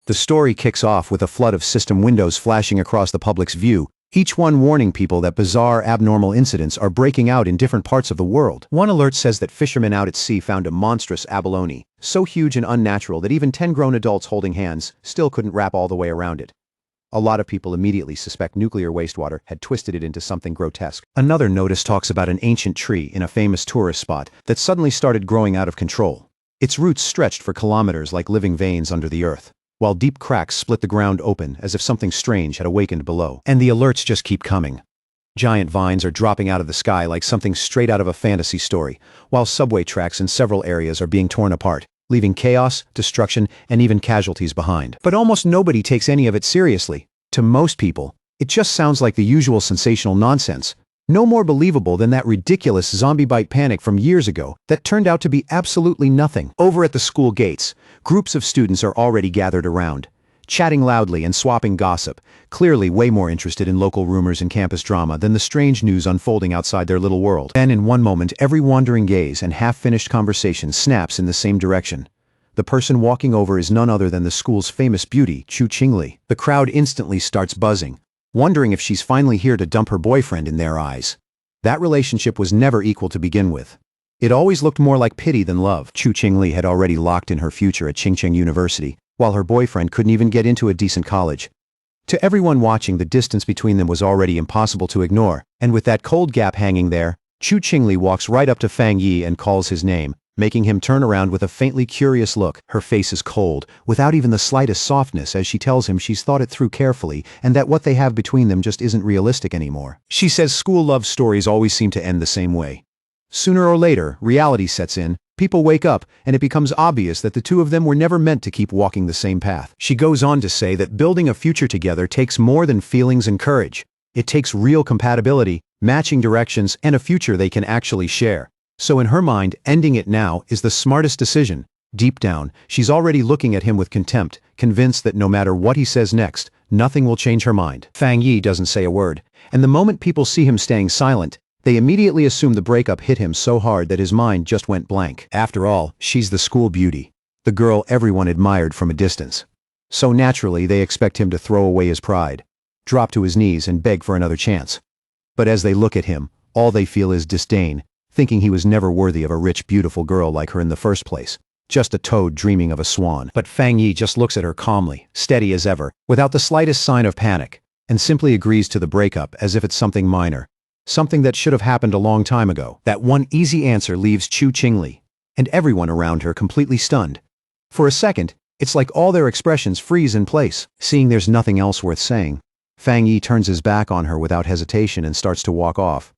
The story kicks off with a flood of system windows flashing across the public's view, each one warning people that bizarre, abnormal incidents are breaking out in different parts of the world. One alert says that fishermen out at sea found a monstrous abalone, so huge and unnatural that even 10 grown adults holding hands still couldn't wrap all the way around it. A lot of people immediately suspect nuclear wastewater had twisted it into something grotesque. Another notice talks about an ancient tree in a famous tourist spot that suddenly started growing out of control. Its roots stretched for kilometers like living veins under the earth, while deep cracks split the ground open as if something strange had awakened below. And the alerts just keep coming. Giant vines are dropping out of the sky like something straight out of a fantasy story, while subway tracks in several areas are being torn apart, leaving chaos, destruction, and even casualties behind. But almost nobody takes any of it seriously. To most people, it just sounds like the usual sensational nonsense. No more believable than that ridiculous zombie bite panic from years ago that turned out to be absolutely nothing. Over at the school gates, groups of students are already gathered around, chatting loudly and swapping gossip, clearly way more interested in local rumors and campus drama than the strange news unfolding outside their little world. Then in one moment, every wandering gaze and half-finished conversation snaps in the same direction. The person walking over is none other than the school's famous beauty, Chu Qingli. The crowd instantly starts buzzing, wondering if she's finally here to dump her boyfriend in their eyes. That relationship was never equal to begin with. It always looked more like pity than love. Chu Qingli had already locked in her future at Qingcheng University, while her boyfriend couldn't even get into a decent college. To everyone watching, the distance between them was already impossible to ignore, and with that cold gap hanging there, Chu Qingli walks right up to Fang Yi and calls his name, making him turn around with a faintly curious look. Her face is cold, without even the slightest softness, as she tells him she's thought it through carefully and that what they have between them just isn't realistic anymore. She says school love stories always seem to end the same way. Sooner or later, reality sets in, people wake up, and it becomes obvious that the two of them were never meant to keep walking the same path. She goes on to say that building a future together takes more than feelings and courage. It takes real compatibility, matching directions, and a future they can actually share. So in her mind, ending it now is the smartest decision. Deep down, she's already looking at him with contempt, convinced that no matter what he says next, nothing will change her mind. Fang Yi doesn't say a word, and the moment people see him staying silent, they immediately assume the breakup hit him so hard that his mind just went blank. After all, she's the school beauty, the girl everyone admired from a distance. So naturally, they expect him to throw away his pride, drop to his knees and beg for another chance. But as they look at him, all they feel is disdain, thinking he was never worthy of a rich, beautiful girl like her in the first place. Just a toad dreaming of a swan. But Fang Yi just looks at her calmly, steady as ever, without the slightest sign of panic, and simply agrees to the breakup as if it's something minor. Something that should have happened a long time ago. That one easy answer leaves Chu Qingli and everyone around her completely stunned. For a second, it's like all their expressions freeze in place. Seeing there's nothing else worth saying, Fang Yi turns his back on her without hesitation and starts to walk off.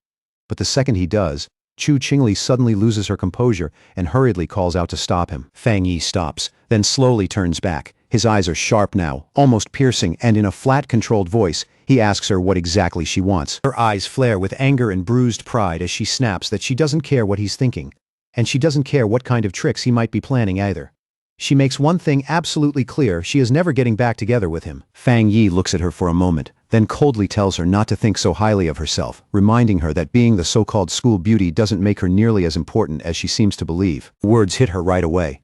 But the second he does, Chu Qingli suddenly loses her composure and hurriedly calls out to stop him. Fang Yi stops, then slowly turns back. His eyes are sharp now, almost piercing, and in a flat, controlled voice, he asks her what exactly she wants. Her eyes flare with anger and bruised pride as she snaps that she doesn't care what he's thinking, and she doesn't care what kind of tricks he might be planning either. She makes one thing absolutely clear: she is never getting back together with him. Fang Yi looks at her for a moment, then coldly tells her not to think so highly of herself, reminding her that being the so-called school beauty doesn't make her nearly as important as she seems to believe. Words hit her right away.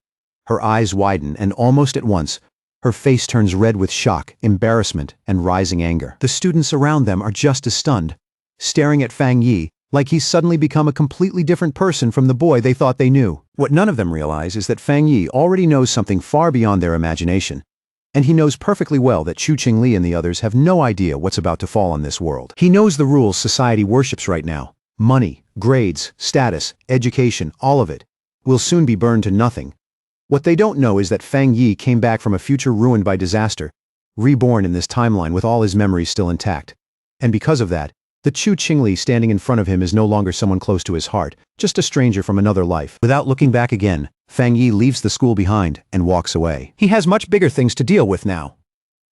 Her eyes widen, and almost at once, her face turns red with shock, embarrassment, and rising anger. The students around them are just as stunned, staring at Fang Yi like he's suddenly become a completely different person from the boy they thought they knew. What none of them realize is that Fang Yi already knows something far beyond their imagination, and he knows perfectly well that Chu Qingli and the others have no idea what's about to fall on this world. He knows the rules society worships right now. Money, grades, status, education, all of it will soon be burned to nothing. What they don't know is that Fang Yi came back from a future ruined by disaster, reborn in this timeline with all his memories still intact. And because of that, the Chu Qingli standing in front of him is no longer someone close to his heart, just a stranger from another life. Without looking back again, Fang Yi leaves the school behind and walks away. He has much bigger things to deal with now.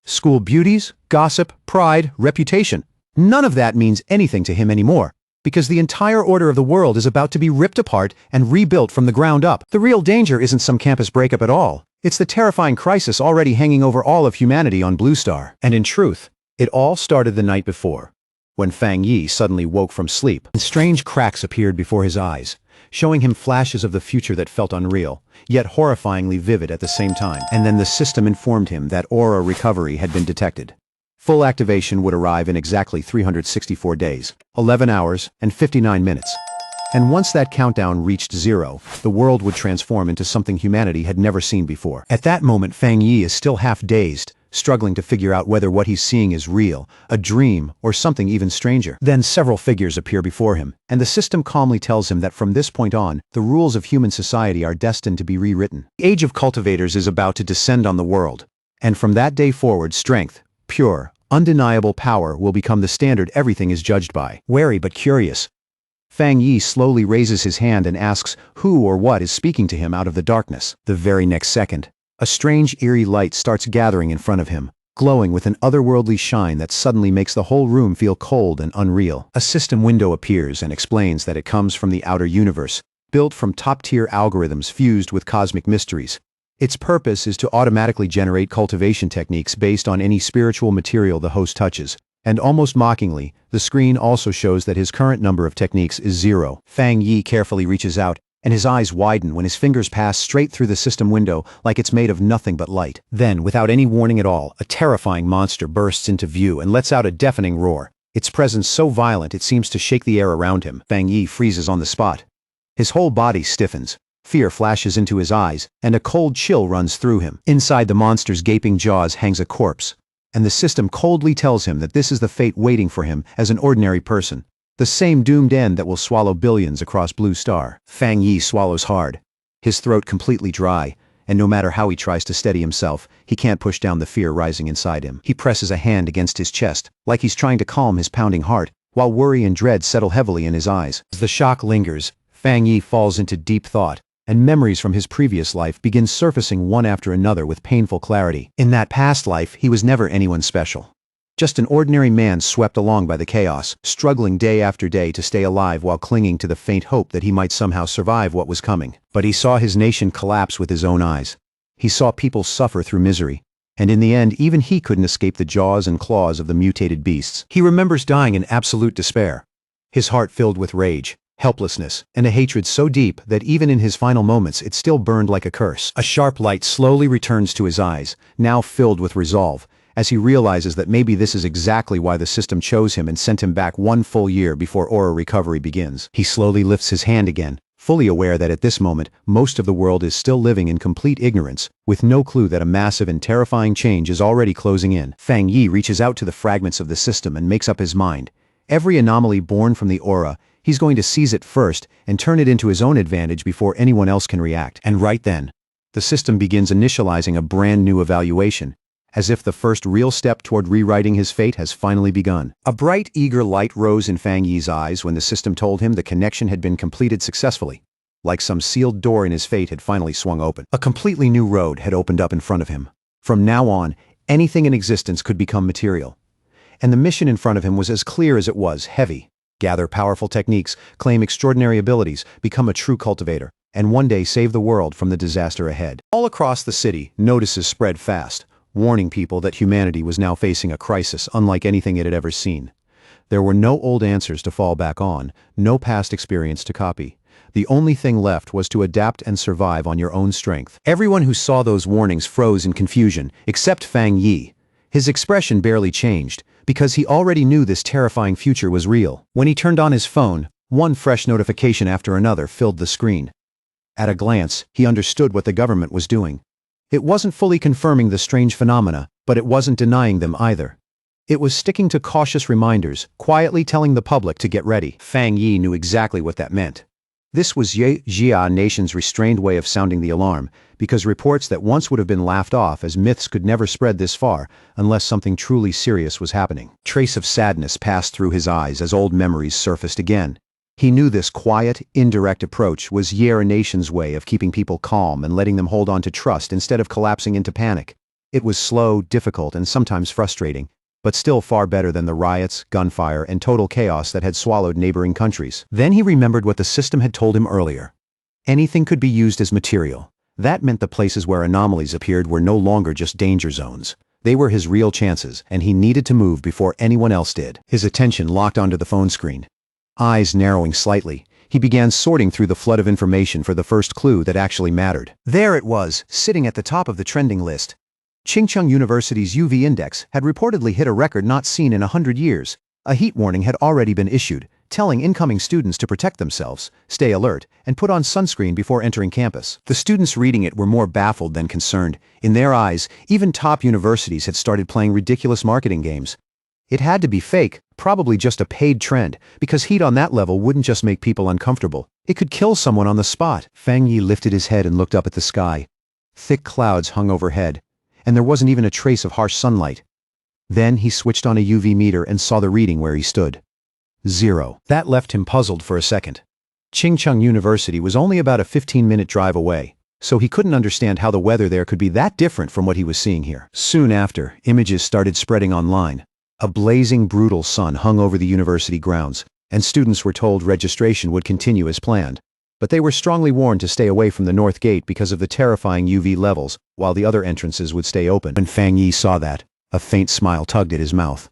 School beauties, gossip, pride, reputation. None of that means anything to him anymore, because the entire order of the world is about to be ripped apart and rebuilt from the ground up. The real danger isn't some campus breakup at all. It's the terrifying crisis already hanging over all of humanity on Blue Star. And in truth, it all started the night before. when Fang Yi suddenly woke from sleep, and strange cracks appeared before his eyes, showing him flashes of the future that felt unreal, yet horrifyingly vivid at the same time. And then the system informed him that aura recovery had been detected. Full activation would arrive in exactly 364 days, 11 hours, and 59 minutes. And once that countdown reached 0, the world would transform into something humanity had never seen before. At that moment, Fang Yi is still half dazed, struggling to figure out whether what he's seeing is real, a dream, or something even stranger. Then several figures appear before him, and the system calmly tells him that from this point on, the rules of human society are destined to be rewritten. The age of cultivators is about to descend on the world, and from that day forward, strength, pure, undeniable power will become the standard everything is judged by. Wary but curious, Fang Yi slowly raises his hand and asks who or what is speaking to him out of the darkness. The very next second, a strange eerie light starts gathering in front of him, glowing with an otherworldly shine that suddenly makes the whole room feel cold and unreal. A system window appears and explains that it comes from the outer universe, built from top-tier algorithms fused with cosmic mysteries. Its purpose is to automatically generate cultivation techniques based on any spiritual material the host touches. And almost mockingly, the screen also shows that his current number of techniques is 0. Fang Yi carefully reaches out, and his eyes widen when his fingers pass straight through the system window like it's made of nothing but light. Then, without any warning at all, a terrifying monster bursts into view and lets out a deafening roar. Its presence so violent it seems to shake the air around him. Fang Yi freezes on the spot. His whole body stiffens. Fear flashes into his eyes, and a cold chill runs through him. Inside the monster's gaping jaws hangs a corpse, and the system coldly tells him that this is the fate waiting for him as an ordinary person, the same doomed end that will swallow billions across Blue Star. Fang Yi swallows hard, his throat completely dry, and no matter how he tries to steady himself, he can't push down the fear rising inside him. He presses a hand against his chest, like he's trying to calm his pounding heart, while worry and dread settle heavily in his eyes. As the shock lingers, Fang Yi falls into deep thought, and memories from his previous life begin surfacing one after another with painful clarity. In that past life, he was never anyone special. Just an ordinary man swept along by the chaos, struggling day after day to stay alive while clinging to the faint hope that he might somehow survive what was coming. But he saw his nation collapse with his own eyes. He saw people suffer through misery, and in the end, even he couldn't escape the jaws and claws of the mutated beasts. He remembers dying in absolute despair, his heart filled with rage, helplessness, and a hatred so deep that even in his final moments it still burned like a curse. A sharp light slowly returns to his eyes, now filled with resolve, as he realizes that maybe this is exactly why the system chose him and sent him back 1 full year before aura recovery begins. He slowly lifts his hand again, fully aware that at this moment, most of the world is still living in complete ignorance, with no clue that a massive and terrifying change is already closing in. Fang Yi reaches out to the fragments of the system and makes up his mind. Every anomaly born from the aura, he's going to seize it first and turn it into his own advantage before anyone else can react. And right then, the system begins initializing a brand new evaluation, as if the first real step toward rewriting his fate has finally begun. A bright, eager light rose in Fang Yi's eyes when the system told him the connection had been completed successfully, like some sealed door in his fate had finally swung open. A completely new road had opened up in front of him. From now on, anything in existence could become material. And the mission in front of him was as clear as it was heavy. Gather powerful techniques, claim extraordinary abilities, become a true cultivator, and one day save the world from the disaster ahead. All across the city, notices spread fast, warning people that humanity was now facing a crisis unlike anything it had ever seen. There were no old answers to fall back on, no past experience to copy. The only thing left was to adapt and survive on your own strength. Everyone who saw those warnings froze in confusion, except Fang Yi. His expression barely changed, because he already knew this terrifying future was real. When he turned on his phone, one fresh notification after another filled the screen. At a glance, he understood what the government was doing. It wasn't fully confirming the strange phenomena, but it wasn't denying them either. It was sticking to cautious reminders, quietly telling the public to get ready. Fang Yi knew exactly what that meant. This was Ye Jia Nation's restrained way of sounding the alarm, because reports that once would have been laughed off as myths could never spread this far unless something truly serious was happening. Trace of sadness passed through his eyes as old memories surfaced again. He knew this quiet, indirect approach was Ye Nation's way of keeping people calm and letting them hold on to trust instead of collapsing into panic. It was slow, difficult, and sometimes frustrating, but still far better than the riots, gunfire, and total chaos that had swallowed neighboring countries. Then he remembered what the system had told him earlier. Anything could be used as material. That meant the places where anomalies appeared were no longer just danger zones. They were his real chances, and he needed to move before anyone else did. His attention locked onto the phone screen. Eyes narrowing slightly, he began sorting through the flood of information for the first clue that actually mattered. There it was, sitting at the top of the trending list. Chingcheng University's UV index had reportedly hit a record not seen in 100 years. A heat warning had already been issued, telling incoming students to protect themselves, stay alert, and put on sunscreen before entering campus. The students reading it were more baffled than concerned. In their eyes, even top universities had started playing ridiculous marketing games. It had to be fake, probably just a paid trend, because heat on that level wouldn't just make people uncomfortable. It could kill someone on the spot. Fang Yi lifted his head and looked up at the sky. Thick clouds hung overhead, and there wasn't even a trace of harsh sunlight. Then he switched on a UV meter and saw the reading where he stood. 0. That left him puzzled for a second. Chingcheng University was only about a 15-minute drive away, so he couldn't understand how the weather there could be that different from what he was seeing here. Soon after, images started spreading online. A blazing, brutal sun hung over the university grounds, and students were told registration would continue as planned. But they were strongly warned to stay away from the north gate because of the terrifying UV levels, while the other entrances would stay open. When Fang Yi saw that, a faint smile tugged at his mouth.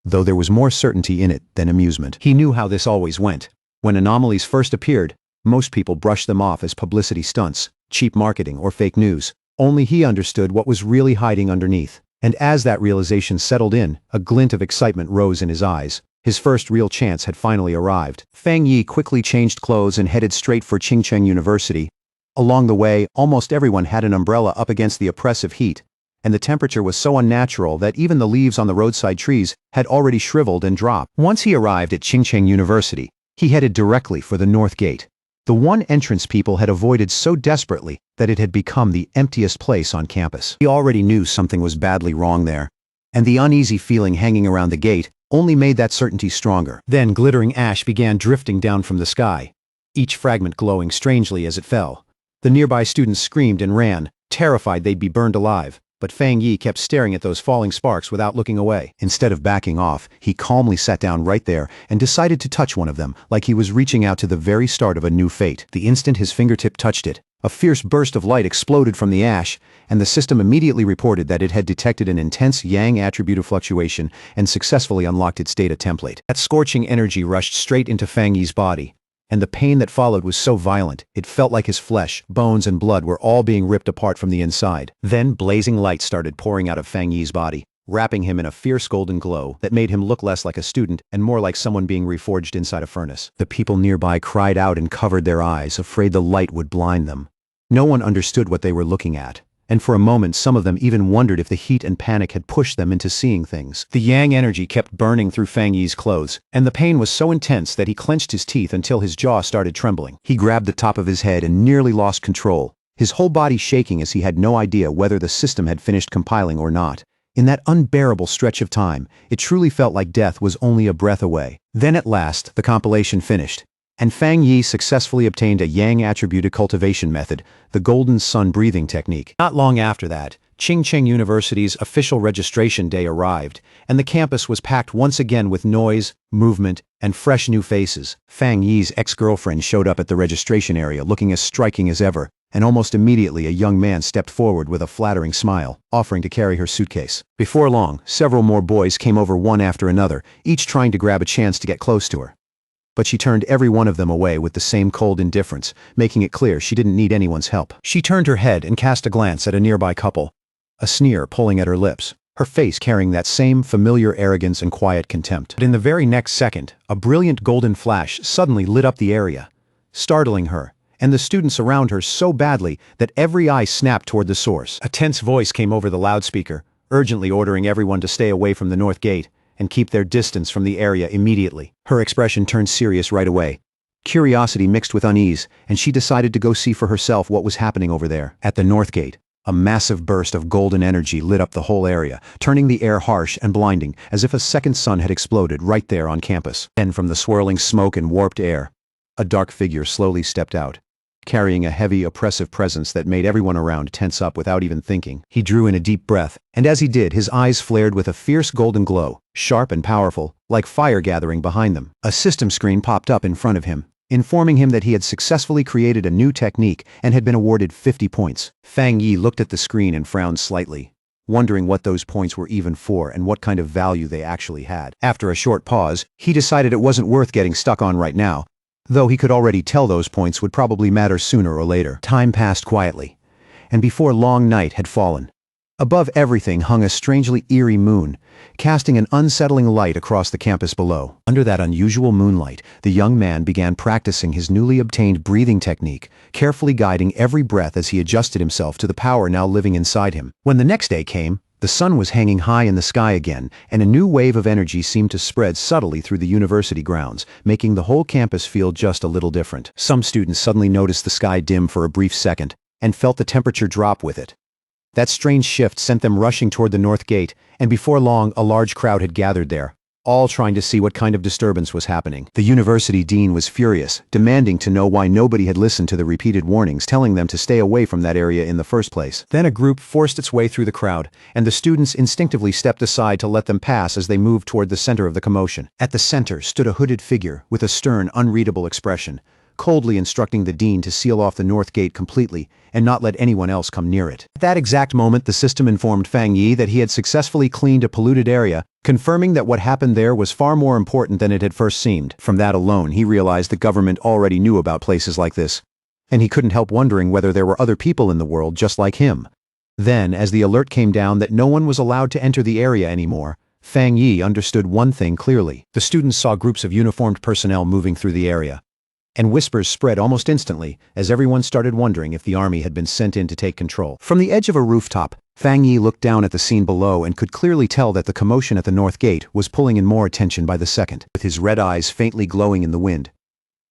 Though there was more certainty in it than amusement. He knew how this always went. When anomalies first appeared, most people brushed them off as publicity stunts, cheap marketing, or fake news. Only he understood what was really hiding underneath. And as that realization settled in, a glint of excitement rose in his eyes. His first real chance had finally arrived. Fang Yi quickly changed clothes and headed straight for Chingcheng University. Along the way, almost everyone had an umbrella up against the oppressive heat, and the temperature was so unnatural that even the leaves on the roadside trees had already shriveled and dropped. Once he arrived at Chingcheng University, he headed directly for the north gate. The one entrance people had avoided so desperately that it had become the emptiest place on campus. He already knew something was badly wrong there, and the uneasy feeling hanging around the gate only made that certainty stronger. Then glittering ash began drifting down from the sky, each fragment glowing strangely as it fell. The nearby students screamed and ran, terrified they'd be burned alive. But Fang Yi kept staring at those falling sparks without looking away. Instead of backing off, he calmly sat down right there and decided to touch one of them, like he was reaching out to the very start of a new fate. The instant his fingertip touched it, a fierce burst of light exploded from the ash, and the system immediately reported that it had detected an intense yang attribute of fluctuation and successfully unlocked its data template. That scorching energy rushed straight into Fang Yi's body, and the pain that followed was so violent, it felt like his flesh, bones, and blood were all being ripped apart from the inside. Then blazing light started pouring out of Fang Yi's body, wrapping him in a fierce golden glow that made him look less like a student and more like someone being reforged inside a furnace. The people nearby cried out and covered their eyes, afraid the light would blind them. No one understood what they were looking at, and for a moment some of them even wondered if the heat and panic had pushed them into seeing things. The yang energy kept burning through Fang Yi's clothes, and the pain was so intense that he clenched his teeth until his jaw started trembling. He grabbed the top of his head and nearly lost control, his whole body shaking as he had no idea whether the system had finished compiling or not. In that unbearable stretch of time, it truly felt like death was only a breath away. Then at last, the compilation finished, and Fang Yi successfully obtained a yang-attributed cultivation method, the golden sun breathing technique. Not long after that, Chingcheng University's official registration day arrived, and the campus was packed once again with noise, movement, and fresh new faces. Fang Yi's ex-girlfriend showed up at the registration area looking as striking as ever, and almost immediately a young man stepped forward with a flattering smile, offering to carry her suitcase. Before long, several more boys came over one after another, each trying to grab a chance to get close to her. But she turned every one of them away with the same cold indifference, making it clear she didn't need anyone's help. She turned her head and cast a glance at a nearby couple, a sneer pulling at her lips, her face carrying that same familiar arrogance and quiet contempt. But in the very next second, a brilliant golden flash suddenly lit up the area, startling her, and the students around her so badly that every eye snapped toward the source. A tense voice came over the loudspeaker, urgently ordering everyone to stay away from the north gate and keep their distance from the area immediately. Her expression turned serious right away. Curiosity mixed with unease, and she decided to go see for herself what was happening over there. At the north gate, a massive burst of golden energy lit up the whole area, turning the air harsh and blinding, as if a second sun had exploded right there on campus. Then from the swirling smoke and warped air, a dark figure slowly stepped out, carrying a heavy, oppressive presence that made everyone around tense up without even thinking. He drew in a deep breath, and as he did, his eyes flared with a fierce golden glow, sharp and powerful, like fire gathering behind them. A system screen popped up in front of him, informing him that he had successfully created a new technique and had been awarded 50 points. Fang Yi looked at the screen and frowned slightly. wondering what those points were even for and what kind of value they actually had. After a short pause, he decided it wasn't worth getting stuck on right now, though he could already tell those points would probably matter sooner or later. Time passed quietly, and before long night had fallen. Above everything hung a strangely eerie moon, casting an unsettling light across the campus below. Under that unusual moonlight, the young man began practicing his newly obtained breathing technique, carefully guiding every breath as he adjusted himself to the power now living inside him. When the next day came, the sun was hanging high in the sky again, and a new wave of energy seemed to spread subtly through the university grounds, making the whole campus feel just a little different. Some students suddenly noticed the sky dim for a brief second, and felt the temperature drop with it. That strange shift sent them rushing toward the north gate, and before long a large crowd had gathered there, all trying to see what kind of disturbance was happening. The university dean was furious, demanding to know why nobody had listened to the repeated warnings telling them to stay away from that area in the first place. Then a group forced its way through the crowd, and the students instinctively stepped aside to let them pass as they moved toward the center of the commotion. At the center stood a hooded figure with a stern, unreadable expression, coldly instructing the dean to seal off the north gate completely and not let anyone else come near it. At that exact moment, the system informed Fang Yi that he had successfully cleaned a polluted area, confirming that what happened there was far more important than it had first seemed. From that alone, he realized the government already knew about places like this, and he couldn't help wondering whether there were other people in the world just like him. Then, as the alert came down that no one was allowed to enter the area anymore, Fang Yi understood one thing clearly. The students saw groups of uniformed personnel moving through the area, and whispers spread almost instantly as everyone started wondering if the army had been sent in to take control. From the edge of a rooftop, Fang Yi looked down at the scene below and could clearly tell that the commotion at the north gate was pulling in more attention by the second. With his red eyes faintly glowing in the wind,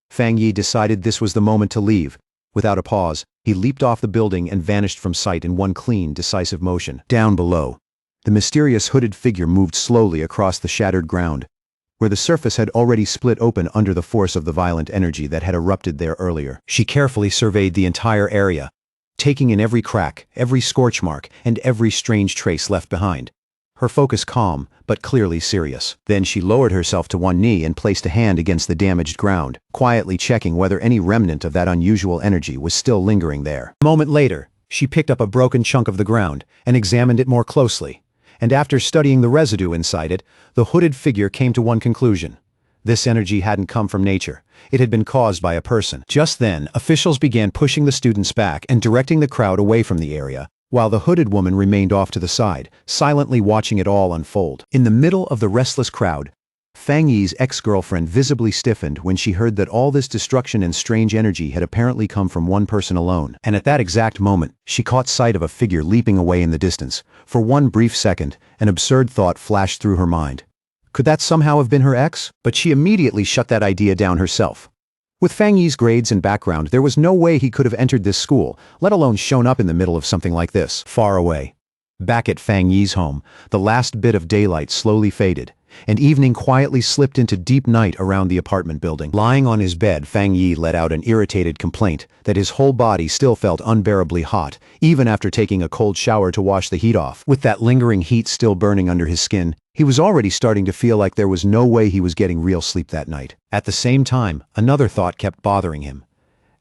Fang Yi decided this was the moment to leave. Without a pause, he leaped off the building and vanished from sight in one clean, decisive motion. Down below, the mysterious hooded figure moved slowly across the shattered ground, where the surface had already split open under the force of the violent energy that had erupted there earlier. She carefully surveyed the entire area, taking in every crack, every scorch mark, and every strange trace left behind. Her focus calm, but clearly serious. Then she lowered herself to one knee and placed a hand against the damaged ground, quietly checking whether any remnant of that unusual energy was still lingering there. A moment later, she picked up a broken chunk of the ground and examined it more closely. And after studying the residue inside it, the hooded figure came to one conclusion. This energy hadn't come from nature. It had been caused by a person. Just then, officials began pushing the students back and directing the crowd away from the area, while the hooded woman remained off to the side, silently watching it all unfold. In the middle of the restless crowd, Fang Yi's ex-girlfriend visibly stiffened when she heard that all this destruction and strange energy had apparently come from one person alone. And at that exact moment, she caught sight of a figure leaping away in the distance. For one brief second, an absurd thought flashed through her mind. Could that somehow have been her ex? But she immediately shut that idea down herself. With Fang Yi's grades and background, there was no way he could have entered this school, let alone shown up in the middle of something like this. Far away, back at Fang Yi's home, the last bit of daylight slowly faded, and evening quietly slipped into deep night around the apartment building. Lying on his bed, Fang Yi let out an irritated complaint that his whole body still felt unbearably hot, even after taking a cold shower to wash the heat off. With that lingering heat still burning under his skin, he was already starting to feel like there was no way he was getting real sleep that night. At the same time, another thought kept bothering him.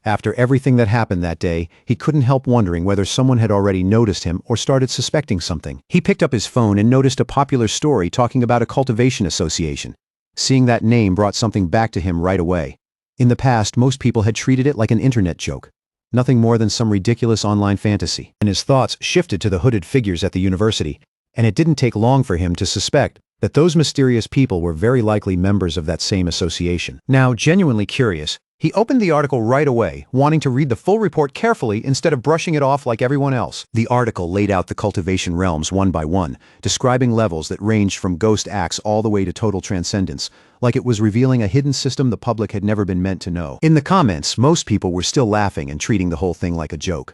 After everything that happened that day, he couldn't help wondering whether someone had already noticed him or started suspecting something. He picked up his phone and noticed a popular story talking about a cultivation association. Seeing that name brought something back to him right away. In the past, most people had treated it like an internet joke, nothing more than some ridiculous online fantasy. And his thoughts shifted to the hooded figures at the university, and it didn't take long for him to suspect that those mysterious people were very likely members of that same association. Now, genuinely curious, he opened the article right away, wanting to read the full report carefully instead of brushing it off like everyone else. The article laid out the cultivation realms one by one, describing levels that ranged from ghost acts all the way to total transcendence, like it was revealing a hidden system the public had never been meant to know. In the comments, most people were still laughing and treating the whole thing like a joke.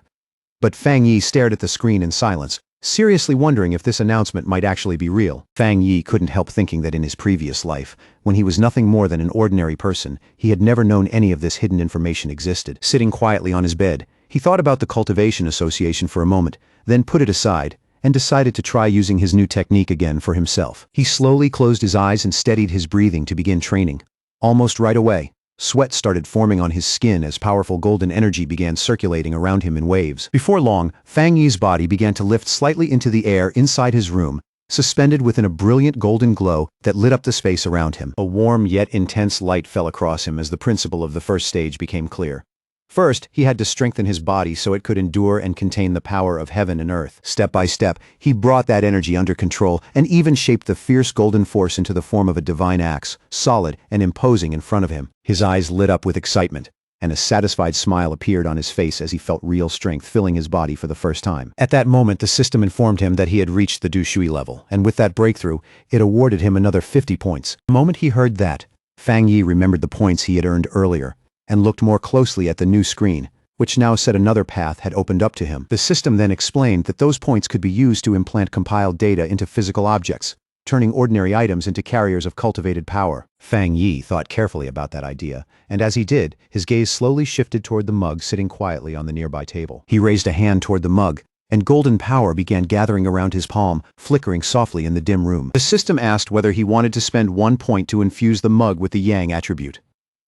But Fang Yi stared at the screen in silence, seriously wondering if this announcement might actually be real. Fang Yi couldn't help thinking that in his previous life, when he was nothing more than an ordinary person, he had never known any of this hidden information existed. Sitting quietly on his bed, he thought about the Cultivation Association for a moment, then put it aside, and decided to try using his new technique again for himself. He slowly closed his eyes and steadied his breathing to begin training. Almost right away, Sweat started forming on his skin as powerful golden energy began circulating around him in waves. Before long, Fang Yi's body began to lift slightly into the air inside his room, suspended within a brilliant golden glow that lit up the space around him. A warm yet intense light fell across him as the principle of the first stage became clear. First, he had to strengthen his body so it could endure and contain the power of heaven and earth. Step by step, he brought that energy under control and even shaped the fierce golden force into the form of a divine axe, solid and imposing in front of him. His eyes lit up with excitement, and a satisfied smile appeared on his face as he felt real strength filling his body for the first time. At that moment, the system informed him that he had reached the Du Shui level, and with that breakthrough, it awarded him another 50 points. The moment he heard that, Fang Yi remembered the points he had earned earlier, and looked more closely at the new screen, which now said another path had opened up to him. The system then explained that those points could be used to implant compiled data into physical objects, turning ordinary items into carriers of cultivated power. Fang Yi thought carefully about that idea, and as he did, his gaze slowly shifted toward the mug sitting quietly on the nearby table. He raised a hand toward the mug, and golden power began gathering around his palm, flickering softly in the dim room. The system asked whether he wanted to spend 1 point to infuse the mug with the Yang attribute.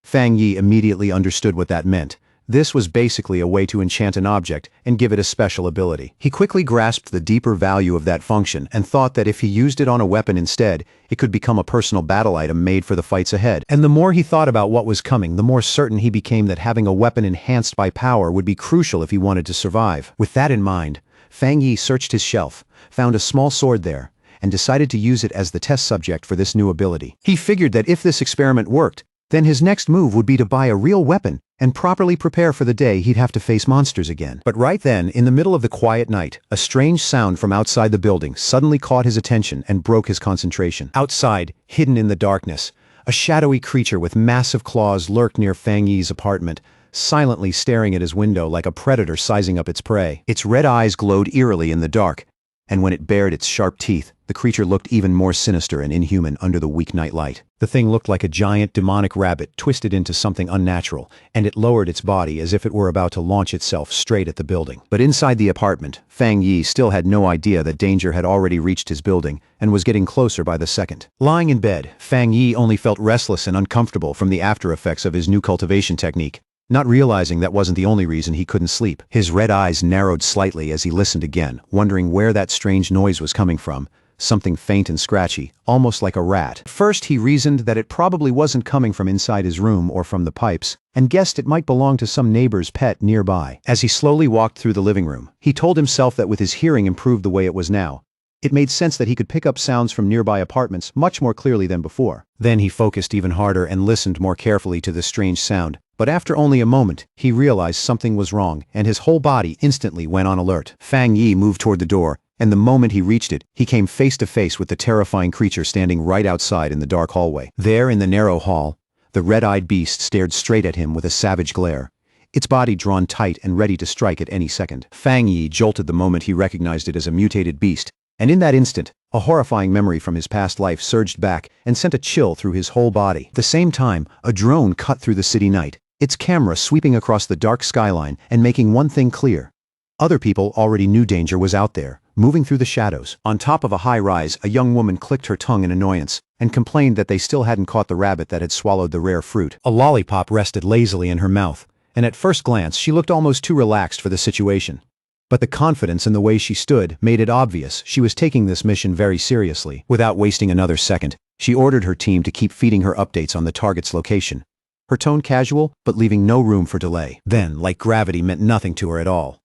Fang Yi immediately understood what that meant. This was basically a way to enchant an object and give it a special ability. He quickly grasped the deeper value of that function and thought that if he used it on a weapon instead, it could become a personal battle item made for the fights ahead. And the more he thought about what was coming, the more certain he became that having a weapon enhanced by power would be crucial if he wanted to survive. With that in mind, Fang Yi searched his shelf, found a small sword there, and decided to use it as the test subject for this new ability. He figured that if this experiment worked, then his next move would be to buy a real weapon and properly prepare for the day he'd have to face monsters again. But right then, in the middle of the quiet night, a strange sound from outside the building suddenly caught his attention and broke his concentration. Outside, hidden in the darkness, a shadowy creature with massive claws lurked near Fang Yi's apartment, silently staring at his window like a predator sizing up its prey. Its red eyes glowed eerily in the dark, and when it bared its sharp teeth, the creature looked even more sinister and inhuman under the weak night light. The thing looked like a giant demonic rabbit twisted into something unnatural, and it lowered its body as if it were about to launch itself straight at the building. But inside the apartment, Fang Yi still had no idea that danger had already reached his building and was getting closer by the second. Lying in bed, Fang Yi only felt restless and uncomfortable from the after effects of his new cultivation technique. Not realizing that wasn't the only reason he couldn't sleep. His red eyes narrowed slightly as he listened again, wondering where that strange noise was coming from. Something faint and scratchy, almost like a rat. At first he reasoned that it probably wasn't coming from inside his room or from the pipes, and guessed it might belong to some neighbor's pet nearby. As he slowly walked through the living room, he told himself that with his hearing improved the way it was now, it made sense that he could pick up sounds from nearby apartments much more clearly than before. Then he focused even harder and listened more carefully to the strange sound. But after only a moment, he realized something was wrong, and his whole body instantly went on alert. Fang Yi moved toward the door, and the moment he reached it, he came face to face with the terrifying creature standing right outside in the dark hallway. There in the narrow hall, the red-eyed beast stared straight at him with a savage glare, its body drawn tight and ready to strike at any second. Fang Yi jolted the moment he recognized it as a mutated beast, and in that instant, a horrifying memory from his past life surged back and sent a chill through his whole body. At the same time, a drone cut through the city night, its camera sweeping across the dark skyline and making one thing clear. Other people already knew danger was out there, moving through the shadows. On top of a high rise, a young woman clicked her tongue in annoyance and complained that they still hadn't caught the rabbit that had swallowed the rare fruit. A lollipop rested lazily in her mouth, and at first glance she looked almost too relaxed for the situation. But the confidence in the way she stood made it obvious she was taking this mission very seriously. Without wasting another second, she ordered her team to keep feeding her updates on the target's location. Her tone casual, but leaving no room for delay. Then, like gravity meant nothing to her at all,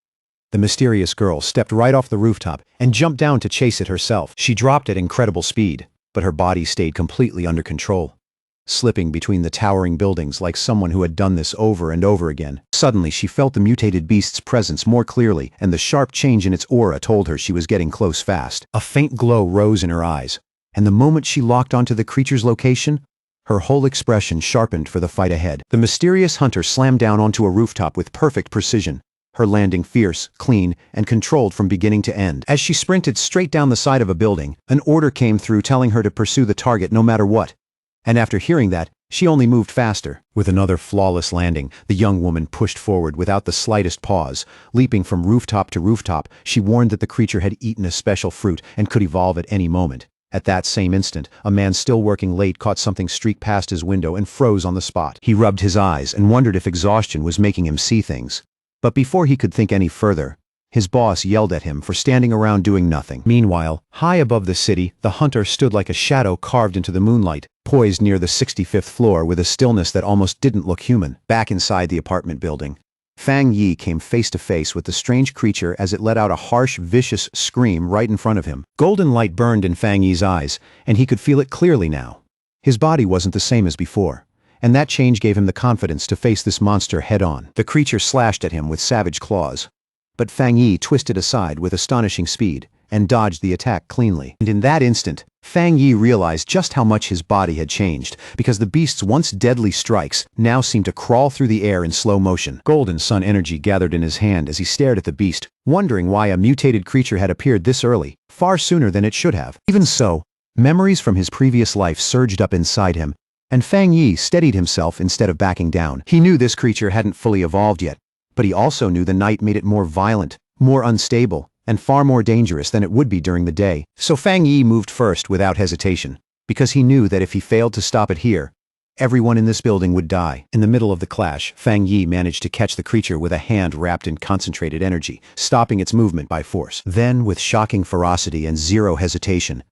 the mysterious girl stepped right off the rooftop and jumped down to chase it herself. She dropped at incredible speed, but her body stayed completely under control, slipping between the towering buildings like someone who had done this over and over again. Suddenly, she felt the mutated beast's presence more clearly, and the sharp change in its aura told her she was getting close fast. A faint glow rose in her eyes, and the moment she locked onto the creature's location, her whole expression sharpened for the fight ahead. The mysterious hunter slammed down onto a rooftop with perfect precision, her landing fierce, clean, and controlled from beginning to end. As she sprinted straight down the side of a building, an order came through telling her to pursue the target no matter what. And after hearing that, she only moved faster. With another flawless landing, the young woman pushed forward without the slightest pause. Leaping from rooftop to rooftop, she warned that the creature had eaten a special fruit and could evolve at any moment. At that same instant, a man still working late caught something streak past his window and froze on the spot. He rubbed his eyes and wondered if exhaustion was making him see things. But before he could think any further, his boss yelled at him for standing around doing nothing. Meanwhile, high above the city, the hunter stood like a shadow carved into the moonlight, poised near the 65th floor with a stillness that almost didn't look human. Back inside the apartment building, Fang Yi came face to face with the strange creature as it let out a harsh, vicious scream right in front of him. Golden light burned in Fang Yi's eyes, and he could feel it clearly now. His body wasn't the same as before, and that change gave him the confidence to face this monster head-on. The creature slashed at him with savage claws, but Fang Yi twisted aside with astonishing speed and dodged the attack cleanly. And in that instant, Fang Yi realized just how much his body had changed, because the beast's once deadly strikes now seemed to crawl through the air in slow motion. Golden sun energy gathered in his hand as he stared at the beast, wondering why a mutated creature had appeared this early, far sooner than it should have. Even so, memories from his previous life surged up inside him, and Fang Yi steadied himself instead of backing down. He knew this creature hadn't fully evolved yet, but he also knew the night made it more violent, more unstable, and far more dangerous than it would be during the day. So Fang Yi moved first without hesitation, because he knew that if he failed to stop it here, everyone in this building would die. In the middle of the clash, Fang Yi managed to catch the creature with a hand wrapped in concentrated energy, stopping its movement by force. Then, with shocking ferocity and zero hesitation,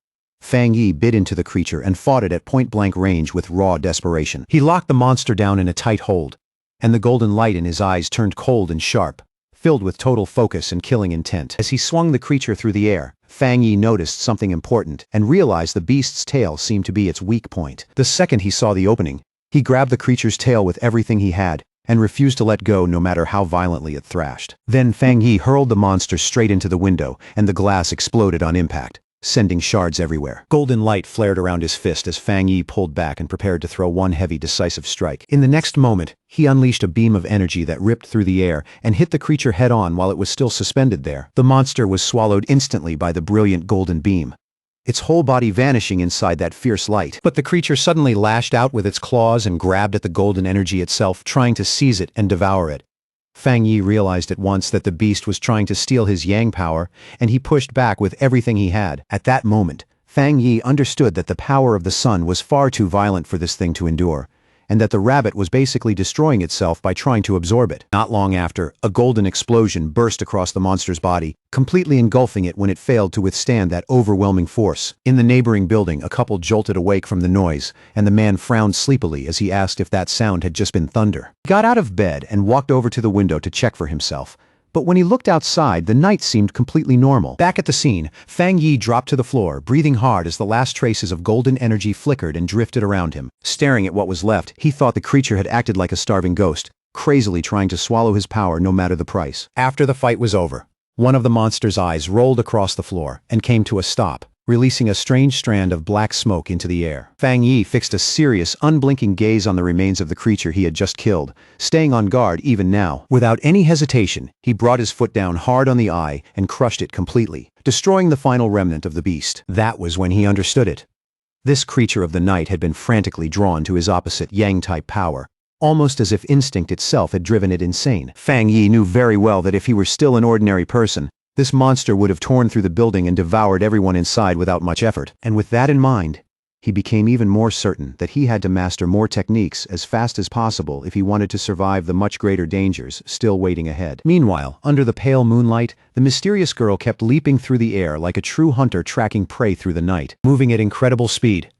Fang Yi bit into the creature and fought it at point-blank range with raw desperation. He locked the monster down in a tight hold, and the golden light in his eyes turned cold and sharp, filled with total focus and killing intent. As he swung the creature through the air, Fang Yi noticed something important and realized the beast's tail seemed to be its weak point. The second he saw the opening, he grabbed the creature's tail with everything he had and refused to let go no matter how violently it thrashed. Then Fang Yi hurled the monster straight into the window, and the glass exploded on impact, sending shards everywhere. Golden light flared around his fist as Fang Yi pulled back and prepared to throw one heavy, decisive strike. In the next moment, he unleashed a beam of energy that ripped through the air and hit the creature head-on while it was still suspended there. The monster was swallowed instantly by the brilliant golden beam, its whole body vanishing inside that fierce light. But the creature suddenly lashed out with its claws and grabbed at the golden energy itself, trying to seize it and devour it. Fang Yi realized at once that the beast was trying to steal his yang power, and he pushed back with everything he had. At that moment, Fang Yi understood that the power of the sun was far too violent for this thing to endure, and that the rabbit was basically destroying itself by trying to absorb it. Not long after, a golden explosion burst across the monster's body, completely engulfing it when it failed to withstand that overwhelming force. In the neighboring building, a couple jolted awake from the noise, and the man frowned sleepily as he asked if that sound had just been thunder. He got out of bed and walked over to the window to check for himself. But when he looked outside, the night seemed completely normal. Back at the scene, Fang Yi dropped to the floor, breathing hard as the last traces of golden energy flickered and drifted around him. Staring at what was left, he thought the creature had acted like a starving ghost, crazily trying to swallow his power no matter the price. After the fight was over, one of the monster's eyes rolled across the floor and came to a stop, releasing a strange strand of black smoke into the air. Fang Yi fixed a serious, unblinking gaze on the remains of the creature he had just killed, staying on guard even now. Without any hesitation, he brought his foot down hard on the eye and crushed it completely, destroying the final remnant of the beast. That was when he understood it. This creature of the night had been frantically drawn to his opposite Yang-type power, almost as if instinct itself had driven it insane. Fang Yi knew very well that if he were still an ordinary person, this monster would have torn through the building and devoured everyone inside without much effort. And with that in mind, he became even more certain that he had to master more techniques as fast as possible if he wanted to survive the much greater dangers still waiting ahead. Meanwhile, under the pale moonlight, the mysterious girl kept leaping through the air like a true hunter tracking prey through the night, moving at incredible speed.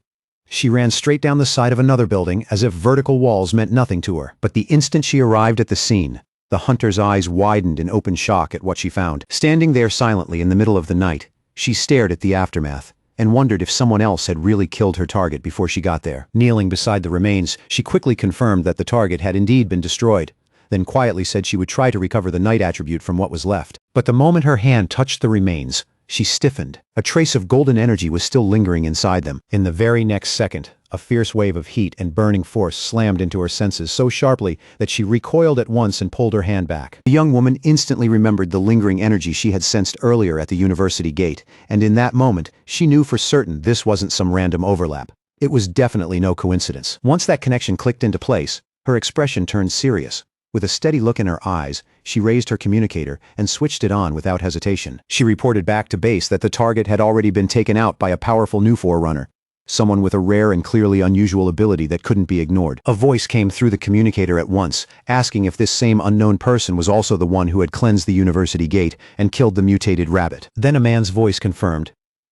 She ran straight down the side of another building as if vertical walls meant nothing to her. But the instant she arrived at the scene, the hunter's eyes widened in open shock at what she found. Standing there silently in the middle of the night, she stared at the aftermath and wondered if someone else had really killed her target before she got there. Kneeling beside the remains, she quickly confirmed that the target had indeed been destroyed, then quietly said she would try to recover the night attribute from what was left. But the moment her hand touched the remains, she stiffened. A trace of golden energy was still lingering inside them. In the very next second, a fierce wave of heat and burning force slammed into her senses so sharply that she recoiled at once and pulled her hand back. The young woman instantly remembered the lingering energy she had sensed earlier at the university gate, and in that moment, she knew for certain this wasn't some random overlap. It was definitely no coincidence. Once that connection clicked into place, her expression turned serious. With a steady look in her eyes, she raised her communicator and switched it on without hesitation. She reported back to base that the target had already been taken out by a powerful new forerunner, someone with a rare and clearly unusual ability that couldn't be ignored. A voice came through the communicator at once, asking if this same unknown person was also the one who had cleansed the university gate and killed the mutated rabbit. Then a man's voice confirmed.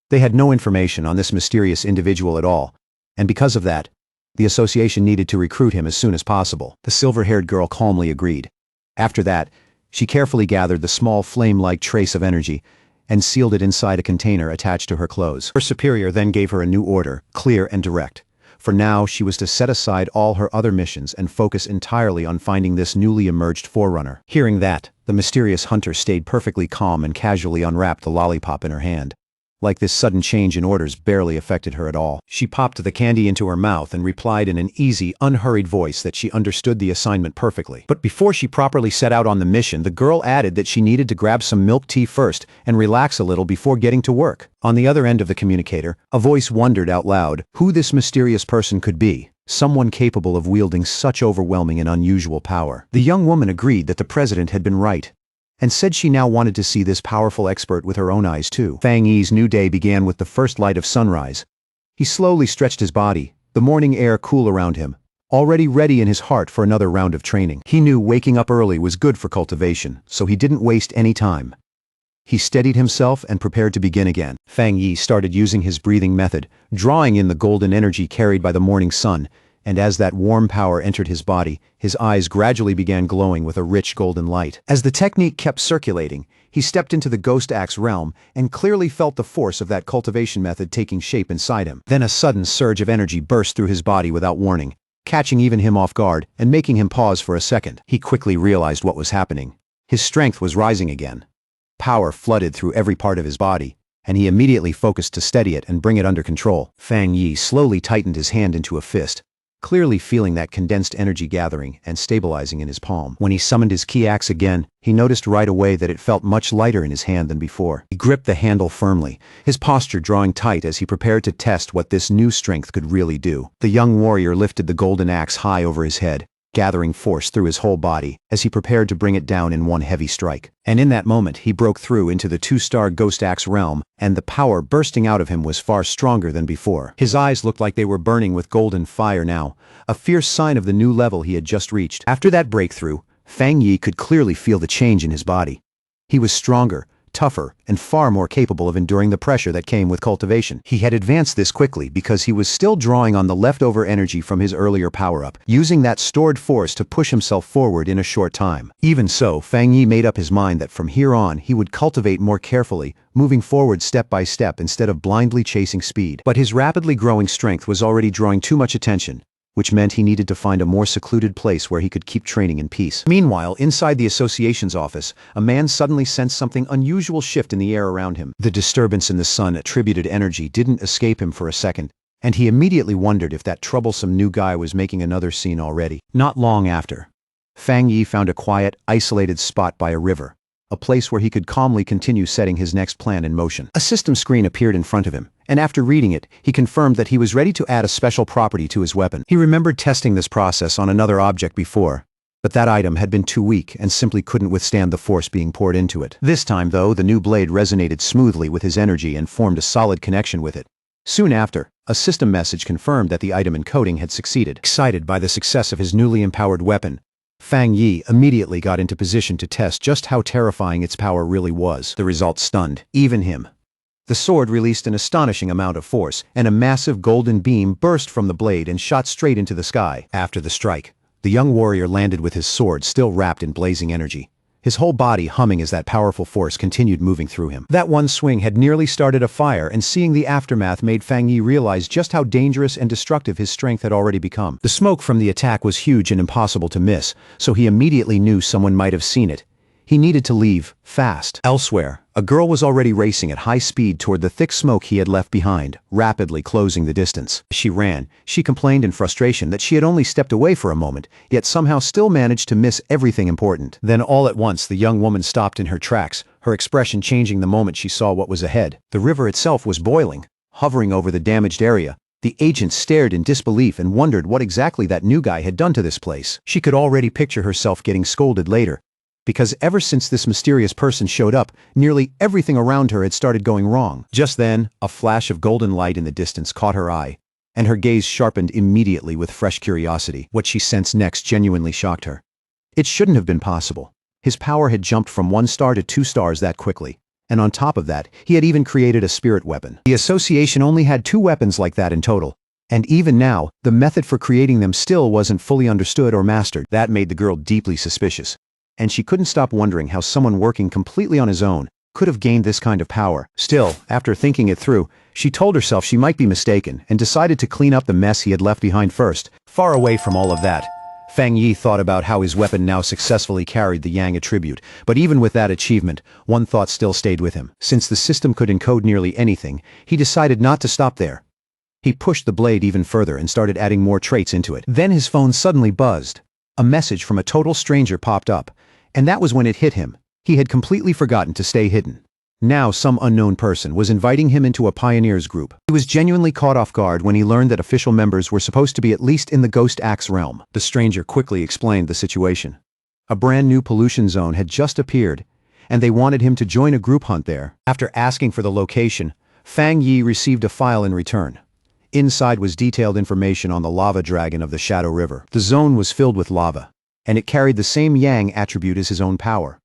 They had no information on this mysterious individual at all, and because of that, the association needed to recruit him as soon as possible. The silver-haired girl calmly agreed. After that, she carefully gathered the small flame-like trace of energy and sealed it inside a container attached to her clothes. Her superior then gave her a new order, clear and direct. For now, she was to set aside all her other missions and focus entirely on finding this newly emerged forerunner. Hearing that, the mysterious hunter stayed perfectly calm and casually unwrapped the lollipop in her hand. Like this sudden change in orders barely affected her at all. She popped the candy into her mouth and replied in an easy, unhurried voice that she understood the assignment perfectly. But before she properly set out on the mission, the girl added that she needed to grab some milk tea first and relax a little before getting to work. On the other end of the communicator, a voice wondered out loud who this mysterious person could be. Someone capable of wielding such overwhelming and unusual power. The young woman agreed that the president had been right, and said she now wanted to see this powerful expert with her own eyes too. Fang Yi's new day began with the first light of sunrise. He slowly stretched his body, the morning air cool around him, already ready in his heart for another round of training. He knew waking up early was good for cultivation, so he didn't waste any time. He steadied himself and prepared to begin again. Fang Yi started using his breathing method, drawing in the golden energy carried by the morning sun, and as that warm power entered his body, his eyes gradually began glowing with a rich golden light. As the technique kept circulating, he stepped into the ghost axe realm and clearly felt the force of that cultivation method taking shape inside him. Then a sudden surge of energy burst through his body without warning, catching even him off guard and making him pause for a second. He quickly realized what was happening. His strength was rising again. Power flooded through every part of his body, and he immediately focused to steady it and bring it under control. Fang Yi slowly tightened his hand into a fist, clearly feeling that condensed energy gathering and stabilizing in his palm. When he summoned his key axe again, he noticed right away that it felt much lighter in his hand than before. He gripped the handle firmly, his posture drawing tight as he prepared to test what this new strength could really do. The young warrior lifted the golden axe high over his head, gathering force through his whole body as he prepared to bring it down in one heavy strike. And in that moment, he broke through into the two-star ghost axe realm, and the power bursting out of him was far stronger than before. His eyes looked like they were burning with golden fire now, a fierce sign of the new level he had just reached. After that breakthrough, Fang Yi could clearly feel the change in his body. He was stronger, tougher, and far more capable of enduring the pressure that came with cultivation. He had advanced this quickly because he was still drawing on the leftover energy from his earlier power-up, using that stored force to push himself forward in a short time. Even so, Fang Yi made up his mind that from here on he would cultivate more carefully, moving forward step by step instead of blindly chasing speed. But his rapidly growing strength was already drawing too much attention, which meant he needed to find a more secluded place where he could keep training in peace. Meanwhile, inside the association's office, a man suddenly sensed something unusual shift in the air around him. The disturbance in the sun-attributed energy didn't escape him for a second, and he immediately wondered if that troublesome new guy was making another scene already. Not long after, Fang Yi found a quiet, isolated spot by a river, a place where he could calmly continue setting his next plan in motion. A system screen appeared in front of him, and after reading it, he confirmed that he was ready to add a special property to his weapon. He remembered testing this process on another object before, but that item had been too weak and simply couldn't withstand the force being poured into it. This time, though, the new blade resonated smoothly with his energy and formed a solid connection with it. Soon after, a system message confirmed that the item encoding had succeeded. Excited by the success of his newly empowered weapon, Fang Yi immediately got into position to test just how terrifying its power really was. The result stunned even him. The sword released an astonishing amount of force, and a massive golden beam burst from the blade and shot straight into the sky. After the strike, the young warrior landed with his sword still wrapped in blazing energy, his whole body humming as that powerful force continued moving through him. That one swing had nearly started a fire, and seeing the aftermath made Fang Yi realize just how dangerous and destructive his strength had already become. The smoke from the attack was huge and impossible to miss, so he immediately knew someone might have seen it. He needed to leave, fast. Elsewhere, a girl was already racing at high speed toward the thick smoke he had left behind, rapidly closing the distance. As she ran, she complained in frustration that she had only stepped away for a moment, yet somehow still managed to miss everything important. Then all at once the young woman stopped in her tracks, her expression changing the moment she saw what was ahead. The river itself was boiling, hovering over the damaged area, The agent stared in disbelief and wondered what exactly that new guy had done to this place. She could already picture herself getting scolded later, because ever since this mysterious person showed up, nearly everything around her had started going wrong. Just then, a flash of golden light in the distance caught her eye, and her gaze sharpened immediately with fresh curiosity. What she sensed next genuinely shocked her. It shouldn't have been possible. His power had jumped from 1 star to 2 stars that quickly. And on top of that, he had even created a spirit weapon. The association only had 2 weapons like that in total. And even now, the method for creating them still wasn't fully understood or mastered. That made the girl deeply suspicious. And she couldn't stop wondering how someone working completely on his own could have gained this kind of power. Still, after thinking it through, she told herself she might be mistaken and decided to clean up the mess he had left behind first. Far away from all of that, Fang Yi thought about how his weapon now successfully carried the Yang attribute, but even with that achievement, one thought still stayed with him. Since the system could encode nearly anything, he decided not to stop there. He pushed the blade even further and started adding more traits into it. Then his phone suddenly buzzed. A message from a total stranger popped up, and that was when it hit him. He had completely forgotten to stay hidden. Now some unknown person was inviting him into a pioneers group. He was genuinely caught off guard when he learned that official members were supposed to be at least in the Ghost Axe realm. The stranger quickly explained the situation. A brand new pollution zone had just appeared, and they wanted him to join a group hunt there. After asking for the location, Fang Yi received a file in return. Inside was detailed information on the lava dragon of the Shadow River. The zone was filled with lava, and it carried the same Yang attribute as his own power.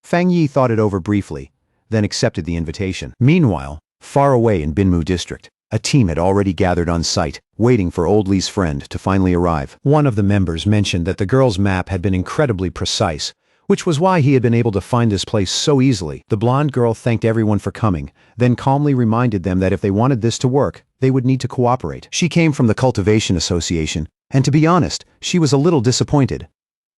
Fang Yi thought it over briefly, then accepted the invitation. Meanwhile, far away in Binmu district, a team had already gathered on site, waiting for Old Lee's friend to finally arrive. One of the members mentioned that the girl's map had been incredibly precise, which was why he had been able to find this place so easily. The blonde girl thanked everyone for coming, then calmly reminded them that if they wanted this to work, they would need to cooperate. She came from the Cultivation Association, and to be honest, she was a little disappointed.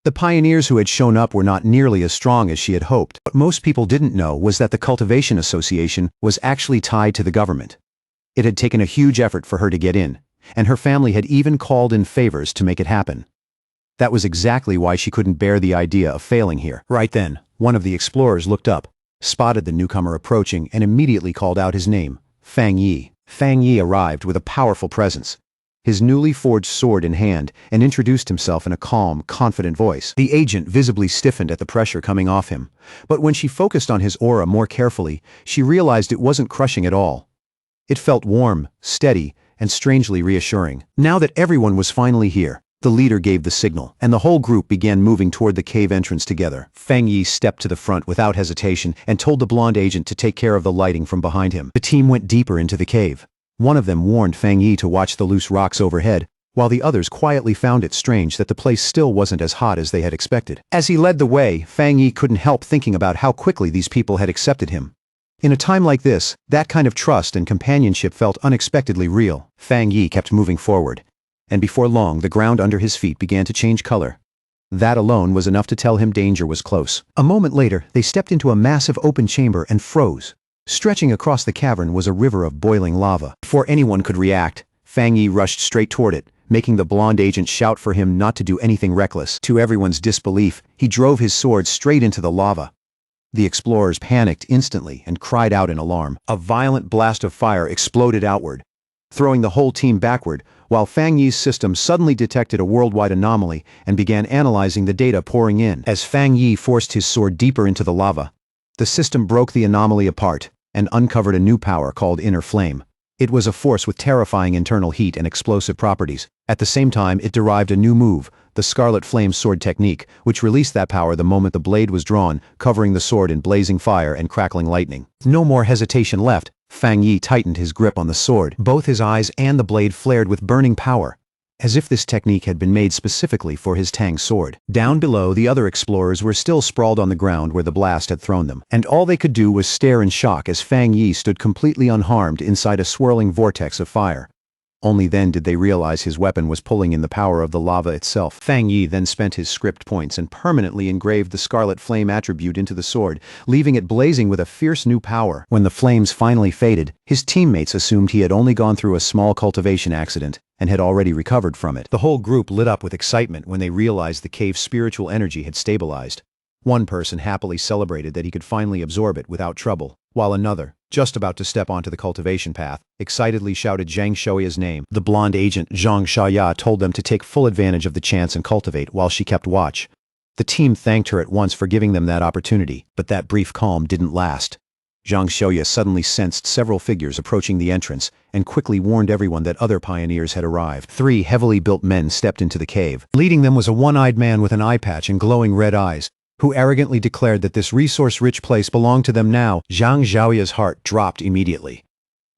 The pioneers who had shown up were not nearly as strong as she had hoped. What most people didn't know was that the Cultivation Association was actually tied to the government. It had taken a huge effort for her to get in, and her family had even called in favors to make it happen. That was exactly why she couldn't bear the idea of failing here. Right then, one of the explorers looked up, spotted the newcomer approaching, and immediately called out his name, Fang Yi. Fang Yi arrived with a powerful presence, his newly forged sword in hand, and introduced himself in a calm, confident voice. The agent visibly stiffened at the pressure coming off him, but when she focused on his aura more carefully, she realized it wasn't crushing at all. It felt warm, steady, and strangely reassuring. Now that everyone was finally here, the leader gave the signal, and the whole group began moving toward the cave entrance together. Fang Yi stepped to the front without hesitation and told the blonde agent to take care of the lighting from behind him. The team went deeper into the cave. One of them warned Fang Yi to watch the loose rocks overhead, while the others quietly found it strange that the place still wasn't as hot as they had expected. As he led the way, Fang Yi couldn't help thinking about how quickly these people had accepted him. In a time like this, that kind of trust and companionship felt unexpectedly real. Fang Yi kept moving forward, and before long the ground under his feet began to change color. That alone was enough to tell him danger was close. A moment later, they stepped into a massive open chamber and froze. Stretching across the cavern was a river of boiling lava. Before anyone could react, Fang Yi rushed straight toward it, making the blonde agent shout for him not to do anything reckless. To everyone's disbelief, he drove his sword straight into the lava. The explorers panicked instantly and cried out in alarm. A violent blast of fire exploded outward, throwing the whole team backward, while Fang Yi's system suddenly detected a worldwide anomaly and began analyzing the data pouring in. As Fang Yi forced his sword deeper into the lava, the system broke the anomaly apart and uncovered a new power called Inner Flame. It was a force with terrifying internal heat and explosive properties. At the same time, it derived a new move, the Scarlet Flame Sword Technique, which released that power the moment the blade was drawn, covering the sword in blazing fire and crackling lightning. No more hesitation left. Fang Yi tightened his grip on the sword. Both his eyes and the blade flared with burning power, as if this technique had been made specifically for his Tang sword. Down below, the other explorers were still sprawled on the ground where the blast had thrown them, and all they could do was stare in shock as Fang Yi stood completely unharmed inside a swirling vortex of fire. Only then did they realize his weapon was pulling in the power of the lava itself. Fang Yi then spent his script points and permanently engraved the Scarlet Flame attribute into the sword, leaving it blazing with a fierce new power. When the flames finally faded, his teammates assumed he had only gone through a small cultivation accident and had already recovered from it. The whole group lit up with excitement when they realized the cave's spiritual energy had stabilized. One person happily celebrated that he could finally absorb it without trouble. while another, just about to step onto the cultivation path, excitedly shouted Zhang Xiaoya's name. The blonde agent Zhang Xiaoya told them to take full advantage of the chance and cultivate while she kept watch. The team thanked her at once for giving them that opportunity, but that brief calm didn't last. Zhang Xiaoya suddenly sensed several figures approaching the entrance and quickly warned everyone that other pioneers had arrived. 3 heavily built men stepped into the cave. Leading them was a one-eyed man with an eye patch and glowing red eyes, who arrogantly declared that this resource-rich place belonged to them now. Zhang Xiaoya's heart dropped immediately.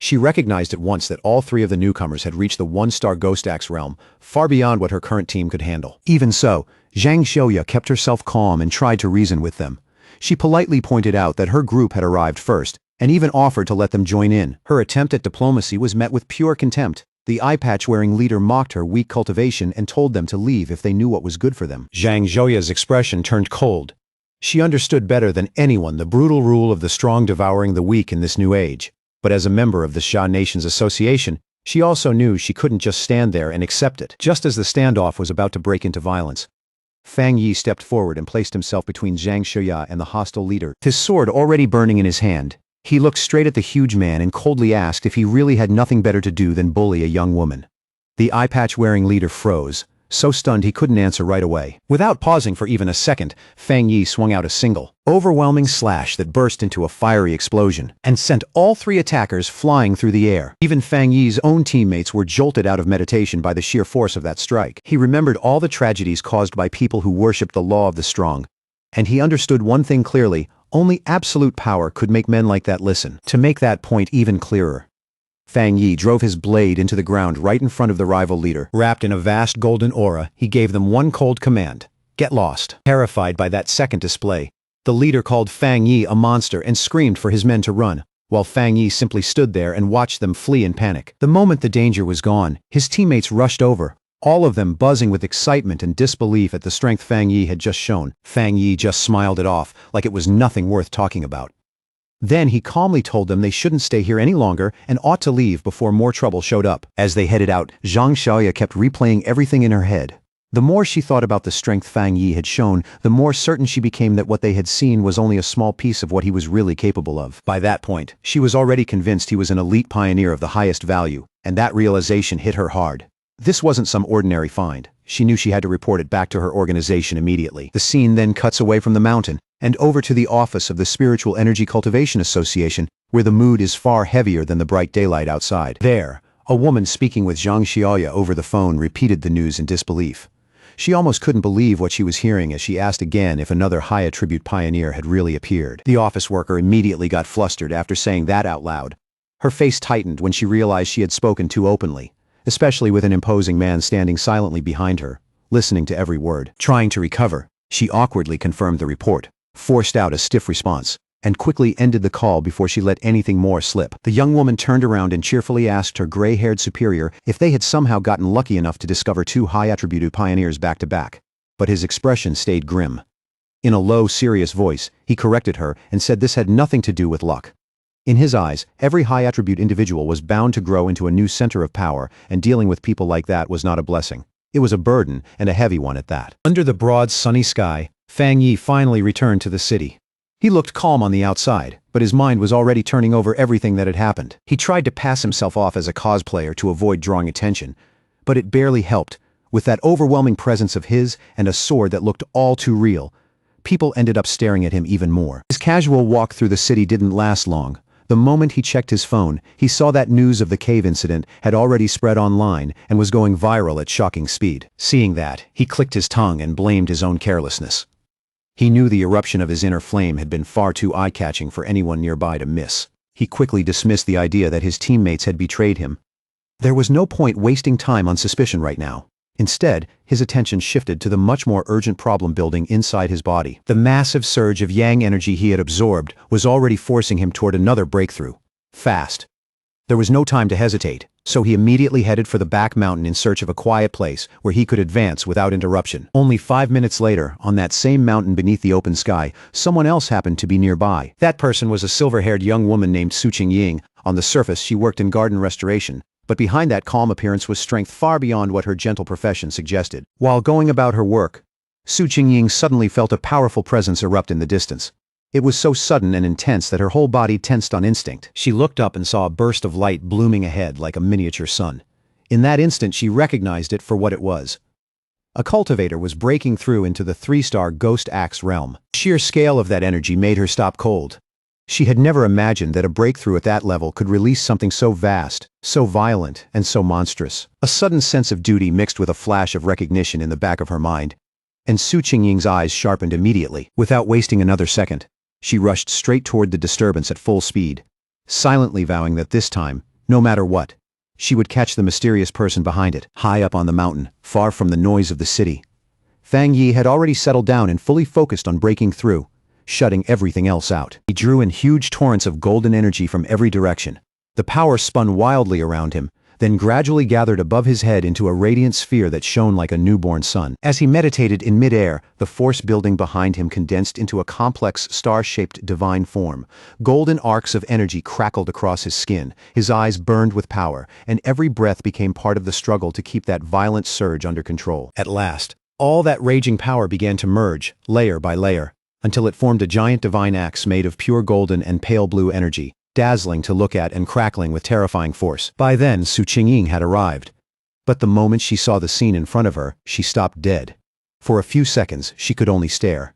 She recognized at once that all 3 of the newcomers had reached the 1-star Ghost Axe realm, far beyond what her current team could handle. Even so, Zhang Xiaoya kept herself calm and tried to reason with them. She politely pointed out that her group had arrived first, and even offered to let them join in. Her attempt at diplomacy was met with pure contempt. The eye-patch-wearing leader mocked her weak cultivation and told them to leave if they knew what was good for them. Zhang Xiaoya's expression turned cold. She understood better than anyone the brutal rule of the strong devouring the weak in this new age. But as a member of the Xia Nations Association, she also knew she couldn't just stand there and accept it. Just as the standoff was about to break into violence, Fang Yi stepped forward and placed himself between Zhang Xiaoya and the hostile leader, his sword already burning in his hand. He looked straight at the huge man and coldly asked if he really had nothing better to do than bully a young woman. The eye-patch-wearing leader froze, so stunned he couldn't answer right away. Without pausing for even a second, Fang Yi swung out a single, overwhelming slash that burst into a fiery explosion and sent all 3 attackers flying through the air. Even Fang Yi's own teammates were jolted out of meditation by the sheer force of that strike. He remembered all the tragedies caused by people who worshipped the law of the strong, and he understood one thing clearly: only absolute power could make men like that listen. To make that point even clearer, Fang Yi drove his blade into the ground right in front of the rival leader. Wrapped in a vast golden aura, he gave them one cold command: get lost. Terrified by that second display, the leader called Fang Yi a monster and screamed for his men to run, while Fang Yi simply stood there and watched them flee in panic. The moment the danger was gone, his teammates rushed over, all of them buzzing with excitement and disbelief at the strength Fang Yi had just shown. Fang Yi just smiled it off, like it was nothing worth talking about. Then he calmly told them they shouldn't stay here any longer and ought to leave before more trouble showed up. As they headed out, Zhang Xiaoya kept replaying everything in her head. The more she thought about the strength Fang Yi had shown, the more certain she became that what they had seen was only a small piece of what he was really capable of. By that point, she was already convinced he was an elite pioneer of the highest value, and that realization hit her hard. This wasn't some ordinary find. She knew she had to report it back to her organization immediately. The scene then cuts away from the mountain and over to the office of the Spiritual Energy Cultivation Association, where the mood is far heavier than the bright daylight outside. There, a woman speaking with Zhang Xiaoya over the phone repeated the news in disbelief. She almost couldn't believe what she was hearing as she asked again if another high-attribute pioneer had really appeared. The office worker immediately got flustered after saying that out loud. Her face tightened when she realized she had spoken too openly, especially with an imposing man standing silently behind her, listening to every word. Trying to recover, she awkwardly confirmed the report, forced out a stiff response, and quickly ended the call before she let anything more slip. The young woman turned around and cheerfully asked her gray-haired superior if they had somehow gotten lucky enough to discover 2 high-attributed pioneers back-to-back, but his expression stayed grim. In a low, serious voice, he corrected her and said this had nothing to do with luck. In his eyes, every high-attribute individual was bound to grow into a new center of power, and dealing with people like that was not a blessing. It was a burden, and a heavy one at that. Under the broad, sunny sky, Fang Yi finally returned to the city. He looked calm on the outside, but his mind was already turning over everything that had happened. He tried to pass himself off as a cosplayer to avoid drawing attention, but it barely helped. With that overwhelming presence of his and a sword that looked all too real, people ended up staring at him even more. His casual walk through the city didn't last long. The moment he checked his phone, he saw that news of the cave incident had already spread online and was going viral at shocking speed. Seeing that, he clicked his tongue and blamed his own carelessness. He knew the eruption of his inner flame had been far too eye-catching for anyone nearby to miss. He quickly dismissed the idea that his teammates had betrayed him. There was no point wasting time on suspicion right now. Instead, his attention shifted to the much more urgent problem building inside his body. The massive surge of yang energy he had absorbed was already forcing him toward another breakthrough. Fast. There was no time to hesitate, so he immediately headed for the back mountain in search of a quiet place where he could advance without interruption. Only 5 minutes later, on that same mountain beneath the open sky, someone else happened to be nearby. That person was a silver-haired young woman named Su Qingying. On the surface, she worked in garden restoration, but behind that calm appearance was strength far beyond what her gentle profession suggested. While going about her work, Su Qingying suddenly felt a powerful presence erupt in the distance. It was so sudden and intense that her whole body tensed on instinct. She looked up and saw a burst of light blooming ahead like a miniature sun. In that instant she recognized it for what it was. A cultivator was breaking through into the 3-star Ghost Axe realm. The sheer scale of that energy made her stop cold. She had never imagined that a breakthrough at that level could release something so vast, so violent, and so monstrous. A sudden sense of duty mixed with a flash of recognition in the back of her mind, and Su Qingying's eyes sharpened immediately. Without wasting another second, she rushed straight toward the disturbance at full speed, silently vowing that this time, no matter what, she would catch the mysterious person behind it, high up on the mountain, far from the noise of the city. Fang Yi had already settled down and fully focused on breaking through, shutting everything else out. He drew in huge torrents of golden energy from every direction. The power spun wildly around him, then gradually gathered above his head into a radiant sphere that shone like a newborn sun. As he meditated in midair, the force building behind him condensed into a complex, star-shaped divine form. Golden arcs of energy crackled across his skin, his eyes burned with power, and every breath became part of the struggle to keep that violent surge under control. At last, all that raging power began to merge, layer by layer, until it formed a giant divine axe made of pure golden and pale blue energy, dazzling to look at and crackling with terrifying force. By then, Su Qingying had arrived. But the moment she saw the scene in front of her, she stopped dead. For a few seconds, she could only stare.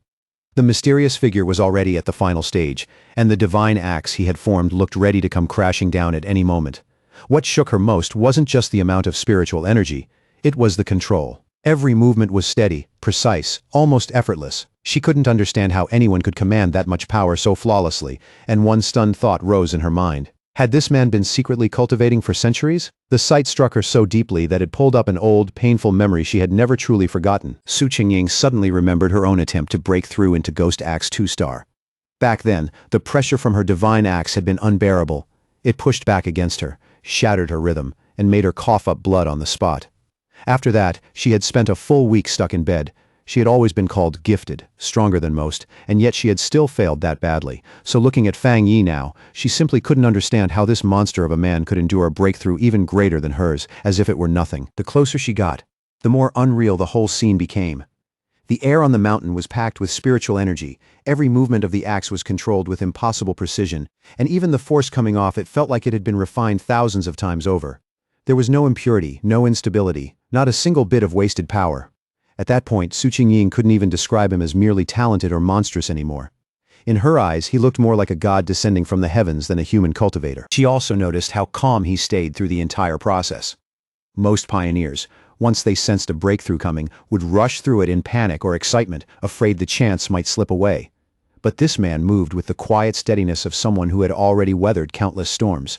The mysterious figure was already at the final stage, and the divine axe he had formed looked ready to come crashing down at any moment. What shook her most wasn't just the amount of spiritual energy, it was the control. Every movement was steady, precise, almost effortless. She couldn't understand how anyone could command that much power so flawlessly, and one stunned thought rose in her mind. Had this man been secretly cultivating for centuries? The sight struck her so deeply that it pulled up an old, painful memory she had never truly forgotten. Su Qingying suddenly remembered her own attempt to break through into Ghost Axe 2-star. Back then, the pressure from her divine axe had been unbearable. It pushed back against her, shattered her rhythm, and made her cough up blood on the spot. After that, she had spent a full week stuck in bed. She had always been called gifted, stronger than most, and yet she had still failed that badly. So looking at Fang Yi now, she simply couldn't understand how this monster of a man could endure a breakthrough even greater than hers, as if it were nothing. The closer she got, the more unreal the whole scene became. The air on the mountain was packed with spiritual energy, every movement of the axe was controlled with impossible precision, and even the force coming off it felt like it had been refined thousands of times over. There was no impurity, no instability, not a single bit of wasted power. At that point, Su Qingying couldn't even describe him as merely talented or monstrous anymore. In her eyes, he looked more like a god descending from the heavens than a human cultivator. She also noticed how calm he stayed through the entire process. Most pioneers, once they sensed a breakthrough coming, would rush through it in panic or excitement, afraid the chance might slip away. But this man moved with the quiet steadiness of someone who had already weathered countless storms.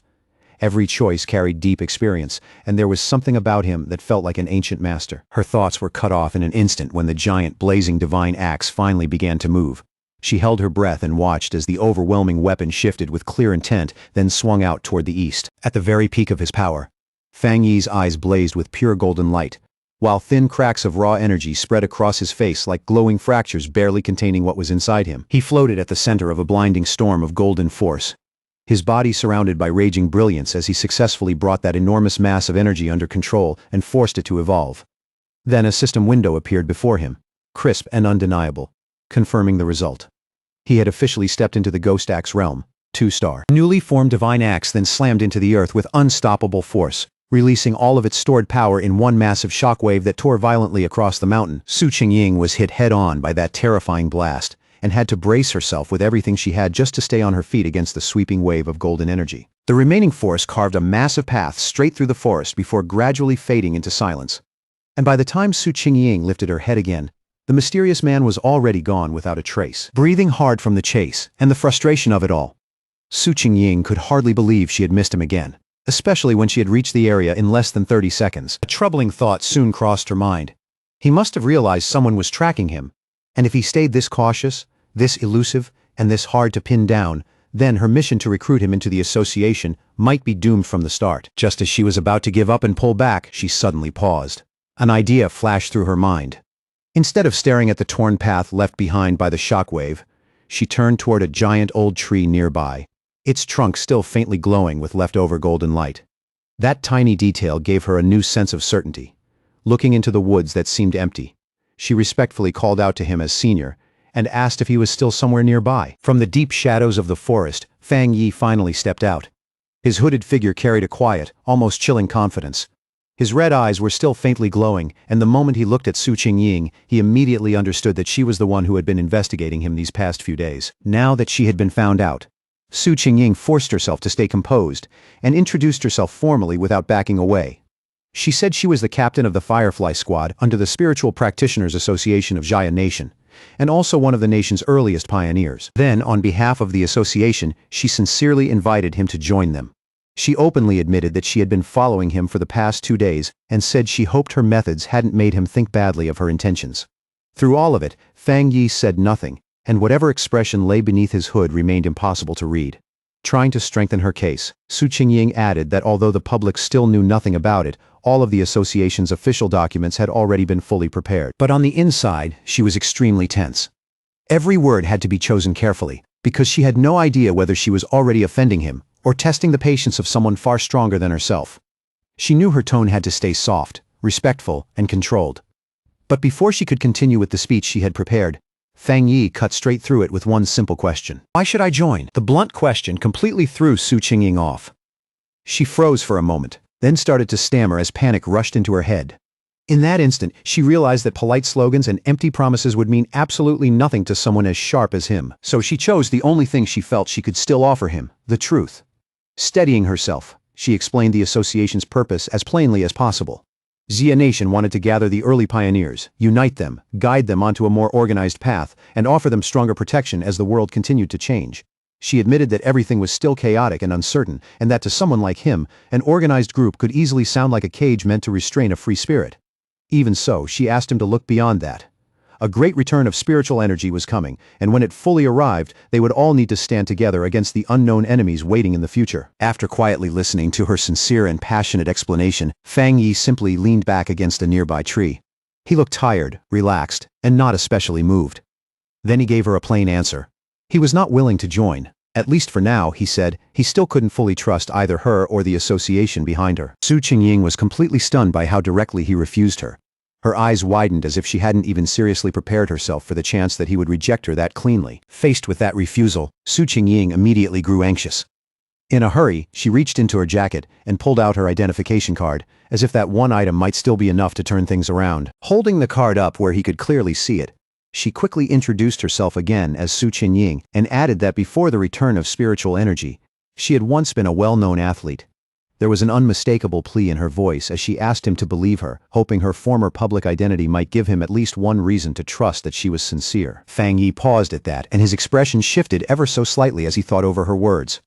Every choice carried deep experience, and there was something about him that felt like an ancient master. Her thoughts were cut off in an instant when the giant, blazing divine axe finally began to move. She held her breath and watched as the overwhelming weapon shifted with clear intent, then swung out toward the east. At the very peak of his power, Fang Yi's eyes blazed with pure golden light, while thin cracks of raw energy spread across his face like glowing fractures barely containing what was inside him. He floated at the center of a blinding storm of golden force, his body surrounded by raging brilliance as he successfully brought that enormous mass of energy under control and forced it to evolve. Then a system window appeared before him, crisp and undeniable, confirming the result. He had officially stepped into the Ghost Axe realm, 2-star. Newly formed divine axe then slammed into the earth with unstoppable force, releasing all of its stored power in one massive shockwave that tore violently across the mountain. Su Qingying was hit head-on by that terrifying blast, and had to brace herself with everything she had just to stay on her feet against the sweeping wave of golden energy. The remaining force carved a massive path straight through the forest before gradually fading into silence. And by the time Su Qingying lifted her head again, the mysterious man was already gone without a trace. Breathing hard from the chase and the frustration of it all, Su Qingying could hardly believe she had missed him again, especially when she had reached the area in less than 30 seconds. A troubling thought soon crossed her mind. He must have realized someone was tracking him, and if he stayed this cautious, this elusive, and this hard to pin down, then her mission to recruit him into the association might be doomed from the start. Just as she was about to give up and pull back, she suddenly paused. An idea flashed through her mind. Instead of staring at the torn path left behind by the shockwave, she turned toward a giant old tree nearby, its trunk still faintly glowing with leftover golden light. That tiny detail gave her a new sense of certainty. Looking into the woods that seemed empty, she respectfully called out to him as senior, and asked if he was still somewhere nearby. From the deep shadows of the forest, Fang Yi finally stepped out. His hooded figure carried a quiet, almost chilling confidence. His red eyes were still faintly glowing, and the moment he looked at Su Qingying, he immediately understood that she was the one who had been investigating him these past few days. Now that she had been found out, Su Qingying forced herself to stay composed and introduced herself formally without backing away. She said she was the captain of the Firefly Squad under the Spiritual Practitioners Association of Jaya Nation, and also one of the nation's earliest pioneers. Then, on behalf of the association, she sincerely invited him to join them. She openly admitted that she had been following him for the past 2 days and said she hoped her methods hadn't made him think badly of her intentions. Through all of it, Fang Yi said nothing, and whatever expression lay beneath his hood remained impossible to read. Trying to strengthen her case, Su Qingying added that although the public still knew nothing about it, all of the association's official documents had already been fully prepared. But on the inside, she was extremely tense. Every word had to be chosen carefully, because she had no idea whether she was already offending him or testing the patience of someone far stronger than herself. She knew her tone had to stay soft, respectful, and controlled. But before she could continue with the speech she had prepared, Fang Yi cut straight through it with one simple question. "Why should I join?" The blunt question completely threw Su Qingying off. She froze for a moment, then started to stammer as panic rushed into her head. In that instant, she realized that polite slogans and empty promises would mean absolutely nothing to someone as sharp as him. So she chose the only thing she felt she could still offer him, the truth. Steadying herself, she explained the association's purpose as plainly as possible. Jia Nation wanted to gather the early pioneers, unite them, guide them onto a more organized path, and offer them stronger protection as the world continued to change. She admitted that everything was still chaotic and uncertain, and that to someone like him, an organized group could easily sound like a cage meant to restrain a free spirit. Even so, she asked him to look beyond that. A great return of spiritual energy was coming, and when it fully arrived, they would all need to stand together against the unknown enemies waiting in the future. After quietly listening to her sincere and passionate explanation, Fang Yi simply leaned back against a nearby tree. He looked tired, relaxed, and not especially moved. Then he gave her a plain answer. He was not willing to join. At least for now, he said, he still couldn't fully trust either her or the association behind her. Su Qingying was completely stunned by how directly he refused her. Her eyes widened as if she hadn't even seriously prepared herself for the chance that he would reject her that cleanly. Faced with that refusal, Su Qingying immediately grew anxious. In a hurry, she reached into her jacket and pulled out her identification card, as if that one item might still be enough to turn things around. Holding the card up where he could clearly see it, she quickly introduced herself again as Su Qingying and added that before the return of spiritual energy, she had once been a well-known athlete. There was an unmistakable plea in her voice as she asked him to believe her, hoping her former public identity might give him at least one reason to trust that she was sincere. Fang Yi paused at that, and his expression shifted ever so slightly as he thought over her words.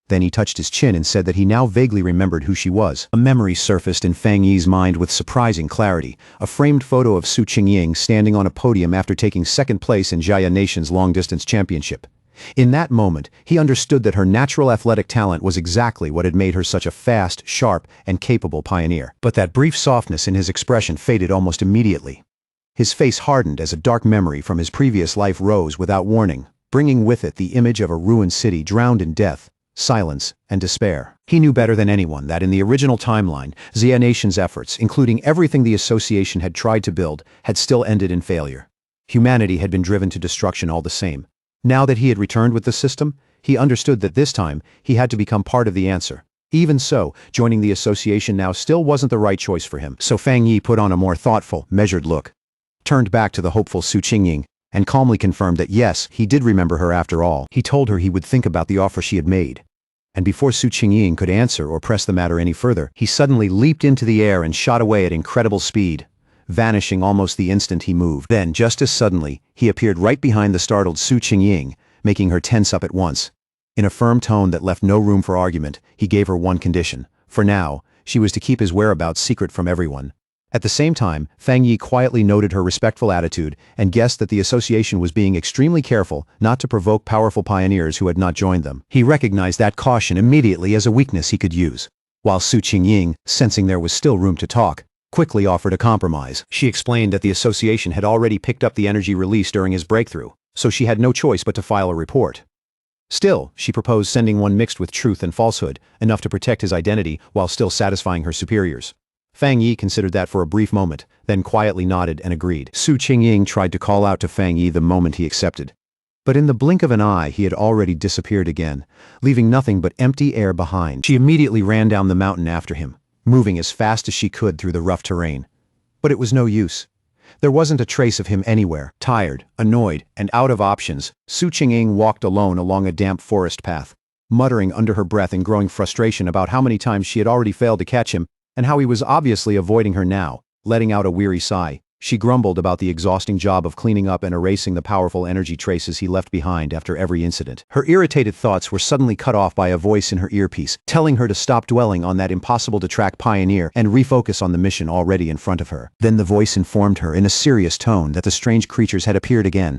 Then he touched his chin and said that he now vaguely remembered who she was. A memory surfaced in Fang Yi's mind with surprising clarity, a framed photo of Su Qingying standing on a podium after taking second place in Jaya Nation's long-distance championship. In that moment, he understood that her natural athletic talent was exactly what had made her such a fast, sharp, and capable pioneer. But that brief softness in his expression faded almost immediately. His face hardened as a dark memory from his previous life rose without warning, bringing with it the image of a ruined city drowned in death, silence, and despair. He knew better than anyone that in the original timeline, Jia Nation's efforts, including everything the association had tried to build, had still ended in failure. Humanity had been driven to destruction all the same. Now that he had returned with the system, he understood that this time, he had to become part of the answer. Even so, joining the association now still wasn't the right choice for him. So Fang Yi put on a more thoughtful, measured look, turned back to the hopeful Su Qingying, and calmly confirmed that yes, he did remember her after all. He told her he would think about the offer she had made. And before Su Qingying could answer or press the matter any further, he suddenly leaped into the air and shot away at incredible speed, vanishing almost the instant he moved. Then, just as suddenly, he appeared right behind the startled Su Qingying, making her tense up at once. In a firm tone that left no room for argument, he gave her one condition. For now, she was to keep his whereabouts secret from everyone. At the same time, Fang Yi quietly noted her respectful attitude and guessed that the association was being extremely careful not to provoke powerful pioneers who had not joined them. He recognized that caution immediately as a weakness he could use. While Su Qingying, sensing there was still room to talk, quickly offered a compromise. She explained that the association had already picked up the energy released during his breakthrough, so she had no choice but to file a report. Still, she proposed sending one mixed with truth and falsehood, enough to protect his identity while still satisfying her superiors. Fang Yi considered that for a brief moment, then quietly nodded and agreed. Su Qingying tried to call out to Fang Yi the moment he accepted. But in the blink of an eye, he had already disappeared again, leaving nothing but empty air behind. She immediately ran down the mountain after him, moving as fast as she could through the rough terrain. But it was no use. There wasn't a trace of him anywhere. Tired, annoyed, and out of options, Su Qingying walked alone along a damp forest path, muttering under her breath in growing frustration about how many times she had already failed to catch him and how he was obviously avoiding her now. Letting out a weary sigh, she grumbled about the exhausting job of cleaning up and erasing the powerful energy traces he left behind after every incident. Her irritated thoughts were suddenly cut off by a voice in her earpiece, telling her to stop dwelling on that impossible-to-track pioneer and refocus on the mission already in front of her. Then the voice informed her in a serious tone that the strange creatures had appeared again.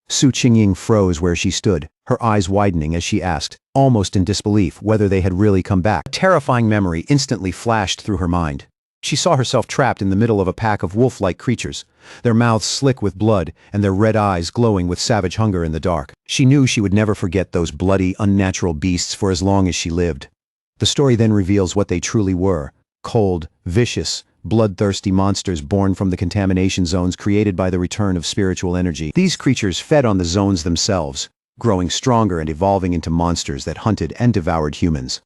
Su Qingying froze where she stood, her eyes widening as she asked, almost in disbelief, whether they had really come back. A terrifying memory instantly flashed through her mind. She saw herself trapped in the middle of a pack of wolf-like creatures, their mouths slick with blood and their red eyes glowing with savage hunger in the dark. She knew she would never forget those bloody, unnatural beasts for as long as she lived. The story then reveals what they truly were: cold, vicious, bloodthirsty monsters born from the contamination zones created by the return of spiritual energy. These creatures fed on the zones themselves, growing stronger and evolving into monsters that hunted and devoured humans.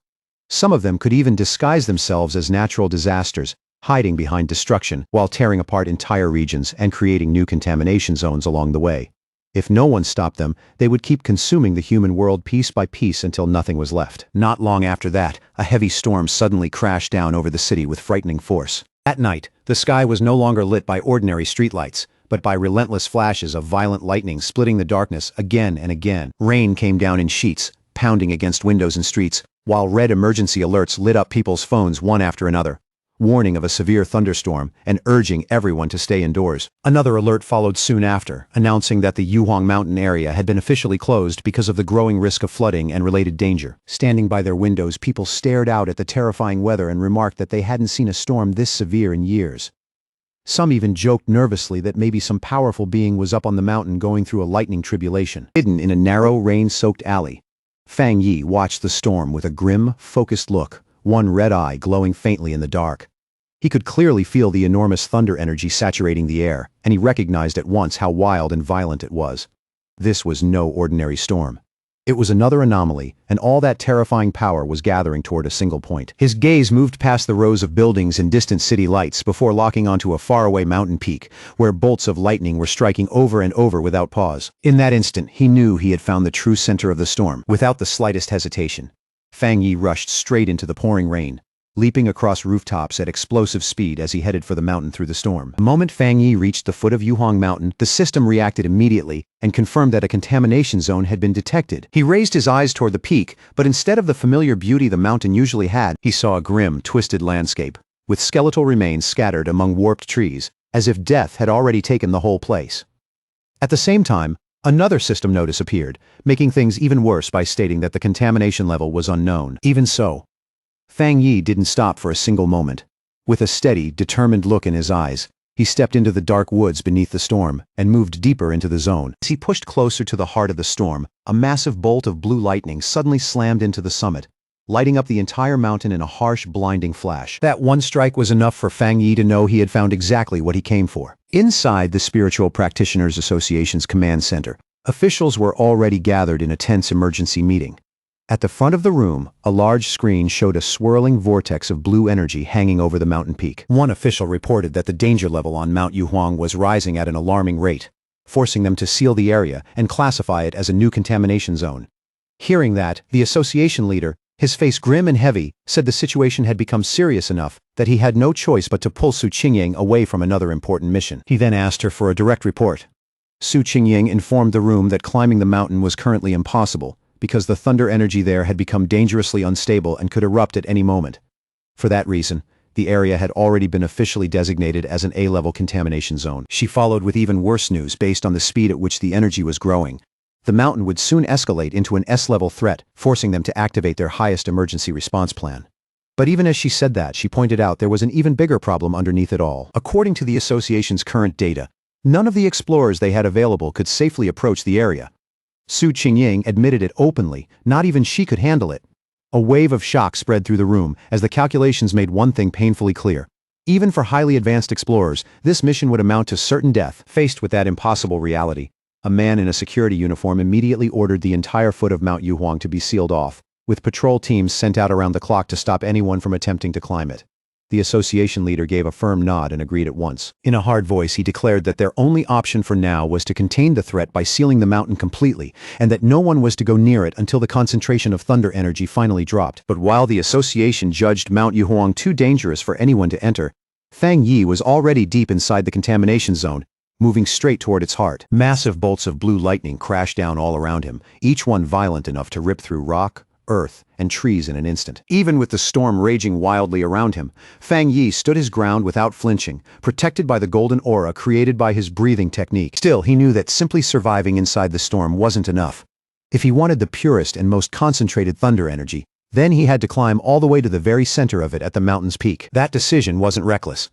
Some of them could even disguise themselves as natural disasters, hiding behind destruction while tearing apart entire regions and creating new contamination zones along the way. If no one stopped them, they would keep consuming the human world piece by piece until nothing was left. Not long after that, a heavy storm suddenly crashed down over the city with frightening force. At night, the sky was no longer lit by ordinary streetlights, but by relentless flashes of violent lightning splitting the darkness again and again. Rain came down in sheets, pounding against windows and streets, while red emergency alerts lit up people's phones one after another, warning of a severe thunderstorm and urging everyone to stay indoors. Another alert followed soon after, announcing that the Yuhuang Mountain area had been officially closed because of the growing risk of flooding and related danger. Standing by their windows, people stared out at the terrifying weather and remarked that they hadn't seen a storm this severe in years. Some even joked nervously that maybe some powerful being was up on the mountain going through a lightning tribulation. Hidden in a narrow, rain-soaked alley, Fang Yi watched the storm with a grim, focused look, one red eye glowing faintly in the dark. He could clearly feel the enormous thunder energy saturating the air, and he recognized at once how wild and violent it was. This was no ordinary storm. It was another anomaly, and all that terrifying power was gathering toward a single point. His gaze moved past the rows of buildings and distant city lights before locking onto a faraway mountain peak, where bolts of lightning were striking over and over without pause. In that instant, he knew he had found the true center of the storm. Without the slightest hesitation, Fang Yi rushed straight into the pouring rain, leaping across rooftops at explosive speed as he headed for the mountain through the storm. The moment Fang Yi reached the foot of Yuhuang Mountain, the system reacted immediately and confirmed that a contamination zone had been detected. He raised his eyes toward the peak, but instead of the familiar beauty the mountain usually had, he saw a grim, twisted landscape, with skeletal remains scattered among warped trees, as if death had already taken the whole place. At the same time, another system notice appeared, making things even worse by stating that the contamination level was unknown. Even so, Fang Yi didn't stop for a single moment. With a steady, determined look in his eyes, he stepped into the dark woods beneath the storm and moved deeper into the zone. As he pushed closer to the heart of the storm, a massive bolt of blue lightning suddenly slammed into the summit, lighting up the entire mountain in a harsh, blinding flash. That one strike was enough for Fang Yi to know he had found exactly what he came for. Inside the Spiritual Practitioners Association's command center, officials were already gathered in a tense emergency meeting. At the front of the room, a large screen showed a swirling vortex of blue energy hanging over the mountain peak. One official reported that the danger level on Mount Yuhuang was rising at an alarming rate, forcing them to seal the area and classify it as a new contamination zone. Hearing that, the association leader, his face grim and heavy, said the situation had become serious enough that he had no choice but to pull Su Qingying away from another important mission. He then asked her for a direct report. Su Qingying informed the room that climbing the mountain was currently impossible, because the thunder energy there had become dangerously unstable and could erupt at any moment. For that reason, the area had already been officially designated as an A-level contamination zone. She followed with even worse news based on the speed at which the energy was growing. The mountain would soon escalate into an S-level threat, forcing them to activate their highest emergency response plan. But even as she said that, she pointed out there was an even bigger problem underneath it all. According to the association's current data, none of the explorers they had available could safely approach the area. Su Qingying admitted it openly, not even she could handle it. A wave of shock spread through the room as the calculations made one thing painfully clear. Even for highly advanced explorers, this mission would amount to certain death. Faced with that impossible reality, a man in a security uniform immediately ordered the entire foot of Mount Yuhuang to be sealed off, with patrol teams sent out around the clock to stop anyone from attempting to climb it. The association leader gave a firm nod and agreed at once. In a hard voice, he declared that their only option for now was to contain the threat by sealing the mountain completely, and that no one was to go near it until the concentration of thunder energy finally dropped. But while the association judged Mount Yuhuang too dangerous for anyone to enter, Fang Yi was already deep inside the contamination zone, moving straight toward its heart. Massive bolts of blue lightning crashed down all around him, each one violent enough to rip through rock, earth, and trees in an instant. Even with the storm raging wildly around him, Fang Yi stood his ground without flinching, protected by the golden aura created by his breathing technique. Still, he knew that simply surviving inside the storm wasn't enough. If he wanted the purest and most concentrated thunder energy, then he had to climb all the way to the very center of it at the mountain's peak. That decision wasn't reckless.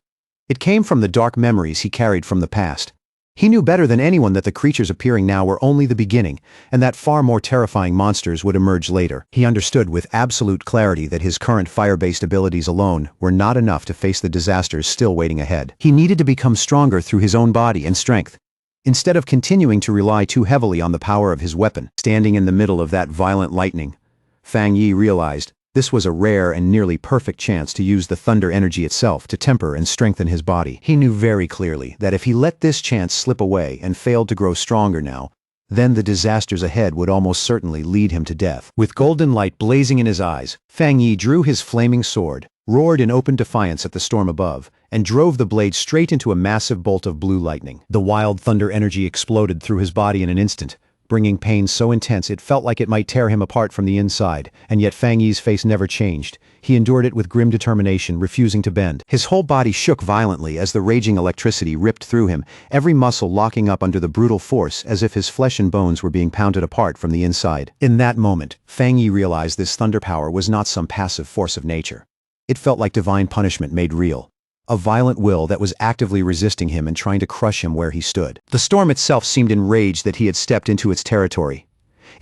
It came from the dark memories he carried from the past. He knew better than anyone that the creatures appearing now were only the beginning, and that far more terrifying monsters would emerge later. He understood with absolute clarity that his current fire-based abilities alone were not enough to face the disasters still waiting ahead. He needed to become stronger through his own body and strength, instead of continuing to rely too heavily on the power of his weapon. Standing in the middle of that violent lightning, Fang Yi realized this was a rare and nearly perfect chance to use the thunder energy itself to temper and strengthen his body. He knew very clearly that if he let this chance slip away and failed to grow stronger now, then the disasters ahead would almost certainly lead him to death. With golden light blazing in his eyes, Fang Yi drew his flaming sword, roared in open defiance at the storm above, and drove the blade straight into a massive bolt of blue lightning. The wild thunder energy exploded through his body in an instant, bringing pain so intense it felt like it might tear him apart from the inside, and yet Fang Yi's face never changed. He endured it with grim determination, refusing to bend. His whole body shook violently as the raging electricity ripped through him, every muscle locking up under the brutal force as if his flesh and bones were being pounded apart from the inside. In that moment, Fang Yi realized this thunder power was not some passive force of nature. It felt like divine punishment made real. A violent will that was actively resisting him and trying to crush him where he stood. The storm itself seemed enraged that he had stepped into its territory.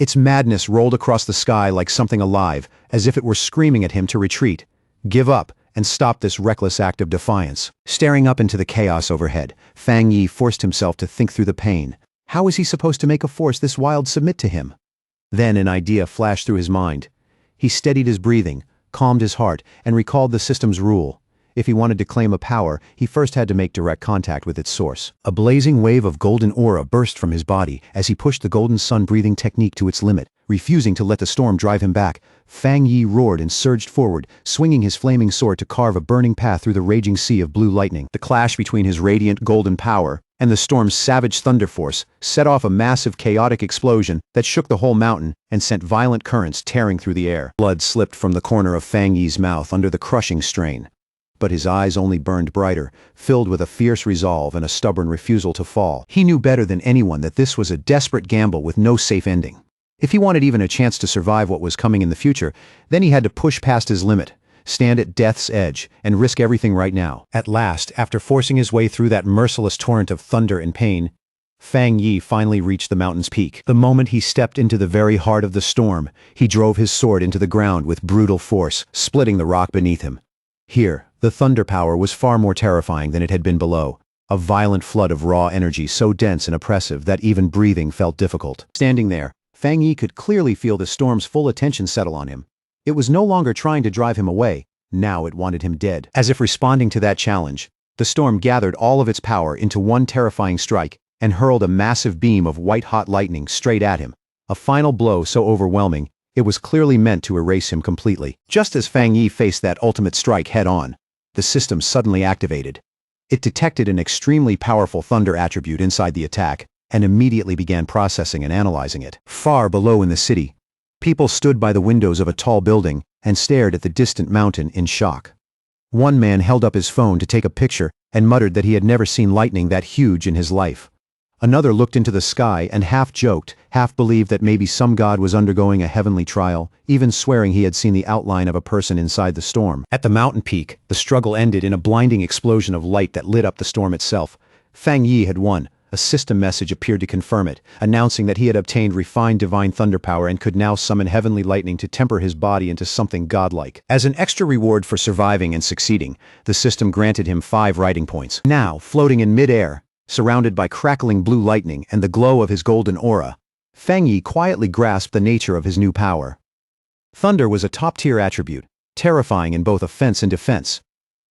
Its madness rolled across the sky like something alive, as if it were screaming at him to retreat, give up, and stop this reckless act of defiance. Staring up into the chaos overhead, Fang Yi forced himself to think through the pain. How was he supposed to make a force this wild submit to him? Then an idea flashed through his mind. He steadied his breathing, calmed his heart, and recalled the system's rule. If he wanted to claim a power, he first had to make direct contact with its source. A blazing wave of golden aura burst from his body as he pushed the golden sun breathing technique to its limit. Refusing to let the storm drive him back, Fang Yi roared and surged forward, swinging his flaming sword to carve a burning path through the raging sea of blue lightning. The clash between his radiant golden power and the storm's savage thunder force set off a massive chaotic explosion that shook the whole mountain and sent violent currents tearing through the air. Blood slipped from the corner of Fang Yi's mouth under the crushing strain. But his eyes only burned brighter, filled with a fierce resolve and a stubborn refusal to fall. He knew better than anyone that this was a desperate gamble with no safe ending. If he wanted even a chance to survive what was coming in the future, then he had to push past his limit, stand at death's edge, and risk everything right now. At last, after forcing his way through that merciless torrent of thunder and pain, Fang Yi finally reached the mountain's peak. The moment he stepped into the very heart of the storm, he drove his sword into the ground with brutal force, splitting the rock beneath him. Here, the thunder power was far more terrifying than it had been below, a violent flood of raw energy so dense and oppressive that even breathing felt difficult. Standing there, Fang Yi could clearly feel the storm's full attention settle on him. It was no longer trying to drive him away, now it wanted him dead. As if responding to that challenge, the storm gathered all of its power into one terrifying strike and hurled a massive beam of white-hot lightning straight at him, a final blow so overwhelming it was clearly meant to erase him completely. Just as Fang Yi faced that ultimate strike head-on, the system suddenly activated. It detected an extremely powerful thunder attribute inside the attack and immediately began processing and analyzing it. Far below in the city, people stood by the windows of a tall building and stared at the distant mountain in shock. One man held up his phone to take a picture and muttered that he had never seen lightning that huge in his life. Another looked into the sky and half joked, half believed that maybe some god was undergoing a heavenly trial, even swearing he had seen the outline of a person inside the storm. At the mountain peak, the struggle ended in a blinding explosion of light that lit up the storm itself. Fang Yi had won, a system message appeared to confirm it, announcing that he had obtained refined divine thunder power and could now summon heavenly lightning to temper his body into something godlike. As an extra reward for surviving and succeeding, the system granted him 5 riding points. Now, floating in mid-air, surrounded by crackling blue lightning and the glow of his golden aura, Feng Yi quietly grasped the nature of his new power. Thunder was a top-tier attribute, terrifying in both offense and defense.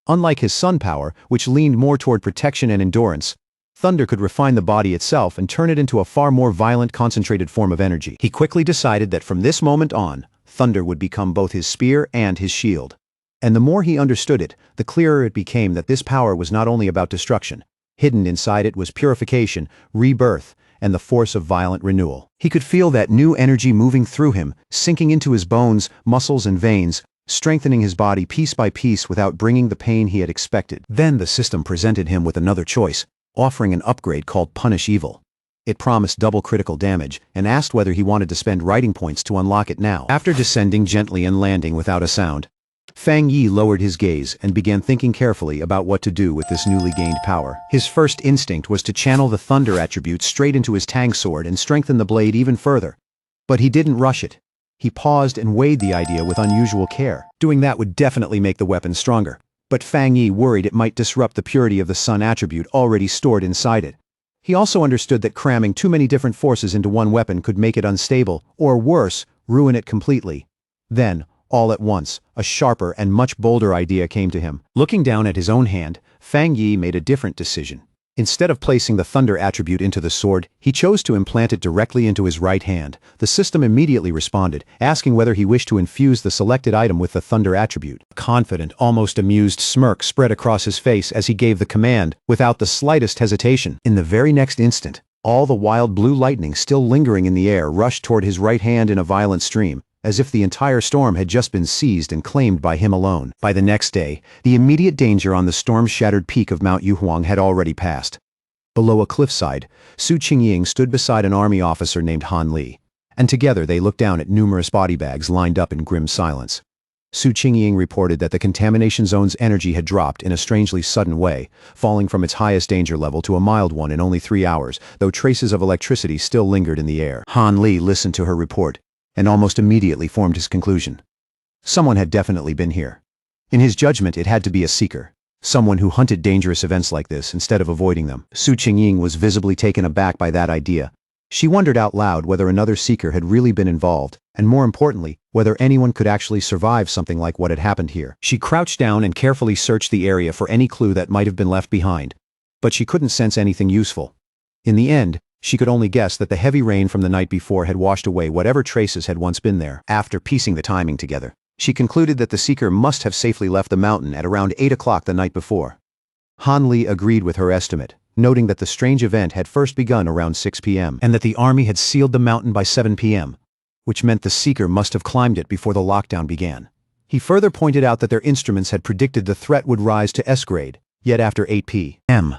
Unlike his sun power, which leaned more toward protection and endurance, thunder could refine the body itself and turn it into a far more violent, concentrated form of energy. He quickly decided that from this moment on, thunder would become both his spear and his shield. And the more he understood it, the clearer it became that this power was not only about destruction. Hidden inside it was purification, rebirth, and the force of violent renewal. He could feel that new energy moving through him, sinking into his bones, muscles, and veins, strengthening his body piece by piece without bringing the pain he had expected. Then the system presented him with another choice, offering an upgrade called Punish Evil. It promised double critical damage and asked whether he wanted to spend riding points to unlock it now. After descending gently and landing without a sound, Feng Yi lowered his gaze and began thinking carefully about what to do with this newly gained power. His first instinct was to channel the thunder attribute straight into his Tang sword and strengthen the blade even further. But he didn't rush it. He paused and weighed the idea with unusual care. Doing that would definitely make the weapon stronger, but Feng Yi worried it might disrupt the purity of the sun attribute already stored inside it. He also understood that cramming too many different forces into one weapon could make it unstable, or worse, ruin it completely. Then, all at once, a sharper and much bolder idea came to him. Looking down at his own hand, Feng Yi made a different decision. Instead of placing the thunder attribute into the sword, he chose to implant it directly into his right hand. The system immediately responded, asking whether he wished to infuse the selected item with the thunder attribute. A confident, almost amused smirk spread across his face as he gave the command, without the slightest hesitation. In the very next instant, all the wild blue lightning still lingering in the air rushed toward his right hand in a violent stream, as if the entire storm had just been seized and claimed by him alone. By the next day, the immediate danger on the storm-shattered peak of Mount Yuhuang had already passed. Below a cliffside, Su Qingying stood beside an army officer named Han Li, and together they looked down at numerous body bags lined up in grim silence. Su Qingying reported that the contamination zone's energy had dropped in a strangely sudden way, falling from its highest danger level to a mild one in only 3 hours, though traces of electricity still lingered in the air. Han Li listened to her report, and almost immediately formed his conclusion. Someone had definitely been here. In his judgment, it had to be a seeker. Someone who hunted dangerous events like this instead of avoiding them. Su Qingying was visibly taken aback by that idea. She wondered out loud whether another seeker had really been involved, and more importantly, whether anyone could actually survive something like what had happened here. She crouched down and carefully searched the area for any clue that might have been left behind, but she couldn't sense anything useful. In the end, she could only guess that the heavy rain from the night before had washed away whatever traces had once been there. After piecing the timing together, she concluded that the seeker must have safely left the mountain at around 8 o'clock the night before. Han Li agreed with her estimate, noting that the strange event had first begun around 6 p.m. and that the army had sealed the mountain by 7 p.m., which meant the seeker must have climbed it before the lockdown began. He further pointed out that their instruments had predicted the threat would rise to S grade, yet after 8 p.m.,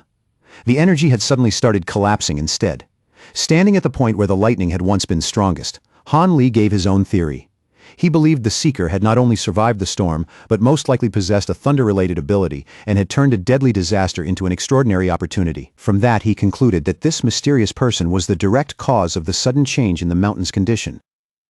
the energy had suddenly started collapsing instead. Standing at the point where the lightning had once been strongest, Han Li gave his own theory. He believed the seeker had not only survived the storm, but most likely possessed a thunder-related ability and had turned a deadly disaster into an extraordinary opportunity. From that, he concluded that this mysterious person was the direct cause of the sudden change in the mountain's condition.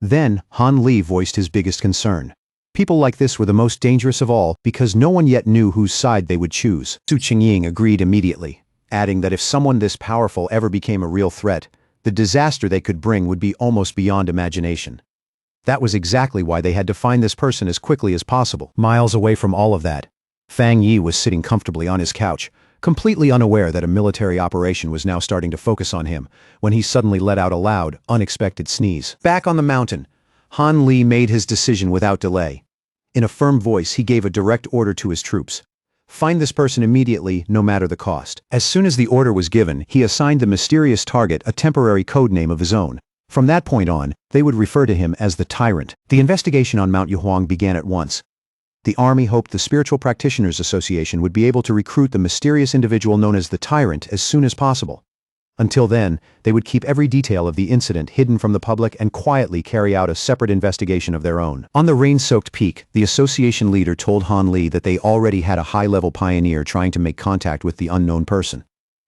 Then, Han Li voiced his biggest concern. People like this were the most dangerous of all because no one yet knew whose side they would choose. Su Qingying agreed immediately, adding that if someone this powerful ever became a real threat, the disaster they could bring would be almost beyond imagination. That was exactly why they had to find this person as quickly as possible. Miles away from all of that, Feng Yi was sitting comfortably on his couch, completely unaware that a military operation was now starting to focus on him, when he suddenly let out a loud, unexpected sneeze. Back on the mountain, Han Li made his decision without delay. In a firm voice, he gave a direct order to his troops. Find this person immediately, no matter the cost. As soon as the order was given, he assigned the mysterious target a temporary code name of his own. From that point on, they would refer to him as the Tyrant. The investigation on Mount Yuhuang began at once. The army hoped the Spiritual Practitioners Association would be able to recruit the mysterious individual known as the Tyrant as soon as possible. Until then, they would keep every detail of the incident hidden from the public and quietly carry out a separate investigation of their own. On the rain-soaked peak, the association leader told Han Li that they already had a high-level pioneer trying to make contact with the unknown person.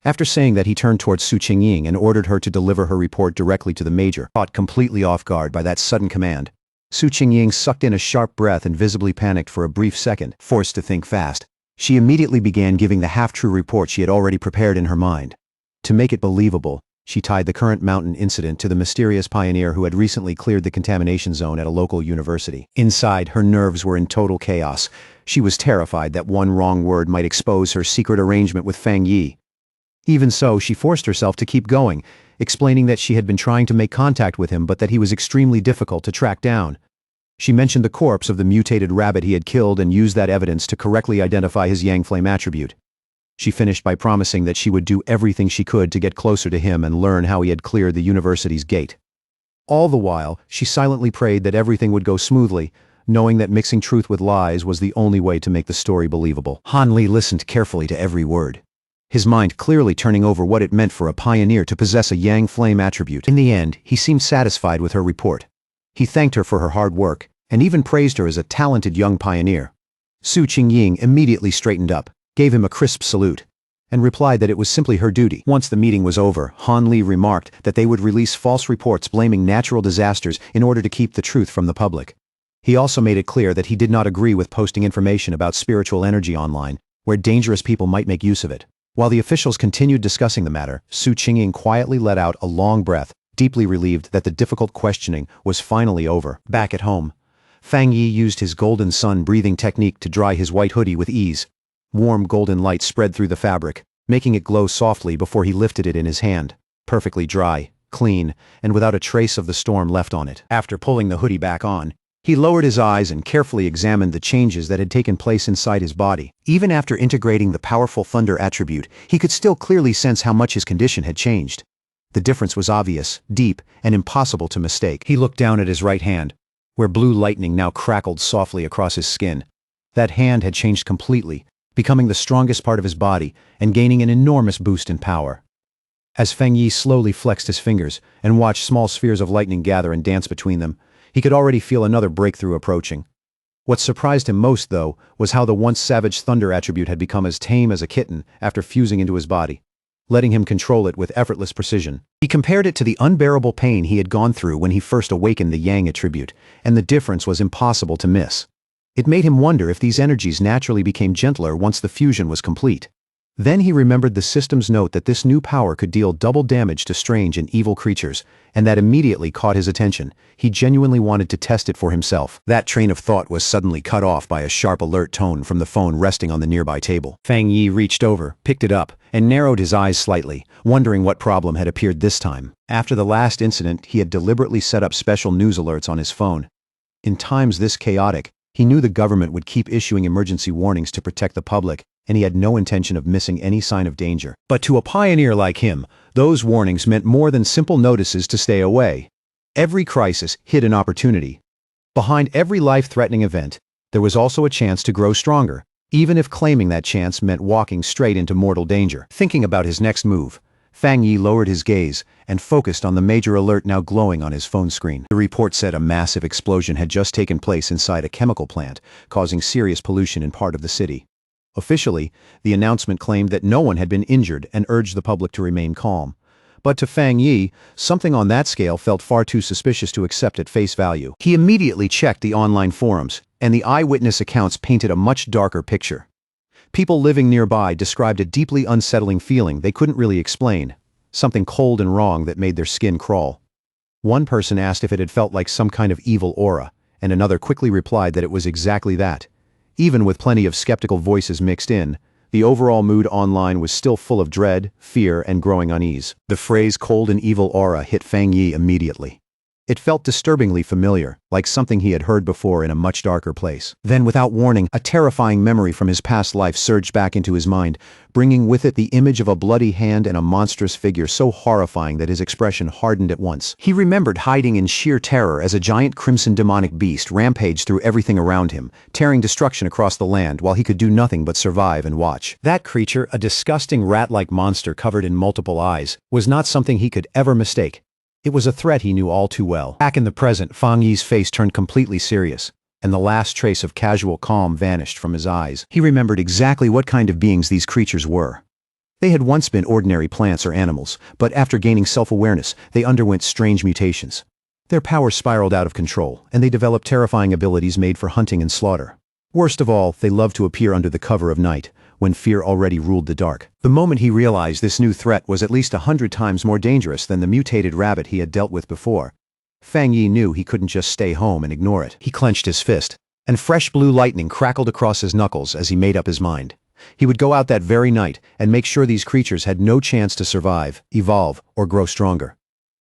After saying that, he turned towards Su Qingying and ordered her to deliver her report directly to the major. Caught completely off guard by that sudden command, Su Qingying sucked in a sharp breath and visibly panicked for a brief second. Forced to think fast, she immediately began giving the half-true report she had already prepared in her mind. To make it believable, she tied the current mountain incident to the mysterious pioneer who had recently cleared the contamination zone at a local university. Inside, her nerves were in total chaos. She was terrified that one wrong word might expose her secret arrangement with Fang Yi. Even so, she forced herself to keep going, explaining that she had been trying to make contact with him but that he was extremely difficult to track down. She mentioned the corpse of the mutated rabbit he had killed and used that evidence to correctly identify his Yang Flame attribute. She finished by promising that she would do everything she could to get closer to him and learn how he had cleared the university's gate. All the while, she silently prayed that everything would go smoothly, knowing that mixing truth with lies was the only way to make the story believable. Han Li listened carefully to every word, his mind clearly turning over what it meant for a pioneer to possess a Yang Flame attribute. In the end, he seemed satisfied with her report. He thanked her for her hard work, and even praised her as a talented young pioneer. Su Qingying immediately straightened up, gave him a crisp salute, and replied that it was simply her duty. Once the meeting was over, Han Li remarked that they would release false reports blaming natural disasters in order to keep the truth from the public. He also made it clear that he did not agree with posting information about spiritual energy online, where dangerous people might make use of it. While the officials continued discussing the matter, Su Qingying quietly let out a long breath, deeply relieved that the difficult questioning was finally over. Back at home, Fang Yi used his golden sun breathing technique to dry his white hoodie with ease. Warm golden light spread through the fabric, making it glow softly before he lifted it in his hand. Perfectly dry, clean, and without a trace of the storm left on it. After pulling the hoodie back on, he lowered his eyes and carefully examined the changes that had taken place inside his body. Even after integrating the powerful thunder attribute, he could still clearly sense how much his condition had changed. The difference was obvious, deep, and impossible to mistake. He looked down at his right hand, where blue lightning now crackled softly across his skin. That hand had changed completely, becoming the strongest part of his body and gaining an enormous boost in power. As Feng Yi slowly flexed his fingers and watched small spheres of lightning gather and dance between them, he could already feel another breakthrough approaching. What surprised him most, though, was how the once savage thunder attribute had become as tame as a kitten after fusing into his body, letting him control it with effortless precision. He compared it to the unbearable pain he had gone through when he first awakened the Yang attribute, and the difference was impossible to miss. It made him wonder if these energies naturally became gentler once the fusion was complete. Then he remembered the system's note that this new power could deal double damage to strange and evil creatures, and that immediately caught his attention. He genuinely wanted to test it for himself. That train of thought was suddenly cut off by a sharp alert tone from the phone resting on the nearby table. Fang Yi reached over, picked it up, and narrowed his eyes slightly, wondering what problem had appeared this time. After the last incident, he had deliberately set up special news alerts on his phone. In times this chaotic, he knew the government would keep issuing emergency warnings to protect the public, and he had no intention of missing any sign of danger. But to a pioneer like him, those warnings meant more than simple notices to stay away. Every crisis hid an opportunity. Behind every life-threatening event, there was also a chance to grow stronger, even if claiming that chance meant walking straight into mortal danger. Thinking about his next move, Fang Yi lowered his gaze and focused on the major alert now glowing on his phone screen. The report said a massive explosion had just taken place inside a chemical plant, causing serious pollution in part of the city. Officially, the announcement claimed that no one had been injured and urged the public to remain calm. But to Fang Yi, something on that scale felt far too suspicious to accept at face value. He immediately checked the online forums, and the eyewitness accounts painted a much darker picture. People living nearby described a deeply unsettling feeling they couldn't really explain, something cold and wrong that made their skin crawl. One person asked if it had felt like some kind of evil aura, and another quickly replied that it was exactly that. Even with plenty of skeptical voices mixed in, the overall mood online was still full of dread, fear, and growing unease. The phrase cold and evil aura hit Fang Yi immediately. It felt disturbingly familiar, like something he had heard before in a much darker place. Then, without warning, a terrifying memory from his past life surged back into his mind, bringing with it the image of a bloody hand and a monstrous figure so horrifying that his expression hardened at once. He remembered hiding in sheer terror as a giant crimson demonic beast rampaged through everything around him, tearing destruction across the land while he could do nothing but survive and watch. That creature, a disgusting rat-like monster covered in multiple eyes, was not something he could ever mistake. It was a threat he knew all too well. Back in the present, Fang Yi's face turned completely serious, and the last trace of casual calm vanished from his eyes. He remembered exactly what kind of beings these creatures were. They had once been ordinary plants or animals, but after gaining self-awareness, they underwent strange mutations. Their power spiraled out of control, and they developed terrifying abilities made for hunting and slaughter. Worst of all, they loved to appear under the cover of night, when fear already ruled the dark. The moment he realized this new threat was at least 100 times more dangerous than the mutated rabbit he had dealt with before, Fang Yi knew he couldn't just stay home and ignore it. He clenched his fist, and fresh blue lightning crackled across his knuckles as he made up his mind. He would go out that very night and make sure these creatures had no chance to survive, evolve, or grow stronger.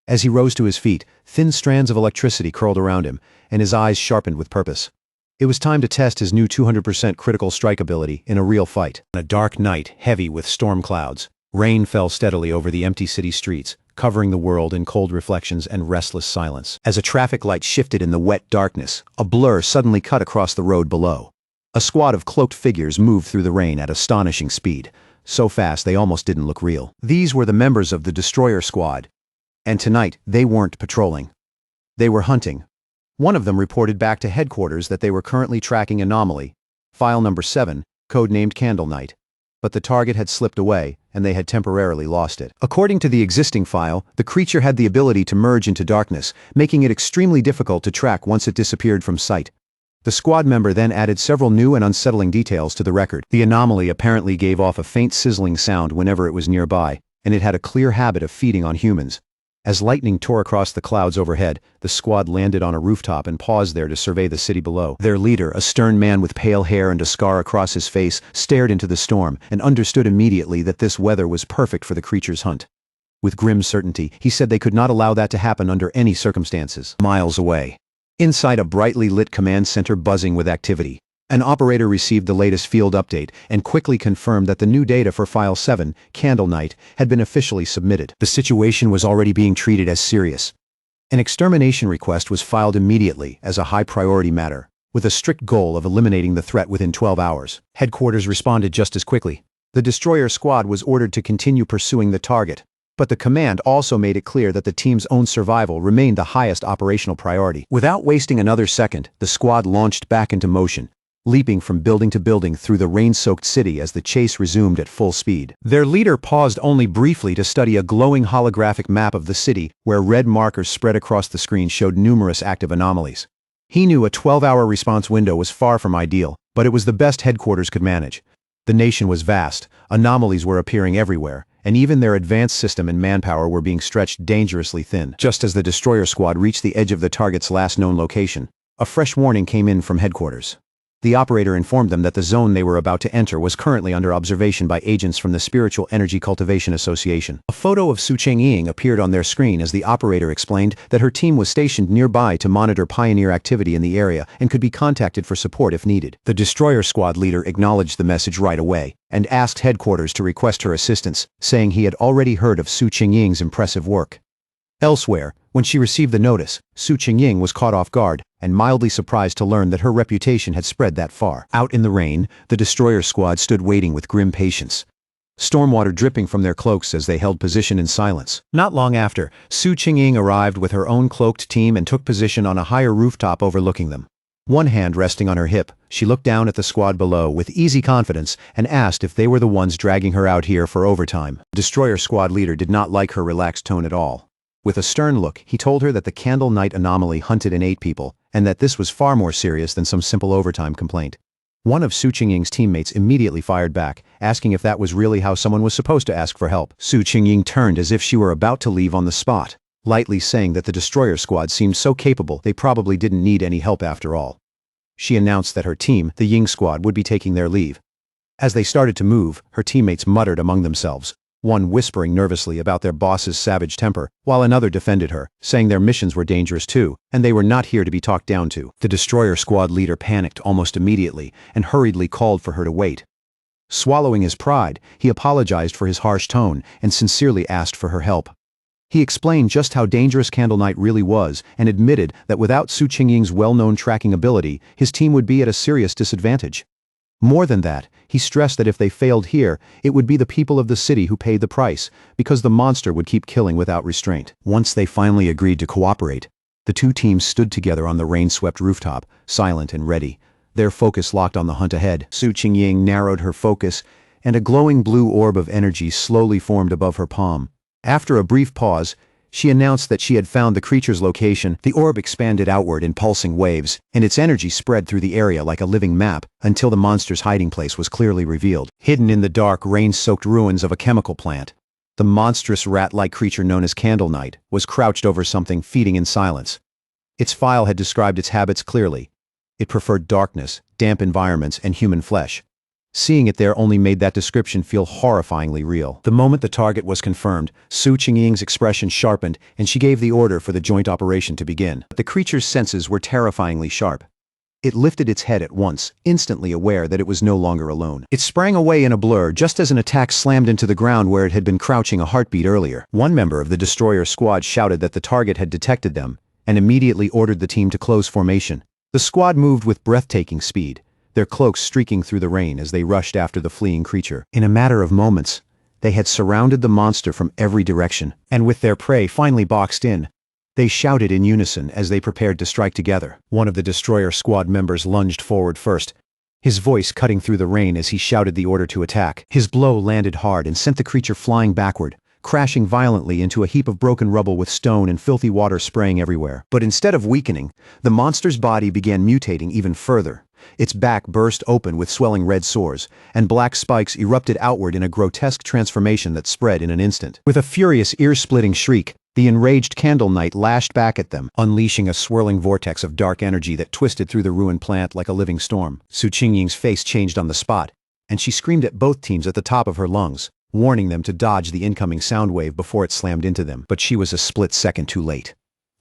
As he rose to his feet, thin strands of electricity curled around him, and his eyes sharpened with purpose. It was time to test his new 200% critical strike ability in a real fight. On a dark night, heavy with storm clouds, rain fell steadily over the empty city streets, covering the world in cold reflections and restless silence. As a traffic light shifted in the wet darkness, a blur suddenly cut across the road below. A squad of cloaked figures moved through the rain at astonishing speed, so fast they almost didn't look real. These were the members of the Destroyer Squad, and tonight they weren't patrolling. They were hunting. One of them reported back to headquarters that they were currently tracking Anomaly, file number 7, codenamed Candle Night. But the target had slipped away, and they had temporarily lost it. According to the existing file, the creature had the ability to merge into darkness, making it extremely difficult to track once it disappeared from sight. The squad member then added several new and unsettling details to the record. The anomaly apparently gave off a faint sizzling sound whenever it was nearby, and it had a clear habit of feeding on humans. As lightning tore across the clouds overhead, the squad landed on a rooftop and paused there to survey the city below. Their leader, a stern man with pale hair and a scar across his face, stared into the storm and understood immediately that this weather was perfect for the creature's hunt. With grim certainty, he said they could not allow that to happen under any circumstances. Miles away, inside a brightly lit command center buzzing with activity, an operator received the latest field update and quickly confirmed that the new data for File 7, Candle Night, had been officially submitted. The situation was already being treated as serious. An extermination request was filed immediately as a high-priority matter, with a strict goal of eliminating the threat within 12 hours. Headquarters responded just as quickly. The Destroyer Squad was ordered to continue pursuing the target, but the command also made it clear that the team's own survival remained the highest operational priority. Without wasting another second, the squad launched back into motion, leaping from building to building through the rain-soaked city as the chase resumed at full speed. Their leader paused only briefly to study a glowing holographic map of the city where red markers spread across the screen showed numerous active anomalies. He knew a 12-hour response window was far from ideal, but it was the best headquarters could manage. The nation was vast, anomalies were appearing everywhere, and even their advanced system and manpower were being stretched dangerously thin. Just as the Destroyer Squad reached the edge of the target's last known location, a fresh warning came in from headquarters. The operator informed them that the zone they were about to enter was currently under observation by agents from the Spiritual Energy Cultivation Association. A photo of Su Chengying appeared on their screen as the operator explained that her team was stationed nearby to monitor pioneer activity in the area and could be contacted for support if needed. The Destroyer Squad leader acknowledged the message right away and asked headquarters to request her assistance, saying he had already heard of Su Chengying's impressive work. Elsewhere, when she received the notice, Su Chengying was caught off guard and mildly surprised to learn that her reputation had spread that far. Out in the rain, the Destroyer Squad stood waiting with grim patience, stormwater dripping from their cloaks as they held position in silence. Not long after, Su Chengying arrived with her own cloaked team and took position on a higher rooftop overlooking them. One hand resting on her hip, she looked down at the squad below with easy confidence and asked if they were the ones dragging her out here for overtime. The Destroyer Squad leader did not like her relaxed tone at all. With a stern look, he told her that the Candle Night anomaly hunted and ate people, and that this was far more serious than some simple overtime complaint. One of Su Chengying's teammates immediately fired back, asking if that was really how someone was supposed to ask for help. Su Chengying turned as if she were about to leave on the spot, lightly saying that the Destroyer Squad seemed so capable they probably didn't need any help after all. She announced that her team, the Ying Squad, would be taking their leave. As they started to move, her teammates muttered among themselves, one whispering nervously about their boss's savage temper, while another defended her, saying their missions were dangerous too, and they were not here to be talked down to. The Destroyer Squad leader panicked almost immediately and hurriedly called for her to wait. Swallowing his pride, he apologized for his harsh tone and sincerely asked for her help. He explained just how dangerous Candle Night really was and admitted that without Su Chengying's well-known tracking ability, his team would be at a serious disadvantage. More than that, he stressed that if they failed here, it would be the people of the city who paid the price, because the monster would keep killing without restraint. Once they finally agreed to cooperate, the two teams stood together on the rain-swept rooftop, silent and ready, their focus locked on the hunt ahead. Su Chengying narrowed her focus and a glowing blue orb of energy slowly formed above her palm. After a brief pause, she announced that she had found the creature's location. The orb expanded outward in pulsing waves, and its energy spread through the area like a living map until the monster's hiding place was clearly revealed. Hidden in the dark, rain-soaked ruins of a chemical plant, the monstrous rat-like creature known as Candle Knight was crouched over something, feeding in silence. Its file had described its habits clearly. It preferred darkness, damp environments, and human flesh. Seeing it there only made that description feel horrifyingly real. The moment the target was confirmed, Su Qingying's expression sharpened, and she gave the order for the joint operation to begin. The creature's senses were terrifyingly sharp. It lifted its head at once, instantly aware that it was no longer alone. It sprang away in a blur just as an attack slammed into the ground where it had been crouching a heartbeat earlier. One member of the destroyer squad shouted that the target had detected them, and immediately ordered the team to close formation. The squad moved with breathtaking speed, their cloaks streaking through the rain as they rushed after the fleeing creature. In a matter of moments, they had surrounded the monster from every direction, and with their prey finally boxed in, they shouted in unison as they prepared to strike together. One of the destroyer squad members lunged forward first, his voice cutting through the rain as he shouted the order to attack. His blow landed hard and sent the creature flying backward, crashing violently into a heap of broken rubble with stone and filthy water spraying everywhere. But instead of weakening, the monster's body began mutating even further. Its back burst open with swelling red sores, and black spikes erupted outward in a grotesque transformation that spread in an instant. With a furious, ear-splitting shriek, the enraged Candle Knight lashed back at them, unleashing a swirling vortex of dark energy that twisted through the ruined plant like a living storm. Su Qingying's face changed on the spot, and she screamed at both teams at the top of her lungs, warning them to dodge the incoming sound wave before it slammed into them. But she was a split second too late.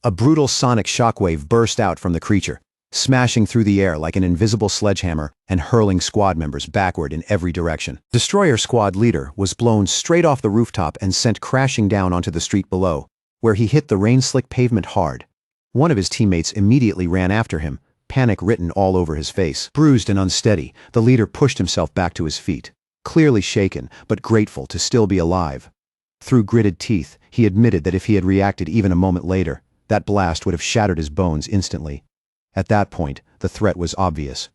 A brutal sonic shockwave burst out from the creature, smashing through the air like an invisible sledgehammer and hurling squad members backward in every direction. Destroyer squad leader was blown straight off the rooftop and sent crashing down onto the street below, where he hit the rain-slick pavement hard. One of his teammates immediately ran after him, panic written all over his face. Bruised and unsteady, the leader pushed himself back to his feet, clearly shaken but grateful to still be alive. Through gritted teeth, he admitted that if he had reacted even a moment later, that blast would have shattered his bones instantly. At that point, the threat was obvious.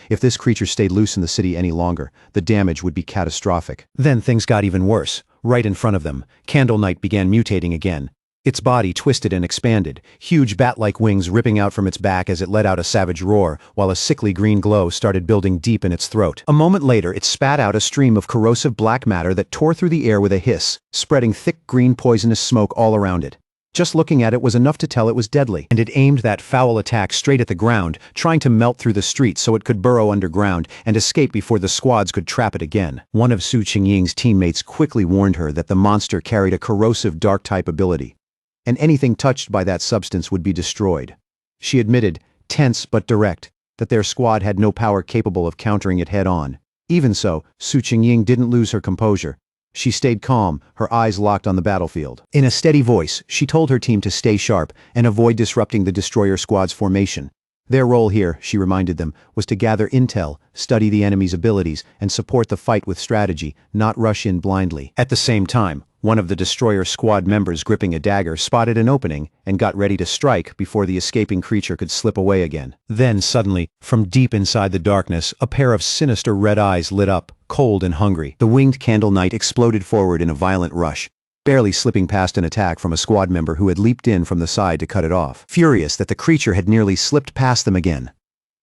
If this creature stayed loose in the city any longer, the damage would be catastrophic. Then things got even worse. Right in front of them, Candle Knight began mutating again. Its body twisted and expanded, huge bat-like wings ripping out from its back as it let out a savage roar, while a sickly green glow started building deep in its throat. A moment later, it spat out a stream of corrosive black matter that tore through the air with a hiss, spreading thick green poisonous smoke all around it. Just looking at it was enough to tell it was deadly, and it aimed that foul attack straight at the ground, trying to melt through the street so it could burrow underground and escape before the squads could trap it again. One of Su Qingying's teammates quickly warned her that the monster carried a corrosive dark-type ability, and anything touched by that substance would be destroyed. She admitted, tense but direct, that their squad had no power capable of countering it head-on. Even so, Su Qingying didn't lose her composure. She stayed calm, her eyes locked on the battlefield. In a steady voice, she told her team to stay sharp and avoid disrupting the destroyer squad's formation. Their role here, she reminded them, was to gather intel, study the enemy's abilities, and support the fight with strategy, not rush in blindly. At the same time, one of the destroyer squad members gripping a dagger spotted an opening and got ready to strike before the escaping creature could slip away again. Then suddenly, from deep inside the darkness, a pair of sinister red eyes lit up, cold and hungry. The winged Candle Knight exploded forward in a violent rush, barely slipping past an attack from a squad member who had leaped in from the side to cut it off. Furious that the creature had nearly slipped past them again,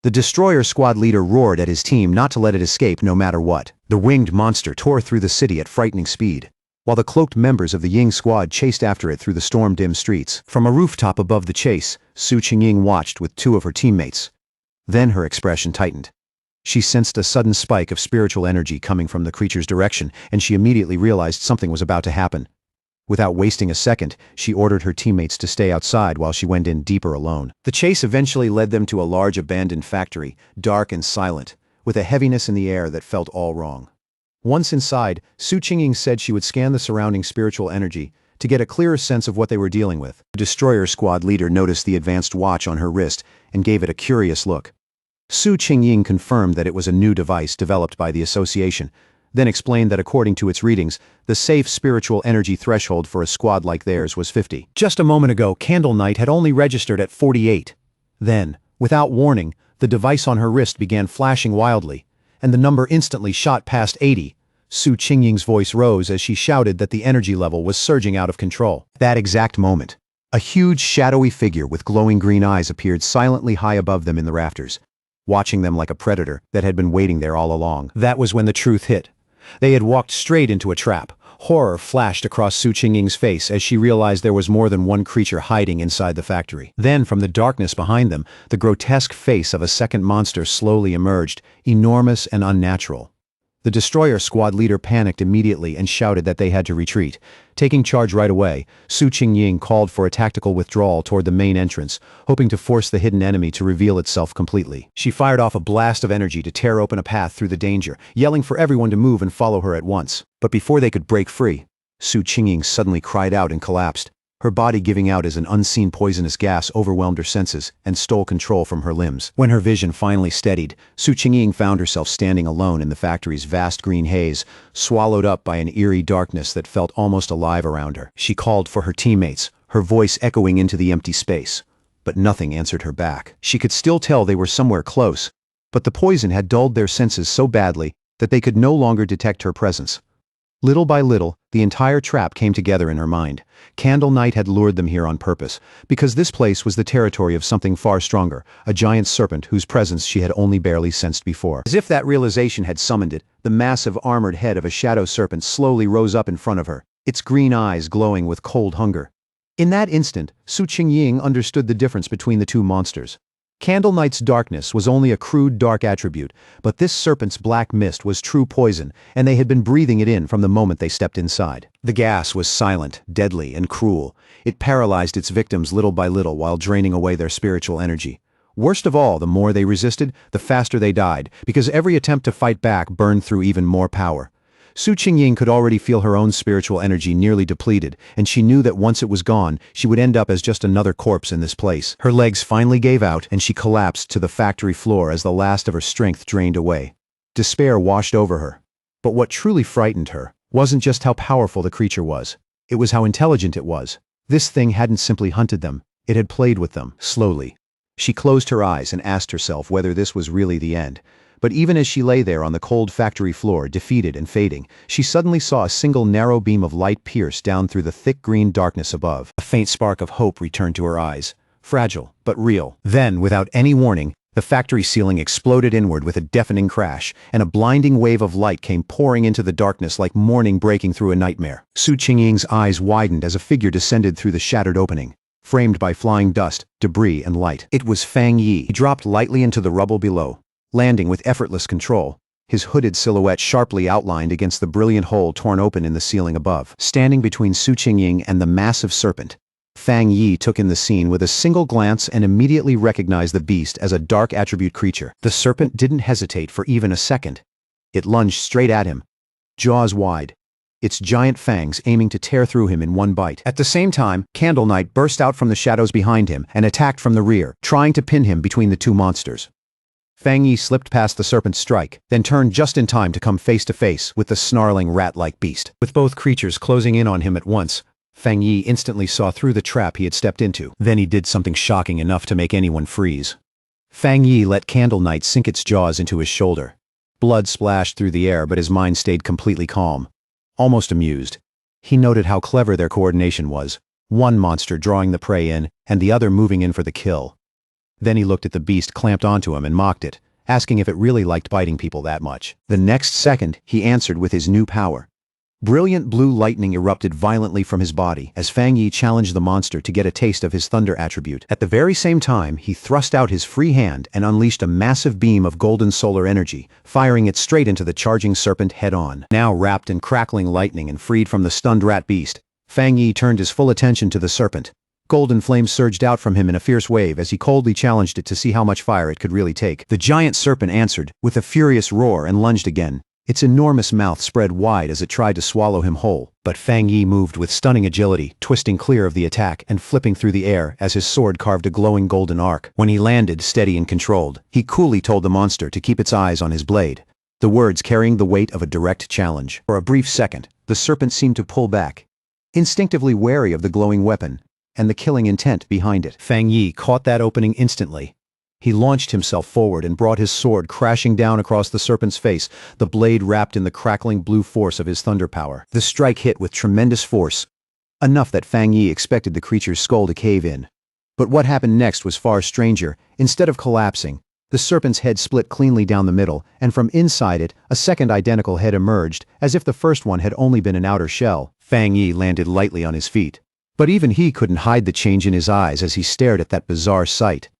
the destroyer squad leader roared at his team not to let it escape no matter what. The winged monster tore through the city at frightening speed, while the cloaked members of the Ying squad chased after it through the storm-dim streets. From a rooftop above the chase, Su Qingying watched with two of her teammates. Then her expression tightened. She sensed a sudden spike of spiritual energy coming from the creature's direction, and she immediately realized something was about to happen. Without wasting a second, she ordered her teammates to stay outside while she went in deeper alone. The chase eventually led them to a large abandoned factory, dark and silent, with a heaviness in the air that felt all wrong. Once inside, Su Qingying said she would scan the surrounding spiritual energy to get a clearer sense of what they were dealing with. The destroyer squad leader noticed the advanced watch on her wrist and gave it a curious look. Su Qingying confirmed that it was a new device developed by the association, then explained that according to its readings, the safe spiritual energy threshold for a squad like theirs was 50. Just a moment ago, Candle Knight had only registered at 48. Then, without warning, the device on her wrist began flashing wildly, and the number instantly shot past 80. Su Qingying's voice rose as she shouted that the energy level was surging out of control. That exact moment, a huge shadowy figure with glowing green eyes appeared silently high above them in the rafters, watching them like a predator that had been waiting there all along. That was when the truth hit. They had walked straight into a trap. Horror flashed across Su Qingying's face as she realized there was more than one creature hiding inside the factory. Then, from the darkness behind them, the grotesque face of a second monster slowly emerged, enormous and unnatural. The destroyer squad leader panicked immediately and shouted that they had to retreat. Taking charge right away, Su Qingying called for a tactical withdrawal toward the main entrance, hoping to force the hidden enemy to reveal itself completely. She fired off a blast of energy to tear open a path through the danger, yelling for everyone to move and follow her at once. But before they could break free, Su Qingying suddenly cried out and collapsed. Her body giving out as an unseen poisonous gas overwhelmed her senses and stole control from her limbs. When her vision finally steadied, Su Qingying found herself standing alone in the factory's vast green haze, swallowed up by an eerie darkness that felt almost alive around her. She called for her teammates, her voice echoing into the empty space. But nothing answered her back. She could still tell they were somewhere close, but the poison had dulled their senses so badly that they could no longer detect her presence. Little by little, the entire trap came together in her mind. Candle Night had lured them here on purpose, because this place was the territory of something far stronger, a giant serpent whose presence she had only barely sensed before. As if that realization had summoned it, the massive armored head of a shadow serpent slowly rose up in front of her, its green eyes glowing with cold hunger. In that instant, Su Qingying understood the difference between the two monsters. Candle Knight's darkness was only a crude dark attribute, but this serpent's black mist was true poison, and they had been breathing it in from the moment they stepped inside. The gas was silent, deadly, and cruel. It paralyzed its victims little by little while draining away their spiritual energy. Worst of all, the more they resisted, the faster they died, because every attempt to fight back burned through even more power. Su Qingying could already feel her own spiritual energy nearly depleted, and she knew that once it was gone, she would end up as just another corpse in this place. Her legs finally gave out, and she collapsed to the factory floor as the last of her strength drained away. Despair washed over her. But what truly frightened her wasn't just how powerful the creature was. It was how intelligent it was. This thing hadn't simply hunted them. It had played with them, slowly. She closed her eyes and asked herself whether this was really the end. But even as she lay there on the cold factory floor, defeated and fading, she suddenly saw a single narrow beam of light pierce down through the thick green darkness above. A faint spark of hope returned to her eyes. Fragile, but real. Then, without any warning, the factory ceiling exploded inward with a deafening crash, and a blinding wave of light came pouring into the darkness like morning breaking through a nightmare. Su Qingying's eyes widened as a figure descended through the shattered opening, framed by flying dust, debris, and light. It was Fang Yi. He dropped lightly into the rubble below, landing with effortless control, his hooded silhouette sharply outlined against the brilliant hole torn open in the ceiling above. Standing between Su Qingying and the massive serpent, Fang Yi took in the scene with a single glance and immediately recognized the beast as a dark attribute creature. The serpent didn't hesitate for even a second. It lunged straight at him, jaws wide, its giant fangs aiming to tear through him in one bite. At the same time, Candle Knight burst out from the shadows behind him and attacked from the rear, trying to pin him between the two monsters. Fang Yi slipped past the serpent's strike, then turned just in time to come face to face with the snarling rat-like beast. With both creatures closing in on him at once, Fang Yi instantly saw through the trap he had stepped into. Then he did something shocking enough to make anyone freeze. Fang Yi let Candle Knight sink its jaws into his shoulder. Blood splashed through the air, but his mind stayed completely calm, almost amused. He noted how clever their coordination was, one monster drawing the prey in, and the other moving in for the kill. Then he looked at the beast clamped onto him and mocked it, asking if it really liked biting people that much. The next second, he answered with his new power. Brilliant blue lightning erupted violently from his body as Fang Yi challenged the monster to get a taste of his thunder attribute. At the very same time, he thrust out his free hand and unleashed a massive beam of golden solar energy, firing it straight into the charging serpent head-on. Now wrapped in crackling lightning and freed from the stunned rat beast, Fang Yi turned his full attention to the serpent. Golden flames surged out from him in a fierce wave as he coldly challenged it to see how much fire it could really take. The giant serpent answered with a furious roar and lunged again. Its enormous mouth spread wide as it tried to swallow him whole. But Fang Yi moved with stunning agility, twisting clear of the attack and flipping through the air as his sword carved a glowing golden arc. When he landed, steady and controlled, he coolly told the monster to keep its eyes on his blade, the words carrying the weight of a direct challenge. For a brief second, the serpent seemed to pull back, instinctively wary of the glowing weapon and the killing intent behind it. Fang Yi caught that opening instantly. He launched himself forward and brought his sword crashing down across the serpent's face, the blade wrapped in the crackling blue force of his thunder power. The strike hit with tremendous force, enough that Fang Yi expected the creature's skull to cave in. But what happened next was far stranger. Instead of collapsing, the serpent's head split cleanly down the middle, and from inside it, a second identical head emerged, as if the first one had only been an outer shell. Fang Yi landed lightly on his feet. But even he couldn't hide the change in his eyes as he stared at that bizarre sight.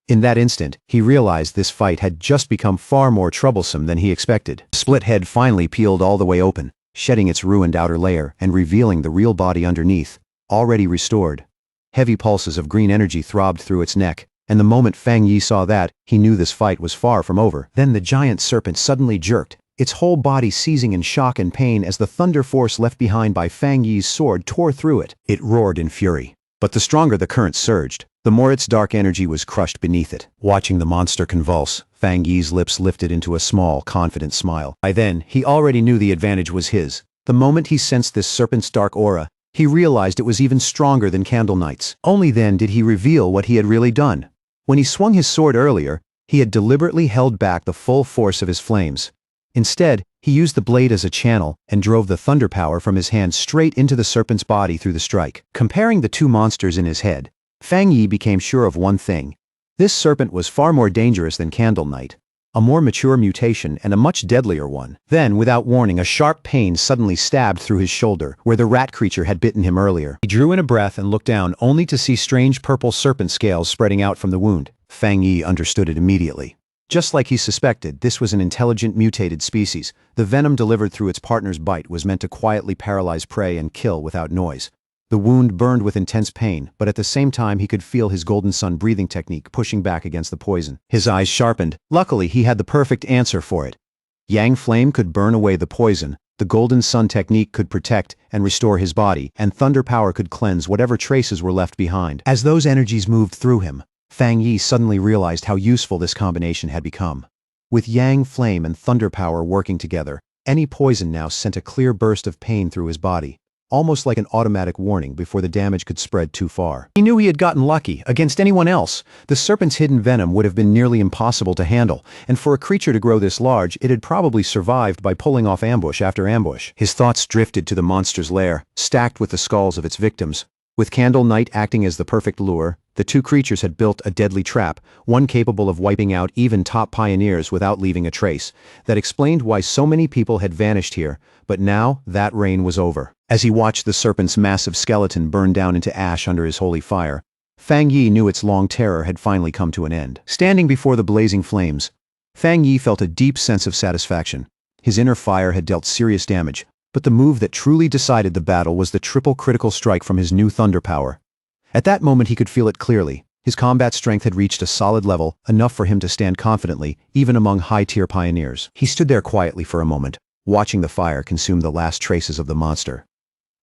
In that instant, he realized this fight had just become far more troublesome than he expected. The split head finally peeled all the way open, shedding its ruined outer layer and revealing the real body underneath, already restored. Heavy pulses of green energy throbbed through its neck, and the moment Fang Yi saw that, he knew this fight was far from over. Then the giant serpent suddenly jerked, its whole body seizing in shock and pain as the thunder force left behind by Fang Yi's sword tore through it. It roared in fury. But the stronger the current surged, the more its dark energy was crushed beneath it. Watching the monster convulse, Fang Yi's lips lifted into a small, confident smile. By then, he already knew the advantage was his. The moment he sensed this serpent's dark aura, he realized it was even stronger than Candle Knight's. Only then did he reveal what he had really done. When he swung his sword earlier, he had deliberately held back the full force of his flames. Instead, he used the blade as a channel and drove the thunder power from his hand straight into the serpent's body through the strike. Comparing the two monsters in his head, Fang Yi became sure of one thing. This serpent was far more dangerous than Candle Knight, a more mature mutation and a much deadlier one. Then, without warning, a sharp pain suddenly stabbed through his shoulder, where the rat creature had bitten him earlier. He drew in a breath and looked down, only to see strange purple serpent scales spreading out from the wound. Fang Yi understood it immediately. Just like he suspected, this was an intelligent mutated species. The venom delivered through its partner's bite was meant to quietly paralyze prey and kill without noise. The wound burned with intense pain, but at the same time he could feel his Golden Sun breathing technique pushing back against the poison. His eyes sharpened. Luckily, he had the perfect answer for it. Yang Flame could burn away the poison, the Golden Sun technique could protect and restore his body, and Thunder Power could cleanse whatever traces were left behind. As those energies moved through him, Fang Yi suddenly realized how useful this combination had become. With Yang Flame and Thunder Power working together, any poison now sent a clear burst of pain through his body, almost like an automatic warning before the damage could spread too far. He knew he had gotten lucky. Against anyone else, the serpent's hidden venom would have been nearly impossible to handle, and for a creature to grow this large, it had probably survived by pulling off ambush after ambush. His thoughts drifted to the monster's lair, stacked with the skulls of its victims. With Candle Knight acting as the perfect lure, the two creatures had built a deadly trap, one capable of wiping out even top pioneers without leaving a trace. That explained why so many people had vanished here, but now that reign was over. As he watched the serpent's massive skeleton burn down into ash under his holy fire, Fang Yi knew its long terror had finally come to an end. Standing before the blazing flames, Fang Yi felt a deep sense of satisfaction. His inner fire had dealt serious damage, but the move that truly decided the battle was the triple critical strike from his new thunder power. At that moment he could feel it clearly. His combat strength had reached a solid level, enough for him to stand confidently, even among high-tier pioneers. He stood there quietly for a moment, watching the fire consume the last traces of the monster.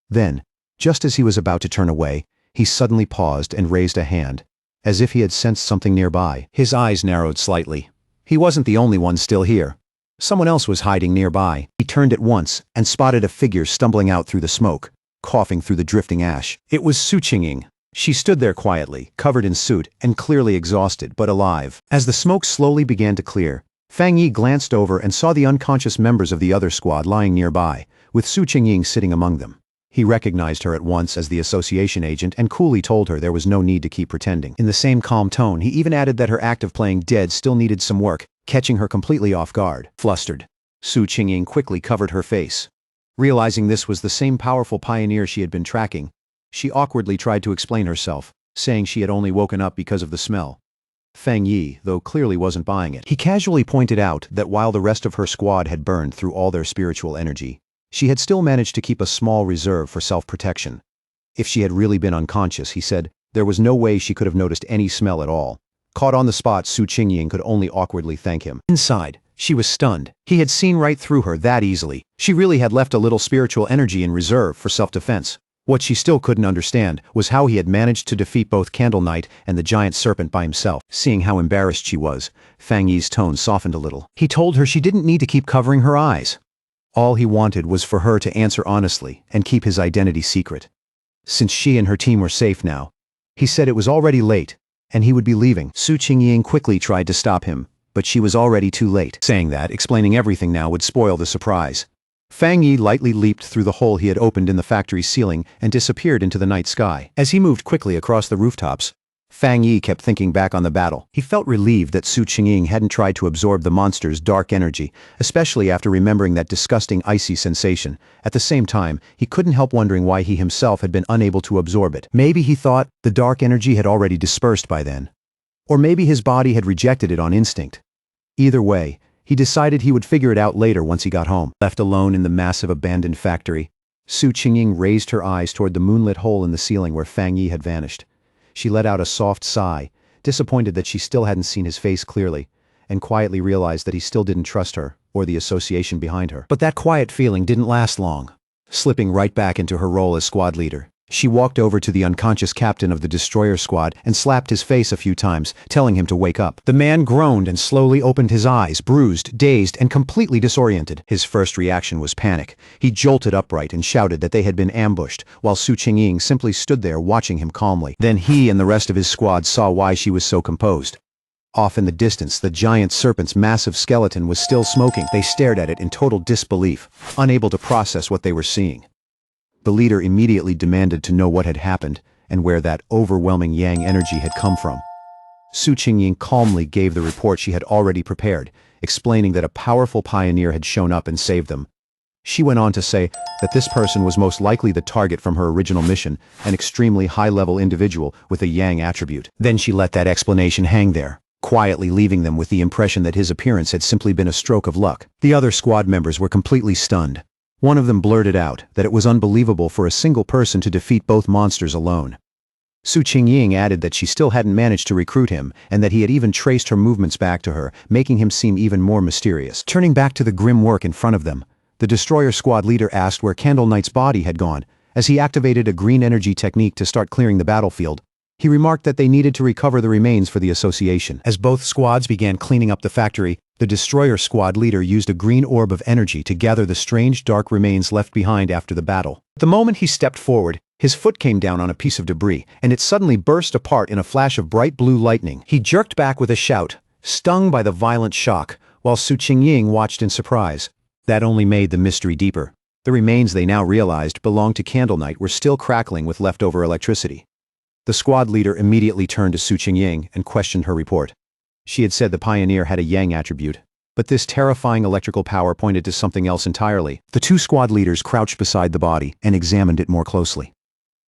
Then, just as he was about to turn away, he suddenly paused and raised a hand, as if he had sensed something nearby. His eyes narrowed slightly. He wasn't the only one still here. Someone else was hiding nearby. He turned at once and spotted a figure stumbling out through the smoke, coughing through the drifting ash. It was Su Qingying. She stood there quietly, covered in soot, and clearly exhausted, but alive. As the smoke slowly began to clear, Fang Yi glanced over and saw the unconscious members of the other squad lying nearby, with Su Qingying sitting among them. He recognized her at once as the association agent and coolly told her there was no need to keep pretending. In the same calm tone, he even added that her act of playing dead still needed some work, catching her completely off guard. Flustered, Su Qingying quickly covered her face. Realizing this was the same powerful pioneer she had been tracking, she awkwardly tried to explain herself, saying she had only woken up because of the smell. Fang Yi, though, clearly wasn't buying it. He casually pointed out that while the rest of her squad had burned through all their spiritual energy, she had still managed to keep a small reserve for self-protection. If she had really been unconscious, he said, there was no way she could have noticed any smell at all. Caught on the spot, Su Qingying could only awkwardly thank him. Inside, she was stunned. He had seen right through her that easily. She really had left a little spiritual energy in reserve for self-defense. What she still couldn't understand was how he had managed to defeat both Candle Knight and the giant serpent by himself. Seeing how embarrassed she was, Fang Yi's tone softened a little. He told her she didn't need to keep covering her eyes. All he wanted was for her to answer honestly and keep his identity secret. Since she and her team were safe now, he said it was already late, and he would be leaving. Su Qingying quickly tried to stop him, but she was already too late. Saying that, explaining everything now would spoil the surprise. Fang Yi lightly leaped through the hole he had opened in the factory's ceiling and disappeared into the night sky. As he moved quickly across the rooftops, Fang Yi kept thinking back on the battle. He felt relieved that Su Qingying hadn't tried to absorb the monster's dark energy, especially after remembering that disgusting icy sensation. At the same time, he couldn't help wondering why he himself had been unable to absorb it. Maybe he thought the dark energy had already dispersed by then. Or maybe his body had rejected it on instinct. Either way, he decided he would figure it out later once he got home. Left alone in the massive abandoned factory, Su Qingying raised her eyes toward the moonlit hole in the ceiling where Fang Yi had vanished. She let out a soft sigh, disappointed that she still hadn't seen his face clearly, and quietly realized that he still didn't trust her, or the association behind her. But that quiet feeling didn't last long. Slipping right back into her role as squad leader, she walked over to the unconscious captain of the destroyer squad and slapped his face a few times, telling him to wake up. The man groaned and slowly opened his eyes, bruised, dazed, and completely disoriented. His first reaction was panic. He jolted upright and shouted that they had been ambushed, while Su Qingying simply stood there watching him calmly. Then he and the rest of his squad saw why she was so composed. Off in the distance, the giant serpent's massive skeleton was still smoking. They stared at it in total disbelief, unable to process what they were seeing. The leader immediately demanded to know what had happened and where that overwhelming yang energy had come from. Su Qingying calmly gave the report she had already prepared, explaining that a powerful pioneer had shown up and saved them. She went on to say that this person was most likely the target from her original mission, an extremely high-level individual with a yang attribute. Then she let that explanation hang there, quietly leaving them with the impression that his appearance had simply been a stroke of luck. The other squad members were completely stunned. One of them blurted out that it was unbelievable for a single person to defeat both monsters alone. Su Qingying added that she still hadn't managed to recruit him, and that he had even traced her movements back to her, making him seem even more mysterious. Turning back to the grim work in front of them, the destroyer squad leader asked where Candle Knight's body had gone. As he activated a green energy technique to start clearing the battlefield, he remarked that they needed to recover the remains for the association. As both squads began cleaning up the factory, the destroyer squad leader used a green orb of energy to gather the strange dark remains left behind after the battle. The moment he stepped forward, his foot came down on a piece of debris, and it suddenly burst apart in a flash of bright blue lightning. He jerked back with a shout, stung by the violent shock, while Su Qingying watched in surprise. That only made the mystery deeper. The remains, they now realized, belonged to Candle Knight, were still crackling with leftover electricity. The squad leader immediately turned to Su Qingying and questioned her report. She had said the pioneer had a yang attribute, but this terrifying electrical power pointed to something else entirely. The two squad leaders crouched beside the body and examined it more closely.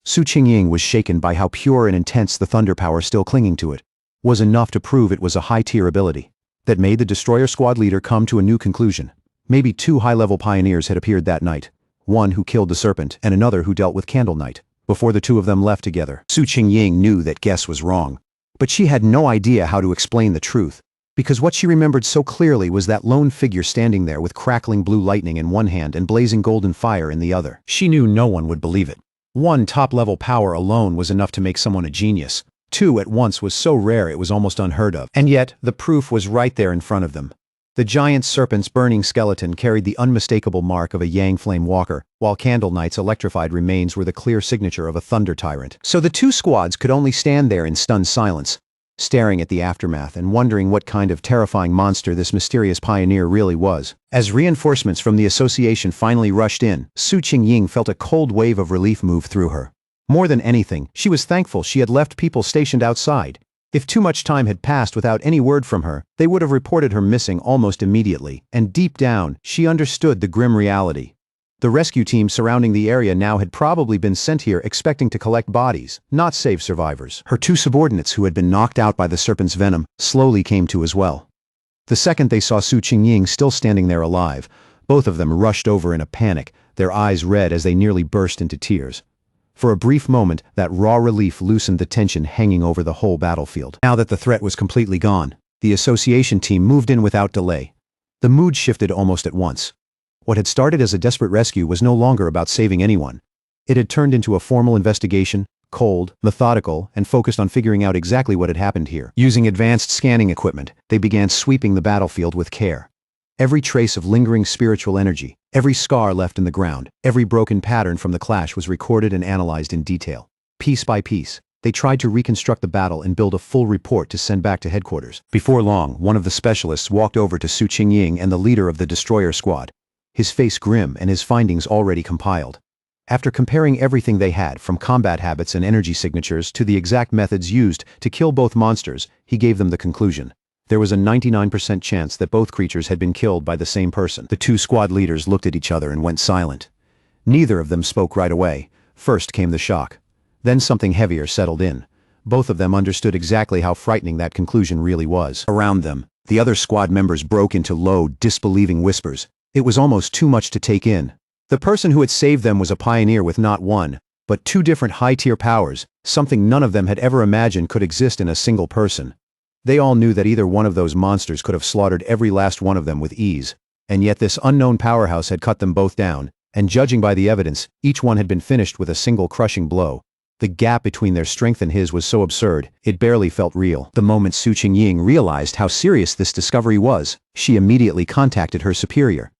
Su Qingying was shaken by how pure and intense the thunder power still clinging to it was enough to prove it was a high-tier ability. That made the destroyer squad leader come to a new conclusion. Maybe two high-level pioneers had appeared that night, one who killed the serpent and another who dealt with Candle Knight, before the two of them left together. Su Qingying knew that guess was wrong, but she had no idea how to explain the truth, because what she remembered so clearly was that lone figure standing there with crackling blue lightning in one hand and blazing golden fire in the other. She knew no one would believe it. One top-level power alone was enough to make someone a genius. Two at once was so rare it was almost unheard of. And yet, the proof was right there in front of them. The giant serpent's burning skeleton carried the unmistakable mark of a Yang Flame Walker, while Candle Knight's electrified remains were the clear signature of a Thunder Tyrant. So the two squads could only stand there in stunned silence, staring at the aftermath and wondering what kind of terrifying monster this mysterious pioneer really was. As reinforcements from the association finally rushed in, Su Qingying felt a cold wave of relief move through her. More than anything, she was thankful she had left people stationed outside. If too much time had passed without any word from her, they would have reported her missing almost immediately, and deep down, she understood the grim reality. The rescue team surrounding the area now had probably been sent here expecting to collect bodies, not save survivors. Her two subordinates who had been knocked out by the serpent's venom slowly came to as well. The second they saw Su Qingying still standing there alive, both of them rushed over in a panic, their eyes red as they nearly burst into tears. For a brief moment, that raw relief loosened the tension hanging over the whole battlefield. Now that the threat was completely gone, the association team moved in without delay. The mood shifted almost at once. What had started as a desperate rescue was no longer about saving anyone. It had turned into a formal investigation, cold, methodical, and focused on figuring out exactly what had happened here. Using advanced scanning equipment, they began sweeping the battlefield with care. Every trace of lingering spiritual energy, every scar left in the ground, every broken pattern from the clash was recorded and analyzed in detail. Piece by piece, They tried to reconstruct the battle and build a full report to send back to headquarters. Before long, one of the specialists walked over to Su Qingying and the leader of the destroyer squad, his face grim and his findings already compiled. After comparing everything they had, from combat habits and energy signatures to the exact methods used to kill both monsters, he gave them the conclusion. There was a 99% chance that both creatures had been killed by the same person. The two squad leaders looked at each other and went silent. Neither of them spoke right away. First came the shock. Then something heavier settled in. Both of them understood exactly how frightening that conclusion really was. Around them, the other squad members broke into low, disbelieving whispers. It was almost too much to take in. The person who had saved them was a pioneer with not one, but two different high-tier powers, something none of them had ever imagined could exist in a single person. They all knew that either one of those monsters could have slaughtered every last one of them with ease. And yet this unknown powerhouse had cut them both down, and judging by the evidence, each one had been finished with a single crushing blow. The gap between their strength and his was so absurd, it barely felt real. The moment Su Qingying realized how serious this discovery was, she immediately contacted her superior.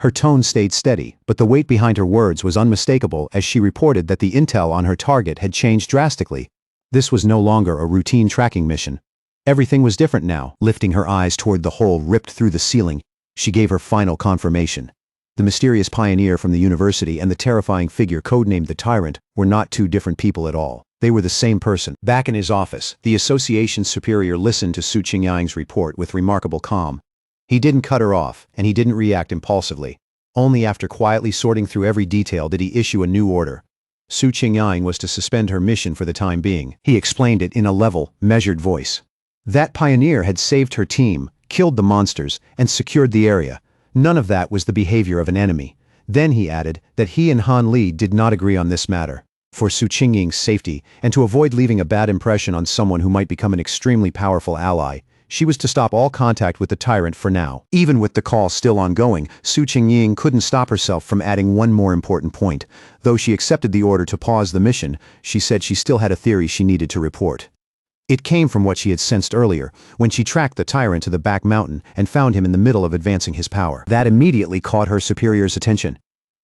Her tone stayed steady, but the weight behind her words was unmistakable as she reported that the intel on her target had changed drastically. This was no longer a routine tracking mission. Everything was different now. Lifting her eyes toward the hole ripped through the ceiling, she gave her final confirmation. The mysterious pioneer from the university and the terrifying figure codenamed the Tyrant were not two different people at all. They were the same person. Back in his office, the association's superior listened to Su Qingying's report with remarkable calm. He didn't cut her off, and he didn't react impulsively. Only after quietly sorting through every detail did he issue a new order. Su Qingying was to suspend her mission for the time being. He explained it in a level, measured voice. That pioneer had saved her team, killed the monsters, and secured the area. None of that was the behavior of an enemy. Then he added that he and Han Li did not agree on this matter. For Su Qingying's safety, and to avoid leaving a bad impression on someone who might become an extremely powerful ally, she was to stop all contact with the Tyrant for now. Even with the call still ongoing, Su Qingying couldn't stop herself from adding one more important point. Though she accepted the order to pause the mission, she said she still had a theory she needed to report. It came from what she had sensed earlier, when she tracked the Tyrant to the back mountain and found him in the middle of advancing his power. That immediately caught her superior's attention.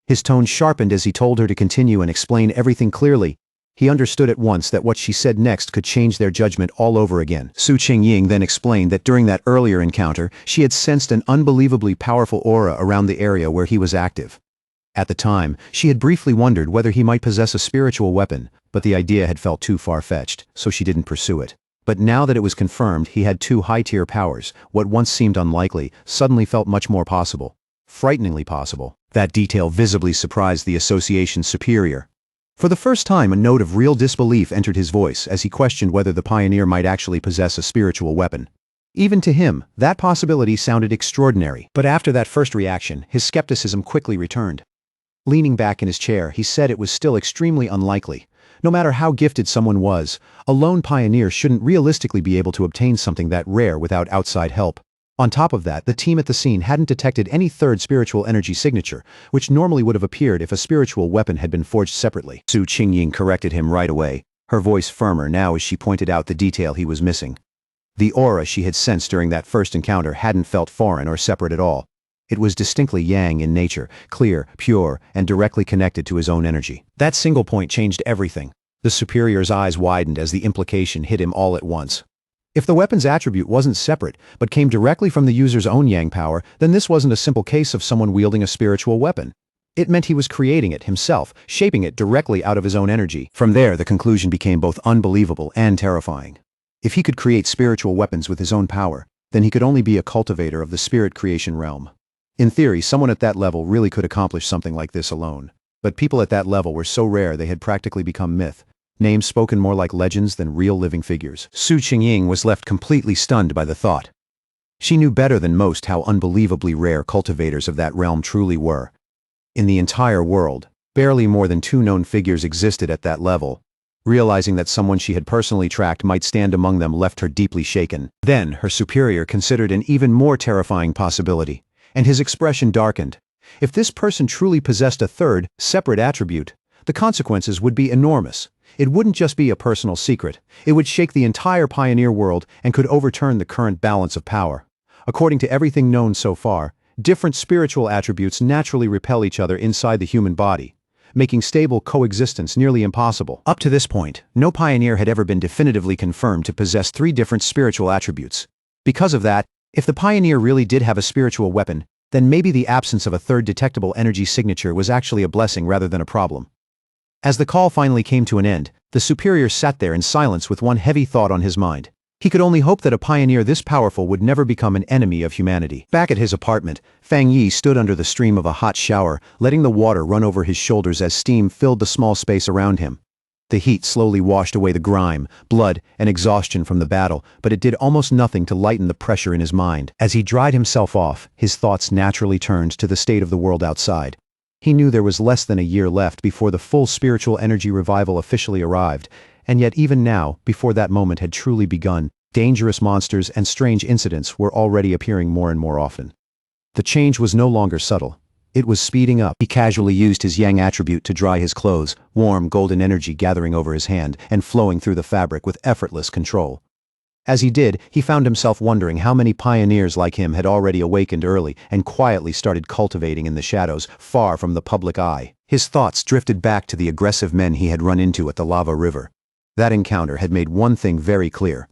His tone sharpened as he told her to continue and explain everything clearly. He understood at once that what she said next could change their judgment all over again. Su Qingying then explained that during that earlier encounter, she had sensed an unbelievably powerful aura around the area where he was active. At the time, she had briefly wondered whether he might possess a spiritual weapon, but the idea had felt too far-fetched, so she didn't pursue it. But now that it was confirmed he had two high-tier powers, what once seemed unlikely suddenly felt much more possible. Frighteningly possible. That detail visibly surprised the association's superior. For the first time, a note of real disbelief entered his voice as he questioned whether the pioneer might actually possess a spiritual weapon. Even to him, that possibility sounded extraordinary. But after that first reaction, his skepticism quickly returned. Leaning back in his chair, he said it was still extremely unlikely. No matter how gifted someone was, a lone pioneer shouldn't realistically be able to obtain something that rare without outside help. On top of that, the team at the scene hadn't detected any third spiritual energy signature, which normally would have appeared if a spiritual weapon had been forged separately. Su Qingying corrected him right away, her voice firmer now as she pointed out the detail he was missing. The aura she had sensed during that first encounter hadn't felt foreign or separate at all. It was distinctly yang in nature, clear, pure, and directly connected to his own energy. That single point changed everything. The superior's eyes widened as the implication hit him all at once. If the weapon's attribute wasn't separate, but came directly from the user's own yang power, then this wasn't a simple case of someone wielding a spiritual weapon. It meant he was creating it himself, shaping it directly out of his own energy. From there, the conclusion became both unbelievable and terrifying. If he could create spiritual weapons with his own power, then he could only be a cultivator of the spirit creation realm. In theory, someone at that level really could accomplish something like this alone. But people at that level were so rare they had practically become myth. Names spoken more like legends than real living figures. Su Qingying was left completely stunned by the thought. She knew better than most how unbelievably rare cultivators of that realm truly were. In the entire world, barely more than 2 known figures existed at that level. Realizing that someone she had personally tracked might stand among them left her deeply shaken. Then, her superior considered an even more terrifying possibility, and his expression darkened. If this person truly possessed a third, separate attribute, the consequences would be enormous. It wouldn't just be a personal secret. It would shake the entire pioneer world and could overturn the current balance of power. According to everything known so far, different spiritual attributes naturally repel each other inside the human body. making stable coexistence nearly impossible. Up to this point, no pioneer had ever been definitively confirmed to possess three different spiritual attributes. Because of that, if the pioneer really did have a spiritual weapon, then maybe the absence of a third detectable energy signature was actually a blessing rather than a problem. As the call finally came to an end, the superior sat there in silence with one heavy thought on his mind. He could only hope that a pioneer this powerful would never become an enemy of humanity. Back at his apartment, Fang Yi stood under the stream of a hot shower, letting the water run over his shoulders as steam filled the small space around him. The heat slowly washed away the grime, blood, and exhaustion from the battle, but it did almost nothing to lighten the pressure in his mind. As he dried himself off, his thoughts naturally turned to the state of the world outside. He knew there was less than a year left before the full spiritual energy revival officially arrived, and yet even now, before that moment had truly begun, dangerous monsters and strange incidents were already appearing more and more often. The change was no longer subtle. It was speeding up. He casually used his yang attribute to dry his clothes, warm golden energy gathering over his hand and flowing through the fabric with effortless control. As he did, he found himself wondering how many pioneers like him had already awakened early and quietly started cultivating in the shadows, far from the public eye. His thoughts drifted back to the aggressive men he had run into at the lava river. That encounter had made one thing very clear.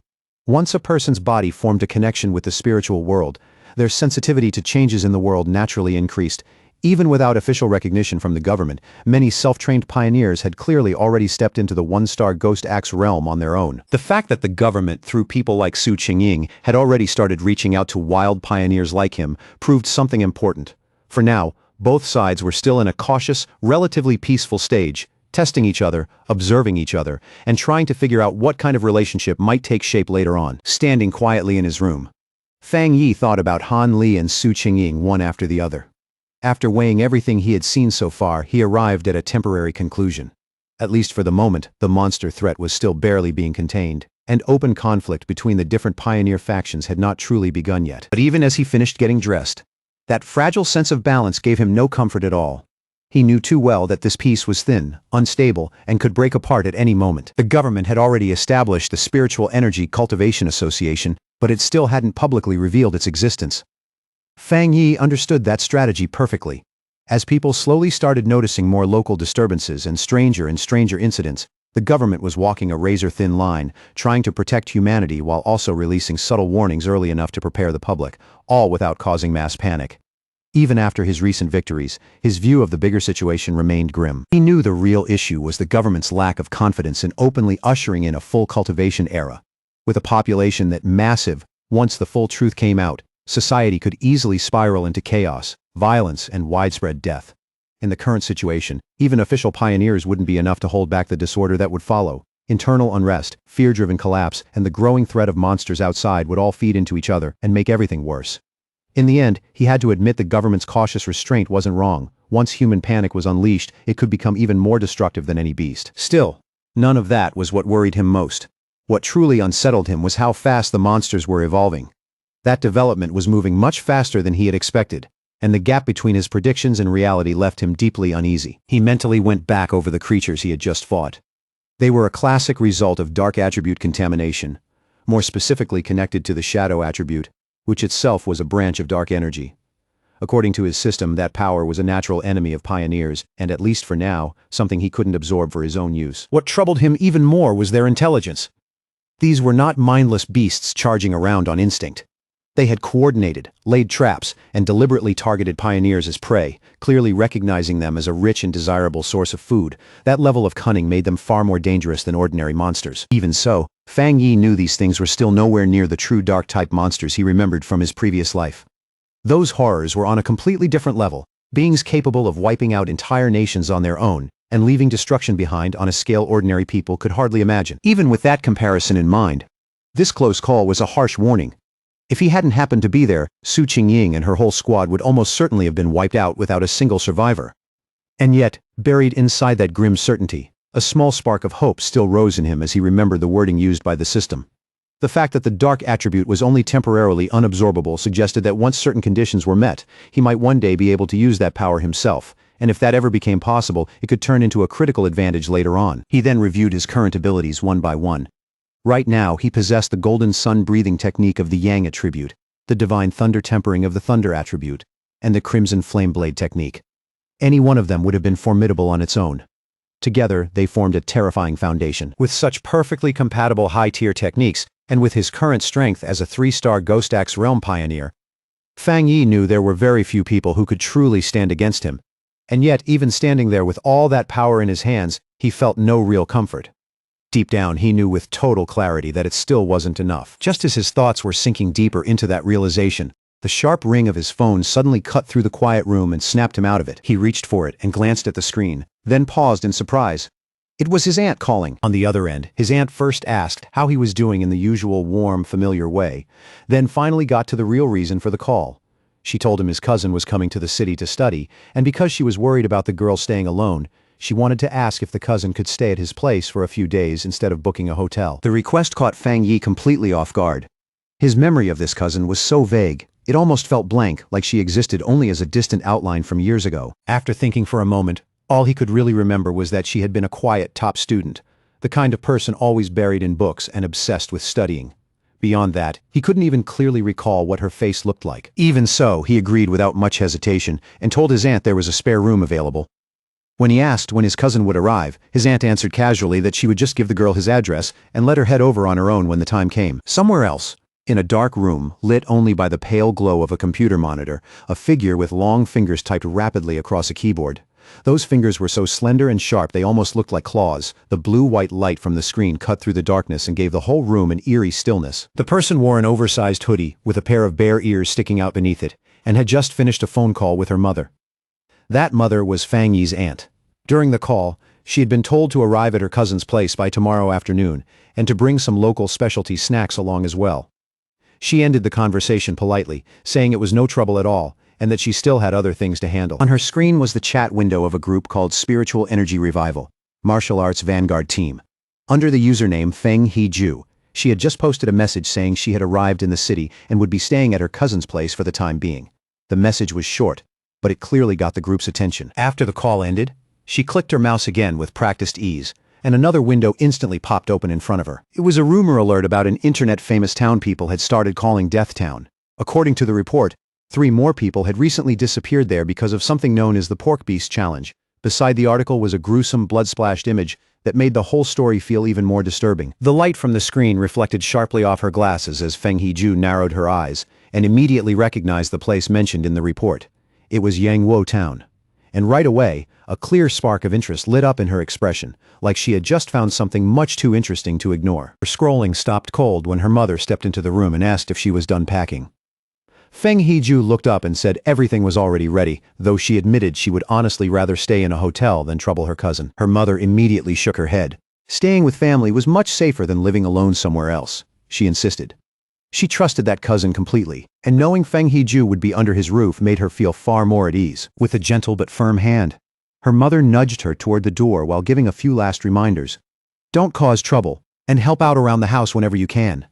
Once a person's body formed a connection with the spiritual world, their sensitivity to changes in the world naturally increased. Even without official recognition from the government, many self-trained pioneers had clearly already stepped into the one-star Ghost Axe realm on their own. The fact that the government, through people like Su Qingying, had already started reaching out to wild pioneers like him proved something important. For now, both sides were still in a cautious, relatively peaceful stage, testing each other, observing each other, and trying to figure out what kind of relationship might take shape later on. Standing quietly in his room, Fang Yi thought about Han Li and Su Qingying one after the other. After weighing everything he had seen so far, he arrived at a temporary conclusion. At least for the moment, the monster threat was still barely being contained, and open conflict between the different pioneer factions had not truly begun yet. But even as he finished getting dressed, that fragile sense of balance gave him no comfort at all. He knew too well that this peace was thin, unstable, and could break apart at any moment. The government had already established the Spiritual Energy Cultivation Association, but it still hadn't publicly revealed its existence. Fang Yi understood that strategy perfectly. As people slowly started noticing more local disturbances and stranger incidents, the government was walking a razor-thin line, trying to protect humanity while also releasing subtle warnings early enough to prepare the public, all without causing mass panic. Even after his recent victories, his view of the bigger situation remained grim. He knew the real issue was the government's lack of confidence in openly ushering in a full cultivation era. With a population that massive, once the full truth came out, society could easily spiral into chaos, violence, and widespread death. In the current situation, even official pioneers wouldn't be enough to hold back the disorder that would follow. Internal unrest, fear-driven collapse, and the growing threat of monsters outside would all feed into each other and make everything worse. In the end, he had to admit the government's cautious restraint wasn't wrong. Once human panic was unleashed, it could become even more destructive than any beast. Still, none of that was what worried him most. What truly unsettled him was how fast the monsters were evolving. That development was moving much faster than he had expected, and the gap between his predictions and reality left him deeply uneasy. He mentally went back over the creatures he had just fought. They were a classic result of dark attribute contamination, more specifically connected to the shadow attribute, which itself was a branch of dark energy. According to his system, that power was a natural enemy of pioneers, and at least for now, something he couldn't absorb for his own use. What troubled him even more was their intelligence. These were not mindless beasts charging around on instinct. They had coordinated, laid traps, and deliberately targeted pioneers as prey, clearly recognizing them as a rich and desirable source of food. That level of cunning made them far more dangerous than ordinary monsters. Even so, Fang Yi knew these things were still nowhere near the true dark-type monsters he remembered from his previous life. Those horrors were on a completely different level, beings capable of wiping out entire nations on their own, and leaving destruction behind on a scale ordinary people could hardly imagine. Even with that comparison in mind, this close call was a harsh warning. If he hadn't happened to be there, Su Qingying and her whole squad would almost certainly have been wiped out without a single survivor. And yet, buried inside that grim certainty, a small spark of hope still rose in him as he remembered the wording used by the system. The fact that the dark attribute was only temporarily unabsorbable suggested that once certain conditions were met, he might one day be able to use that power himself, and if that ever became possible, it could turn into a critical advantage later on. He then reviewed his current abilities one by one. Right now, he possessed the golden sun breathing technique of the yang attribute, the divine thunder tempering of the thunder attribute, and the crimson flame blade technique. Any one of them would have been formidable on its own. Together, they formed a terrifying foundation. With such perfectly compatible high-tier techniques, and with his current strength as a 3-star Ghost Axe realm pioneer, Fang Yi knew there were very few people who could truly stand against him. And yet, even standing there with all that power in his hands, he felt no real comfort. Deep down, he knew with total clarity that it still wasn't enough. Just as his thoughts were sinking deeper into that realization, the sharp ring of his phone suddenly cut through the quiet room and snapped him out of it. He reached for it and glanced at the screen, then paused in surprise. It was his aunt calling. On the other end, his aunt first asked how he was doing in the usual warm, familiar way, then finally got to the real reason for the call. She told him his cousin was coming to the city to study, and because she was worried about the girl staying alone, she wanted to ask if the cousin could stay at his place for a few days instead of booking a hotel. The request caught Fang Yi completely off guard. His memory of this cousin was so vague, it almost felt blank, like she existed only as a distant outline from years ago. After thinking for a moment, all he could really remember was that she had been a quiet top student, the kind of person always buried in books and obsessed with studying. Beyond that, he couldn't even clearly recall what her face looked like. Even so, he agreed without much hesitation and told his aunt there was a spare room available. When he asked when his cousin would arrive, his aunt answered casually that she would just give the girl his address and let her head over on her own when the time came. Somewhere else, in a dark room, lit only by the pale glow of a computer monitor, a figure with long fingers typed rapidly across a keyboard. Those fingers were so slender and sharp they almost looked like claws. The blue-white light from the screen cut through the darkness and gave the whole room an eerie stillness. The person wore an oversized hoodie with a pair of bare ears sticking out beneath it, and had just finished a phone call with her mother. That mother was Fang Yi's aunt. During the call, she had been told to arrive at her cousin's place by tomorrow afternoon, and to bring some local specialty snacks along as well. She ended the conversation politely, saying it was no trouble at all, and that she still had other things to handle. On her screen was the chat window of a group called Spiritual Energy Revival, Martial Arts Vanguard Team. Under the username Feng He-ju, she had just posted a message saying she had arrived in the city and would be staying at her cousin's place for the time being. The message was short, but it clearly got the group's attention. After the call ended, she clicked her mouse again with practiced ease, and another window instantly popped open in front of her. It was a rumor alert about an internet-famous town people had started calling Death Town. According to the report, 3 more people had recently disappeared there because of something known as the Pork Beast Challenge. Beside the article was a gruesome, blood-splashed image that made the whole story feel even more disturbing. The light from the screen reflected sharply off her glasses as Feng He-ju narrowed her eyes and immediately recognized the place mentioned in the report. It was Yangwo Town. And right away, a clear spark of interest lit up in her expression, like she had just found something much too interesting to ignore. Her scrolling stopped cold when her mother stepped into the room and asked if she was done packing. Feng He-ju looked up and said everything was already ready, though she admitted she would honestly rather stay in a hotel than trouble her cousin. Her mother immediately shook her head. Staying with family was much safer than living alone somewhere else, she insisted. She trusted that cousin completely, and knowing Feng He-ju would be under his roof made her feel far more at ease. With a gentle but firm hand, her mother nudged her toward the door while giving a few last reminders. Don't cause trouble, and help out around the house whenever you can.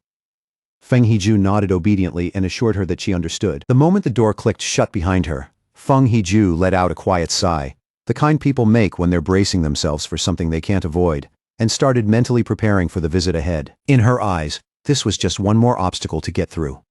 Feng He-ju nodded obediently and assured her that she understood. The moment the door clicked shut behind her, Feng He-ju let out a quiet sigh, the kind people make when they're bracing themselves for something they can't avoid, and started mentally preparing for the visit ahead. In her eyes, this was just one more obstacle to get through.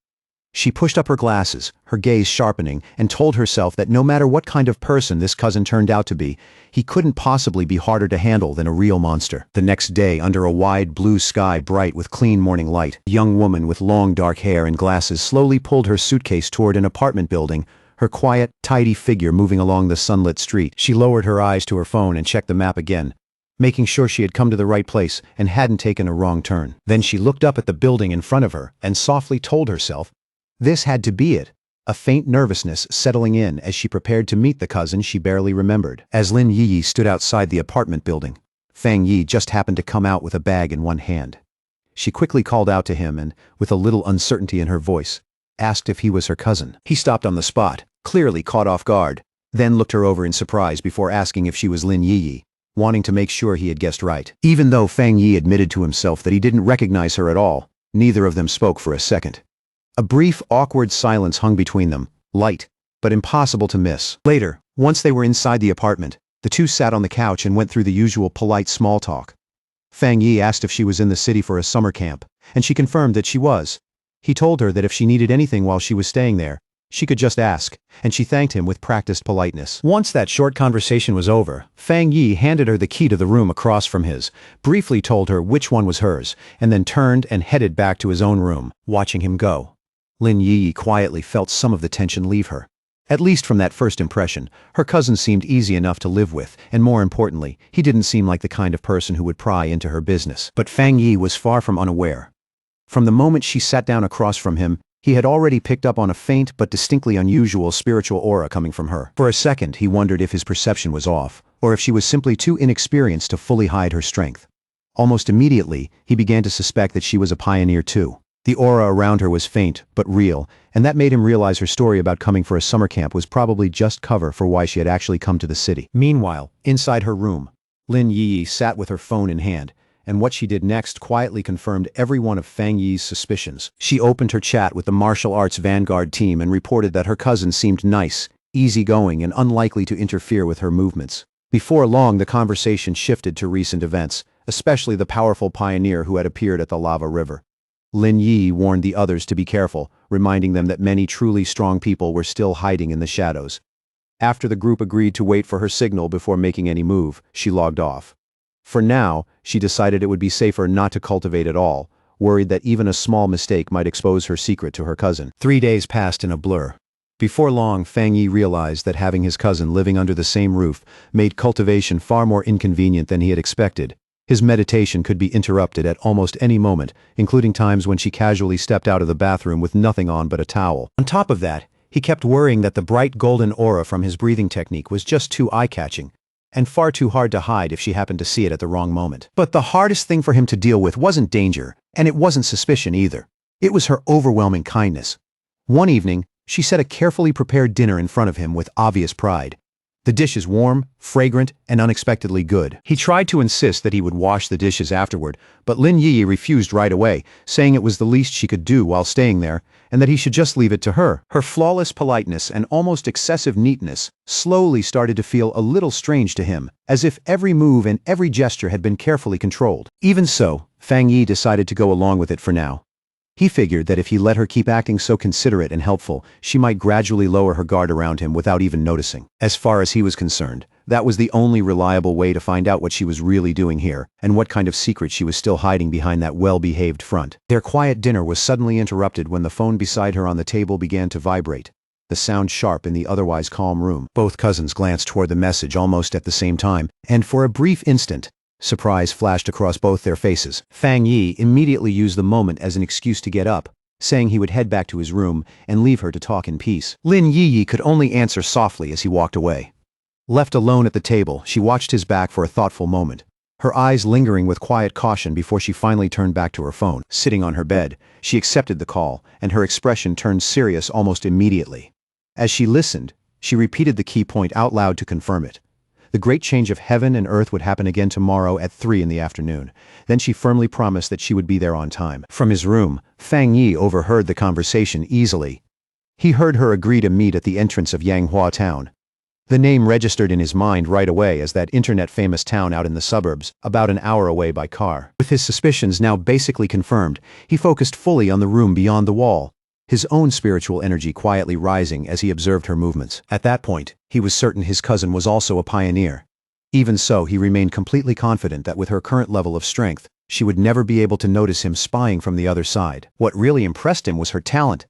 She pushed up her glasses, her gaze sharpening, and told herself that no matter what kind of person this cousin turned out to be, he couldn't possibly be harder to handle than a real monster. The next day, under a wide blue sky bright with clean morning light, a young woman with long dark hair and glasses slowly pulled her suitcase toward an apartment building, her quiet, tidy figure moving along the sunlit street. She lowered her eyes to her phone and checked the map again, making sure she had come to the right place and hadn't taken a wrong turn. Then she looked up at the building in front of her and softly told herself, this had to be it. A faint nervousness settling in as she prepared to meet the cousin she barely remembered. As Lin Yi stood outside the apartment building, Fang Yi just happened to come out with a bag in one hand. She quickly called out to him and, with a little uncertainty in her voice, asked if he was her cousin. He stopped on the spot, clearly caught off guard, then looked her over in surprise before asking if she was Lin Yi, wanting to make sure he had guessed right. Even though Fang Yi admitted to himself that he didn't recognize her at all, neither of them spoke for a second. A brief, awkward silence hung between them, light, but impossible to miss. Later, once they were inside the apartment, the two sat on the couch and went through the usual polite small talk. Fang Yi asked if she was in the city for a summer camp, and she confirmed that she was. He told her that if she needed anything while she was staying there, She could just ask, and she thanked him with practiced politeness. Once that short conversation was over, Fang Yi handed her the key to the room across from his, briefly told her which one was hers, and then turned and headed back to his own room, watching him go. Lin Yi quietly felt some of the tension leave her. At least from that first impression, her cousin seemed easy enough to live with, and more importantly, he didn't seem like the kind of person who would pry into her business. But Fang Yi was far from unaware. From the moment she sat down across from him, he had already picked up on a faint but distinctly unusual spiritual aura coming from her. For a second, he wondered if his perception was off, or if she was simply too inexperienced to fully hide her strength. Almost immediately, he began to suspect that she was a pioneer too. The aura around her was faint, but real, and that made him realize her story about coming for a summer camp was probably just cover for why she had actually come to the city. Meanwhile, inside her room, Lin Yi sat with her phone in hand, and what she did next quietly confirmed every one of Fang Yi's suspicions. She opened her chat with the martial arts vanguard team and reported that her cousin seemed nice, easygoing, and unlikely to interfere with her movements. Before long, the conversation shifted to recent events, especially the powerful pioneer who had appeared at the lava river. Lin Yi warned the others to be careful, reminding them that many truly strong people were still hiding in the shadows. After the group agreed to wait for her signal before making any move, she logged off. For now, she decided it would be safer not to cultivate at all, worried that even a small mistake might expose her secret to her cousin. 3 days passed in a blur. Before long, Fang Yi realized that having his cousin living under the same roof made cultivation far more inconvenient than he had expected. His meditation could be interrupted at almost any moment, including times when she casually stepped out of the bathroom with nothing on but a towel. On top of that, he kept worrying that the bright golden aura from his breathing technique was just too eye-catching, and far too hard to hide if she happened to see it at the wrong moment. But the hardest thing for him to deal with wasn't danger, and it wasn't suspicion either. It was her overwhelming kindness. One evening, she set a carefully prepared dinner in front of him with obvious pride. The dish is warm, fragrant, and unexpectedly good. He tried to insist that he would wash the dishes afterward, but Lin Yi refused right away, saying it was the least she could do while staying there, and that he should just leave it to her. Her flawless politeness and almost excessive neatness slowly started to feel a little strange to him, as if every move and every gesture had been carefully controlled. Even so, Fang Yi decided to go along with it for now. He figured that if he let her keep acting so considerate and helpful, she might gradually lower her guard around him without even noticing. As far as he was concerned, that was the only reliable way to find out what she was really doing here, and what kind of secret she was still hiding behind that well-behaved front. Their quiet dinner was suddenly interrupted when the phone beside her on the table began to vibrate, the sound sharp in the otherwise calm room. Both cousins glanced toward the message almost at the same time, and for a brief instant, surprise flashed across both their faces. Fang Yi immediately used the moment as an excuse to get up, saying he would head back to his room and leave her to talk in peace. Lin Yi could only answer softly as he walked away. Left alone at the table, she watched his back for a thoughtful moment, her eyes lingering with quiet caution before she finally turned back to her phone. Sitting on her bed, she accepted the call, and her expression turned serious almost immediately. As she listened, she repeated the key point out loud to confirm it. The great change of heaven and earth would happen again tomorrow at 3 in the afternoon. Then she firmly promised that she would be there on time. From his room, Fang Yi overheard the conversation easily. He heard her agree to meet at the entrance of Yanghua town. The name registered in his mind right away as that internet-famous town out in the suburbs, about an hour away by car. With his suspicions now basically confirmed, he focused fully on the room beyond the wall, his own spiritual energy quietly rising as he observed her movements. At that point, he was certain his cousin was also a pioneer. Even so, he remained completely confident that with her current level of strength, she would never be able to notice him spying from the other side. What really impressed him was her talent.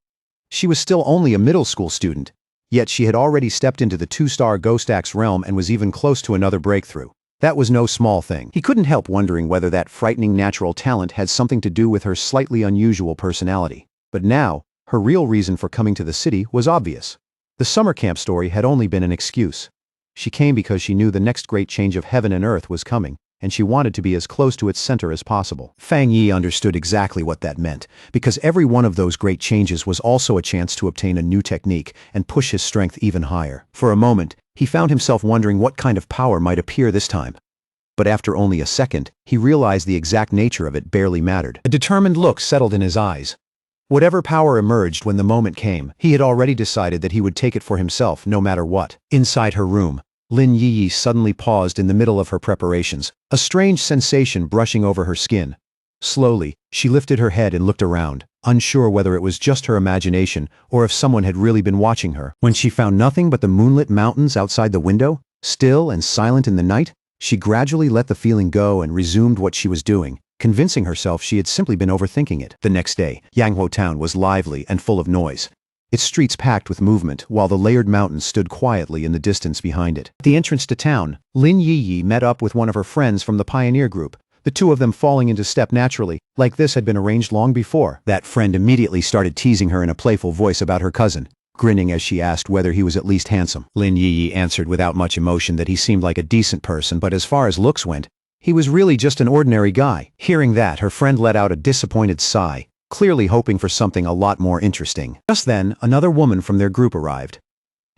She was still only a middle school student, yet she had already stepped into the 2-star Ghost Axe realm and was even close to another breakthrough. That was no small thing. He couldn't help wondering whether that frightening natural talent had something to do with her slightly unusual personality. But now, her real reason for coming to the city was obvious. The summer camp story had only been an excuse. She came because she knew the next great change of heaven and earth was coming, and she wanted to be as close to its center as possible. Fang Yi understood exactly what that meant, because every one of those great changes was also a chance to obtain a new technique and push his strength even higher. For a moment, he found himself wondering what kind of power might appear this time. But after only a second, he realized the exact nature of it barely mattered. A determined look settled in his eyes. Whatever power emerged when the moment came, he had already decided that he would take it for himself no matter what. Inside her room, Lin Yi suddenly paused in the middle of her preparations, a strange sensation brushing over her skin. Slowly, she lifted her head and looked around, unsure whether it was just her imagination or if someone had really been watching her. When she found nothing but the moonlit mountains outside the window, still and silent in the night, she gradually let the feeling go and resumed what she was doing, convincing herself she had simply been overthinking it. The next day, Yanghua town was lively and full of noise, its streets packed with movement, while the layered mountains stood quietly in the distance behind it. At the entrance to town, Lin Yiyi met up with one of her friends from the pioneer group, the two of them falling into step naturally, like this had been arranged long before. That friend immediately started teasing her in a playful voice about her cousin, grinning as she asked whether he was at least handsome. Lin Yiyi answered without much emotion that he seemed like a decent person, but as far as looks went, he was really just an ordinary guy. Hearing that, her friend let out a disappointed sigh, clearly hoping for something a lot more interesting. Just then, another woman from their group arrived.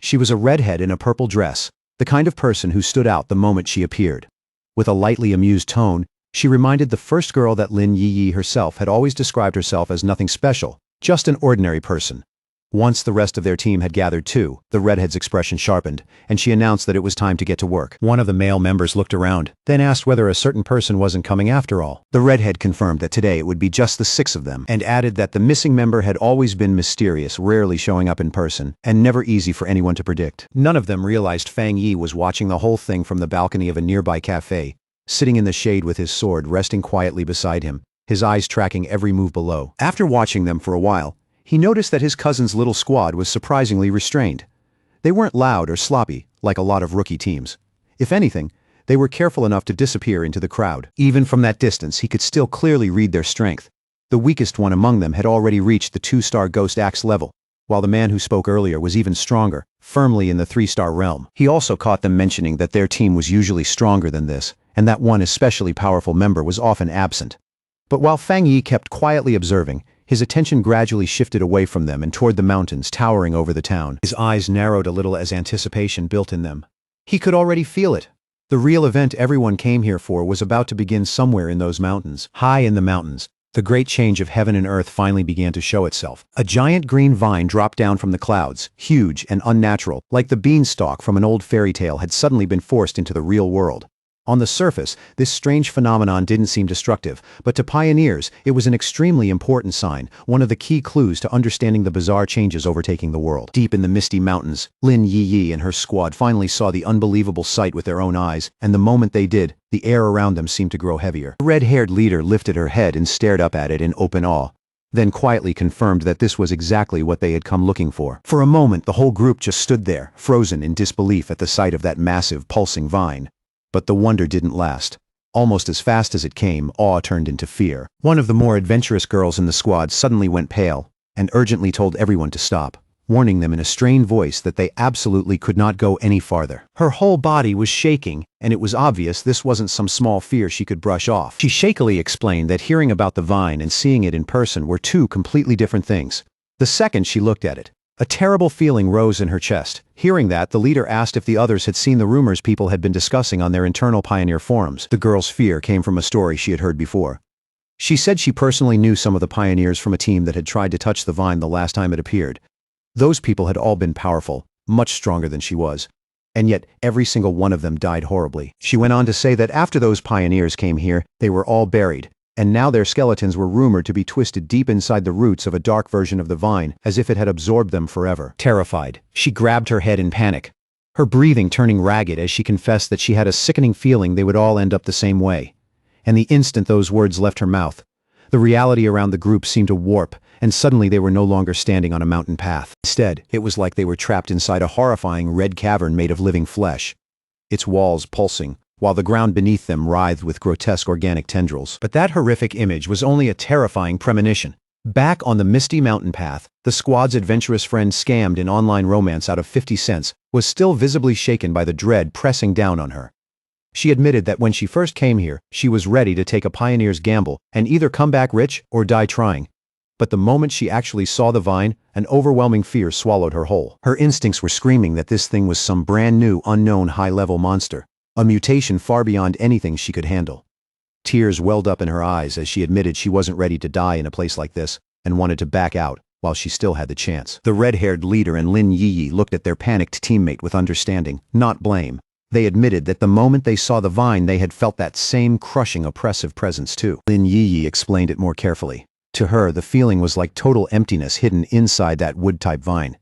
She was a redhead in a purple dress, the kind of person who stood out the moment she appeared. With a lightly amused tone, she reminded the first girl that Lin Yiyi herself had always described herself as nothing special, just an ordinary person. Once the rest of their team had gathered too, the redhead's expression sharpened, and she announced that it was time to get to work. One of the male members looked around, then asked whether a certain person wasn't coming after all. The redhead confirmed that today it would be just the 6 of them, and added that the missing member had always been mysterious, rarely showing up in person, and never easy for anyone to predict. None of them realized Fang Yi was watching the whole thing from the balcony of a nearby cafe, sitting in the shade with his sword resting quietly beside him, his eyes tracking every move below. After watching them for a while, he noticed that his cousin's little squad was surprisingly restrained. They weren't loud or sloppy, like a lot of rookie teams. If anything, they were careful enough to disappear into the crowd. Even from that distance, he could still clearly read their strength. The weakest one among them had already reached the 2-star Ghost Axe level, while the man who spoke earlier was even stronger, firmly in the 3-star realm. He also caught them mentioning that their team was usually stronger than this, and that one especially powerful member was often absent. But while Fang Yi kept quietly observing, his attention gradually shifted away from them and toward the mountains towering over the town. His eyes narrowed a little as anticipation built in them. He could already feel it. The real event everyone came here for was about to begin somewhere in those mountains. High in the mountains, the great change of heaven and earth finally began to show itself. A giant green vine dropped down from the clouds, huge and unnatural, like the beanstalk from an old fairy tale had suddenly been forced into the real world. On the surface, this strange phenomenon didn't seem destructive, but to pioneers, it was an extremely important sign, one of the key clues to understanding the bizarre changes overtaking the world. Deep in the misty mountains, Lin Yiyi and her squad finally saw the unbelievable sight with their own eyes, and the moment they did, the air around them seemed to grow heavier. The red-haired leader lifted her head and stared up at it in open awe, then quietly confirmed that this was exactly what they had come looking for. For a moment, the whole group just stood there, frozen in disbelief at the sight of that massive, pulsing vine. But the wonder didn't last. Almost as fast as it came, awe turned into fear. One of the more adventurous girls in the squad suddenly went pale and urgently told everyone to stop, warning them in a strained voice that they absolutely could not go any farther. Her whole body was shaking, and it was obvious this wasn't some small fear she could brush off. She shakily explained that hearing about the vine and seeing it in person were two completely different things. The second she looked at it, a terrible feeling rose in her chest. Hearing that, the leader asked if the others had seen the rumors people had been discussing on their internal pioneer forums. The girl's fear came from a story she had heard before. She said she personally knew some of the pioneers from a team that had tried to touch the vine the last time it appeared. Those people had all been powerful, much stronger than she was. And yet, every single one of them died horribly. She went on to say that after those pioneers came here, they were all buried, and now their skeletons were rumored to be twisted deep inside the roots of a dark version of the vine, as if it had absorbed them forever. Terrified, she grabbed her head in panic, her breathing turning ragged as she confessed that she had a sickening feeling they would all end up the same way. And the instant those words left her mouth, the reality around the group seemed to warp, and suddenly they were no longer standing on a mountain path. Instead, it was like they were trapped inside a horrifying red cavern made of living flesh, its walls pulsing, while the ground beneath them writhed with grotesque organic tendrils. But that horrific image was only a terrifying premonition. Back on the misty mountain path, the squad's adventurous friend scammed in online romance out of 50 cents was still visibly shaken by the dread pressing down on her. She admitted that when she first came here, she was ready to take a pioneer's gamble and either come back rich or die trying. But the moment she actually saw the vine, an overwhelming fear swallowed her whole. Her instincts were screaming that this thing was some brand new, unknown high-level monster, a mutation far beyond anything she could handle. Tears welled up in her eyes as she admitted she wasn't ready to die in a place like this and wanted to back out while she still had the chance. The red-haired leader and Lin Yiyi looked at their panicked teammate with understanding, not blame. They admitted that the moment they saw the vine they had felt that same crushing oppressive presence too. Lin Yiyi explained it more carefully. To her, the feeling was like total emptiness hidden inside that wood-type vine.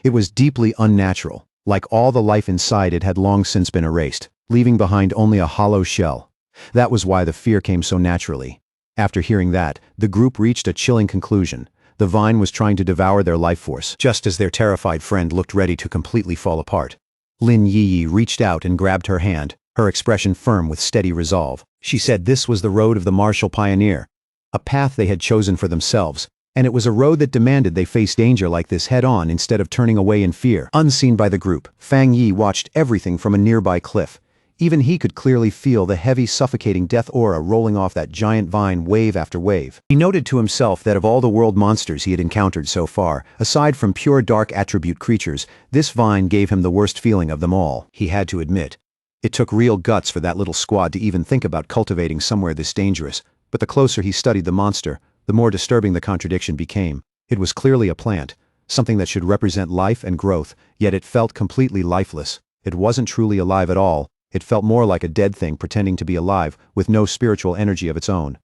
It was deeply unnatural. Like all the life inside, it had long since been erased, leaving behind only a hollow shell. That was why the fear came so naturally. After hearing that, the group reached a chilling conclusion. The vine was trying to devour their life force, just as their terrified friend looked ready to completely fall apart. Lin Yi reached out and grabbed her hand, her expression firm with steady resolve. She said this was the road of the martial pioneer, a path they had chosen for themselves, and it was a road that demanded they face danger like this head-on instead of turning away in fear. Unseen by the group, Fang Yi watched everything from a nearby cliff. Even he could clearly feel the heavy, suffocating death aura rolling off that giant vine wave after wave. He noted to himself that of all the world monsters he had encountered so far, aside from pure dark attribute creatures, this vine gave him the worst feeling of them all, he had to admit. It took real guts for that little squad to even think about cultivating somewhere this dangerous, but the closer he studied the monster, the more disturbing the contradiction became. It was clearly a plant, something that should represent life and growth, yet it felt completely lifeless. It wasn't truly alive at all. It felt more like a dead thing pretending to be alive, with no spiritual energy of its own.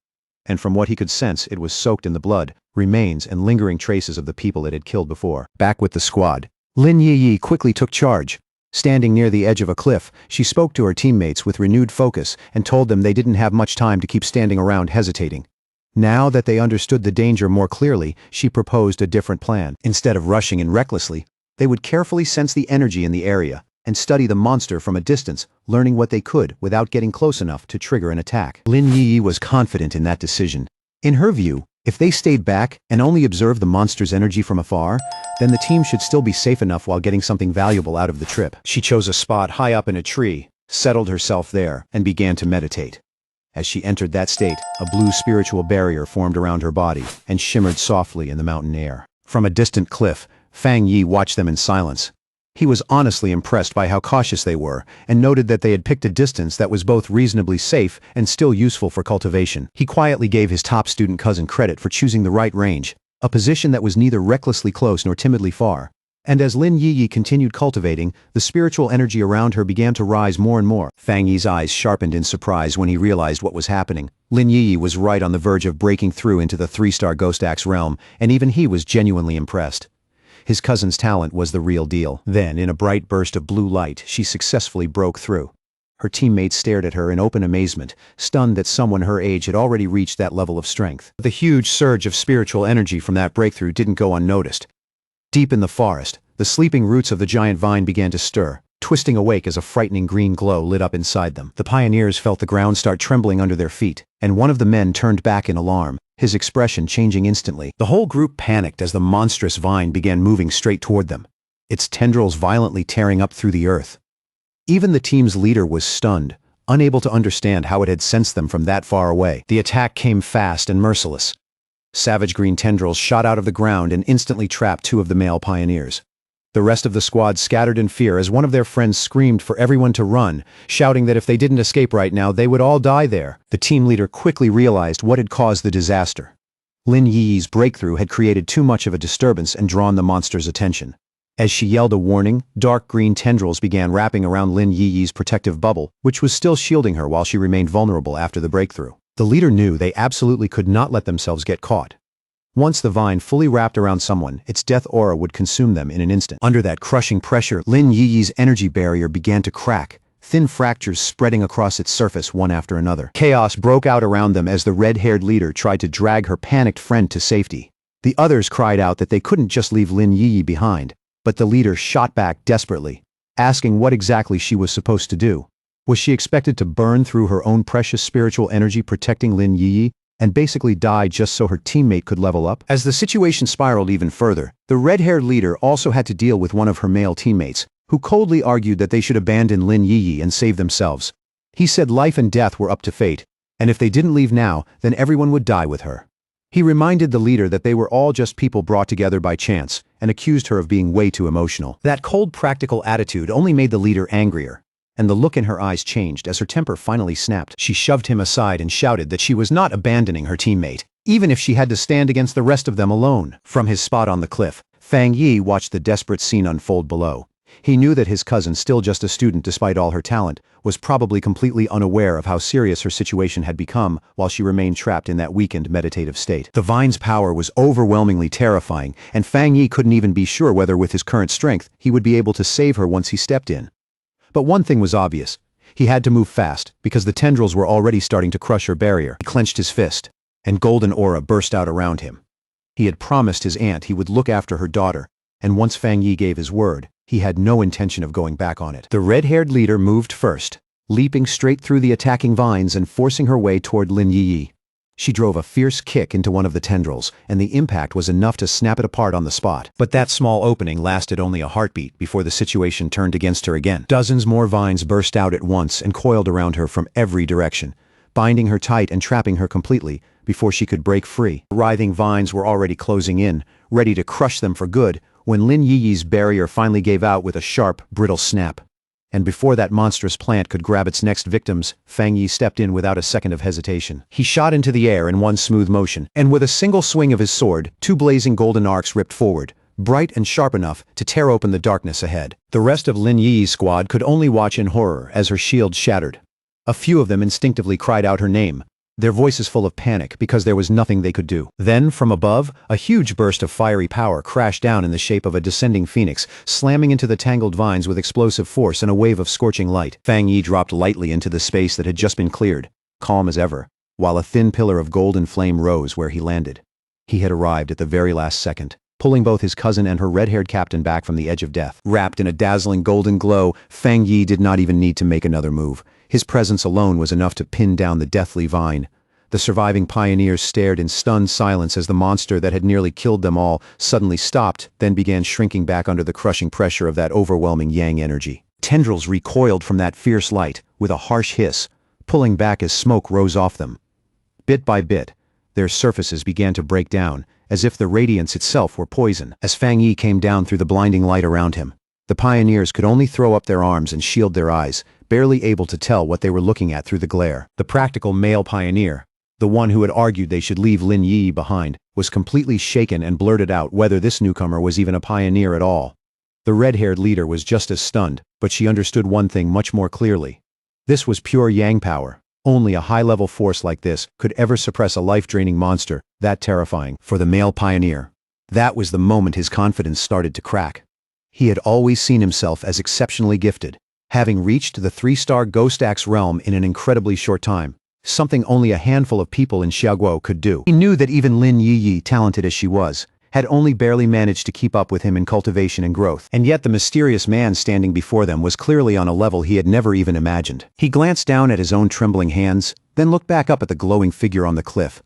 And from what he could sense, it was soaked in the blood, remains and lingering traces of the people it had killed before. Back with the squad, Lin Yi quickly took charge. Standing near the edge of a cliff, she spoke to her teammates with renewed focus and told them they didn't have much time to keep standing around hesitating. Now that they understood the danger more clearly, she proposed a different plan. Instead of rushing in recklessly, they would carefully sense the energy in the area and study the monster from a distance, learning what they could without getting close enough to trigger an attack. Lin Yi was confident in that decision. In her view, if they stayed back and only observed the monster's energy from afar, then the team should still be safe enough while getting something valuable out of the trip. She chose a spot high up in a tree, settled herself there, and began to meditate. As she entered that state, a blue spiritual barrier formed around her body and shimmered softly in the mountain air. From a distant cliff, Fang Yi watched them in silence. He was honestly impressed by how cautious they were, and noted that they had picked a distance that was both reasonably safe and still useful for cultivation. He quietly gave his top student cousin credit for choosing the right range, a position that was neither recklessly close nor timidly far. And as Lin Yi continued cultivating, the spiritual energy around her began to rise more and more. Fang Yi's eyes sharpened in surprise when he realized what was happening. Lin Yi was right on the verge of breaking through into the 3-star Ghost Axe realm, and even he was genuinely impressed. His cousin's talent was the real deal. Then, in a bright burst of blue light, she successfully broke through. Her teammates stared at her in open amazement, stunned that someone her age had already reached that level of strength. The huge surge of spiritual energy from that breakthrough didn't go unnoticed. Deep in the forest, the sleeping roots of the giant vine began to stir, twisting awake as a frightening green glow lit up inside them. The pioneers felt the ground start trembling under their feet, and one of the men turned back in alarm, his expression changing instantly. The whole group panicked as the monstrous vine began moving straight toward them, its tendrils violently tearing up through the earth. Even the team's leader was stunned, unable to understand how it had sensed them from that far away. The attack came fast and merciless. Savage green tendrils shot out of the ground and instantly trapped 2 of the male pioneers. The rest of the squad scattered in fear as one of their friends screamed for everyone to run, shouting that if they didn't escape right now, they would all die there. The team leader quickly realized what had caused the disaster. Lin Yi's breakthrough had created too much of a disturbance and drawn the monster's attention. As she yelled a warning, dark green tendrils began wrapping around Lin Yi's protective bubble, which was still shielding her while she remained vulnerable after the breakthrough. The leader knew they absolutely could not let themselves get caught. Once the vine fully wrapped around someone, its death aura would consume them in an instant. Under that crushing pressure, Lin Yi's energy barrier began to crack, thin fractures spreading across its surface one after another. Chaos broke out around them as the red-haired leader tried to drag her panicked friend to safety. The others cried out that they couldn't just leave Lin Yi behind, but the leader shot back desperately, asking what exactly she was supposed to do. Was she expected to burn through her own precious spiritual energy protecting Lin Yi, and basically die just so her teammate could level up? As the situation spiraled even further, the red-haired leader also had to deal with one of her male teammates, who coldly argued that they should abandon Lin Yi and save themselves. He said life and death were up to fate, and if they didn't leave now, then everyone would die with her. He reminded the leader that they were all just people brought together by chance, and accused her of being way too emotional. That cold, practical attitude only made the leader angrier, and the look in her eyes changed as her temper finally snapped. She shoved him aside and shouted that she was not abandoning her teammate, even if she had to stand against the rest of them alone. From his spot on the cliff, Fang Yi watched the desperate scene unfold below. He knew that his cousin, still just a student despite all her talent, was probably completely unaware of how serious her situation had become while she remained trapped in that weakened meditative state. The vine's power was overwhelmingly terrifying, and Fang Yi couldn't even be sure whether with his current strength he would be able to save her once he stepped in. But one thing was obvious. He had to move fast, because the tendrils were already starting to crush her barrier. He clenched his fist, and golden aura burst out around him. He had promised his aunt he would look after her daughter, and once Fang Yi gave his word, he had no intention of going back on it. The red-haired leader moved first, leaping straight through the attacking vines and forcing her way toward Lin Yi. She drove a fierce kick into one of the tendrils, and the impact was enough to snap it apart on the spot. But that small opening lasted only a heartbeat before the situation turned against her again. Dozens more vines burst out at once and coiled around her from every direction, binding her tight and trapping her completely before she could break free. The writhing vines were already closing in, ready to crush them for good, when Lin Yi's barrier finally gave out with a sharp, brittle snap. And before that monstrous plant could grab its next victims, Fang Yi stepped in without a second of hesitation. He shot into the air in one smooth motion, and with a single swing of his sword, two blazing golden arcs ripped forward, bright and sharp enough to tear open the darkness ahead. The rest of Lin Yi's squad could only watch in horror as her shield shattered. A few of them instinctively cried out her name, their voices full of panic because there was nothing they could do. Then, from above, a huge burst of fiery power crashed down in the shape of a descending phoenix, slamming into the tangled vines with explosive force and a wave of scorching light. Fang Yi dropped lightly into the space that had just been cleared, calm as ever, while a thin pillar of golden flame rose where he landed. He had arrived at the very last second, pulling both his cousin and her red-haired captain back from the edge of death. Wrapped in a dazzling golden glow, Fang Yi did not even need to make another move. His presence alone was enough to pin down the deathly vine. The surviving pioneers stared in stunned silence as the monster that had nearly killed them all suddenly stopped, then began shrinking back under the crushing pressure of that overwhelming yang energy. Tendrils recoiled from that fierce light, with a harsh hiss, pulling back as smoke rose off them. Bit by bit, their surfaces began to break down, as if the radiance itself were poison. As Fang Yi came down through the blinding light around him, the pioneers could only throw up their arms and shield their eyes, barely able to tell what they were looking at through the glare. The practical male pioneer, the one who had argued they should leave Lin Yi behind, was completely shaken and blurted out whether this newcomer was even a pioneer at all. The red-haired leader was just as stunned, but she understood one thing much more clearly. This was pure yang power. Only a high-level force like this could ever suppress a life-draining monster that terrifying. For the male pioneer, that was the moment his confidence started to crack. He had always seen himself as exceptionally gifted, having reached the 3-star Ghost Axe realm in an incredibly short time. Something only a handful of people in Xiaoguo could do. He knew that even Lin Yi, talented as she was, had only barely managed to keep up with him in cultivation and growth. And yet the mysterious man standing before them was clearly on a level he had never even imagined. He glanced down at his own trembling hands, then looked back up at the glowing figure on the cliff.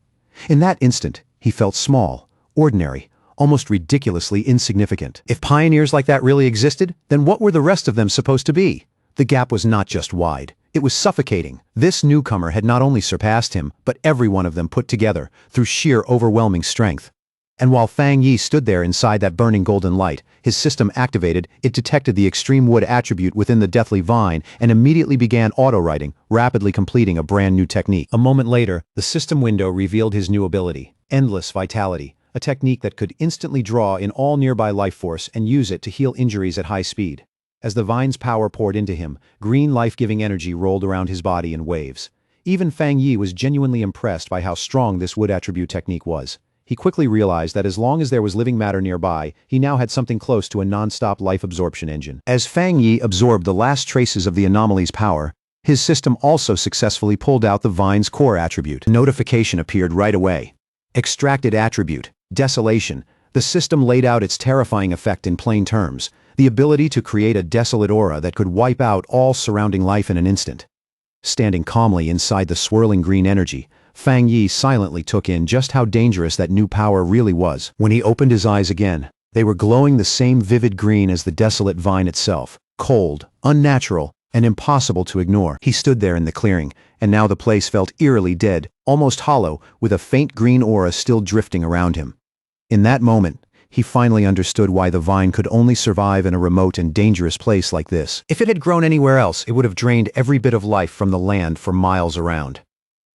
In that instant, he felt small, ordinary, almost ridiculously insignificant. If pioneers like that really existed, then what were the rest of them supposed to be? The gap was not just wide. It was suffocating. This newcomer had not only surpassed him, but every one of them put together, through sheer overwhelming strength. And while Fang Yi stood there inside that burning golden light, his system activated, it detected the extreme wood attribute within the deathly vine and immediately began auto-writing, rapidly completing a brand new technique. A moment later, the system window revealed his new ability, Endless Vitality, a technique that could instantly draw in all nearby life force and use it to heal injuries at high speed. As the vine's power poured into him, green life-giving energy rolled around his body in waves. Even Fang Yi was genuinely impressed by how strong this wood attribute technique was. He quickly realized that as long as there was living matter nearby, he now had something close to a non-stop life absorption engine. As Fang Yi absorbed the last traces of the anomaly's power, his system also successfully pulled out the vine's core attribute. A notification appeared right away. Extracted attribute, Desolation. The system laid out its terrifying effect in plain terms. The ability to create a desolate aura that could wipe out all surrounding life in an instant. Standing calmly inside the swirling green energy, Fang Yi silently took in just how dangerous that new power really was. When he opened his eyes again, they were glowing the same vivid green as the desolate vine itself, cold, unnatural, and impossible to ignore. He stood there in the clearing, and now the place felt eerily dead, almost hollow, with a faint green aura still drifting around him. In that moment, he finally understood why the vine could only survive in a remote and dangerous place like this. If it had grown anywhere else, it would have drained every bit of life from the land for miles around.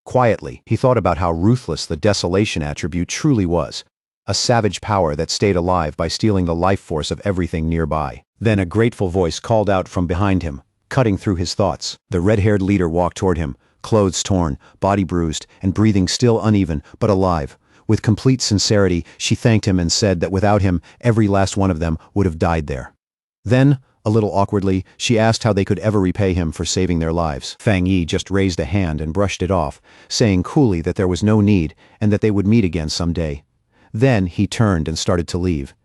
Quietly, he thought about how ruthless the desolation attribute truly was, a savage power that stayed alive by stealing the life force of everything nearby. Then a grateful voice called out from behind him, cutting through his thoughts. The red-haired leader walked toward him, clothes torn, body bruised, and breathing still uneven, but alive. With complete sincerity, she thanked him and said that without him, every last one of them would have died there. Then, a little awkwardly, she asked how they could ever repay him for saving their lives. Fang Yi just raised a hand and brushed it off, saying coolly that there was no need and that they would meet again someday. Then he turned and started to leave.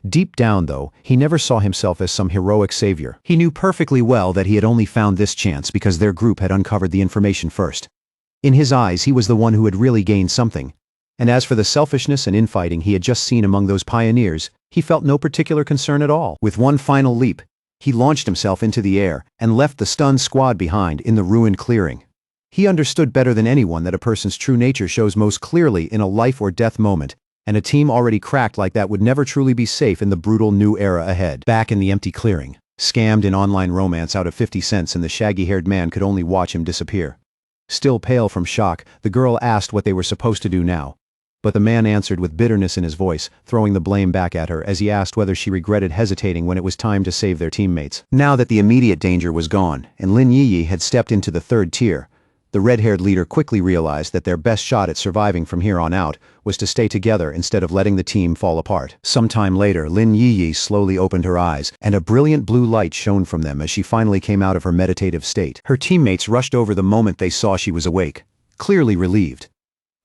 Deep down, though, he never saw himself as some heroic savior. He knew perfectly well that he had only found this chance because their group had uncovered the information first. In his eyes, he was the one who had really gained something. And as for the selfishness and infighting he had just seen among those pioneers, he felt no particular concern at all. With one final leap, he launched himself into the air and left the stunned squad behind in the ruined clearing. He understood better than anyone that a person's true nature shows most clearly in a life-or-death moment, and a team already cracked like that would never truly be safe in the brutal new era ahead. Back in the empty clearing, scammed in online romance out of 50 cents, and the shaggy-haired man could only watch him disappear. Still pale from shock, the girl asked what they were supposed to do now. But the man answered with bitterness in his voice, throwing the blame back at her as he asked whether she regretted hesitating when it was time to save their teammates. Now that the immediate danger was gone, and Lin Yiyi had stepped into the third tier, the red-haired leader quickly realized that their best shot at surviving from here on out was to stay together instead of letting the team fall apart. Sometime later, Lin Yiyi slowly opened her eyes, and a brilliant blue light shone from them as she finally came out of her meditative state. Her teammates rushed over the moment they saw she was awake, clearly relieved.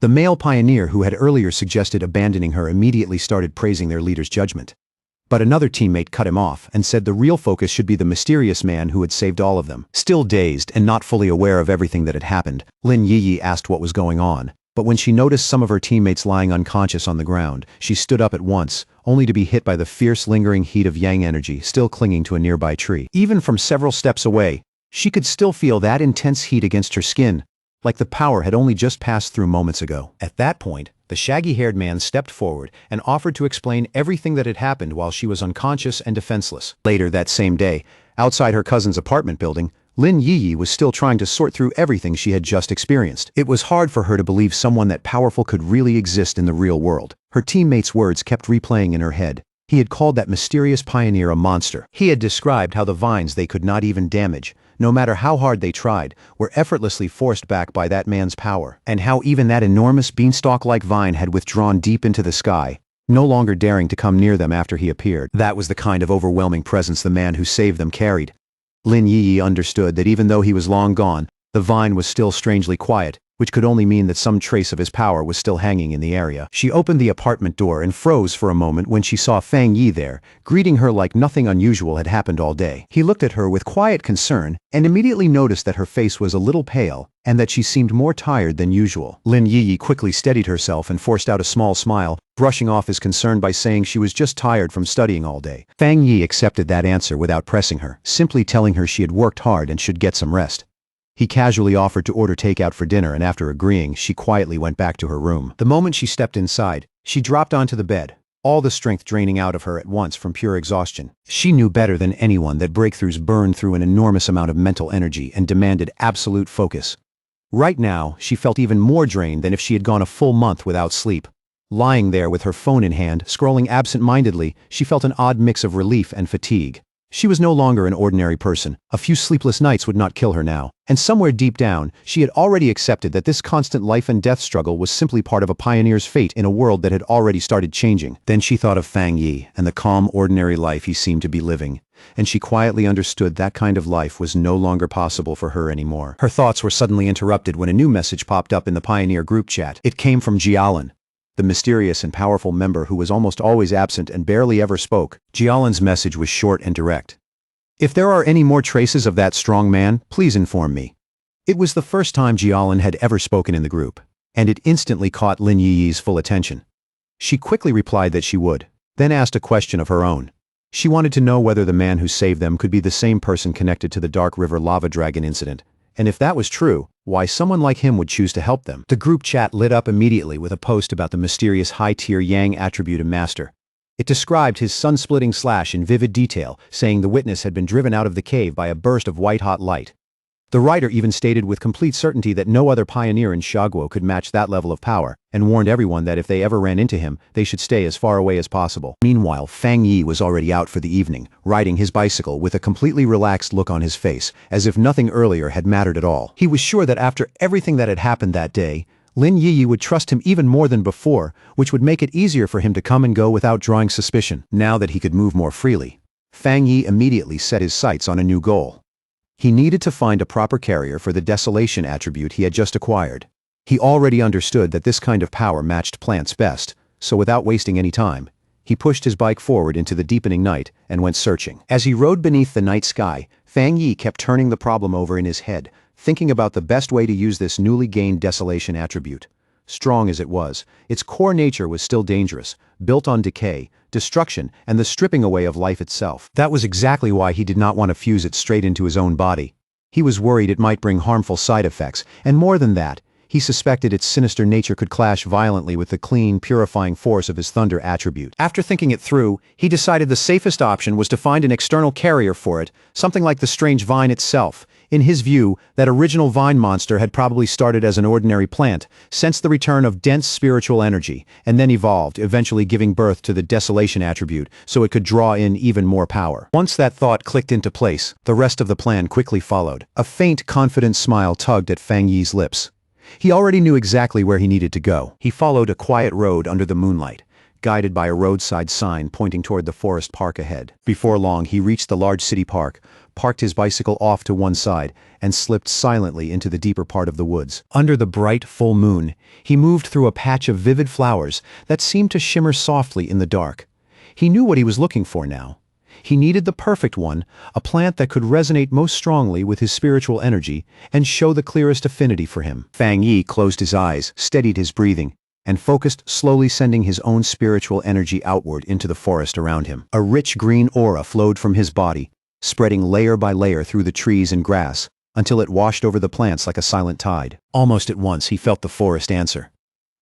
The male pioneer who had earlier suggested abandoning her immediately started praising their leader's judgment. But another teammate cut him off and said the real focus should be the mysterious man who had saved all of them. Still dazed and not fully aware of everything that had happened, Lin Yiyi asked what was going on. But when she noticed some of her teammates lying unconscious on the ground, she stood up at once, only to be hit by the fierce lingering heat of yang energy still clinging to a nearby tree. Even from several steps away, she could still feel that intense heat against her skin, like the power had only just passed through moments ago. At that point, the shaggy-haired man stepped forward and offered to explain everything that had happened while she was unconscious and defenseless. Later that same day, outside her cousin's apartment building, Lin Yiyi was still trying to sort through everything she had just experienced. It was hard for her to believe someone that powerful could really exist in the real world. Her teammates' words kept replaying in her head. He had called that mysterious pioneer a monster. He had described how the vines they could not even damage, no matter how hard they tried, were effortlessly forced back by that man's power, and how even that enormous beanstalk-like vine had withdrawn deep into the sky, no longer daring to come near them after he appeared. That was the kind of overwhelming presence the man who saved them carried. Lin Yiyi understood that even though he was long gone, the vine was still strangely quiet, which could only mean that some trace of his power was still hanging in the area. She opened the apartment door and froze for a moment when she saw Fang Yi there, greeting her like nothing unusual had happened all day. He looked at her with quiet concern and immediately noticed that her face was a little pale and that she seemed more tired than usual. Lin Yiyi quickly steadied herself and forced out a small smile, brushing off his concern by saying she was just tired from studying all day. Fang Yi accepted that answer without pressing her, simply telling her she had worked hard and should get some rest. He casually offered to order takeout for dinner, and after agreeing, she quietly went back to her room. The moment she stepped inside, she dropped onto the bed, all the strength draining out of her at once from pure exhaustion. She knew better than anyone that breakthroughs burn through an enormous amount of mental energy and demanded absolute focus. Right now, she felt even more drained than if she had gone a full month without sleep. Lying there with her phone in hand, scrolling absent-mindedly, she felt an odd mix of relief and fatigue. She was no longer an ordinary person. A few sleepless nights would not kill her now, and somewhere deep down, she had already accepted that this constant life and death struggle was simply part of a pioneer's fate in a world that had already started changing. Then she thought of Fang Yi and the calm, ordinary life he seemed to be living, and she quietly understood that kind of life was no longer possible for her anymore. Her thoughts were suddenly interrupted when a new message popped up in the Pioneer group chat. It came from Jialan, the mysterious and powerful member who was almost always absent and barely ever spoke. Jialan's message was short and direct. If there are any more traces of that strong man, please inform me. It was the first time Jialan had ever spoken in the group, and it instantly caught Lin Yiyi's full attention. She quickly replied that she would, then asked a question of her own. She wanted to know whether the man who saved them could be the same person connected to the Dark River Lava Dragon incident, and if that was true, why someone like him would choose to help them. The group chat lit up immediately with a post about the mysterious high-tier Yang attribute master. It described his sun-splitting slash in vivid detail, saying the witness had been driven out of the cave by a burst of white-hot light. The writer even stated with complete certainty that no other pioneer in Xiaoguo could match that level of power, and warned everyone that if they ever ran into him, they should stay as far away as possible. Meanwhile, Fang Yi was already out for the evening, riding his bicycle with a completely relaxed look on his face, as if nothing earlier had mattered at all. He was sure that after everything that had happened that day, Lin Yi would trust him even more than before, which would make it easier for him to come and go without drawing suspicion. Now that he could move more freely, Fang Yi immediately set his sights on a new goal. He needed to find a proper carrier for the desolation attribute he had just acquired. He already understood that this kind of power matched plants best, so without wasting any time, he pushed his bike forward into the deepening night and went searching. As he rode beneath the night sky, Fang Yi kept turning the problem over in his head, thinking about the best way to use this newly gained desolation attribute. Strong as it was, its core nature was still dangerous, built on decay, destruction, and the stripping away of life itself. That was exactly why he did not want to fuse it straight into his own body. He was worried it might bring harmful side effects, and more than that, he suspected its sinister nature could clash violently with the clean, purifying force of his thunder attribute. After thinking it through, he decided the safest option was to find an external carrier for it, something like the strange vine itself. In his view, that original vine monster had probably started as an ordinary plant, sensed the return of dense spiritual energy, and then evolved, eventually giving birth to the desolation attribute so it could draw in even more power. Once that thought clicked into place, the rest of the plan quickly followed. A faint, confident smile tugged at Fang Yi's lips. He already knew exactly where he needed to go. He followed a quiet road under the moonlight, guided by a roadside sign pointing toward the forest park ahead. Before long, he reached the large city park, parked his bicycle off to one side, and slipped silently into the deeper part of the woods. Under the bright, full moon, he moved through a patch of vivid flowers that seemed to shimmer softly in the dark. He knew what he was looking for now. He needed the perfect one, a plant that could resonate most strongly with his spiritual energy and show the clearest affinity for him. Fang Yi closed his eyes, steadied his breathing, and focused, slowly sending his own spiritual energy outward into the forest around him. A rich green aura flowed from his body, spreading layer by layer through the trees and grass, until it washed over the plants like a silent tide. Almost at once he felt the forest answer.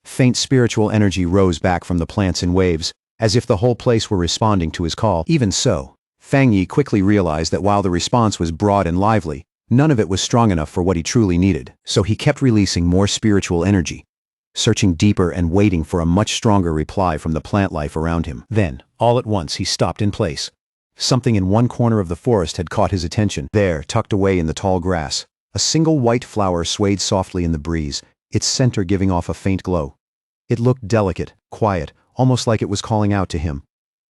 Faint spiritual energy rose back from the plants in waves, as if the whole place were responding to his call. Even so, Fang Yi quickly realized that while the response was broad and lively, none of it was strong enough for what he truly needed. So he kept releasing more spiritual energy, searching deeper and waiting for a much stronger reply from the plant life around him. Then, all at once, he stopped in place. Something in one corner of the forest had caught his attention. There, tucked away in the tall grass, a single white flower swayed softly in the breeze, its center giving off a faint glow. It looked delicate, quiet, almost like it was calling out to him.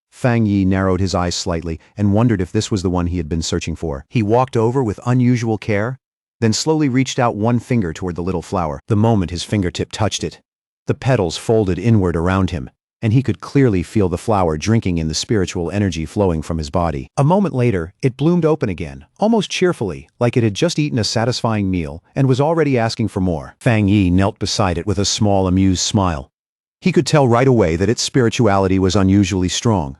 Fang Yi narrowed his eyes slightly and wondered if this was the one he had been searching for. He walked over with unusual care, then slowly reached out one finger toward the little flower. The moment his fingertip touched it, the petals folded inward around him, and he could clearly feel the flower drinking in the spiritual energy flowing from his body. A moment later, it bloomed open again, almost cheerfully, like it had just eaten a satisfying meal and was already asking for more. Fang Yi knelt beside it with a small, amused smile. He could tell right away that its spirituality was unusually strong.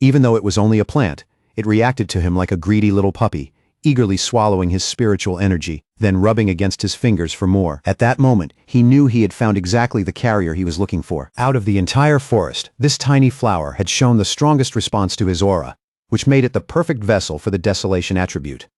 Even though it was only a plant, it reacted to him like a greedy little puppy, eagerly swallowing his spiritual energy, then rubbing against his fingers for more. At that moment, he knew he had found exactly the carrier he was looking for. Out of the entire forest, this tiny flower had shown the strongest response to his aura, which made it the perfect vessel for the desolation attribute.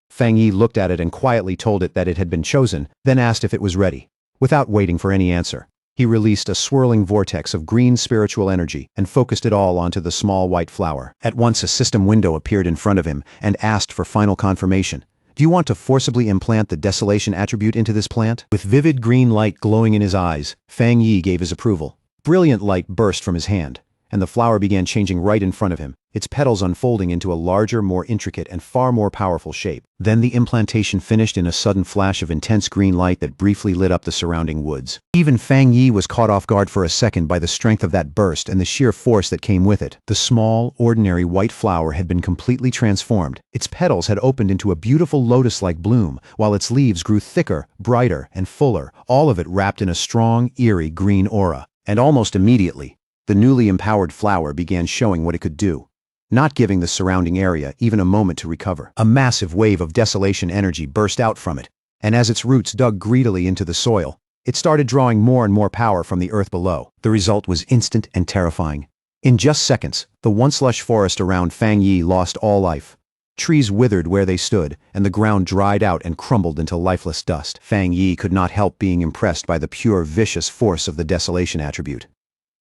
Fang Yi looked at it and quietly told it that it had been chosen, then asked if it was ready. Without waiting for any answer, he released a swirling vortex of green spiritual energy and focused it all onto the small white flower. At once a system window appeared in front of him and asked for final confirmation. Do you want to forcibly implant the desolation attribute into this plant? With vivid green light glowing in his eyes, Fang Yi gave his approval. Brilliant light burst from his hand, and the flower began changing right in front of him, its petals unfolding into a larger, more intricate, and far more powerful shape. Then the implantation finished in a sudden flash of intense green light that briefly lit up the surrounding woods. Even Fang Yi was caught off guard for a second by the strength of that burst and the sheer force that came with it. The small, ordinary white flower had been completely transformed. Its petals had opened into a beautiful lotus-like bloom, while its leaves grew thicker, brighter, and fuller, all of it wrapped in a strong, eerie green aura. And almost immediately, the newly empowered flower began showing what it could do, not giving the surrounding area even a moment to recover. A massive wave of desolation energy burst out from it, and as its roots dug greedily into the soil, it started drawing more and more power from the earth below. The result was instant and terrifying. In just seconds, the once lush forest around Fang Yi lost all life. Trees withered where they stood, and the ground dried out and crumbled into lifeless dust. Fang Yi could not help being impressed by the pure, vicious force of the desolation attribute.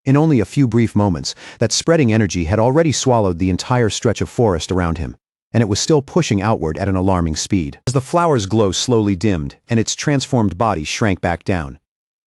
In only a few brief moments, that spreading energy had already swallowed the entire stretch of forest around him, and it was still pushing outward at an alarming speed. As the flower's glow slowly dimmed, and its transformed body shrank back down,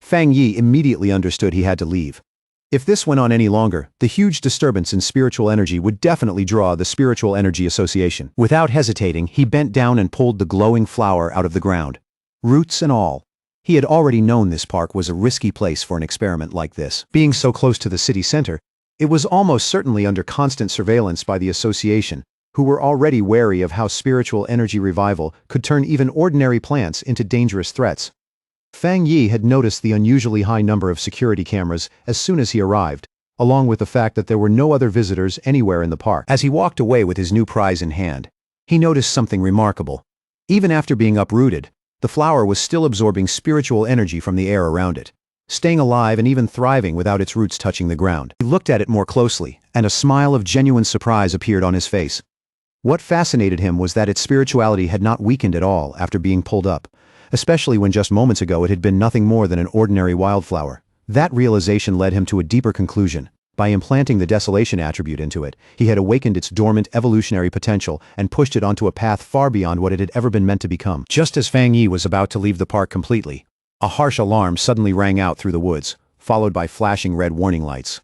Fang Yi immediately understood he had to leave. If this went on any longer, the huge disturbance in spiritual energy would definitely draw the Spiritual Energy Association. Without hesitating, he bent down and pulled the glowing flower out of the ground, roots and all. He had already known this park was a risky place for an experiment like this. Being so close to the city center, it was almost certainly under constant surveillance by the association, who were already wary of how spiritual energy revival could turn even ordinary plants into dangerous threats. Fang Yi had noticed the unusually high number of security cameras as soon as he arrived, along with the fact that there were no other visitors anywhere in the park. As he walked away with his new prize in hand, he noticed something remarkable. Even after being uprooted, the flower was still absorbing spiritual energy from the air around it, staying alive and even thriving without its roots touching the ground. He looked at it more closely, and a smile of genuine surprise appeared on his face. What fascinated him was that its spirituality had not weakened at all after being pulled up, especially when just moments ago it had been nothing more than an ordinary wildflower. That realization led him to a deeper conclusion. By implanting the desolation attribute into it, he had awakened its dormant evolutionary potential and pushed it onto a path far beyond what it had ever been meant to become. Just as Fang Yi was about to leave the park completely, a harsh alarm suddenly rang out through the woods, followed by flashing red warning lights.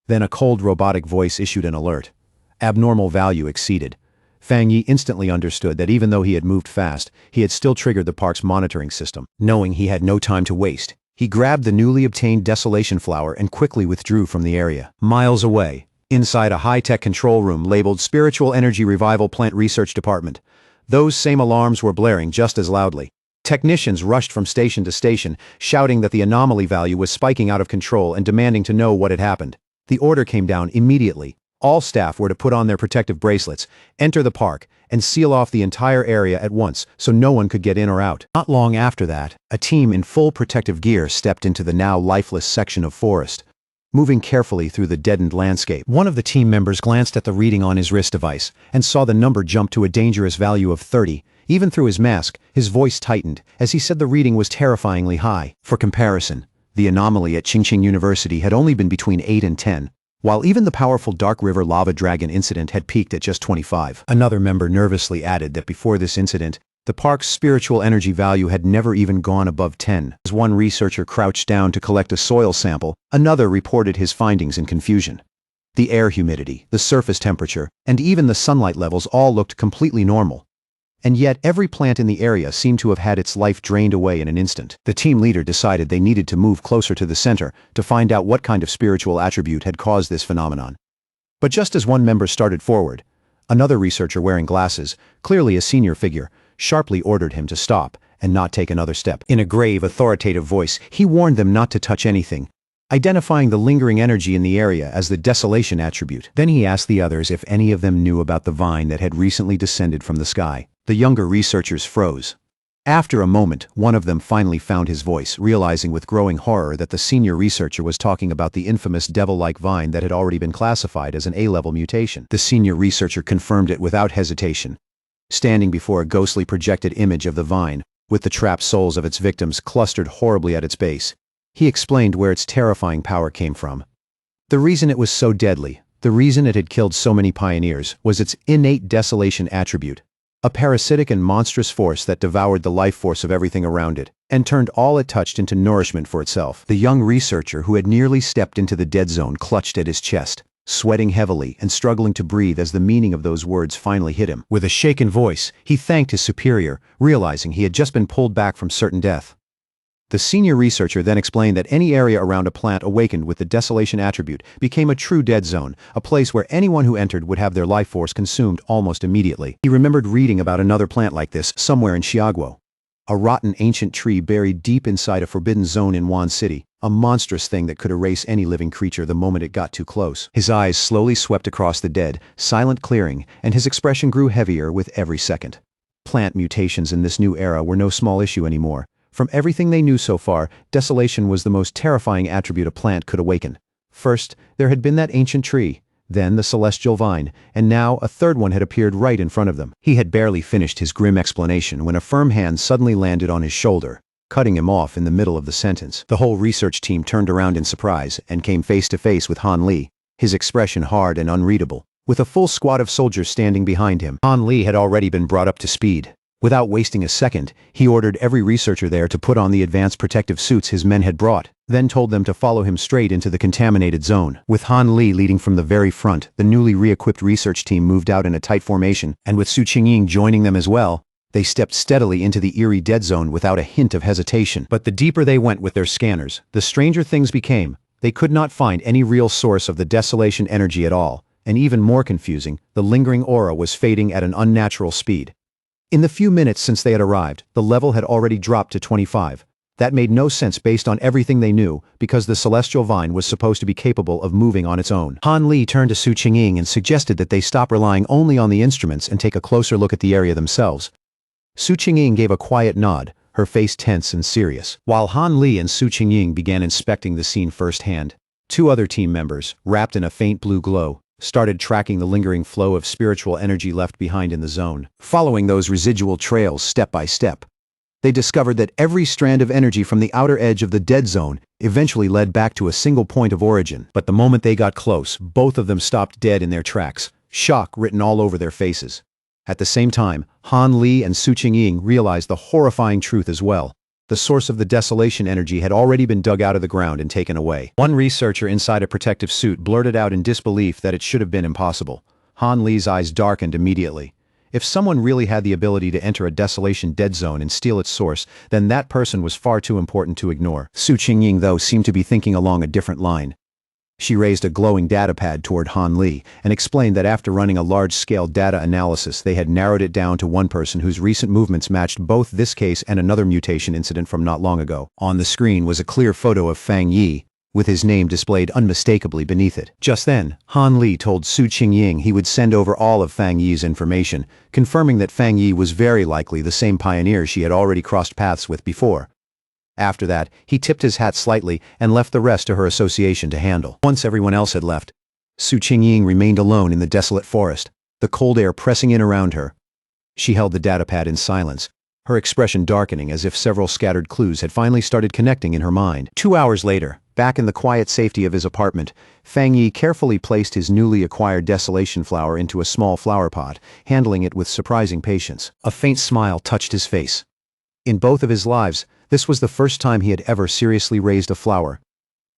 Then a cold robotic voice issued an alert. Abnormal value exceeded. Fang Yi instantly understood that even though he had moved fast, he had still triggered the park's monitoring system. Knowing he had no time to waste, he grabbed the newly obtained desolation flower and quickly withdrew from the area. Miles away, inside a high-tech control room labeled Spiritual Energy Revival Plant Research Department, those same alarms were blaring just as loudly. Technicians rushed from station to station, shouting that the anomaly value was spiking out of control and demanding to know what had happened. The order came down immediately. All staff were to put on their protective bracelets, enter the park, and seal off the entire area at once so no one could get in or out. Not long after that, a team in full protective gear stepped into the now lifeless section of forest, moving carefully through the deadened landscape. One of the team members glanced at the reading on his wrist device and saw the number jump to a dangerous value of 30. Even through his mask, his voice tightened as he said the reading was terrifyingly high. For comparison, the anomaly at Qingqing University had only been between 8 and 10. While even the powerful Dark River Lava Dragon incident had peaked at just 25. Another member nervously added that before this incident, the park's spiritual energy value had never even gone above 10. As one researcher crouched down to collect a soil sample, another reported his findings in confusion. The air humidity, the surface temperature, and even the sunlight levels all looked completely normal. And yet every plant in the area seemed to have had its life drained away in an instant. The team leader decided they needed to move closer to the center to find out what kind of spiritual attribute had caused this phenomenon. But just as one member started forward, another researcher wearing glasses, clearly a senior figure, sharply ordered him to stop and not take another step. In a grave, authoritative voice, he warned them not to touch anything, identifying the lingering energy in the area as the desolation attribute. Then he asked the others if any of them knew about the vine that had recently descended from the sky. The younger researchers froze. After a moment, one of them finally found his voice, realizing with growing horror that the senior researcher was talking about the infamous devil-like vine that had already been classified as an A-level mutation. The senior researcher confirmed it without hesitation, standing before a ghostly projected image of the vine, with the trapped souls of its victims clustered horribly at its base. He explained where its terrifying power came from. The reason it was so deadly, the reason it had killed so many pioneers, was its innate desolation attribute. A parasitic and monstrous force that devoured the life force of everything around it, and turned all it touched into nourishment for itself. The young researcher who had nearly stepped into the dead zone clutched at his chest, sweating heavily and struggling to breathe as the meaning of those words finally hit him. With a shaken voice, he thanked his superior, realizing he had just been pulled back from certain death. The senior researcher then explained that any area around a plant awakened with the desolation attribute became a true dead zone, a place where anyone who entered would have their life force consumed almost immediately. He remembered reading about another plant like this somewhere in Xiaguo. A rotten ancient tree buried deep inside a forbidden zone in Wan City, a monstrous thing that could erase any living creature the moment it got too close. His eyes slowly swept across the dead, silent clearing, and his expression grew heavier with every second. Plant mutations in this new era were no small issue anymore. From everything they knew so far, desolation was the most terrifying attribute a plant could awaken. First, there had been that ancient tree. then the celestial vine, and now a third one had appeared right in front of them. He had barely finished his grim explanation when a firm hand suddenly landed on his shoulder, cutting him off in the middle of the sentence. The whole research team turned around in surprise and came face to face with Han Li, his expression hard and unreadable, with a full squad of soldiers standing behind him. Han Li had already been brought up to speed. Without wasting a second, he ordered every researcher there to put on the advanced protective suits his men had brought, then told them to follow him straight into the contaminated zone. With Han Li leading from the very front, the newly re-equipped research team moved out in a tight formation, and with Su Qingying joining them as well, they stepped steadily into the eerie dead zone without a hint of hesitation. But the deeper they went with their scanners, the stranger things became. They could not find any real source of the desolation energy at all, and even more confusing, the lingering aura was fading at an unnatural speed. In the few minutes since they had arrived, the level had already dropped to 25. That made no sense based on everything they knew, because the celestial vine was supposed to be capable of moving on its own. Han Li turned to Su Qingying and suggested that they stop relying only on the instruments and take a closer look at the area themselves. Su Qingying gave a quiet nod, her face tense and serious. While Han Li and Su Qingying began inspecting the scene firsthand, two other team members, wrapped in a faint blue glow, started tracking the lingering flow of spiritual energy left behind in the zone. Following those residual trails step by step, they discovered that every strand of energy from the outer edge of the dead zone eventually led back to a single point of origin. But the moment they got close, both of them stopped dead in their tracks, shock written all over their faces. At the same time, Han Li and Su Qingying realized the horrifying truth as well. The source of the desolation energy had already been dug out of the ground and taken away. One researcher inside a protective suit blurted out in disbelief that it should have been impossible. Han Li's eyes darkened immediately. If someone really had the ability to enter a desolation dead zone and steal its source, then that person was far too important to ignore. Su Qingying, though, seemed to be thinking along a different line. She raised a glowing datapad toward Han Li and explained that after running a large-scale data analysis, they had narrowed it down to one person whose recent movements matched both this case and another mutation incident from not long ago. On the screen was a clear photo of Fang Yi, with his name displayed unmistakably beneath it. Just then, Han Li told Su Qingying he would send over all of Fang Yi's information, confirming that Fang Yi was very likely the same pioneer she had already crossed paths with before. After that, he tipped his hat slightly and left the rest to her association to handle. Once everyone else had left, Su Qingying remained alone in the desolate forest, the cold air pressing in around her. She held the datapad in silence, her expression darkening as if several scattered clues had finally started connecting in her mind. 2 hours later, back in the quiet safety of his apartment, Fang Yi carefully placed his newly acquired desolation flower into a small flower pot, handling it with surprising patience. A faint smile touched his face. In both of his lives, this was the first time he had ever seriously raised a flower.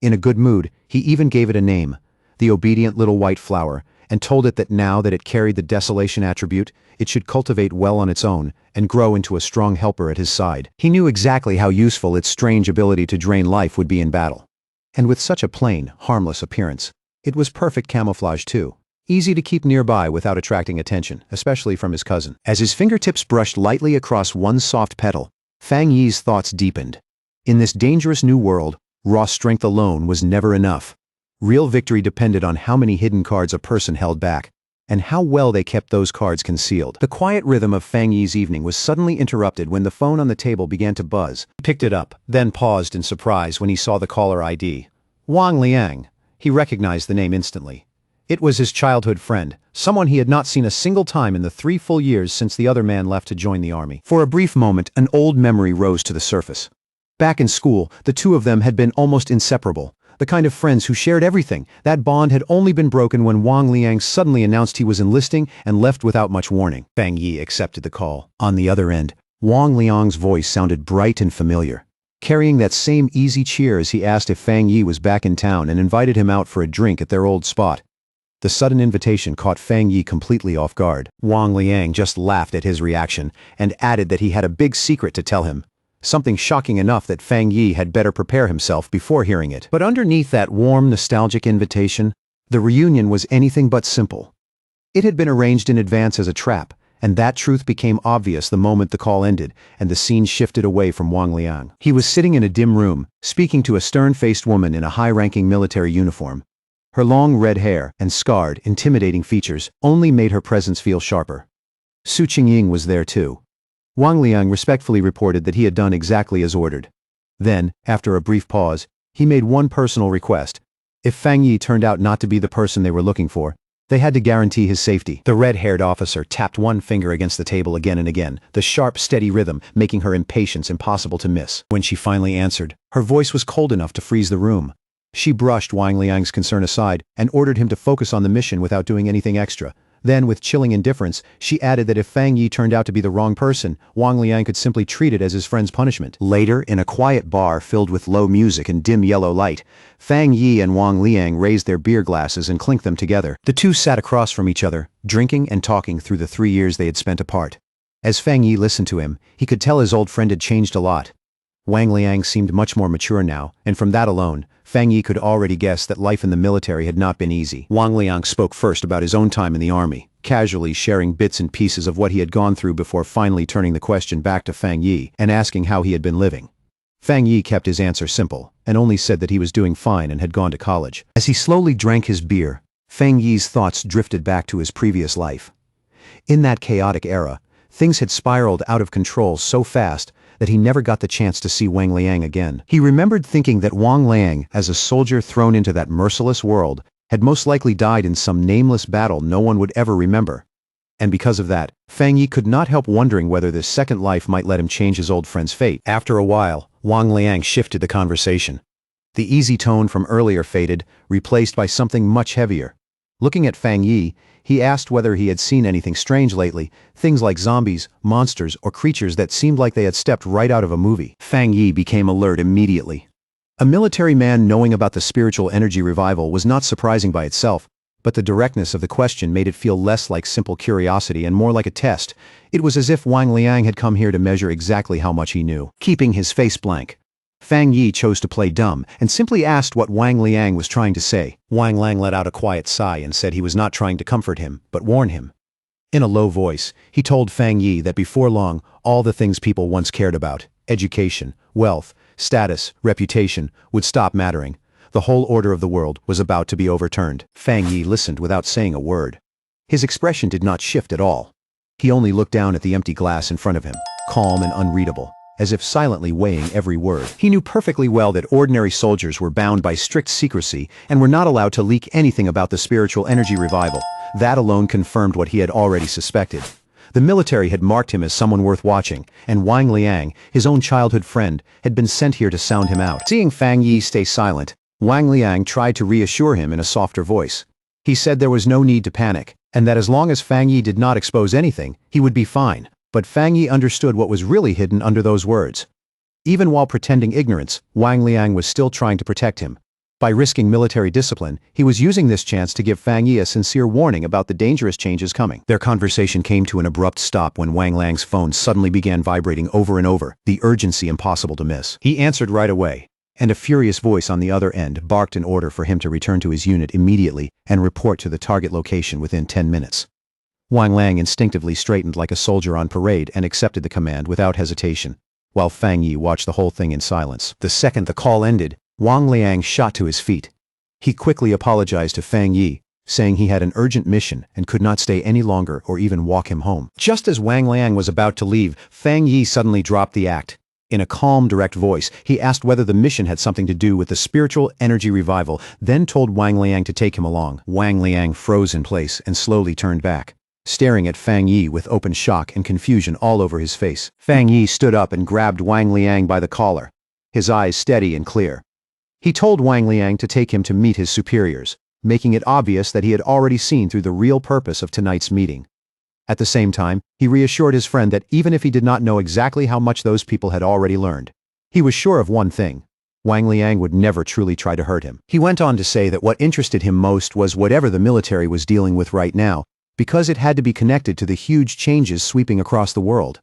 In a good mood, he even gave it a name, the obedient little white flower, and told it that now that it carried the desolation attribute, it should cultivate well on its own and grow into a strong helper at his side. He knew exactly how useful its strange ability to drain life would be in battle. And with such a plain, harmless appearance, it was perfect camouflage too. Easy to keep nearby without attracting attention, especially from his cousin. As his fingertips brushed lightly across one soft petal, Fang Yi's thoughts deepened. In this dangerous new world, raw strength alone was never enough. Real victory depended on how many hidden cards a person held back, and how well they kept those cards concealed. The quiet rhythm of Fang Yi's evening was suddenly interrupted when the phone on the table began to buzz. He picked it up, then paused in surprise when he saw the caller ID. Wang Liang. He recognized the name instantly. It was his childhood friend, someone he had not seen a single time in the 3 full years since the other man left to join the army. For a brief moment, an old memory rose to the surface. Back in school, the two of them had been almost inseparable, the kind of friends who shared everything. That bond had only been broken when Wang Liang suddenly announced he was enlisting and left without much warning. Fang Yi accepted the call. On the other end, Wang Liang's voice sounded bright and familiar, carrying that same easy cheer as he asked if Fang Yi was back in town and invited him out for a drink at their old spot. The sudden invitation caught Fang Yi completely off guard. Wang Liang just laughed at his reaction and added that he had a big secret to tell him. Something shocking enough that Fang Yi had better prepare himself before hearing it. But underneath that warm, nostalgic invitation, the reunion was anything but simple. It had been arranged in advance as a trap, and that truth became obvious the moment the call ended and the scene shifted away from Wang Liang. He was sitting in a dim room, speaking to a stern-faced woman in a high-ranking military uniform. Her long red hair and scarred, intimidating features only made her presence feel sharper. Su Qingying was there too. Wang Liang respectfully reported that he had done exactly as ordered. Then, after a brief pause, he made one personal request. If Fang Yi turned out not to be the person they were looking for, They had to guarantee his safety. The red-haired officer tapped one finger against the table again and again, the sharp, steady rhythm making her impatience impossible to miss. When she finally answered, her voice was cold enough to freeze the room. She brushed Wang Liang's concern aside and ordered him to focus on the mission without doing anything extra. Then, with chilling indifference, she added that if Fang Yi turned out to be the wrong person, Wang Liang could simply treat it as his friend's punishment. Later, in a quiet bar filled with low music and dim yellow light, Fang Yi and Wang Liang raised their beer glasses and clinked them together. The two sat across from each other, drinking and talking through the 3 years they had spent apart. As Fang Yi listened to him, he could tell his old friend had changed a lot. Wang Liang seemed much more mature now, and from that alone, Fang Yi could already guess that life in the military had not been easy. Wang Liang spoke first about his own time in the army, casually sharing bits and pieces of what he had gone through before finally turning the question back to Fang Yi and asking how he had been living. Fang Yi kept his answer simple, and only said that he was doing fine and had gone to college. As he slowly drank his beer, Fang Yi's thoughts drifted back to his previous life. In that chaotic era, things had spiraled out of control so fast that he never got the chance to see Wang Liang again. He remembered thinking that Wang Liang, as a soldier thrown into that merciless world, had most likely died in some nameless battle no one would ever remember. And because of that, Fang Yi could not help wondering whether this second life might let him change his old friend's fate. After a while, Wang Liang shifted the conversation. The easy tone from earlier faded, replaced by something much heavier. Looking at Fang Yi, he asked whether he had seen anything strange lately, things like zombies, monsters, or creatures that seemed like they had stepped right out of a movie. Fang Yi became alert immediately. A military man knowing about the spiritual energy revival was not surprising by itself, but the directness of the question made it feel less like simple curiosity and more like a test. It was as if Wang Liang had come here to measure exactly how much he knew. Keeping his face blank, Fang Yi chose to play dumb and simply asked what Wang Liang was trying to say. Wang Liang let out a quiet sigh and said he was not trying to comfort him, but warn him. In a low voice, he told Fang Yi that before long, all the things people once cared about, education, wealth, status, reputation, would stop mattering. The whole order of the world was about to be overturned. Fang Yi listened without saying a word. His expression did not shift at all. He only looked down at the empty glass in front of him, calm and unreadable, as if silently weighing every word. He knew perfectly well that ordinary soldiers were bound by strict secrecy and were not allowed to leak anything about the spiritual energy revival. That alone confirmed what he had already suspected. The military had marked him as someone worth watching, and Wang Liang, his own childhood friend, had been sent here to sound him out. Seeing Fang Yi stay silent, Wang Liang tried to reassure him in a softer voice. He said there was no need to panic, and that as long as Fang Yi did not expose anything, he would be fine. But Fang Yi understood what was really hidden under those words. Even while pretending ignorance, Wang Liang was still trying to protect him. By risking military discipline, he was using this chance to give Fang Yi a sincere warning about the dangerous changes coming. Their conversation came to an abrupt stop when Wang Liang's phone suddenly began vibrating over and over, the urgency impossible to miss. He answered right away, and a furious voice on the other end barked an order for him to return to his unit immediately and report to the target location within 10 minutes. Wang Liang instinctively straightened like a soldier on parade and accepted the command without hesitation, while Fang Yi watched the whole thing in silence. The second the call ended, Wang Liang shot to his feet. He quickly apologized to Fang Yi, saying he had an urgent mission and could not stay any longer or even walk him home. Just as Wang Liang was about to leave, Fang Yi suddenly dropped the act. In a calm, direct voice, he asked whether the mission had something to do with the spiritual energy revival, then told Wang Liang to take him along. Wang Liang froze in place and slowly turned back, staring at Fang Yi with open shock and confusion all over his face. Fang Yi stood up and grabbed Wang Liang by the collar, his eyes steady and clear. He told Wang Liang to take him to meet his superiors, making it obvious that he had already seen through the real purpose of tonight's meeting. At the same time, he reassured his friend that even if he did not know exactly how much those people had already learned, he was sure of one thing: Wang Liang would never truly try to hurt him. He went on to say that what interested him most was whatever the military was dealing with right now, because it had to be connected to the huge changes sweeping across the world.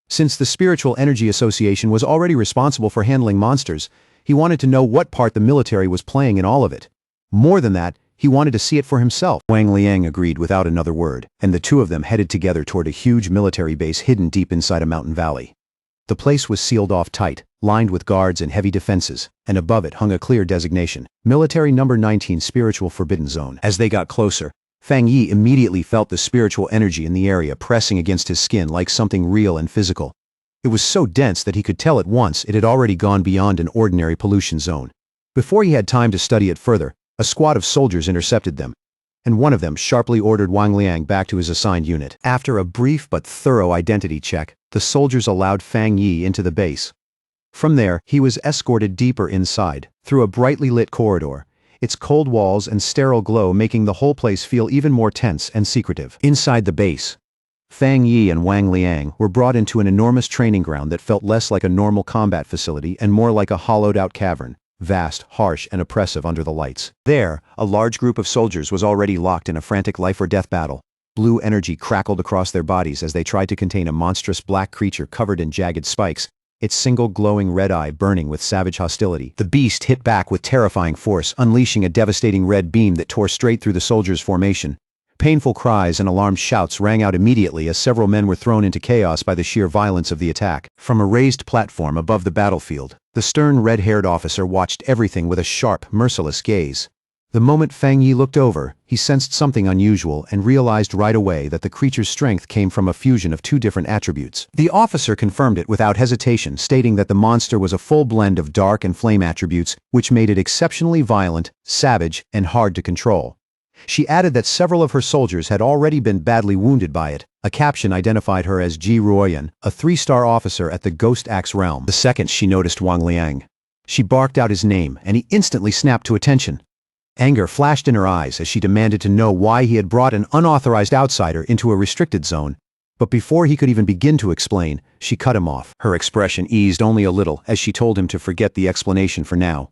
Since the Spiritual Energy Association was already responsible for handling monsters, he wanted to know what part the military was playing in all of it. More than that, he wanted to see it for himself. Wang Liang agreed without another word, and the two of them headed together toward a huge military base hidden deep inside a mountain valley. The place was sealed off tight, lined with guards and heavy defenses, and above it hung a clear designation: Military Number 19 Spiritual Forbidden Zone. As they got closer, Fang Yi immediately felt the spiritual energy in the area pressing against his skin like something real and physical. It was so dense that he could tell at once it had already gone beyond an ordinary pollution zone. Before he had time to study it further, a squad of soldiers intercepted them. and one of them sharply ordered Wang Liang back to his assigned unit. After a brief but thorough identity check, the soldiers allowed Fang Yi into the base. From there, he was escorted deeper inside, through a brightly lit corridor, its cold walls and sterile glow making the whole place feel even more tense and secretive. Inside the base, Fang Yi and Wang Liang were brought into an enormous training ground that felt less like a normal combat facility and more like a hollowed-out cavern, vast, harsh, and oppressive under the lights. There, a large group of soldiers was already locked in a frantic life-or-death battle. Blue energy crackled across their bodies as they tried to contain a monstrous black creature covered in jagged spikes, its single glowing red eye burning with savage hostility. The beast hit back with terrifying force, unleashing a devastating red beam that tore straight through the soldiers' formation. Painful cries and alarmed shouts rang out immediately as several men were thrown into chaos by the sheer violence of the attack. From a raised platform above the battlefield, the stern red-haired officer watched everything with a sharp, merciless gaze. The moment Fang Yi looked over, he sensed something unusual and realized right away that the creature's strength came from a fusion of two different attributes. The officer confirmed it without hesitation, stating that the monster was a full blend of dark and flame attributes, which made it exceptionally violent, savage, and hard to control. She added that several of her soldiers had already been badly wounded by it. A caption identified her as Ji Ruoyan, a 3-star officer at the Ghost Axe realm. The second she noticed Wang Liang, she barked out his name, and he instantly snapped to attention. Anger flashed in her eyes as she demanded to know why he had brought an unauthorized outsider into a restricted zone. But before he could even begin to explain, she cut him off. Her expression eased only a little as she told him to forget the explanation for now.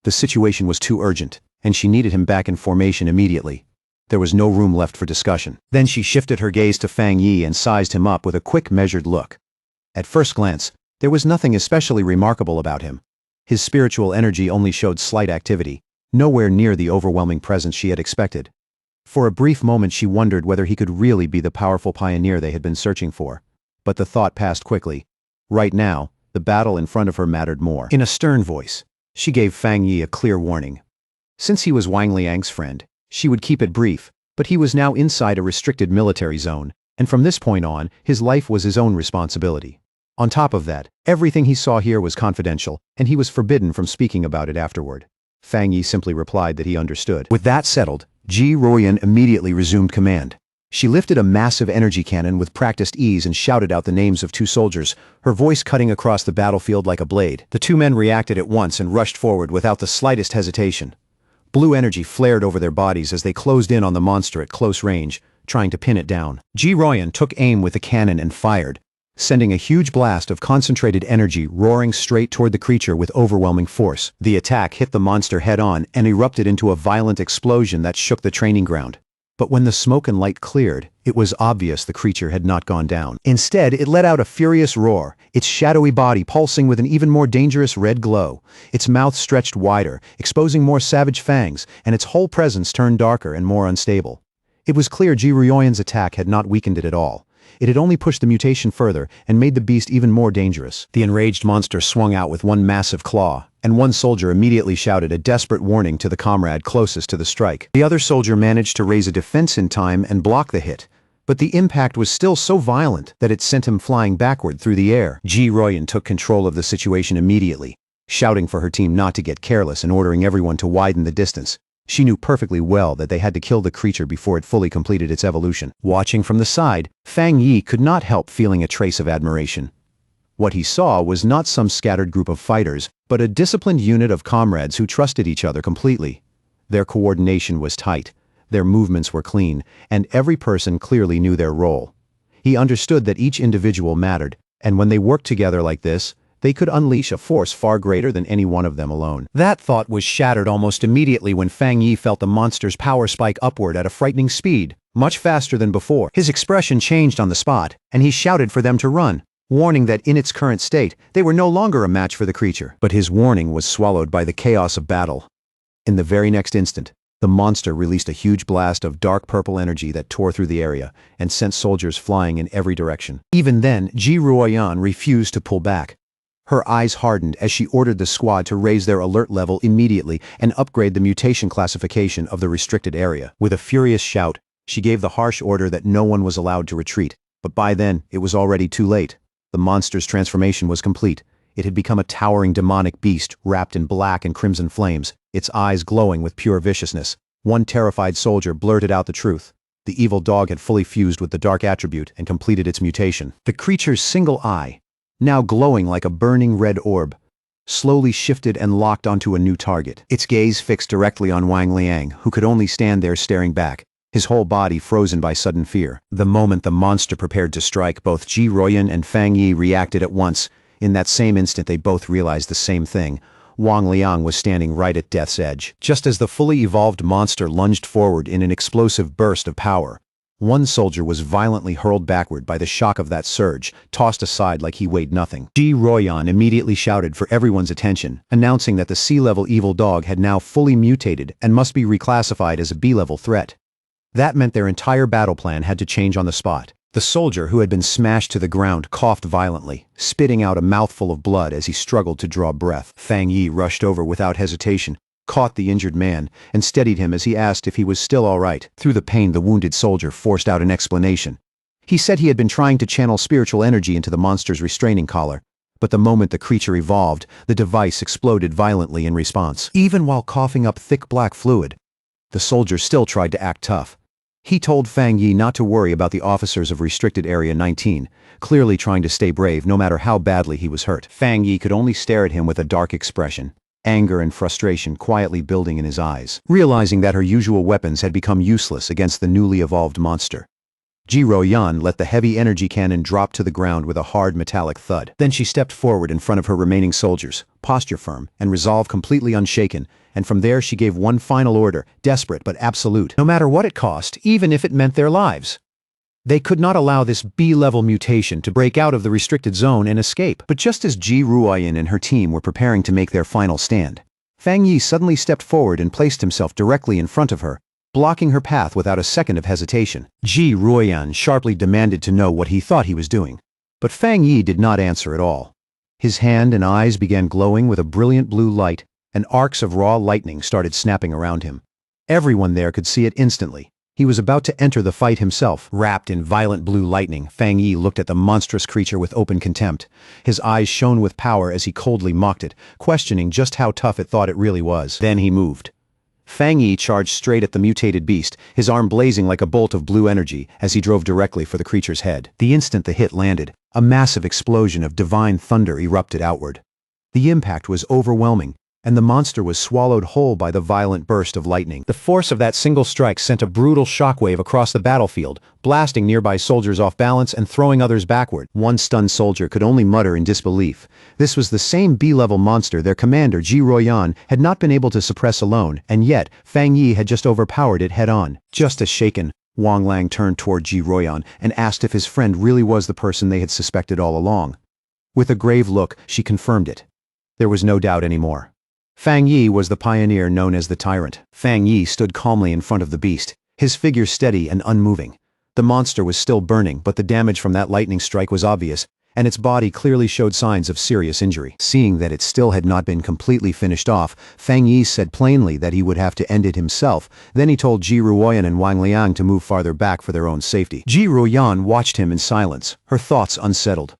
The situation was too urgent, and she needed him back in formation immediately. There was no room left for discussion. Then she shifted her gaze to Fang Yi and sized him up with a quick, measured look. At first glance, there was nothing especially remarkable about him. His spiritual energy only showed slight activity, nowhere near the overwhelming presence she had expected. For a brief moment she wondered whether he could really be the powerful pioneer they had been searching for. But the thought passed quickly. Right now, the battle in front of her mattered more. In a stern voice, she gave Fang Yi a clear warning. Since he was Wang Liang's friend, she would keep it brief, but he was now inside a restricted military zone, and from this point on, his life was his own responsibility. On top of that, everything he saw here was confidential, and he was forbidden from speaking about it afterward. Fang Yi simply replied that he understood. With that settled, Ji Ruoyan immediately resumed command. She lifted a massive energy cannon with practiced ease and shouted out the names of 2 soldiers, her voice cutting across the battlefield like a blade. The 2 men reacted at once and rushed forward without the slightest hesitation. Blue energy flared over their bodies as they closed in on the monster at close range, trying to pin it down. Ji Ruoyan took aim with the cannon and fired, sending a huge blast of concentrated energy roaring straight toward the creature with overwhelming force. The attack hit the monster head-on and erupted into a violent explosion that shook the training ground. But when the smoke and light cleared, it was obvious the creature had not gone down. Instead, it let out a furious roar, its shadowy body pulsing with an even more dangerous red glow. Its mouth stretched wider, exposing more savage fangs, and its whole presence turned darker and more unstable. It was clear Ji Ruoyan's attack had not weakened it at all. It had only pushed the mutation further and made the beast even more dangerous. The enraged monster swung out with one massive claw, and one soldier immediately shouted a desperate warning to the comrade closest to the strike. The other soldier managed to raise a defense in time and block the hit, but the impact was still so violent that it sent him flying backward through the air. Ji Ruoyan took control of the situation immediately, shouting for her team not to get careless and ordering everyone to widen the distance. She knew perfectly well that they had to kill the creature before it fully completed its evolution. Watching from the side, Fang Yi could not help feeling a trace of admiration. What he saw was not some scattered group of fighters, but a disciplined unit of comrades who trusted each other completely. Their coordination was tight, their movements were clean, and every person clearly knew their role. He understood that each individual mattered, and when they worked together like this, they could unleash a force far greater than any one of them alone. That thought was shattered almost immediately when Fang Yi felt the monster's power spike upward at a frightening speed, much faster than before. His expression changed on the spot, and he shouted for them to run, warning that in its current state, they were no longer a match for the creature. But his warning was swallowed by the chaos of battle. In the very next instant, the monster released a huge blast of dark purple energy that tore through the area and sent soldiers flying in every direction. Even then, Ji Ruoyan refused to pull back. Her eyes hardened as she ordered the squad to raise their alert level immediately and upgrade the mutation classification of the restricted area. With a furious shout, she gave the harsh order that no one was allowed to retreat. But by then, it was already too late. The monster's transformation was complete. It had become a towering demonic beast wrapped in black and crimson flames, its eyes glowing with pure viciousness. One terrified soldier blurted out the truth. The evil dog had fully fused with the dark attribute and completed its mutation. The creature's single eye, now glowing like a burning red orb, slowly shifted and locked onto a new target. Its gaze fixed directly on Wang Liang, who could only stand there staring back, his whole body frozen by sudden fear. The moment the monster prepared to strike, both Ji Ruoyan and Fang Yi reacted at once. In that same instant they both realized the same thing. Wang Liang was standing right at death's edge. Just as the fully evolved monster lunged forward in an explosive burst of power, one soldier was violently hurled backward by the shock of that surge, tossed aside like he weighed nothing. Ji Ruoyan immediately shouted for everyone's attention, announcing that the C-level evil dog had now fully mutated and must be reclassified as a B-level threat. That meant their entire battle plan had to change on the spot. The soldier, who had been smashed to the ground, coughed violently, spitting out a mouthful of blood as he struggled to draw breath. Fang Yi rushed over without hesitation, caught the injured man, and steadied him as he asked if he was still all right. Through the pain, the wounded soldier forced out an explanation. He said he had been trying to channel spiritual energy into the monster's restraining collar, but the moment the creature evolved, the device exploded violently in response. Even while coughing up thick black fluid, the soldier still tried to act tough. He told Fang Yi not to worry about the officers of Restricted Area 19, clearly trying to stay brave no matter how badly he was hurt. Fang Yi could only stare at him with a dark expression, anger and frustration quietly building in his eyes. Realizing that her usual weapons had become useless against the newly evolved monster, Ji Ruoyan let the heavy energy cannon drop to the ground with a hard metallic thud. Then she stepped forward in front of her remaining soldiers, posture firm and resolve completely unshaken, and from there she gave one final order, desperate but absolute. No matter what it cost, even if it meant their lives. They could not allow this B-level mutation to break out of the restricted zone and escape. But just as Ji Ruoyan and her team were preparing to make their final stand, Fang Yi suddenly stepped forward and placed himself directly in front of her, blocking her path without a second of hesitation. Ji Ruoyan sharply demanded to know what he thought he was doing, but Fang Yi did not answer at all. His hand and eyes began glowing with a brilliant blue light, and arcs of raw lightning started snapping around him. Everyone there could see it instantly. He was about to enter the fight himself. Wrapped in violent blue lightning, Fang Yi looked at the monstrous creature with open contempt. His eyes shone with power as he coldly mocked it, questioning just how tough it thought it really was. Then he moved. Fang Yi charged straight at the mutated beast, his arm blazing like a bolt of blue energy as he drove directly for the creature's head. The instant the hit landed, a massive explosion of divine thunder erupted outward. The impact was overwhelming, and the monster was swallowed whole by the violent burst of lightning. The force of that single strike sent a brutal shockwave across the battlefield, blasting nearby soldiers off balance and throwing others backward. One stunned soldier could only mutter in disbelief. This was the same B-level monster their commander, Ji Ruoyan, had not been able to suppress alone, and yet Fang Yi had just overpowered it head-on. Just as shaken, Wang Lang turned toward Ji Ruoyan and asked if his friend really was the person they had suspected all along. With a grave look, she confirmed it. There was no doubt anymore. Fang Yi was the pioneer known as the Tyrant. Fang Yi stood calmly in front of the beast, his figure steady and unmoving. The monster was still burning, but the damage from that lightning strike was obvious, and its body clearly showed signs of serious injury. Seeing that it still had not been completely finished off, Fang Yi said plainly that he would have to end it himself. Then he told Ji Ruoyan and Wang Liang to move farther back for their own safety. Ji Ruoyan watched him in silence, her thoughts unsettled.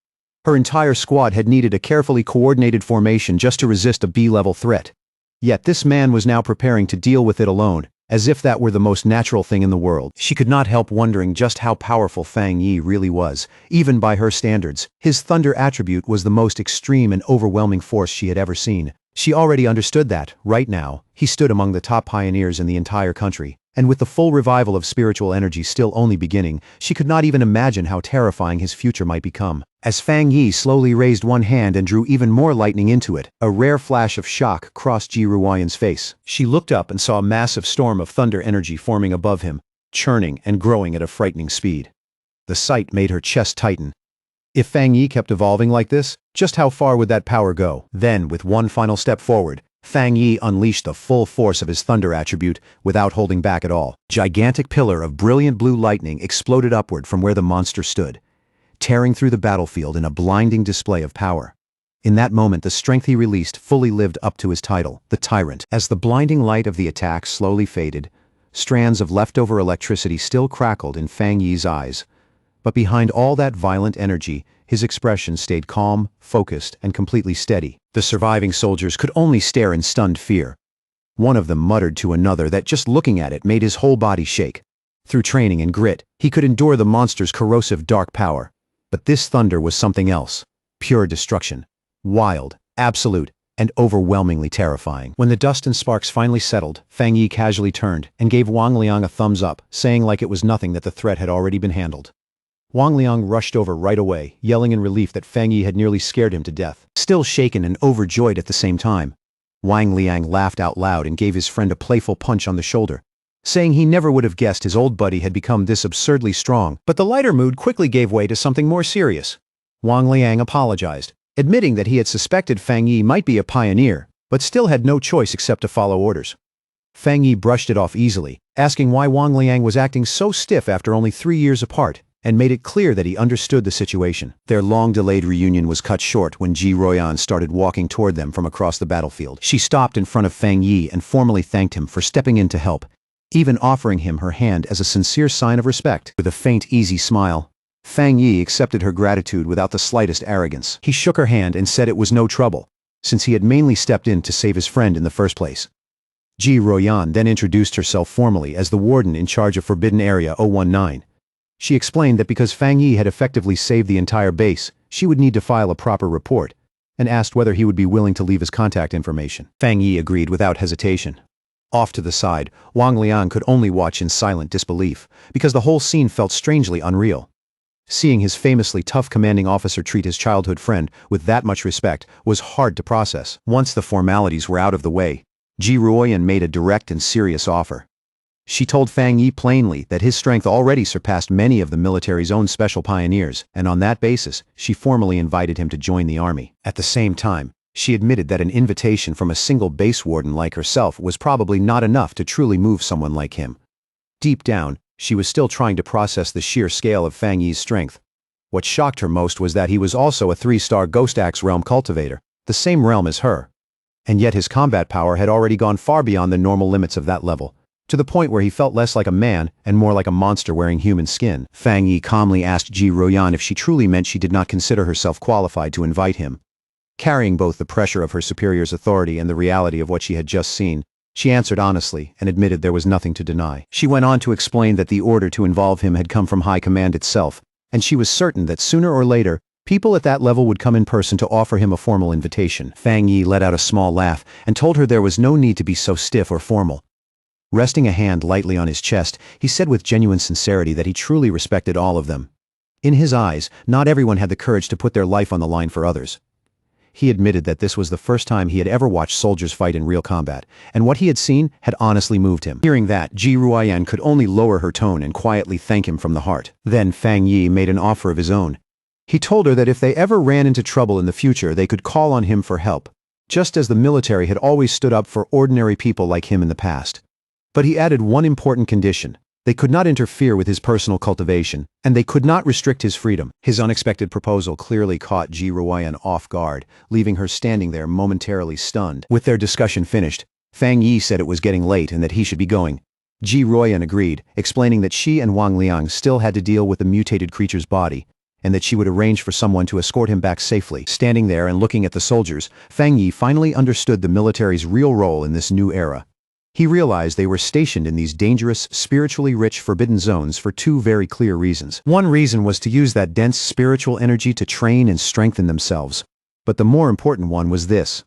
Her entire squad had needed a carefully coordinated formation just to resist a B-level threat. Yet this man was now preparing to deal with it alone, as if that were the most natural thing in the world. She could not help wondering just how powerful Fang Yi really was, even by her standards. His thunder attribute was the most extreme and overwhelming force she had ever seen. She already understood that, right now, he stood among the top pioneers in the entire country. And with the full revival of spiritual energy still only beginning, she could not even imagine how terrifying his future might become. As Fang Yi slowly raised one hand and drew even more lightning into it, a rare flash of shock crossed Ji Ruoyan's face. She looked up and saw a massive storm of thunder energy forming above him, churning and growing at a frightening speed. The sight made her chest tighten. If Fang Yi kept evolving like this, just how far would that power go? Then, with one final step forward, Fang Yi unleashed the full force of his thunder attribute without holding back at all. Gigantic pillar of brilliant blue lightning exploded upward from where the monster stood, tearing through the battlefield in a blinding display of power. In that moment, the strength he released fully lived up to his title, the Tyrant. As the blinding light of the attack slowly faded, strands of leftover electricity still crackled in Fang Yi's eyes. But behind all that violent energy, his expression stayed calm, focused, and completely steady. The surviving soldiers could only stare in stunned fear. One of them muttered to another that just looking at it made his whole body shake. Through training and grit, he could endure the monster's corrosive dark power. But this thunder was something else. Pure destruction. Wild, absolute, and overwhelmingly terrifying. When the dust and sparks finally settled, Fang Yi casually turned and gave Wang Liang a thumbs up, saying like it was nothing that the threat had already been handled. Wang Liang rushed over right away, yelling in relief that Fang Yi had nearly scared him to death. Still shaken and overjoyed at the same time, Wang Liang laughed out loud and gave his friend a playful punch on the shoulder, saying he never would have guessed his old buddy had become this absurdly strong. But the lighter mood quickly gave way to something more serious. Wang Liang apologized, admitting that he had suspected Fang Yi might be a pioneer, but still had no choice except to follow orders. Fang Yi brushed it off easily, asking why Wang Liang was acting so stiff after only 3 years apart, and made it clear that he understood the situation. Their long-delayed reunion was cut short when Ji Ruoyan started walking toward them from across the battlefield. She stopped in front of Fang Yi and formally thanked him for stepping in to help, even offering him her hand as a sincere sign of respect. With a faint, easy smile, Fang Yi accepted her gratitude without the slightest arrogance. He shook her hand and said it was no trouble, since he had mainly stepped in to save his friend in the first place. Ji Ruoyan then introduced herself formally as the warden in charge of Forbidden Area 019. She explained that because Fang Yi had effectively saved the entire base, she would need to file a proper report, and asked whether he would be willing to leave his contact information. Fang Yi agreed without hesitation. Off to the side, Wang Liang could only watch in silent disbelief, because the whole scene felt strangely unreal. Seeing his famously tough commanding officer treat his childhood friend with that much respect was hard to process. Once the formalities were out of the way, Ji Ruoyan made a direct and serious offer. She told Fang Yi plainly that his strength already surpassed many of the military's own special pioneers, and on that basis, she formally invited him to join the army. At the same time, she admitted that an invitation from a single base warden like herself was probably not enough to truly move someone like him. Deep down, she was still trying to process the sheer scale of Fang Yi's strength. What shocked her most was that he was also a 3-star Ghost Axe realm cultivator, the same realm as her. And yet his combat power had already gone far beyond the normal limits of that level, to the point where he felt less like a man and more like a monster wearing human skin. Fang Yi calmly asked Ji Ruoyan if she truly meant she did not consider herself qualified to invite him. Carrying both the pressure of her superior's authority and the reality of what she had just seen, she answered honestly and admitted there was nothing to deny. She went on to explain that the order to involve him had come from High Command itself, and she was certain that sooner or later, people at that level would come in person to offer him a formal invitation. Fang Yi let out a small laugh and told her there was no need to be so stiff or formal. Resting a hand lightly on his chest, he said with genuine sincerity that he truly respected all of them. In his eyes, not everyone had the courage to put their life on the line for others. He admitted that this was the first time he had ever watched soldiers fight in real combat, and what he had seen had honestly moved him. Hearing that, Ji Ruoyan could only lower her tone and quietly thank him from the heart. Then Fang Yi made an offer of his own. He told her that if they ever ran into trouble in the future, they could call on him for help, just as the military had always stood up for ordinary people like him in the past. But he added one important condition. They could not interfere with his personal cultivation, and they could not restrict his freedom. His unexpected proposal clearly caught Ji Ruoyan off guard, leaving her standing there momentarily stunned. With their discussion finished, Fang Yi said it was getting late and that he should be going. Ji Ruoyan agreed, explaining that she and Wang Liang still had to deal with the mutated creature's body, and that she would arrange for someone to escort him back safely. Standing there and looking at the soldiers, Fang Yi finally understood the military's real role in this new era. He realized they were stationed in these dangerous, spiritually rich forbidden zones for two very clear reasons. One reason was to use that dense spiritual energy to train and strengthen themselves. But the more important one was this.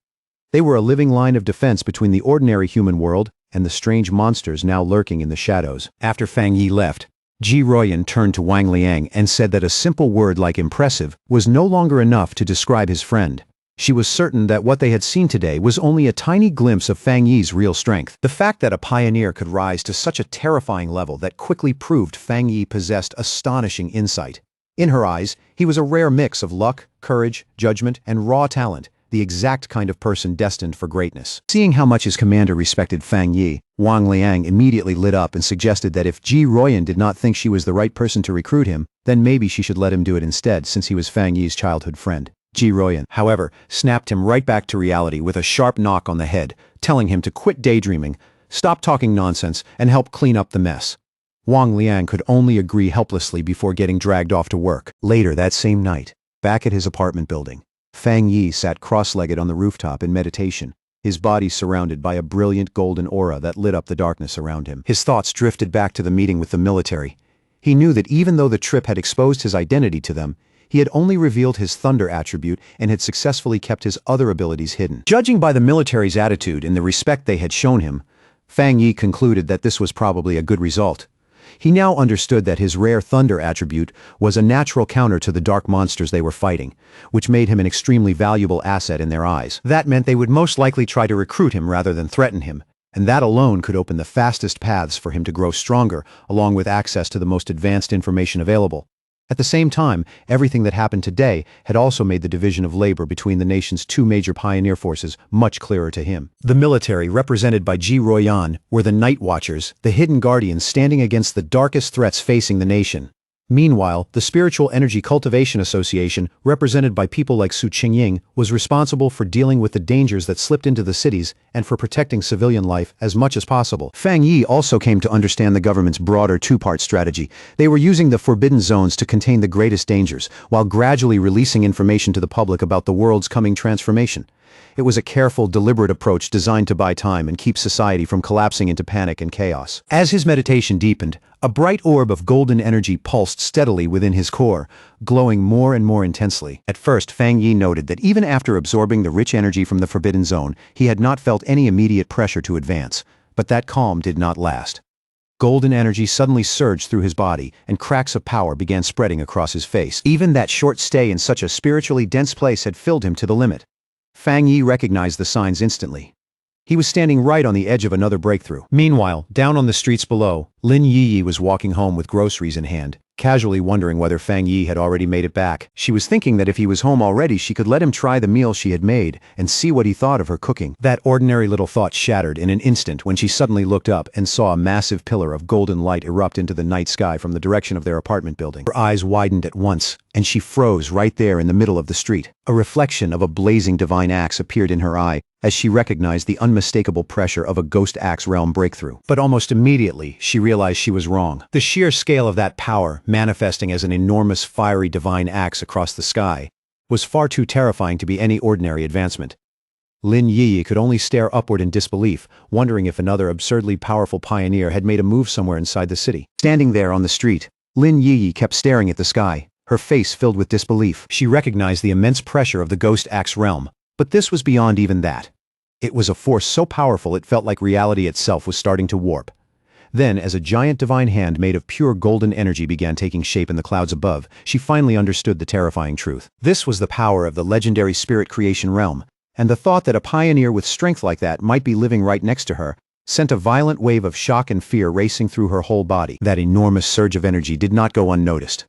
They were a living line of defense between the ordinary human world and the strange monsters now lurking in the shadows. After Fang Yi left, Ji Ruoyan turned to Wang Liang and said that a simple word like impressive was no longer enough to describe his friend. She was certain that what they had seen today was only a tiny glimpse of Fang Yi's real strength. The fact that a pioneer could rise to such a terrifying level that quickly proved Fang Yi possessed astonishing insight. In her eyes, he was a rare mix of luck, courage, judgment, and raw talent, the exact kind of person destined for greatness. Seeing how much his commander respected Fang Yi, Wang Liang immediately lit up and suggested that if Ji Ruoyan did not think she was the right person to recruit him, then maybe she should let him do it instead, since he was Fang Yi's childhood friend. Ji Ruoyan, however, snapped him right back to reality with a sharp knock on the head, telling him to quit daydreaming, stop talking nonsense, and help clean up the mess. Wang Liang could only agree helplessly before getting dragged off to work. Later that same night, back at his apartment building, Fang Yi sat cross-legged on the rooftop in meditation, his body surrounded by a brilliant golden aura that lit up the darkness around him. His thoughts drifted back to the meeting with the military. He knew that even though the trip had exposed his identity to them, he had only revealed his thunder attribute and had successfully kept his other abilities hidden. Judging by the military's attitude and the respect they had shown him, Fang Yi concluded that this was probably a good result. He now understood that his rare thunder attribute was a natural counter to the dark monsters they were fighting, which made him an extremely valuable asset in their eyes. That meant they would most likely try to recruit him rather than threaten him, and that alone could open the fastest paths for him to grow stronger, along with access to the most advanced information available. At the same time, everything that happened today had also made the division of labor between the nation's two major pioneer forces much clearer to him. The military, represented by Ji Royan, were the Night Watchers, the hidden guardians standing against the darkest threats facing the nation. Meanwhile, the Spiritual Energy Cultivation Association, represented by people like Su Qingying, was responsible for dealing with the dangers that slipped into the cities and for protecting civilian life as much as possible. Fang Yi also came to understand the government's broader two-part strategy. They were using the forbidden zones to contain the greatest dangers, while gradually releasing information to the public about the world's coming transformation. It was a careful, deliberate approach designed to buy time and keep society from collapsing into panic and chaos. As his meditation deepened, a bright orb of golden energy pulsed steadily within his core, glowing more and more intensely. At first, Fang Yi noted that even after absorbing the rich energy from the Forbidden Zone, he had not felt any immediate pressure to advance. But that calm did not last. Golden energy suddenly surged through his body, and cracks of power began spreading across his face. Even that short stay in such a spiritually dense place had filled him to the limit. Fang Yi recognized the signs instantly. He was standing right on the edge of another breakthrough. Meanwhile, down on the streets below, Lin Yi was walking home with groceries in hand, casually wondering whether Fang Yi had already made it back. She was thinking that if he was home already, she could let him try the meal she had made and see what he thought of her cooking. That ordinary little thought shattered in an instant when she suddenly looked up and saw a massive pillar of golden light erupt into the night sky from the direction of their apartment building. Her eyes widened at once, and she froze right there in the middle of the street. A reflection of a blazing divine axe appeared in her eye as she recognized the unmistakable pressure of a ghost axe realm breakthrough. But almost immediately, she realized she was wrong. The sheer scale of that power, manifesting as an enormous fiery divine axe across the sky, was far too terrifying to be any ordinary advancement. Lin Yi could only stare upward in disbelief, wondering if another absurdly powerful pioneer had made a move somewhere inside the city. Standing there on the street, Lin Yi kept staring at the sky, her face filled with disbelief. She recognized the immense pressure of the ghost axe realm, but this was beyond even that. It was a force so powerful it felt like reality itself was starting to warp. Then, as a giant divine hand made of pure golden energy began taking shape in the clouds above, she finally understood the terrifying truth. This was the power of the legendary spirit creation realm, and the thought that a pioneer with strength like that might be living right next to her sent a violent wave of shock and fear racing through her whole body. That enormous surge of energy did not go unnoticed.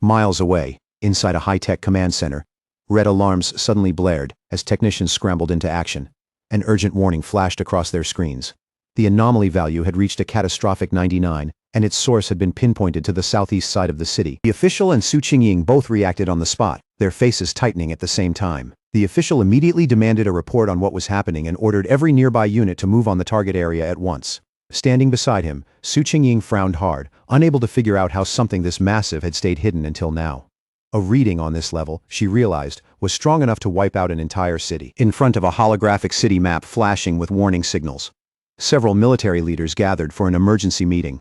Miles away, inside a high-tech command center, red alarms suddenly blared as technicians scrambled into action. An urgent warning flashed across their screens. The anomaly value had reached a catastrophic 99, and its source had been pinpointed to the southeast side of the city. The official and Su Qingying both reacted on the spot, their faces tightening at the same time. The official immediately demanded a report on what was happening and ordered every nearby unit to move on the target area at once. Standing beside him, Su Qingying frowned hard, unable to figure out how something this massive had stayed hidden until now. A reading on this level, she realized, was strong enough to wipe out an entire city. In front of a holographic city map flashing with warning signals, several military leaders gathered for an emergency meeting.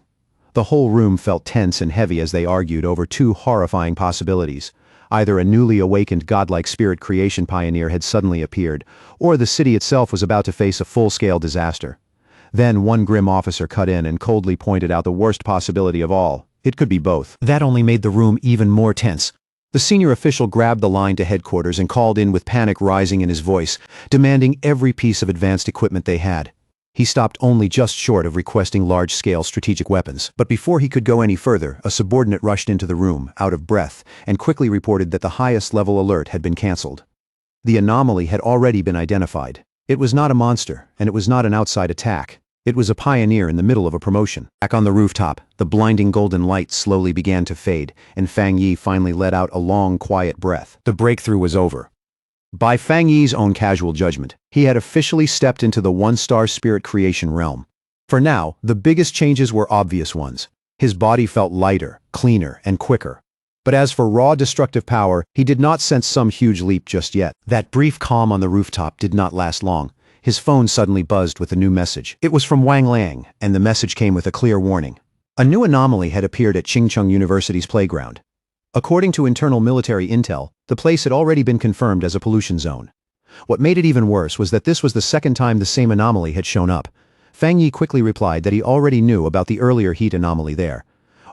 The whole room felt tense and heavy as they argued over two horrifying possibilities. Either a newly awakened godlike spirit creation pioneer had suddenly appeared, or the city itself was about to face a full-scale disaster. Then one grim officer cut in and coldly pointed out the worst possibility of all. It could be both. That only made the room even more tense. The senior official grabbed the line to headquarters and called in with panic rising in his voice, demanding every piece of advanced equipment they had. He stopped only just short of requesting large-scale strategic weapons. But before he could go any further, a subordinate rushed into the room, out of breath, and quickly reported that the highest-level alert had been cancelled. The anomaly had already been identified. It was not a monster, and it was not an outside attack. It was a pioneer in the middle of a promotion. Back on the rooftop, the blinding golden light slowly began to fade, and Fang Yi finally let out a long, quiet breath. The breakthrough was over. By Fang Yi's own casual judgment, he had officially stepped into the one-star spirit creation realm. For now, the biggest changes were obvious ones. His body felt lighter, cleaner, and quicker. But as for raw destructive power, he did not sense some huge leap just yet. That brief calm on the rooftop did not last long. his phone suddenly buzzed with a new message. It was from Wang Liang, and the message came with a clear warning. A new anomaly had appeared at Chingcheng University's playground. According to internal military intel, the place had already been confirmed as a pollution zone. What made it even worse was that this was the second time the same anomaly had shown up. Fang Yi quickly replied that he already knew about the earlier heat anomaly there.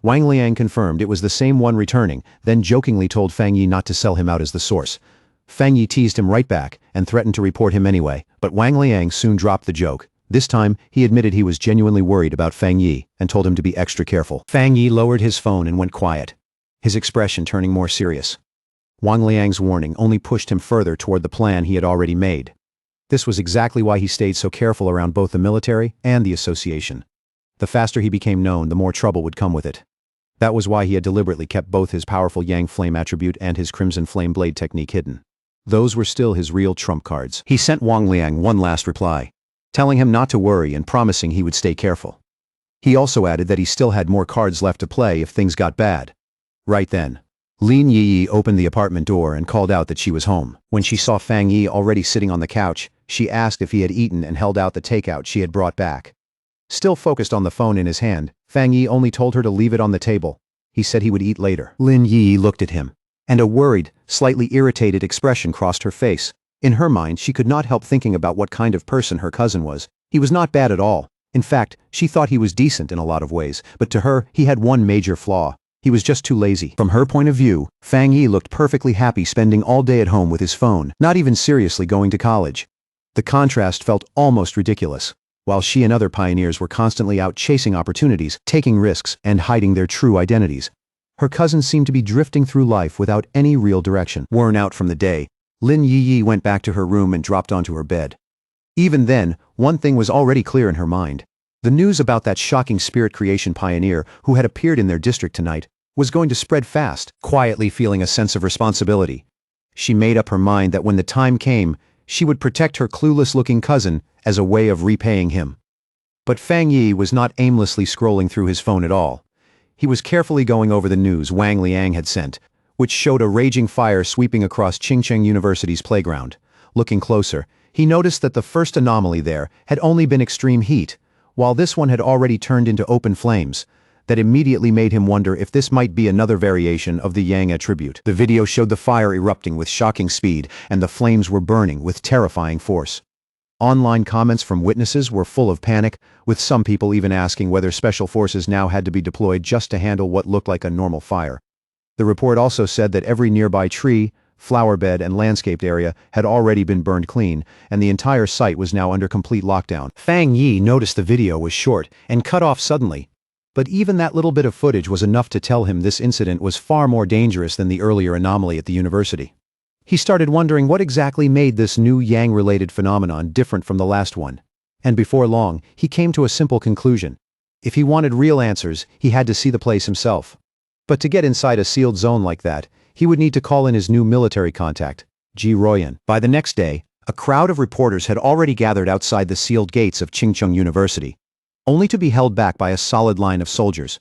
Wang Liang confirmed it was the same one returning, then jokingly told Fang Yi not to sell him out as the source. Fang Yi teased him right back and threatened to report him anyway, but Wang Liang soon dropped the joke. This time, he admitted he was genuinely worried about Fang Yi and told him to be extra careful. Fang Yi lowered his phone and went quiet, his expression turning more serious. Wang Liang's warning only pushed him further toward the plan he had already made. This was exactly why he stayed so careful around both the military and the association. The faster he became known, the more trouble would come with it. That was why he had deliberately kept both his powerful Yang Flame attribute and his Crimson Flame Blade technique hidden. Those were still his real trump cards. He sent Wang Liang one last reply, telling him not to worry and promising he would stay careful. He also added that he still had more cards left to play if things got bad. Right then, Lin Yi opened the apartment door and called out that she was home. When she saw Fang Yi already sitting on the couch, she asked if he had eaten and held out the takeout she had brought back. Still focused on the phone in his hand, Fang Yi only told her to leave it on the table. He said he would eat later. Lin Yi looked at him, and a worried, slightly irritated expression crossed her face. In her mind, she could not help thinking about what kind of person her cousin was. He was not bad at all. In fact, she thought he was decent in a lot of ways, but to her, he had one major flaw. He was just too lazy. From her point of view, Fang Yi looked perfectly happy spending all day at home with his phone, not even seriously going to college. The contrast felt almost ridiculous. While she and other pioneers were constantly out chasing opportunities, taking risks, and hiding their true identities, her cousin seemed to be drifting through life without any real direction. Worn out from the day, Lin Yi went back to her room and dropped onto her bed. Even then, one thing was already clear in her mind. The news about that shocking spirit creation pioneer who had appeared in their district tonight was going to spread fast. Quietly feeling a sense of responsibility, she made up her mind that when the time came, she would protect her clueless-looking cousin as a way of repaying him. But Fang Yi was not aimlessly scrolling through his phone at all. He was carefully going over the news Wang Liang had sent, which showed a raging fire sweeping across Chingcheng University's playground. Looking closer, he noticed that the first anomaly there had only been extreme heat, while this one had already turned into open flames. That immediately made him wonder if this might be another variation of the Yang attribute. The video showed the fire erupting with shocking speed, and the flames were burning with terrifying force. Online comments from witnesses were full of panic, with some people even asking whether special forces now had to be deployed just to handle what looked like a normal fire. The report also said that every nearby tree, flower bed, and landscaped area had already been burned clean, and the entire site was now under complete lockdown. Fang Yi noticed the video was short and cut off suddenly. But even that little bit of footage was enough to tell him this incident was far more dangerous than the earlier anomaly at the university. He started wondering what exactly made this new Yang-related phenomenon different from the last one. And before long, he came to a simple conclusion. If he wanted real answers, he had to see the place himself. But to get inside a sealed zone like that, he would need to call in his new military contact, Ji Royan. By the next day, a crowd of reporters had already gathered outside the sealed gates of Chingcheng University, only to be held back by a solid line of soldiers.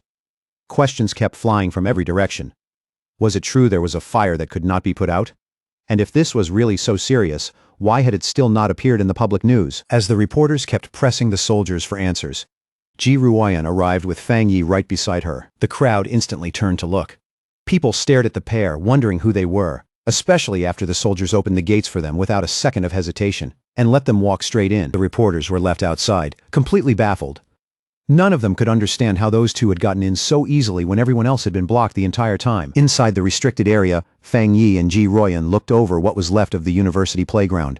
Questions kept flying from every direction. Was it true there was a fire that could not be put out? And if this was really so serious, why had it still not appeared in the public news? As the reporters kept pressing the soldiers for answers, Ji Ruoyan arrived with Fang Yi right beside her. The crowd instantly turned to look. People stared at the pair, wondering who they were, especially after the soldiers opened the gates for them without a second of hesitation, and let them walk straight in. The reporters were left outside, completely baffled. None of them could understand how those two had gotten in so easily when everyone else had been blocked the entire time. Inside the restricted area, Fang Yi and Ji Royan looked over what was left of the university playground.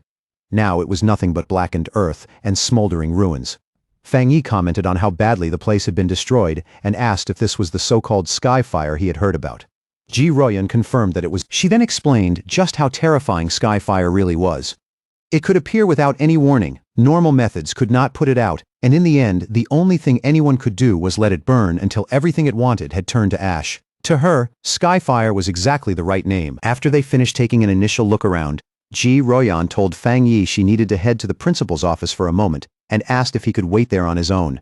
Now it was nothing but blackened earth and smoldering ruins. Fang Yi commented on how badly the place had been destroyed and asked if this was the so-called sky fire he had heard about. Ji Royan confirmed that it was. She then explained just how terrifying sky fire really was. It could appear without any warning. Normal methods could not put it out, and in the end, the only thing anyone could do was let it burn until everything it wanted had turned to ash. To her, Skyfire was exactly the right name. After they finished taking an initial look around, Ji Royan told Fang Yi she needed to head to the principal's office for a moment, and asked if he could wait there on his own.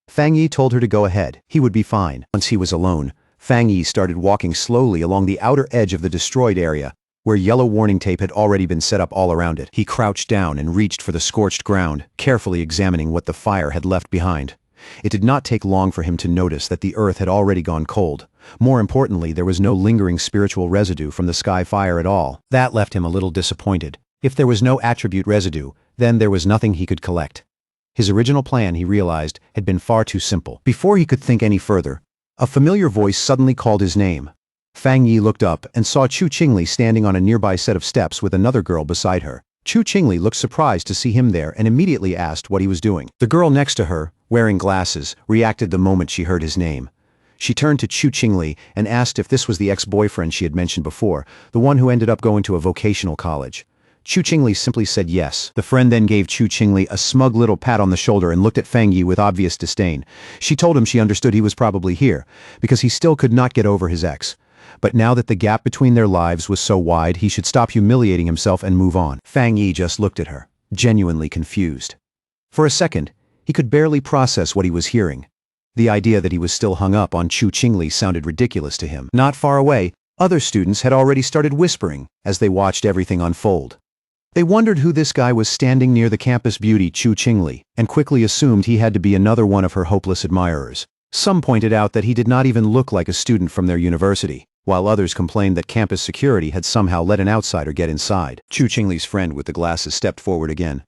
Fang Yi told her to go ahead. He would be fine. Once he was alone, Fang Yi started walking slowly along the outer edge of the destroyed area, where yellow warning tape had already been set up all around it. He crouched down and reached for the scorched ground, carefully examining what the fire had left behind. It did not take long for him to notice that the earth had already gone cold. More importantly, there was no lingering spiritual residue from the sky fire at all. That left him a little disappointed. If there was no attribute residue, then there was nothing he could collect. His original plan, he realized, had been far too simple. Before he could think any further, a familiar voice suddenly called his name. Fang Yi looked up and saw Chu Qingli standing on a nearby set of steps with another girl beside her. Chu Qingli looked surprised to see him there and immediately asked what he was doing. The girl next to her, wearing glasses, reacted the moment she heard his name. She turned to Chu Qingli and asked if this was the ex-boyfriend she had mentioned before, the one who ended up going to a vocational college. Chu Qingli simply said yes. The friend then gave Chu Qingli a smug little pat on the shoulder and looked at Fang Yi with obvious disdain. She told him she understood he was probably here, because he still could not get over his ex. But now that the gap between their lives was so wide, he should stop humiliating himself and move on. Fang Yi just looked at her, genuinely confused. For a second, he could barely process what he was hearing. The idea that he was still hung up on Chu Qingli sounded ridiculous to him. Not far away, other students had already started whispering as they watched everything unfold. They wondered who this guy was standing near the campus beauty Chu Qingli, and quickly assumed he had to be another one of her hopeless admirers. Some pointed out that he did not even look like a student from their university, while others complained that campus security had somehow let an outsider get inside. Chu Qingli's friend with the glasses stepped forward again.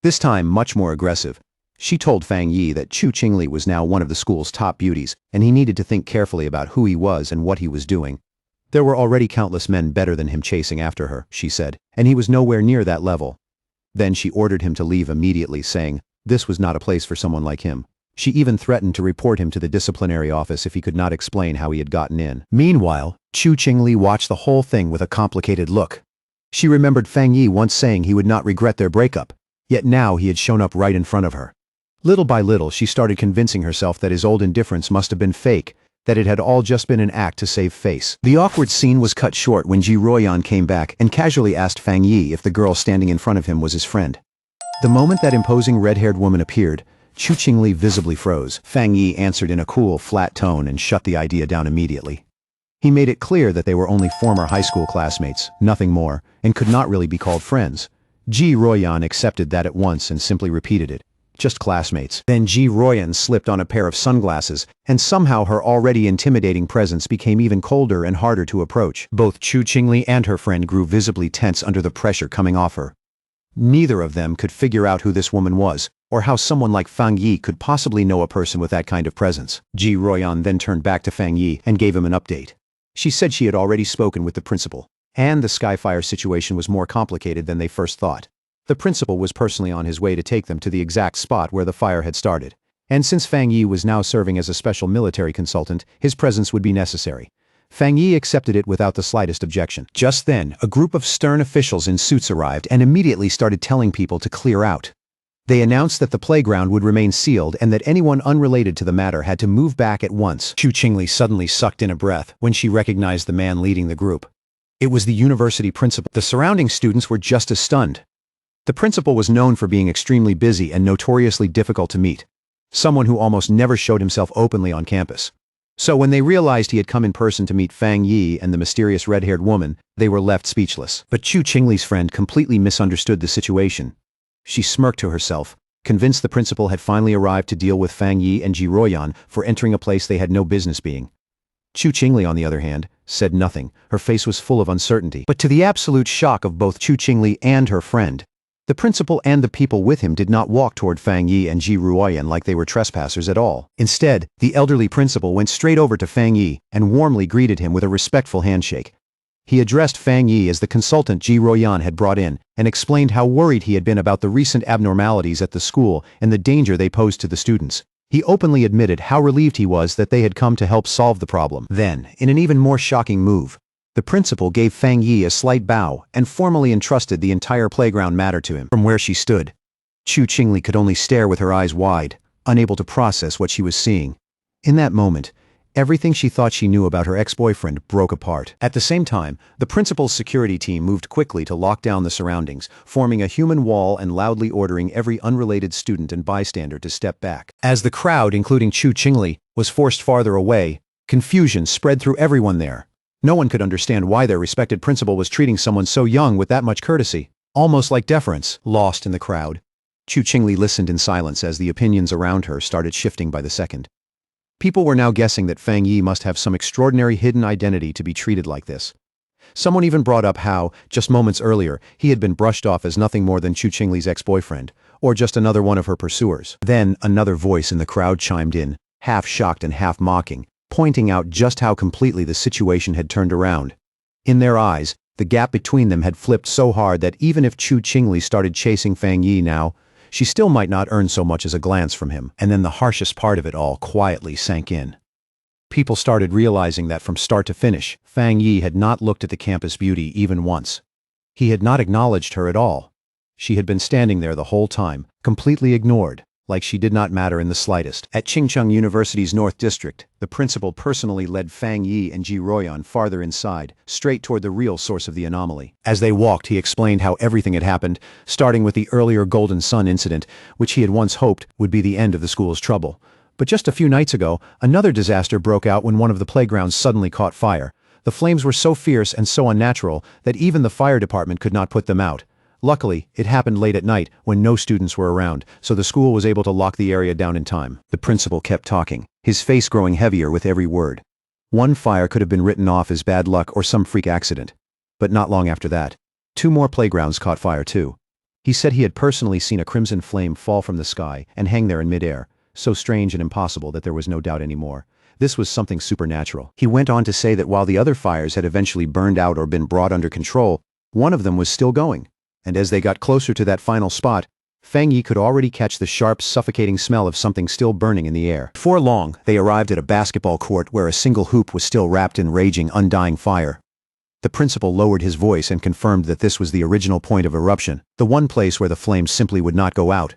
This time much more aggressive. She told Fang Yi that Chu Qingli was now one of the school's top beauties, and he needed to think carefully about who he was and what he was doing. There were already countless men better than him chasing after her, she said, and he was nowhere near that level. Then she ordered him to leave immediately, saying this was not a place for someone like him. She even threatened to report him to the disciplinary office if he could not explain how he had gotten in. Meanwhile, Chu Qingli watched the whole thing with a complicated look. She remembered Fang Yi once saying he would not regret their breakup, yet now he had shown up right in front of her. Little by little, she started convincing herself that his old indifference must have been fake, that it had all just been an act to save face. The awkward scene was cut short when Ji Ruoyan came back and casually asked Fang Yi if the girl standing in front of him was his friend. The moment that imposing red-haired woman appeared, Chu Qingli visibly froze. Fang Yi answered in a cool, flat tone and shut the idea down immediately. He made it clear that they were only former high school classmates, nothing more, and could not really be called friends. Ji Ruoyan accepted that at once and simply repeated it. Just classmates. Then Ji Ruoyan slipped on a pair of sunglasses, and somehow her already intimidating presence became even colder and harder to approach. Both Chu Qingli and her friend grew visibly tense under the pressure coming off her. Neither of them could figure out who this woman was, or how someone like Fang Yi could possibly know a person with that kind of presence. Ji Ruoyan then turned back to Fang Yi and gave him an update. She said she had already spoken with the principal, and the Skyfire situation was more complicated than they first thought. The principal was personally on his way to take them to the exact spot where the fire had started, and since Fang Yi was now serving as a special military consultant, his presence would be necessary. Fang Yi accepted it without the slightest objection. Just then, a group of stern officials in suits arrived and immediately started telling people to clear out. They announced that the playground would remain sealed and that anyone unrelated to the matter had to move back at once. Chu Qingli suddenly sucked in a breath when she recognized the man leading the group. It was the university principal. The surrounding students were just as stunned. The principal was known for being extremely busy and notoriously difficult to meet, someone who almost never showed himself openly on campus. So when they realized he had come in person to meet Fang Yi and the mysterious red-haired woman, they were left speechless. But Chu Qingli's friend completely misunderstood the situation. She smirked to herself, convinced the principal had finally arrived to deal with Fang Yi and Ji Ruoyan for entering a place they had no business being. Chu Qingli, on the other hand, said nothing. Her face was full of uncertainty. But to the absolute shock of both Chu Qingli and her friend, the principal and the people with him did not walk toward Fang Yi and Ji Ruoyan like they were trespassers at all. Instead, the elderly principal went straight over to Fang Yi and warmly greeted him with a respectful handshake. He addressed Fang Yi as the consultant Ji Ruoyan had brought in and explained how worried he had been about the recent abnormalities at the school and the danger they posed to the students. He openly admitted how relieved he was that they had come to help solve the problem. Then, in an even more shocking move, the principal gave Fang Yi a slight bow and formally entrusted the entire playground matter to him. From where she stood, Chu Qingli could only stare with her eyes wide, unable to process what she was seeing. In that moment, everything she thought she knew about her ex-boyfriend broke apart. At the same time, the principal's security team moved quickly to lock down the surroundings, forming a human wall and loudly ordering every unrelated student and bystander to step back. As the crowd, including Chu Qingli, was forced farther away, confusion spread through everyone there. No one could understand why their respected principal was treating someone so young with that much courtesy, almost like deference. Lost in the crowd, Chu Qingli listened in silence as the opinions around her started shifting by the second. People were now guessing that Fang Yi must have some extraordinary hidden identity to be treated like this. Someone even brought up how, just moments earlier, he had been brushed off as nothing more than Chu Qingli's ex-boyfriend, or just another one of her pursuers. Then another voice in the crowd chimed in, half shocked and half mocking, pointing out just how completely the situation had turned around. In their eyes, the gap between them had flipped so hard that even if Chu Qingli started chasing Fang Yi now, she still might not earn so much as a glance from him. And then the harshest part of it all quietly sank in. People started realizing that from start to finish, Fang Yi had not looked at the campus beauty even once. He had not acknowledged her at all. She had been standing there the whole time, completely ignored, like she did not matter in the slightest. At Qingcheng University's North District, the principal personally led Fang Yi and Ji Ruoyan farther inside, straight toward the real source of the anomaly. As they walked, he explained how everything had happened, starting with the earlier Golden Sun incident, which he had once hoped would be the end of the school's trouble. But just a few nights ago, another disaster broke out when one of the playgrounds suddenly caught fire. The flames were so fierce and so unnatural that even the fire department could not put them out. Luckily, it happened late at night when no students were around, so the school was able to lock the area down in time. The principal kept talking, his face growing heavier with every word. One fire could have been written off as bad luck or some freak accident. But not long after that, 2 more playgrounds caught fire too. He said he had personally seen a crimson flame fall from the sky and hang there in midair, so strange and impossible that there was no doubt anymore. This was something supernatural. He went on to say that while the other fires had eventually burned out or been brought under control, one of them was still going. And as they got closer to that final spot, Fang Yi could already catch the sharp, suffocating smell of something still burning in the air. Before long, they arrived at a basketball court where a single hoop was still wrapped in raging, undying fire. The principal lowered his voice and confirmed that this was the original point of eruption, the one place where the flames simply would not go out.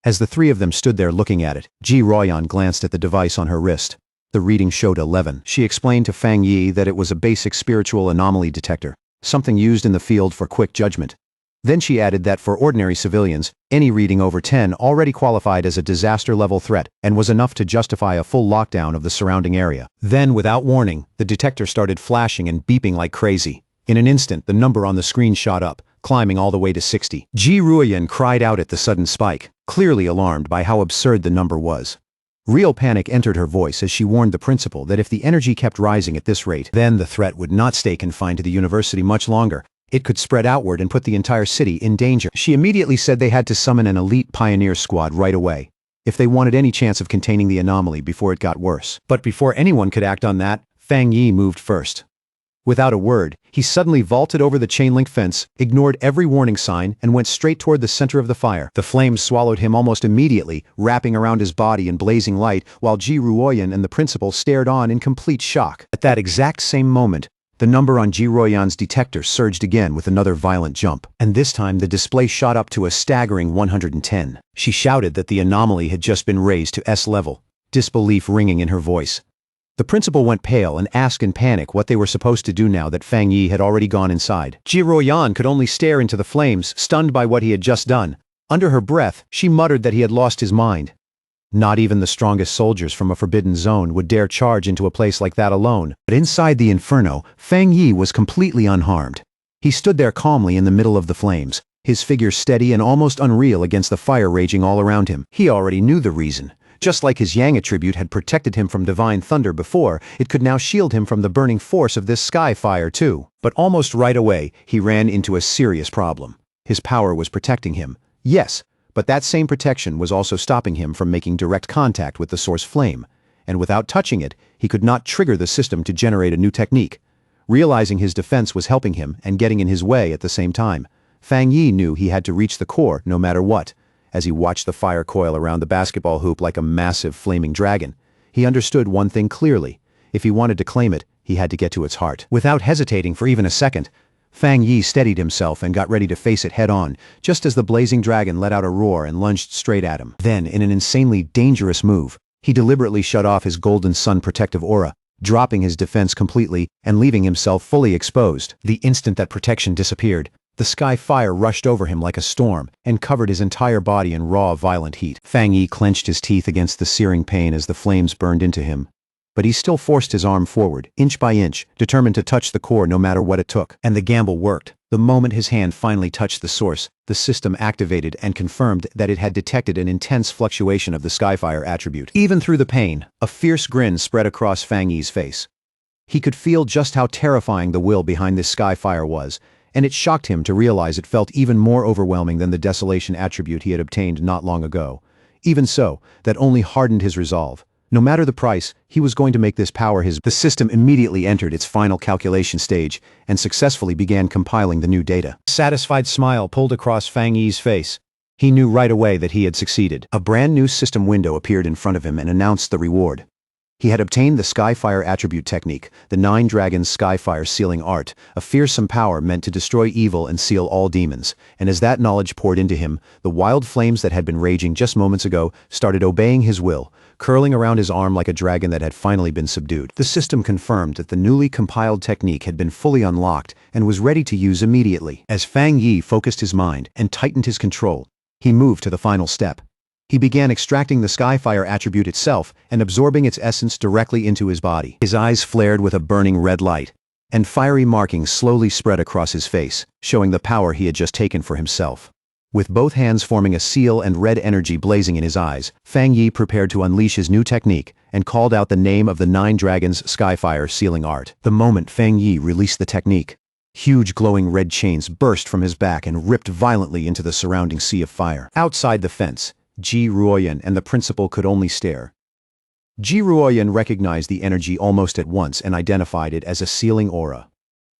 As the 3 of them stood there looking at it, Ji Ruoyan glanced at the device on her wrist. The reading showed 11. She explained to Fang Yi that it was a basic spiritual anomaly detector, something used in the field for quick judgment. Then she added that for ordinary civilians, any reading over 10 already qualified as a disaster-level threat and was enough to justify a full lockdown of the surrounding area. Then, without warning, the detector started flashing and beeping like crazy. In an instant, the number on the screen shot up, climbing all the way to 60. Ji Ruoyan cried out at the sudden spike, clearly alarmed by how absurd the number was. Real panic entered her voice as she warned the principal that if the energy kept rising at this rate, then the threat would not stay confined to the university much longer. It could spread outward and put the entire city in danger. She immediately said they had to summon an elite pioneer squad right away, if they wanted any chance of containing the anomaly before it got worse. But before anyone could act on that, Fang Yi moved first. Without a word, he suddenly vaulted over the chain-link fence, ignored every warning sign, and went straight toward the center of the fire. The flames swallowed him almost immediately, wrapping around his body in blazing light, while Ji Ruoyan and the principal stared on in complete shock. At that exact same moment, the number on Ji Ruoyan's detector surged again with another violent jump, and this time the display shot up to a staggering 110. She shouted that the anomaly had just been raised to S level, disbelief ringing in her voice. The principal went pale and asked in panic what they were supposed to do now that Fang Yi had already gone inside. Ji Ruoyan could only stare into the flames, stunned by what he had just done. Under her breath, she muttered that he had lost his mind. Not even the strongest soldiers from a forbidden zone would dare charge into a place like that alone. But inside the inferno, Fang Yi was completely unharmed. He stood there calmly in the middle of the flames, his figure steady and almost unreal against the fire raging all around him. He already knew the reason. Just like his Yang attribute had protected him from divine thunder before, it could now shield him from the burning force of this sky fire too. But almost right away, he ran into a serious problem. His power was protecting him. Yes, but that same protection was also stopping him from making direct contact with the source flame, and without touching it, he could not trigger the system to generate a new technique. Realizing his defense was helping him and getting in his way at the same time, Fang Yi knew he had to reach the core no matter what. As he watched the fire coil around the basketball hoop like a massive flaming dragon, he understood one thing clearly. If he wanted to claim it, he had to get to its heart. Without hesitating for even a second, Fang Yi steadied himself and got ready to face it head-on, just as the blazing dragon let out a roar and lunged straight at him. Then, in an insanely dangerous move, he deliberately shut off his Golden Sun protective aura, dropping his defense completely and leaving himself fully exposed. The instant that protection disappeared, the sky fire rushed over him like a storm and covered his entire body in raw, violent heat. Fang Yi clenched his teeth against the searing pain as the flames burned into him. But he still forced his arm forward, inch by inch, determined to touch the core no matter what it took. And the gamble worked. The moment his hand finally touched the source, the system activated and confirmed that it had detected an intense fluctuation of the Skyfire attribute. Even through the pain, a fierce grin spread across Fang Yi's face. He could feel just how terrifying the will behind this Skyfire was, and it shocked him to realize it felt even more overwhelming than the desolation attribute he had obtained not long ago. Even so, that only hardened his resolve. No matter the price, he was going to make this power his. The system immediately entered its final calculation stage and successfully began compiling the new data. A satisfied smile pulled across Fang Yi's face. He knew right away that he had succeeded. A brand new system window appeared in front of him and announced the reward. He had obtained the Skyfire attribute technique, the 9 Dragons Skyfire sealing art, a fearsome power meant to destroy evil and seal all demons, and as that knowledge poured into him, the wild flames that had been raging just moments ago started obeying his will, curling around his arm like a dragon that had finally been subdued. The system confirmed that the newly compiled technique had been fully unlocked and was ready to use immediately. As Fang Yi focused his mind and tightened his control, he moved to the final step. He began extracting the Skyfire attribute itself and absorbing its essence directly into his body. His eyes flared with a burning red light, and fiery markings slowly spread across his face, showing the power he had just taken for himself. With both hands forming a seal and red energy blazing in his eyes, Fang Yi prepared to unleash his new technique and called out the name of the 9 Dragons Skyfire sealing art. The moment Fang Yi released the technique, huge glowing red chains burst from his back and ripped violently into the surrounding sea of fire. Outside the fence, Ji Ruoyan and the principal could only stare. Ji Ruoyan recognized the energy almost at once and identified it as a sealing aura.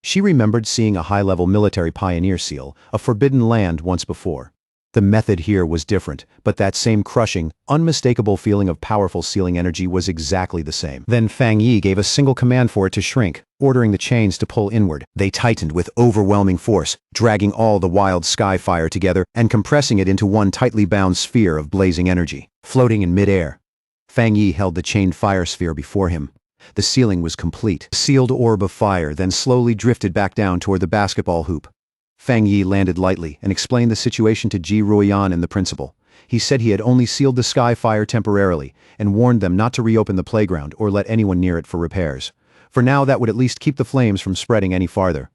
She remembered seeing a high-level military pioneer seal, a forbidden land once before. The method here was different, but that same crushing, unmistakable feeling of powerful sealing energy was exactly the same. Then Fang Yi gave a single command for it to shrink, ordering the chains to pull inward. They tightened with overwhelming force, dragging all the wild Skyfire together and compressing it into one tightly bound sphere of blazing energy. Floating in midair, Fang Yi held the chained fire sphere before him. The sealing was complete. The sealed orb of fire then slowly drifted back down toward the basketball hoop. Fang Yi landed lightly and explained the situation to Ji Ruoyan and the principal. He said he had only sealed the Skyfire temporarily and warned them not to reopen the playground or let anyone near it for repairs. For now, that would at least keep the flames from spreading any farther.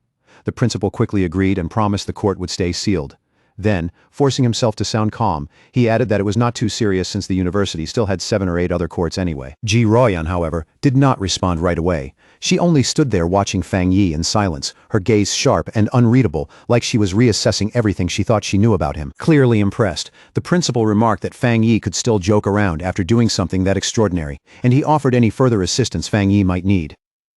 The principal quickly agreed and promised the court would stay sealed. Then, forcing himself to sound calm, he added that it was not too serious since the university still had 7 or 8 other courts anyway. Ji Ruoyan, however, did not respond right away. She only stood there watching Fang Yi in silence, her gaze sharp and unreadable, like she was reassessing everything she thought she knew about him. Clearly impressed, the principal remarked that Fang Yi could still joke around after doing something that extraordinary, and he offered any further assistance Fang Yi might need.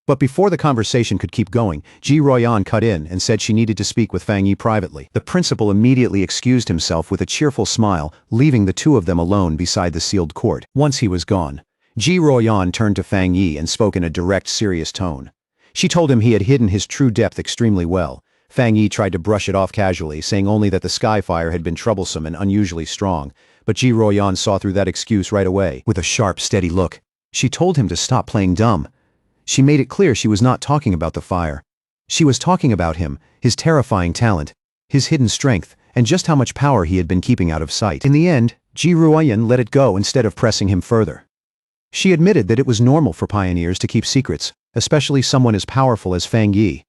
But before the conversation could keep going, Ji Ruoyan cut in and said she needed to speak with Fang Yi privately. The principal immediately excused himself with a cheerful smile, leaving the two of them alone beside the sealed court. Once he was gone, Ji Ruoyan turned to Fang Yi and spoke in a direct, serious tone. She told him he had hidden his true depth extremely well. Fang Yi tried to brush it off casually, saying only that the Skyfire had been troublesome and unusually strong, but Ji Ruoyan saw through that excuse right away. With a sharp, steady look, she told him to stop playing dumb. She made it clear she was not talking about the fire. She was talking about him, his terrifying talent, his hidden strength, and just how much power he had been keeping out of sight. In the end, Ji Ruoyan let it go instead of pressing him further. She admitted that it was normal for pioneers to keep secrets, especially someone as powerful as Fang Yi.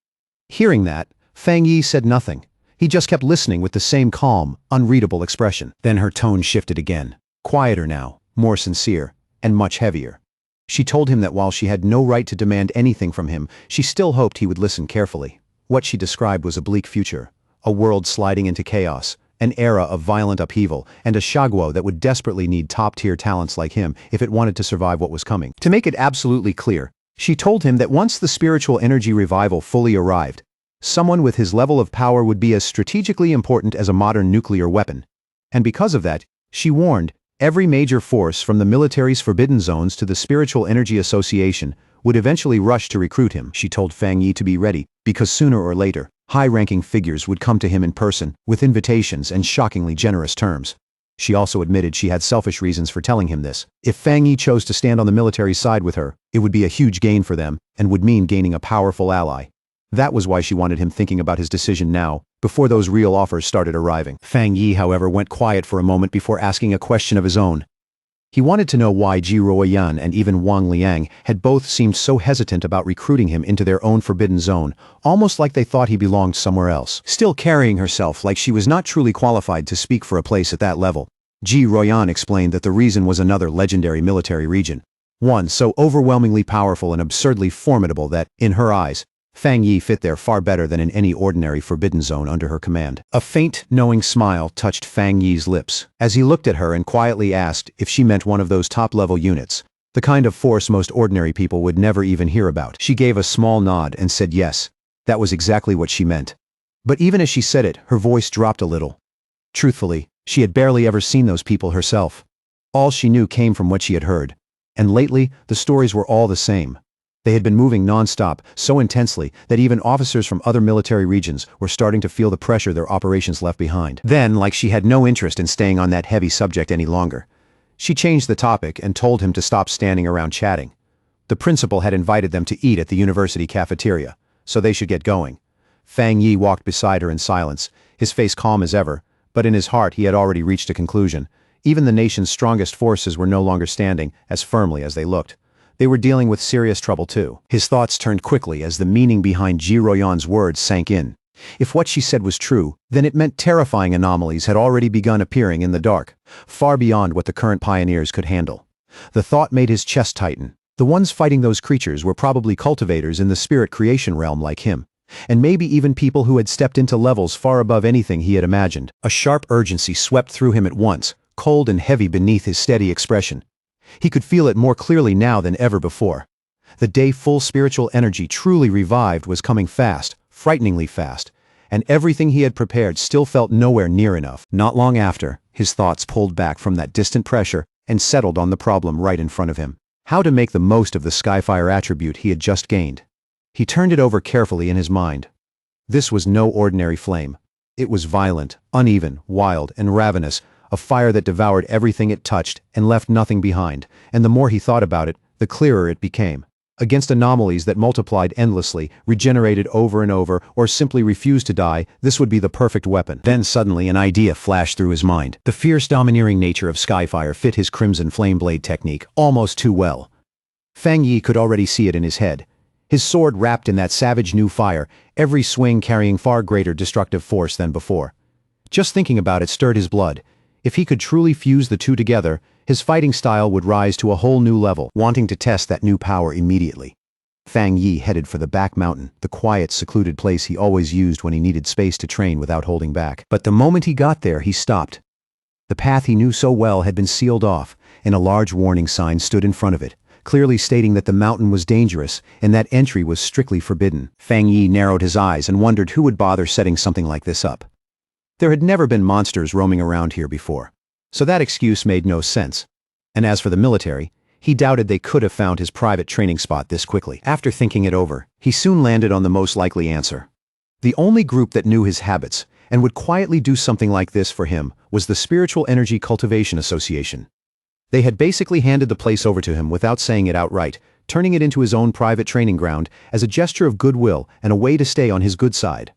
Hearing that, Fang Yi said nothing. He just kept listening with the same calm, unreadable expression. Then her tone shifted again, quieter now, more sincere, and much heavier. She told him that while she had no right to demand anything from him, she still hoped he would listen carefully. What she described was a bleak future, a world sliding into chaos, an era of violent upheaval, and a Shaguo that would desperately need top-tier talents like him if it wanted to survive what was coming. To make it absolutely clear, she told him that once the spiritual energy revival fully arrived, someone with his level of power would be as strategically important as a modern nuclear weapon. And because of that, she warned, every major force from the military's forbidden zones to the Spiritual Energy Association would eventually rush to recruit him. She told Fang Yi to be ready, because sooner or later, high-ranking figures would come to him in person, with invitations and shockingly generous terms. She also admitted she had selfish reasons for telling him this. If Fang Yi chose to stand on the military side with her, it would be a huge gain for them, and would mean gaining a powerful ally. That was why she wanted him thinking about his decision now, before those real offers started arriving. Fang Yi, however, went quiet for a moment before asking a question of his own. He wanted to know why Ji Ruoyan and even Wang Liang had both seemed so hesitant about recruiting him into their own forbidden zone, almost like they thought he belonged somewhere else. Still carrying herself like she was not truly qualified to speak for a place at that level, Ji Ruoyan explained that the reason was another legendary military region. One so overwhelmingly powerful and absurdly formidable that, in her eyes, Fang Yi fit there far better than in any ordinary forbidden zone under her command. A faint, knowing smile touched Fang Yi's lips as he looked at her and quietly asked if she meant one of those top-level units, the kind of force most ordinary people would never even hear about. She gave a small nod and said yes, that was exactly what she meant. But even as she said it, her voice dropped a little. Truthfully, she had barely ever seen those people herself. All she knew came from what she had heard. And lately, the stories were all the same. They had been moving non-stop, so intensely that even officers from other military regions were starting to feel the pressure their operations left behind. Then, like she had no interest in staying on that heavy subject any longer, she changed the topic and told him to stop standing around chatting. The principal had invited them to eat at the university cafeteria, so they should get going. Fang Yi walked beside her in silence, his face calm as ever, but in his heart he had already reached a conclusion. Even the nation's strongest forces were no longer standing as firmly as they looked. They were dealing with serious trouble too. His thoughts turned quickly as the meaning behind Ji Ruoyan's words sank in. If what she said was true, then it meant terrifying anomalies had already begun appearing in the dark, far beyond what the current pioneers could handle. The thought made his chest tighten. The ones fighting those creatures were probably cultivators in the spirit creation realm like him, and maybe even people who had stepped into levels far above anything he had imagined. A sharp urgency swept through him at once, cold and heavy beneath his steady expression. He could feel it more clearly now than ever before. The day full spiritual energy truly revived was coming fast, frighteningly fast, and everything he had prepared still felt nowhere near enough. Not long after, his thoughts pulled back from that distant pressure and settled on the problem right in front of him. How to make the most of the Skyfire attribute he had just gained. He turned it over carefully in his mind. This was no ordinary flame. It was violent, uneven, wild, and ravenous, a fire that devoured everything it touched and left nothing behind, and the more he thought about it, the clearer it became. Against anomalies that multiplied endlessly, regenerated over and over, or simply refused to die, this would be the perfect weapon. Then suddenly an idea flashed through his mind. The fierce domineering nature of Skyfire fit his Crimson Flame Blade technique almost too well. Fang Yi could already see it in his head. His sword wrapped in that savage new fire, every swing carrying far greater destructive force than before. Just thinking about it stirred his blood. If he could truly fuse the two together, his fighting style would rise to a whole new level, wanting to test that new power immediately. Fang Yi headed for the back mountain, the quiet, secluded place he always used when he needed space to train without holding back. But the moment he got there, he stopped. The path he knew so well had been sealed off, and a large warning sign stood in front of it, clearly stating that the mountain was dangerous and that entry was strictly forbidden. Fang Yi narrowed his eyes and wondered who would bother setting something like this up. There had never been monsters roaming around here before, so that excuse made no sense. And as for the military, he doubted they could have found his private training spot this quickly. After thinking it over, he soon landed on the most likely answer. The only group that knew his habits and would quietly do something like this for him was the Spiritual Energy Cultivation Association. They had basically handed the place over to him without saying it outright, turning it into his own private training ground as a gesture of goodwill and a way to stay on his good side.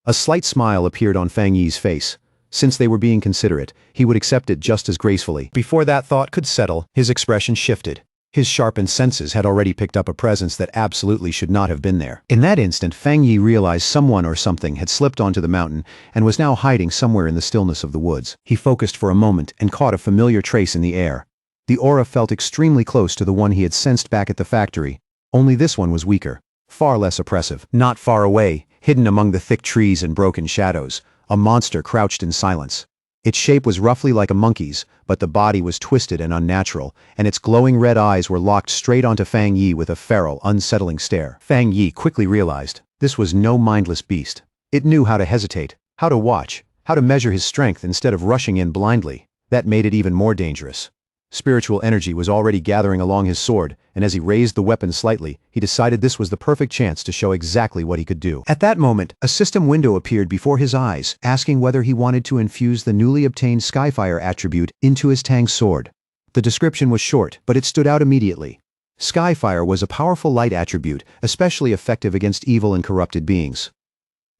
A slight smile appeared on Fang Yi's face. Since they were being considerate, he would accept it just as gracefully. Before that thought could settle, his expression shifted. His sharpened senses had already picked up a presence that absolutely should not have been there. In that instant, Fang Yi realized someone or something had slipped onto the mountain and was now hiding somewhere in the stillness of the woods. He focused for a moment and caught a familiar trace in the air. The aura felt extremely close to the one he had sensed back at the factory, only this one was weaker, far less oppressive. Not far away, hidden among the thick trees and broken shadows, a monster crouched in silence. Its shape was roughly like a monkey's, but the body was twisted and unnatural, and its glowing red eyes were locked straight onto Fang Yi with a feral, unsettling stare. Fang Yi quickly realized this was no mindless beast. It knew how to hesitate, how to watch, how to measure his strength instead of rushing in blindly. That made it even more dangerous. Spiritual energy was already gathering along his sword, and as he raised the weapon slightly, he decided this was the perfect chance to show exactly what he could do. At that moment, a system window appeared before his eyes, asking whether he wanted to infuse the newly obtained Skyfire attribute into his Tang sword. The description was short, but it stood out immediately. Skyfire was a powerful light attribute, especially effective against evil and corrupted beings.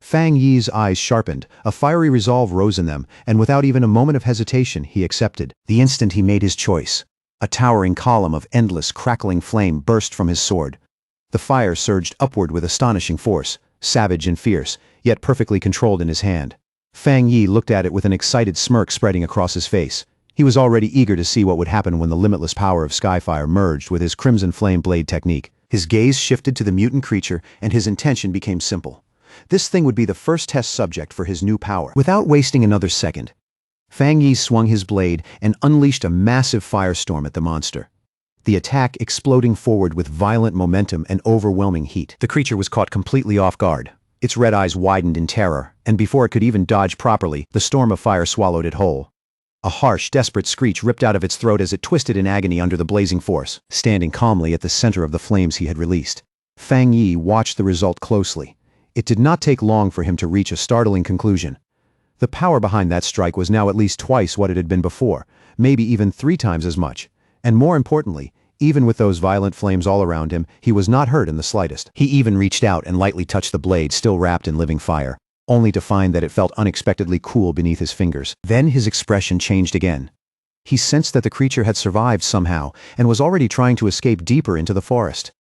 Fang Yi's eyes sharpened, a fiery resolve rose in them, and without even a moment of hesitation, he accepted. The instant he made his choice, A towering column of endless, crackling flame burst from his sword. The fire surged upward with astonishing force, savage and fierce, yet perfectly controlled in his hand. Fang Yi looked at it with an excited smirk spreading across his face. He was already eager to see what would happen when the limitless power of Skyfire merged with his crimson flame blade technique. His gaze shifted to the mutant creature, and his intention became simple. This thing would be the first test subject for his new power. Without wasting another second, Fang Yi swung his blade and unleashed a massive firestorm at the monster. The attack exploding forward with violent momentum and overwhelming heat. The creature was caught completely off guard. Its red eyes widened in terror, and before it could even dodge properly, the storm of fire swallowed it whole. A harsh, desperate screech ripped out of its throat as it twisted in agony under the blazing force, standing calmly at the center of the flames he had released. Fang Yi watched the result closely. It did not take long for him to reach a startling conclusion. The power behind that strike was now at least twice what it had been before, maybe even 3 times as much. And more importantly, even with those violent flames all around him, he was not hurt in the slightest. He even reached out and lightly touched the blade still wrapped in living fire, only to find that it felt unexpectedly cool beneath his fingers. Then his expression changed again. He sensed that the creature had survived somehow and was already trying to escape deeper into the forest.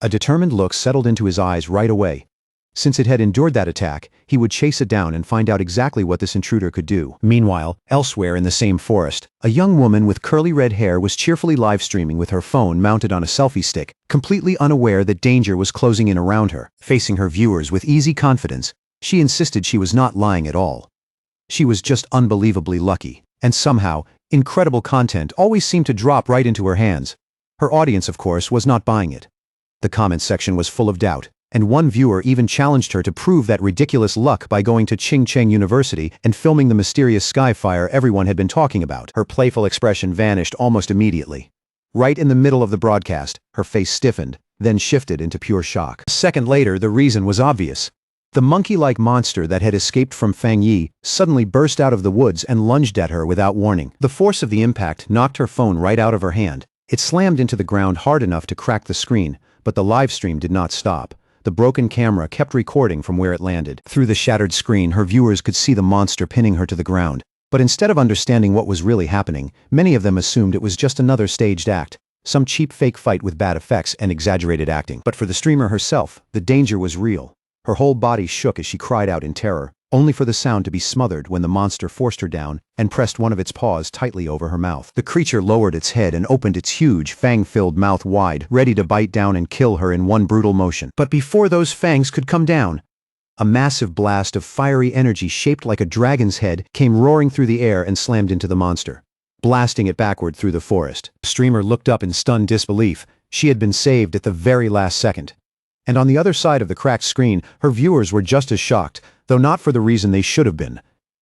A determined look settled into his eyes right away. Since it had endured that attack, he would chase it down and find out exactly what this intruder could do. Meanwhile, elsewhere in the same forest, a young woman with curly red hair was cheerfully live-streaming with her phone mounted on a selfie stick, completely unaware that danger was closing in around her. Facing her viewers with easy confidence, she insisted she was not lying at all. She was just unbelievably lucky, and somehow, incredible content always seemed to drop right into her hands. Her audience, of course, was not buying it. The comment section was full of doubt, and one viewer even challenged her to prove that ridiculous luck by going to Ching Cheng University and filming the mysterious Skyfire everyone had been talking about. Her playful expression vanished almost immediately. Right in the middle of the broadcast, her face stiffened, then shifted into pure shock. A second later, the reason was obvious. The monkey-like monster that had escaped from Fang Yi suddenly burst out of the woods and lunged at her without warning. The force of the impact knocked her phone right out of her hand. It slammed into the ground hard enough to crack the screen, but the live stream did not stop. The broken camera kept recording from where it landed. Through the shattered screen, her viewers could see the monster pinning her to the ground. But instead of understanding what was really happening, many of them assumed it was just another staged act, some cheap fake fight with bad effects and exaggerated acting. But for the streamer herself, the danger was real. Her whole body shook as she cried out in terror, only for the sound to be smothered when the monster forced her down and pressed one of its paws tightly over her mouth. The creature lowered its head and opened its huge, fang-filled mouth wide, ready to bite down and kill her in one brutal motion. But before those fangs could come down, a massive blast of fiery energy shaped like a dragon's head came roaring through the air and slammed into the monster, blasting it backward through the forest. The streamer looked up in stunned disbelief. She had been saved at the very last second. And on the other side of the cracked screen, her viewers were just as shocked, though not for the reason they should have been.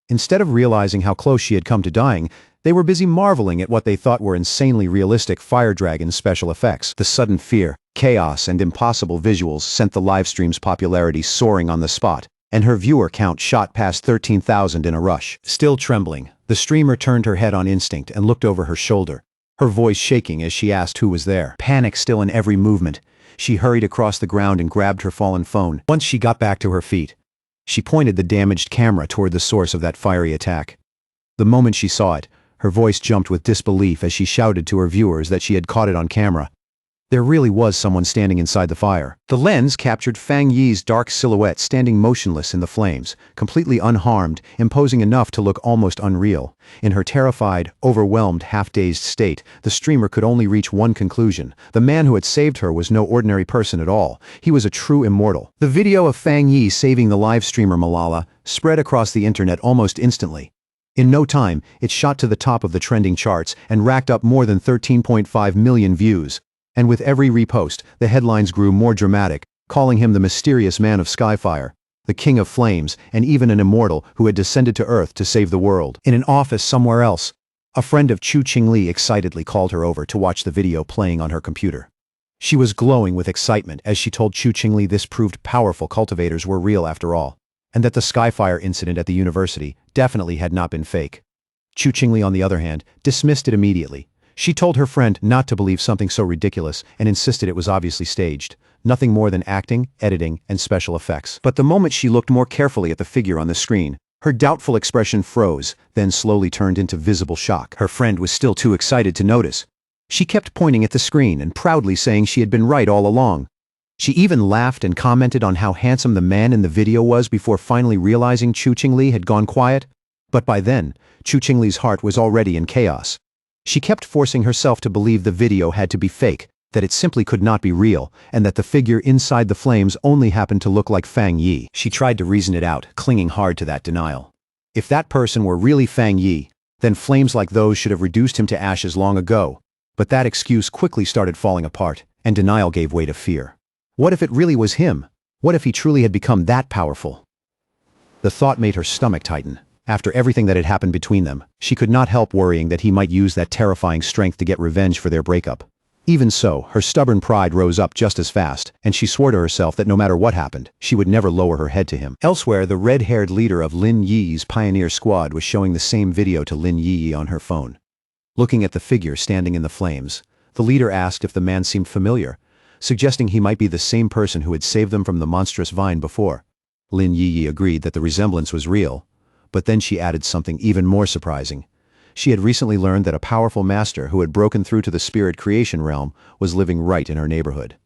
Instead of realizing how close she had come to dying, they were busy marveling at what they thought were insanely realistic Fire Dragon special effects. The sudden fear, chaos, and impossible visuals sent the livestream's popularity soaring on the spot, and her viewer count shot past 13,000 in a rush. Still trembling, the streamer turned her head on instinct and looked over her shoulder, her voice shaking as she asked who was there. Panic still in every movement, she hurried across the ground and grabbed her fallen phone. Once she got back to her feet, she pointed the damaged camera toward the source of that fiery attack. The moment she saw it, her voice jumped with disbelief as she shouted to her viewers that she had caught it on camera. There really was someone standing inside the fire. The lens captured Fang Yi's dark silhouette standing motionless in the flames, completely unharmed, imposing enough to look almost unreal. In her terrified, overwhelmed, half-dazed state, the streamer could only reach one conclusion. The man who had saved her was no ordinary person at all. He was a true immortal. The video of Fang Yi saving the live streamer Malala spread across the internet almost instantly. In no time, it shot to the top of the trending charts and racked up more than 13.5 million views. And with every repost, the headlines grew more dramatic, calling him the mysterious man of Skyfire, the king of flames, and even an immortal who had descended to Earth to save the world. In an office somewhere else, a friend of Chu Qingli excitedly called her over to watch the video playing on her computer. She was glowing with excitement as she told Chu Qingli this proved powerful cultivators were real after all, and that the Skyfire incident at the university definitely had not been fake. Chu Qingli, on the other hand, dismissed it immediately. She told her friend not to believe something so ridiculous and insisted it was obviously staged, nothing more than acting, editing, and special effects. But the moment she looked more carefully at the figure on the screen, her doubtful expression froze, then slowly turned into visible shock. Her friend was still too excited to notice. She kept pointing at the screen and proudly saying she had been right all along. She even laughed and commented on how handsome the man in the video was before finally realizing Chu Qingli had gone quiet. But by then, Chu Qingli's heart was already in chaos. She kept forcing herself to believe the video had to be fake, that it simply could not be real, and that the figure inside the flames only happened to look like Fang Yi. She tried to reason it out, clinging hard to that denial. If that person were really Fang Yi, then flames like those should have reduced him to ashes long ago. But that excuse quickly started falling apart, and denial gave way to fear. What if it really was him? What if he truly had become that powerful? The thought made her stomach tighten. After everything that had happened between them, she could not help worrying that he might use that terrifying strength to get revenge for their breakup. Even so, her stubborn pride rose up just as fast, and she swore to herself that no matter what happened, she would never lower her head to him. Elsewhere, the red-haired leader of Lin Yi's pioneer squad was showing the same video to Lin Yi on her phone. Looking at the figure standing in the flames, the leader asked if the man seemed familiar, suggesting he might be the same person who had saved them from the monstrous vine before. Lin Yi agreed that the resemblance was real, but then she added something even more surprising. She had recently learned that a powerful master who had broken through to the spirit creation realm was living right in her neighborhood.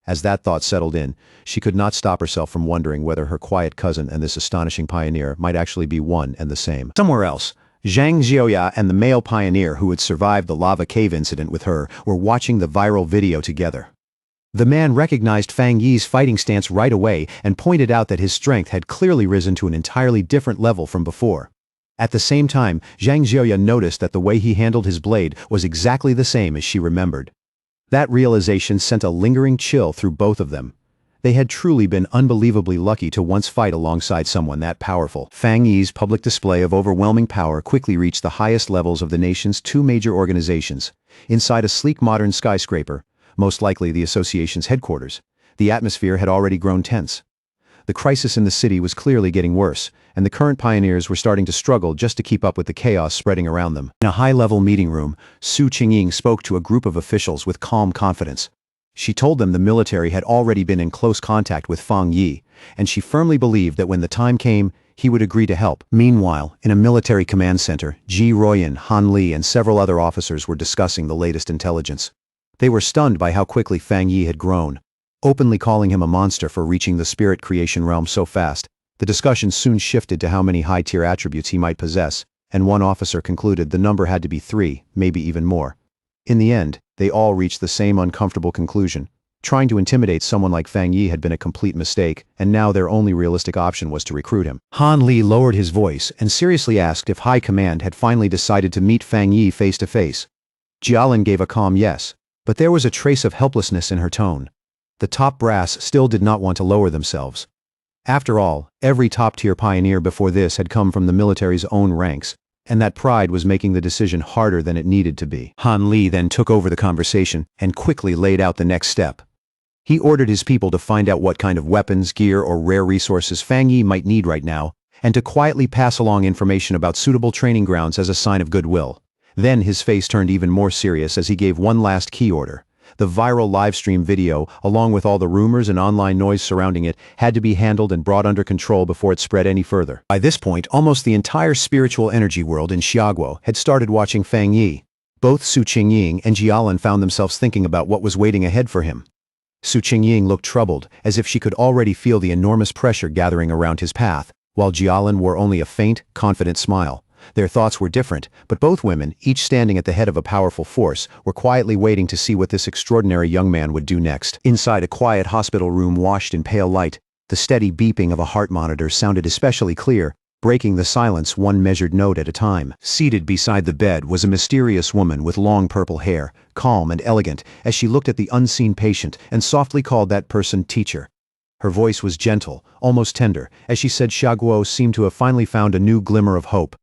As that thought settled in, she could not stop herself from wondering whether her quiet cousin and this astonishing pioneer might actually be one and the same. Somewhere else, Zhang Xiaoya and the male pioneer who had survived the lava cave incident with her were watching the viral video together. The man recognized Fang Yi's fighting stance right away and pointed out that his strength had clearly risen to an entirely different level from before. At the same time, Zhang Xiaoya noticed that the way he handled his blade was exactly the same as she remembered. That realization sent a lingering chill through both of them. They had truly been unbelievably lucky to once fight alongside someone that powerful. Fang Yi's public display of overwhelming power quickly reached the highest levels of the nation's two major organizations. Inside a sleek modern skyscraper, most likely the association's headquarters, the atmosphere had already grown tense. The crisis in the city was clearly getting worse, and the current pioneers were starting to struggle just to keep up with the chaos spreading around them. In a high-level meeting room, Su Qingying spoke to a group of officials with calm confidence. She told them the military had already been in close contact with Fang Yi, and she firmly believed that when the time came, he would agree to help. Meanwhile, in a military command center, Ji Ruoyan, Han Li, and several other officers were discussing the latest intelligence. They were stunned by how quickly Fang Yi had grown. Openly calling him a monster for reaching the spirit creation realm so fast, the discussion soon shifted to how many high-tier attributes he might possess, and one officer concluded the number had to be 3, maybe even more. In the end, they all reached the same uncomfortable conclusion. Trying to intimidate someone like Fang Yi had been a complete mistake, and now their only realistic option was to recruit him. Han Li lowered his voice and seriously asked if High Command had finally decided to meet Fang Yi face to face. Jialin gave a calm yes, but there was a trace of helplessness in her tone. The top brass still did not want to lower themselves. After all, every top-tier pioneer before this had come from the military's own ranks, and that pride was making the decision harder than it needed to be. Han Li then took over the conversation and quickly laid out the next step. He ordered his people to find out what kind of weapons, gear, or rare resources Fang Yi might need right now, and to quietly pass along information about suitable training grounds as a sign of goodwill. Then his face turned even more serious as he gave one last key order. The viral livestream video, along with all the rumors and online noise surrounding it, had to be handled and brought under control before it spread any further. By this point, almost the entire spiritual energy world in Xiaguo had started watching Fang Yi. Both Su Qingying and Jialin found themselves thinking about what was waiting ahead for him. Su Qingying looked troubled, as if she could already feel the enormous pressure gathering around his path, while Jialin wore only a faint, confident smile. Their thoughts were different, but both women, each standing at the head of a powerful force, were quietly waiting to see what this extraordinary young man would do next. Inside a quiet hospital room washed in pale light, the steady beeping of a heart monitor sounded especially clear, breaking the silence one measured note at a time. Seated beside the bed was a mysterious woman with long purple hair, calm and elegant, as she looked at the unseen patient and softly called that person teacher. Her voice was gentle, almost tender, as she said Xiaguo seemed to have finally found a new glimmer of hope.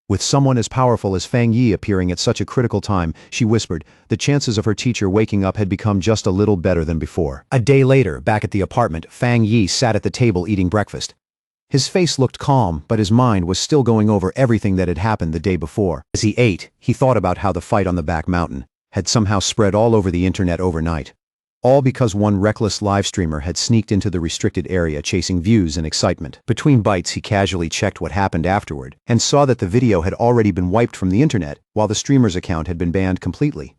With someone as powerful as Fang Yi appearing at such a critical time, she whispered, the chances of her teacher waking up had become just a little better than before. A day later, back at the apartment, Fang Yi sat at the table eating breakfast. His face looked calm, but his mind was still going over everything that had happened the day before. As he ate, he thought about how the fight on the back mountain had somehow spread all over the internet overnight. All because one reckless live streamer had sneaked into the restricted area chasing views and excitement. Between bites, he casually checked what happened afterward and saw that the video had already been wiped from the internet while the streamer's account had been banned completely.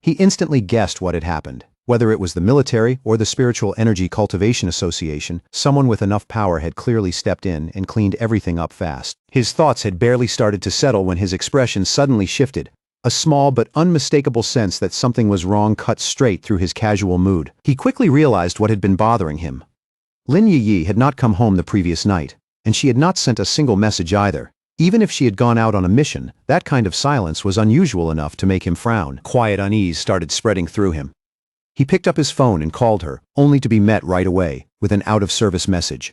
He instantly guessed what had happened. Whether it was the military or the Spiritual Energy Cultivation Association, someone with enough power had clearly stepped in and cleaned everything up fast. His thoughts had barely started to settle when his expression suddenly shifted. A small but unmistakable sense that something was wrong cut straight through his casual mood. He quickly realized what had been bothering him. Lin Yi had not come home the previous night, and she had not sent a single message either. Even if she had gone out on a mission, that kind of silence was unusual enough to make him frown. Quiet unease started spreading through him. He picked up his phone and called her, only to be met right away with an out-of-service message.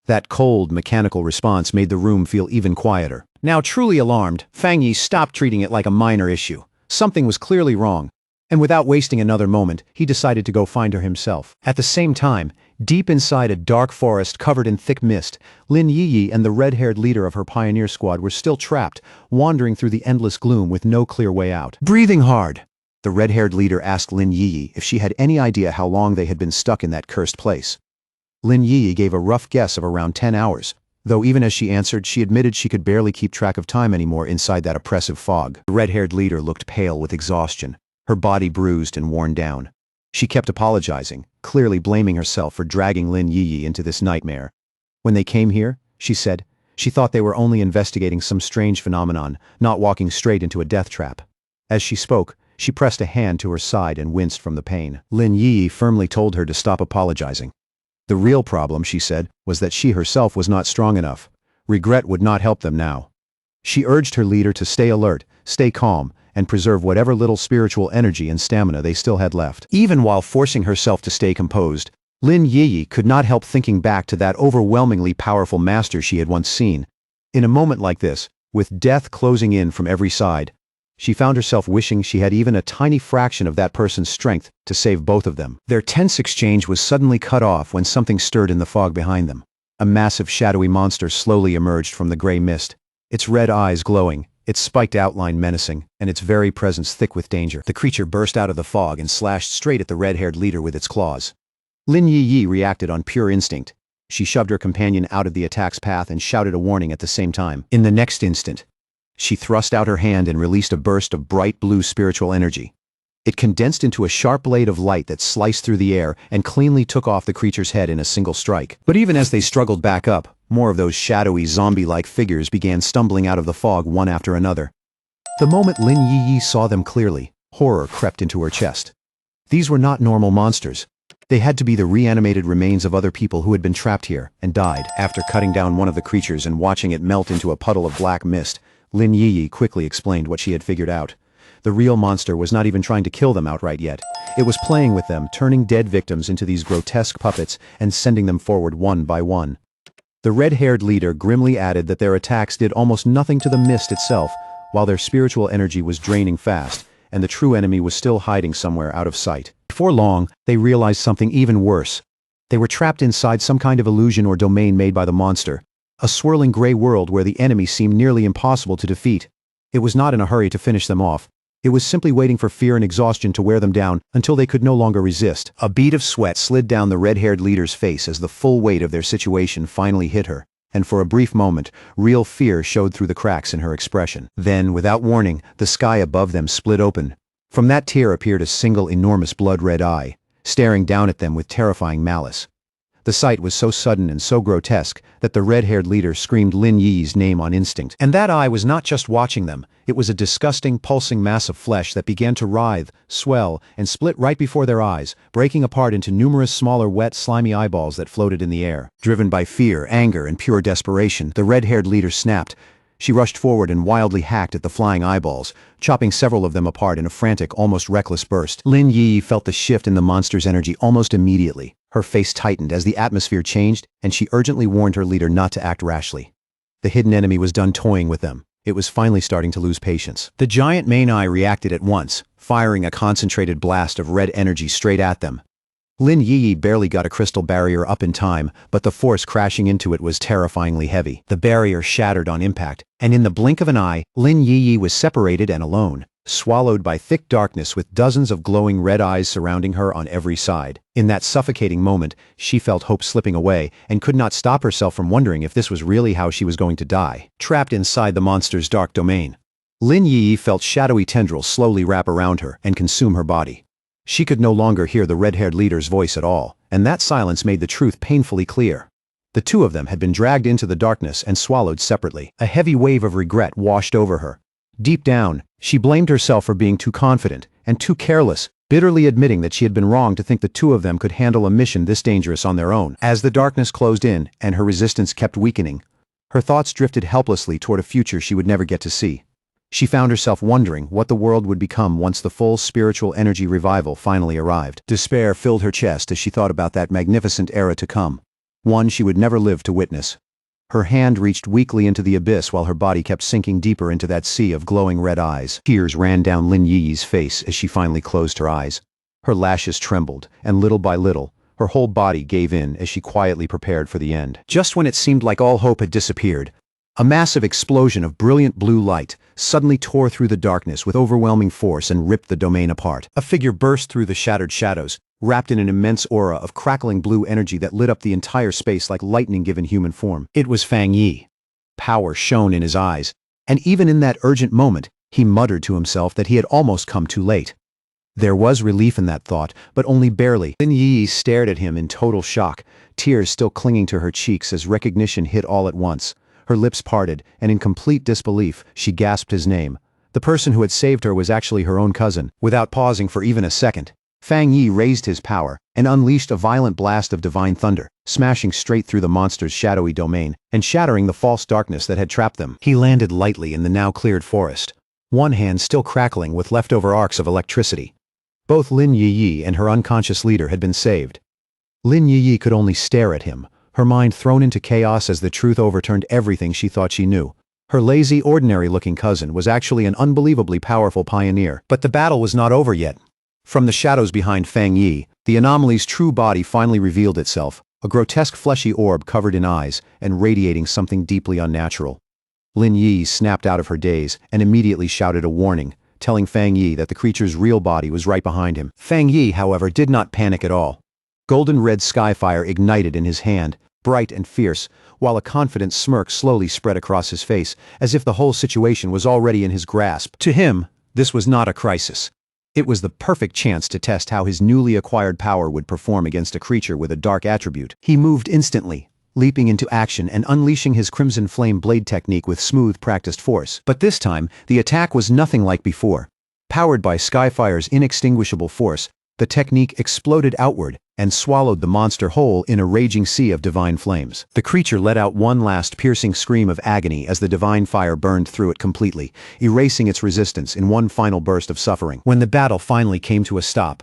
That cold, mechanical response made the room feel even quieter. Now truly alarmed, Fang Yi stopped treating it like a minor issue. Something was clearly wrong, and without wasting another moment, he decided to go find her himself. At the same time, deep inside a dark forest covered in thick mist, Lin Yi and the red-haired leader of her pioneer squad were still trapped, wandering through the endless gloom with no clear way out. Breathing hard, the red-haired leader asked Lin Yi if she had any idea how long they had been stuck in that cursed place. Lin Yi gave a rough guess of around 10 hours, though even as she answered, she admitted she could barely keep track of time anymore inside that oppressive fog. The red-haired leader looked pale with exhaustion, her body bruised and worn down. She kept apologizing, clearly blaming herself for dragging Lin Yi into this nightmare. When they came here, she said, she thought they were only investigating some strange phenomenon, not walking straight into a death trap. As she spoke, she pressed a hand to her side and winced from the pain. Lin Yi firmly told her to stop apologizing. The real problem, she said, was that she herself was not strong enough. Regret would not help them now. She urged her leader to stay alert, stay calm, and preserve whatever little spiritual energy and stamina they still had left. Even while forcing herself to stay composed, Lin Yi could not help thinking back to that overwhelmingly powerful master she had once seen. In a moment like this, with death closing in from every side, she found herself wishing she had even a tiny fraction of that person's strength to save both of them. Their tense exchange was suddenly cut off when something stirred in the fog behind them. A massive shadowy monster slowly emerged from the gray mist, its red eyes glowing, its spiked outline menacing, and its very presence thick with danger. The creature burst out of the fog and slashed straight at the red-haired leader with its claws. Lin Yi reacted on pure instinct. She shoved her companion out of the attack's path and shouted a warning at the same time. In the next instant, she thrust out her hand and released a burst of bright blue spiritual energy. It condensed into a sharp blade of light that sliced through the air and cleanly took off the creature's head in a single strike. But even as they struggled back up, more of those shadowy, zombie-like figures began stumbling out of the fog one after another. The moment Lin Yi saw them clearly, horror crept into her chest. These were not normal monsters. They had to be the reanimated remains of other people who had been trapped here and died. After cutting down one of the creatures and watching it melt into a puddle of black mist, Lin Yi quickly explained what she had figured out. The real monster was not even trying to kill them outright yet. It was playing with them, turning dead victims into these grotesque puppets and sending them forward one by one. The red-haired leader grimly added that their attacks did almost nothing to the mist itself, while their spiritual energy was draining fast, and the true enemy was still hiding somewhere out of sight. Before long, they realized something even worse. They were trapped inside some kind of illusion or domain made by the monster. A swirling gray world where the enemy seemed nearly impossible to defeat. It was not in a hurry to finish them off. It was simply waiting for fear and exhaustion to wear them down until they could no longer resist. A bead of sweat slid down the red-haired leader's face as the full weight of their situation finally hit her, and for a brief moment, real fear showed through the cracks in her expression. Then, without warning, the sky above them split open. From that tear appeared a single enormous blood-red eye, staring down at them with terrifying malice. The sight was so sudden and so grotesque that the red-haired leader screamed Lin Yi's name on instinct. And that eye was not just watching them, it was a disgusting, pulsing mass of flesh that began to writhe, swell, and split right before their eyes, breaking apart into numerous smaller wet, slimy eyeballs that floated in the air. Driven by fear, anger, and pure desperation, the red-haired leader snapped. She rushed forward and wildly hacked at the flying eyeballs, chopping several of them apart in a frantic, almost reckless burst. Lin Yi felt the shift in the monster's energy almost immediately. Her face tightened as the atmosphere changed, and she urgently warned her leader not to act rashly. The hidden enemy was done toying with them. It was finally starting to lose patience. The giant main eye reacted at once, firing a concentrated blast of red energy straight at them. Lin Yi barely got a crystal barrier up in time, but the force crashing into it was terrifyingly heavy. The barrier shattered on impact, and in the blink of an eye, Lin Yi was separated and alone, swallowed by thick darkness with dozens of glowing red eyes surrounding her on every side. In that suffocating moment, she felt hope slipping away and could not stop herself from wondering if this was really how she was going to die. Trapped inside the monster's dark domain, Lin Yi felt shadowy tendrils slowly wrap around her and consume her body. She could no longer hear the red-haired leader's voice at all, and that silence made the truth painfully clear. The two of them had been dragged into the darkness and swallowed separately. A heavy wave of regret washed over her. Deep down, she blamed herself for being too confident and too careless, bitterly admitting that she had been wrong to think the two of them could handle a mission this dangerous on their own. As the darkness closed in and her resistance kept weakening, her thoughts drifted helplessly toward a future she would never get to see. She found herself wondering what the world would become once the full spiritual energy revival finally arrived. Despair filled her chest as she thought about that magnificent era to come, one she would never live to witness. Her hand reached weakly into the abyss while her body kept sinking deeper into that sea of glowing red eyes. Tears ran down Lin Yi's face as she finally closed her eyes. Her lashes trembled, and little by little, her whole body gave in as she quietly prepared for the end. Just when it seemed like all hope had disappeared, a massive explosion of brilliant blue light suddenly tore through the darkness with overwhelming force and ripped the domain apart. A figure burst through the shattered shadows, wrapped in an immense aura of crackling blue energy that lit up the entire space like lightning given human form. It was Fang Yi. Power shone in his eyes, and even in that urgent moment, he muttered to himself that he had almost come too late. There was relief in that thought, but only barely. Lin Yi stared at him in total shock, tears still clinging to her cheeks as recognition hit all at once. Her lips parted, and in complete disbelief, she gasped his name. The person who had saved her was actually her own cousin. Without pausing for even a second, Fang Yi raised his power and unleashed a violent blast of divine thunder, smashing straight through the monster's shadowy domain and shattering the false darkness that had trapped them. He landed lightly in the now cleared forest, one hand still crackling with leftover arcs of electricity. Both Lin Yi and her unconscious leader had been saved. Lin Yi could only stare at him, her mind thrown into chaos as the truth overturned everything she thought she knew. Her lazy, ordinary-looking cousin was actually an unbelievably powerful pioneer. But the battle was not over yet. From the shadows behind Fang Yi, the anomaly's true body finally revealed itself, a grotesque fleshy orb covered in eyes and radiating something deeply unnatural. Lin Yi snapped out of her daze and immediately shouted a warning, telling Fang Yi that the creature's real body was right behind him. Fang Yi, however, did not panic at all. Golden-red skyfire ignited in his hand, bright and fierce, while a confident smirk slowly spread across his face, as if the whole situation was already in his grasp. To him, this was not a crisis. It was the perfect chance to test how his newly acquired power would perform against a creature with a dark attribute. He moved instantly, leaping into action and unleashing his Crimson Flame blade technique with smooth, practiced force. But this time, the attack was nothing like before. Powered by Skyfire's inextinguishable force, the technique exploded outward and swallowed the monster whole in a raging sea of divine flames. The creature let out one last piercing scream of agony as the divine fire burned through it completely, erasing its resistance in one final burst of suffering. When the battle finally came to a stop,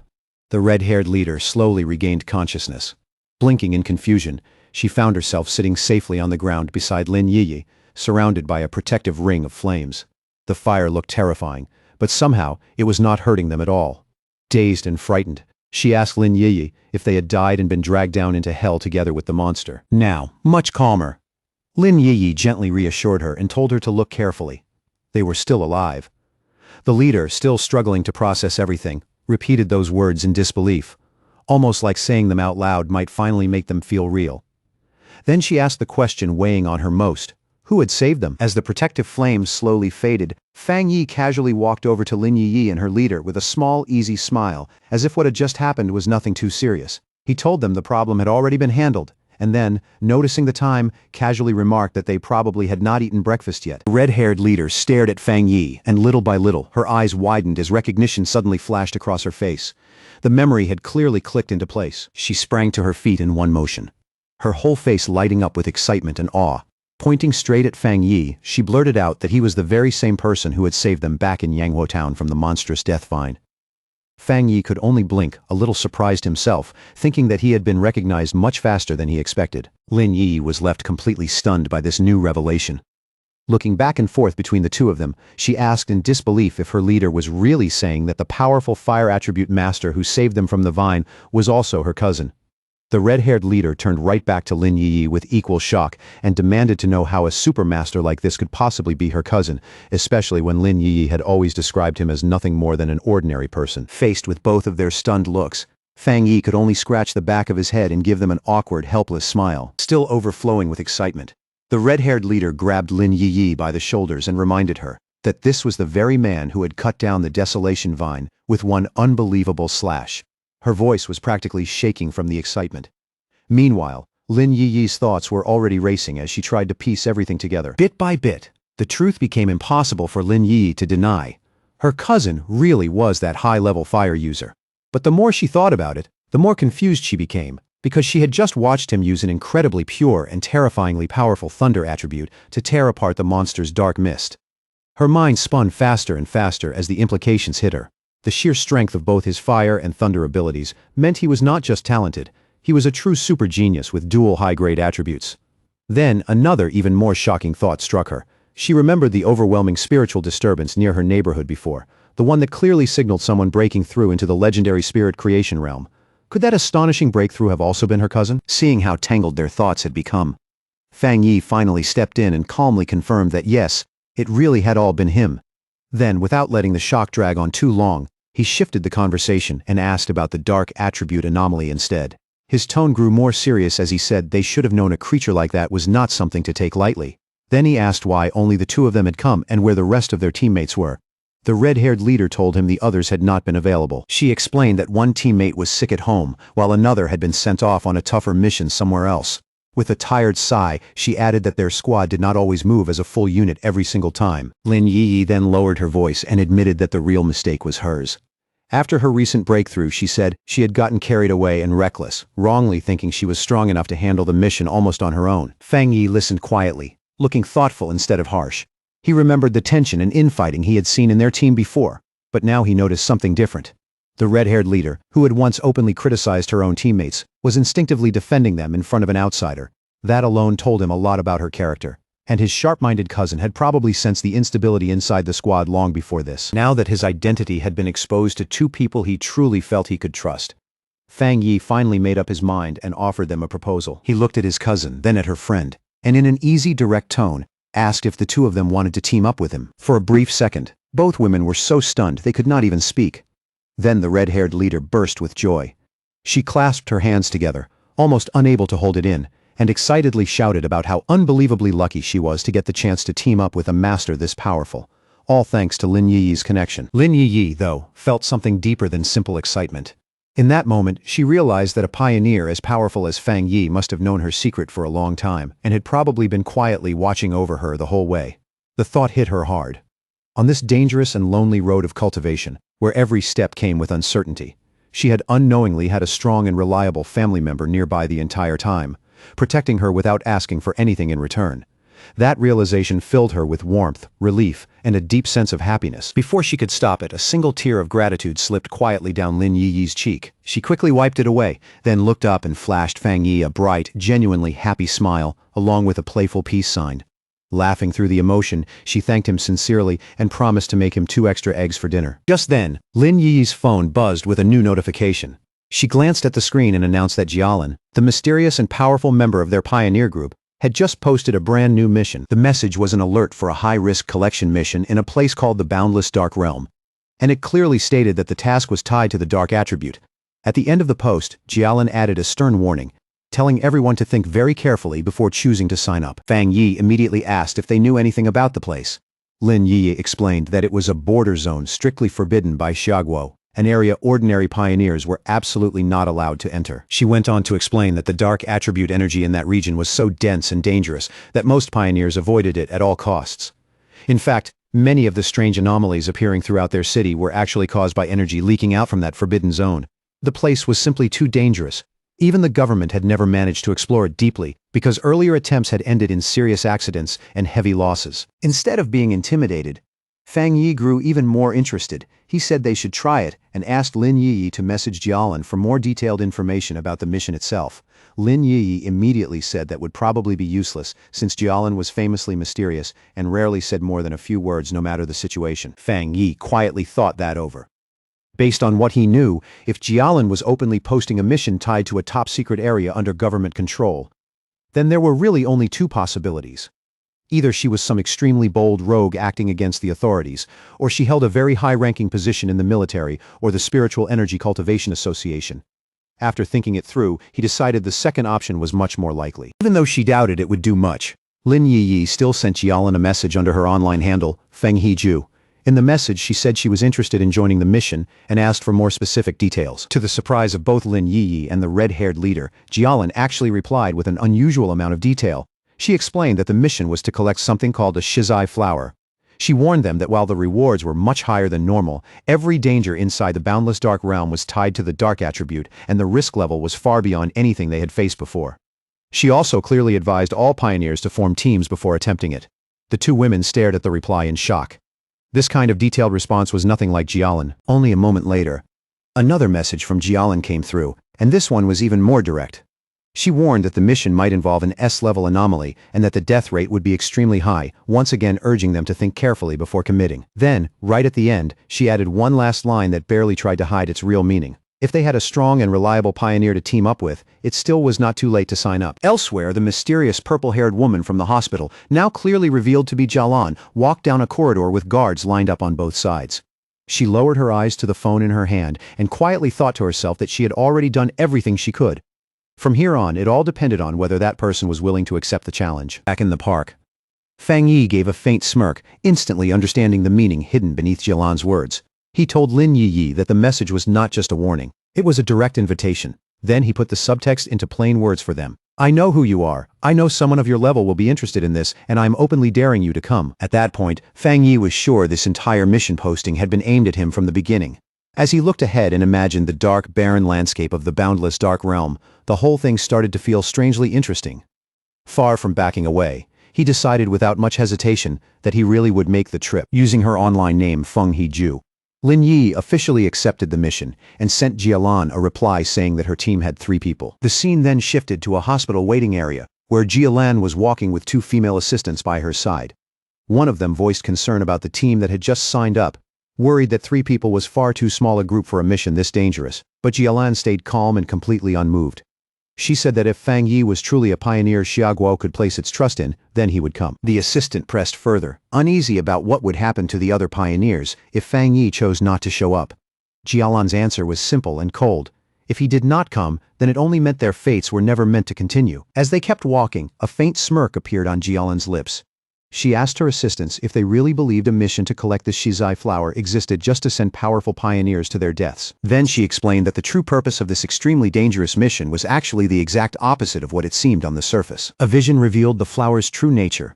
the red-haired leader slowly regained consciousness. Blinking in confusion, she found herself sitting safely on the ground beside Lin Yi, surrounded by a protective ring of flames. The fire looked terrifying, but somehow it was not hurting them at all. Dazed and frightened, she asked Lin Yi if they had died and been dragged down into hell together with the monster. Now, much calmer, Lin Yi gently reassured her and told her to look carefully. They were still alive. The leader, still struggling to process everything, repeated those words in disbelief, almost like saying them out loud might finally make them feel real. Then she asked the question weighing on her most: who had saved them? As the protective flames slowly faded, Fang Yi casually walked over to Lin Yi and her leader with a small, easy smile, as if what had just happened was nothing too serious. He told them the problem had already been handled, and then, noticing the time, casually remarked that they probably had not eaten breakfast yet. The red-haired leader stared at Fang Yi, and little by little, her eyes widened as recognition suddenly flashed across her face. The memory had clearly clicked into place. She sprang to her feet in one motion, her whole face lighting up with excitement and awe. Pointing straight at Fang Yi, she blurted out that he was the very same person who had saved them back in Yanghua Town from the monstrous death vine. Fang Yi could only blink, a little surprised himself, thinking that he had been recognized much faster than he expected. Lin Yi was left completely stunned by this new revelation. Looking back and forth between the two of them, she asked in disbelief if her leader was really saying that the powerful fire attribute master who saved them from the vine was also her cousin. The red-haired leader turned right back to Lin Yi with equal shock and demanded to know how a supermaster like this could possibly be her cousin, especially when Lin Yi had always described him as nothing more than an ordinary person. Faced with both of their stunned looks, Fang Yi could only scratch the back of his head and give them an awkward, helpless smile. Still overflowing with excitement, the red-haired leader grabbed Lin Yi by the shoulders and reminded her, that this was the very man who had cut down the desolation vine with one unbelievable slash. Her voice was practically shaking from the excitement. Meanwhile, Lin Yi's thoughts were already racing as she tried to piece everything together. Bit by bit, the truth became impossible for Lin Yi to deny. Her cousin really was that high-level fire user. But the more she thought about it, the more confused she became, because she had just watched him use an incredibly pure and terrifyingly powerful thunder attribute to tear apart the monster's dark mist. Her mind spun faster and faster as the implications hit her. The sheer strength of both his fire and thunder abilities meant he was not just talented, he was a true super genius with dual high-grade attributes. Then, another even more shocking thought struck her. She remembered the overwhelming spiritual disturbance near her neighborhood before, the one that clearly signaled someone breaking through into the legendary spirit creation realm. Could that astonishing breakthrough have also been her cousin? Seeing how tangled their thoughts had become, Fang Yi finally stepped in and calmly confirmed that yes, it really had all been him. Then, without letting the shock drag on too long, he shifted the conversation and asked about the dark attribute anomaly instead. His tone grew more serious as he said they should have known a creature like that was not something to take lightly. Then he asked why only the two of them had come and where the rest of their teammates were. The red-haired leader told him the others had not been available. She explained that one teammate was sick at home, while another had been sent off on a tougher mission somewhere else. With a tired sigh, she added that their squad did not always move as a full unit every single time. Lin Yi then lowered her voice and admitted that the real mistake was hers. After her recent breakthrough, she said she had gotten carried away and reckless, wrongly thinking she was strong enough to handle the mission almost on her own. Fang Yi listened quietly, looking thoughtful instead of harsh. He remembered the tension and infighting he had seen in their team before, but now he noticed something different. The red-haired leader, who had once openly criticized her own teammates, was instinctively defending them in front of an outsider. That alone told him a lot about her character. And his sharp-minded cousin had probably sensed the instability inside the squad long before this. Now that his identity had been exposed to two people he truly felt he could trust, Fang Yi finally made up his mind and offered them a proposal. He looked at his cousin, then at her friend, and in an easy, direct tone, asked if the two of them wanted to team up with him. For a brief second, both women were so stunned they could not even speak. Then the red-haired leader burst with joy. She clasped her hands together, almost unable to hold it in, and excitedly shouted about how unbelievably lucky she was to get the chance to team up with a master this powerful, all thanks to Lin Yi's connection. Lin Yi, though, felt something deeper than simple excitement. In that moment, she realized that a pioneer as powerful as Fang Yi must have known her secret for a long time, and had probably been quietly watching over her the whole way. The thought hit her hard. On this dangerous and lonely road of cultivation, where every step came with uncertainty, she had unknowingly had a strong and reliable family member nearby the entire time, protecting her without asking for anything in return. That realization filled her with warmth, relief, and a deep sense of happiness. Before she could stop it, a single tear of gratitude slipped quietly down Lin Yi's cheek. She quickly wiped it away, then looked up and flashed Fang Yi a bright, genuinely happy smile, along with a playful peace sign. Laughing through the emotion, she thanked him sincerely and promised to make him 2 extra eggs for dinner. Just then, Lin Yi's phone buzzed with a new notification. She glanced at the screen and announced that Jialan, the mysterious and powerful member of their pioneer group, had just posted a brand new mission. The message was an alert for a high-risk collection mission in a place called the Boundless Dark Realm, and it clearly stated that the task was tied to the dark attribute. At the end of the post, Jialan added a stern warning, telling everyone to think very carefully before choosing to sign up. Fang Yi immediately asked if they knew anything about the place. Lin Yi explained that it was a border zone strictly forbidden by Xiaoguo, an area ordinary pioneers were absolutely not allowed to enter. She went on to explain that the dark attribute energy in that region was so dense and dangerous that most pioneers avoided it at all costs. In fact, many of the strange anomalies appearing throughout their city were actually caused by energy leaking out from that forbidden zone. The place was simply too dangerous. Even the government had never managed to explore it deeply because earlier attempts had ended in serious accidents and heavy losses. Instead of being intimidated, Fang Yi grew even more interested. He said they should try it and asked Lin Yi to message Jialan for more detailed information about the mission itself. Lin Yi immediately said that would probably be useless since Jialan was famously mysterious and rarely said more than a few words no matter the situation. Fang Yi quietly thought that over. Based on what he knew, if Jialan was openly posting a mission tied to a top-secret area under government control, then there were really only 2 possibilities. Either she was some extremely bold rogue acting against the authorities, or she held a very high-ranking position in the military or the Spiritual Energy Cultivation Association. After thinking it through, he decided the second option was much more likely. Even though she doubted it would do much, Lin Yiyi still sent Jialan a message under her online handle, Feng Heju. In the message she said she was interested in joining the mission and asked for more specific details. To the surprise of both Lin Yiyi and the red-haired leader, Jialan actually replied with an unusual amount of detail. She explained that the mission was to collect something called a shizai flower. She warned them that while the rewards were much higher than normal, every danger inside the boundless dark realm was tied to the dark attribute, and the risk level was far beyond anything they had faced before. She also clearly advised all pioneers to form teams before attempting it. The two women stared at the reply in shock. This kind of detailed response was nothing like Jialan. Only a moment later, another message from Jialan came through, and this one was even more direct. She warned that the mission might involve an S-level anomaly and that the death rate would be extremely high, once again urging them to think carefully before committing. Then, right at the end, she added one last line that barely tried to hide its real meaning. If they had a strong and reliable pioneer to team up with, it still was not too late to sign up. Elsewhere, the mysterious purple-haired woman from the hospital, now clearly revealed to be Jialan, walked down a corridor with guards lined up on both sides. She lowered her eyes to the phone in her hand and quietly thought to herself that she had already done everything she could. From here on, it all depended on whether that person was willing to accept the challenge. Back in the park, Fang Yi gave a faint smirk, instantly understanding the meaning hidden beneath Jialan's words. He told Lin Yiyi that the message was not just a warning. It was a direct invitation. Then he put the subtext into plain words for them. I know who you are. I know someone of your level will be interested in this, and I'm openly daring you to come. At that point, Fang Yi was sure this entire mission posting had been aimed at him from the beginning. As he looked ahead and imagined the dark, barren landscape of the boundless dark realm, the whole thing started to feel strangely interesting. Far from backing away, he decided without much hesitation that he really would make the trip, using her online name Feng Heju. Lin Yi officially accepted the mission and sent Jialan a reply saying that her team had 3 people. The scene then shifted to a hospital waiting area, where Jialan was walking with 2 female assistants by her side. One of them voiced concern about the team that had just signed up, worried that 3 people was far too small a group for a mission this dangerous, but Jialan stayed calm and completely unmoved. She said that if Fang Yi was truly a pioneer Xiaoguo could place its trust in, then he would come. The assistant pressed further, uneasy about what would happen to the other pioneers if Fang Yi chose not to show up. Jialan's answer was simple and cold. If he did not come, then it only meant their fates were never meant to continue. As they kept walking, a faint smirk appeared on Jialan's lips. She asked her assistants if they really believed a mission to collect the shizai flower existed just to send powerful pioneers to their deaths. Then she explained that the true purpose of this extremely dangerous mission was actually the exact opposite of what it seemed on the surface. A vision revealed the flower's true nature.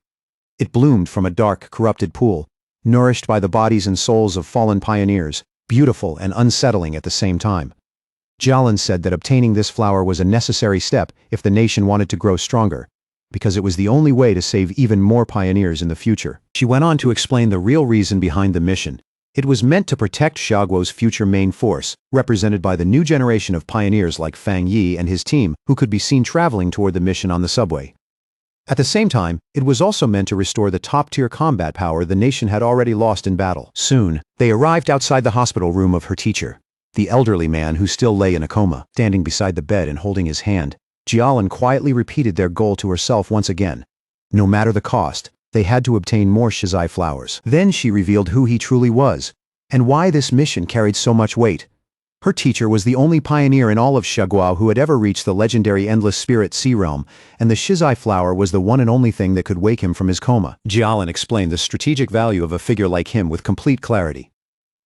It bloomed from a dark, corrupted pool, nourished by the bodies and souls of fallen pioneers, beautiful and unsettling at the same time. Jialan said that obtaining this flower was a necessary step if the nation wanted to grow stronger, because it was the only way to save even more pioneers in the future. She went on to explain the real reason behind the mission. It was meant to protect Xiaoguo's future main force, represented by the new generation of pioneers like Fang Yi and his team, who could be seen traveling toward the mission on the subway. At the same time, it was also meant to restore the top-tier combat power the nation had already lost in battle. Soon, they arrived outside the hospital room of her teacher, the elderly man who still lay in a coma. Standing beside the bed and holding his hand, Jialan quietly repeated their goal to herself once again. No matter the cost, they had to obtain more shizai flowers. Then she revealed who he truly was, and why this mission carried so much weight. Her teacher was the only pioneer in all of Xiaoguo who had ever reached the legendary Endless Spirit Sea Realm, and the shizai flower was the one and only thing that could wake him from his coma. Jialan explained the strategic value of a figure like him with complete clarity.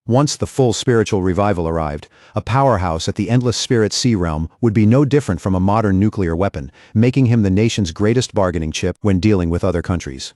Once the full spiritual revival arrived, a powerhouse at the Endless Spirit Sea Realm would be no different from a modern nuclear weapon, making him the nation's greatest bargaining chip when dealing with other countries.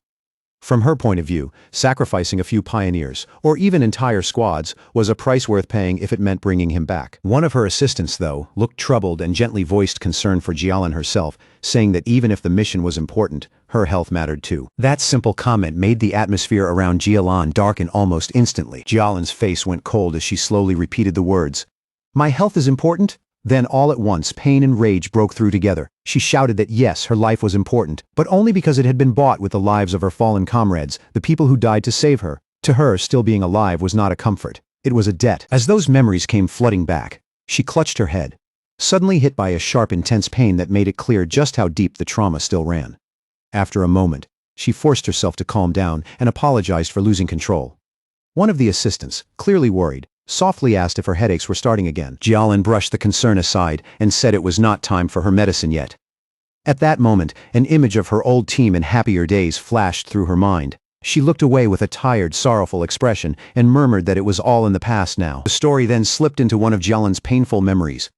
From her point of view, sacrificing a few pioneers, or even entire squads, was a price worth paying if it meant bringing him back. One of her assistants, though, looked troubled and gently voiced concern for Jialan herself, saying that even if the mission was important, her health mattered too. That simple comment made the atmosphere around Jialan darken almost instantly. Jialan's face went cold as she slowly repeated the words, "My health is important?" Then all at once pain and rage broke through together. She shouted that yes, her life was important, but only because it had been bought with the lives of her fallen comrades, the people who died to save her. To her, still being alive was not a comfort. It was a debt. As those memories came flooding back, she clutched her head, suddenly hit by a sharp, intense pain that made it clear just how deep the trauma still ran. After a moment, she forced herself to calm down and apologized for losing control. One of the assistants, clearly worried, softly asked if her headaches were starting again. Jialan brushed the concern aside and said it was not time for her medicine yet. At that moment, an image of her old team in happier days flashed through her mind. She looked away with a tired, sorrowful expression and murmured that it was all in the past now. The story then slipped into one of Jialan's painful memories.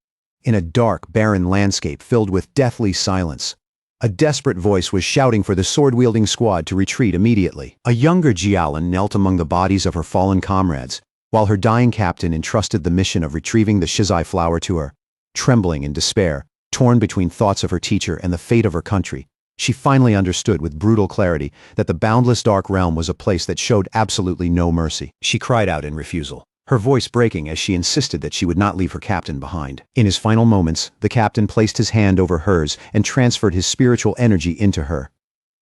In a dark, barren landscape filled with deathly silence, a desperate voice was shouting for the sword-wielding squad to retreat immediately. A younger Jialan knelt among the bodies of her fallen comrades, while her dying captain entrusted the mission of retrieving the Shizai flower to her. Trembling in despair, torn between thoughts of her teacher and the fate of her country, she finally understood with brutal clarity that the boundless dark realm was a place that showed absolutely no mercy. She cried out in refusal, her voice breaking as she insisted that she would not leave her captain behind. In his final moments, the captain placed his hand over hers and transferred his spiritual energy into her.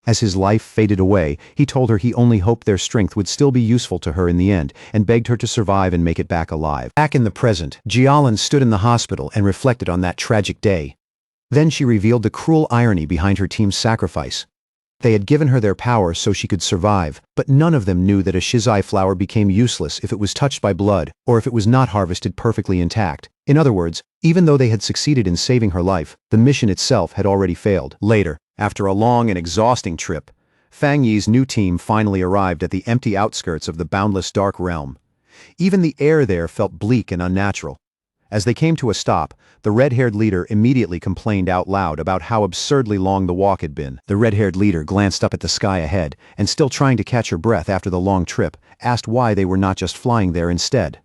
As his life faded away, he told her he only hoped their strength would still be useful to her in the end, and begged her to survive and make it back alive. Back in the present, Jialan stood in the hospital and reflected on that tragic day. Then she revealed the cruel irony behind her team's sacrifice. They had given her their power so she could survive, but none of them knew that a Shizai flower became useless if it was touched by blood or if it was not harvested perfectly intact. In other words, even though they had succeeded in saving her life, the mission itself had already failed. Later, after a long and exhausting trip, Fang Yi's new team finally arrived at the empty outskirts of the boundless dark realm. Even the air there felt bleak and unnatural. As they came to a stop, the red-haired leader immediately complained out loud about how absurdly long the walk had been. The red-haired leader glanced up at the sky ahead, and still trying to catch her breath after the long trip, asked why they were not just flying there instead.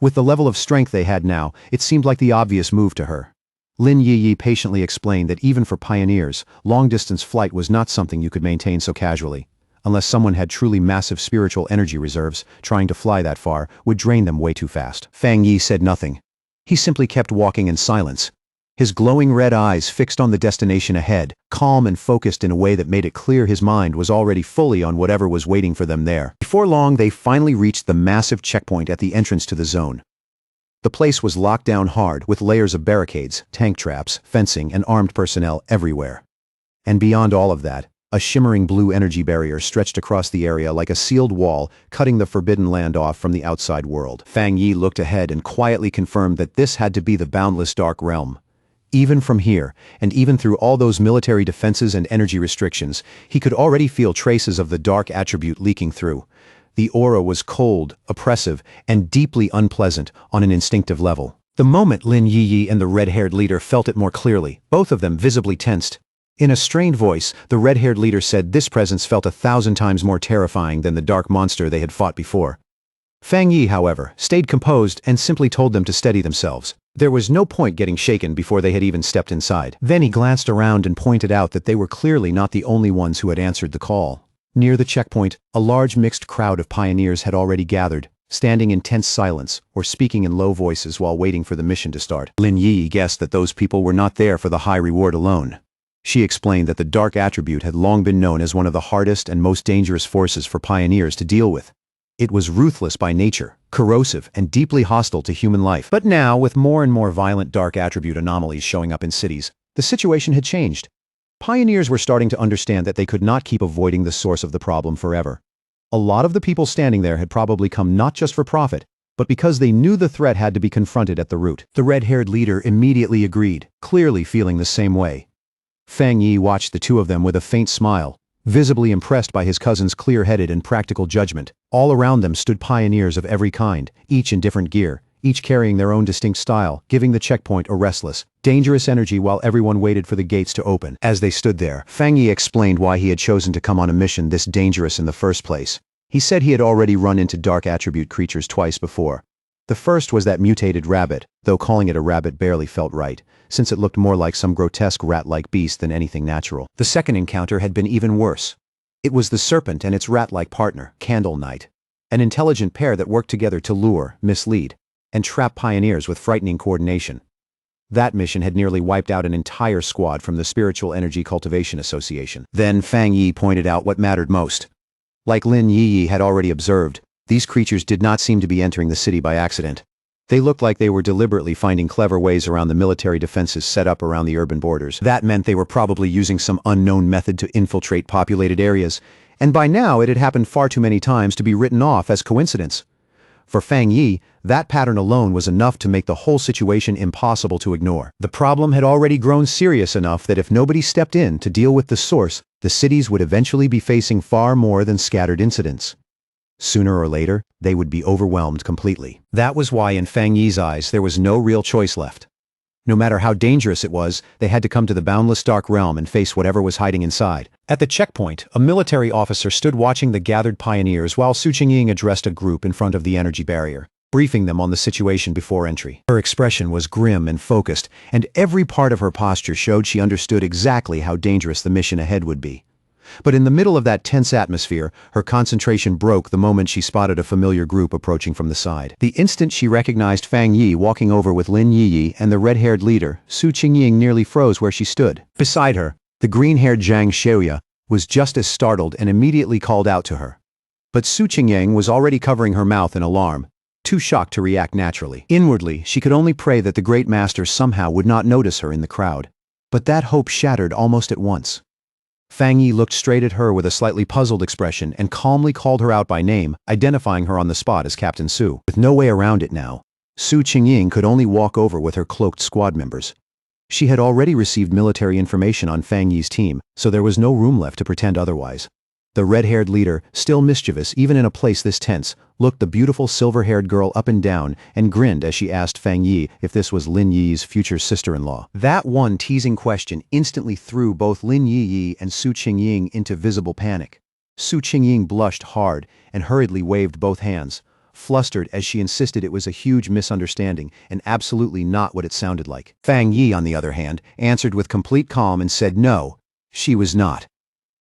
With the level of strength they had now, it seemed like the obvious move to her. Lin Yi patiently explained that even for pioneers, long-distance flight was not something you could maintain so casually. Unless someone had truly massive spiritual energy reserves, trying to fly that far would drain them way too fast. Fang Yi said nothing. He simply kept walking in silence, his glowing red eyes fixed on the destination ahead, calm and focused in a way that made it clear his mind was already fully on whatever was waiting for them there. Before long, they finally reached the massive checkpoint at the entrance to the zone. The place was locked down hard with layers of barricades, tank traps, fencing, and armed personnel everywhere. And beyond all of that, a shimmering blue energy barrier stretched across the area like a sealed wall, cutting the forbidden land off from the outside world. Fang Yi looked ahead and quietly confirmed that this had to be the boundless dark realm. Even from here, and even through all those military defenses and energy restrictions, he could already feel traces of the dark attribute leaking through. The aura was cold, oppressive, and deeply unpleasant on an instinctive level. The moment Lin Yi and the red-haired leader felt it more clearly, both of them visibly tensed. In a strained voice, the red-haired leader said this presence felt 1,000 times more terrifying than the dark monster they had fought before. Fang Yi, however, stayed composed and simply told them to steady themselves. There was no point getting shaken before they had even stepped inside. Then he glanced around and pointed out that they were clearly not the only ones who had answered the call. Near the checkpoint, a large mixed crowd of pioneers had already gathered, standing in tense silence or speaking in low voices while waiting for the mission to start. Lin Yi guessed that those people were not there for the high reward alone. She explained that the dark attribute had long been known as one of the hardest and most dangerous forces for pioneers to deal with. It was ruthless by nature, corrosive, and deeply hostile to human life. But now, with more and more violent dark attribute anomalies showing up in cities, the situation had changed. Pioneers were starting to understand that they could not keep avoiding the source of the problem forever. A lot of the people standing there had probably come not just for profit, but because they knew the threat had to be confronted at the root. The red-haired leader immediately agreed, clearly feeling the same way. Fang Yi watched the two of them with a faint smile, visibly impressed by his cousin's clear-headed and practical judgment. All around them stood pioneers of every kind, each in different gear, each carrying their own distinct style, giving the checkpoint a restless, dangerous energy while everyone waited for the gates to open. As they stood there, Fang Yi explained why he had chosen to come on a mission this dangerous in the first place. He said he had already run into dark attribute creatures twice before. The first was that mutated rabbit, though calling it a rabbit barely felt right, since it looked more like some grotesque rat-like beast than anything natural. The second encounter had been even worse. It was the serpent and its rat-like partner, Candle Knight, an intelligent pair that worked together to lure, mislead, and trap pioneers with frightening coordination. That mission had nearly wiped out an entire squad from the Spiritual Energy Cultivation Association. Then Fang Yi pointed out what mattered most. Like Lin Yi had already observed, these creatures did not seem to be entering the city by accident. They looked like they were deliberately finding clever ways around the military defenses set up around the urban borders. That meant they were probably using some unknown method to infiltrate populated areas, and by now it had happened far too many times to be written off as coincidence. For Fang Yi, that pattern alone was enough to make the whole situation impossible to ignore. The problem had already grown serious enough that if nobody stepped in to deal with the source, the cities would eventually be facing far more than scattered incidents. Sooner or later, they would be overwhelmed completely. That was why in Fang Yi's eyes there was no real choice left. No matter how dangerous it was, they had to come to the boundless dark realm and face whatever was hiding inside. At the checkpoint, a military officer stood watching the gathered pioneers while Su Qingying addressed a group in front of the energy barrier, briefing them on the situation before entry. Her expression was grim and focused, and every part of her posture showed she understood exactly how dangerous the mission ahead would be. But in the middle of that tense atmosphere, her concentration broke the moment she spotted a familiar group approaching from the side. The instant she recognized Fang Yi walking over with Lin Yiyi and the red-haired leader, Su Qingying nearly froze where she stood. Beside her, the green-haired Zhang Xiaoya was just as startled and immediately called out to her. But Su Qingying was already covering her mouth in alarm, too shocked to react naturally. Inwardly, she could only pray that the great master somehow would not notice her in the crowd. But that hope shattered almost at once. Fang Yi looked straight at her with a slightly puzzled expression and calmly called her out by name, identifying her on the spot as Captain Su. With no way around it now, Su Qingying could only walk over with her cloaked squad members. She had already received military information on Fang Yi's team, so there was no room left to pretend otherwise. The red-haired leader, still mischievous even in a place this tense, looked the beautiful silver-haired girl up and down and grinned as she asked Fang Yi if this was Lin Yi's future sister-in-law. That one teasing question instantly threw both Lin Yiyi and Su Qingying into visible panic. Su Qingying blushed hard and hurriedly waved both hands, flustered as she insisted it was a huge misunderstanding and absolutely not what it sounded like. Fang Yi, on the other hand, answered with complete calm and said no, she was not.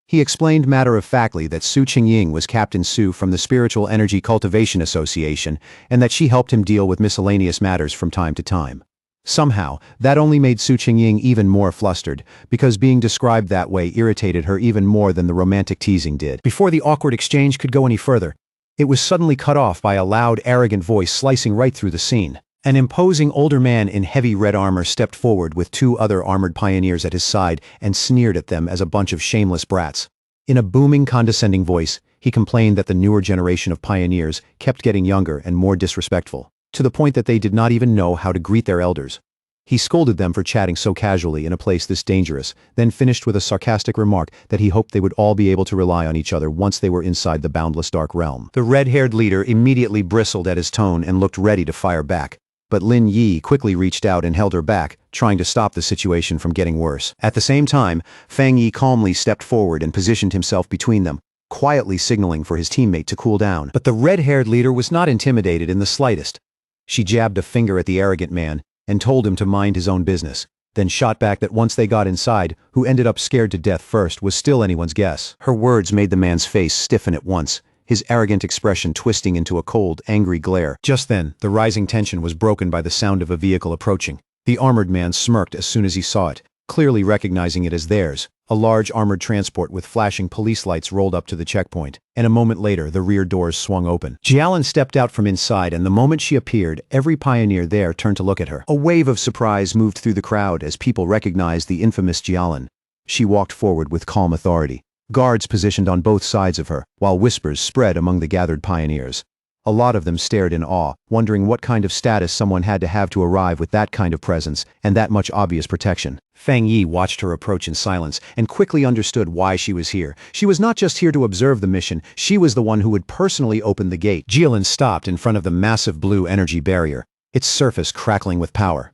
He explained matter-of-factly that Su Qingying was Captain Su from the Spiritual Energy Cultivation Association and that she helped him deal with miscellaneous matters from time to time. Somehow, that only made Su Qingying even more flustered, because being described that way irritated her even more than the romantic teasing did. Before the awkward exchange could go any further, it was suddenly cut off by a loud, arrogant voice slicing right through the scene. An imposing older man in heavy red armor stepped forward with two other armored pioneers at his side and sneered at them as a bunch of shameless brats. In a booming, condescending voice, he complained that the newer generation of pioneers kept getting younger and more disrespectful, to the point that they did not even know how to greet their elders. He scolded them for chatting so casually in a place this dangerous, then finished with a sarcastic remark that he hoped they would all be able to rely on each other once they were inside the boundless dark realm. The red-haired leader immediately bristled at his tone and looked ready to fire back. But Lin Yi quickly reached out and held her back, trying to stop the situation from getting worse. At the same time, Fang Yi calmly stepped forward and positioned himself between them, quietly signaling for his teammate to cool down. But the red-haired leader was not intimidated in the slightest. She jabbed a finger at the arrogant man and told him to mind his own business, then shot back that once they got inside, who ended up scared to death first was still anyone's guess. Her words made the man's face stiffen at once, his arrogant expression twisting into a cold, angry glare. Just then, the rising tension was broken by the sound of a vehicle approaching. The armored man smirked as soon as he saw it, clearly recognizing it as theirs. A large armored transport with flashing police lights rolled up to the checkpoint, and a moment later the rear doors swung open. Jialin stepped out from inside, and the moment she appeared, every pioneer there turned to look at her. A wave of surprise moved through the crowd as people recognized the infamous Jialin. She walked forward with calm authority. Guards positioned on both sides of her, while whispers spread among the gathered pioneers. A lot of them stared in awe, wondering what kind of status someone had to have to arrive with that kind of presence and that much obvious protection. Fang Yi watched her approach in silence and quickly understood why she was here. She was not just here to observe the mission, she was the one who would personally open the gate. Jialin stopped in front of the massive blue energy barrier, its surface crackling with power.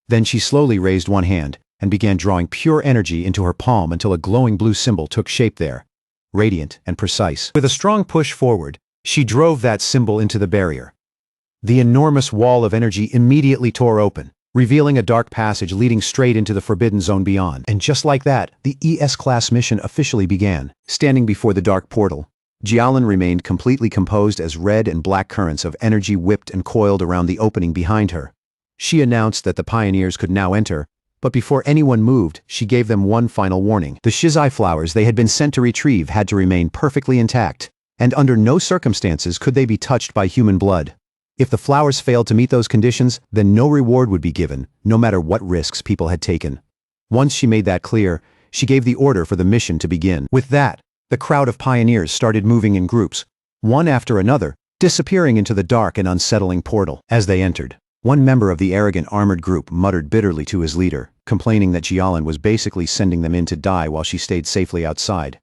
Then she slowly raised one hand and began drawing pure energy into her palm until a glowing blue symbol took shape there, radiant and precise. With a strong push forward, she drove that symbol into the barrier. The enormous wall of energy immediately tore open, revealing a dark passage leading straight into the forbidden zone beyond. And just like that, the ES-class mission officially began. Standing before the dark portal, Jialin remained completely composed as red and black currents of energy whipped and coiled around the opening behind her. She announced that the pioneers could now enter, but before anyone moved, she gave them one final warning. The shizai flowers they had been sent to retrieve had to remain perfectly intact, and under no circumstances could they be touched by human blood. If the flowers failed to meet those conditions, then no reward would be given, no matter what risks people had taken. Once she made that clear, she gave the order for the mission to begin. With that, the crowd of pioneers started moving in groups. One after another, disappearing into the dark and unsettling portal. As they entered, one member of the arrogant armored group muttered bitterly to his leader, complaining that Jialan was basically sending them in to die while she stayed safely outside.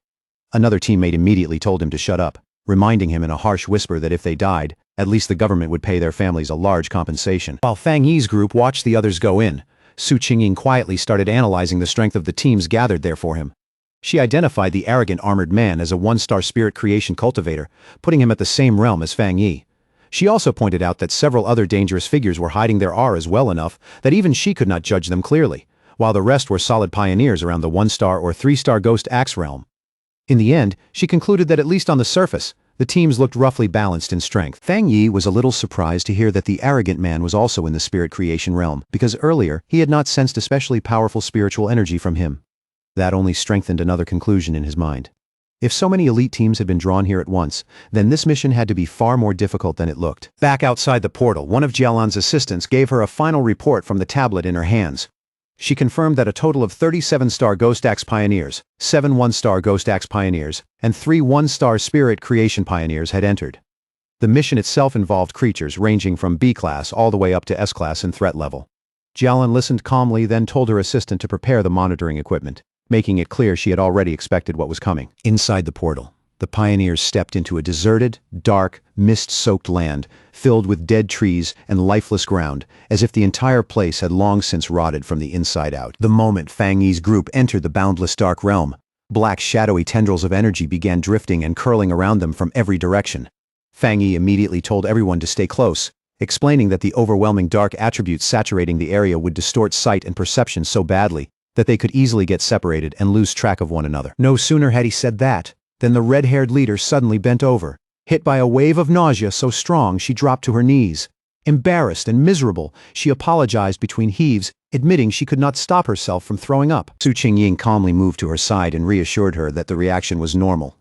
Another teammate immediately told him to shut up, reminding him in a harsh whisper that if they died, at least the government would pay their families a large compensation. While Fang Yi's group watched the others go in, Su Qingying quietly started analyzing the strength of the teams gathered there for him. She identified the arrogant armored man as a one-star spirit creation cultivator, putting him at the same realm as Fang Yi. She also pointed out that several other dangerous figures were hiding their auras well enough that even she could not judge them clearly, while the rest were solid pioneers around the one-star or three-star ghost axe realm. In the end, she concluded that at least on the surface, the teams looked roughly balanced in strength. Fang Yi was a little surprised to hear that the arrogant man was also in the spirit creation realm, because earlier he had not sensed especially powerful spiritual energy from him. That only strengthened another conclusion in his mind. If so many elite teams had been drawn here at once, then this mission had to be far more difficult than it looked. Back outside the portal, one of Jialan's assistants gave her a final report from the tablet in her hands. She confirmed that a total of 37-star Ghost Axe Pioneers, 7 one-star Ghost Axe Pioneers, and 3 one-star Spirit Creation Pioneers had entered. The mission itself involved creatures ranging from B-class all the way up to S-class in threat level. Jialan listened calmly, then told her assistant to prepare the monitoring equipment, making it clear she had already expected what was coming. Inside the portal, the pioneers stepped into a deserted, dark, mist-soaked land, filled with dead trees and lifeless ground, as if the entire place had long since rotted from the inside out. The moment Fang Yi's group entered the boundless dark realm, black shadowy tendrils of energy began drifting and curling around them from every direction. Fang Yi immediately told everyone to stay close, explaining that the overwhelming dark attributes saturating the area would distort sight and perception so badly that they could easily get separated and lose track of one another. No sooner had he said that, than the red-haired leader suddenly bent over, hit by a wave of nausea so strong she dropped to her knees. Embarrassed and miserable, she apologized between heaves, admitting she could not stop herself from throwing up. Su Qingying calmly moved to her side and reassured her that the reaction was normal.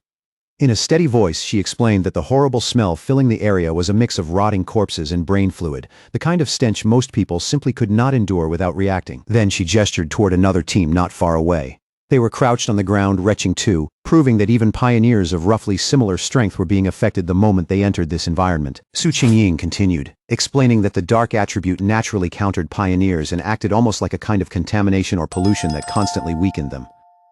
In a steady voice, she explained that the horrible smell filling the area was a mix of rotting corpses and brain fluid, the kind of stench most people simply could not endure without reacting. Then she gestured toward another team not far away. They were crouched on the ground, retching too, proving that even pioneers of roughly similar strength were being affected the moment they entered this environment. Su Qingying continued, explaining that the dark attribute naturally countered pioneers and acted almost like a kind of contamination or pollution that constantly weakened them.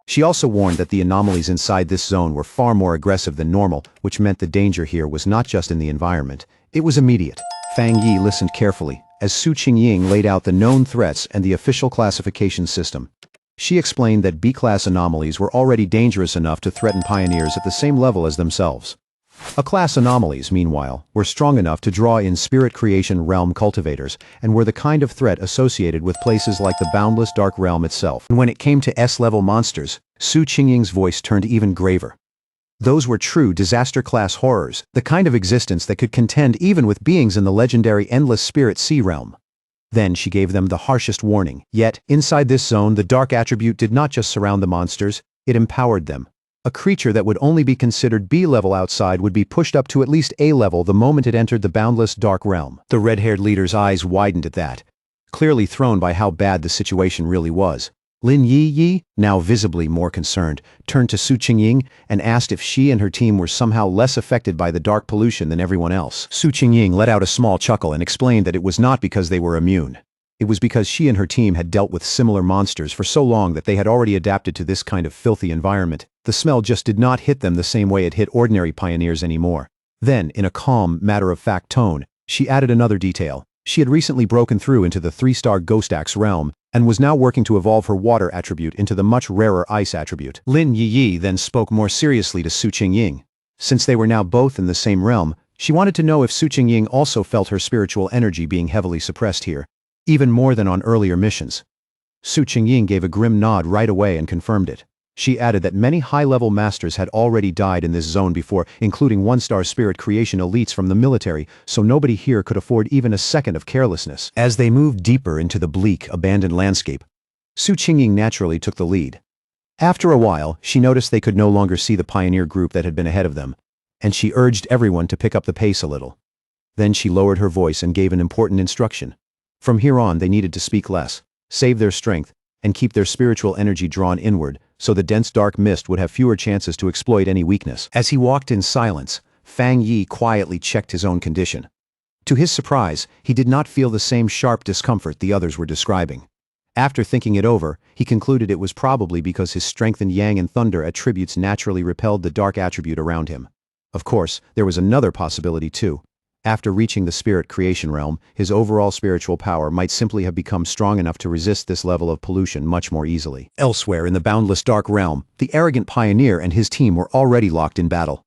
She also warned that the anomalies inside this zone were far more aggressive than normal, which meant the danger here was not just in the environment. It was immediate. Fang Yi listened carefully, as Su Qingying laid out the known threats and the official classification system. She explained that B-class anomalies were already dangerous enough to threaten pioneers at the same level as themselves. A-class anomalies, meanwhile, were strong enough to draw in spirit creation realm cultivators and were the kind of threat associated with places like the boundless dark realm itself. And when it came to S-level monsters, Su Qingying's voice turned even graver. Those were true disaster-class horrors, the kind of existence that could contend even with beings in the legendary Endless Spirit Sea realm. Then she gave them the harshest warning. Yet, inside this zone, the dark attribute did not just surround the monsters, it empowered them. A creature that would only be considered B-level outside would be pushed up to at least A-level the moment it entered the boundless dark realm. The red-haired leader's eyes widened at that, clearly thrown by how bad the situation really was. Lin Yi, now visibly more concerned, turned to Su Qingying and asked if she and her team were somehow less affected by the dark pollution than everyone else. Su Qingying let out a small chuckle and explained that it was not because they were immune. It was because she and her team had dealt with similar monsters for so long that they had already adapted to this kind of filthy environment. The smell just did not hit them the same way it hit ordinary pioneers anymore. Then, in a calm, matter-of-fact tone, she added another detail. She had recently broken through into the 3-star Ghost Axe realm and was now working to evolve her water attribute into the much rarer ice attribute. Lin Yi then spoke more seriously to Su Qingying. Since they were now both in the same realm, she wanted to know if Su Qingying also felt her spiritual energy being heavily suppressed here, even more than on earlier missions. Su Qingying gave a grim nod right away and confirmed it. She added that many high-level masters had already died in this zone before, including one-star spirit creation elites from the military, so nobody here could afford even a second of carelessness. As they moved deeper into the bleak, abandoned landscape, Su Qingying naturally took the lead. After a while, she noticed they could no longer see the pioneer group that had been ahead of them, and she urged everyone to pick up the pace a little. Then she lowered her voice and gave an important instruction. From here on, they needed to speak less, save their strength, and keep their spiritual energy drawn inward, so the dense dark mist would have fewer chances to exploit any weakness. As he walked in silence, Fang Yi quietly checked his own condition. To his surprise, he did not feel the same sharp discomfort the others were describing. After thinking it over, he concluded it was probably because his strengthened yang and thunder attributes naturally repelled the dark attribute around him. Of course, there was another possibility too. After reaching the spirit creation realm, his overall spiritual power might simply have become strong enough to resist this level of pollution much more easily. Elsewhere in the boundless dark realm, the arrogant pioneer and his team were already locked in battle.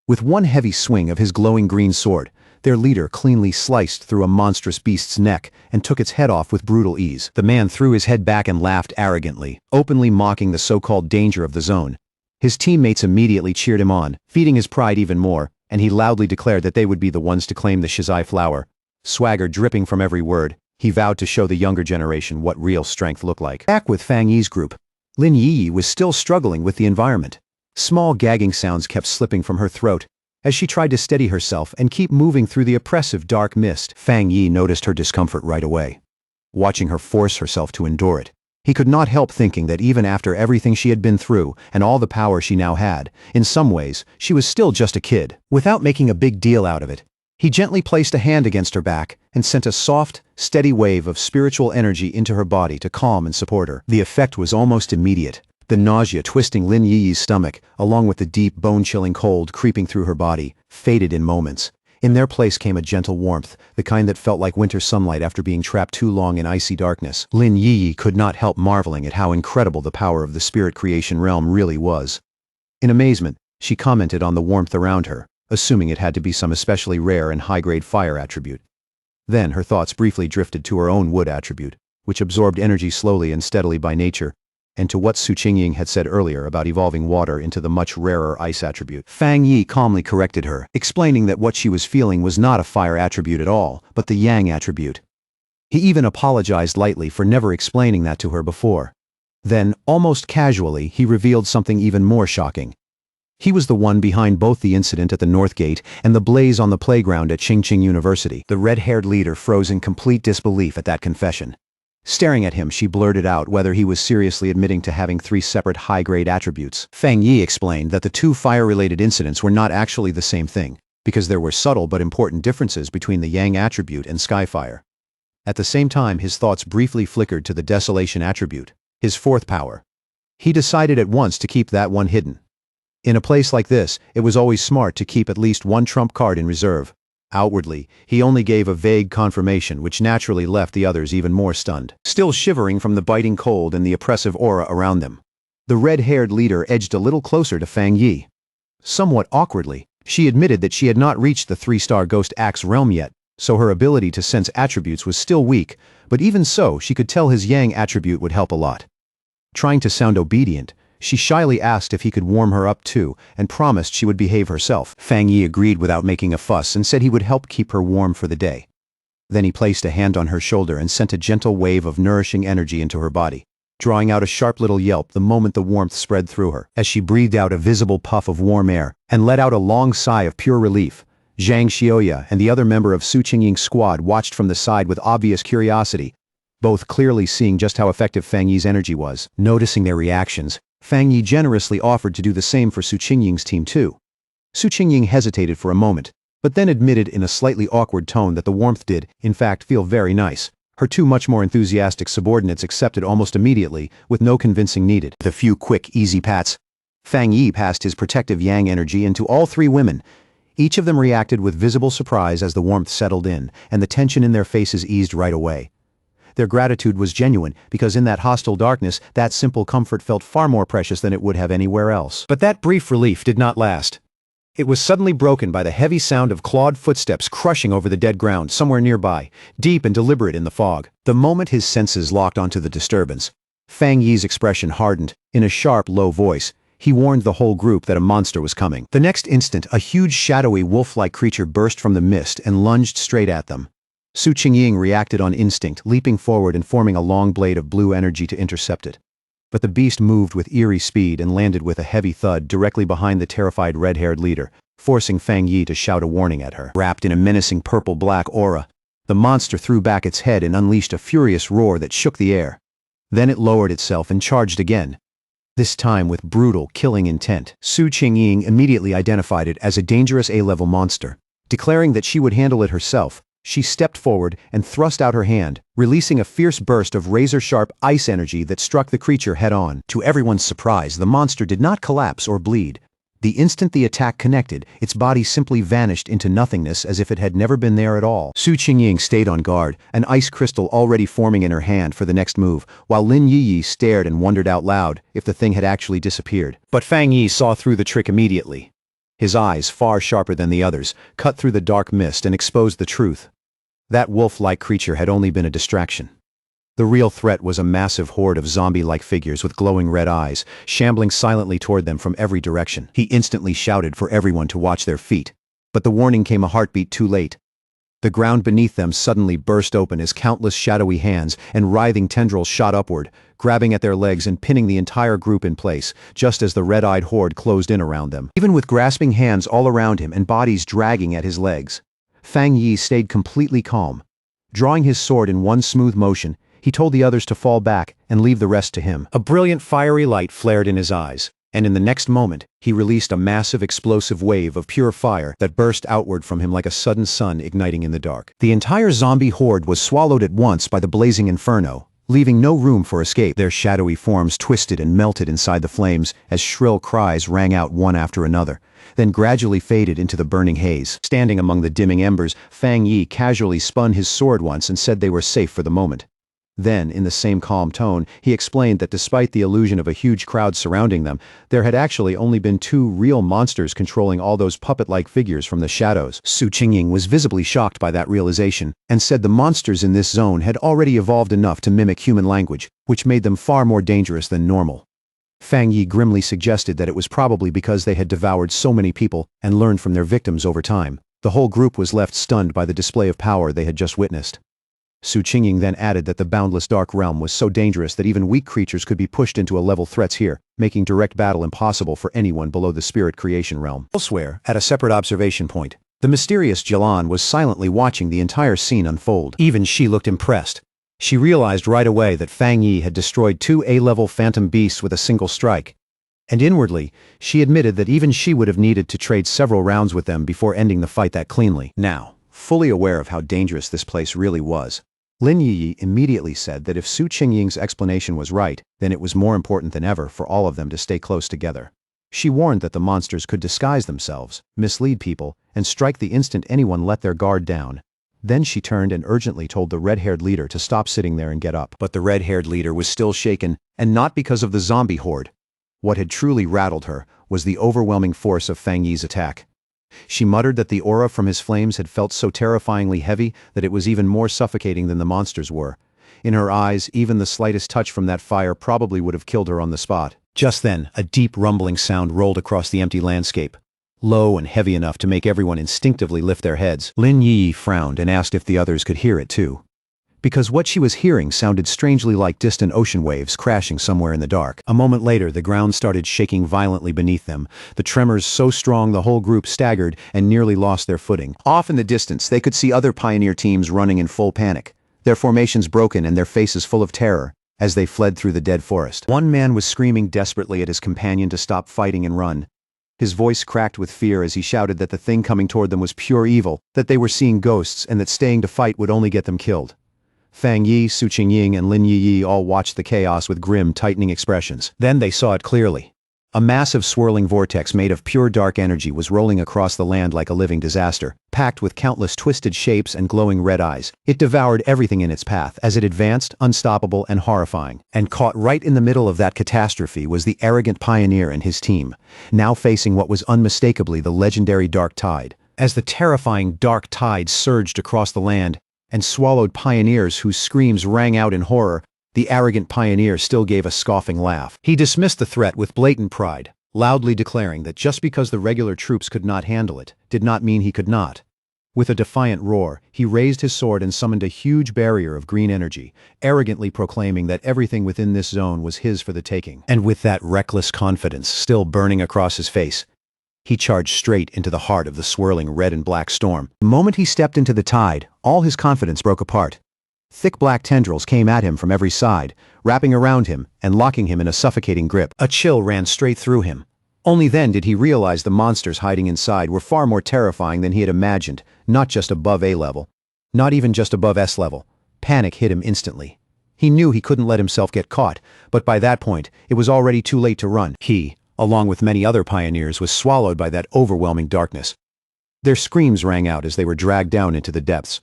With one heavy swing of his glowing green sword, their leader cleanly sliced through a monstrous beast's neck and took its head off with brutal ease. The man threw his head back and laughed arrogantly, openly mocking the so-called danger of the zone. His teammates immediately cheered him on, feeding his pride even more, and he loudly declared that they would be the ones to claim the Shizai flower. Swagger dripping from every word, he vowed to show the younger generation what real strength looked like. Back with Fang Yi's group, Lin Yi was still struggling with the environment. Small gagging sounds kept slipping from her throat as she tried to steady herself and keep moving through the oppressive dark mist. Fang Yi noticed her discomfort right away. Watching her force herself to endure it, he could not help thinking that even after everything she had been through and all the power she now had, in some ways, she was still just a kid. Without making a big deal out of it, he gently placed a hand against her back and sent a soft, steady wave of spiritual energy into her body to calm and support her. The effect was almost immediate. The nausea twisting Lin Yi's stomach, along with the deep, bone-chilling cold creeping through her body, faded in moments. In their place came a gentle warmth, the kind that felt like winter sunlight after being trapped too long in icy darkness. Lin Yi could not help marveling at how incredible the power of the spirit creation realm really was. In amazement, she commented on the warmth around her, assuming it had to be some especially rare and high-grade fire attribute. Then her thoughts briefly drifted to her own wood attribute, which absorbed energy slowly and steadily by nature, and to what Su Qingying had said earlier about evolving water into the much rarer ice attribute. Fang Yi calmly corrected her, explaining that what she was feeling was not a fire attribute at all, but the yang attribute. He even apologized lightly for never explaining that to her before. Then, almost casually, he revealed something even more shocking. He was the one behind both the incident at the North Gate and the blaze on the playground at Qingqing University. The red-haired leader froze in complete disbelief at that confession. Staring at him, she blurted out whether he was seriously admitting to having 3 separate high-grade attributes. Fang Yi explained that the 2 fire-related incidents were not actually the same thing, because there were subtle but important differences between the yang attribute and skyfire. At the same time, his thoughts briefly flickered to the desolation attribute, his 4th power. He decided at once to keep that one hidden. In a place like this, it was always smart to keep at least one trump card in reserve. Outwardly, he only gave a vague confirmation which naturally left the others even more stunned. Still shivering from the biting cold and the oppressive aura around them, the red-haired leader edged a little closer to Fang Yi. Somewhat awkwardly, she admitted that she had not reached the 3-star Ghost Axe realm yet, so her ability to sense attributes was still weak, but even so, she could tell his yang attribute would help a lot. Trying to sound obedient, she shyly asked if he could warm her up too, and promised she would behave herself. Fang Yi agreed without making a fuss and said he would help keep her warm for the day. Then he placed a hand on her shoulder and sent a gentle wave of nourishing energy into her body, drawing out a sharp little yelp the moment the warmth spread through her. As she breathed out a visible puff of warm air and let out a long sigh of pure relief, Zhang Xiaoya and the other member of Su Qingying's squad watched from the side with obvious curiosity, both clearly seeing just how effective Fang Yi's energy was. Noticing their reactions, Fang Yi generously offered to do the same for Su Qingying's team too. Su Qingying hesitated for a moment, but then admitted in a slightly awkward tone that the warmth did, in fact, feel very nice. Her 2 much more enthusiastic subordinates accepted almost immediately, with no convincing needed. With a few quick, easy pats, Fang Yi passed his protective yang energy into all 3 women. Each of them reacted with visible surprise as the warmth settled in, and the tension in their faces eased right away. Their gratitude was genuine, because in that hostile darkness, that simple comfort felt far more precious than it would have anywhere else. But that brief relief did not last. It was suddenly broken by the heavy sound of clawed footsteps crushing over the dead ground somewhere nearby, deep and deliberate in the fog. The moment his senses locked onto the disturbance, Fang Yi's expression hardened. In a sharp, low voice, he warned the whole group that a monster was coming. The next instant, a huge, shadowy, wolf-like creature burst from the mist and lunged straight at them. Su Qingying reacted on instinct, leaping forward and forming a long blade of blue energy to intercept it. But the beast moved with eerie speed and landed with a heavy thud directly behind the terrified red-haired leader, forcing Fang Yi to shout a warning at her. Wrapped in a menacing purple-black aura, the monster threw back its head and unleashed a furious roar that shook the air. Then it lowered itself and charged again. this time with brutal, killing intent. Su Qingying immediately identified it as a dangerous A-level monster. Declaring that she would handle it herself, she stepped forward and thrust out her hand, releasing a fierce burst of razor-sharp ice energy that struck the creature head-on. To everyone's surprise, the monster did not collapse or bleed. The instant the attack connected, its body simply vanished into nothingness as if it had never been there at all. Su Qingying stayed on guard, an ice crystal already forming in her hand for the next move, while Lin Yiyi stared and wondered out loud if the thing had actually disappeared. But Fang Yi saw through the trick immediately. His eyes, far sharper than the others, cut through the dark mist and exposed the truth. That wolf-like creature had only been a distraction. The real threat was a massive horde of zombie-like figures with glowing red eyes, shambling silently toward them from every direction. He instantly shouted for everyone to watch their feet. But the warning came a heartbeat too late. The ground beneath them suddenly burst open as countless shadowy hands and writhing tendrils shot upward, grabbing at their legs and pinning the entire group in place, just as the red-eyed horde closed in around them. Even with grasping hands all around him and bodies dragging at his legs, Fang Yi stayed completely calm. Drawing his sword in one smooth motion, he told the others to fall back and leave the rest to him. A brilliant fiery light flared in his eyes, and in the next moment, he released a massive explosive wave of pure fire that burst outward from him like a sudden sun igniting in the dark. The entire zombie horde was swallowed at once by the blazing inferno, leaving no room for escape. Their shadowy forms twisted and melted inside the flames as shrill cries rang out one after another, then gradually faded into the burning haze. Standing among the dimming embers, Fang Yi casually spun his sword once and said they were safe for the moment. Then, in the same calm tone, he explained that despite the illusion of a huge crowd surrounding them, there had actually only been two real monsters controlling all those puppet-like figures from the shadows. Su Qingying was visibly shocked by that realization, and said the monsters in this zone had already evolved enough to mimic human language, which made them far more dangerous than normal. Fang Yi grimly suggested that it was probably because they had devoured so many people and learned from their victims over time. The whole group was left stunned by the display of power they had just witnessed. Su Qingying then added that the boundless dark realm was so dangerous that even weak creatures could be pushed into a-level threats here, making direct battle impossible for anyone below the spirit creation realm. Elsewhere, at a separate observation point, the mysterious Jilan was silently watching the entire scene unfold. Even she looked impressed. She realized right away that Fang Yi had destroyed two A-level phantom beasts with a single strike. And inwardly, she admitted that even she would have needed to trade several rounds with them before ending the fight that cleanly. Now, fully aware of how dangerous this place really was, Lin Yiyi immediately said that if Su Qingying's explanation was right, then it was more important than ever for all of them to stay close together. She warned that the monsters could disguise themselves, mislead people, and strike the instant anyone let their guard down. Then she turned and urgently told the red-haired leader to stop sitting there and get up. But the red-haired leader was still shaken, and not because of the zombie horde. What had truly rattled her was the overwhelming force of Fang Yi's attack. She muttered that the aura from his flames had felt so terrifyingly heavy that it was even more suffocating than the monsters were. In her eyes, even the slightest touch from that fire probably would have killed her on the spot. Just then, a deep rumbling sound rolled across the empty landscape, low and heavy enough to make everyone instinctively lift their heads. Lin Yi frowned and asked if the others could hear it too, because what she was hearing sounded strangely like distant ocean waves crashing somewhere in the dark. A moment later, the ground started shaking violently beneath them, the tremors so strong the whole group staggered and nearly lost their footing. Off in the distance, they could see other pioneer teams running in full panic, their formations broken and their faces full of terror, as they fled through the dead forest. One man was screaming desperately at his companion to stop fighting and run. His voice cracked with fear as he shouted that the thing coming toward them was pure evil, that they were seeing ghosts and that staying to fight would only get them killed. Fang Yi, Su Qingying, and Lin Yiyi all watched the chaos with grim, tightening expressions. Then they saw it clearly. A massive swirling vortex made of pure dark energy was rolling across the land like a living disaster, packed with countless twisted shapes and glowing red eyes. It devoured everything in its path as it advanced, unstoppable and horrifying. And caught right in the middle of that catastrophe was the arrogant pioneer and his team, now facing what was unmistakably the legendary Dark Tide. As the terrifying Dark Tide surged across the land and swallowed pioneers whose screams rang out in horror, the arrogant pioneer still gave a scoffing laugh. He dismissed the threat with blatant pride, loudly declaring that just because the regular troops could not handle it, did not mean he could not. With a defiant roar, he raised his sword and summoned a huge barrier of green energy, arrogantly proclaiming that everything within this zone was his for the taking. And with that reckless confidence still burning across his face, he charged straight into the heart of the swirling red and black storm. The moment he stepped into the tide, all his confidence broke apart. Thick black tendrils came at him from every side, wrapping around him and locking him in a suffocating grip. A chill ran straight through him. Only then did he realize the monsters hiding inside were far more terrifying than he had imagined, not just above A level. Not even just above S level. Panic hit him instantly. He knew he couldn't let himself get caught, but by that point, it was already too late to run. He, along with many other pioneers, was swallowed by that overwhelming darkness. Their screams rang out as they were dragged down into the depths.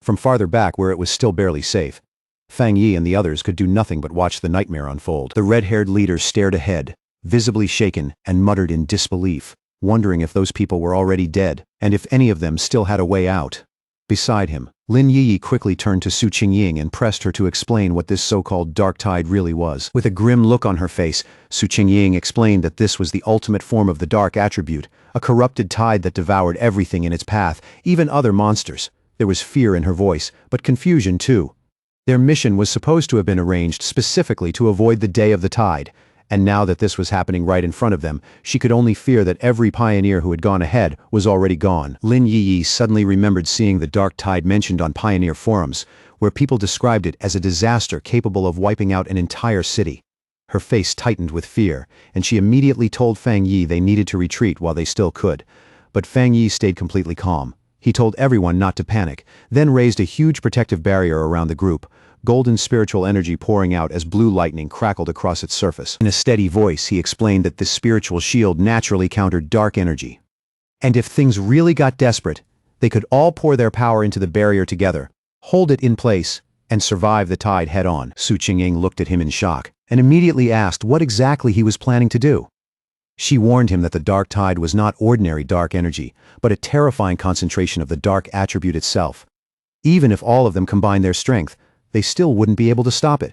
From farther back where it was still barely safe, Fang Yi and the others could do nothing but watch the nightmare unfold. The red-haired leader stared ahead, visibly shaken, and muttered in disbelief, wondering if those people were already dead, and if any of them still had a way out. Beside him, Lin Yi quickly turned to Su Qingying and pressed her to explain what this so-called dark tide really was. With a grim look on her face, Su Qingying explained that this was the ultimate form of the dark attribute, a corrupted tide that devoured everything in its path, even other monsters. There was fear in her voice, but confusion too. Their mission was supposed to have been arranged specifically to avoid the day of the tide, and now that this was happening right in front of them, she could only fear that every pioneer who had gone ahead was already gone. Lin Yi suddenly remembered seeing the dark tide mentioned on pioneer forums, where people described it as a disaster capable of wiping out an entire city. Her face tightened with fear, and she immediately told Fang Yi they needed to retreat while they still could. But Fang Yi stayed completely calm. He told everyone not to panic, then raised a huge protective barrier around the group, golden spiritual energy pouring out as blue lightning crackled across its surface. In a steady voice, he explained that this spiritual shield naturally countered dark energy. And if things really got desperate, they could all pour their power into the barrier together, hold it in place, and survive the tide head-on. Su Qingying looked at him in shock, and immediately asked what exactly he was planning to do. She warned him that the dark tide was not ordinary dark energy, but a terrifying concentration of the dark attribute itself. Even if all of them combined their strength, they still wouldn't be able to stop it.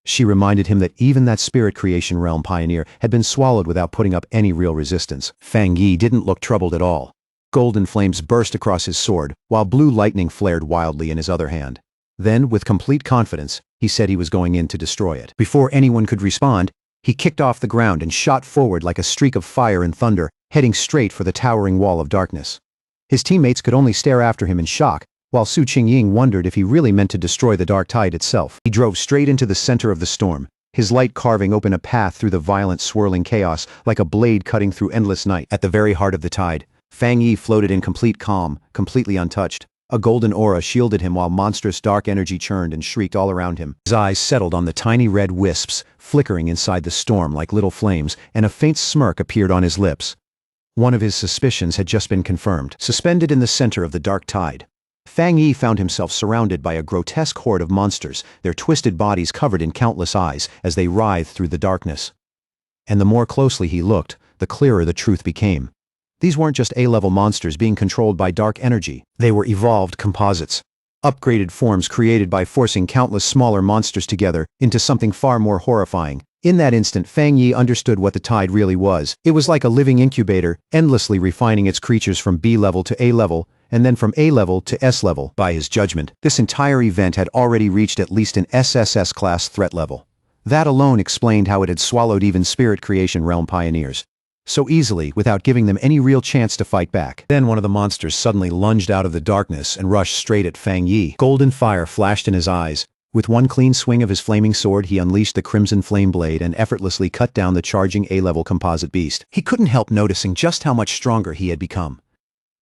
She reminded him that even that spirit creation realm pioneer had been swallowed without putting up any real resistance. Fang Yi didn't look troubled at all. Golden flames burst across his sword, while blue lightning flared wildly in his other hand. Then, with complete confidence, he said he was going in to destroy it. Before anyone could respond, he kicked off the ground and shot forward like a streak of fire and thunder, heading straight for the towering wall of darkness. His teammates could only stare after him in shock, while Su Qingying wondered if he really meant to destroy the dark tide itself. He drove straight into the center of the storm, his light carving open a path through the violent swirling chaos like a blade cutting through endless night. At the very heart of the tide, Fang Yi floated in complete calm, completely untouched. A golden aura shielded him while monstrous dark energy churned and shrieked all around him. His eyes settled on the tiny red wisps, flickering inside the storm like little flames, and a faint smirk appeared on his lips. One of his suspicions had just been confirmed. Suspended in the center of the dark tide, Fang Yi found himself surrounded by a grotesque horde of monsters, their twisted bodies covered in countless eyes as they writhed through the darkness. And the more closely he looked, the clearer the truth became. These weren't just A-level monsters being controlled by dark energy. They were evolved composites. Upgraded forms created by forcing countless smaller monsters together into something far more horrifying. In that instant, Fang Yi understood what the tide really was. It was like a living incubator, endlessly refining its creatures from B level to A level, and then from A level to S level. By his judgment, this entire event had already reached at least an SSS class threat level. That alone explained how it had swallowed even spirit creation realm pioneers so easily without giving them any real chance to fight back. Then one of the monsters suddenly lunged out of the darkness and rushed straight at Fang Yi. Golden fire flashed in his eyes. With one clean swing of his flaming sword, he unleashed the crimson flame blade and effortlessly cut down the charging A-level composite beast. He couldn't help noticing just how much stronger he had become.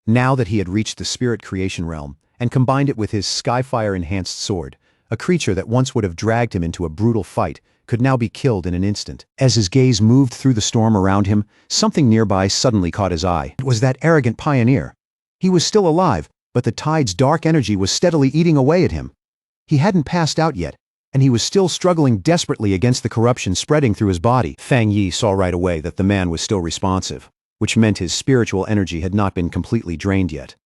Now that he had reached the spirit creation realm and combined it with his Skyfire-enhanced sword, a creature that once would have dragged him into a brutal fight could now be killed in an instant. As his gaze moved through the storm around him, something nearby suddenly caught his eye. It was that arrogant pioneer. He was still alive, but the tide's dark energy was steadily eating away at him. He hadn't passed out yet, and he was still struggling desperately against the corruption spreading through his body. Fang Yi saw right away that the man was still responsive, which meant his spiritual energy had not been completely drained yet.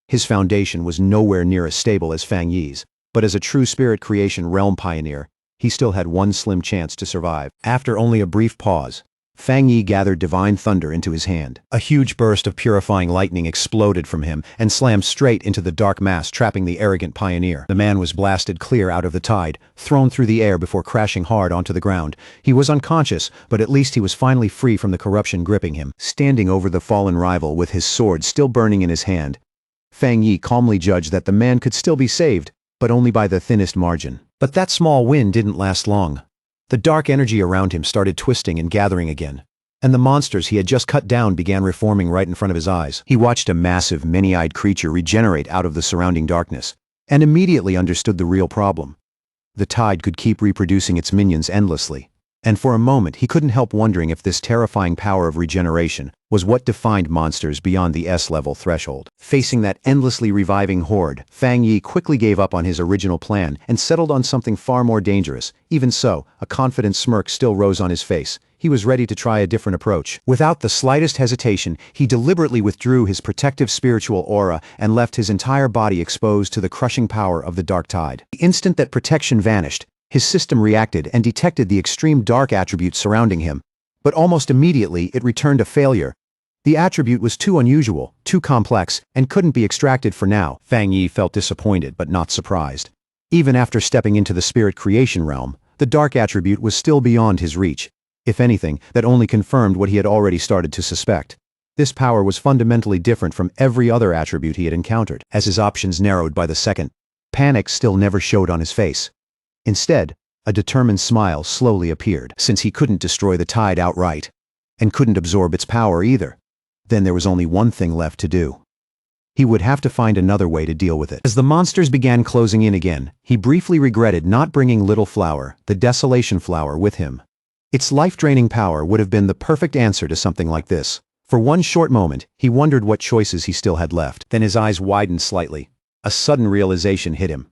His foundation was nowhere near as stable as Fang Yi's, but as a true spirit creation realm pioneer, he still had one slim chance to survive. After only a brief pause, Fang Yi gathered divine thunder into his hand. A huge burst of purifying lightning exploded from him and slammed straight into the dark mass trapping the arrogant pioneer. The man was blasted clear out of the tide, thrown through the air before crashing hard onto the ground. He was unconscious, but at least he was finally free from the corruption gripping him. Standing over the fallen rival with his sword still burning in his hand, Fang Yi calmly judged that the man could still be saved. but only by the thinnest margin. But that small win didn't last long. The dark energy around him started twisting and gathering again, and the monsters he had just cut down began reforming right in front of his eyes. He watched a massive, many-eyed creature regenerate out of the surrounding darkness, and immediately understood the real problem. The tide could keep reproducing its minions endlessly, and for a moment he couldn't help wondering if this terrifying power of regeneration was what defined monsters beyond the S-level threshold. Facing that endlessly reviving horde, Fang Yi quickly gave up on his original plan and settled on something far more dangerous. Even so, a confident smirk still rose on his face. He was ready to try a different approach. Without the slightest hesitation, he deliberately withdrew his protective spiritual aura and left his entire body exposed to the crushing power of the dark tide. The instant that protection vanished, his system reacted and detected the extreme dark attribute surrounding him, but almost immediately it returned a failure. The attribute was too unusual, too complex, and couldn't be extracted for now. Fang Yi felt disappointed but not surprised. Even after stepping into the spirit creation realm, the dark attribute was still beyond his reach. If anything, that only confirmed what he had already started to suspect. This power was fundamentally different from every other attribute he had encountered. As his options narrowed by the second, panic still never showed on his face. Instead, a determined smile slowly appeared. Since he couldn't destroy the tide outright, and couldn't absorb its power either, then there was only one thing left to do. He would have to find another way to deal with it. As the monsters began closing in again, he briefly regretted not bringing Little Flower, the Desolation Flower, with him. Its life-draining power would have been the perfect answer to something like this. For one short moment, he wondered what choices he still had left. Then his eyes widened slightly. A sudden realization hit him.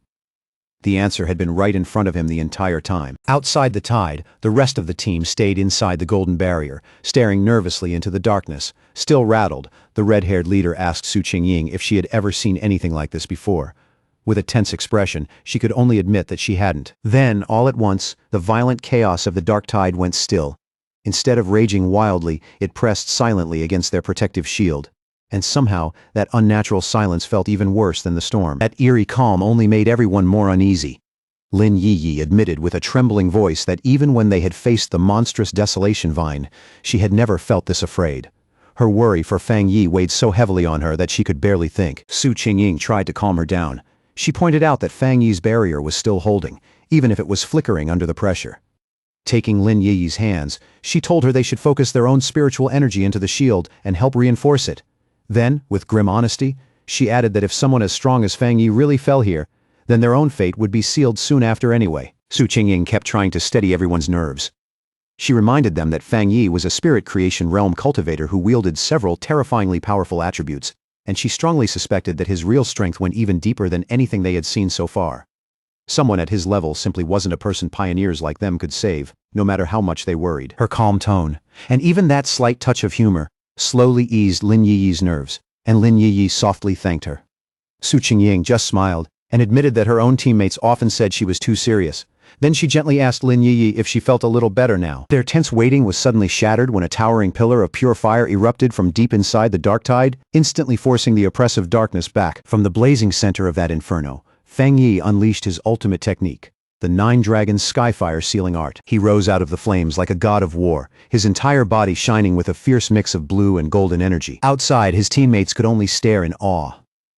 The answer had been right in front of him the entire time. Outside the tide, the rest of the team stayed inside the golden barrier, staring nervously into the darkness. Still rattled, the red-haired leader asked Su Qingying if she had ever seen anything like this before. With a tense expression, she could only admit that she hadn't. Then, all at once, the violent chaos of the dark tide went still. Instead of raging wildly, it pressed silently against their protective shield. And somehow, that unnatural silence felt even worse than the storm. That eerie calm only made everyone more uneasy. Lin Yiyi admitted with a trembling voice that even when they had faced the monstrous desolation vine, she had never felt this afraid. Her worry for Fang Yi weighed so heavily on her that she could barely think. Su Qingying tried to calm her down. She pointed out that Fang Yi's barrier was still holding, even if it was flickering under the pressure. Taking Lin Yiyi's hands, she told her they should focus their own spiritual energy into the shield and help reinforce it. Then, with grim honesty, she added that if someone as strong as Fang Yi really fell here, then their own fate would be sealed soon after anyway. Su Qingying kept trying to steady everyone's nerves. She reminded them that Fang Yi was a spirit creation realm cultivator who wielded several terrifyingly powerful attributes, and she strongly suspected that his real strength went even deeper than anything they had seen so far. Someone at his level simply wasn't a person pioneers like them could save, no matter how much they worried. Her calm tone, and even that slight touch of humor, slowly eased Lin Yiyi's nerves, and Lin Yiyi softly thanked her. Su Qingying just smiled and admitted that her own teammates often said she was too serious. Then she gently asked Lin Yiyi if she felt a little better now. Their tense waiting was suddenly shattered when a towering pillar of pure fire erupted from deep inside the dark tide, instantly forcing the oppressive darkness back. From the blazing center of that inferno, Fang Yi unleashed his ultimate technique, the Nine Dragons Skyfire sealing art. He rose out of the flames like a god of war, his entire body shining with a fierce mix of blue and golden energy. Outside, his teammates could only stare in awe.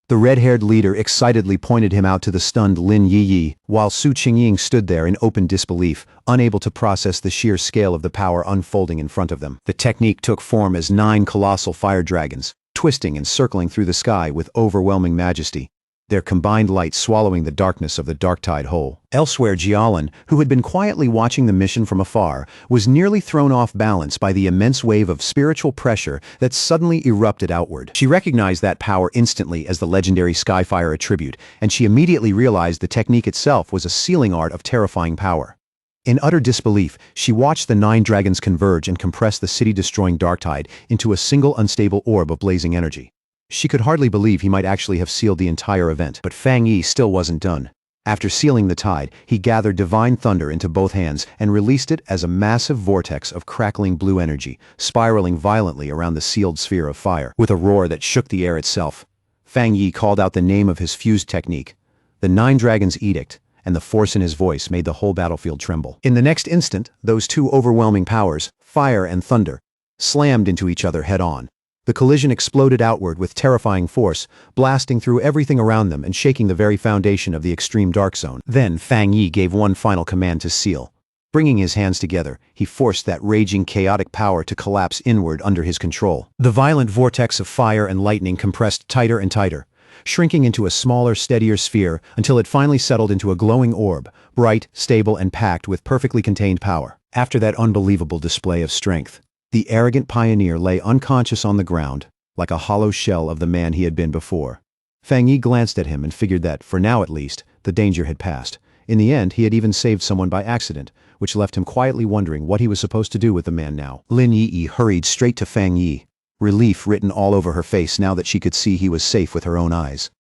The red-haired leader excitedly pointed him out to the stunned Lin Yiyi, while Su Qingying stood there in open disbelief, unable to process the sheer scale of the power unfolding in front of them. The technique took form as 9 colossal fire dragons, twisting and circling through the sky with overwhelming majesty, their combined light swallowing the darkness of the dark tide whole. Elsewhere, Jialan, who had been quietly watching the mission from afar, was nearly thrown off balance by the immense wave of spiritual pressure that suddenly erupted outward. She recognized that power instantly as the legendary Skyfire attribute, and she immediately realized the technique itself was a sealing art of terrifying power. In utter disbelief, she watched the 9 dragons converge and compress the city-destroying dark tide into a single unstable orb of blazing energy. She could hardly believe he might actually have sealed the entire event, but Fang Yi still wasn't done. After sealing the tide, he gathered divine thunder into both hands and released it as a massive vortex of crackling blue energy, spiraling violently around the sealed sphere of fire. With a roar that shook the air itself, Fang Yi called out the name of his fused technique, the 9 Dragons' Edict, and the force in his voice made the whole battlefield tremble. In the next instant, those 2 overwhelming powers, fire and thunder, slammed into each other head-on. The collision exploded outward with terrifying force, blasting through everything around them and shaking the very foundation of the extreme dark zone. Then Fang Yi gave one final command to Seal. Bringing his hands together, he forced that raging chaotic power to collapse inward under his control. The violent vortex of fire and lightning compressed tighter and tighter, shrinking into a smaller, steadier sphere until it finally settled into a glowing orb, bright, stable, and packed with perfectly contained power. After that unbelievable display of strength, the arrogant pioneer lay unconscious on the ground, like a hollow shell of the man he had been before. Fang Yi glanced at him and figured that, for now at least, the danger had passed. In the end, he had even saved someone by accident, which left him quietly wondering what he was supposed to do with the man now. Lin Yi hurried straight to Fang Yi, relief written all over her face now that she could see he was safe with her own eyes.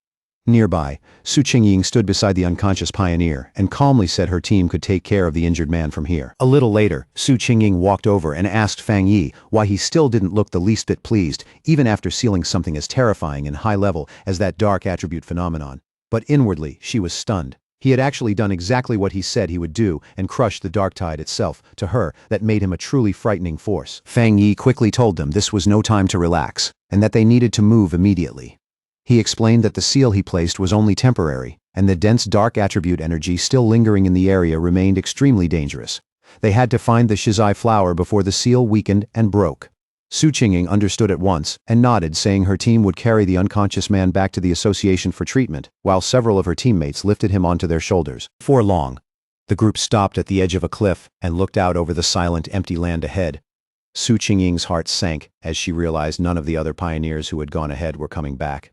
Nearby, Su Qingying stood beside the unconscious pioneer and calmly said her team could take care of the injured man from here. A little later, Su Qingying walked over and asked Fang Yi why he still didn't look the least bit pleased, even after sealing something as terrifying and high-level as that dark attribute phenomenon. But inwardly, she was stunned. He had actually done exactly what he said he would do and crushed the dark tide itself. To her, that made him a truly frightening force. Fang Yi quickly told them this was no time to relax, and that they needed to move immediately. He explained that the seal he placed was only temporary, and the dense dark attribute energy still lingering in the area remained extremely dangerous. They had to find the Shizai flower before the seal weakened and broke. Su Qingying understood at once and nodded, saying her team would carry the unconscious man back to the association for treatment, while several of her teammates lifted him onto their shoulders. Before long, the group stopped at the edge of a cliff and looked out over the silent, empty land ahead. Su Qingying's heart sank as she realized none of the other pioneers who had gone ahead were coming back.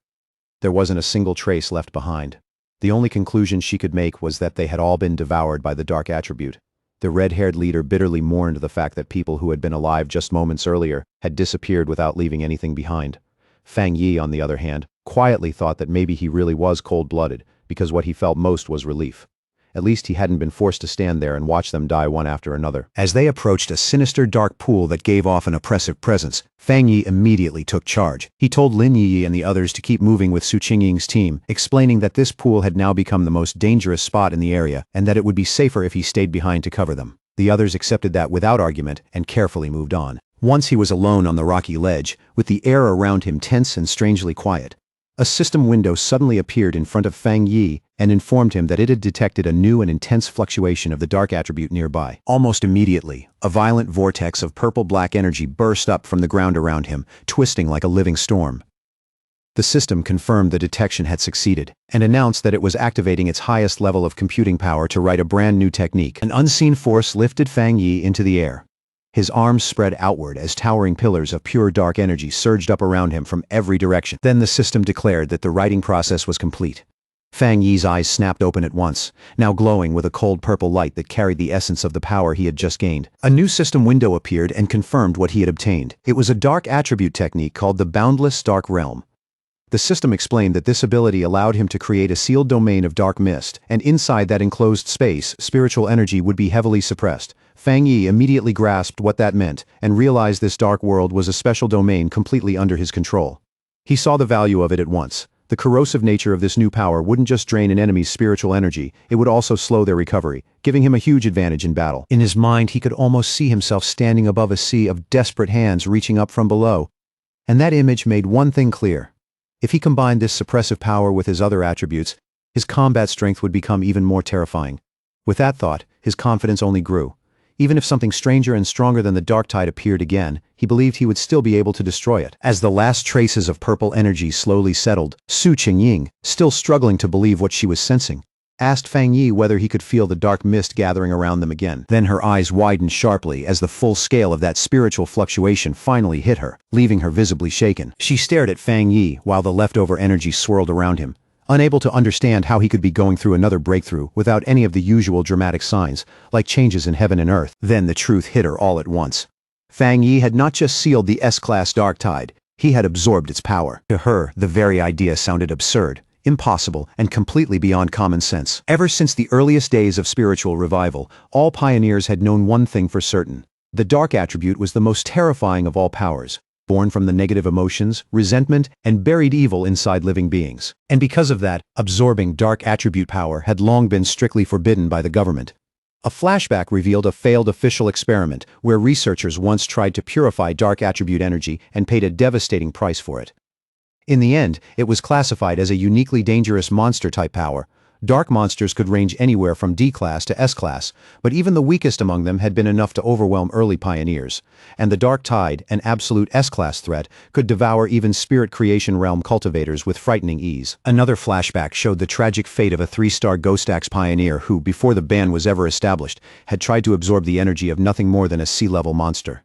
There wasn't a single trace left behind. The only conclusion she could make was that they had all been devoured by the dark attribute. The red-haired leader bitterly mourned the fact that people who had been alive just moments earlier had disappeared without leaving anything behind. Fang Yi, on the other hand, quietly thought that maybe he really was cold-blooded, because what he felt most was relief. At least he hadn't been forced to stand there and watch them die one after another. As they approached a sinister dark pool that gave off an oppressive presence, Fang Yi immediately took charge. He told Lin Yi and the others to keep moving with Su Qingying's team, explaining that this pool had now become the most dangerous spot in the area and that it would be safer if he stayed behind to cover them. The others accepted that without argument and carefully moved on. Once he was alone on the rocky ledge, with the air around him tense and strangely quiet, a system window suddenly appeared in front of Fang Yi and informed him that it had detected a new and intense fluctuation of the dark attribute nearby. Almost immediately, a violent vortex of purple-black energy burst up from the ground around him, twisting like a living storm. The system confirmed the detection had succeeded and announced that it was activating its highest level of computing power to write a brand new technique. An unseen force lifted Fang Yi into the air. His arms spread outward as towering pillars of pure dark energy surged up around him from every direction. Then the system declared that the writing process was complete. Fang Yi's eyes snapped open at once, now glowing with a cold purple light that carried the essence of the power he had just gained. A new system window appeared and confirmed what he had obtained. It was a dark attribute technique called the Boundless Dark Realm. The system explained that this ability allowed him to create a sealed domain of dark mist, and inside that enclosed space, spiritual energy would be heavily suppressed. Fang Yi immediately grasped what that meant and realized this dark world was a special domain completely under his control. He saw the value of it at once. The corrosive nature of this new power wouldn't just drain an enemy's spiritual energy, it would also slow their recovery, giving him a huge advantage in battle. In his mind, he could almost see himself standing above a sea of desperate hands reaching up from below. And that image made one thing clear. If he combined this suppressive power with his other attributes, his combat strength would become even more terrifying. With that thought, his confidence only grew. Even if something stranger and stronger than the dark tide appeared again, he believed he would still be able to destroy it. As the last traces of purple energy slowly settled, Su Qingying, still struggling to believe what she was sensing, asked Fang Yi whether he could feel the dark mist gathering around them again. Then her eyes widened sharply as the full scale of that spiritual fluctuation finally hit her, leaving her visibly shaken. She stared at Fang Yi while the leftover energy swirled around him, unable to understand how he could be going through another breakthrough without any of the usual dramatic signs, like changes in heaven and earth. Then the truth hit her all at once. Fang Yi had not just sealed the S-class dark tide, he had absorbed its power. To her, the very idea sounded absurd, impossible, and completely beyond common sense. Ever since the earliest days of spiritual revival, all pioneers had known one thing for certain. The dark attribute was the most terrifying of all powers, born from the negative emotions, resentment, and buried evil inside living beings. And because of that, absorbing dark attribute power had long been strictly forbidden by the government. A flashback revealed a failed official experiment where researchers once tried to purify dark attribute energy and paid a devastating price for it. In the end, it was classified as a uniquely dangerous monster-type power. Dark monsters could range anywhere from D-class to S-class, but even the weakest among them had been enough to overwhelm early pioneers. And the Dark Tide, an absolute S-class threat, could devour even spirit creation realm cultivators with frightening ease. Another flashback showed the tragic fate of a 3-star Ghost Axe pioneer who, before the ban was ever established, had tried to absorb the energy of nothing more than a sea-level monster.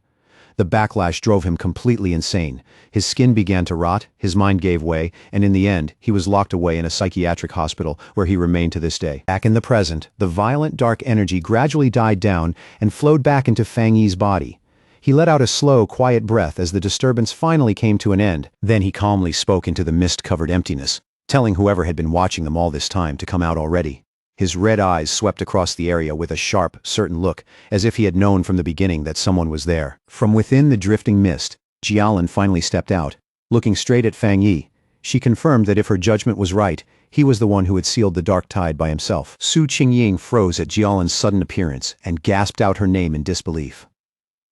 The backlash drove him completely insane. His skin began to rot, his mind gave way, and in the end, he was locked away in a psychiatric hospital where he remained to this day. Back in the present, the violent dark energy gradually died down and flowed back into Fang Yi's body. He let out a slow, quiet breath as the disturbance finally came to an end. Then he calmly spoke into the mist-covered emptiness, telling whoever had been watching them all this time to come out already. His red eyes swept across the area with a sharp, certain look, as if he had known from the beginning that someone was there. From within the drifting mist, Jialin finally stepped out. Looking straight at Fang Yi, she confirmed that if her judgment was right, he was the one who had sealed the dark tide by himself. Su Qingying froze at Jialin's sudden appearance and gasped out her name in disbelief.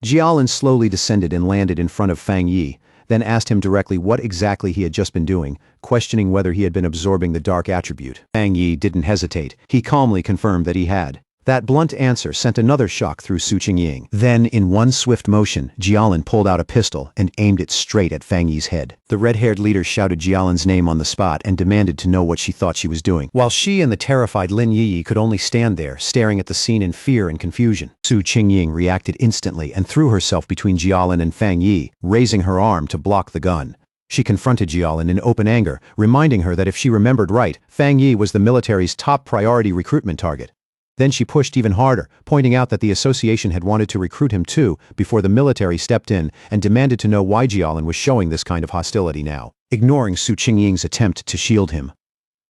Jialin slowly descended and landed in front of Fang Yi, then asked him directly what exactly he had just been doing, questioning whether he had been absorbing the dark attribute. Fang Yi didn't hesitate. He calmly confirmed that he had. That blunt answer sent another shock through Su Qingying. Then, in one swift motion, Jialin pulled out a pistol and aimed it straight at Fang Yi's head. The red-haired leader shouted Jialin's name on the spot and demanded to know what she thought she was doing, while she and the terrified Lin Yi could only stand there, staring at the scene in fear and confusion. Su Qingying reacted instantly and threw herself between Jialin and Fang Yi, raising her arm to block the gun. She confronted Jialin in open anger, reminding her that if she remembered right, Fang Yi was the military's top priority recruitment target. Then she pushed even harder, pointing out that the association had wanted to recruit him too before the military stepped in and demanded to know why Jialin was showing this kind of hostility now, ignoring Su Qingying's attempt to shield him.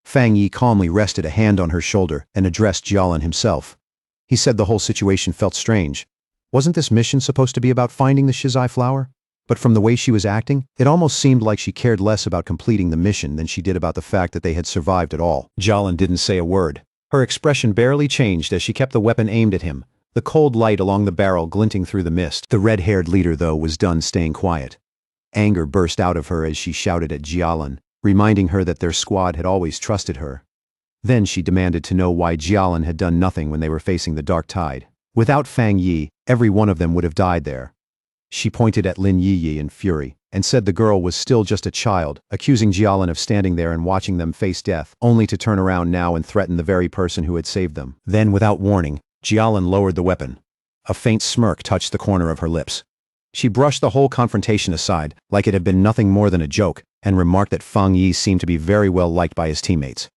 Fang Yi calmly rested a hand on her shoulder and addressed Jialin himself. He said the whole situation felt strange. Wasn't this mission supposed to be about finding the Shizai flower? But from the way she was acting, it almost seemed like she cared less about completing the mission than she did about the fact that they had survived at all. Jialin didn't say a word. Her expression barely changed as she kept the weapon aimed at him, the cold light along the barrel glinting through the mist. The red-haired leader, though, was done staying quiet. Anger burst out of her as she shouted at Jialin, reminding her that their squad had always trusted her. Then she demanded to know why Jialin had done nothing when they were facing the dark tide. Without Fang Yi, every one of them would have died there. She pointed at Lin Yi in fury, and said the girl was still just a child, accusing Jialin of standing there and watching them face death, only to turn around now and threaten the very person who had saved them. Then, without warning, Jialin lowered the weapon. A faint smirk touched the corner of her lips. She brushed the whole confrontation aside, like it had been nothing more than a joke, and remarked that Fang Yi seemed to be very well liked by his teammates.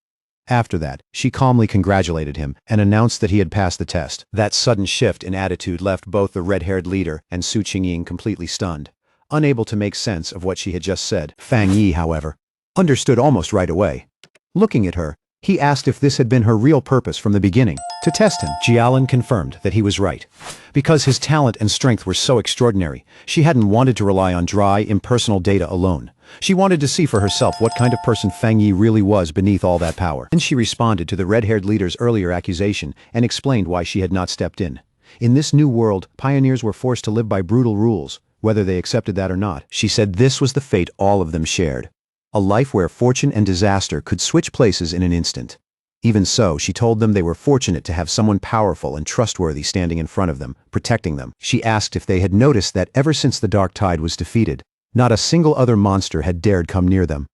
After that, she calmly congratulated him and announced that he had passed the test. That sudden shift in attitude left both the red-haired leader and Su Qingying completely stunned, unable to make sense of what she had just said. Fang Yi, however, understood almost right away. Looking at her, he asked if this had been her real purpose from the beginning, to test him. Jialin confirmed that he was right. Because his talent and strength were so extraordinary, she hadn't wanted to rely on dry, impersonal data alone. She wanted to see for herself what kind of person Fang Yi really was beneath all that power. Then she responded to the red-haired leader's earlier accusation and explained why she had not stepped in. In this new world, pioneers were forced to live by brutal rules, whether they accepted that or not. She said this was the fate all of them shared. A life where fortune and disaster could switch places in an instant. Even so, she told them they were fortunate to have someone powerful and trustworthy standing in front of them, protecting them. She asked if they had noticed that ever since the dark tide was defeated, not a single other monster had dared come near them.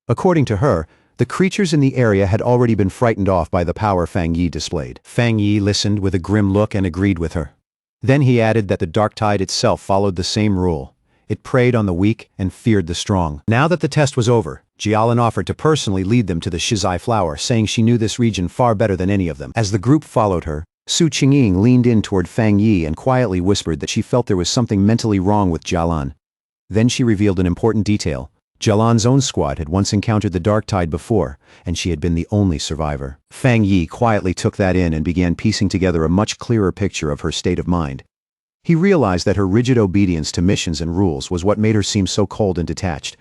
According to her, the creatures in the area had already been frightened off by the power Fang Yi displayed. Fang Yi listened with a grim look and agreed with her. Then he added that the dark tide itself followed the same rule. It preyed on the weak and feared the strong. Now that the test was over, Jialin offered to personally lead them to the Shizai flower, saying she knew this region far better than any of them. As the group followed her, Su Qingying leaned in toward Fang Yi and quietly whispered that she felt there was something mentally wrong with Jialin. Then she revealed an important detail. Jialin's own squad had once encountered the dark tide before, and she had been the only survivor. Fang Yi quietly took that in and began piecing together a much clearer picture of her state of mind. He realized that her rigid obedience to missions and rules was what made her seem so cold and detached.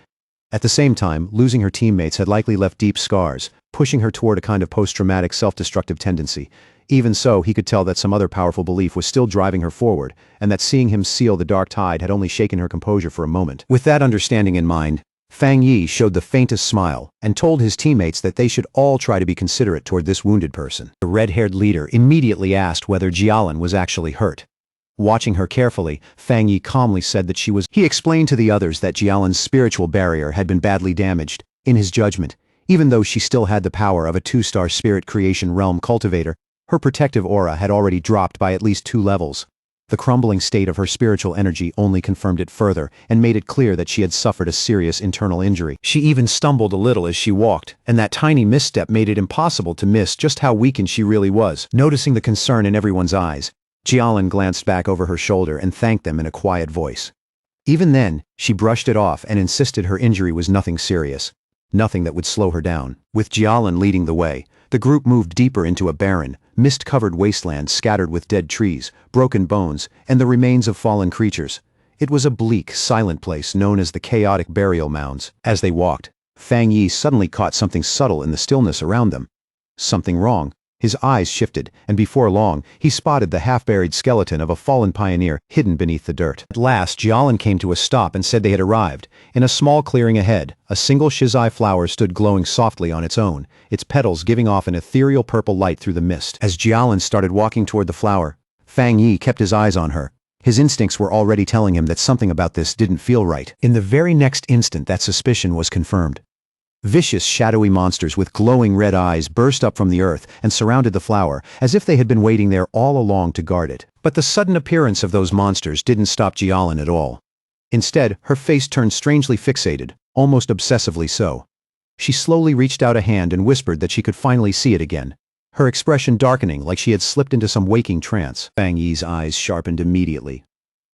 At the same time, losing her teammates had likely left deep scars, pushing her toward a kind of post-traumatic self-destructive tendency. Even so, he could tell that some other powerful belief was still driving her forward, and that seeing him seal the dark tide had only shaken her composure for a moment. With that understanding in mind, Fang Yi showed the faintest smile and told his teammates that they should all try to be considerate toward this wounded person. The red-haired leader immediately asked whether Jialan was actually hurt. Watching her carefully, Fang Yi calmly said that she was. He explained to the others that Jialan's spiritual barrier had been badly damaged. In his judgment, even though she still had the power of a 2-star spirit creation realm cultivator, her protective aura had already dropped by at least 2 levels. The crumbling state of her spiritual energy only confirmed it further and made it clear that she had suffered a serious internal injury. She even stumbled a little as she walked, and that tiny misstep made it impossible to miss just how weakened she really was. Noticing the concern in everyone's eyes, Jialan glanced back over her shoulder and thanked them in a quiet voice. Even then, she brushed it off and insisted her injury was nothing serious, nothing that would slow her down. With Jialan leading the way, the group moved deeper into a barren, mist-covered wasteland scattered with dead trees, broken bones, and the remains of fallen creatures. It was a bleak, silent place known as the chaotic burial mounds. As they walked, Fang Yi suddenly caught something subtle in the stillness around them. Something wrong. His eyes shifted, and before long, he spotted the half-buried skeleton of a fallen pioneer hidden beneath the dirt. At last, Jialan came to a stop and said they had arrived. In a small clearing ahead, a single shizai flower stood glowing softly on its own, its petals giving off an ethereal purple light through the mist. As Jialan started walking toward the flower, Fang Yi kept his eyes on her. His instincts were already telling him that something about this didn't feel right. In the very next instant, that suspicion was confirmed. Vicious, shadowy monsters with glowing red eyes burst up from the earth and surrounded the flower, as if they had been waiting there all along to guard it. But the sudden appearance of those monsters didn't stop Jialan at all. Instead, her face turned strangely fixated, almost obsessively so. She slowly reached out a hand and whispered that she could finally see it again, her expression darkening like she had slipped into some waking trance. Fang Yi's eyes sharpened immediately.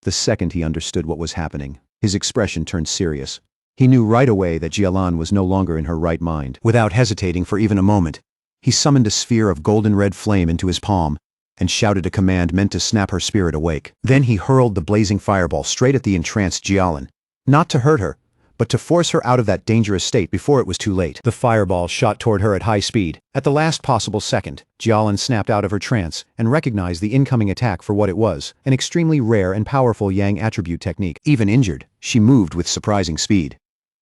The second he understood what was happening, his expression turned serious. He knew right away that Jialan was no longer in her right mind. Without hesitating for even a moment, he summoned a sphere of golden-red flame into his palm and shouted a command meant to snap her spirit awake. Then he hurled the blazing fireball straight at the entranced Jialan, not to hurt her, but to force her out of that dangerous state before it was too late. The fireball shot toward her at high speed. At the last possible second, Jialan snapped out of her trance and recognized the incoming attack for what it was, an extremely rare and powerful Yang attribute technique. Even injured, she moved with surprising speed.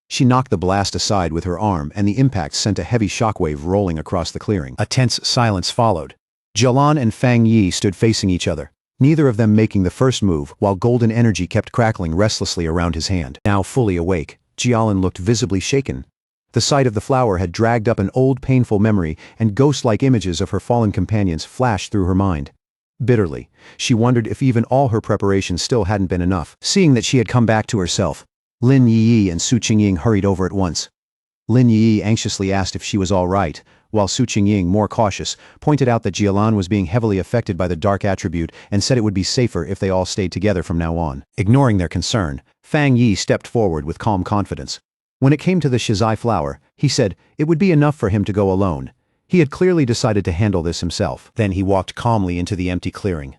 She knocked the blast aside with her arm, and the impact sent a heavy shockwave rolling across the clearing. A tense silence followed. Jialan and Fang Yi stood facing each other, neither of them making the first move, while golden energy kept crackling restlessly around his hand. Now fully awake, Jialan looked visibly shaken. The sight of the flower had dragged up an old painful memory, and ghost-like images of her fallen companions flashed through her mind. Bitterly, she wondered if even all her preparations still hadn't been enough. Seeing that she had come back to herself, Lin Yi and Su Qingying hurried over at once. Lin Yi anxiously asked if she was all right, while Su Qingying, more cautious, pointed out that Jialan was being heavily affected by the dark attribute and said it would be safer if they all stayed together from now on. Ignoring their concern, Fang Yi stepped forward with calm confidence. When it came to the shizai flower, he said it would be enough for him to go alone. He had clearly decided to handle this himself. Then he walked calmly into the empty clearing.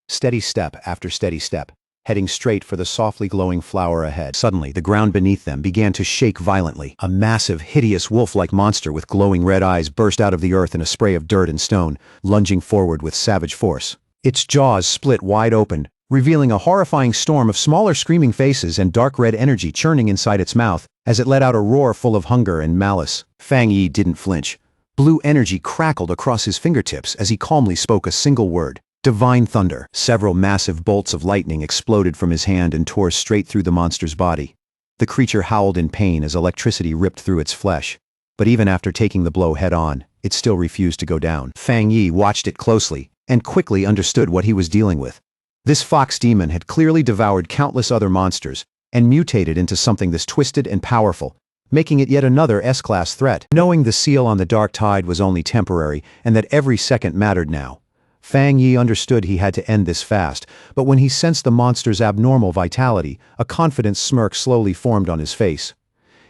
Steady step after steady step, heading straight for the softly glowing flower ahead. Suddenly, the ground beneath them began to shake violently. A massive, hideous wolf-like monster with glowing red eyes burst out of the earth in a spray of dirt and stone, lunging forward with savage force. Its jaws split wide open, revealing a horrifying storm of smaller screaming faces and dark red energy churning inside its mouth as it let out a roar full of hunger and malice. Fang Yi didn't flinch. Blue energy crackled across his fingertips as he calmly spoke a single word. Divine thunder. Several massive bolts of lightning exploded from his hand and tore straight through the monster's body. The creature howled in pain as electricity ripped through its flesh. But even after taking the blow head-on, it still refused to go down. Fang Yi watched it closely and quickly understood what he was dealing with. This fox demon had clearly devoured countless other monsters and mutated into something this twisted and powerful, making it yet another S-class threat. Knowing the seal on the dark tide was only temporary and that every second mattered now, Fang Yi understood he had to end this fast, but when he sensed the monster's abnormal vitality, a confident smirk slowly formed on his face.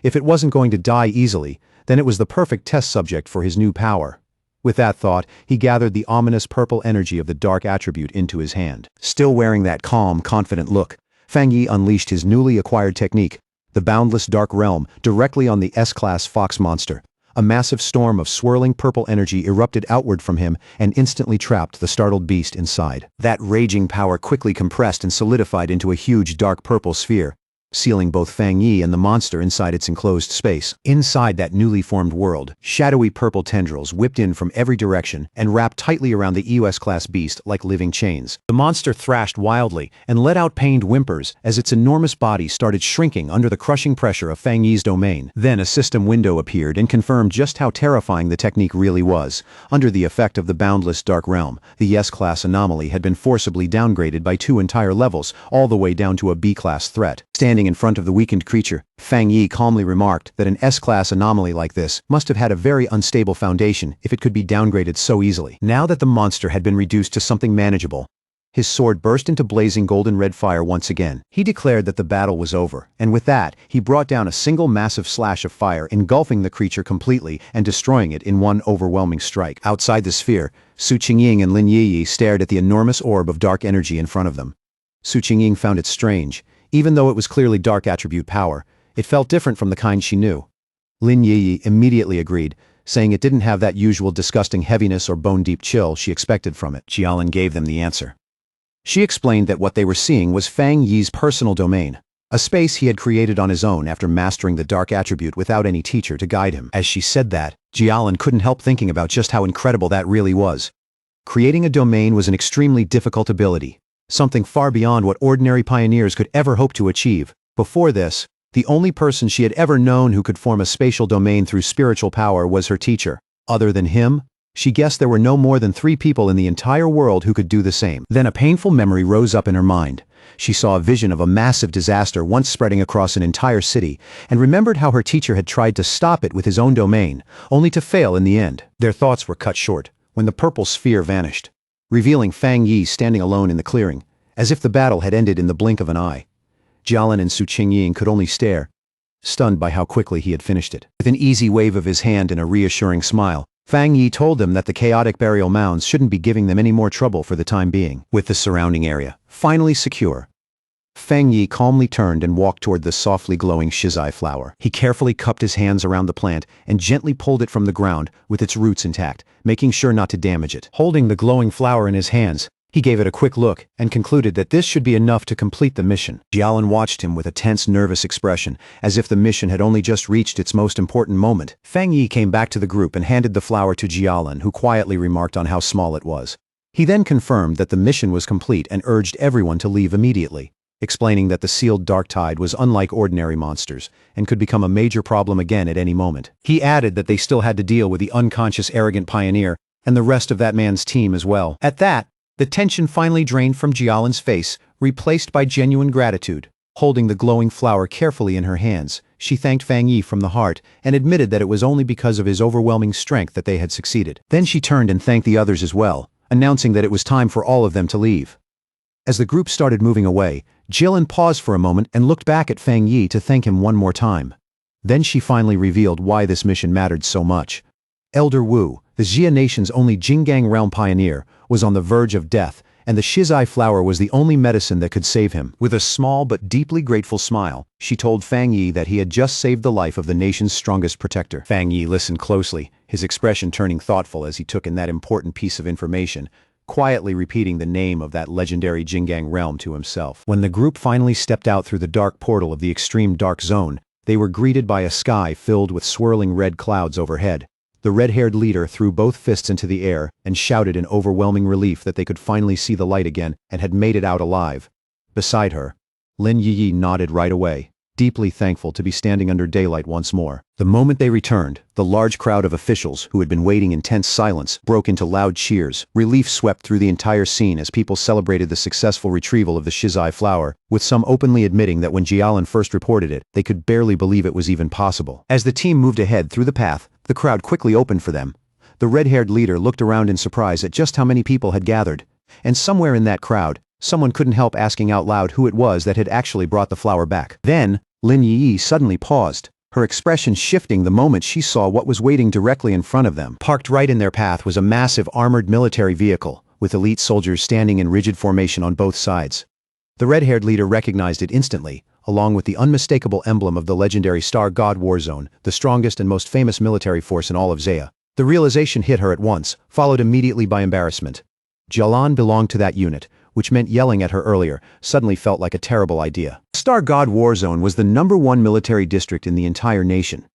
If it wasn't going to die easily, then it was the perfect test subject for his new power. With that thought, he gathered the ominous purple energy of the dark attribute into his hand. Still wearing that calm, confident look, Fang Yi unleashed his newly acquired technique, the boundless dark realm, directly on the S-class fox monster. A massive storm of swirling purple energy erupted outward from him and instantly trapped the startled beast inside. That raging power quickly compressed and solidified into a huge dark purple sphere, sealing both Fang Yi and the monster inside its enclosed space. Inside that newly formed world, shadowy purple tendrils whipped in from every direction and wrapped tightly around the EOS-class beast like living chains. The monster thrashed wildly and let out pained whimpers as its enormous body started shrinking under the crushing pressure of Fang Yi's domain. Then a system window appeared and confirmed just how terrifying the technique really was. Under the effect of the boundless dark realm, the S-class anomaly had been forcibly downgraded by 2 entire levels, all the way down to a B-class threat. Standing in front of the weakened creature, Fang Yi calmly remarked that an S-class anomaly like this must have had a very unstable foundation if it could be downgraded so easily. Now that the monster had been reduced to something manageable, his sword burst into blazing golden-red fire once again. He declared that the battle was over, and with that, he brought down a single massive slash of fire, engulfing the creature completely and destroying it in one overwhelming strike. Outside the sphere, Su Qingying and Lin Yiyi stared at the enormous orb of dark energy in front of them. Su Qingying found it strange. Even though it was clearly dark attribute power, it felt different from the kind she knew. Lin Yiyi immediately agreed, saying it didn't have that usual disgusting heaviness or bone-deep chill she expected from it. Jialan gave them the answer. She explained that what they were seeing was Fang Yi's personal domain, a space he had created on his own after mastering the dark attribute without any teacher to guide him. As she said that, Jialan couldn't help thinking about just how incredible that really was. Creating a domain was an extremely difficult ability, something far beyond what ordinary pioneers could ever hope to achieve. Before this, the only person she had ever known who could form a spatial domain through spiritual power was her teacher. Other than him, she guessed there were no more than 3 people in the entire world who could do the same. Then a painful memory rose up in her mind. She saw a vision of a massive disaster once spreading across an entire city, and remembered how her teacher had tried to stop it with his own domain, only to fail in the end. Their thoughts were cut short when the purple sphere vanished, revealing Fang Yi standing alone in the clearing, as if the battle had ended in the blink of an eye. Jialan and Su Qingying could only stare, stunned by how quickly he had finished it. With an easy wave of his hand and a reassuring smile, Fang Yi told them that the chaotic burial mounds shouldn't be giving them any more trouble for the time being. With the surrounding area finally secure, Fang Yi calmly turned and walked toward the softly glowing shizai flower. He carefully cupped his hands around the plant and gently pulled it from the ground with its roots intact, making sure not to damage it. Holding the glowing flower in his hands, he gave it a quick look and concluded that this should be enough to complete the mission. Jialan watched him with a tense, nervous expression, as if the mission had only just reached its most important moment. Fang Yi came back to the group and handed the flower to Jialan, who quietly remarked on how small it was. He then confirmed that the mission was complete and urged everyone to leave immediately, explaining that the sealed dark tide was unlike ordinary monsters and could become a major problem again at any moment. He added that they still had to deal with the unconscious arrogant pioneer and the rest of that man's team as well. At that, the tension finally drained from Jialan's face, replaced by genuine gratitude. Holding the glowing flower carefully in her hands, she thanked Fang Yi from the heart and admitted that it was only because of his overwhelming strength that they had succeeded. Then she turned and thanked the others as well, announcing that it was time for all of them to leave. As the group started moving away, Jialan paused for a moment and looked back at Fang Yi to thank him one more time. Then she finally revealed why this mission mattered so much. Elder Wu, the Xia nation's only Jinggang realm pioneer, was on the verge of death, and the shizai flower was the only medicine that could save him. With a small but deeply grateful smile, she told Fang Yi that he had just saved the life of the nation's strongest protector. Fang Yi listened closely, his expression turning thoughtful as he took in that important piece of information, quietly repeating the name of that legendary Jinggang realm to himself. When the group finally stepped out through the dark portal of the extreme dark zone, they were greeted by a sky filled with swirling red clouds overhead. The red-haired leader threw both fists into the air and shouted in overwhelming relief that they could finally see the light again and had made it out alive. Beside her, Lin Yiyi nodded right away, deeply thankful to be standing under daylight once more. The moment they returned, the large crowd of officials, who had been waiting in tense silence, broke into loud cheers. Relief swept through the entire scene as people celebrated the successful retrieval of the shizai flower, with some openly admitting that when Jialan first reported it, they could barely believe it was even possible. As the team moved ahead through the path, the crowd quickly opened for them. The red-haired leader looked around in surprise at just how many people had gathered, and somewhere in that crowd, someone couldn't help asking out loud who it was that had actually brought the flower back. Then, Lin Yiyi suddenly paused, her expression shifting the moment she saw what was waiting directly in front of them. Parked right in their path was a massive armored military vehicle, with elite soldiers standing in rigid formation on both sides. The red-haired leader recognized it instantly, along with the unmistakable emblem of the legendary Star God War Zone, the strongest and most famous military force in all of Zaya. The realization hit her at once, followed immediately by embarrassment. Jialan belonged to that unit, which meant yelling at her earlier suddenly felt like a terrible idea. Star God War Zone was the #1 military district in the entire nation.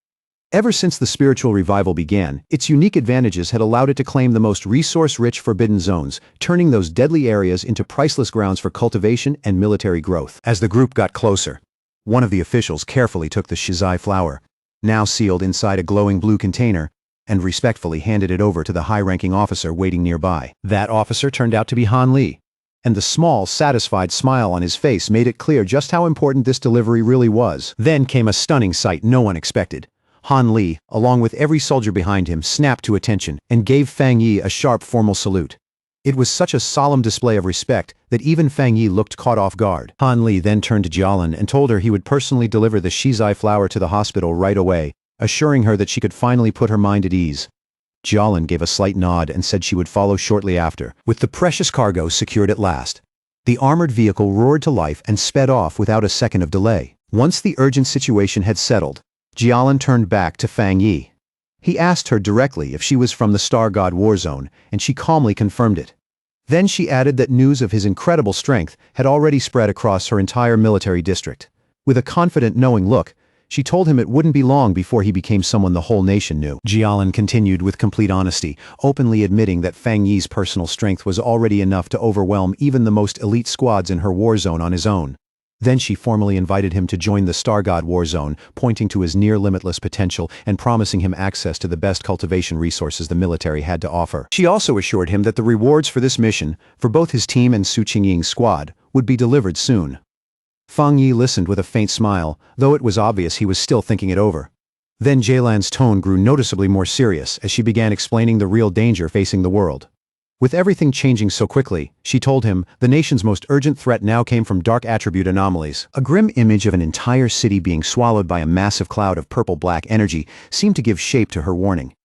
Ever since the spiritual revival began, its unique advantages had allowed it to claim the most resource-rich forbidden zones, turning those deadly areas into priceless grounds for cultivation and military growth. As the group got closer, one of the officials carefully took the shizai flower, now sealed inside a glowing blue container, and respectfully handed it over to the high-ranking officer waiting nearby. That officer turned out to be Han Li, and the small, satisfied smile on his face made it clear just how important this delivery really was. Then came a stunning sight no one expected. Han Li, along with every soldier behind him, snapped to attention and gave Fang Yi a sharp formal salute. It was such a solemn display of respect that even Fang Yi looked caught off guard. Han Li then turned to Jialan and told her he would personally deliver the shizai flower to the hospital right away, assuring her that she could finally put her mind at ease. Jialan gave a slight nod and said she would follow shortly after. With the precious cargo secured at last, the armored vehicle roared to life and sped off without a second of delay. Once the urgent situation had settled, Jialan turned back to Fang Yi. He asked her directly if she was from the Star God War Zone, and she calmly confirmed it. Then she added that news of his incredible strength had already spread across her entire military district. With a confident, knowing look, she told him it wouldn't be long before he became someone the whole nation knew. Jialan continued with complete honesty, openly admitting that Fang Yi's personal strength was already enough to overwhelm even the most elite squads in her war zone on his own. Then she formally invited him to join the Star God War Zone, pointing to his near-limitless potential and promising him access to the best cultivation resources the military had to offer. She also assured him that the rewards for this mission, for both his team and Su Qingying's squad, would be delivered soon. Fang Yi listened with a faint smile, though it was obvious he was still thinking it over. Then Jialan's tone grew noticeably more serious as she began explaining the real danger facing the world. With everything changing so quickly, she told him, the nation's most urgent threat now came from dark attribute anomalies. A grim image of an entire city being swallowed by a massive cloud of purple-black energy seemed to give shape to her warning.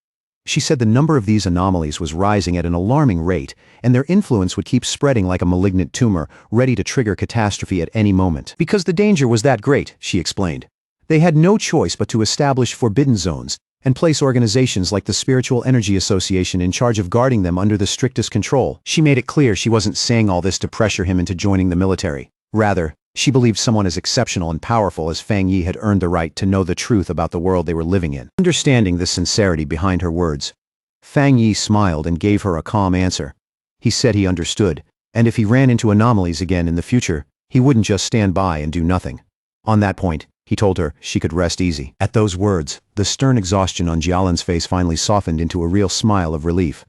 She said the number of these anomalies was rising at an alarming rate, and their influence would keep spreading like a malignant tumor, ready to trigger catastrophe at any moment. Because the danger was that great, she explained, they had no choice but to establish forbidden zones and place organizations like the Spiritual Energy Association in charge of guarding them under the strictest control. She made it clear she wasn't saying all this to pressure him into joining the military. Rather, she believed someone as exceptional and powerful as Fang Yi had earned the right to know the truth about the world they were living in. Understanding the sincerity behind her words, Fang Yi smiled and gave her a calm answer. He said he understood, and if he ran into anomalies again in the future, he wouldn't just stand by and do nothing. On that point, he told her she could rest easy. At those words, the stern exhaustion on Jialan's face finally softened into a real smile of relief.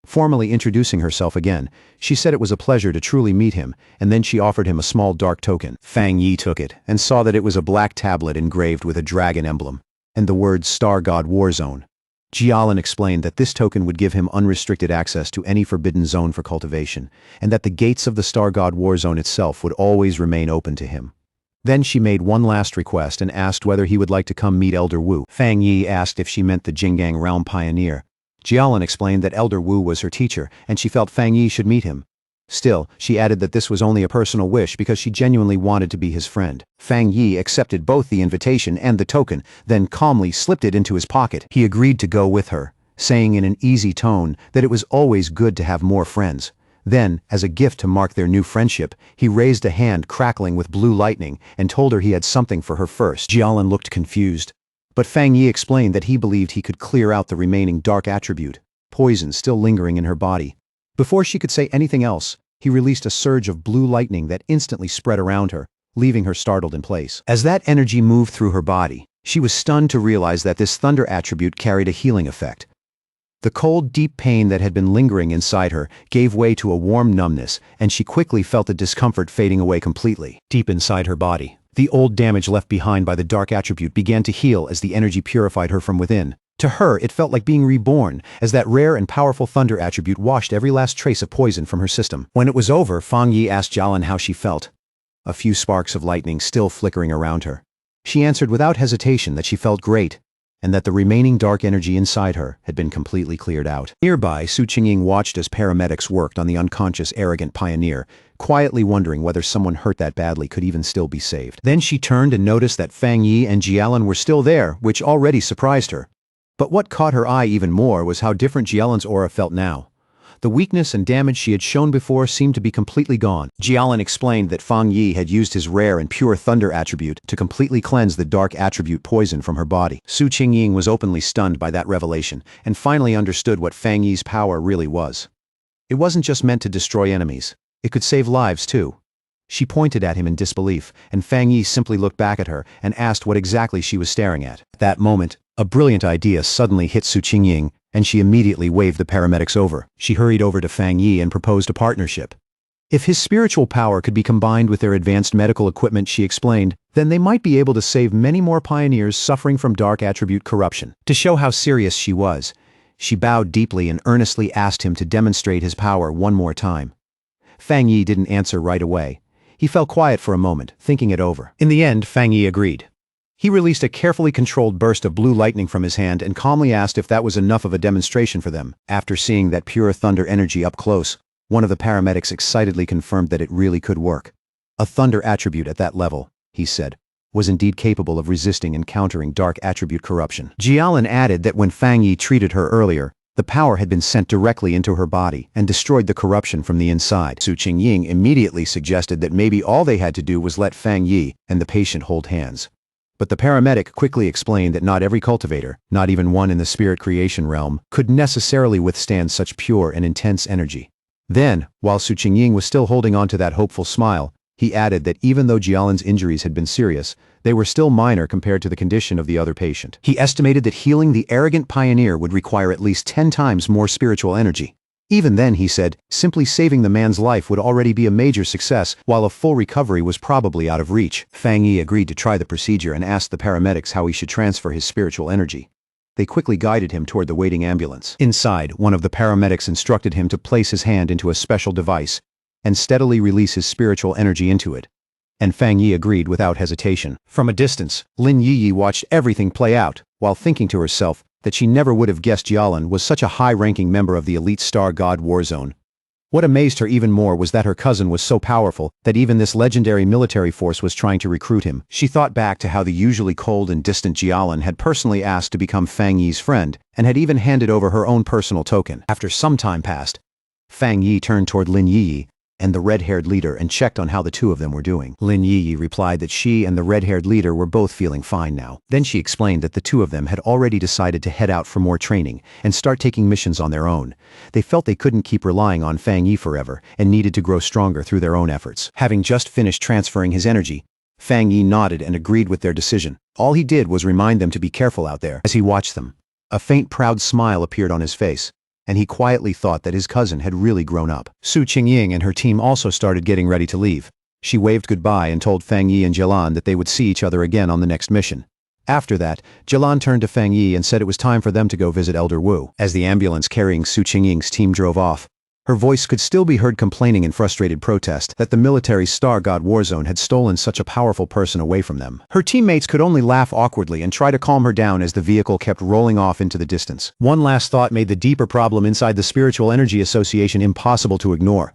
Formally introducing herself again, she said it was a pleasure to truly meet him, and then she offered him a small dark token. Fang Yi took it, and saw that it was a black tablet engraved with a dragon emblem, and the words Star God War Zone. Jialan explained that this token would give him unrestricted access to any forbidden zone for cultivation, and that the gates of the Star God War Zone itself would always remain open to him. Then she made one last request and asked whether he would like to come meet Elder Wu. Fang Yi asked if she meant the Jinggang Realm Pioneer. Jialan explained that Elder Wu was her teacher, and she felt Fang Yi should meet him. Still, she added that this was only a personal wish because she genuinely wanted to be his friend. Fang Yi accepted both the invitation and the token, then calmly slipped it into his pocket. He agreed to go with her, saying in an easy tone that it was always good to have more friends. Then, as a gift to mark their new friendship, he raised a hand crackling with blue lightning and told her he had something for her first. Jialan looked confused, but Fang Yi explained that he believed he could clear out the remaining dark attribute, poison still lingering in her body. Before she could say anything else, he released a surge of blue lightning that instantly spread around her, leaving her startled in place. As that energy moved through her body, she was stunned to realize that this thunder attribute carried a healing effect. The cold, deep pain that had been lingering inside her gave way to a warm numbness, and she quickly felt the discomfort fading away completely. Deep inside her body, the old damage left behind by the dark attribute began to heal as the energy purified her from within. To her, it felt like being reborn, as that rare and powerful thunder attribute washed every last trace of poison from her system. When it was over, Fang Yi asked Jialan how she felt, a few sparks of lightning still flickering around her. She answered without hesitation that she felt great. and that the remaining dark energy inside her had been completely cleared out. Nearby, Su Qingying watched as paramedics worked on the unconscious arrogant pioneer, quietly wondering whether someone hurt that badly could even still be saved. Then she turned and noticed that Fang Yi and Jialan were still there, which already surprised her. But what caught her eye even more was how different Jialan's aura felt now. The weakness and damage she had shown before seemed to be completely gone. Jialan explained that Fang Yi had used his rare and pure thunder attribute to completely cleanse the dark attribute poison from her body. Su Qingying was openly stunned by that revelation, and finally understood what Fang Yi's power really was. It wasn't just meant to destroy enemies. It could save lives too. She pointed at him in disbelief, and Fang Yi simply looked back at her and asked what exactly she was staring at. At that moment, a brilliant idea suddenly hit Su Qingying, and she immediately waved the paramedics over. She hurried over to Fang Yi and proposed a partnership. If his spiritual power could be combined with their advanced medical equipment, she explained, then they might be able to save many more pioneers suffering from dark attribute corruption. To show how serious she was, she bowed deeply and earnestly asked him to demonstrate his power one more time. Fang Yi didn't answer right away. He fell quiet for a moment, thinking it over. In the end, Fang Yi agreed. He released a carefully controlled burst of blue lightning from his hand and calmly asked if that was enough of a demonstration for them. After seeing that pure thunder energy up close, one of the paramedics excitedly confirmed that it really could work. A thunder attribute at that level, he said, was indeed capable of resisting and countering dark attribute corruption. Jialan added that when Fang Yi treated her earlier, the power had been sent directly into her body and destroyed the corruption from the inside. Su Qingying immediately suggested that maybe all they had to do was let Fang Yi and the patient hold hands. But the paramedic quickly explained that not every cultivator, not even one in the spirit creation realm, could necessarily withstand such pure and intense energy. Then, while Su Qingying was still holding on to that hopeful smile, he added that even though Jialan's injuries had been serious, they were still minor compared to the condition of the other patient. He estimated that healing the arrogant pioneer would require at least 10 times more spiritual energy. Even then, he said, simply saving the man's life would already be a major success, while a full recovery was probably out of reach. Fang Yi agreed to try the procedure and asked the paramedics how he should transfer his spiritual energy. They quickly guided him toward the waiting ambulance. Inside, one of the paramedics instructed him to place his hand into a special device and steadily release his spiritual energy into it. And Fang Yi agreed without hesitation. From a distance, Lin Yiyi watched everything play out, while thinking to herself that she never would have guessed Jialan was such a high-ranking member of the elite Star God War Zone. What amazed her even more was that her cousin was so powerful that even this legendary military force was trying to recruit him. She thought back to how the usually cold and distant Jialan had personally asked to become Fang Yi's friend, and had even handed over her own personal token. After some time passed, Fang Yi turned toward Lin Yiyi and the red-haired leader and checked on how the two of them were doing. Lin Yiyi replied that she and the red-haired leader were both feeling fine now. Then she explained that the two of them had already decided to head out for more training and start taking missions on their own. They felt they couldn't keep relying on Fang Yi forever and needed to grow stronger through their own efforts. Having just finished transferring his energy, Fang Yi nodded and agreed with their decision. All he did was remind them to be careful out there. As he watched them, a faint proud smile appeared on his face, and he quietly thought that his cousin had really grown up. Su Qingying and her team also started getting ready to leave. She waved goodbye and told Fang Yi and Jialan that they would see each other again on the next mission. After that, Jialan turned to Fang Yi and said it was time for them to go visit Elder Wu. As the ambulance carrying Su Qingying's team drove off, her voice could still be heard complaining in frustrated protest that the military's Star God War Zone had stolen such a powerful person away from them. Her teammates could only laugh awkwardly and try to calm her down as the vehicle kept rolling off into the distance. One last thought made the deeper problem inside the Spiritual Energy Association impossible to ignore.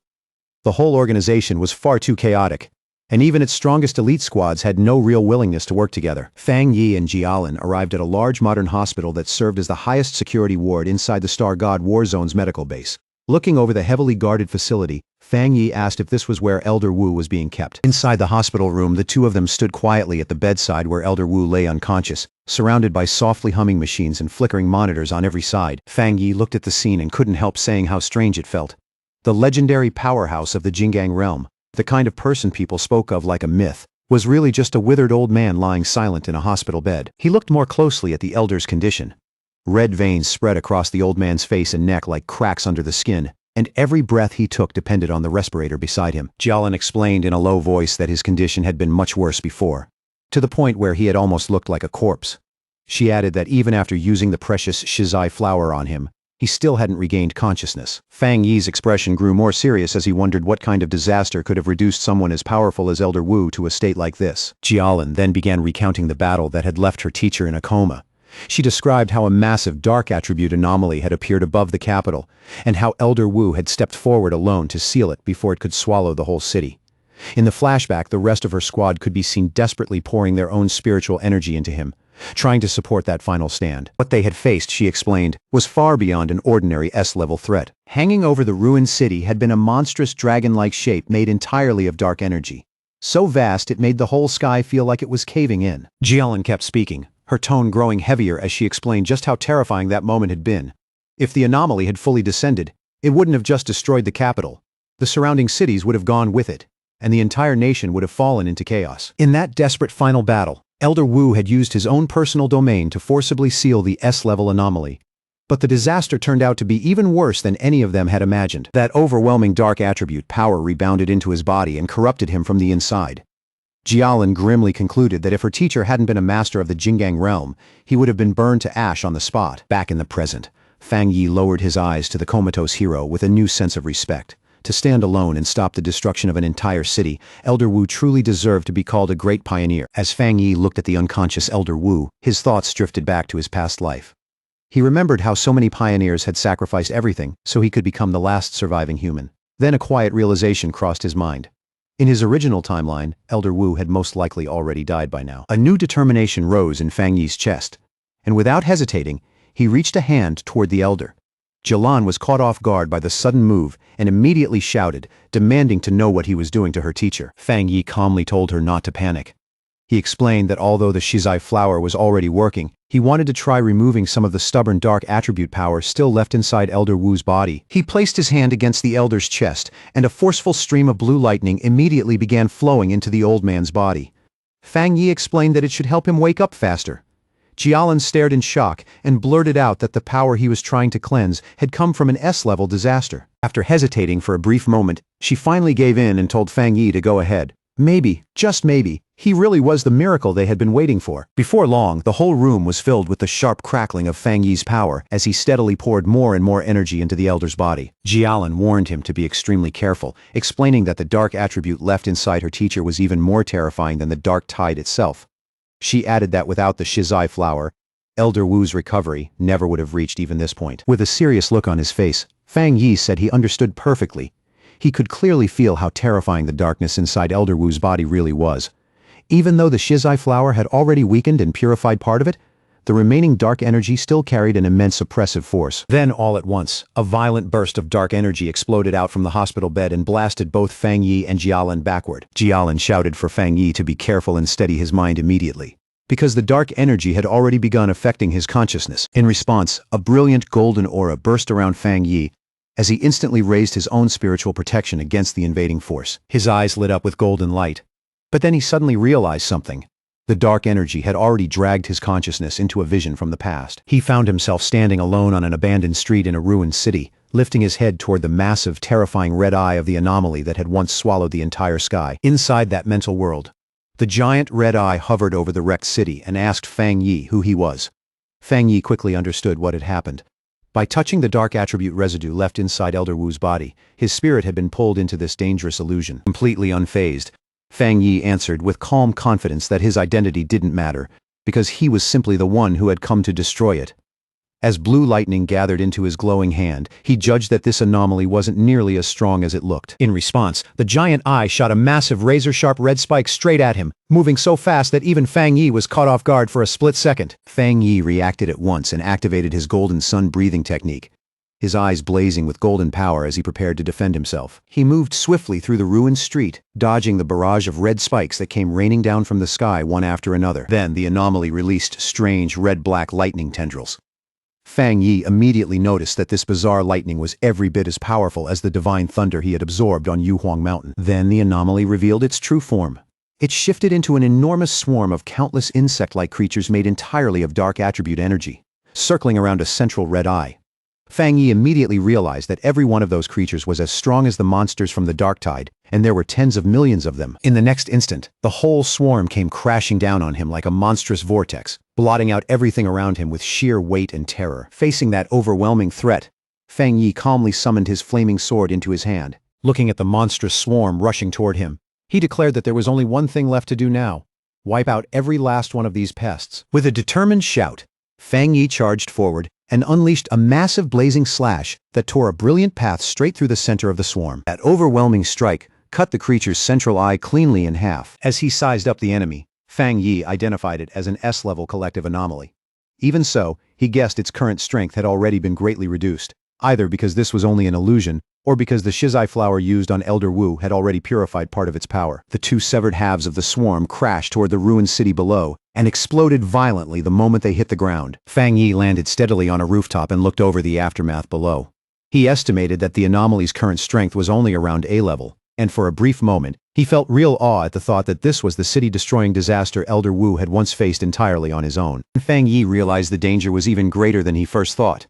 The whole organization was far too chaotic, and even its strongest elite squads had no real willingness to work together. Fang Yi and Jialan arrived at a large modern hospital that served as the highest security ward inside the Star God War Zone's medical base. Looking over the heavily guarded facility, Fang Yi asked if this was where Elder Wu was being kept. Inside the hospital room, the two of them stood quietly at the bedside where Elder Wu lay unconscious, surrounded by softly humming machines and flickering monitors on every side. Fang Yi looked at the scene and couldn't help saying how strange it felt. The legendary powerhouse of the Jinggang realm, the kind of person people spoke of like a myth, was really just a withered old man lying silent in a hospital bed. He looked more closely at the elder's condition. Red veins spread across the old man's face and neck like cracks under the skin, and every breath he took depended on the respirator beside him. Jialan explained in a low voice that his condition had been much worse before, to the point where he had almost looked like a corpse. She added that even after using the precious shizai flower on him, he still hadn't regained consciousness. Fang Yi's expression grew more serious as he wondered what kind of disaster could have reduced someone as powerful as Elder Wu to a state like this. Jialan then began recounting the battle that had left her teacher in a coma. She described how a massive dark attribute anomaly had appeared above the capital, and how Elder Wu had stepped forward alone to seal it before it could swallow the whole city. In the flashback, the rest of her squad could be seen desperately pouring their own spiritual energy into him, trying to support that final stand. What they had faced, she explained, was far beyond an ordinary S-level threat. Hanging over the ruined city had been a monstrous dragon-like shape made entirely of dark energy. So vast it made the whole sky feel like it was caving in. Jialin kept speaking, her tone growing heavier as she explained just how terrifying that moment had been. If the anomaly had fully descended, it wouldn't have just destroyed the capital. The surrounding cities would have gone with it, and the entire nation would have fallen into chaos. In that desperate final battle, Elder Wu had used his own personal domain to forcibly seal the S-level anomaly. But the disaster turned out to be even worse than any of them had imagined. That overwhelming dark attribute power rebounded into his body and corrupted him from the inside. Jialin grimly concluded that if her teacher hadn't been a master of the Jingang realm, he would have been burned to ash on the spot. Back in the present, Fang Yi lowered his eyes to the comatose hero with a new sense of respect. To stand alone and stop the destruction of an entire city, Elder Wu truly deserved to be called a great pioneer. As Fang Yi looked at the unconscious Elder Wu, his thoughts drifted back to his past life. He remembered how so many pioneers had sacrificed everything so he could become the last surviving human. Then a quiet realization crossed his mind. In his original timeline, Elder Wu had most likely already died by now. A new determination rose in Fang Yi's chest, and without hesitating, he reached a hand toward the elder. Jialin was caught off guard by the sudden move and immediately shouted, demanding to know what he was doing to her teacher. Fang Yi calmly told her not to panic. He explained that although the Shizai flower was already working, he wanted to try removing some of the stubborn dark attribute power still left inside Elder Wu's body. He placed his hand against the elder's chest, and a forceful stream of blue lightning immediately began flowing into the old man's body. Fang Yi explained that it should help him wake up faster. Jialin stared in shock and blurted out that the power he was trying to cleanse had come from an S-level disaster. After hesitating for a brief moment, she finally gave in and told Fang Yi to go ahead. Maybe, just maybe, he really was the miracle they had been waiting for. Before long, the whole room was filled with the sharp crackling of Fang Yi's power as he steadily poured more and more energy into the elder's body. Jialin warned him to be extremely careful, explaining that the dark attribute left inside her teacher was even more terrifying than the dark tide itself. She added that without the Shizai flower, Elder Wu's recovery never would have reached even this point. With a serious look on his face, Fang Yi said he understood perfectly. He could clearly feel how terrifying the darkness inside Elder Wu's body really was. Even though the Shizai flower had already weakened and purified part of it, the remaining dark energy still carried an immense oppressive force. Then, all at once, a violent burst of dark energy exploded out from the hospital bed and blasted both Fang Yi and Jialin backward. Jialin shouted for Fang Yi to be careful and steady his mind immediately, because the dark energy had already begun affecting his consciousness. In response, a brilliant golden aura burst around Fang Yi as he instantly raised his own spiritual protection against the invading force. His eyes lit up with golden light. But then he suddenly realized something. The dark energy had already dragged his consciousness into a vision from the past. He found himself standing alone on an abandoned street in a ruined city, lifting his head toward the massive, terrifying red eye of the anomaly that had once swallowed the entire sky. Inside that mental world, the giant red eye hovered over the wrecked city and asked Fang Yi who he was. Fang Yi quickly understood what had happened. By touching the dark attribute residue left inside Elder Wu's body, his spirit had been pulled into this dangerous illusion. Completely unfazed, Fang Yi answered with calm confidence that his identity didn't matter, because he was simply the one who had come to destroy it. As blue lightning gathered into his glowing hand, he judged that this anomaly wasn't nearly as strong as it looked. In response, the giant eye shot a massive razor-sharp red spike straight at him, moving so fast that even Fang Yi was caught off guard for a split second. Fang Yi reacted at once and activated his golden sun breathing technique, his eyes blazing with golden power as he prepared to defend himself. He moved swiftly through the ruined street, dodging the barrage of red spikes that came raining down from the sky one after another. Then the anomaly released strange red-black lightning tendrils. Fang Yi immediately noticed that this bizarre lightning was every bit as powerful as the divine thunder he had absorbed on Yuhuang Mountain. Then the anomaly revealed its true form. It shifted into an enormous swarm of countless insect-like creatures made entirely of dark attribute energy, circling around a central red eye. Fang Yi immediately realized that every one of those creatures was as strong as the monsters from the dark tide, and there were tens of millions of them. In the next instant, the whole swarm came crashing down on him like a monstrous vortex, blotting out everything around him with sheer weight and terror. Facing that overwhelming threat, Fang Yi calmly summoned his flaming sword into his hand. Looking at the monstrous swarm rushing toward him, he declared that there was only one thing left to do now: wipe out every last one of these pests. With a determined shout, Fang Yi charged forward and unleashed a massive blazing slash that tore a brilliant path straight through the center of the swarm. That overwhelming strike cut the creature's central eye cleanly in half. As he sized up the enemy, Fang Yi identified it as an S-level collective anomaly. Even so, he guessed its current strength had already been greatly reduced, either because this was only an illusion, or because the shizai flower used on Elder Wu had already purified part of its power. The two severed halves of the swarm crashed toward the ruined city below and exploded violently the moment they hit the ground. Fang Yi landed steadily on a rooftop and looked over the aftermath below. He estimated that the anomaly's current strength was only around A-level, and for a brief moment, he felt real awe at the thought that this was the city-destroying disaster Elder Wu had once faced entirely on his own. Fang Yi realized the danger was even greater than he first thought.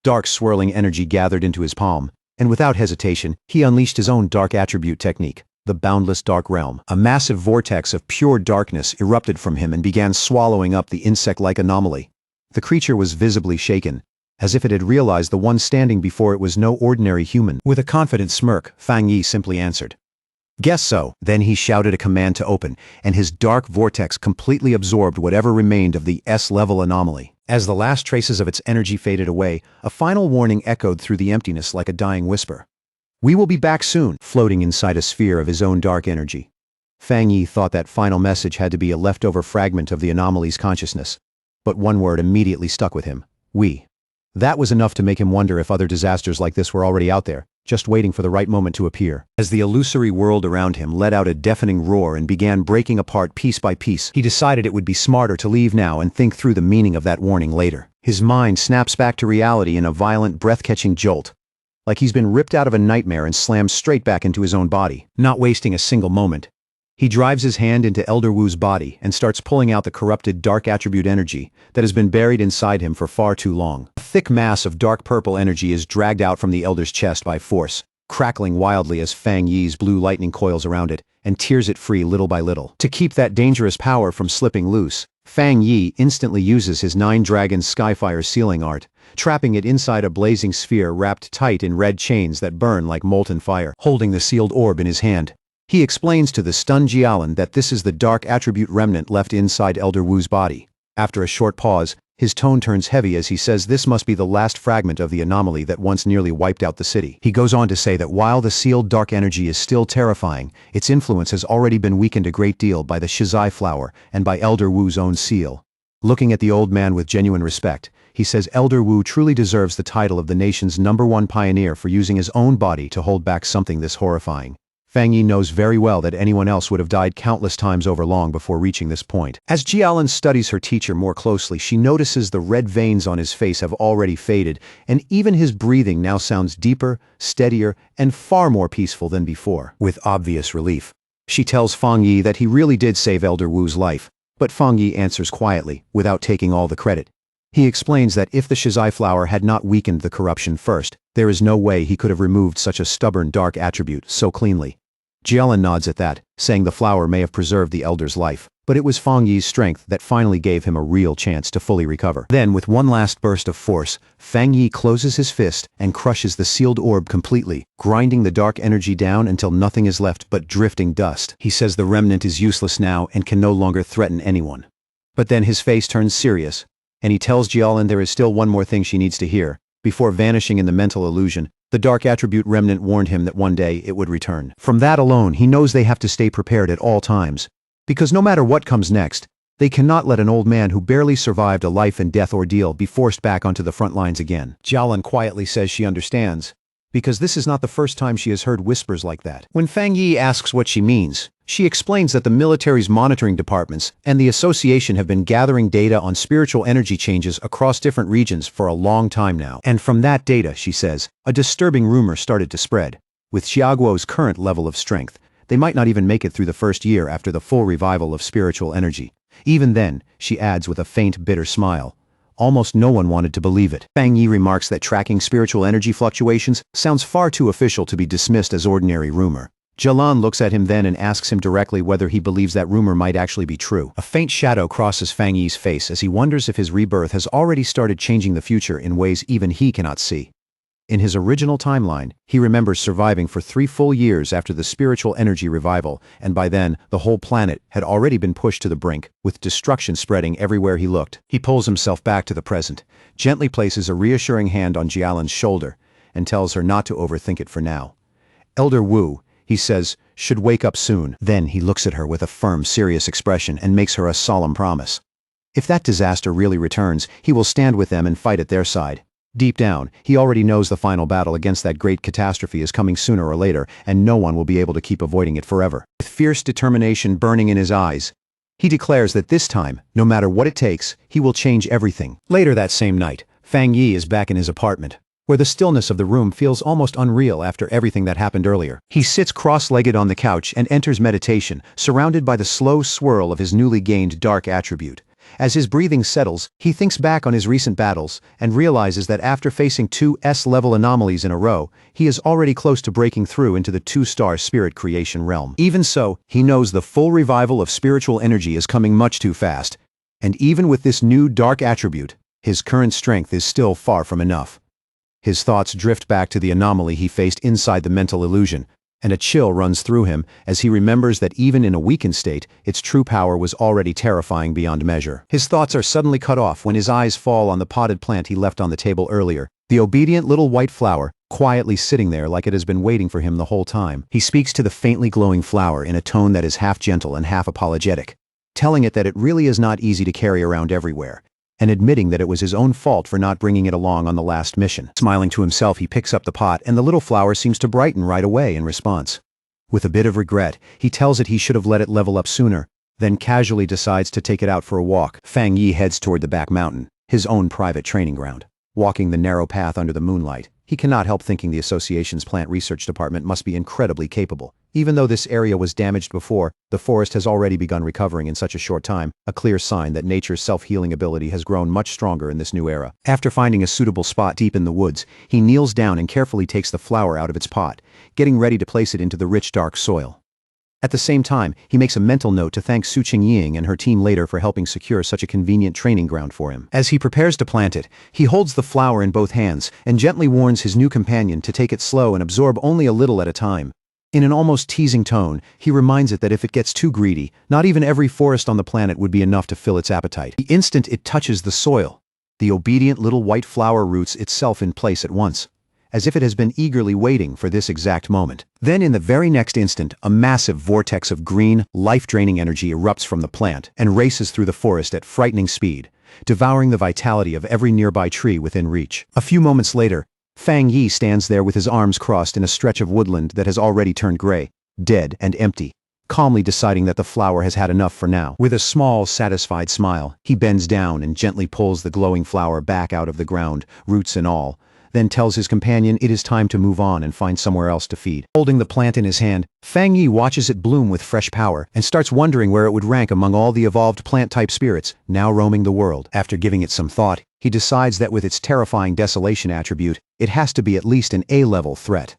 Dark swirling energy gathered into his palm, and without hesitation, he unleashed his own dark attribute technique, the Boundless Dark Realm. A massive vortex of pure darkness erupted from him and began swallowing up the insect-like anomaly. The creature was visibly shaken, as if it had realized the one standing before it was no ordinary human. With a confident smirk, Fang Yi simply answered, "Guess so." Then he shouted a command to open, and his dark vortex completely absorbed whatever remained of the S-level anomaly. As the last traces of its energy faded away, a final warning echoed through the emptiness like a dying whisper. "We will be back soon," floating inside a sphere of his own dark energy. Fang Yi thought that final message had to be a leftover fragment of the anomaly's consciousness. But one word immediately stuck with him: "we." That was enough to make him wonder if other disasters like this were already out there, just waiting for the right moment to appear. As the illusory world around him let out a deafening roar and began breaking apart piece by piece, he decided it would be smarter to leave now and think through the meaning of that warning later. His mind snaps back to reality in a violent, breath-catching jolt, like he's been ripped out of a nightmare and slammed straight back into his own body. Not wasting a single moment, he drives his hand into Elder Wu's body and starts pulling out the corrupted dark attribute energy that has been buried inside him for far too long. A thick mass of dark purple energy is dragged out from the Elder's chest by force, crackling wildly as Fang Yi's blue lightning coils around it and tears it free little by little. To keep that dangerous power from slipping loose, Fang Yi instantly uses his 9 Dragons Skyfire sealing art, trapping it inside a blazing sphere wrapped tight in red chains that burn like molten fire. Holding the sealed orb in his hand, he explains to the stunned Jialan that this is the dark attribute remnant left inside Elder Wu's body. After a short pause, his tone turns heavy as he says this must be the last fragment of the anomaly that once nearly wiped out the city. He goes on to say that while the sealed dark energy is still terrifying, its influence has already been weakened a great deal by the shizai flower and by Elder Wu's own seal. Looking at the old man with genuine respect, he says Elder Wu truly deserves the title of the nation's #1 pioneer for using his own body to hold back something this horrifying. Fang Yi knows very well that anyone else would have died countless times over long before reaching this point. As Jialan studies her teacher more closely, she notices the red veins on his face have already faded, and even his breathing now sounds deeper, steadier, and far more peaceful than before. With obvious relief, she tells Fang Yi that he really did save Elder Wu's life, but Fang Yi answers quietly, without taking all the credit. He explains that if the shizai flower had not weakened the corruption first, there is no way he could have removed such a stubborn dark attribute so cleanly. Jialan nods at that, saying the flower may have preserved the Elder's life, but it was Fang Yi's strength that finally gave him a real chance to fully recover. Then, with one last burst of force, Fang Yi closes his fist and crushes the sealed orb completely, grinding the dark energy down until nothing is left but drifting dust. He says the remnant is useless now and can no longer threaten anyone. But then his face turns serious, and he tells Jialan there is still one more thing she needs to hear. Before vanishing in the mental illusion, the dark attribute remnant warned him that one day it would return. From that alone, he knows they have to stay prepared at all times, because no matter what comes next, they cannot let an old man who barely survived a life-and-death ordeal be forced back onto the front lines again. Jialan quietly says she understands, because this is not the first time she has heard whispers like that. When Fang Yi asks what she means, she explains that the military's monitoring departments and the association have been gathering data on spiritual energy changes across different regions for a long time now. And from that data, she says, a disturbing rumor started to spread. With Xiaoguo's current level of strength, they might not even make it through the first year after the full revival of spiritual energy. Even then, she adds with a faint, bitter smile, almost no one wanted to believe it. Fang Yi remarks that tracking spiritual energy fluctuations sounds far too official to be dismissed as ordinary rumor. Jialan looks at him then and asks him directly whether he believes that rumor might actually be true. A faint shadow crosses Fang Yi's face as he wonders if his rebirth has already started changing the future in ways even he cannot see. In his original timeline, he remembers surviving for 3 full years after the spiritual energy revival, and by then, the whole planet had already been pushed to the brink, with destruction spreading everywhere he looked. He pulls himself back to the present, gently places a reassuring hand on Jialan's shoulder, and tells her not to overthink it for now. Elder Wu, he says, should wake up soon. Then he looks at her with a firm, serious expression and makes her a solemn promise. If that disaster really returns, he will stand with them and fight at their side. Deep down, he already knows the final battle against that great catastrophe is coming sooner or later, and no one will be able to keep avoiding it forever. With fierce determination burning in his eyes, he declares that this time, no matter what it takes, he will change everything. Later that same night, Fang Yi is back in his apartment, where the stillness of the room feels almost unreal after everything that happened earlier. He sits cross-legged on the couch and enters meditation, surrounded by the slow swirl of his newly gained dark attribute. As his breathing settles, he thinks back on his recent battles and realizes that after facing 2 S-level anomalies in a row, he is already close to breaking through into the 2-star spirit creation realm. Even so, he knows the full revival of spiritual energy is coming much too fast, and even with this new dark attribute, his current strength is still far from enough. His thoughts drift back to the anomaly he faced inside the mental illusion, and a chill runs through him as he remembers that even in a weakened state, its true power was already terrifying beyond measure. His thoughts are suddenly cut off when his eyes fall on the potted plant he left on the table earlier, the obedient little white flower, quietly sitting there like it has been waiting for him the whole time. He speaks to the faintly glowing flower in a tone that is half gentle and half apologetic, telling it that it really is not easy to carry around everywhere, and admitting that it was his own fault for not bringing it along on the last mission. Smiling to himself, he picks up the pot, and the little flower seems to brighten right away in response. With a bit of regret, he tells it he should have let it level up sooner, then casually decides to take it out for a walk. Fang Yi heads toward the back mountain, his own private training ground. Walking the narrow path under the moonlight, he cannot help thinking the association's plant research department must be incredibly capable. Even though this area was damaged before, the forest has already begun recovering in such a short time, a clear sign that nature's self-healing ability has grown much stronger in this new era. After finding a suitable spot deep in the woods, he kneels down and carefully takes the flower out of its pot, getting ready to place it into the rich dark soil. At the same time, he makes a mental note to thank Su Qingying and her team later for helping secure such a convenient training ground for him. As he prepares to plant it, he holds the flower in both hands and gently warns his new companion to take it slow and absorb only a little at a time. In an almost teasing tone, he reminds it that if it gets too greedy, not even every forest on the planet would be enough to fill its appetite. The instant it touches the soil, the obedient little white flower roots itself in place at once, as if it has been eagerly waiting for this exact moment. Then in the very next instant, a massive vortex of green, life-draining energy erupts from the plant and races through the forest at frightening speed, devouring the vitality of every nearby tree within reach. A few moments later, Fang Yi stands there with his arms crossed in a stretch of woodland that has already turned gray, dead and empty, calmly deciding that the flower has had enough for now. With a small, satisfied smile, he bends down and gently pulls the glowing flower back out of the ground, roots and all, then tells his companion it is time to move on and find somewhere else to feed. Holding the plant in his hand, Fang Yi watches it bloom with fresh power and starts wondering where it would rank among all the evolved plant-type spirits now roaming the world. After giving it some thought, he decides that with its terrifying desolation attribute, it has to be at least an A-level threat.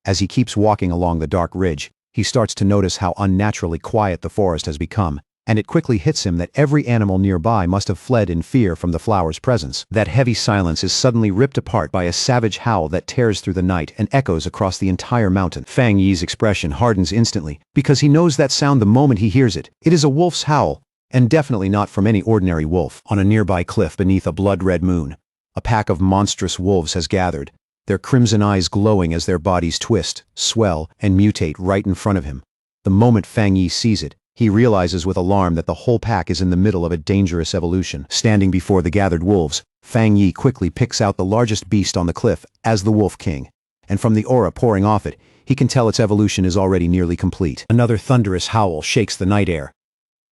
As he keeps walking along the dark ridge, he starts to notice how unnaturally quiet the forest has become, and it quickly hits him that every animal nearby must have fled in fear from the flower's presence. That heavy silence is suddenly ripped apart by a savage howl that tears through the night and echoes across the entire mountain. Fang Yi's expression hardens instantly, because he knows that sound the moment he hears it. It is a wolf's howl, and definitely not from any ordinary wolf. On a nearby cliff beneath a blood-red moon, a pack of monstrous wolves has gathered, their crimson eyes glowing as their bodies twist, swell, and mutate right in front of him. The moment Fang Yi sees it, he realizes with alarm that the whole pack is in the middle of a dangerous evolution. Standing before the gathered wolves, Fang Yi quickly picks out the largest beast on the cliff as the Wolf King, and from the aura pouring off it, he can tell its evolution is already nearly complete. Another thunderous howl shakes the night air,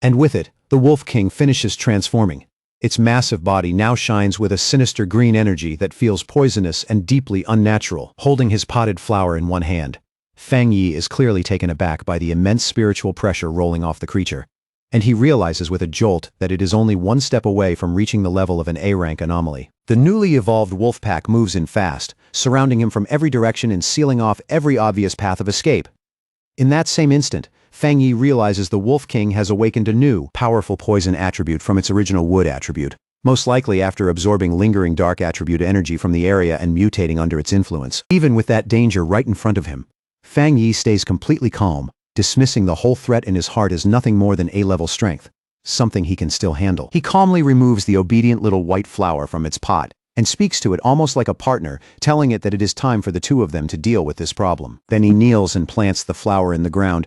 and with it, the Wolf King finishes transforming. Its massive body now shines with a sinister green energy that feels poisonous and deeply unnatural. Holding his potted flower in one hand, Fang Yi is clearly taken aback by the immense spiritual pressure rolling off the creature, and he realizes with a jolt that it is only one step away from reaching the level of an A-rank anomaly. The newly evolved wolf pack moves in fast, surrounding him from every direction and sealing off every obvious path of escape. In that same instant, Fang Yi realizes the Wolf King has awakened a new, powerful poison attribute from its original wood attribute. most likely after absorbing lingering dark attribute energy from the area and mutating under its influence. Even with that danger right in front of him, Fang Yi stays completely calm, dismissing the whole threat in his heart as nothing more than A-level strength, something he can still handle. He calmly removes the obedient little white flower from its pot and speaks to it almost like a partner, telling it that it is time for the two of them to deal with this problem. Then he kneels and plants the flower in the ground,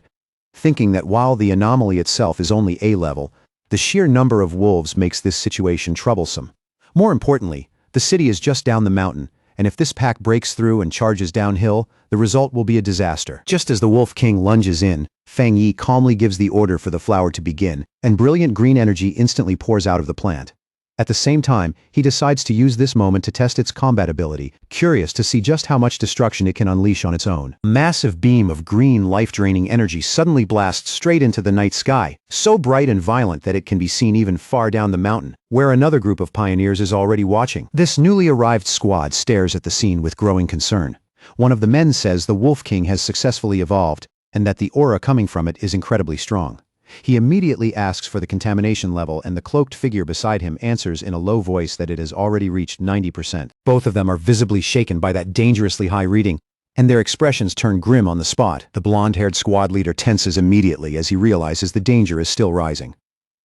thinking that while the anomaly itself is only A-level, the sheer number of wolves makes this situation troublesome. More importantly, the city is just down the mountain, and if this pack breaks through and charges downhill, the result will be a disaster. Just as the Wolf King lunges in, Fang Yi calmly gives the order for the flower to begin, and brilliant green energy instantly pours out of the plant. At the same time, he decides to use this moment to test its combat ability, curious to see just how much destruction it can unleash on its own. A massive beam of green, life-draining energy suddenly blasts straight into the night sky, so bright and violent that it can be seen even far down the mountain, where another group of pioneers is already watching. This newly arrived squad stares at the scene with growing concern. One of the men says the Wolf King has successfully evolved, and that the aura coming from it is incredibly strong. He immediately asks for the contamination level, and the cloaked figure beside him answers in a low voice that it has already reached 90%. Both of them are visibly shaken by that dangerously high reading, and their expressions turn grim on the spot. The blonde-haired squad leader tenses immediately as he realizes the danger is still rising.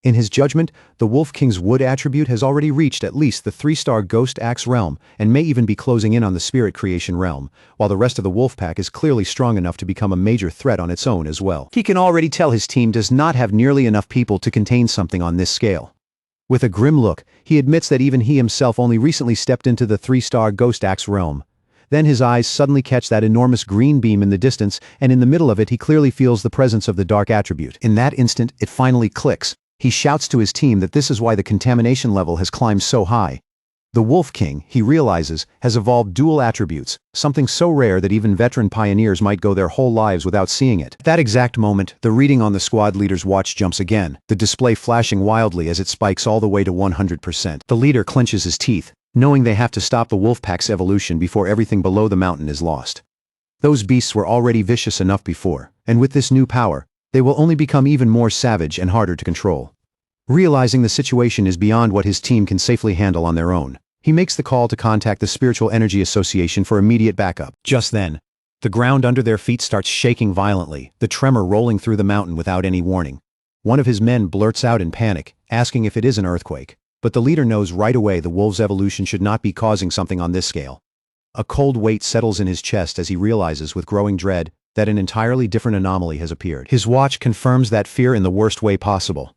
In his judgment, the Wolf King's wood attribute has already reached at least the 3-star Ghost Axe realm and may even be closing in on the Spirit Creation realm, while the rest of the wolf pack is clearly strong enough to become a major threat on its own as well. He can already tell his team does not have nearly enough people to contain something on this scale. With a grim look, he admits that even he himself only recently stepped into the 3-star Ghost Axe realm. Then his eyes suddenly catch that enormous green beam in the distance, and in the middle of it he clearly feels the presence of the dark attribute. In that instant, it finally clicks. He shouts to his team that this is why the contamination level has climbed so high. The Wolf King, he realizes, has evolved dual attributes, something so rare that even veteran pioneers might go their whole lives without seeing it. At that exact moment, the reading on the squad leader's watch jumps again, the display flashing wildly as it spikes all the way to 100%. The leader clenches his teeth, knowing they have to stop the wolf pack's evolution before everything below the mountain is lost. Those beasts were already vicious enough before, and with this new power, they will only become even more savage and harder to control. Realizing the situation is beyond what his team can safely handle on their own, he makes the call to contact the Spiritual Energy Association for immediate backup. Just then, the ground under their feet starts shaking violently, the tremor rolling through the mountain without any warning. One of his men blurts out in panic, asking if it is an earthquake, but the leader knows right away the wolf's evolution should not be causing something on this scale. A cold weight settles in his chest as he realizes with growing dread that an entirely different anomaly has appeared. His watch confirms that fear in the worst way possible.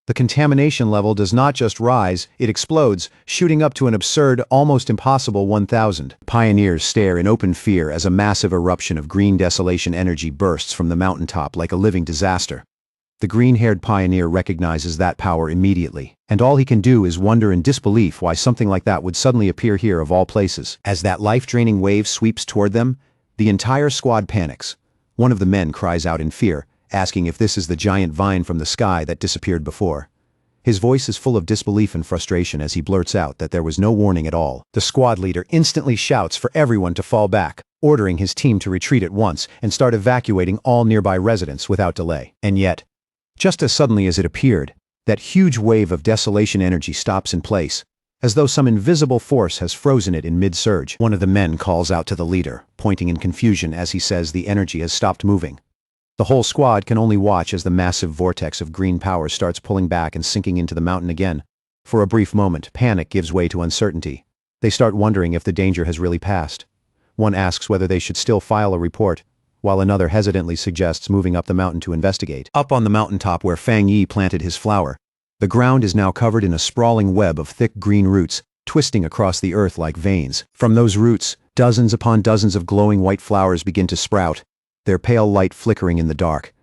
The contamination level does not just rise, it explodes, shooting up to an absurd, almost impossible 1,000. Pioneers stare in open fear as a massive eruption of green desolation energy bursts from the mountaintop like a living disaster. The green-haired pioneer recognizes that power immediately, and all he can do is wonder in disbelief why something like that would suddenly appear here of all places. As that life-draining wave sweeps toward them, the entire squad panics. One of the men cries out in fear, asking if this is the giant vine from the sky that disappeared before. His voice is full of disbelief and frustration as he blurts out that there was no warning at all. The squad leader instantly shouts for everyone to fall back, ordering his team to retreat at once and start evacuating all nearby residents without delay. And yet, just as suddenly as it appeared, that huge wave of desolation energy stops in place, as though some invisible force has frozen it in mid-surge. One of the men calls out to the leader, pointing in confusion as he says the energy has stopped moving. The whole squad can only watch as the massive vortex of green power starts pulling back and sinking into the mountain again. For a brief moment, panic gives way to uncertainty. They start wondering if the danger has really passed. One asks whether they should still file a report, while another hesitantly suggests moving up the mountain to investigate. Up on the mountaintop where Fang Yi planted his flower, the ground is now covered in a sprawling web of thick green roots, twisting across the earth like veins. From those roots, dozens upon dozens of glowing white flowers begin to sprout, their pale light flickering in the dark.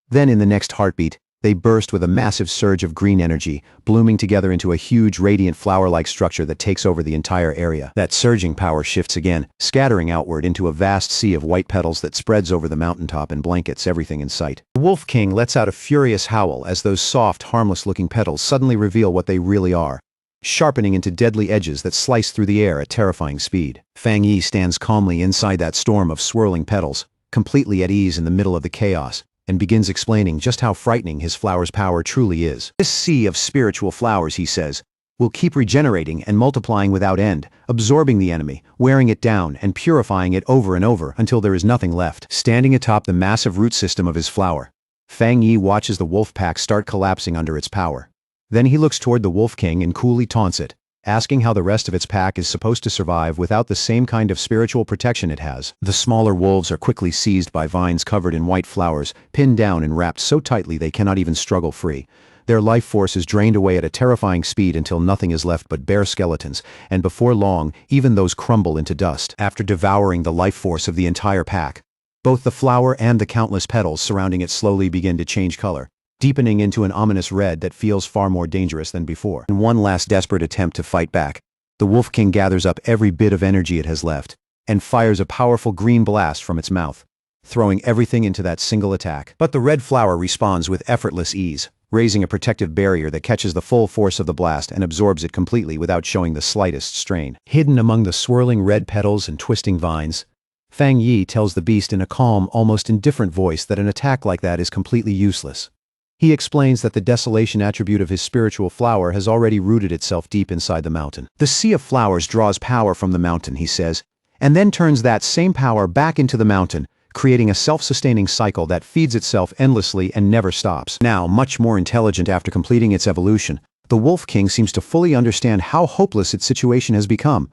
Then in the next heartbeat, they burst with a massive surge of green energy, blooming together into a huge radiant flower-like structure that takes over the entire area. That surging power shifts again, scattering outward into a vast sea of white petals that spreads over the mountaintop and blankets everything in sight. The Wolf King lets out a furious howl as those soft, harmless-looking petals suddenly reveal what they really are, sharpening into deadly edges that slice through the air at terrifying speed. Fang Yi stands calmly inside that storm of swirling petals, completely at ease in the middle of the chaos, and begins explaining just how frightening his flower's power truly is. This sea of spiritual flowers, he says, will keep regenerating and multiplying without end, absorbing the enemy, wearing it down, and purifying it over and over until there is nothing left. Standing atop the massive root system of his flower, Fang Yi watches the wolf pack start collapsing under its power. Then he looks toward the Wolf King and coolly taunts it, asking how the rest of its pack is supposed to survive without the same kind of spiritual protection it has. The smaller wolves are quickly seized by vines covered in white flowers, pinned down and wrapped so tightly they cannot even struggle free. Their life force is drained away at a terrifying speed until nothing is left but bare skeletons, and before long, even those crumble into dust. After devouring the life force of the entire pack, both the flower and the countless petals surrounding it slowly begin to change color, deepening into an ominous red that feels far more dangerous than before. In one last desperate attempt to fight back, the Wolf King gathers up every bit of energy it has left, and fires a powerful green blast from its mouth, throwing everything into that single attack. But the red flower responds with effortless ease, raising a protective barrier that catches the full force of the blast and absorbs it completely without showing the slightest strain. Hidden among the swirling red petals and twisting vines, Fang Yi tells the beast in a calm, almost indifferent voice that an attack like that is completely useless. He explains that the desolation attribute of his spiritual flower has already rooted itself deep inside the mountain. The sea of flowers draws power from the mountain, he says, and then turns that same power back into the mountain, creating a self-sustaining cycle that feeds itself endlessly and never stops. Now, much more intelligent after completing its evolution, the Wolf King seems to fully understand how hopeless its situation has become.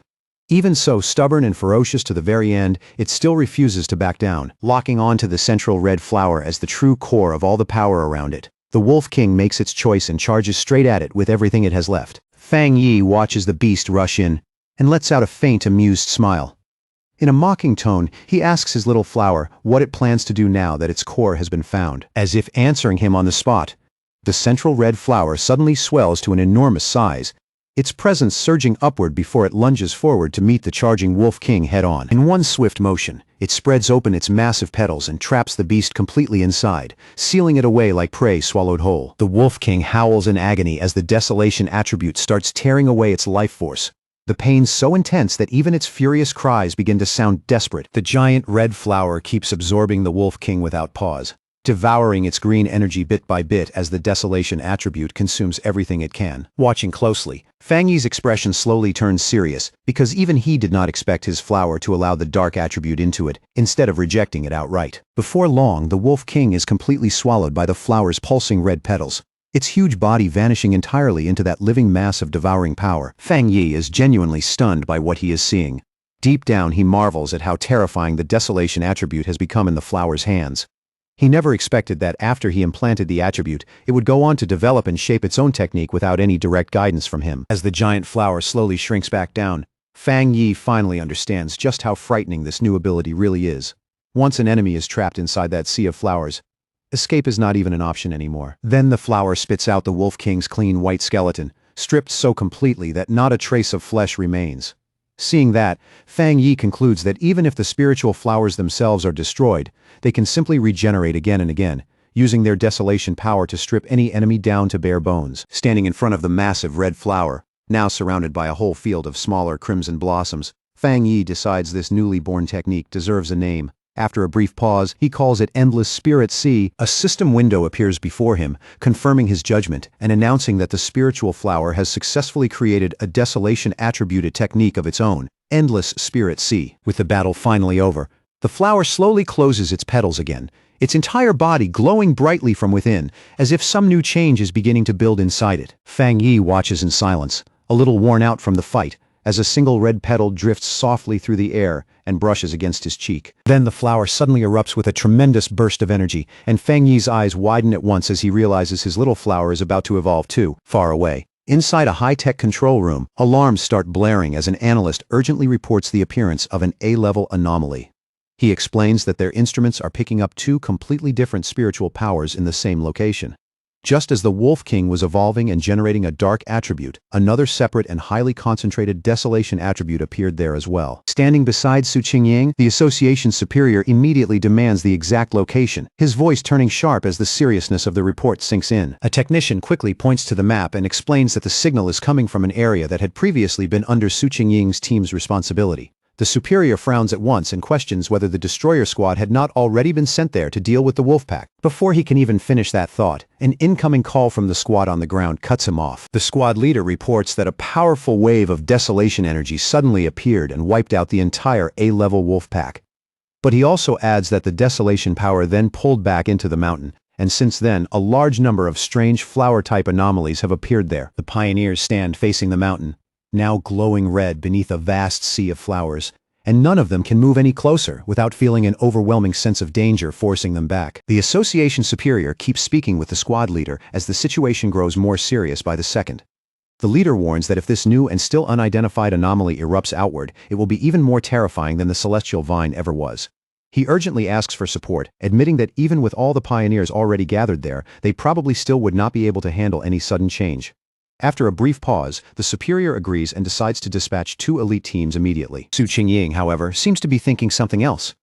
Even so stubborn and ferocious to the very end, it still refuses to back down. Locking onto the central red flower as the true core of all the power around it, the Wolf King makes its choice and charges straight at it with everything it has left. Fang Yi watches the beast rush in, and lets out a faint, amused smile. In a mocking tone, he asks his little flower what it plans to do now that its core has been found. As if answering him on the spot, the central red flower suddenly swells to an enormous size, its presence surging upward before it lunges forward to meet the charging Wolf King head-on. In one swift motion, it spreads open its massive petals and traps the beast completely inside, sealing it away like prey swallowed whole. The Wolf King howls in agony as the desolation attribute starts tearing away its life force, the pain so intense that even its furious cries begin to sound desperate. The giant red flower keeps absorbing the Wolf King without pause, devouring its green energy bit by bit as the desolation attribute consumes everything it can. Watching closely, Fang Yi's expression slowly turns serious, because even he did not expect his flower to allow the dark attribute into it, instead of rejecting it outright. Before long, the Wolf King is completely swallowed by the flower's pulsing red petals, its huge body vanishing entirely into that living mass of devouring power. Fang Yi is genuinely stunned by what he is seeing. Deep down, he marvels at how terrifying the desolation attribute has become in the flower's hands. He never expected that after he implanted the attribute, it would go on to develop and shape its own technique without any direct guidance from him. As the giant flower slowly shrinks back down, Fang Yi finally understands just how frightening this new ability really is. Once an enemy is trapped inside that sea of flowers, escape is not even an option anymore. Then the flower spits out the Wolf King's clean white skeleton, stripped so completely that not a trace of flesh remains. Seeing that, Fang Yi concludes that even if the spiritual flowers themselves are destroyed, they can simply regenerate again and again, using their desolation power to strip any enemy down to bare bones. Standing in front of the massive red flower, now surrounded by a whole field of smaller crimson blossoms, Fang Yi decides this newly born technique deserves a name. After a brief pause, he calls it Endless Spirit Sea. A system window appears before him, confirming his judgment and announcing that the spiritual flower has successfully created a desolation-attributed technique of its own, Endless Spirit Sea. With the battle finally over, the flower slowly closes its petals again, its entire body glowing brightly from within, as if some new change is beginning to build inside it. Fang Yi watches in silence, a little worn out from the fight, as a single red petal drifts softly through the air and brushes against his cheek. Then the flower suddenly erupts with a tremendous burst of energy, and Fang Yi's eyes widen at once as he realizes his little flower is about to evolve too. Far away, inside a high-tech control room, alarms start blaring as an analyst urgently reports the appearance of an A-level anomaly. He explains that their instruments are picking up two completely different spiritual powers in the same location. Just as the Wolf King was evolving and generating a dark attribute, another separate and highly concentrated desolation attribute appeared there as well. Standing beside Su Qingying, the association's superior immediately demands the exact location, his voice turning sharp as the seriousness of the report sinks in. A technician quickly points to the map and explains that the signal is coming from an area that had previously been under Su Qingying's team's responsibility. The superior frowns at once and questions whether the destroyer squad had not already been sent there to deal with the wolf pack. Before he can even finish that thought, an incoming call from the squad on the ground cuts him off. The squad leader reports that a powerful wave of desolation energy suddenly appeared and wiped out the entire A-level wolf pack. But he also adds that the desolation power then pulled back into the mountain, and since then, a large number of strange flower-type anomalies have appeared there. The pioneers stand facing the mountain, now glowing red beneath a vast sea of flowers, and none of them can move any closer without feeling an overwhelming sense of danger forcing them back. The association superior keeps speaking with the squad leader as the situation grows more serious by the second. The leader warns that if this new and still unidentified anomaly erupts outward, it will be even more terrifying than the celestial vine ever was. He urgently asks for support, admitting that even with all the pioneers already gathered there, they probably still would not be able to handle any sudden change. After a brief pause, the superior agrees and decides to dispatch 2 elite teams immediately. Su Qingying, however, seems to be thinking something else.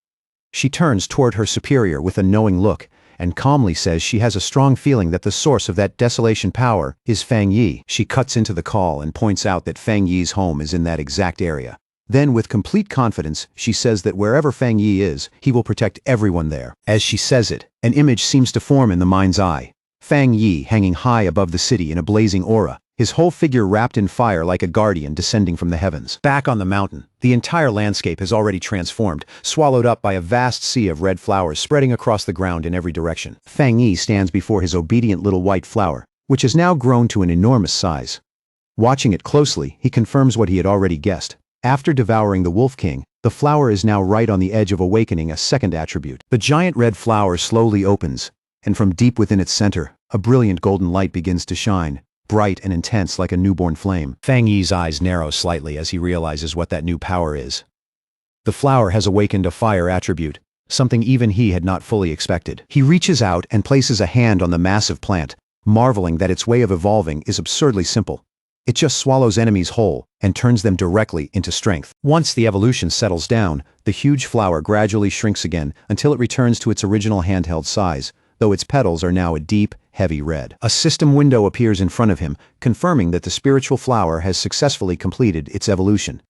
She turns toward her superior with a knowing look, and calmly says she has a strong feeling that the source of that desolation power is Fang Yi. She cuts into the call and points out that Fang Yi's home is in that exact area. Then, with complete confidence, she says that wherever Fang Yi is, he will protect everyone there. As she says it, an image seems to form in the mind's eye. Fang Yi hanging high above the city in a blazing aura, his whole figure wrapped in fire like a guardian descending from the heavens. Back on the mountain, the entire landscape has already transformed, swallowed up by a vast sea of red flowers spreading across the ground in every direction. Fang Yi stands before his obedient little white flower, which has now grown to an enormous size. Watching it closely, he confirms what he had already guessed. After devouring the Wolf King, the flower is now right on the edge of awakening a second attribute. The giant red flower slowly opens, and from deep within its center, a brilliant golden light begins to shine, bright and intense like a newborn flame. Fang Yi's eyes narrow slightly as he realizes what that new power is. The flower has awakened a fire attribute, something even he had not fully expected. He reaches out and places a hand on the massive plant, marveling that its way of evolving is absurdly simple. It just swallows enemies whole and turns them directly into strength. Once the evolution settles down, the huge flower gradually shrinks again until it returns to its original handheld size, though its petals are now a deep, heavy red. A system window appears in front of him, confirming that the spiritual flower has successfully completed its evolution.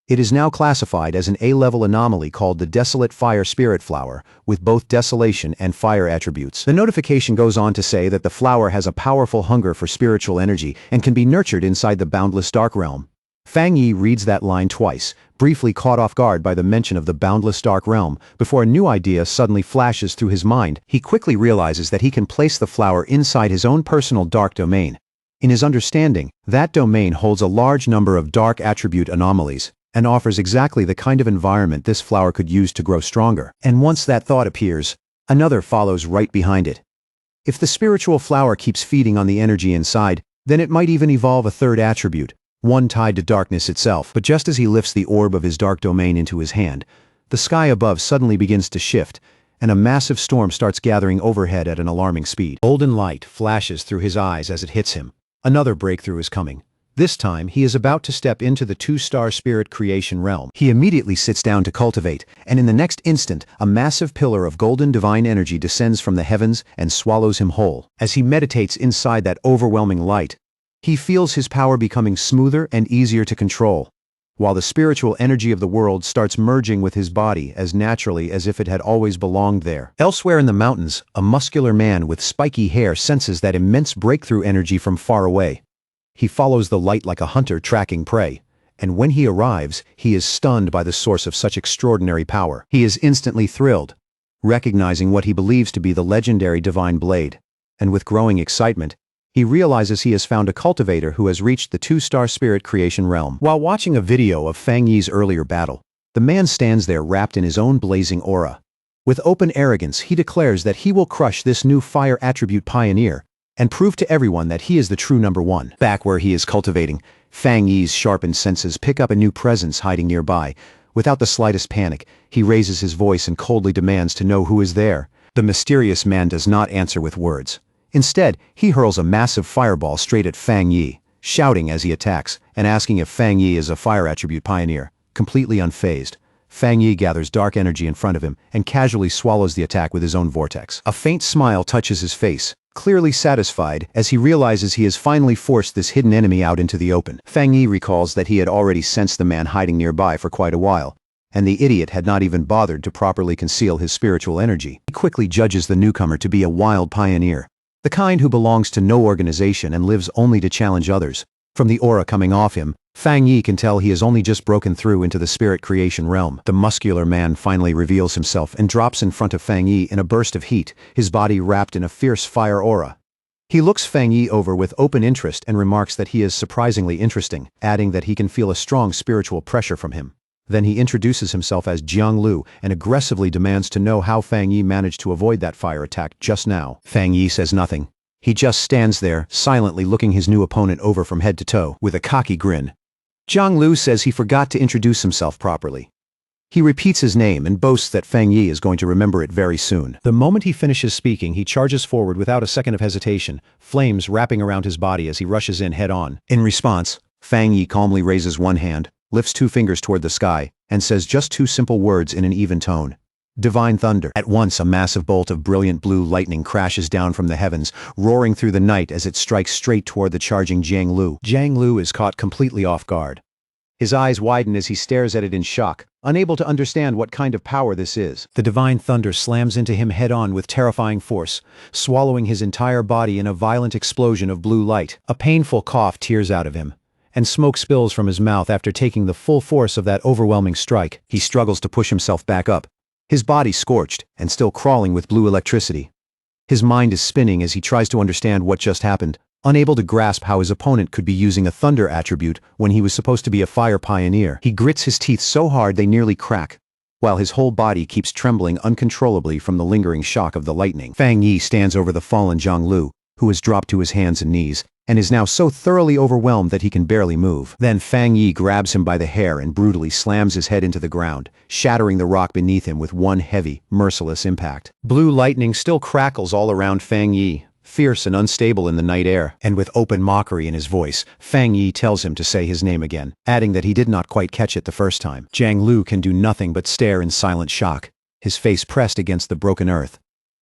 It is now classified as an A-level anomaly called the Desolate Fire Spirit Flower, with both desolation and fire attributes. The notification goes on to say that the flower has a powerful hunger for spiritual energy and can be nurtured inside the boundless dark realm. Fang Yi reads that line twice, briefly caught off guard by the mention of the boundless dark realm, before a new idea suddenly flashes through his mind. He quickly realizes that he can place the flower inside his own personal dark domain. In his understanding, that domain holds a large number of dark attribute anomalies, and offers exactly the kind of environment this flower could use to grow stronger. And once that thought appears, another follows right behind it. If the spiritual flower keeps feeding on the energy inside, then it might even evolve a third attribute, one tied to darkness itself. But just as he lifts the orb of his dark domain into his hand, the sky above suddenly begins to shift, and a massive storm starts gathering overhead at an alarming speed. Golden light flashes through his eyes as it hits him. Another breakthrough is coming. This time, he is about to step into the 2-star spirit creation realm. He immediately sits down to cultivate, and in the next instant, a massive pillar of golden divine energy descends from the heavens and swallows him whole. As he meditates inside that overwhelming light, he feels his power becoming smoother and easier to control, while the spiritual energy of the world starts merging with his body as naturally as if it had always belonged there. Elsewhere in the mountains, a muscular man with spiky hair senses that immense breakthrough energy from far away. He follows the light like a hunter tracking prey, and when he arrives, he is stunned by the source of such extraordinary power. He is instantly thrilled, recognizing what he believes to be the legendary divine blade, and with growing excitement, he realizes he has found a cultivator who has reached the 2-star spirit creation realm. While watching a video of Fang Yi's earlier battle, the man stands there wrapped in his own blazing aura. With open arrogance, he declares that he will crush this new fire attribute pioneer and prove to everyone that he is the true number one. Back where he is cultivating, Fang Yi's sharpened senses pick up a new presence hiding nearby. Without the slightest panic, he raises his voice and coldly demands to know who is there. The mysterious man does not answer with words. Instead, he hurls a massive fireball straight at Fang Yi, shouting as he attacks, and asking if Fang Yi is a fire attribute pioneer. Completely unfazed, Fang Yi gathers dark energy in front of him and casually swallows the attack with his own vortex. A faint smile touches his face, clearly satisfied as he realizes he has finally forced this hidden enemy out into the open. Fang Yi recalls that he had already sensed the man hiding nearby for quite a while, and the idiot had not even bothered to properly conceal his spiritual energy. He quickly judges the newcomer to be a wild pioneer, the kind who belongs to no organization and lives only to challenge others. From the aura coming off him, Fang Yi can tell he has only just broken through into the spirit creation realm. The muscular man finally reveals himself and drops in front of Fang Yi in a burst of heat, his body wrapped in a fierce fire aura. He looks Fang Yi over with open interest and remarks that he is surprisingly interesting, adding that he can feel a strong spiritual pressure from him. Then he introduces himself as Jiang Lu and aggressively demands to know how Fang Yi managed to avoid that fire attack just now. Fang Yi says nothing. He just stands there, silently looking his new opponent over from head to toe, with a cocky grin. Jiang Lu says he forgot to introduce himself properly. He repeats his name and boasts that Fang Yi is going to remember it very soon. The moment he finishes speaking, he charges forward without a second of hesitation, flames wrapping around his body as he rushes in head-on. In response, Fang Yi calmly raises one hand, lifts two fingers toward the sky, and says just two simple words in an even tone. Divine thunder. At once, a massive bolt of brilliant blue lightning crashes down from the heavens, roaring through the night as it strikes straight toward the charging Jiang Lu. Jiang Lu is caught completely off guard. His eyes widen as he stares at it in shock, unable to understand what kind of power this is. The divine thunder slams into him head-on with terrifying force, swallowing his entire body in a violent explosion of blue light. A painful cough tears out of him, and smoke spills from his mouth after taking the full force of that overwhelming strike. He struggles to push himself back up, his body scorched and still crawling with blue electricity. His mind is spinning as he tries to understand what just happened, unable to grasp how his opponent could be using a thunder attribute when he was supposed to be a fire pioneer. He grits his teeth so hard they nearly crack, while his whole body keeps trembling uncontrollably from the lingering shock of the lightning. Fang Yi stands over the fallen Jiang Lu, who has dropped to his hands and knees, and is now so thoroughly overwhelmed that he can barely move. Then Fang Yi grabs him by the hair and brutally slams his head into the ground, shattering the rock beneath him with one heavy, merciless impact. Blue lightning still crackles all around Fang Yi, fierce and unstable in the night air, and with open mockery in his voice, Fang Yi tells him to say his name again, adding that he did not quite catch it the first time. Jiang Lu can do nothing but stare in silent shock, his face pressed against the broken earth.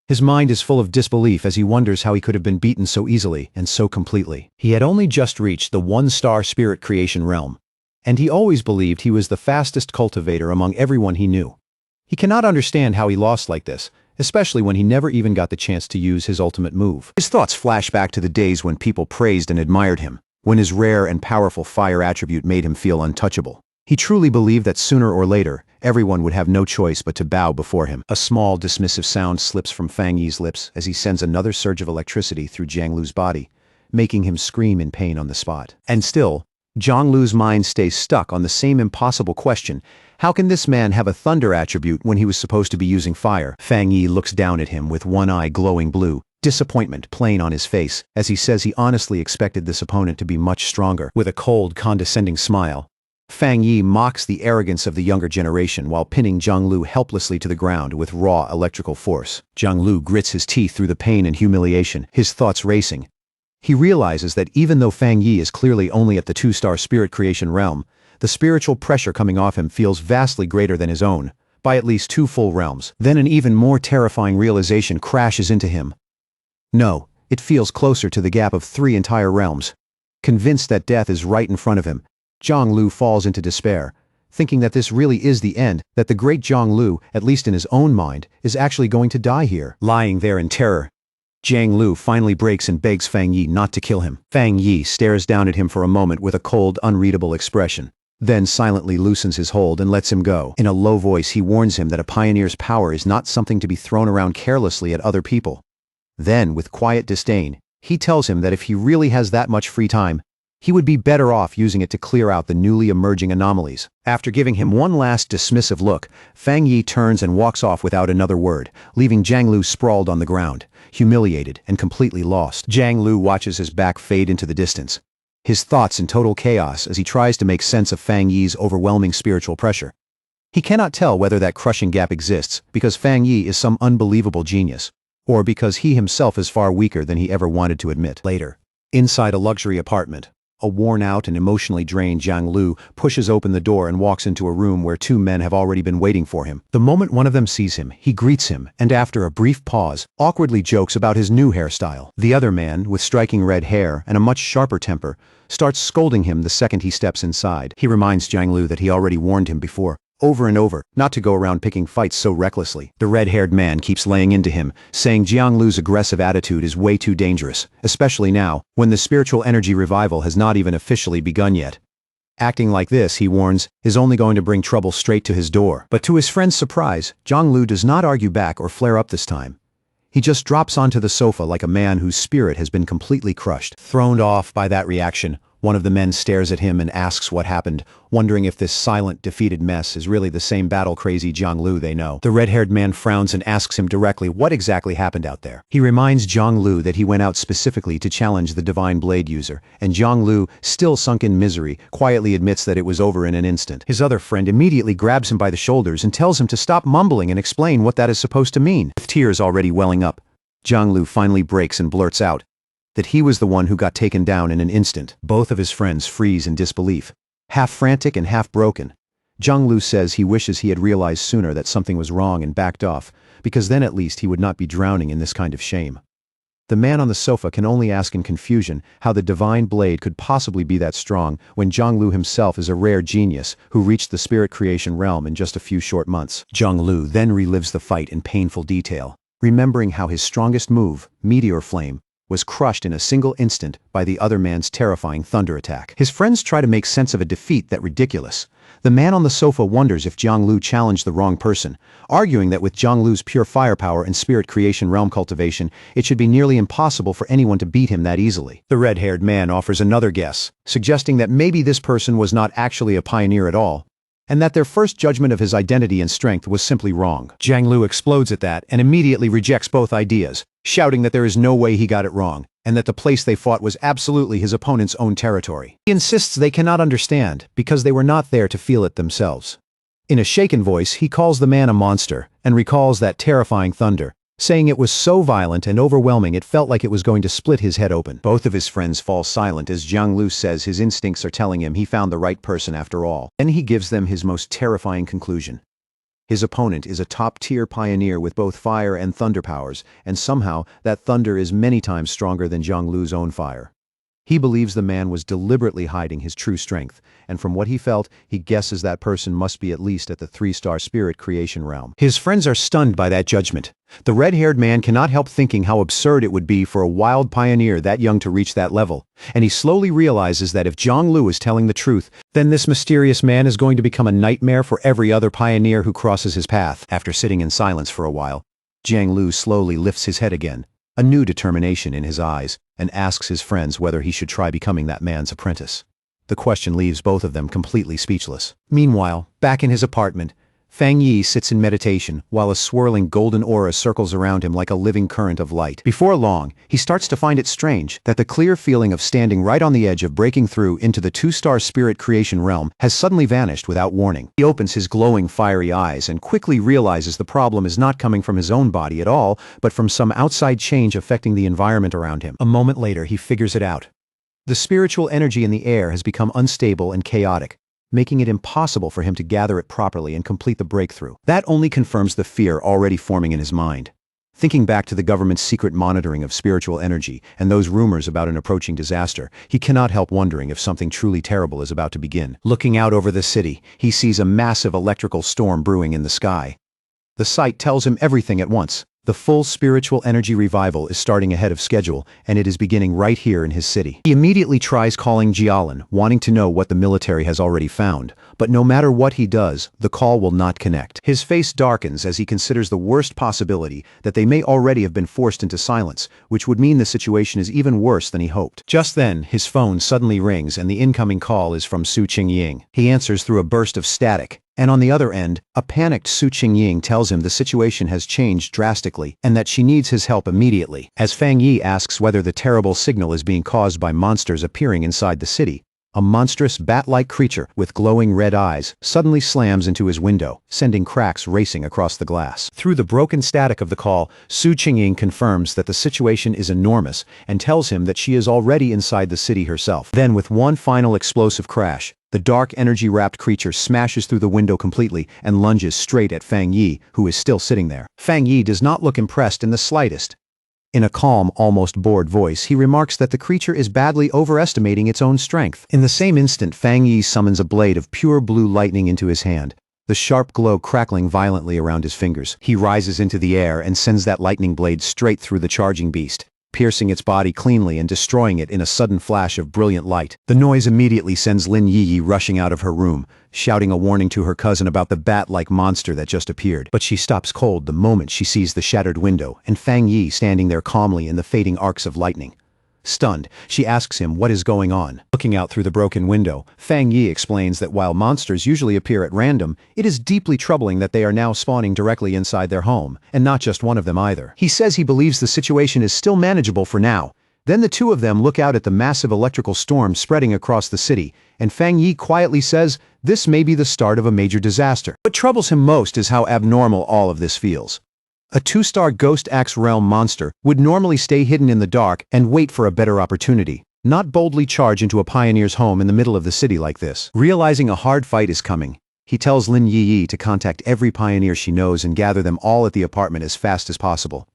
His mind is full of disbelief as he wonders how he could have been beaten so easily and so completely. He had only just reached the one-star spirit creation realm, and he always believed he was the fastest cultivator among everyone he knew. He cannot understand how he lost like this, especially when he never even got the chance to use his ultimate move. His thoughts flash back to the days when people praised and admired him, when his rare and powerful fire attribute made him feel untouchable. He truly believed that sooner or later, everyone would have no choice but to bow before him. A small, dismissive sound slips from Fang Yi's lips as he sends another surge of electricity through Jiang Lu's body, making him scream in pain on the spot. And still, Jiang Lu's mind stays stuck on the same impossible question: how can this man have a thunder attribute when he was supposed to be using fire? Fang Yi looks down at him with one eye glowing blue, disappointment plain on his face, as he says he honestly expected this opponent to be much stronger. With a cold, condescending smile, Fang Yi mocks the arrogance of the younger generation while pinning Jiang Lu helplessly to the ground with raw electrical force. Jiang Lu grits his teeth through the pain and humiliation, his thoughts racing. He realizes that even though Fang Yi is clearly only at the two-star spirit creation realm, the spiritual pressure coming off him feels vastly greater than his own, by at least 2 full realms. Then an even more terrifying realization crashes into him. No, it feels closer to the gap of 3 entire realms. Convinced that death is right in front of him, Jiang Lu falls into despair, thinking that this really is the end, that the great Jiang Lu, at least in his own mind, is actually going to die here. Lying there in terror, Jiang Lu finally breaks and begs Fang Yi not to kill him. Fang Yi stares down at him for a moment with a cold, unreadable expression, then silently loosens his hold and lets him go. In a low voice, he warns him that a pioneer's power is not something to be thrown around carelessly at other people. Then, with quiet disdain, he tells him that if he really has that much free time, he would be better off using it to clear out the newly emerging anomalies. After giving him one last dismissive look, Fang Yi turns and walks off without another word, leaving Jiang Lu sprawled on the ground, humiliated and completely lost. Jiang Lu watches his back fade into the distance, his thoughts in total chaos as he tries to make sense of Fang Yi's overwhelming spiritual pressure. He cannot tell whether that crushing gap exists because Fang Yi is some unbelievable genius, or because he himself is far weaker than he ever wanted to admit. Later, inside a luxury apartment, a worn-out and emotionally drained Jiang Lu pushes open the door and walks into a room where 2 men have already been waiting for him. The moment one of them sees him, he greets him and after a brief pause, awkwardly jokes about his new hairstyle. The other man, with striking red hair and a much sharper temper, starts scolding him the second he steps inside. He reminds Jiang Lu that he already warned him before, over and over, not to go around picking fights so recklessly. The red-haired man keeps laying into him, saying Jianglu's aggressive attitude is way too dangerous, especially now, when the spiritual energy revival has not even officially begun yet. Acting like this, he warns, is only going to bring trouble straight to his door. But to his friend's surprise, Jianglu does not argue back or flare up this time. He just drops onto the sofa like a man whose spirit has been completely crushed. Thrown off by that reaction, one of the men stares at him and asks what happened, wondering if this silent, defeated mess is really the same battle-crazy Jianglu they know. The red-haired man frowns and asks him directly what exactly happened out there. He reminds Jianglu that he went out specifically to challenge the Divine Blade user, and Jianglu, still sunk in misery, quietly admits that it was over in an instant. His other friend immediately grabs him by the shoulders and tells him to stop mumbling and explain what that is supposed to mean. With tears already welling up, Jianglu finally breaks and blurts out that he was the one who got taken down in an instant. Both of his friends freeze in disbelief. Half frantic and half broken, Jianglu says he wishes he had realized sooner that something was wrong and backed off, because then at least he would not be drowning in this kind of shame. The man on the sofa can only ask in confusion how the Divine Blade could possibly be that strong when Jianglu himself is a rare genius who reached the spirit creation realm in just a few short months. Jianglu then relives the fight in painful detail, remembering how his strongest move, Meteor Flame, was crushed in a single instant by the other man's terrifying thunder attack. His friends try to make sense of a defeat that ridiculous. The man on the sofa wonders if Jianglu challenged the wrong person, arguing that with Jianglu's pure firepower and spirit creation realm cultivation, it should be nearly impossible for anyone to beat him that easily. The red-haired man offers another guess, suggesting that maybe this person was not actually a pioneer at all, and that their first judgment of his identity and strength was simply wrong. Jianglu explodes at that and immediately rejects both ideas, shouting that there is no way he got it wrong, and that the place they fought was absolutely his opponent's own territory. He insists they cannot understand, because they were not there to feel it themselves. In a shaken voice, he calls the man a monster, and recalls that terrifying thunder, saying it was so violent and overwhelming it felt like it was going to split his head open. Both of his friends fall silent as Jianglu says his instincts are telling him he found the right person after all. Then he gives them his most terrifying conclusion. His opponent is a top-tier pioneer with both fire and thunder powers, and somehow that thunder is many times stronger than Jianglu's own fire. He believes the man was deliberately hiding his true strength, and from what he felt, he guesses that person must be at least at the 3-star spirit creation realm. His friends are stunned by that judgment. The red-haired man cannot help thinking how absurd it would be for a wild pioneer that young to reach that level, and he slowly realizes that if Jianglu is telling the truth, then this mysterious man is going to become a nightmare for every other pioneer who crosses his path. After sitting in silence for a while, Jianglu slowly lifts his head again, a new determination in his eyes, and asks his friends whether he should try becoming that man's apprentice. The question leaves both of them completely speechless. Meanwhile, back in his apartment, Fang Yi sits in meditation while a swirling golden aura circles around him like a living current of light. Before long, he starts to find it strange that the clear feeling of standing right on the edge of breaking through into the 2-star spirit creation realm has suddenly vanished without warning. He opens his glowing fiery eyes and quickly realizes the problem is not coming from his own body at all, but from some outside change affecting the environment around him. A moment later, he figures it out. The spiritual energy in the air has become unstable and chaotic, making it impossible for him to gather it properly and complete the breakthrough. That only confirms the fear already forming in his mind. Thinking back to the government's secret monitoring of spiritual energy and those rumors about an approaching disaster, he cannot help wondering if something truly terrible is about to begin. Looking out over the city, he sees a massive electrical storm brewing in the sky. The sight tells him everything at once. The full spiritual energy revival is starting ahead of schedule, and it is beginning right here in his city. He immediately tries calling Jialan, wanting to know what the military has already found, but no matter what he does, the call will not connect. His face darkens as he considers the worst possibility that they may already have been forced into silence, which would mean the situation is even worse than he hoped. Just then, his phone suddenly rings and the incoming call is from Su Qingying. He answers through a burst of static, and on the other end, a panicked Su Qingying tells him the situation has changed drastically and that she needs his help immediately. As Fang Yi asks whether the terrible signal is being caused by monsters appearing inside the city, a monstrous bat-like creature with glowing red eyes suddenly slams into his window, sending cracks racing across the glass. Through the broken static of the call, Su Qingying confirms that the situation is enormous and tells him that she is already inside the city herself. Then, with one final explosive crash, the dark energy-wrapped creature smashes through the window completely and lunges straight at Fang Yi, who is still sitting there. Fang Yi does not look impressed in the slightest. In a calm, almost bored voice, he remarks that the creature is badly overestimating its own strength. In the same instant, Fang Yi summons a blade of pure blue lightning into his hand. The the sharp glow crackling violently around his fingers. He rises into the air and sends that lightning blade straight through the charging beast, piercing its body cleanly and destroying it in a sudden flash of brilliant light. The noise immediately sends Lin Yi rushing out of her room, shouting a warning to her cousin about the bat-like monster that just appeared. But she stops cold the moment she sees the shattered window and Fang Yi standing there calmly in the fading arcs of lightning. Stunned, she asks him what is going on. Looking out through the broken window, Fang Yi explains that while monsters usually appear at random, it is deeply troubling that they are now spawning directly inside their home, and not just one of them either. He says he believes the situation is still manageable for now. Then the two of them look out at the massive electrical storm spreading across the city, and Fang Yi quietly says this may be the start of a major disaster. What troubles him most is how abnormal all of this feels. A 2-star Ghost Axe Realm monster would normally stay hidden in the dark and wait for a better opportunity, not boldly charge into a pioneer's home in the middle of the city like this. Realizing a hard fight is coming, he tells Lin Yi to contact every pioneer she knows and gather them all at the apartment as fast as possible.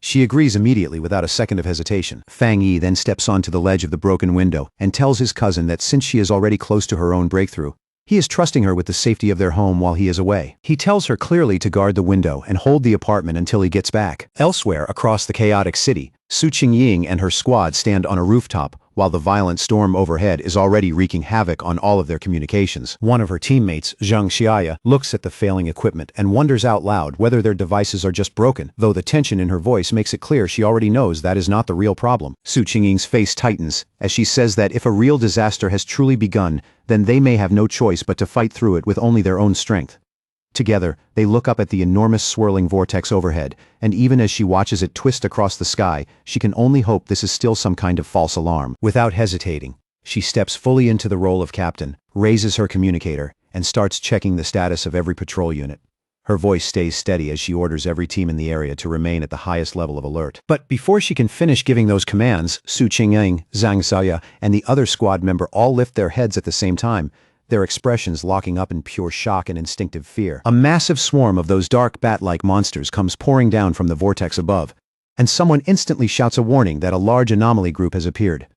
She agrees immediately without a second of hesitation. Fang Yi then steps onto the ledge of the broken window and tells his cousin that since she is already close to her own breakthrough, he is trusting her with the safety of their home while he is away. He tells her clearly to guard the window and hold the apartment until he gets back. Elsewhere across the chaotic city, Su Qingying and her squad stand on a rooftop, while the violent storm overhead is already wreaking havoc on all of their communications. One of her teammates, Zhang Xiaya, looks at the failing equipment and wonders out loud whether their devices are just broken, though the tension in her voice makes it clear she already knows that is not the real problem. Su Qingying's face tightens as she says that if a real disaster has truly begun, then they may have no choice but to fight through it with only their own strength. Together, they look up at the enormous swirling vortex overhead, and even as she watches it twist across the sky, she can only hope this is still some kind of false alarm. Without hesitating, she steps fully into the role of captain, raises her communicator, and starts checking the status of every patrol unit. Her voice stays steady as she orders every team in the area to remain at the highest level of alert. But before she can finish giving those commands, Su Qingying, Zhang Xiaya, and the other squad member all lift their heads at the same time, their expressions locking up in pure shock and instinctive fear. A massive swarm of those dark bat-like monsters comes pouring down from the vortex above, and someone instantly shouts a warning that a large anomaly group has appeared.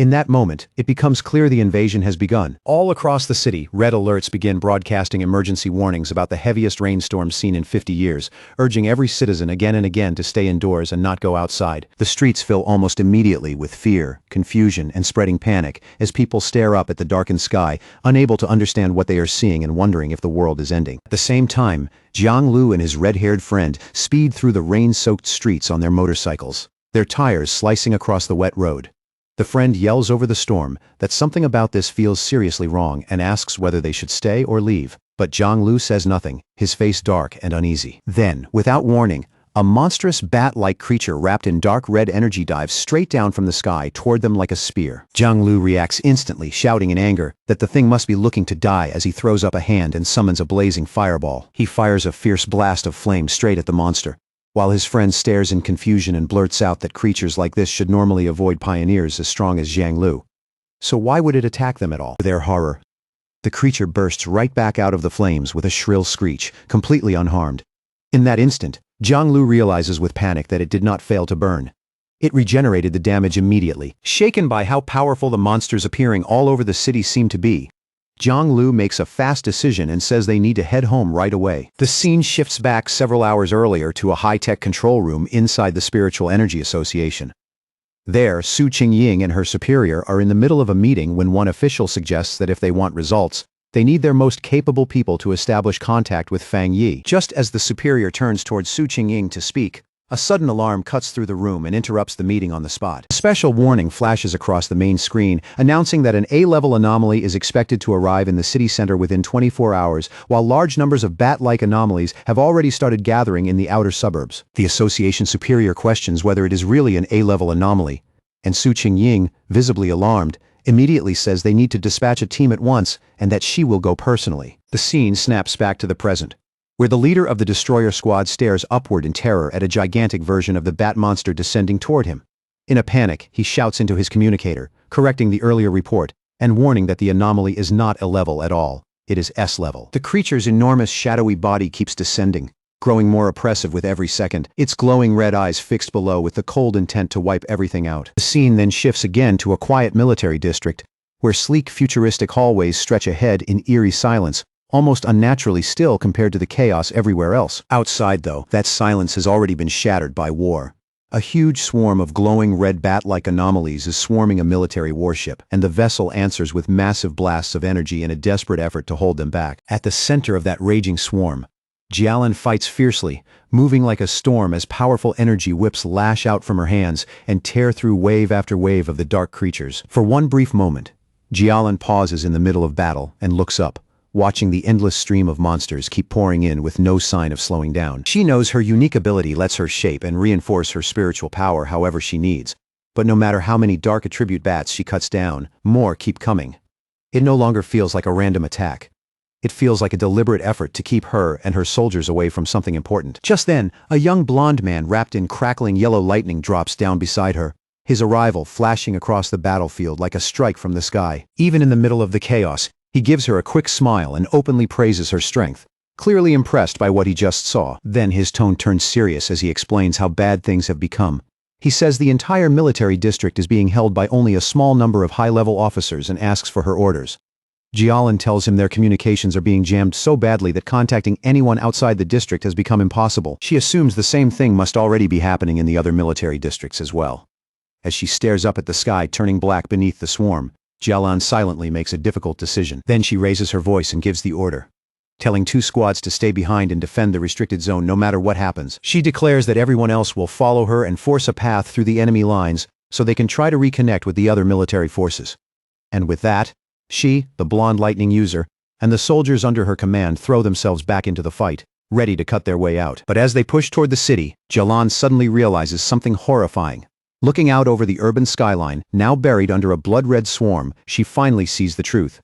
In that moment, it becomes clear the invasion has begun. All across the city, red alerts begin broadcasting emergency warnings about the heaviest rainstorm seen in 50 years, urging every citizen again and again to stay indoors and not go outside. The streets fill almost immediately with fear, confusion, and spreading panic as people stare up at the darkened sky, unable to understand what they are seeing and wondering if the world is ending. At the same time, Jiang Lu and his red-haired friend speed through the rain-soaked streets on their motorcycles, their tires slicing across the wet road. The friend yells over the storm that something about this feels seriously wrong and asks whether they should stay or leave, but Jiang Lu says nothing, his face dark and uneasy. Then, without warning, a monstrous bat-like creature wrapped in dark red energy dives straight down from the sky toward them like a spear. Jiang Lu reacts instantly, shouting in anger that the thing must be looking to die as he throws up a hand and summons a blazing fireball. He fires a fierce blast of flame straight at the monster, while his friend stares in confusion and blurts out that creatures like this should normally avoid pioneers as strong as Jiang Lu. So why would it attack them at all? To their horror, the creature bursts right back out of the flames with a shrill screech, completely unharmed. In that instant, Jiang Lu realizes with panic that it did not fail to burn. It regenerated the damage immediately. Shaken by how powerful the monsters appearing all over the city seemed to be, Jiang Lu makes a fast decision and says they need to head home right away. The scene shifts back several hours earlier to a high-tech control room inside the Spiritual Energy Association. There, Su Qingying and her superior are in the middle of a meeting when one official suggests that if they want results, they need their most capable people to establish contact with Fang Yi. Just as the superior turns towards Su Qingying to speak, a sudden alarm cuts through the room and interrupts the meeting on the spot. A special warning flashes across the main screen, announcing that an A-level anomaly is expected to arrive in the city center within 24 hours, while large numbers of bat-like anomalies have already started gathering in the outer suburbs. The association superior questions whether it is really an A-level anomaly, and Su Qingying, visibly alarmed, immediately says they need to dispatch a team at once and that she will go personally. The scene snaps back to the present, where the leader of the destroyer squad stares upward in terror at a gigantic version of the bat monster descending toward him. In a panic, he shouts into his communicator, correcting the earlier report, and warning that the anomaly is not A-level at all, it is S-level. The creature's enormous shadowy body keeps descending, growing more oppressive with every second, its glowing red eyes fixed below with the cold intent to wipe everything out. The scene then shifts again to a quiet military district, where sleek futuristic hallways stretch ahead in eerie silence, almost unnaturally still compared to the chaos everywhere else. Outside, though, that silence has already been shattered by war. A huge swarm of glowing red bat-like anomalies is swarming a military warship, and the vessel answers with massive blasts of energy in a desperate effort to hold them back. At the center of that raging swarm, Jialan fights fiercely, moving like a storm as powerful energy whips lash out from her hands and tear through wave after wave of the dark creatures. For one brief moment, Jialan pauses in the middle of battle and looks up, watching the endless stream of monsters keep pouring in with no sign of slowing down. She knows her unique ability lets her shape and reinforce her spiritual power however she needs, but no matter how many dark attribute bats she cuts down, more keep coming. It no longer feels like a random attack. It feels like a deliberate effort to keep her and her soldiers away from something important. Just then, a young blonde man wrapped in crackling yellow lightning drops down beside her, his arrival flashing across the battlefield like a strike from the sky. Even in the middle of the chaos, he gives her a quick smile and openly praises her strength, clearly impressed by what he just saw. Then his tone turns serious as he explains how bad things have become. He says the entire military district is being held by only a small number of high-level officers and asks for her orders. Jialan tells him their communications are being jammed so badly that contacting anyone outside the district has become impossible. She assumes the same thing must already be happening in the other military districts as well. As she stares up at the sky turning black beneath the swarm, Jialan silently makes a difficult decision. Then she raises her voice and gives the order, telling 2 squads to stay behind and defend the restricted zone no matter what happens. She declares that everyone else will follow her and force a path through the enemy lines so they can try to reconnect with the other military forces. And with that, she, the blonde lightning user, and the soldiers under her command throw themselves back into the fight, ready to cut their way out. But as they push toward the city, Jialan suddenly realizes something horrifying. Looking out over the urban skyline, now buried under a blood-red swarm, she finally sees the truth.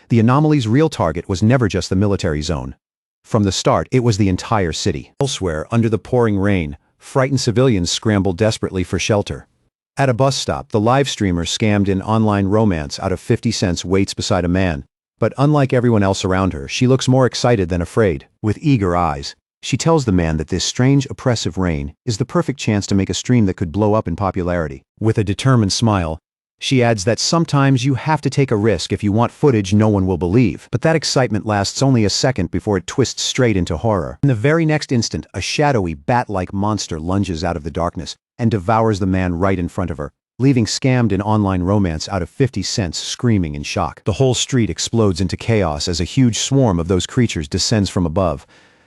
The anomaly's real target was never just the military zone. From the start, it was the entire city. Elsewhere, under the pouring rain, frightened civilians scrambled desperately for shelter. At a bus stop, the live streamer scammed in online romance out of 50 cents waits beside a man. But unlike everyone else around her, she looks more excited than afraid. With eager eyes, she tells the man that this strange, oppressive rain is the perfect chance to make a stream that could blow up in popularity. With a determined smile, she adds that sometimes you have to take a risk if you want footage no one will believe. But that excitement lasts only a second before it twists straight into horror. In the very next instant, a shadowy, bat-like monster lunges out of the darkness and devours the man right in front of her, leaving scammed in online romance out of 50 cents screaming in shock. The whole street explodes into chaos as a huge swarm of those creatures descends from above.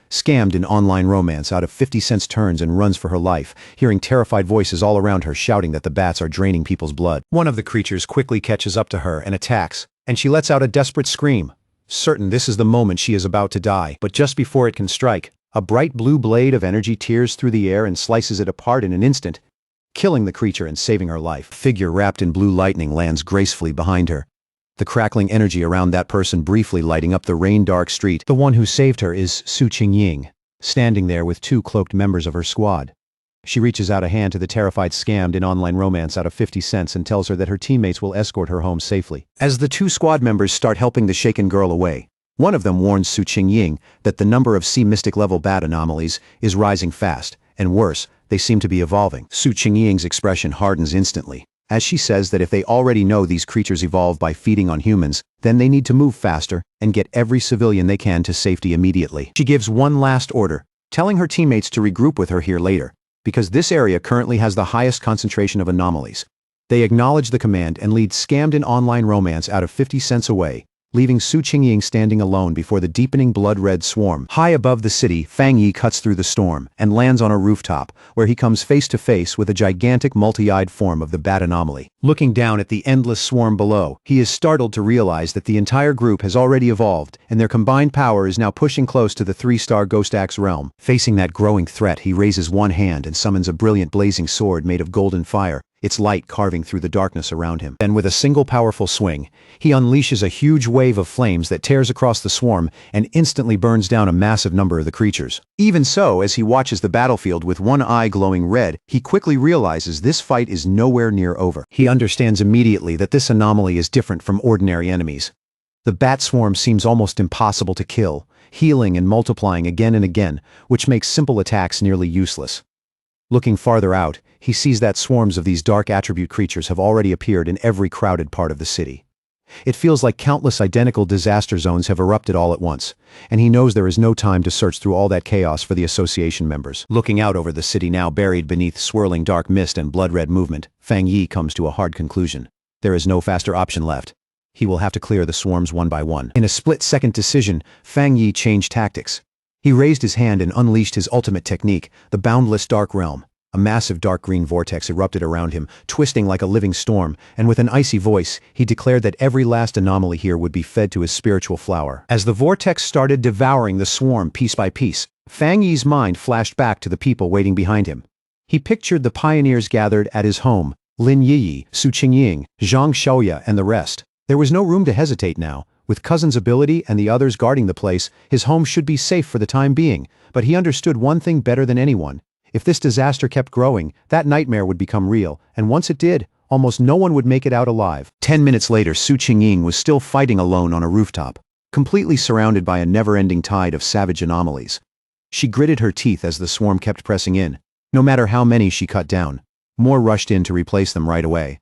Scammed in online romance out of 50 cents turns and runs for her life, hearing terrified voices all around her shouting that the bats are draining people's blood. One of the creatures quickly catches up to her and attacks, and she lets out a desperate scream, certain this is the moment she is about to die. But just before it can strike, a bright blue blade of energy tears through the air and slices it apart in an instant, killing the creature and saving her life. A figure wrapped in blue lightning lands gracefully behind her, the crackling energy around that person briefly lighting up the rain-dark street. The one who saved her is Su Qingying, standing there with 2 cloaked members of her squad. She reaches out a hand to the terrified scammed in online romance out of 50 cents and tells her that her teammates will escort her home safely. As the 2 squad members start helping the shaken girl away, one of them warns Su Qingying that the number of sea mystic level bat anomalies is rising fast, and worse, they seem to be evolving. Su Qingying's expression hardens instantly, as she says that if they already know these creatures evolve by feeding on humans, then they need to move faster and get every civilian they can to safety immediately. She gives one last order, telling her teammates to regroup with her here later, because this area currently has the highest concentration of anomalies. They acknowledge the command and lead scammed in online romance out of 50 cents away, leaving Su Qingying standing alone before the deepening blood-red swarm. High above the city, Fang Yi cuts through the storm and lands on a rooftop, where he comes face to face with a gigantic multi-eyed form of the bat anomaly. Looking down at the endless swarm below, he is startled to realize that the entire group has already evolved, and their combined power is now pushing close to the 3-star Ghost Axe realm. Facing that growing threat, he raises one hand and summons a brilliant blazing sword made of golden fire, its light carving through the darkness around him. Then with a single powerful swing, he unleashes a huge wave of flames that tears across the swarm and instantly burns down a massive number of the creatures. Even so, as he watches the battlefield with one eye glowing red, he quickly realizes this fight is nowhere near over. He understands immediately that this anomaly is different from ordinary enemies. The bat swarm seems almost impossible to kill, healing and multiplying again and again, which makes simple attacks nearly useless. Looking farther out, he sees that swarms of these dark attribute creatures have already appeared in every crowded part of the city. It feels like countless identical disaster zones have erupted all at once, and he knows there is no time to search through all that chaos for the association members. Looking out over the city now buried beneath swirling dark mist and blood-red movement, Fang Yi comes to a hard conclusion. There is no faster option left. He will have to clear the swarms one by one. In a split-second decision, Fang Yi changed tactics. He raised his hand and unleashed his ultimate technique, the boundless dark realm. A massive dark green vortex erupted around him, twisting like a living storm, and with an icy voice, he declared that every last anomaly here would be fed to his spiritual flower. As the vortex started devouring the swarm piece by piece, Fang Yi's mind flashed back to the people waiting behind him. He pictured the pioneers gathered at his home, Lin Yiyi, Su Qingying, Zhang Xiaoya, and the rest. There was no room to hesitate now. With Cousin's ability and the others guarding the place, his home should be safe for the time being, but he understood one thing better than anyone. If this disaster kept growing, that nightmare would become real, and once it did, almost no one would make it out alive. 10 minutes later, Su Qingying was still fighting alone on a rooftop, completely surrounded by a never-ending tide of savage anomalies. She gritted her teeth as the swarm kept pressing in. No matter how many she cut down, more rushed in to replace them right away.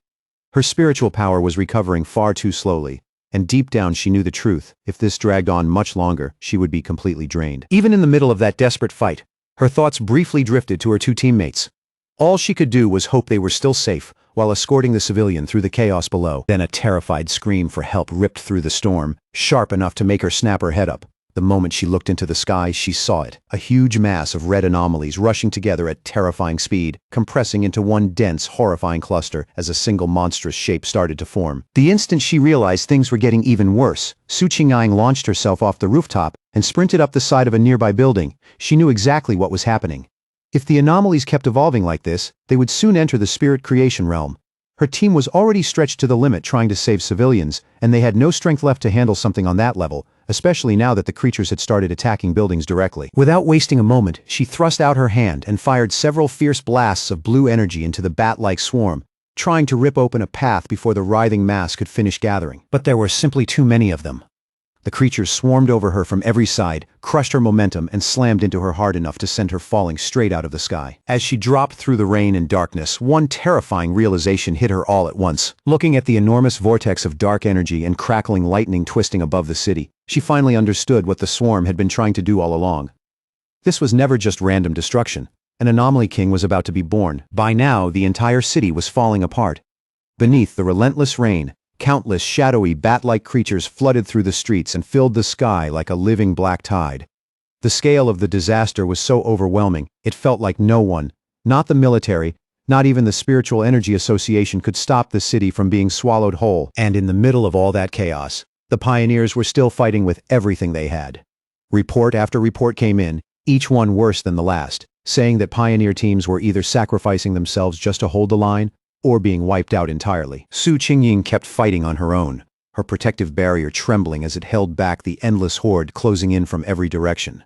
Her spiritual power was recovering far too slowly, and deep down she knew the truth. If this dragged on much longer, she would be completely drained. Even in the middle of that desperate fight, her thoughts briefly drifted to her two teammates. All she could do was hope they were still safe, while escorting the civilian through the chaos below. Then a terrified scream for help ripped through the storm, sharp enough to make her snap her head up. The moment she looked into the sky, she saw it, a huge mass of red anomalies rushing together at terrifying speed, compressing into one dense, horrifying cluster as a single monstrous shape started to form. The instant she realized things were getting even worse, Su Qingying launched herself off the rooftop and sprinted up the side of a nearby building. She knew exactly what was happening. If the anomalies kept evolving like this, they would soon enter the spirit creation realm. Her team was already stretched to the limit trying to save civilians, and they had no strength left to handle something on that level, especially now that the creatures had started attacking buildings directly. Without wasting a moment, she thrust out her hand and fired several fierce blasts of blue energy into the bat-like swarm, trying to rip open a path before the writhing mass could finish gathering. But there were simply too many of them. The creatures swarmed over her from every side, crushed her momentum, and slammed into her hard enough to send her falling straight out of the sky. As she dropped through the rain and darkness, one terrifying realization hit her all at once. Looking at the enormous vortex of dark energy and crackling lightning twisting above the city, she finally understood what the swarm had been trying to do all along. This was never just random destruction. An anomaly king was about to be born. By now, the entire city was falling apart. Beneath the relentless rain, countless shadowy bat-like creatures flooded through the streets and filled the sky like a living black tide. The scale of the disaster was so overwhelming, it felt like no one, not the military, not even the Spiritual Energy Association could stop the city from being swallowed whole. And in the middle of all that chaos, the pioneers were still fighting with everything they had. Report after report came in, each one worse than the last, saying that pioneer teams were either sacrificing themselves just to hold the line, or being wiped out entirely. Su Qingying kept fighting on her own, her protective barrier trembling as it held back the endless horde closing in from every direction.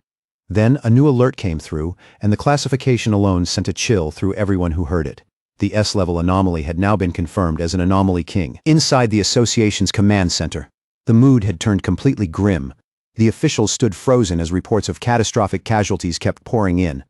Then a new alert came through, and the classification alone sent a chill through everyone who heard it. The S-level anomaly had now been confirmed as an anomaly king. Inside the association's command center, the mood had turned completely grim. The officials stood frozen as reports of catastrophic casualties kept pouring in.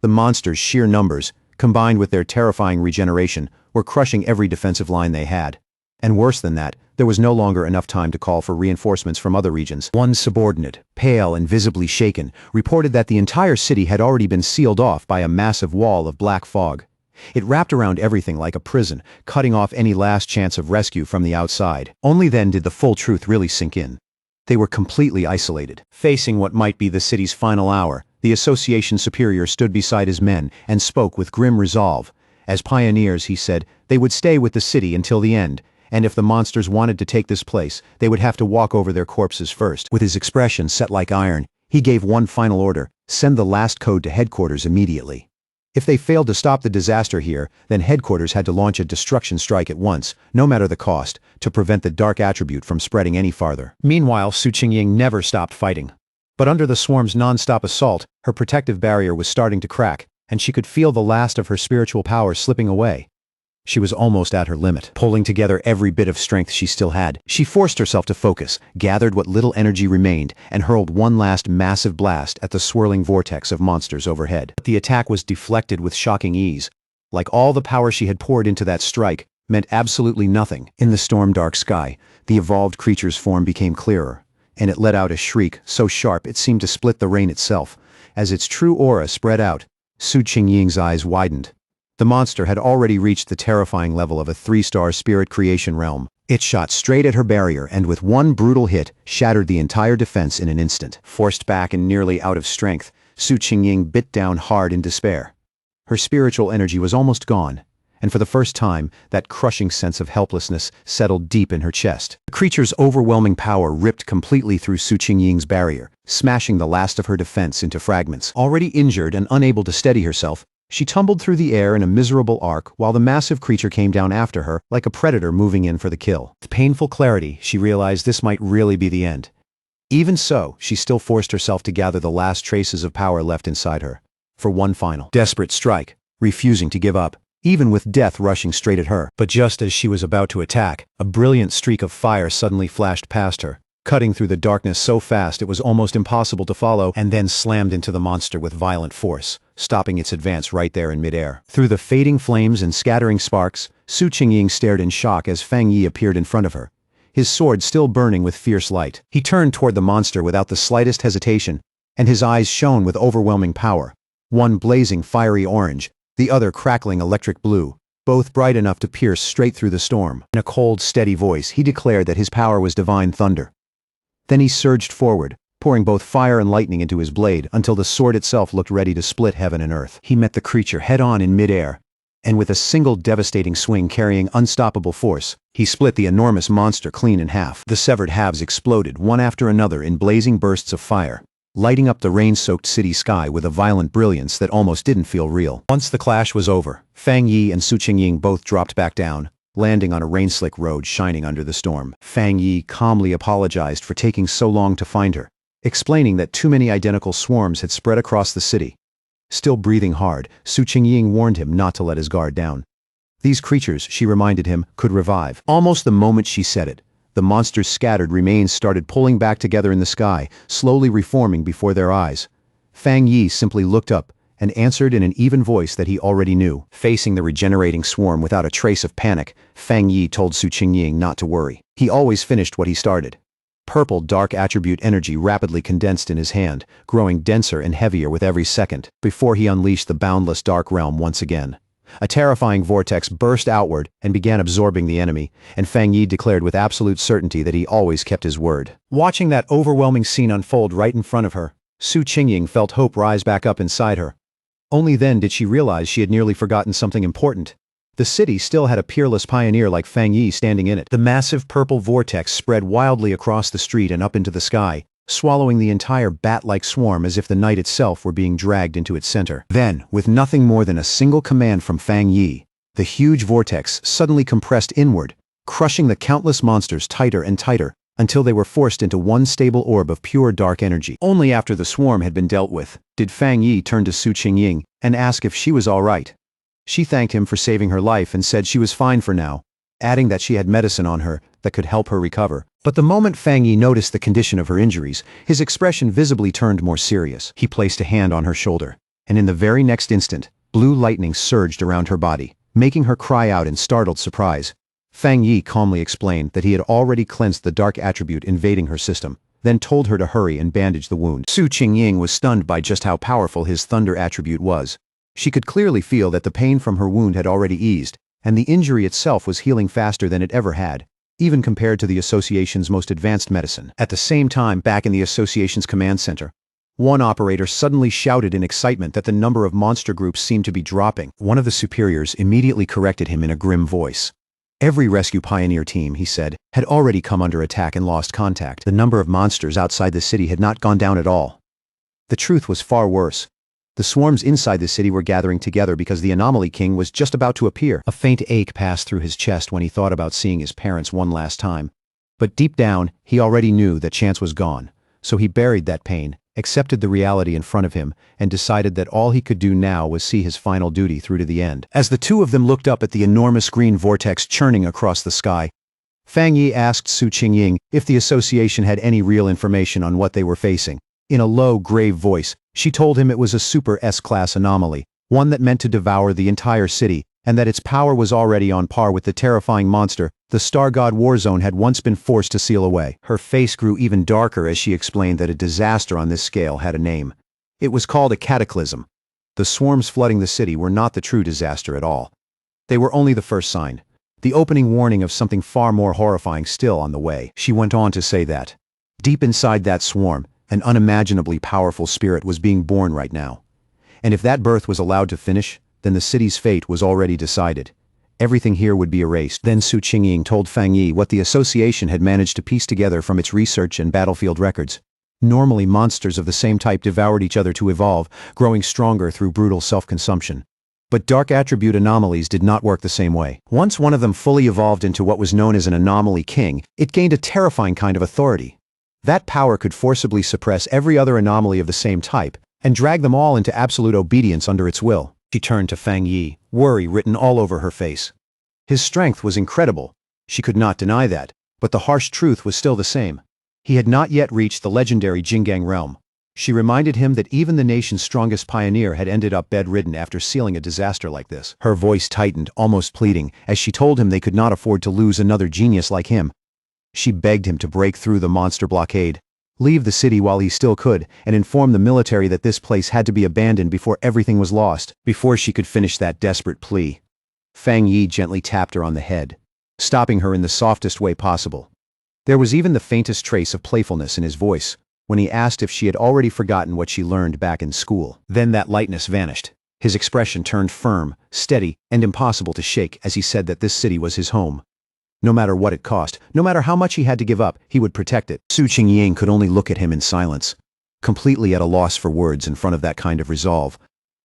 The monsters' sheer numbers, combined with their terrifying regeneration, were crushing every defensive line they had. And worse than that, there was no longer enough time to call for reinforcements from other regions. One subordinate, pale and visibly shaken, reported that the entire city had already been sealed off by a massive wall of black fog. It wrapped around everything like a prison, cutting off any last chance of rescue from the outside. Only then did the full truth really sink in. They were completely isolated. Facing what might be the city's final hour, the association superior stood beside his men and spoke with grim resolve. As pioneers, he said, they would stay with the city until the end, and if the monsters wanted to take this place, they would have to walk over their corpses first. With his expression set like iron, he gave one final order: send the last code to headquarters immediately. If they failed to stop the disaster here, then headquarters had to launch a destruction strike at once, no matter the cost, to prevent the dark attribute from spreading any farther. Meanwhile, Su Qingying never stopped fighting. But under the swarm's non-stop assault, her protective barrier was starting to crack, and she could feel the last of her spiritual power slipping away. She was almost at her limit. Pulling together every bit of strength she still had, she forced herself to focus, gathered what little energy remained, and hurled one last massive blast at the swirling vortex of monsters overhead. But the attack was deflected with shocking ease. Like all the power she had poured into that strike, meant absolutely nothing. In the storm-dark sky, the evolved creature's form became clearer, and it let out a shriek so sharp it seemed to split the rain itself. As its true aura spread out, Su Qingying's eyes widened. The monster had already reached the terrifying level of a 3-star spirit creation realm. It shot straight at her barrier and with one brutal hit shattered the entire defense in an instant. Forced back and nearly out of strength, Su Qingying bit down hard in despair. Her spiritual energy was almost gone, and for the first time, that crushing sense of helplessness settled deep in her chest. The creature's overwhelming power ripped completely through Su Qingying's barrier, smashing the last of her defense into fragments. Already injured and unable to steady herself, she tumbled through the air in a miserable arc while the massive creature came down after her like a predator moving in for the kill. With painful clarity, she realized this might really be the end. Even so, she still forced herself to gather the last traces of power left inside her, for one final, desperate strike, refusing to give up, even with death rushing straight at her. But just as she was about to attack, a brilliant streak of fire suddenly flashed past her, cutting through the darkness so fast it was almost impossible to follow, and then slammed into the monster with violent force, stopping its advance right there in midair. Through the fading flames and scattering sparks, Su Qingying stared in shock as Fang Yi appeared in front of her, his sword still burning with fierce light. He turned toward the monster without the slightest hesitation, and his eyes shone with overwhelming power, one blazing fiery orange, the other crackling electric blue, both bright enough to pierce straight through the storm. In a cold, steady voice, he declared that his power was divine thunder. Then he surged forward, pouring both fire and lightning into his blade until the sword itself looked ready to split heaven and earth. He met the creature head-on in midair, and with a single devastating swing carrying unstoppable force, he split the enormous monster clean in half. The severed halves exploded one after another in blazing bursts of fire, lighting up the rain-soaked city sky with a violent brilliance that almost didn't feel real. Once the clash was over, Fang Yi and Su Qingying both dropped back down, landing on a rain-slick road shining under the storm. Fang Yi calmly apologized for taking so long to find her, explaining that too many identical swarms had spread across the city. Still breathing hard, Su Qingying warned him not to let his guard down. These creatures, she reminded him, could revive. Almost the moment she said it, the monster's scattered remains started pulling back together in the sky, slowly reforming before their eyes. Fang Yi simply looked up and answered in an even voice that he already knew. Facing the regenerating swarm without a trace of panic, Fang Yi told Su Qingying not to worry. He always finished what he started. Purple dark attribute energy rapidly condensed in his hand, growing denser and heavier with every second, before he unleashed the boundless dark realm once again. A terrifying vortex burst outward and began absorbing the enemy, and Fang Yi declared with absolute certainty that he always kept his word. Watching that overwhelming scene unfold right in front of her, Su Qingying felt hope rise back up inside her. Only then did she realize she had nearly forgotten something important. The city still had a peerless pioneer like Fang Yi standing in it. The massive purple vortex spread wildly across the street and up into the sky, swallowing the entire bat-like swarm as if the night itself were being dragged into its center. Then, with nothing more than a single command from Fang Yi, the huge vortex suddenly compressed inward, crushing the countless monsters tighter and tighter, until they were forced into one stable orb of pure dark energy. Only after the swarm had been dealt with, did Fang Yi turn to Su Qingying and ask if she was all right. She thanked him for saving her life and said she was fine for now, adding that she had medicine on her that could help her recover. But the moment Fang Yi noticed the condition of her injuries, his expression visibly turned more serious. He placed a hand on her shoulder, and in the very next instant, blue lightning surged around her body, making her cry out in startled surprise. Fang Yi calmly explained that he had already cleansed the dark attribute invading her system, then told her to hurry and bandage the wound. Su Qingying was stunned by just how powerful his thunder attribute was. She could clearly feel that the pain from her wound had already eased, and the injury itself was healing faster than it ever had, even compared to the Association's most advanced medicine. At the same time, back in the Association's command center, one operator suddenly shouted in excitement that the number of monster groups seemed to be dropping. One of the superiors immediately corrected him in a grim voice. Every rescue pioneer team, he said, had already come under attack and lost contact. The number of monsters outside the city had not gone down at all. The truth was far worse. The swarms inside the city were gathering together because the Anomaly King was just about to appear. A faint ache passed through his chest when he thought about seeing his parents one last time. But deep down, he already knew that chance was gone. So he buried that pain, accepted the reality in front of him, and decided that all he could do now was see his final duty through to the end. As the two of them looked up at the enormous green vortex churning across the sky, Fang Yi asked Su Qingying if the Association had any real information on what they were facing. In a low, grave voice, she told him it was a super S-class anomaly, one that meant to devour the entire city, and that its power was already on par with the terrifying monster the Star God Warzone had once been forced to seal away. Her face grew even darker as she explained that a disaster on this scale had a name. It was called a cataclysm. The swarms flooding the city were not the true disaster at all. They were only the first sign, the opening warning of something far more horrifying still on the way. She went on to say that, deep inside that swarm, an unimaginably powerful spirit was being born right now. And if that birth was allowed to finish, then the city's fate was already decided. Everything here would be erased. Then Su Qingying told Fang Yi what the association had managed to piece together from its research and battlefield records. Normally, monsters of the same type devoured each other to evolve, growing stronger through brutal self-consumption. But dark attribute anomalies did not work the same way. Once one of them fully evolved into what was known as an anomaly king, it gained a terrifying kind of authority. That power could forcibly suppress every other anomaly of the same type, and drag them all into absolute obedience under its will. She turned to Fang Yi, worry written all over her face. His strength was incredible. She could not deny that, but the harsh truth was still the same. He had not yet reached the legendary Jinggang realm. She reminded him that even the nation's strongest pioneer had ended up bedridden after sealing a disaster like this. Her voice tightened, almost pleading, as she told him they could not afford to lose another genius like him. She begged him to break through the monster blockade, leave the city while he still could, and inform the military that this place had to be abandoned before everything was lost. Before she could finish that desperate plea, Fang Yi gently tapped her on the head, stopping her in the softest way possible. There was even the faintest trace of playfulness in his voice when he asked if she had already forgotten what she learned back in school. Then that lightness vanished. His expression turned firm, steady, and impossible to shake as he said that this city was his home. No matter what it cost, no matter how much he had to give up, he would protect it. Su Qingying could only look at him in silence, completely at a loss for words in front of that kind of resolve.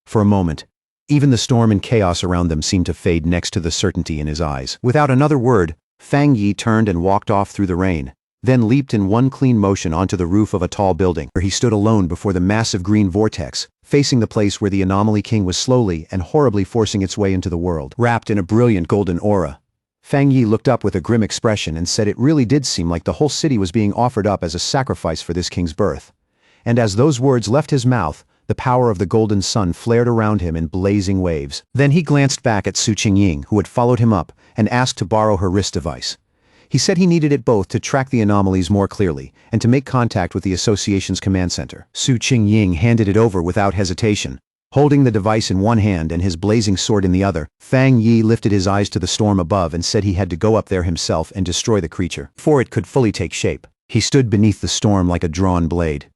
For a moment, even the storm and chaos around them seemed to fade next to the certainty in his eyes. Without another word, Fang Yi turned and walked off through the rain, then leaped in one clean motion onto the roof of a tall building, where he stood alone before the massive green vortex, facing the place where the Anomaly King was slowly and horribly forcing its way into the world. Wrapped in a brilliant golden aura, Fang Yi looked up with a grim expression and said it really did seem like the whole city was being offered up as a sacrifice for this king's birth. And as those words left his mouth, the power of the golden sun flared around him in blazing waves. Then he glanced back at Su Qingying, who had followed him up, and asked to borrow her wrist device. He said he needed it both to track the anomalies more clearly and to make contact with the association's command center. Su Qingying handed it over without hesitation. Holding the device in one hand and his blazing sword in the other, Fang Yi lifted his eyes to the storm above and said he had to go up there himself and destroy the creature before it could fully take shape. He stood beneath the storm like a drawn blade,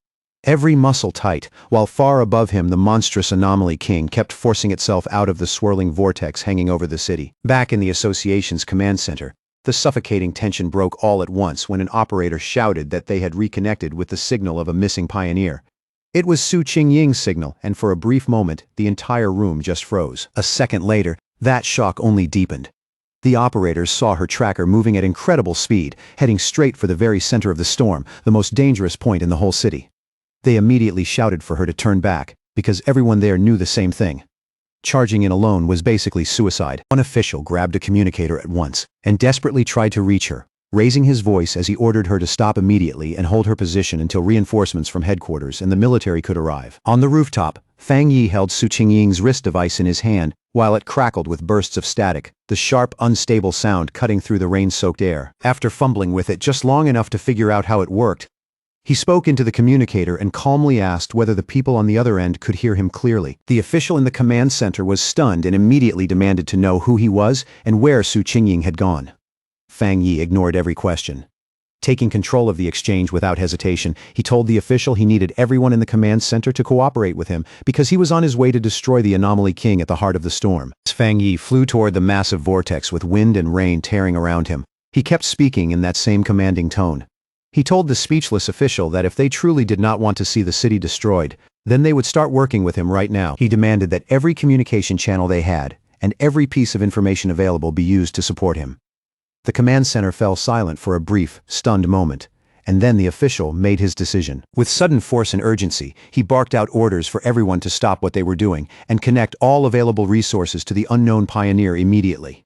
every muscle tight, while far above him the monstrous Anomaly King kept forcing itself out of the swirling vortex hanging over the city. Back in the association's command center, the suffocating tension broke all at once when an operator shouted that they had reconnected with the signal of a missing pioneer. It was Su Qingying's signal, and for a brief moment, the entire room just froze. A second later, that shock only deepened. The operators saw her tracker moving at incredible speed, heading straight for the very center of the storm, the most dangerous point in the whole city. They immediately shouted for her to turn back, because everyone there knew the same thing. Charging in alone was basically suicide. One official grabbed a communicator at once and desperately tried to reach her, raising his voice as he ordered her to stop immediately and hold her position until reinforcements from headquarters and the military could arrive. On the rooftop, Fang Yi held Su Qingying's wrist device in his hand while it crackled with bursts of static, the sharp, unstable sound cutting through the rain-soaked air. After fumbling with it just long enough to figure out how it worked, he spoke into the communicator and calmly asked whether the people on the other end could hear him clearly. The official in the command center was stunned and immediately demanded to know who he was and where Su Qingying had gone. Fang Yi ignored every question. Taking control of the exchange without hesitation, he told the official he needed everyone in the command center to cooperate with him because he was on his way to destroy the Anomaly King at the heart of the storm. As Fang Yi flew toward the massive vortex with wind and rain tearing around him, he kept speaking in that same commanding tone. He told the speechless official that if they truly did not want to see the city destroyed, then they would start working with him right now. He demanded that every communication channel they had and every piece of information available be used to support him. The command center fell silent for a brief, stunned moment, and then the official made his decision. With sudden force and urgency, he barked out orders for everyone to stop what they were doing and connect all available resources to the unknown pioneer immediately.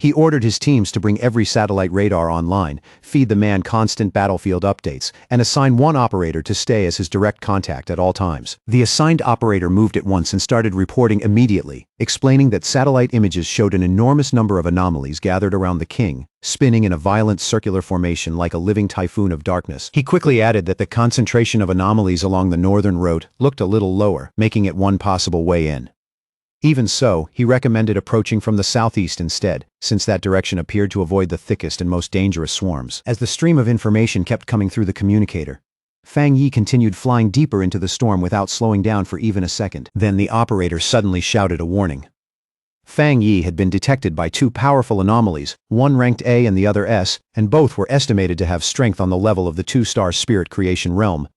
He ordered his teams to bring every satellite radar online, feed the man constant battlefield updates, and assign one operator to stay as his direct contact at all times. The assigned operator moved at once and started reporting immediately, explaining that satellite images showed an enormous number of anomalies gathered around the king, spinning in a violent circular formation like a living typhoon of darkness. He quickly added that the concentration of anomalies along the northern route looked a little lower, making it one possible way in. Even so, he recommended approaching from the southeast instead, since that direction appeared to avoid the thickest and most dangerous swarms. As the stream of information kept coming through the communicator, Fang Yi continued flying deeper into the storm without slowing down for even a second. Then the operator suddenly shouted a warning. Fang Yi had been detected by two powerful anomalies, one ranked A and the other S, and both were estimated to have strength on the level of the two-star spirit creation realm.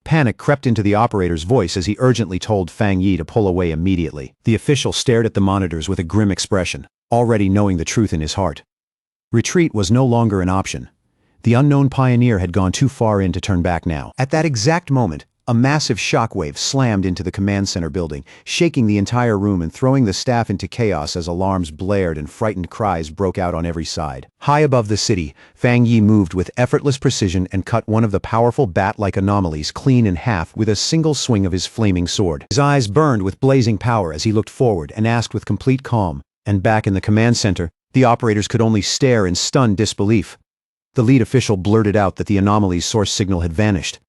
Panic crept into the operator's voice as he urgently told Fang Yi to pull away immediately. The official stared at the monitors with a grim expression, already knowing the truth in his heart. Retreat was no longer an option. The unknown pioneer had gone too far in to turn back now. At that exact moment, a massive shockwave slammed into the command center building, shaking the entire room and throwing the staff into chaos as alarms blared and frightened cries broke out on every side. High above the city, Fang Yi moved with effortless precision and cut one of the powerful bat-like anomalies clean in half with a single swing of his flaming sword. His eyes burned with blazing power as he looked forward and asked with complete calm, and back in the command center, the operators could only stare in stunned disbelief. The lead official blurted out that the anomaly's source signal had vanished.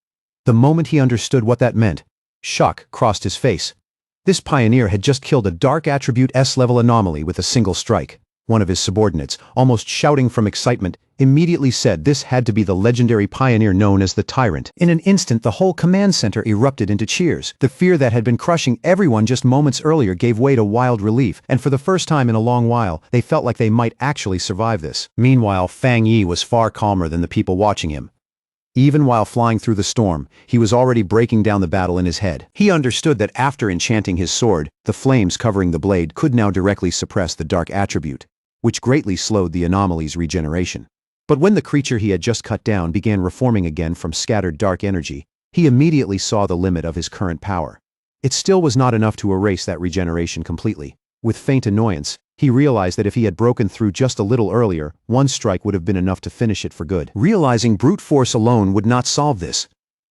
The moment he understood what that meant, shock crossed his face. This pioneer had just killed a dark attribute S-level anomaly with a single strike. One of his subordinates, almost shouting from excitement, immediately said this had to be the legendary pioneer known as the Tyrant. In an instant, the whole command center erupted into cheers. The fear that had been crushing everyone just moments earlier gave way to wild relief, and for the first time in a long while, they felt like they might actually survive this. Meanwhile, Fang Yi was far calmer than the people watching him. Even while flying through the storm, he was already breaking down the battle in his head. He understood that after enchanting his sword, the flames covering the blade could now directly suppress the dark attribute, which greatly slowed the anomaly's regeneration. But when the creature he had just cut down began reforming again from scattered dark energy, he immediately saw the limit of his current power. It still was not enough to erase that regeneration completely. With faint annoyance, he realized that if he had broken through just a little earlier, one strike would have been enough to finish it for good. Realizing brute force alone would not solve this,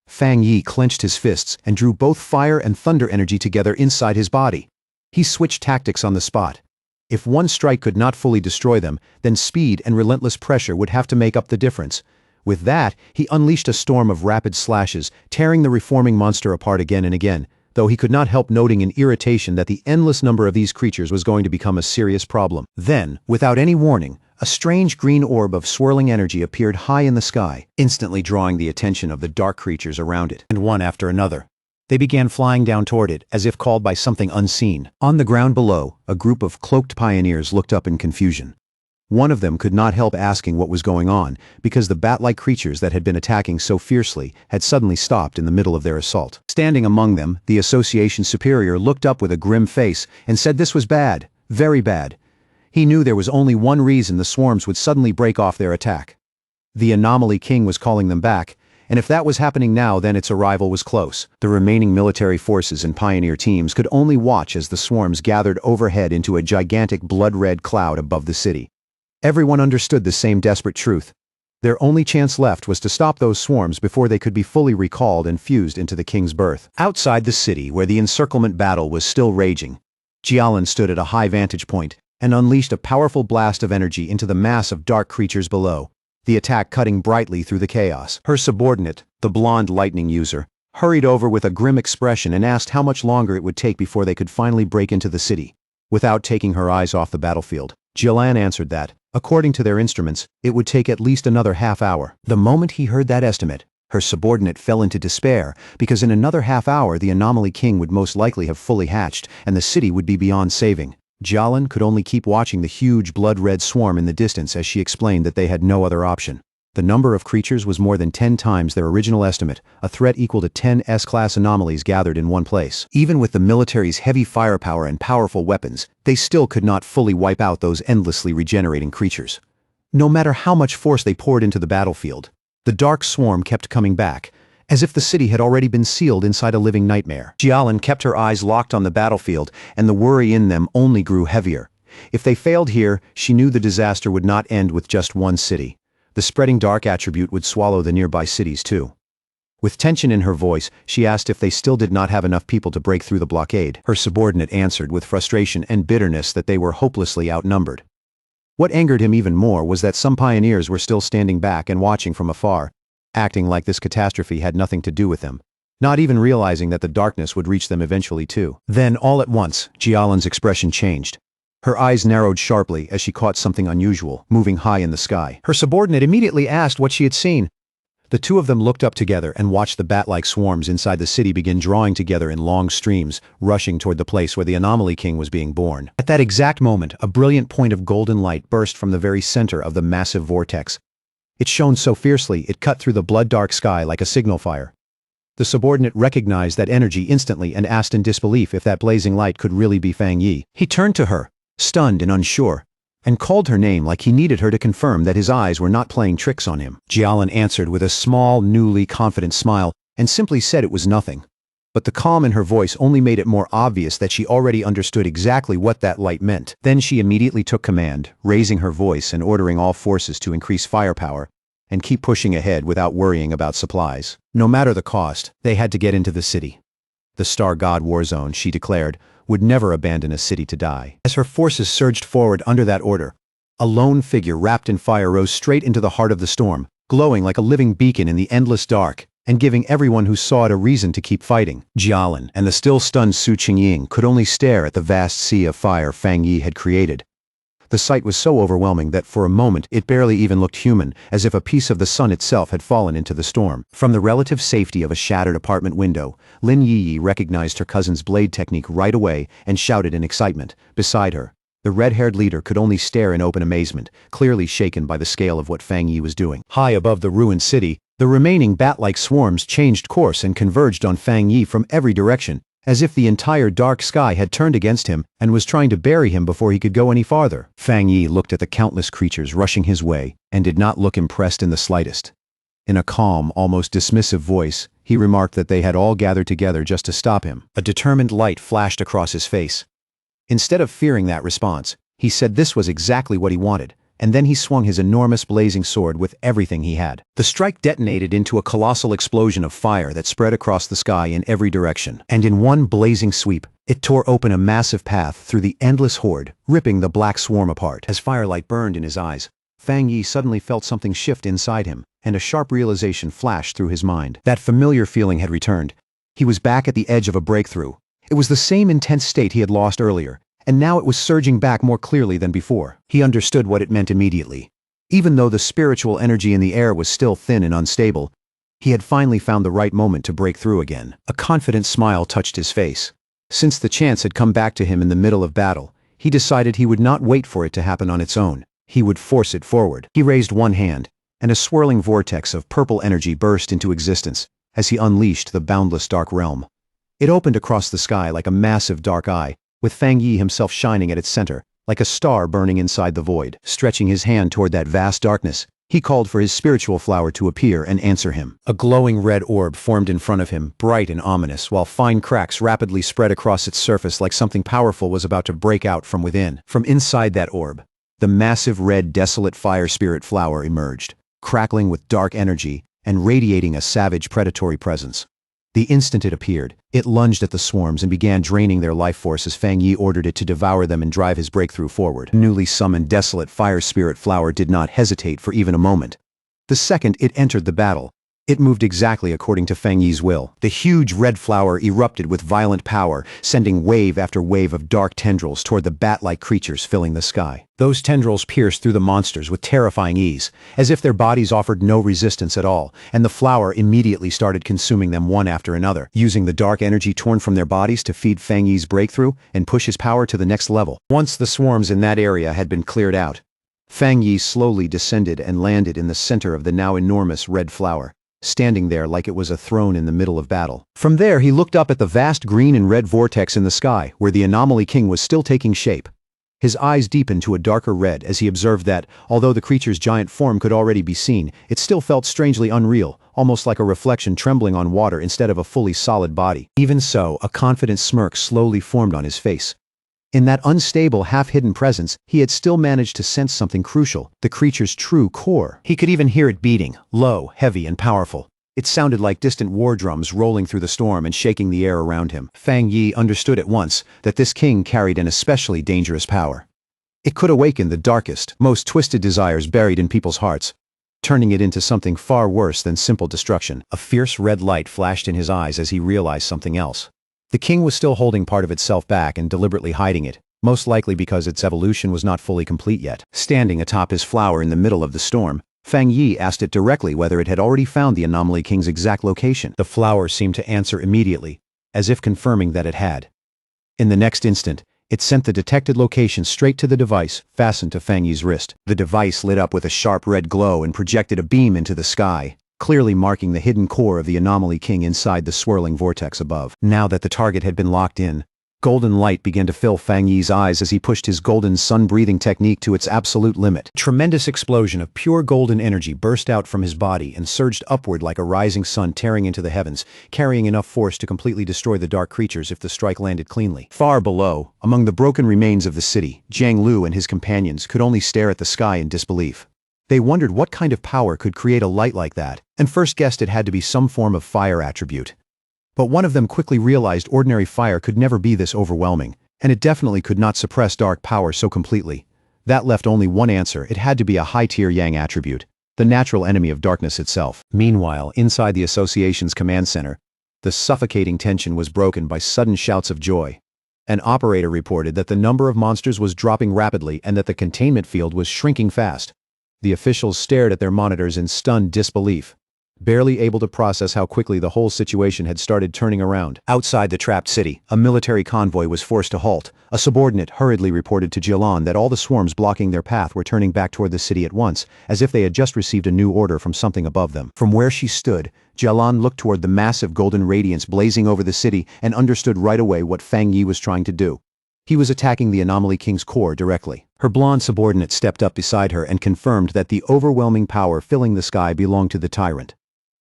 Fang Yi clenched his fists and drew both fire and thunder energy together inside his body. He switched tactics on the spot. If one strike could not fully destroy them, then speed and relentless pressure would have to make up the difference. With that, he unleashed a storm of rapid slashes, tearing the reforming monster apart again and again, though he could not help noting in irritation that the endless number of these creatures was going to become a serious problem. Then, without any warning, a strange green orb of swirling energy appeared high in the sky, instantly drawing the attention of the dark creatures around it, and one after another. They began flying down toward it, as if called by something unseen. On the ground below, a group of cloaked pioneers looked up in confusion. One of them could not help asking what was going on, because the bat-like creatures that had been attacking so fiercely had suddenly stopped in the middle of their assault. Standing among them, the association superior looked up with a grim face and said this was bad, very bad. He knew there was only one reason the swarms would suddenly break off their attack. The anomaly king was calling them back, and if that was happening now, then its arrival was close. The remaining military forces and pioneer teams could only watch as the swarms gathered overhead into a gigantic blood-red cloud above the city. Everyone understood the same desperate truth. Their only chance left was to stop those swarms before they could be fully recalled and fused into the king's birth. Outside the city, where the encirclement battle was still raging, Jialan stood at a high vantage point and unleashed a powerful blast of energy into the mass of dark creatures below, the attack cutting brightly through the chaos. Her subordinate, the blonde lightning user, hurried over with a grim expression and asked how much longer it would take before they could finally break into the city. Without taking her eyes off the battlefield, Jialan answered that, according to their instruments, it would take at least another half-hour. The moment he heard that estimate, her subordinate fell into despair, because in another half-hour the anomaly king would most likely have fully hatched, and the city would be beyond saving. Jialan could only keep watching the huge blood-red swarm in the distance as she explained that they had no other option. The number of creatures was more than 10 times their original estimate, a threat equal to 10 S-class anomalies gathered in one place. Even with the military's heavy firepower and powerful weapons, they still could not fully wipe out those endlessly regenerating creatures. No matter how much force they poured into the battlefield, the dark swarm kept coming back, as if the city had already been sealed inside a living nightmare. Jialan kept her eyes locked on the battlefield, and the worry in them only grew heavier. If they failed here, she knew the disaster would not end with just one city. The spreading dark attribute would swallow the nearby cities too. With tension in her voice, she asked if they still did not have enough people to break through the blockade. Her subordinate answered with frustration and bitterness that they were hopelessly outnumbered. What angered him even more was that some pioneers were still standing back and watching from afar, acting like this catastrophe had nothing to do with them, not even realizing that the darkness would reach them eventually too. Then, all at once, Jialan's expression changed. Her eyes narrowed sharply as she caught something unusual, moving high in the sky. Her subordinate immediately asked what she had seen. The two of them looked up together and watched the bat-like swarms inside the city begin drawing together in long streams, rushing toward the place where the Anomaly King was being born. At that exact moment, a brilliant point of golden light burst from the very center of the massive vortex. It shone so fiercely it cut through the blood-dark sky like a signal fire. The subordinate recognized that energy instantly and asked in disbelief if that blazing light could really be Fang Yi. He turned to her, stunned and unsure, and called her name like he needed her to confirm that his eyes were not playing tricks on him. Jialan answered with a small, newly confident smile and simply said it was nothing. But the calm in her voice only made it more obvious that she already understood exactly what that light meant. Then she immediately took command, raising her voice and ordering all forces to increase firepower and keep pushing ahead without worrying about supplies. No matter the cost, they had to get into the city. The Star God War Zone, she declared, would never abandon a city to die. As her forces surged forward under that order, a lone figure wrapped in fire rose straight into the heart of the storm, glowing like a living beacon in the endless dark, and giving everyone who saw it a reason to keep fighting. Jialan and the still stunned Su Qingying could only stare at the vast sea of fire Fang Yi had created. The sight was so overwhelming that for a moment it barely even looked human, as if a piece of the sun itself had fallen into the storm. From the relative safety of a shattered apartment window, Lin Yi recognized her cousin's blade technique right away and shouted in excitement. Beside her, the red-haired leader could only stare in open amazement, clearly shaken by the scale of what Fang Yi was doing. High above the ruined city, the remaining bat-like swarms changed course and converged on Fang Yi from every direction, as if the entire dark sky had turned against him and was trying to bury him before he could go any farther. Fang Yi looked at the countless creatures rushing his way and did not look impressed in the slightest. In a calm, almost dismissive voice, he remarked that they had all gathered together just to stop him. A determined light flashed across his face. Instead of fearing that response, he said this was exactly what he wanted, and then he swung his enormous blazing sword with everything he had. The strike detonated into a colossal explosion of fire that spread across the sky in every direction, and in one blazing sweep, it tore open a massive path through the endless horde, ripping the black swarm apart. As firelight burned in his eyes, Fang Yi suddenly felt something shift inside him, and a sharp realization flashed through his mind. That familiar feeling had returned. He was back at the edge of a breakthrough. It was the same intense state he had lost earlier, and now it was surging back more clearly than before. He understood what it meant immediately. Even though the spiritual energy in the air was still thin and unstable, he had finally found the right moment to break through again. A confident smile touched his face. Since the chance had come back to him in the middle of battle, he decided he would not wait for it to happen on its own. He would force it forward. He raised one hand, and a swirling vortex of purple energy burst into existence as he unleashed the boundless dark realm. It opened across the sky like a massive dark eye, with Fang Yi himself shining at its center, like a star burning inside the void. Stretching his hand toward that vast darkness, he called for his spiritual flower to appear and answer him. A glowing red orb formed in front of him, bright and ominous, while fine cracks rapidly spread across its surface like something powerful was about to break out from within. From inside that orb, the massive red desolate fire spirit flower emerged, crackling with dark energy and radiating a savage predatory presence. The instant it appeared, it lunged at the swarms and began draining their life force as Fang Yi ordered it to devour them and drive his breakthrough forward. Newly summoned desolate fire spirit flower did not hesitate for even a moment. The second it entered the battle, it moved exactly according to Fang Yi's will. The huge red flower erupted with violent power, sending wave after wave of dark tendrils toward the bat-like creatures filling the sky. Those tendrils pierced through the monsters with terrifying ease, as if their bodies offered no resistance at all, and the flower immediately started consuming them one after another, using the dark energy torn from their bodies to feed Fang Yi's breakthrough and push his power to the next level. Once the swarms in that area had been cleared out, Fang Yi slowly descended and landed in the center of the now enormous red flower, standing there like it was a throne in the middle of battle. From there he looked up at the vast green and red vortex in the sky, where the Anomaly King was still taking shape. His eyes deepened to a darker red as he observed that, although the creature's giant form could already be seen, it still felt strangely unreal, almost like a reflection trembling on water instead of a fully solid body. Even so, a confident smirk slowly formed on his face. In that unstable, half-hidden presence, he had still managed to sense something crucial, the creature's true core. He could even hear it beating, low, heavy, and powerful. It sounded like distant war drums rolling through the storm and shaking the air around him. Fang Yi understood at once that this king carried an especially dangerous power. It could awaken the darkest, most twisted desires buried in people's hearts, turning it into something far worse than simple destruction. A fierce red light flashed in his eyes as he realized something else. The king was still holding part of itself back and deliberately hiding it, most likely because its evolution was not fully complete yet. Standing atop his flower in the middle of the storm, Fang Yi asked it directly whether it had already found the Anomaly King's exact location. The flower seemed to answer immediately, as if confirming that it had. In the next instant, it sent the detected location straight to the device fastened to Fang Yi's wrist. The device lit up with a sharp red glow and projected a beam into the sky, clearly marking the hidden core of the Anomaly King inside the swirling vortex above. Now that the target had been locked in, golden light began to fill Fang Yi's eyes as he pushed his golden sun-breathing technique to its absolute limit. A tremendous explosion of pure golden energy burst out from his body and surged upward like a rising sun tearing into the heavens, carrying enough force to completely destroy the dark creatures if the strike landed cleanly. Far below, among the broken remains of the city, Jiang Lu and his companions could only stare at the sky in disbelief. They wondered what kind of power could create a light like that, and first guessed it had to be some form of fire attribute. But one of them quickly realized ordinary fire could never be this overwhelming, and it definitely could not suppress dark power so completely. That left only one answer: it had to be a high-tier Yang attribute, the natural enemy of darkness itself. Meanwhile, inside the association's command center, the suffocating tension was broken by sudden shouts of joy. An operator reported that the number of monsters was dropping rapidly and that the containment field was shrinking fast. The officials stared at their monitors in stunned disbelief, barely able to process how quickly the whole situation had started turning around. Outside the trapped city, a military convoy was forced to halt. A subordinate hurriedly reported to Jialan that all the swarms blocking their path were turning back toward the city at once, as if they had just received a new order from something above them. From where she stood, Jialan looked toward the massive golden radiance blazing over the city and understood right away what Fang Yi was trying to do. He was attacking the Anomaly King's core directly. Her blonde subordinate stepped up beside her and confirmed that the overwhelming power filling the sky belonged to the tyrant.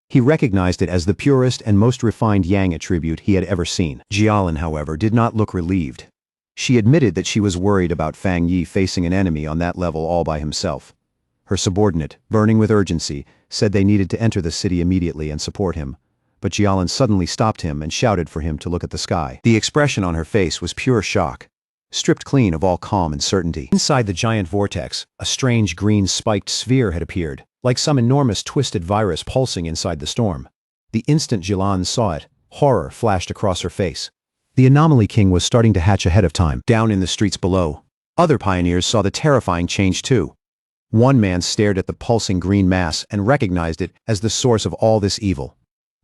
He recognized it as the purest and most refined Yang attribute he had ever seen. Jialan, however, did not look relieved. She admitted that she was worried about Fang Yi facing an enemy on that level all by himself. Her subordinate, burning with urgency, said they needed to enter the city immediately and support him. But Jialan suddenly stopped him and shouted for him to look at the sky. The expression on her face was pure shock, stripped clean of all calm and certainty. Inside the giant vortex, a strange green spiked sphere had appeared, like some enormous twisted virus pulsing inside the storm. The instant Jialan saw it, horror flashed across her face. The Anomaly King was starting to hatch ahead of time. Down in the streets below, other pioneers saw the terrifying change too. One man stared at the pulsing green mass and recognized it as the source of all this evil.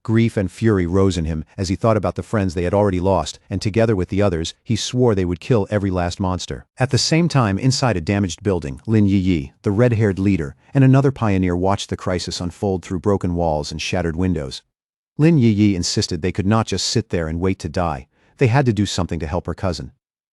Grief and fury rose in him as he thought about the friends they had already lost, and together with the others, he swore they would kill every last monster. At the same time, inside a damaged building, Lin Yi, the red-haired leader, and another pioneer watched the crisis unfold through broken walls and shattered windows. Lin Yi insisted they could not just sit there and wait to die. They had to do something to help her cousin.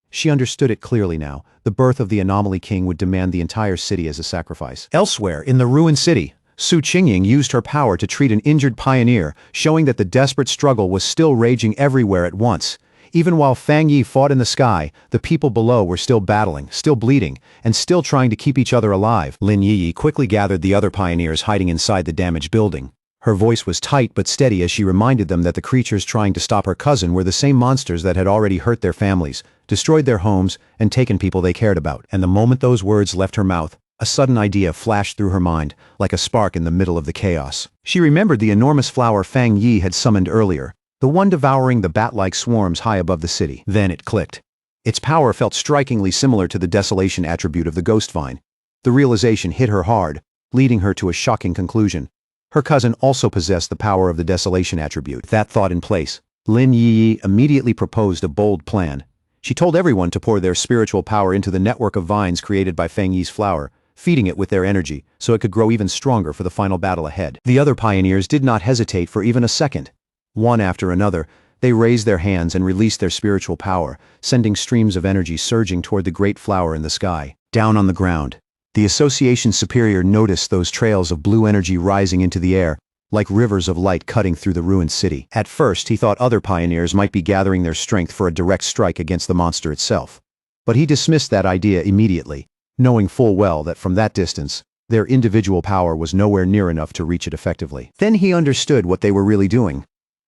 She understood it clearly now. The birth of the Anomaly King would demand the entire city as a sacrifice. Elsewhere, in the ruined city, Su Qingying used her power to treat an injured pioneer, showing that the desperate struggle was still raging everywhere at once. Even while Fang Yi fought in the sky, the people below were still battling, still bleeding, and still trying to keep each other alive. Lin Yi quickly gathered the other pioneers hiding inside the damaged building. Her voice was tight but steady as she reminded them that the creatures trying to stop her cousin were the same monsters that had already hurt their families, destroyed their homes, and taken people they cared about. And the moment those words left her mouth, a sudden idea flashed through her mind, like a spark in the middle of the chaos. She remembered the enormous flower Fang Yi had summoned earlier, the one devouring the bat-like swarms high above the city. Then it clicked. Its power felt strikingly similar to the desolation attribute of the ghost vine. The realization hit her hard, leading her to a shocking conclusion. Her cousin also possessed the power of the desolation attribute. That thought in place, Lin Yi immediately proposed a bold plan. She told everyone to pour their spiritual power into the network of vines created by Fang Yi's flower, feeding it with their energy, so it could grow even stronger for the final battle ahead. The other pioneers did not hesitate for even a second. One after another, they raised their hands and released their spiritual power, sending streams of energy surging toward the great flower in the sky. Down on the ground, the association's superior noticed those trails of blue energy rising into the air, like rivers of light cutting through the ruined city. At first, he thought other pioneers might be gathering their strength for a direct strike against the monster itself. But he dismissed that idea immediately, knowing full well that from that distance, their individual power was nowhere near enough to reach it effectively. Then he understood what they were really doing.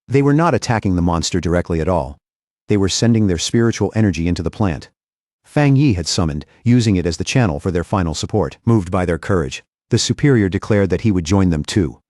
They were not attacking the monster directly at all. They were sending their spiritual energy into the plant. Fang Yi had summoned, using it as the channel for their final support. Moved by their courage, the superior declared that he would join them too.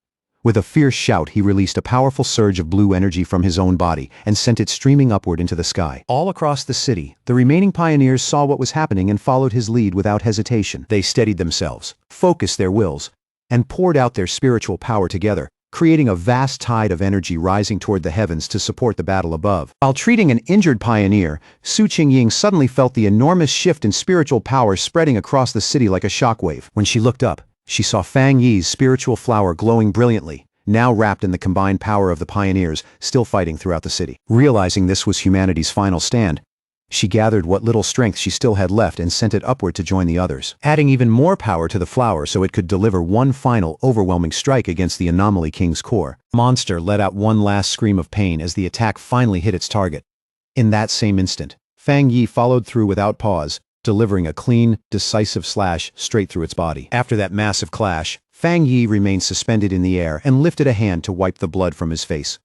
With a fierce shout, he released a powerful surge of blue energy from his own body and sent it streaming upward into the sky. All across the city, the remaining pioneers saw what was happening and followed his lead without hesitation. They steadied themselves, focused their wills, and poured out their spiritual power together, creating a vast tide of energy rising toward the heavens to support the battle above. While treating an injured pioneer, Su Qingying suddenly felt the enormous shift in spiritual power spreading across the city like a shockwave. When she looked up, she saw Fang Yi's spiritual flower glowing brilliantly, now wrapped in the combined power of the pioneers still fighting throughout the city. Realizing this was humanity's final stand, she gathered what little strength she still had left and sent it upward to join the others, adding even more power to the flower so it could deliver one final, overwhelming strike against the Anomaly King's core. Monster let out one last scream of pain as the attack finally hit its target. In that same instant, Fang Yi followed through without pause, delivering a clean, decisive slash straight through its body. After that massive clash, Fang Yi remained suspended in the air and lifted a hand to wipe the blood from his face.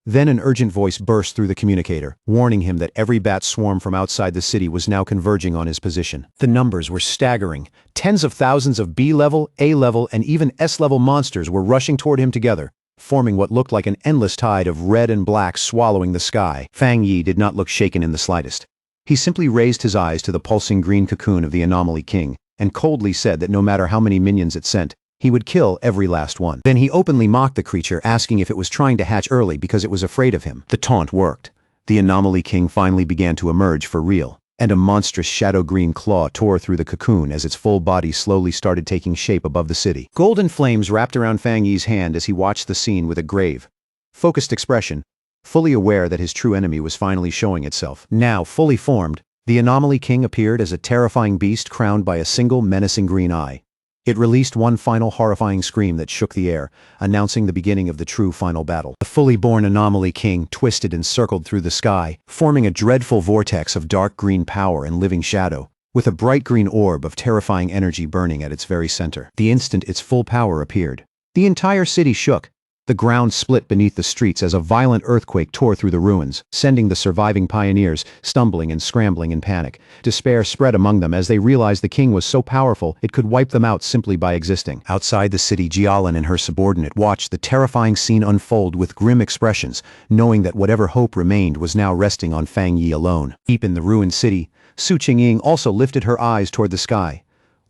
Then an urgent voice burst through the communicator, warning him that every bat swarm from outside the city was now converging on his position. The numbers were staggering. Tens of thousands of B-level, A-level, and even S-level monsters were rushing toward him together, forming what looked like an endless tide of red and black swallowing the sky. Fang Yi did not look shaken in the slightest. He simply raised his eyes to the pulsing green cocoon of the Anomaly King, and coldly said that no matter how many minions it sent, he would kill every last one. Then he openly mocked the creature, asking if it was trying to hatch early because it was afraid of him. The taunt worked. The Anomaly King finally began to emerge for real, and a monstrous shadow-green claw tore through the cocoon as its full body slowly started taking shape above the city. Golden flames wrapped around Fang Yi's hand as he watched the scene with a grave, focused expression, fully aware that his true enemy was finally showing itself. Now, fully formed, the Anomaly King appeared as a terrifying beast crowned by a single menacing green eye. It released one final horrifying scream that shook the air, announcing the beginning of the true final battle. The fully born Anomaly King twisted and circled through the sky, forming a dreadful vortex of dark green power and living shadow, with a bright green orb of terrifying energy burning at its very center. The instant its full power appeared, the entire city shook. The ground split beneath the streets as a violent earthquake tore through the ruins, sending the surviving pioneers stumbling and scrambling in panic. Despair spread among them as they realized the king was so powerful it could wipe them out simply by existing. Outside the city, Jialin and her subordinate watched the terrifying scene unfold with grim expressions, knowing that whatever hope remained was now resting on Fang Yi alone. Deep in the ruined city, Su Qingying also lifted her eyes toward the sky.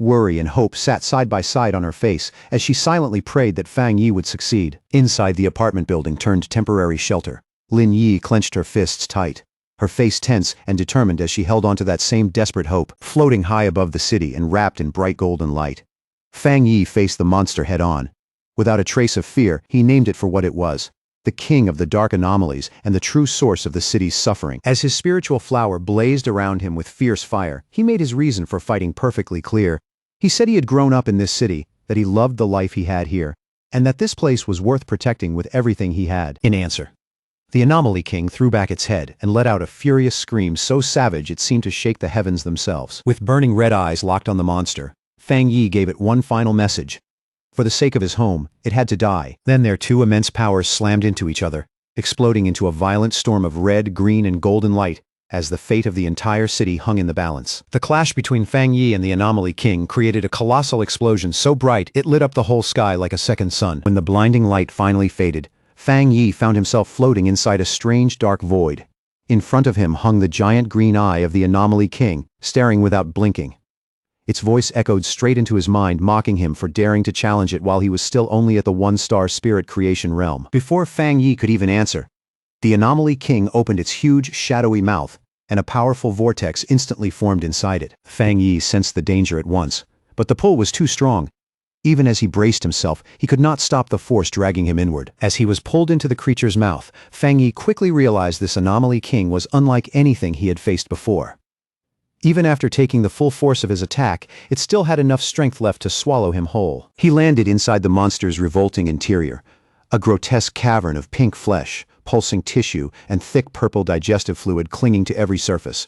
Worry and hope sat side by side on her face as she silently prayed that Fang Yi would succeed. Inside the apartment building turned temporary shelter, Lin Yi clenched her fists tight, her face tense and determined as she held onto that same desperate hope, floating high above the city and wrapped in bright golden light. Fang Yi faced the monster head-on. Without a trace of fear, he named it for what it was, the king of the dark anomalies and the true source of the city's suffering. As his spiritual flower blazed around him with fierce fire, he made his reason for fighting perfectly clear. He said he had grown up in this city, that he loved the life he had here, and that this place was worth protecting with everything he had. In answer, the Anomaly King threw back its head and let out a furious scream so savage it seemed to shake the heavens themselves. With burning red eyes locked on the monster, Fang Yi gave it one final message. For the sake of his home, it had to die. Then their two immense powers slammed into each other, exploding into a violent storm of red, green, and golden light, as the fate of the entire city hung in the balance. The clash between Fang Yi and the Anomaly King created a colossal explosion so bright it lit up the whole sky like a second sun. When the blinding light finally faded, Fang Yi found himself floating inside a strange dark void. In front of him hung the giant green eye of the Anomaly King, staring without blinking. Its voice echoed straight into his mind, mocking him for daring to challenge it while he was still only at the one-star spirit creation realm. Before Fang Yi could even answer, the Anomaly King opened its huge, shadowy mouth, and a powerful vortex instantly formed inside it. Fang Yi sensed the danger at once, but the pull was too strong. Even as he braced himself, he could not stop the force dragging him inward. As he was pulled into the creature's mouth, Fang Yi quickly realized this Anomaly King was unlike anything he had faced before. Even after taking the full force of his attack, it still had enough strength left to swallow him whole. He landed inside the monster's revolting interior, a grotesque cavern of pink flesh, pulsing tissue, and thick purple digestive fluid clinging to every surface.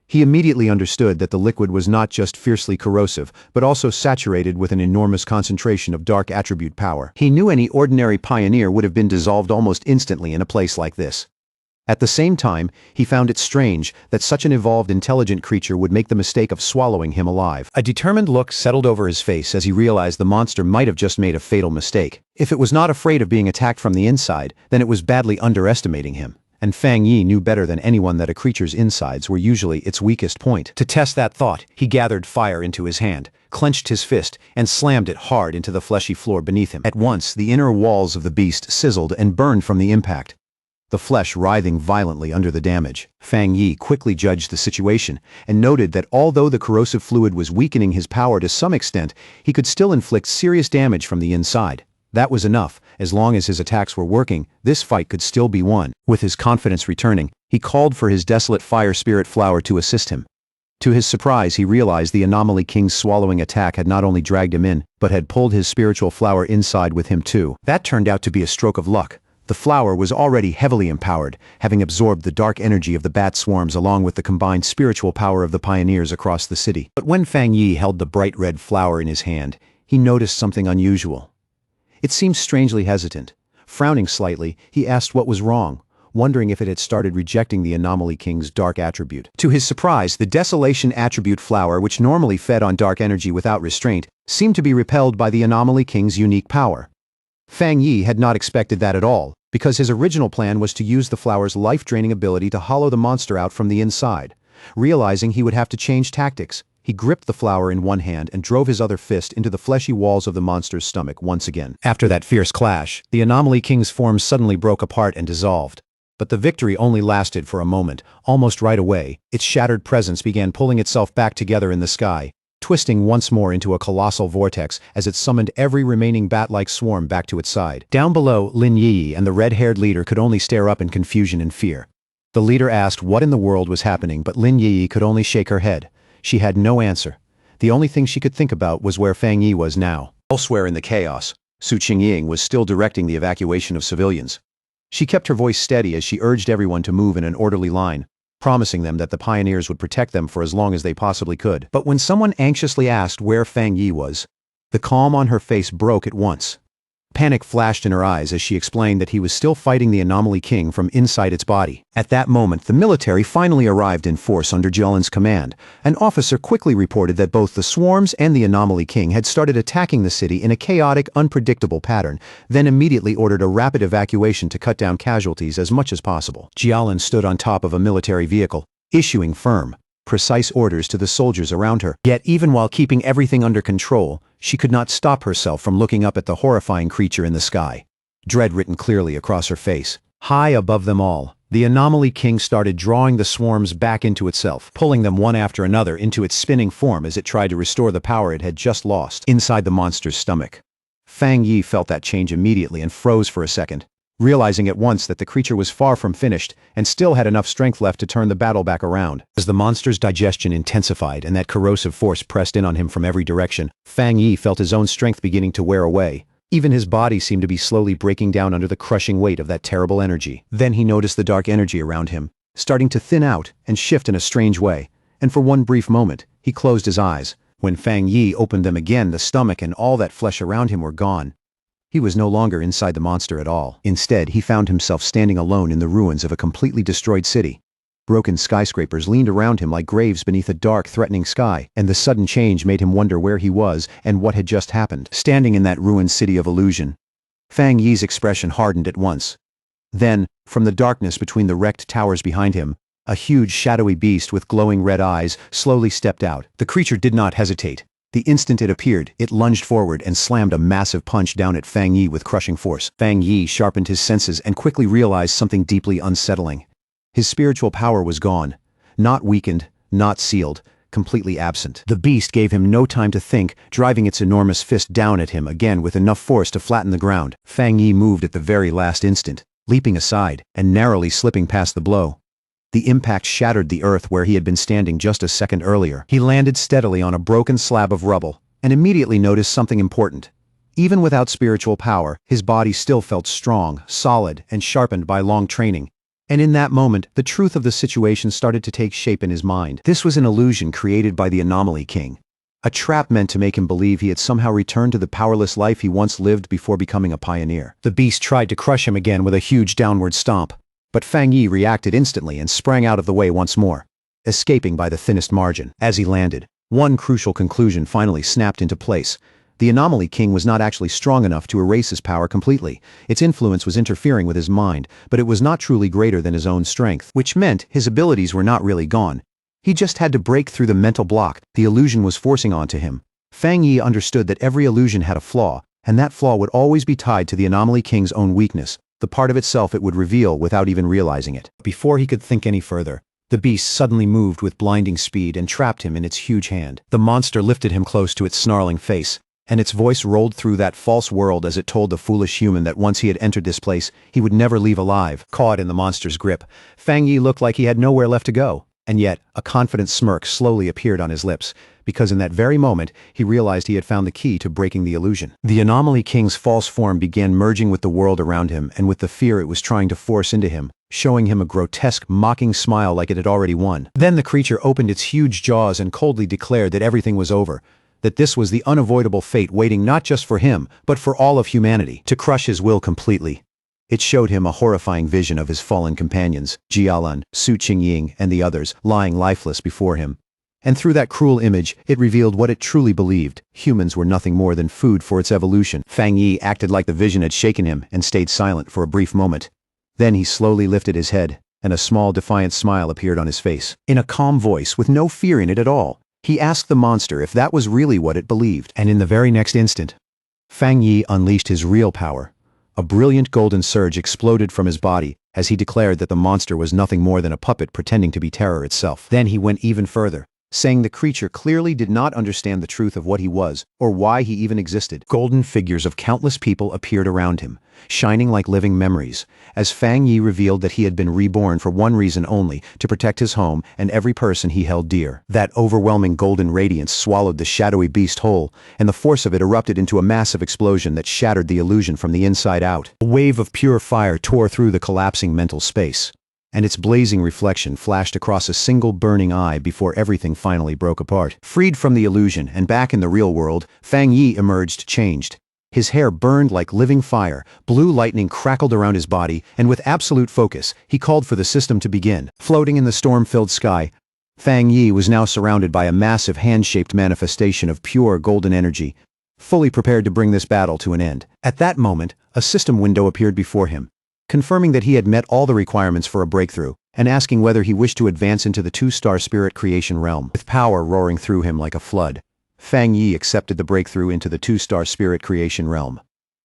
He immediately understood that the liquid was not just fiercely corrosive, but also saturated with an enormous concentration of dark attribute power. He knew any ordinary pioneer would have been dissolved almost instantly in a place like this. At the same time, he found it strange that such an evolved intelligent creature would make the mistake of swallowing him alive. A determined look settled over his face as he realized the monster might have just made a fatal mistake. If it was not afraid of being attacked from the inside, then it was badly underestimating him. And Fang Yi knew better than anyone that a creature's insides were usually its weakest point. To test that thought, he gathered fire into his hand, clenched his fist, and slammed it hard into the fleshy floor beneath him. At once, the inner walls of the beast sizzled and burned from the impact, the flesh writhing violently under the damage. Fang Yi quickly judged the situation and noted that although the corrosive fluid was weakening his power to some extent, he could still inflict serious damage from the inside. That was enough. As long as his attacks were working, this fight could still be won. With his confidence returning, he called for his desolate fire spirit flower to assist him. To his surprise, he realized the Anomaly King's swallowing attack had not only dragged him in, but had pulled his spiritual flower inside with him too. That turned out to be a stroke of luck. The flower was already heavily empowered, having absorbed the dark energy of the bat swarms along with the combined spiritual power of the pioneers across the city. But when Fang Yi held the bright red flower in his hand, he noticed something unusual. It seemed strangely hesitant. Frowning slightly, he asked what was wrong, wondering if it had started rejecting the Anomaly King's dark attribute. To his surprise, the Desolation attribute flower, which normally fed on dark energy without restraint, seemed to be repelled by the Anomaly King's unique power. Fang Yi had not expected that at all, because his original plan was to use the flower's life-draining ability to hollow the monster out from the inside. Realizing he would have to change tactics, he gripped the flower in one hand and drove his other fist into the fleshy walls of the monster's stomach once again. After that fierce clash, the Anomaly King's form suddenly broke apart and dissolved. But the victory only lasted for a moment. Almost right away, its shattered presence began pulling itself back together in the sky, twisting once more into a colossal vortex as it summoned every remaining bat-like swarm back to its side. Down below, Lin Yi and the red-haired leader could only stare up in confusion and fear. The leader asked what in the world was happening, but Lin Yi could only shake her head. She had no answer. The only thing she could think about was where Fang Yi was now. Elsewhere in the chaos, Su Qingying was still directing the evacuation of civilians. She kept her voice steady as she urged everyone to move in an orderly line, promising them that the pioneers would protect them for as long as they possibly could. But when someone anxiously asked where Fang Yi was, the calm on her face broke at once. Panic flashed in her eyes as she explained that he was still fighting the Anomaly King from inside its body. At that moment, the military finally arrived in force under Jielin's command. An officer quickly reported that both the swarms and the Anomaly King had started attacking the city in a chaotic, unpredictable pattern, then immediately ordered a rapid evacuation to cut down casualties as much as possible. Jialin stood on top of a military vehicle, issuing firm, precise orders to the soldiers around her. Yet even while keeping everything under control, she could not stop herself from looking up at the horrifying creature in the sky. Dread written clearly across her face. High above them all, the Anomaly King started drawing the swarms back into itself, pulling them one after another into its spinning form as it tried to restore the power it had just lost inside the monster's stomach. Fang Yi felt that change immediately and froze for a second, realizing at once that the creature was far from finished and still had enough strength left to turn the battle back around. As the monster's digestion intensified and that corrosive force pressed in on him from every direction, Fang Yi felt his own strength beginning to wear away. Even his body seemed to be slowly breaking down under the crushing weight of that terrible energy. Then he noticed the dark energy around him, starting to thin out and shift in a strange way, and for one brief moment, he closed his eyes. When Fang Yi opened them again, the stomach and all that flesh around him were gone. He was no longer inside the monster at all. Instead, he found himself standing alone in the ruins of a completely destroyed city. Broken skyscrapers leaned around him like graves beneath a dark, threatening sky, and the sudden change made him wonder where he was and what had just happened. Standing in that ruined city of illusion, Fang Yi's expression hardened at once. Then, from the darkness between the wrecked towers behind him, a huge, shadowy beast with glowing red eyes slowly stepped out. The creature did not hesitate. The instant it appeared, it lunged forward and slammed a massive punch down at Fang Yi with crushing force. Fang Yi sharpened his senses and quickly realized something deeply unsettling. His spiritual power was gone. Not weakened, not sealed, completely absent. The beast gave him no time to think, driving its enormous fist down at him again with enough force to flatten the ground. Fang Yi moved at the very last instant, leaping aside and narrowly slipping past the blow. The impact shattered the earth where he had been standing just a second earlier. He landed steadily on a broken slab of rubble, and immediately noticed something important. Even without spiritual power, his body still felt strong, solid, and sharpened by long training. And in that moment, the truth of the situation started to take shape in his mind. This was an illusion created by the Anomaly King. A trap meant to make him believe he had somehow returned to the powerless life he once lived before becoming a pioneer. The beast tried to crush him again with a huge downward stomp, but Fang Yi reacted instantly and sprang out of the way once more, escaping by the thinnest margin. As he landed, one crucial conclusion finally snapped into place. The Anomaly King was not actually strong enough to erase his power completely. Its influence was interfering with his mind, but it was not truly greater than his own strength, which meant his abilities were not really gone. He just had to break through the mental block the illusion was forcing onto him. Fang Yi understood that every illusion had a flaw, and that flaw would always be tied to the Anomaly King's own weakness, the part of itself it would reveal without even realizing it. Before he could think any further, the beast suddenly moved with blinding speed and trapped him in its huge hand. The monster lifted him close to its snarling face, and its voice rolled through that false world as it told the foolish human that once he had entered this place, he would never leave alive. Caught in the monster's grip, Fang Yi looked like he had nowhere left to go. And yet, a confident smirk slowly appeared on his lips, because in that very moment, he realized he had found the key to breaking the illusion. The Anomaly King's false form began merging with the world around him and with the fear it was trying to force into him, showing him a grotesque, mocking smile like it had already won. Then the creature opened its huge jaws and coldly declared that everything was over, that this was the unavoidable fate waiting not just for him, but for all of humanity, to crush his will completely. It showed him a horrifying vision of his fallen companions, Jialan, Su Qingying, and the others, lying lifeless before him. And through that cruel image, it revealed what it truly believed: humans were nothing more than food for its evolution. Fang Yi acted like the vision had shaken him and stayed silent for a brief moment. Then he slowly lifted his head, and a small defiant smile appeared on his face. In a calm voice, with no fear in it at all, he asked the monster if that was really what it believed. And in the very next instant, Fang Yi unleashed his real power. A brilliant golden surge exploded from his body as he declared that the monster was nothing more than a puppet pretending to be terror itself. Then he went even further, saying the creature clearly did not understand the truth of what he was or why he even existed. Golden figures of countless people appeared around him, shining like living memories, as Fang Yi revealed that he had been reborn for one reason only: to protect his home and every person he held dear. That overwhelming golden radiance swallowed the shadowy beast whole, and the force of it erupted into a massive explosion that shattered the illusion from the inside out. A wave of pure fire tore through the collapsing mental space, and its blazing reflection flashed across a single burning eye before everything finally broke apart. Freed from the illusion and back in the real world, Fang Yi emerged changed. His hair burned like living fire, blue lightning crackled around his body, and with absolute focus, he called for the system to begin. Floating in the storm-filled sky, Fang Yi was now surrounded by a massive hand-shaped manifestation of pure golden energy, fully prepared to bring this battle to an end. At that moment, a system window appeared before him, confirming that he had met all the requirements for a breakthrough, and asking whether he wished to advance into the two-star spirit creation realm. With power roaring through him like a flood, Fang Yi accepted the breakthrough into the two-star spirit creation realm.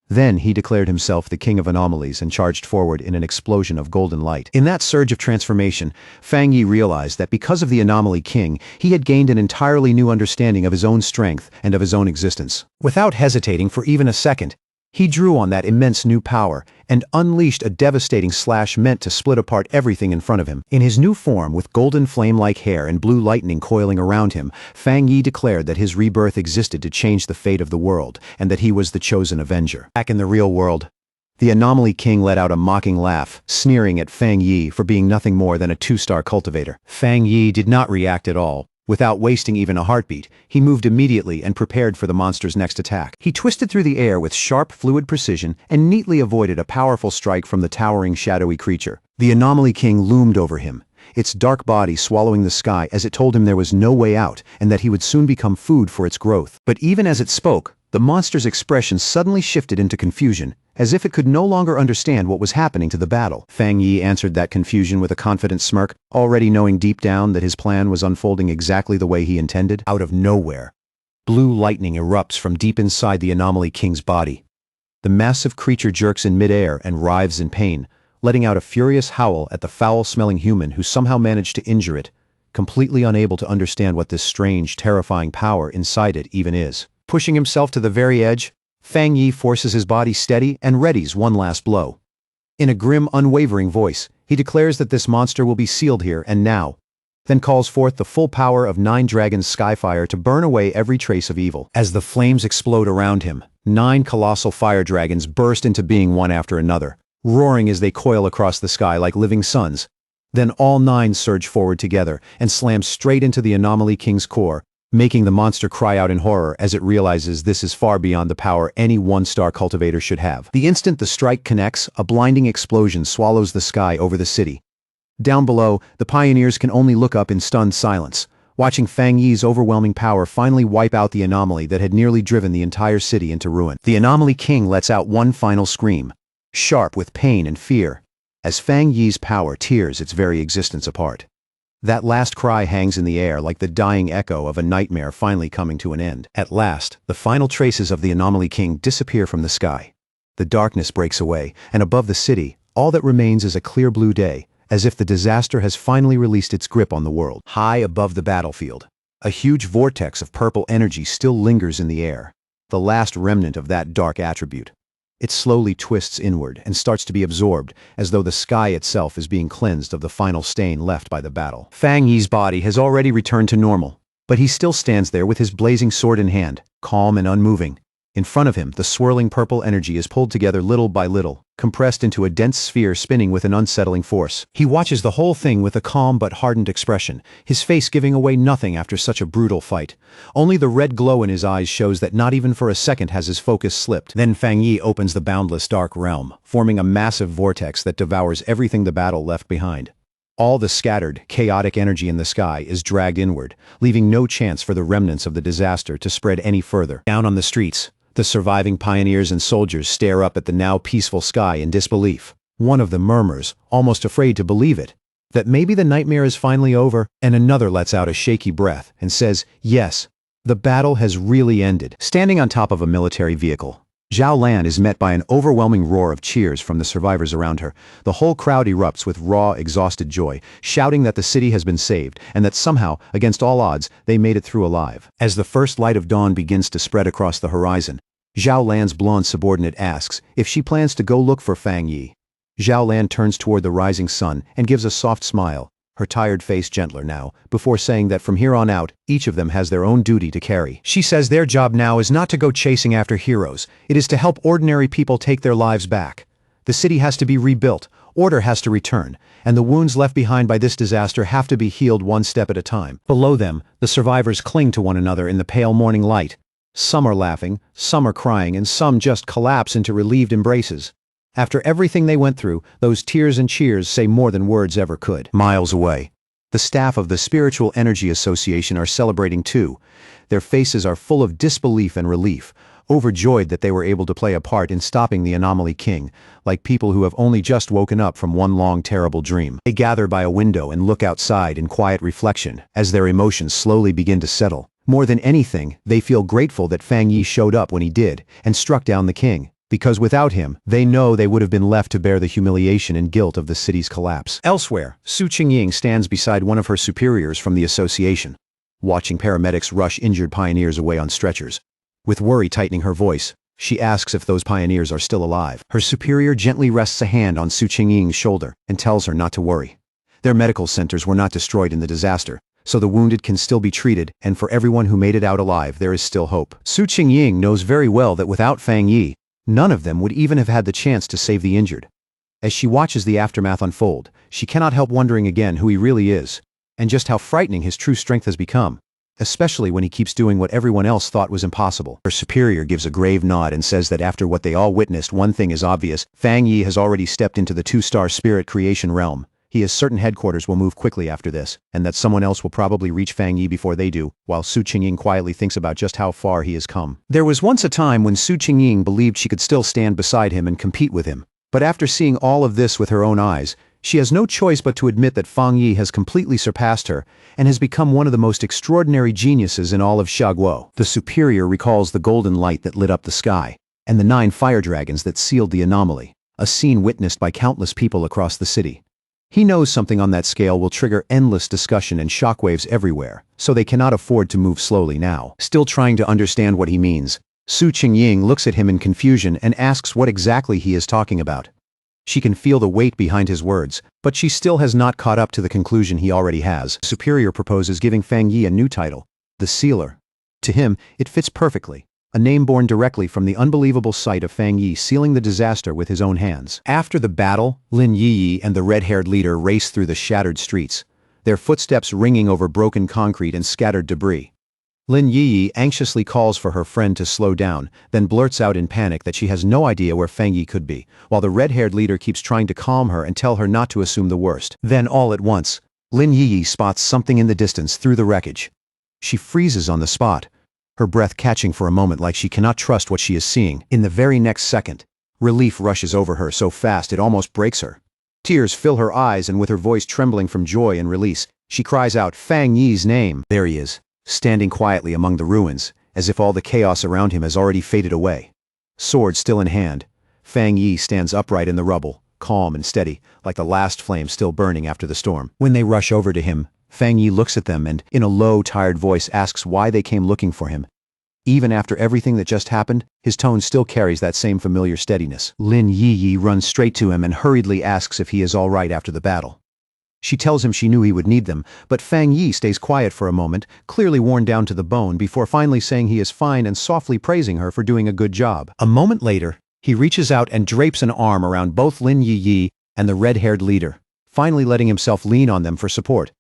Then he declared himself the king of anomalies and charged forward in an explosion of golden light. In that surge of transformation, Fang Yi realized that because of the Anomaly King, he had gained an entirely new understanding of his own strength and of his own existence. Without hesitating for even a second, he drew on that immense new power and unleashed a devastating slash meant to split apart everything in front of him. In his new form, with golden flame-like hair and blue lightning coiling around him, Fang Yi declared that his rebirth existed to change the fate of the world, and that he was the chosen avenger. Back in the real world, the Anomaly King let out a mocking laugh, sneering at Fang Yi for being nothing more than a two-star cultivator. Fang Yi did not react at all. Without wasting even a heartbeat, he moved immediately and prepared for the monster's next attack. He twisted through the air with sharp, fluid precision and neatly avoided a powerful strike from the towering, shadowy creature. The Anomaly King loomed over him, its dark body swallowing the sky as it told him there was no way out and that he would soon become food for its growth. But even as it spoke, the monster's expression suddenly shifted into confusion, as if it could no longer understand what was happening to the battle. Fang Yi answered that confusion with a confident smirk, already knowing deep down that his plan was unfolding exactly the way he intended. Out of nowhere, blue lightning erupts from deep inside the Anomaly King's body. The massive creature jerks in midair and writhes in pain, letting out a furious howl at the foul-smelling human who somehow managed to injure it, completely unable to understand what this strange, terrifying power inside it even is. Pushing himself to the very edge, Fang Yi forces his body steady and readies one last blow. In a grim, unwavering voice, he declares that this monster will be sealed here and now, then calls forth the full power of 9 dragons' skyfire to burn away every trace of evil. As the flames explode around him, 9 colossal fire dragons burst into being one after another, roaring as they coil across the sky like living suns. Then all 9 surge forward together and slam straight into the Anomaly King's core, making the monster cry out in horror as it realizes this is far beyond the power any one-star cultivator should have. The instant the strike connects, a blinding explosion swallows the sky over the city. Down below, the pioneers can only look up in stunned silence, watching Fang Yi's overwhelming power finally wipe out the anomaly that had nearly driven the entire city into ruin. The Anomaly King lets out one final scream, sharp with pain and fear, as Fang Yi's power tears its very existence apart. That last cry hangs in the air like the dying echo of a nightmare finally coming to an end. At last, the final traces of the Anomaly King disappear from the sky. The darkness breaks away, and above the city, all that remains is a clear blue day, as if the disaster has finally released its grip on the world. High above the battlefield, a huge vortex of purple energy still lingers in the air, the last remnant of that dark attribute. It slowly twists inward and starts to be absorbed, as though the sky itself is being cleansed of the final stain left by the battle. Fang Yi's body has already returned to normal, but he still stands there with his blazing sword in hand, calm and unmoving. In front of him, the swirling purple energy is pulled together little by little, compressed into a dense sphere spinning with an unsettling force. He watches the whole thing with a calm but hardened expression, his face giving away nothing after such a brutal fight. Only the red glow in his eyes shows that not even for a second has his focus slipped. Then Fang Yi opens the boundless dark realm, forming a massive vortex that devours everything the battle left behind. All the scattered, chaotic energy in the sky is dragged inward, leaving no chance for the remnants of the disaster to spread any further. Down on the streets, the surviving pioneers and soldiers stare up at the now peaceful sky in disbelief. One of them murmurs, almost afraid to believe it, that maybe the nightmare is finally over, and another lets out a shaky breath and says, yes, the battle has really ended. Standing on top of a military vehicle, Zhao Lan is met by an overwhelming roar of cheers from the survivors around her. The whole crowd erupts with raw, exhausted joy, shouting that the city has been saved and that somehow, against all odds, they made it through alive. As the first light of dawn begins to spread across the horizon, Zhao Lan's blonde subordinate asks if she plans to go look for Fang Yi. Zhao Lan turns toward the rising sun and gives a soft smile, her tired face gentler now, before saying that from here on out, each of them has their own duty to carry. She says their job now is not to go chasing after heroes, it is to help ordinary people take their lives back. The city has to be rebuilt, order has to return, and the wounds left behind by this disaster have to be healed one step at a time. Below them, the survivors cling to one another in the pale morning light. Some are laughing, some are crying, and some just collapse into relieved embraces. After everything they went through, those tears and cheers say more than words ever could. Miles away, the staff of the Spiritual Energy Association are celebrating too. Their faces are full of disbelief and relief, overjoyed that they were able to play a part in stopping the Anomaly King, like people who have only just woken up from one long terrible dream. They gather by a window and look outside in quiet reflection as their emotions slowly begin to settle. More than anything, they feel grateful that Fang Yi showed up when he did and struck down the king, because without him, they know they would have been left to bear the humiliation and guilt of the city's collapse. Elsewhere, Su Qingying stands beside one of her superiors from the association, watching paramedics rush injured pioneers away on stretchers. With worry tightening her voice, she asks if those pioneers are still alive. Her superior gently rests a hand on Su Qingying's shoulder and tells her not to worry. Their medical centers were not destroyed in the disaster, so the wounded can still be treated, and for everyone who made it out alive there is still hope. Su Qingying knows very well that without Fang Yi, none of them would even have had the chance to save the injured. As she watches the aftermath unfold, she cannot help wondering again who he really is, and just how frightening his true strength has become, especially when he keeps doing what everyone else thought was impossible. Her superior gives a grave nod and says that after what they all witnessed, one thing is obvious: Fang Yi has already stepped into the 2-star spirit creation realm. He is certain headquarters will move quickly after this, and that someone else will probably reach Fang Yi before they do, while Su Qingying quietly thinks about just how far he has come. There was once a time when Su Qingying believed she could still stand beside him and compete with him, but after seeing all of this with her own eyes, she has no choice but to admit that Fang Yi has completely surpassed her and has become one of the most extraordinary geniuses in all of Xiaguo. The superior recalls the golden light that lit up the sky, and the 9 fire dragons that sealed the anomaly, a scene witnessed by countless people across the city. He knows something on that scale will trigger endless discussion and shockwaves everywhere, so they cannot afford to move slowly now. Still trying to understand what he means, Su Qingying looks at him in confusion and asks what exactly he is talking about. She can feel the weight behind his words, but she still has not caught up to the conclusion he already has. Superior proposes giving Fang Yi a new title, the Sealer. To him, it fits perfectly. a name born directly from the unbelievable sight of Fang Yi sealing the disaster with his own hands. After the battle, Lin Yi and the red-haired leader race through the shattered streets, their footsteps ringing over broken concrete and scattered debris. Lin Yi anxiously calls for her friend to slow down, then blurts out in panic that she has no idea where Fang Yi could be, while the red-haired leader keeps trying to calm her and tell her not to assume the worst. Then all at once, Lin Yi spots something in the distance through the wreckage. She freezes on the spot, her breath catching for a moment like she cannot trust what she is seeing. In the very next second, relief rushes over her so fast it almost breaks her. Tears fill her eyes, and with her voice trembling from joy and release, she cries out Fang Yi's name. There he is, standing quietly among the ruins, as if all the chaos around him has already faded away. Sword still in hand, Fang Yi stands upright in the rubble, calm and steady, like the last flame still burning after the storm. When they rush over to him, Fang Yi looks at them and, in a low, tired voice, asks why they came looking for him. Even after everything that just happened, his tone still carries that same familiar steadiness. Lin Yi runs straight to him and hurriedly asks if he is all right after the battle. She tells him she knew he would need them, but Fang Yi stays quiet for a moment, clearly worn down to the bone, before finally saying he is fine and softly praising her for doing a good job. A moment later, he reaches out and drapes an arm around both Lin Yi and the red-haired leader, finally letting himself lean on them for support.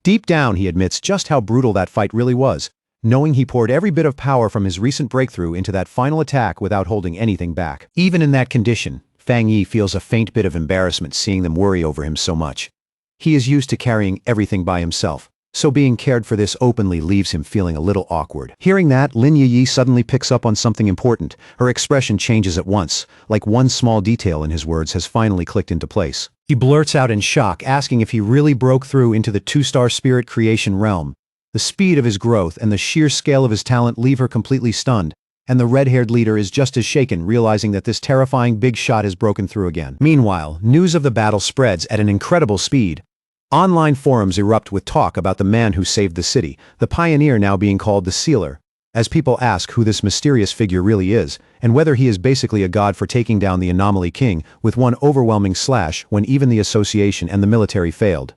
Deep down, he admits just how brutal that fight really was, knowing he poured every bit of power from his recent breakthrough into that final attack without holding anything back. Even in that condition, Fang Yi feels a faint bit of embarrassment seeing them worry over him so much. He is used to carrying everything by himself, so being cared for this openly leaves him feeling a little awkward. Hearing that, Lin Yi suddenly picks up on something important. Her expression changes at once, like one small detail in his words has finally clicked into place. He blurts out in shock, asking if he really broke through into the two-star spirit creation realm. The speed of his growth and the sheer scale of his talent leave her completely stunned, and the red-haired leader is just as shaken, realizing that this terrifying big shot has broken through again. Meanwhile, news of the battle spreads at an incredible speed. Online forums erupt with talk about the man who saved the city, the pioneer now being called the Sealer, as people ask who this mysterious figure really is, and whether he is basically a god for taking down the Anomaly King with one overwhelming slash when even the association and the military failed.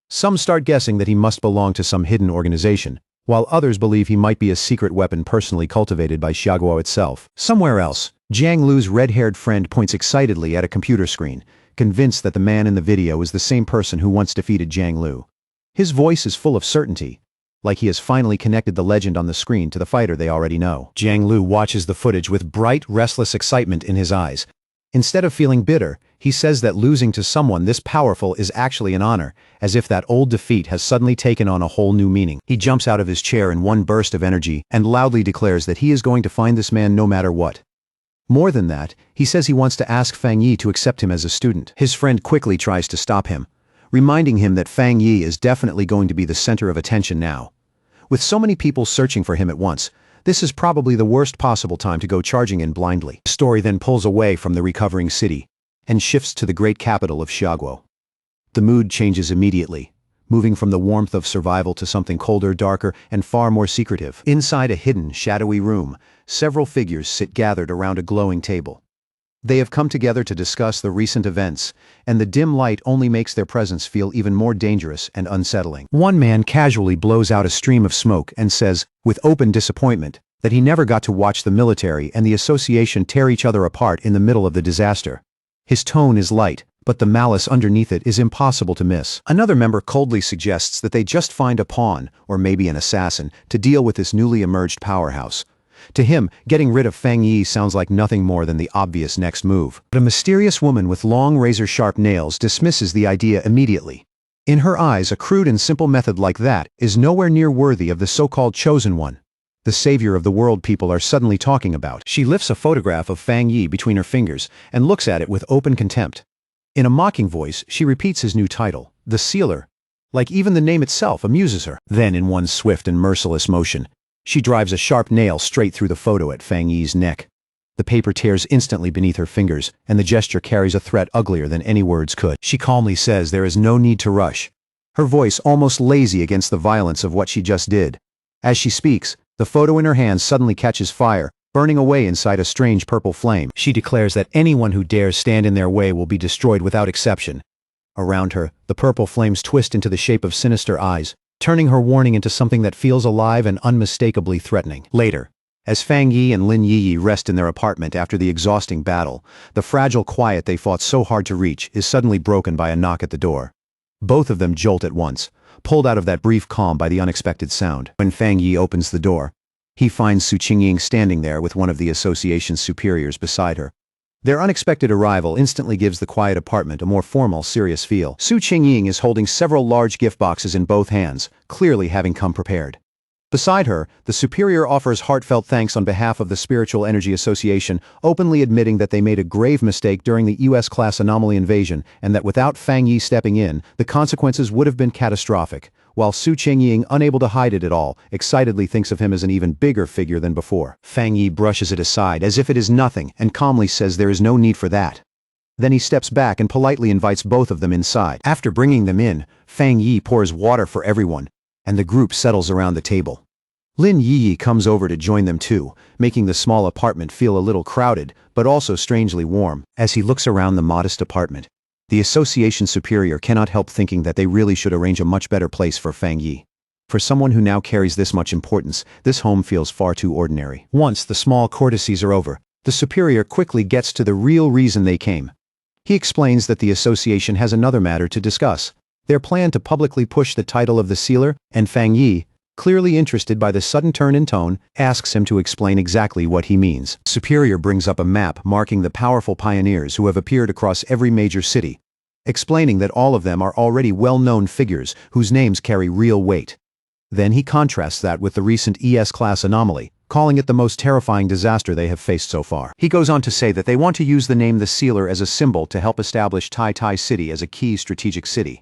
Some start guessing that he must belong to some hidden organization, while others believe he might be a secret weapon personally cultivated by Xiaoguo itself. Somewhere else, Jiang Lu's red-haired friend points excitedly at a computer screen, convinced that the man in the video is the same person who once defeated Jiang Lu. His voice is full of certainty, like he has finally connected the legend on the screen to the fighter they already know. Jiang Lu watches the footage with bright, restless excitement in his eyes. Instead of feeling bitter, he says that losing to someone this powerful is actually an honor, as if that old defeat has suddenly taken on a whole new meaning. He jumps out of his chair in one burst of energy and loudly declares that he is going to find this man no matter what. More than that, he says he wants to ask Fang Yi to accept him as a student. His friend quickly tries to stop him, reminding him that Fang Yi is definitely going to be the center of attention now. With so many people searching for him at once, this is probably the worst possible time to go charging in blindly. The story then pulls away from the recovering city and shifts to the great capital of Xiaoguo. The mood changes immediately, moving from the warmth of survival to something colder, darker, and far more secretive. Inside a hidden, shadowy room, several figures sit gathered around a glowing table. They have come together to discuss the recent events, and the dim light only makes their presence feel even more dangerous and unsettling. One man casually blows out a stream of smoke and says, with open disappointment, that he never got to watch the military and the association tear each other apart in the middle of the disaster. His tone is light, but the malice underneath it is impossible to miss. Another member coldly suggests that they just find a pawn, or maybe an assassin, to deal with this newly emerged powerhouse. To him, getting rid of Fang Yi sounds like nothing more than the obvious next move. But a mysterious woman with long razor-sharp nails dismisses the idea immediately. In her eyes, a crude and simple method like that is nowhere near worthy of the so-called chosen one, the savior of the world people are suddenly talking about. She lifts a photograph of Fang Yi between her fingers and looks at it with open contempt. In a mocking voice, she repeats his new title, the Sealer, like even the name itself amuses her. Then, in one swift and merciless motion, she drives a sharp nail straight through the photo at Fang Yi's neck. The paper tears instantly beneath her fingers, and the gesture carries a threat uglier than any words could. She calmly says there is no need to rush, her voice almost lazy against the violence of what she just did. As she speaks, the photo in her hand suddenly catches fire, burning away inside a strange purple flame. She declares that anyone who dares stand in their way will be destroyed without exception. Around her, the purple flames twist into the shape of sinister eyes, turning her warning into something that feels alive and unmistakably threatening. Later, As Fang Yi and Lin Yi rest in their apartment after the exhausting battle, the fragile quiet they fought so hard to reach is suddenly broken by a knock at the door. Both of them jolt at once, pulled out of that brief calm by the unexpected sound. When Fang Yi opens the door, he finds Su Qingying standing there with one of the association's superiors beside her. Their unexpected arrival instantly gives the quiet apartment a more formal, serious feel. Su Qingying is holding several large gift boxes in both hands, clearly having come prepared. Beside her, the superior offers heartfelt thanks on behalf of the Spiritual Energy Association, openly admitting that they made a grave mistake during the US-class anomaly invasion and that without Fang Yi stepping in, the consequences would have been catastrophic, while Su Qingying, unable to hide it at all, excitedly thinks of him as an even bigger figure than before. Fang Yi brushes it aside as if it is nothing and calmly says there is no need for that. Then he steps back and politely invites both of them inside. After bringing them in, Fang Yi pours water for everyone, and the group settles around the table. Lin Yi comes over to join them too, making the small apartment feel a little crowded, but also strangely warm. As he looks around the modest apartment, the association superior cannot help thinking that they really should arrange a much better place for Fang Yi. For someone who now carries this much importance, this home feels far too ordinary. Once the small courtesies are over, the superior quickly gets to the real reason they came. He explains that the association has another matter to discuss: their plan to publicly push the title of the sealer, and Fang Yi, clearly interested by the sudden turn in tone, asks him to explain exactly what he means. Superior brings up a map marking the powerful pioneers who have appeared across every major city, explaining that all of them are already well-known figures whose names carry real weight. Then he contrasts that with the recent ES-class anomaly, calling it the most terrifying disaster they have faced so far. He goes on to say that they want to use the name the Sealer as a symbol to help establish Tai Tai City as a key strategic city.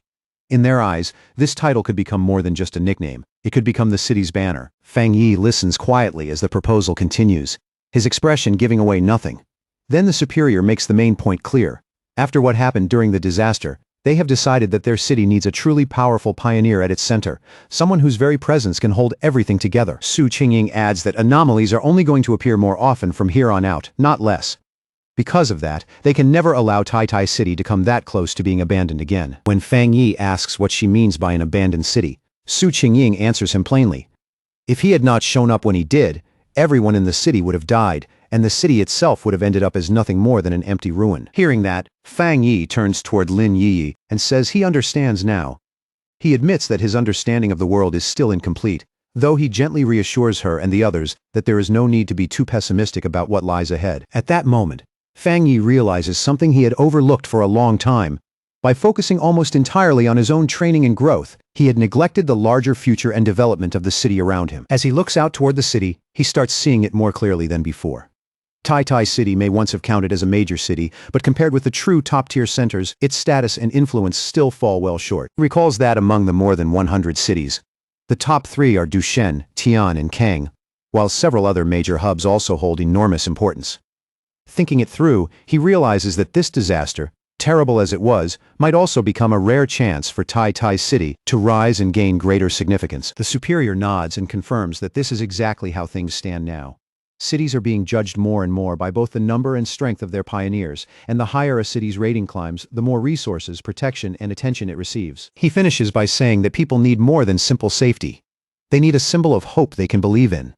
In their eyes, this title could become more than just a nickname. It could become the city's banner. Fang Yi listens quietly as the proposal continues, his expression giving away nothing. Then the superior makes the main point clear. After what happened during the disaster, they have decided that their city needs a truly powerful pioneer at its center, someone whose very presence can hold everything together. Su Qingying adds that anomalies are only going to appear more often from here on out, not less. Because of that, they can never allow Tai Tai City to come that close to being abandoned again. When Fang Yi asks what she means by an abandoned city, Su Qingying answers him plainly. If he had not shown up when he did, everyone in the city would have died, and the city itself would have ended up as nothing more than an empty ruin. Hearing that, Fang Yi turns toward Lin Yi and says he understands now. He admits that his understanding of the world is still incomplete, though he gently reassures her and the others that there is no need to be too pessimistic about what lies ahead. At that moment, Fang Yi realizes something he had overlooked for a long time. By focusing almost entirely on his own training and growth, he had neglected the larger future and development of the city around him. As he looks out toward the city, he starts seeing it more clearly than before. Tai Tai City may once have counted as a major city, but compared with the true top-tier centers, its status and influence still fall well short. He recalls that among the more than 100 cities, the top 3 are Dushen, Tian, and Kang, while several other major hubs also hold enormous importance. Thinking it through, he realizes that this disaster, terrible as it was, might also become a rare chance for Tai Tai City to rise and gain greater significance. The superior nods and confirms that this is exactly how things stand now. Cities are being judged more and more by both the number and strength of their pioneers, and the higher a city's rating climbs, the more resources, protection, and attention it receives. He finishes by saying that people need more than simple safety. They need a symbol of hope they can believe in.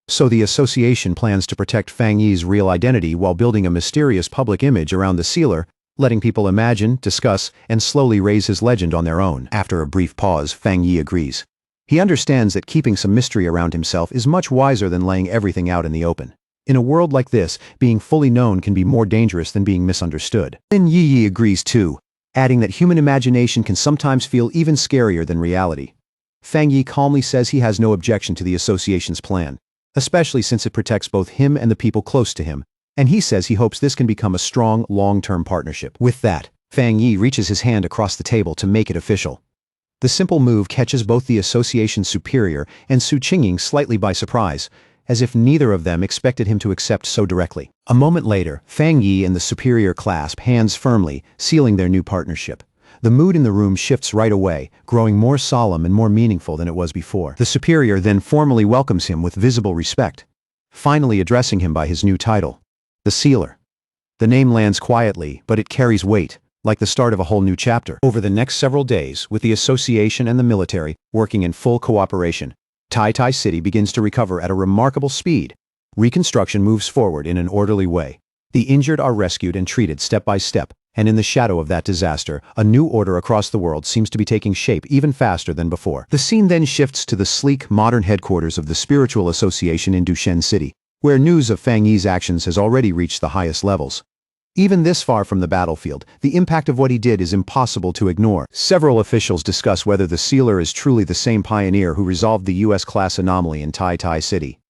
So the association plans to protect Fang Yi's real identity while building a mysterious public image around the sealer, letting people imagine, discuss, and slowly raise his legend on their own. After a brief pause, Fang Yi agrees. He understands that keeping some mystery around himself is much wiser than laying everything out in the open. In a world like this, being fully known can be more dangerous than being misunderstood. Lin Yi agrees too, adding that human imagination can sometimes feel even scarier than reality. Fang Yi calmly says he has no objection to the association's plan, especially since it protects both him and the people close to him, and he says he hopes this can become a strong, long-term partnership. With that, Fang Yi reaches his hand across the table to make it official. The simple move catches both the association's superior and Su Qingying slightly by surprise, as if neither of them expected him to accept so directly. A moment later, Fang Yi and the superior clasp hands firmly, sealing their new partnership. The mood in the room shifts right away, growing more solemn and more meaningful than it was before. The superior then formally welcomes him with visible respect, finally addressing him by his new title, the Sealer. The name lands quietly, but it carries weight, like the start of a whole new chapter. Over the next several days, with the association and the military working in full cooperation, Tai Tai City begins to recover at a remarkable speed. Reconstruction moves forward in an orderly way. The injured are rescued and treated step by step, and in the shadow of that disaster, a new order across the world seems to be taking shape even faster than before. The scene then shifts to the sleek, modern headquarters of the Spiritual Association in Dushen City, where news of Fang Yi's actions has already reached the highest levels. Even this far from the battlefield, the impact of what he did is impossible to ignore. Several officials discuss whether the sealer is truly the same pioneer who resolved the U.S. class anomaly in Tai City.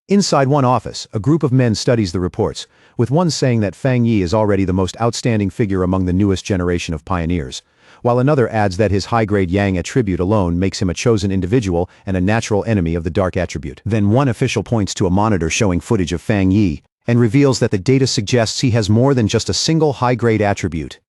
Inside one office, a group of men studies the reports, with one saying that Fang Yi is already the most outstanding figure among the newest generation of pioneers, while another adds that his high-grade Yang attribute alone makes him a chosen individual and a natural enemy of the dark attribute. Then one official points to a monitor showing footage of Fang Yi and reveals that the data suggests he has more than just a single high-grade attribute.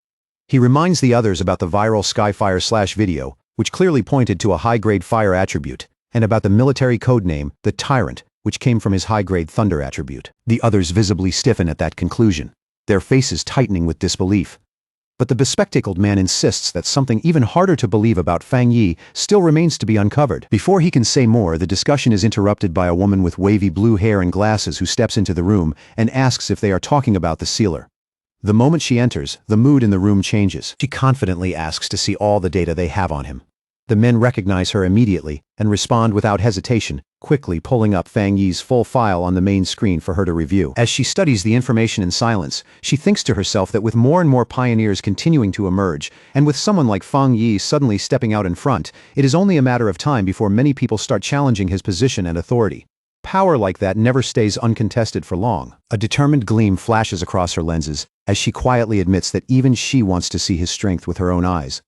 He reminds the others about the viral Skyfire/video, which clearly pointed to a high-grade fire attribute, and about the military codename, the Tyrant, which came from his high-grade thunder attribute. The others visibly stiffen at that conclusion, their faces tightening with disbelief. But the bespectacled man insists that something even harder to believe about Fang Yi still remains to be uncovered. Before he can say more, the discussion is interrupted by a woman with wavy blue hair and glasses who steps into the room and asks if they are talking about the sealer. The moment she enters, the mood in the room changes. She confidently asks to see all the data they have on him. The men recognize her immediately and respond without hesitation, quickly pulling up Fang Yi's full file on the main screen for her to review. As she studies the information in silence, she thinks to herself that with more and more pioneers continuing to emerge, and with someone like Fang Yi suddenly stepping out in front, it is only a matter of time before many people start challenging his position and authority. Power like that never stays uncontested for long. A determined gleam flashes across her lenses, as she quietly admits that even she wants to see his strength with her own eyes.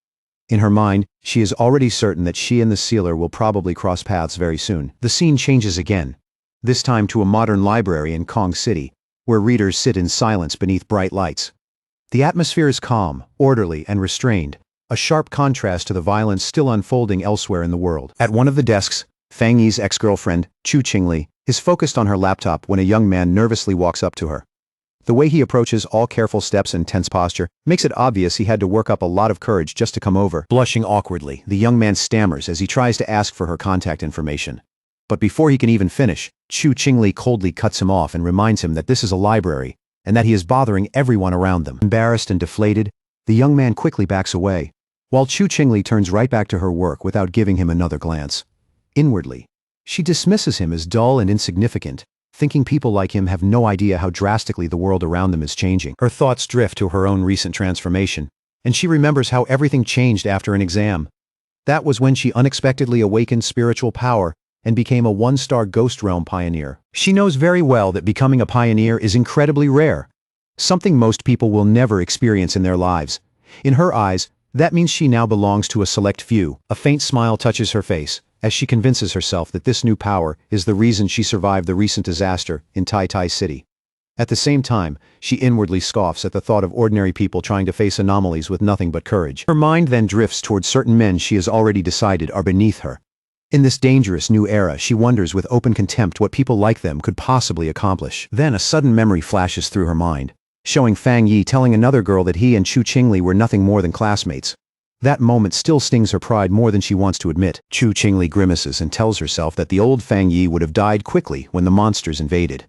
In her mind, she is already certain that she and the sealer will probably cross paths very soon. The scene changes again, this time to a modern library in Kong City, where readers sit in silence beneath bright lights. The atmosphere is calm, orderly, and restrained, a sharp contrast to the violence still unfolding elsewhere in the world. At one of the desks, Fang Yi's ex-girlfriend, Chu Qingli, is focused on her laptop when a young man nervously walks up to her. The way he approaches, all careful steps and tense posture, makes it obvious he had to work up a lot of courage just to come over. Blushing awkwardly, the young man stammers as he tries to ask for her contact information. But before he can even finish, Chu Qingli coldly cuts him off and reminds him that this is a library, and that he is bothering everyone around them. Embarrassed and deflated, the young man quickly backs away, while Chu Qingli turns right back to her work without giving him another glance. Inwardly, she dismisses him as dull and insignificant, thinking people like him have no idea how drastically the world around them is changing. Her thoughts drift to her own recent transformation, and she remembers how everything changed after an exam. That was when she unexpectedly awakened spiritual power and became a one-star Ghost Realm pioneer. She knows very well that becoming a pioneer is incredibly rare, something most people will never experience in their lives. In her eyes, that means she now belongs to a select few. A faint smile touches her face, as she convinces herself that this new power is the reason she survived the recent disaster in Tai City. At the same time, she inwardly scoffs at the thought of ordinary people trying to face anomalies with nothing but courage. Her mind then drifts towards certain men she has already decided are beneath her. In this dangerous new era, she wonders with open contempt what people like them could possibly accomplish. Then a sudden memory flashes through her mind, showing Fang Yi telling another girl that he and Chu Qingli were nothing more than classmates. That moment still stings her pride more than she wants to admit. Chu Qingli grimaces and tells herself that the old Fang Yi would have died quickly when the monsters invaded.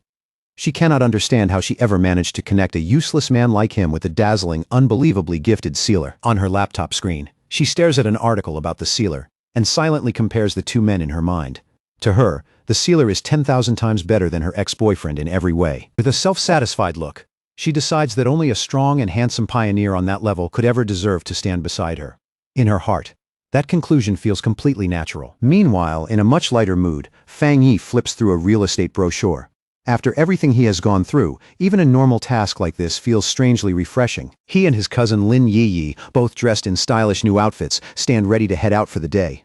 She cannot understand how she ever managed to connect a useless man like him with a dazzling, unbelievably gifted sealer. On her laptop screen, she stares at an article about the sealer and silently compares the two men in her mind. To her, the sealer is 10,000 times better than her ex-boyfriend in every way. With a self-satisfied look, she decides that only a strong and handsome pioneer on that level could ever deserve to stand beside her. In her heart, that conclusion feels completely natural. Meanwhile, in a much lighter mood, Fang Yi flips through a real estate brochure. After everything he has gone through, even a normal task like this feels strangely refreshing. He and his cousin Lin Yi, both dressed in stylish new outfits, stand ready to head out for the day.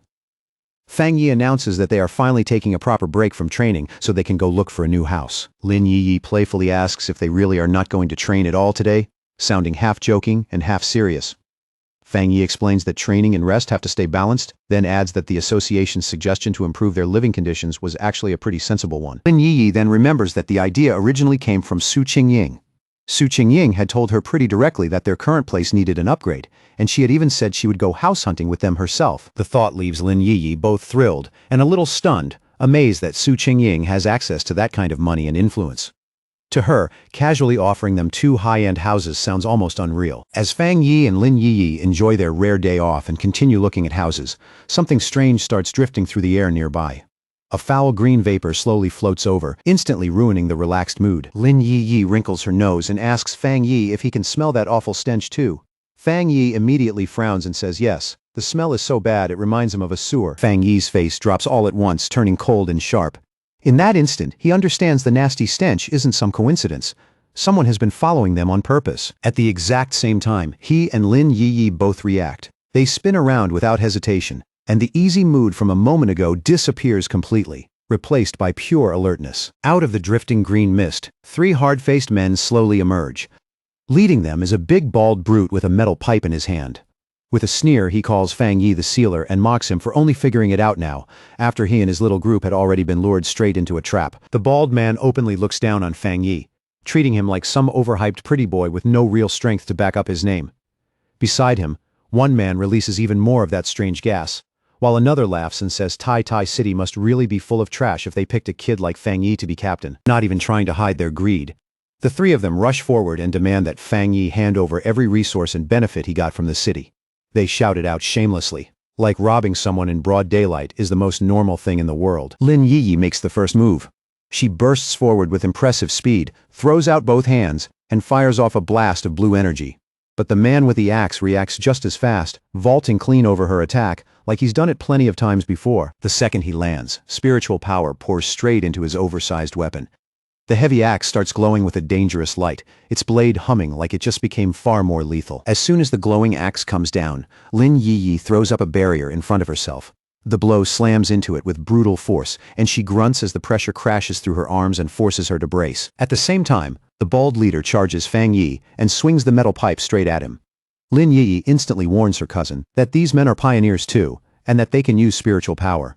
Fang Yi announces that they are finally taking a proper break from training so they can go look for a new house. Lin Yi playfully asks if they really are not going to train at all today, sounding half joking and half serious. Fang Yi explains that training and rest have to stay balanced, then adds that the association's suggestion to improve their living conditions was actually a pretty sensible one. Lin Yi then remembers that the idea originally came from Su Qingying. Su Qingying had told her pretty directly that their current place needed an upgrade, and she had even said she would go house hunting with them herself. The thought leaves Lin Yi both thrilled and a little stunned, amazed that Su Qingying has access to that kind of money and influence. To her, casually offering them 2 high-end houses sounds almost unreal. As Fang Yi and Lin Yiyi enjoy their rare day off and continue looking at houses, something strange starts drifting through the air nearby. A foul green vapor slowly floats over, instantly ruining the relaxed mood. Lin Yiyi wrinkles her nose and asks Fang Yi if he can smell that awful stench too. Fang Yi immediately frowns and says yes. The smell is so bad it reminds him of a sewer. Fang Yi's face drops all at once, turning cold and sharp. In that instant, he understands the nasty stench isn't some coincidence. Someone has been following them on purpose. At the exact same time, he and Lin Yiyi both react. They spin around without hesitation, and the easy mood from a moment ago disappears completely, replaced by pure alertness. Out of the drifting green mist, 3 hard-faced men slowly emerge. Leading them is a big bald brute with a metal pipe in his hand. With a sneer, he calls Fang Yi the sealer and mocks him for only figuring it out now, after he and his little group had already been lured straight into a trap. The bald man openly looks down on Fang Yi, treating him like some overhyped pretty boy with no real strength to back up his name. Beside him, one man releases even more of that strange gas, while another laughs and says Tai Tai City must really be full of trash if they picked a kid like Fang Yi to be captain, not even trying to hide their greed. The 3 of them rush forward and demand that Fang Yi hand over every resource and benefit he got from the city. They shout it out shamelessly, like robbing someone in broad daylight is the most normal thing in the world. Lin Yiyi makes the first move. She bursts forward with impressive speed, throws out both hands, and fires off a blast of blue energy. But the man with the axe reacts just as fast, vaulting clean over her attack, like he's done it plenty of times before. The second he lands, spiritual power pours straight into his oversized weapon. The heavy axe starts glowing with a dangerous light, its blade humming like it just became far more lethal. As soon as the glowing axe comes down, Lin Yiyi throws up a barrier in front of herself. The blow slams into it with brutal force, and she grunts as the pressure crashes through her arms and forces her to brace. At the same time, the bald leader charges Fang Yi and swings the metal pipe straight at him. Lin Yiyi instantly warns her cousin that these men are pioneers too, and that they can use spiritual power.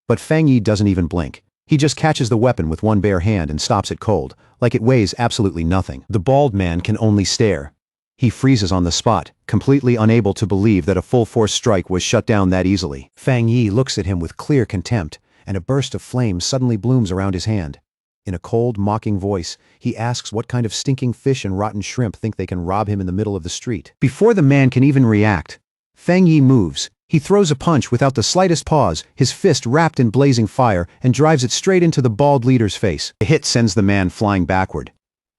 But Fang Yi doesn't even blink. He just catches the weapon with one bare hand and stops it cold, like it weighs absolutely nothing. The bald man can only stare. He freezes on the spot, completely unable to believe that a full-force strike was shut down that easily. Fang Yi looks at him with clear contempt, and a burst of flame suddenly blooms around his hand. In a cold, mocking voice, he asks what kind of stinking fish and rotten shrimp think they can rob him in the middle of the street. Before the man can even react, Fang Yi moves. He throws a punch without the slightest pause, his fist wrapped in blazing fire, and drives it straight into the bald leader's face. The hit sends the man flying backward.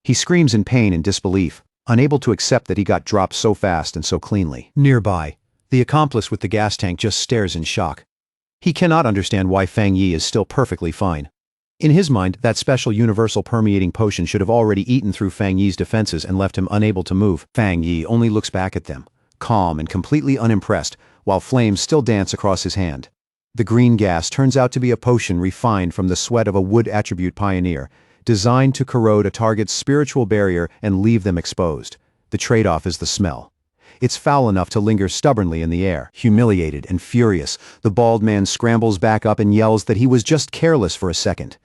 He screams in pain and disbelief, unable to accept that he got dropped so fast and so cleanly. Nearby, the accomplice with the gas tank just stares in shock. He cannot understand why Fang Yi is still perfectly fine. In his mind, that special universal permeating potion should have already eaten through Fang Yi's defenses and left him unable to move. Fang Yi only looks back at them, calm and completely unimpressed, while flames still dance across his hand. The green gas turns out to be a potion refined from the sweat of a wood attribute pioneer, designed to corrode a target's spiritual barrier and leave them exposed. The trade-off is the smell. It's foul enough to linger stubbornly in the air. Humiliated and furious, the bald man scrambles back up and yells that he was just careless for a second.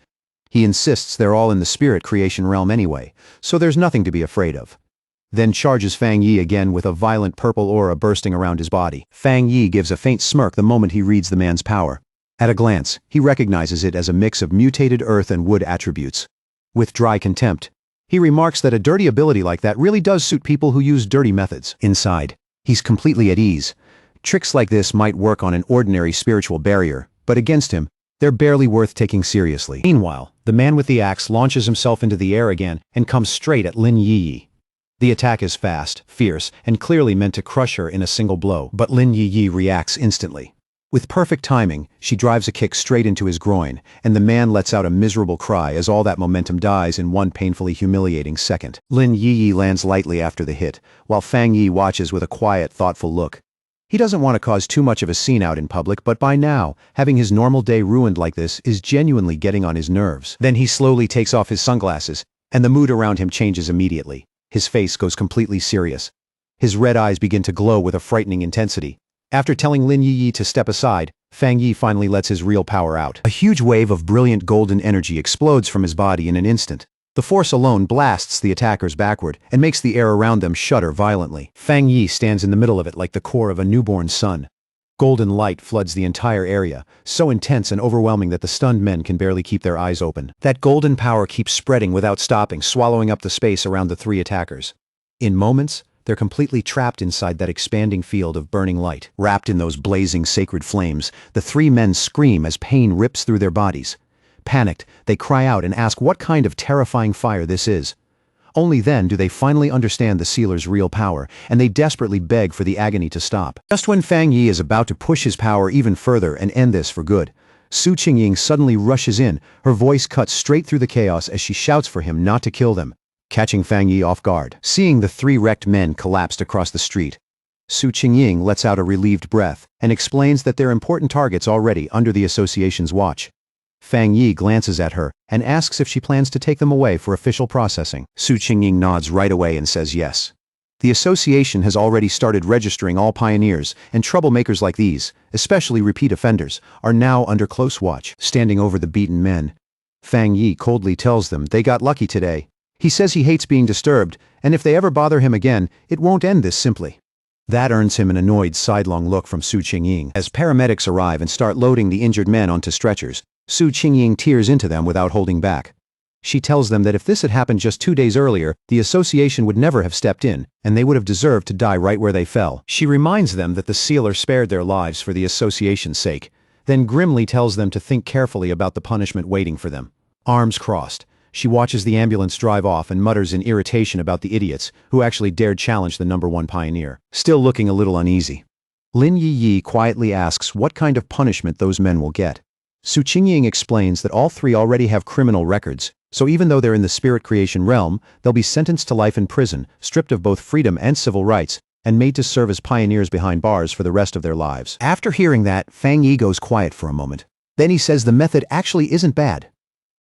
He insists they're all in the spirit creation realm anyway, so there's nothing to be afraid of. Then charges Fang Yi again with a violent purple aura bursting around his body. Fang Yi gives a faint smirk the moment he reads the man's power. At a glance, he recognizes it as a mix of mutated earth and wood attributes. With dry contempt, he remarks that a dirty ability like that really does suit people who use dirty methods. Inside, he's completely at ease. Tricks like this might work on an ordinary spiritual barrier, but against him, they're barely worth taking seriously. Meanwhile, the man with the axe launches himself into the air again and comes straight at Lin Yiyi. The attack is fast, fierce, and clearly meant to crush her in a single blow, but Lin Yiyi reacts instantly. With perfect timing, she drives a kick straight into his groin, and the man lets out a miserable cry as all that momentum dies in one painfully humiliating second. Lin Yiyi lands lightly after the hit, while Fang Yi watches with a quiet, thoughtful look. He doesn't want to cause too much of a scene out in public, but by now, having his normal day ruined like this is genuinely getting on his nerves. Then he slowly takes off his sunglasses, and the mood around him changes immediately. His face goes completely serious. His red eyes begin to glow with a frightening intensity. After telling Lin Yiyi to step aside, Fang Yi finally lets his real power out. A huge wave of brilliant golden energy explodes from his body in an instant. The force alone blasts the attackers backward and makes the air around them shudder violently. Fang Yi stands in the middle of it like the core of a newborn sun. Golden light floods the entire area, so intense and overwhelming that the stunned men can barely keep their eyes open. That golden power keeps spreading without stopping, swallowing up the space around the three attackers. In moments, they're completely trapped inside that expanding field of burning light. Wrapped in those blazing sacred flames, the three men scream as pain rips through their bodies. Panicked, they cry out and ask what kind of terrifying fire this is. Only then do they finally understand the sealer's real power, and they desperately beg for the agony to stop. Just when Fang Yi is about to push his power even further and end this for good, Su Qingying suddenly rushes in, her voice cuts straight through the chaos as she shouts for him not to kill them, catching Fang Yi off guard. Seeing the three wrecked men collapsed across the street, Su Qingying lets out a relieved breath and explains that they're important targets already under the association's watch. Fang Yi glances at her and asks if she plans to take them away for official processing. Su Qingying nods right away and says yes. The association has already started registering all pioneers, and troublemakers like these, especially repeat offenders, are now under close watch. Standing over the beaten men, Fang Yi coldly tells them they got lucky today. He says he hates being disturbed, and if they ever bother him again, it won't end this simply. That earns him an annoyed sidelong look from Su Qingying. As paramedics arrive and start loading the injured men onto stretchers, Su Qingying tears into them without holding back. She tells them that if this had happened just 2 days earlier, the association would never have stepped in, and they would have deserved to die right where they fell. She reminds them that the sealer spared their lives for the association's sake, then grimly tells them to think carefully about the punishment waiting for them. Arms crossed, she watches the ambulance drive off and mutters in irritation about the idiots who actually dared challenge the #1 pioneer. Still looking a little uneasy, Lin Yi quietly asks what kind of punishment those men will get. Su Qingying explains that all three already have criminal records, so even though they're in the spirit creation realm, they'll be sentenced to life in prison, stripped of both freedom and civil rights, and made to serve as pioneers behind bars for the rest of their lives. After hearing that, Fang Yi goes quiet for a moment. Then he says the method actually isn't bad.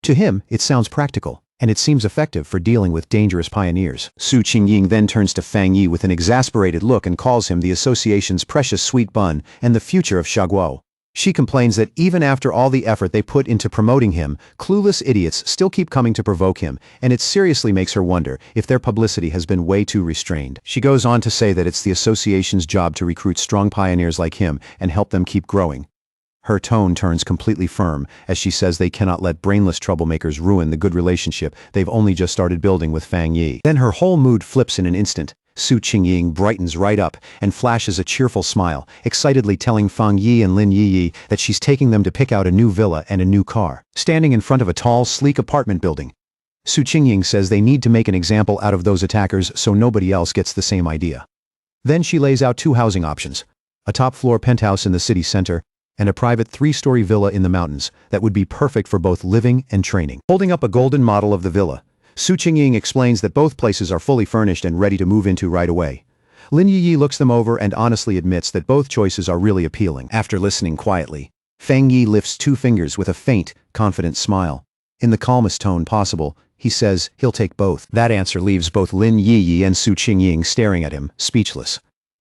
To him, it sounds practical, and it seems effective for dealing with dangerous pioneers. Su Qingying then turns to Fang Yi with an exasperated look and calls him the association's precious sweet bun and the future of Shaguo. She complains that even after all the effort they put into promoting him, clueless idiots still keep coming to provoke him, and it seriously makes her wonder if their publicity has been way too restrained. She goes on to say that it's the association's job to recruit strong pioneers like him and help them keep growing. Her tone turns completely firm as she says they cannot let brainless troublemakers ruin the good relationship they've only just started building with Fang Yi. Then her whole mood flips in an instant. Su Qingying brightens right up and flashes a cheerful smile, excitedly telling Fang Yi and Lin Yi that she's taking them to pick out a new villa and a new car. Standing in front of a tall, sleek apartment building, Su Qingying says they need to make an example out of those attackers so nobody else gets the same idea. Then she lays out 2 housing options, a top-floor penthouse in the city center, and a private 3-story villa in the mountains that would be perfect for both living and training. Holding up a golden model of the villa, Su Qingying explains that both places are fully furnished and ready to move into right away. Lin Yi looks them over and honestly admits that both choices are really appealing. After listening quietly, Fang Yi lifts 2 fingers with a faint, confident smile. In the calmest tone possible, he says he'll take both. That answer leaves both Lin Yi and Su Qingying staring at him, speechless.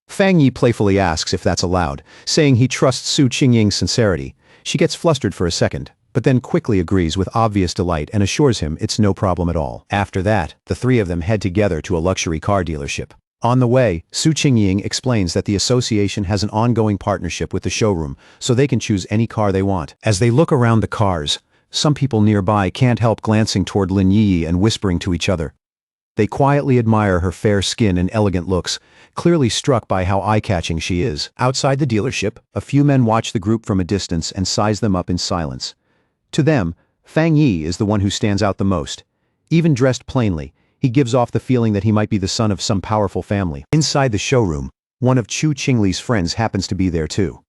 Fang Yi playfully asks if that's allowed, saying he trusts Su Qingying's sincerity. She gets flustered for a second, but then quickly agrees with obvious delight and assures him it's no problem at all. After that, the 3 of them head together to a luxury car dealership. On the way, Su Qingying explains that the association has an ongoing partnership with the showroom, so they can choose any car they want. As they look around the cars, some people nearby can't help glancing toward Lin Yi and whispering to each other. They quietly admire her fair skin and elegant looks, clearly struck by how eye-catching she is. Outside the dealership, a few men watch the group from a distance and size them up in silence. To them, Fang Yi is the one who stands out the most. Even dressed plainly, he gives off the feeling that he might be the son of some powerful family. Inside the showroom, one of Chu Qingli's friends happens to be there too.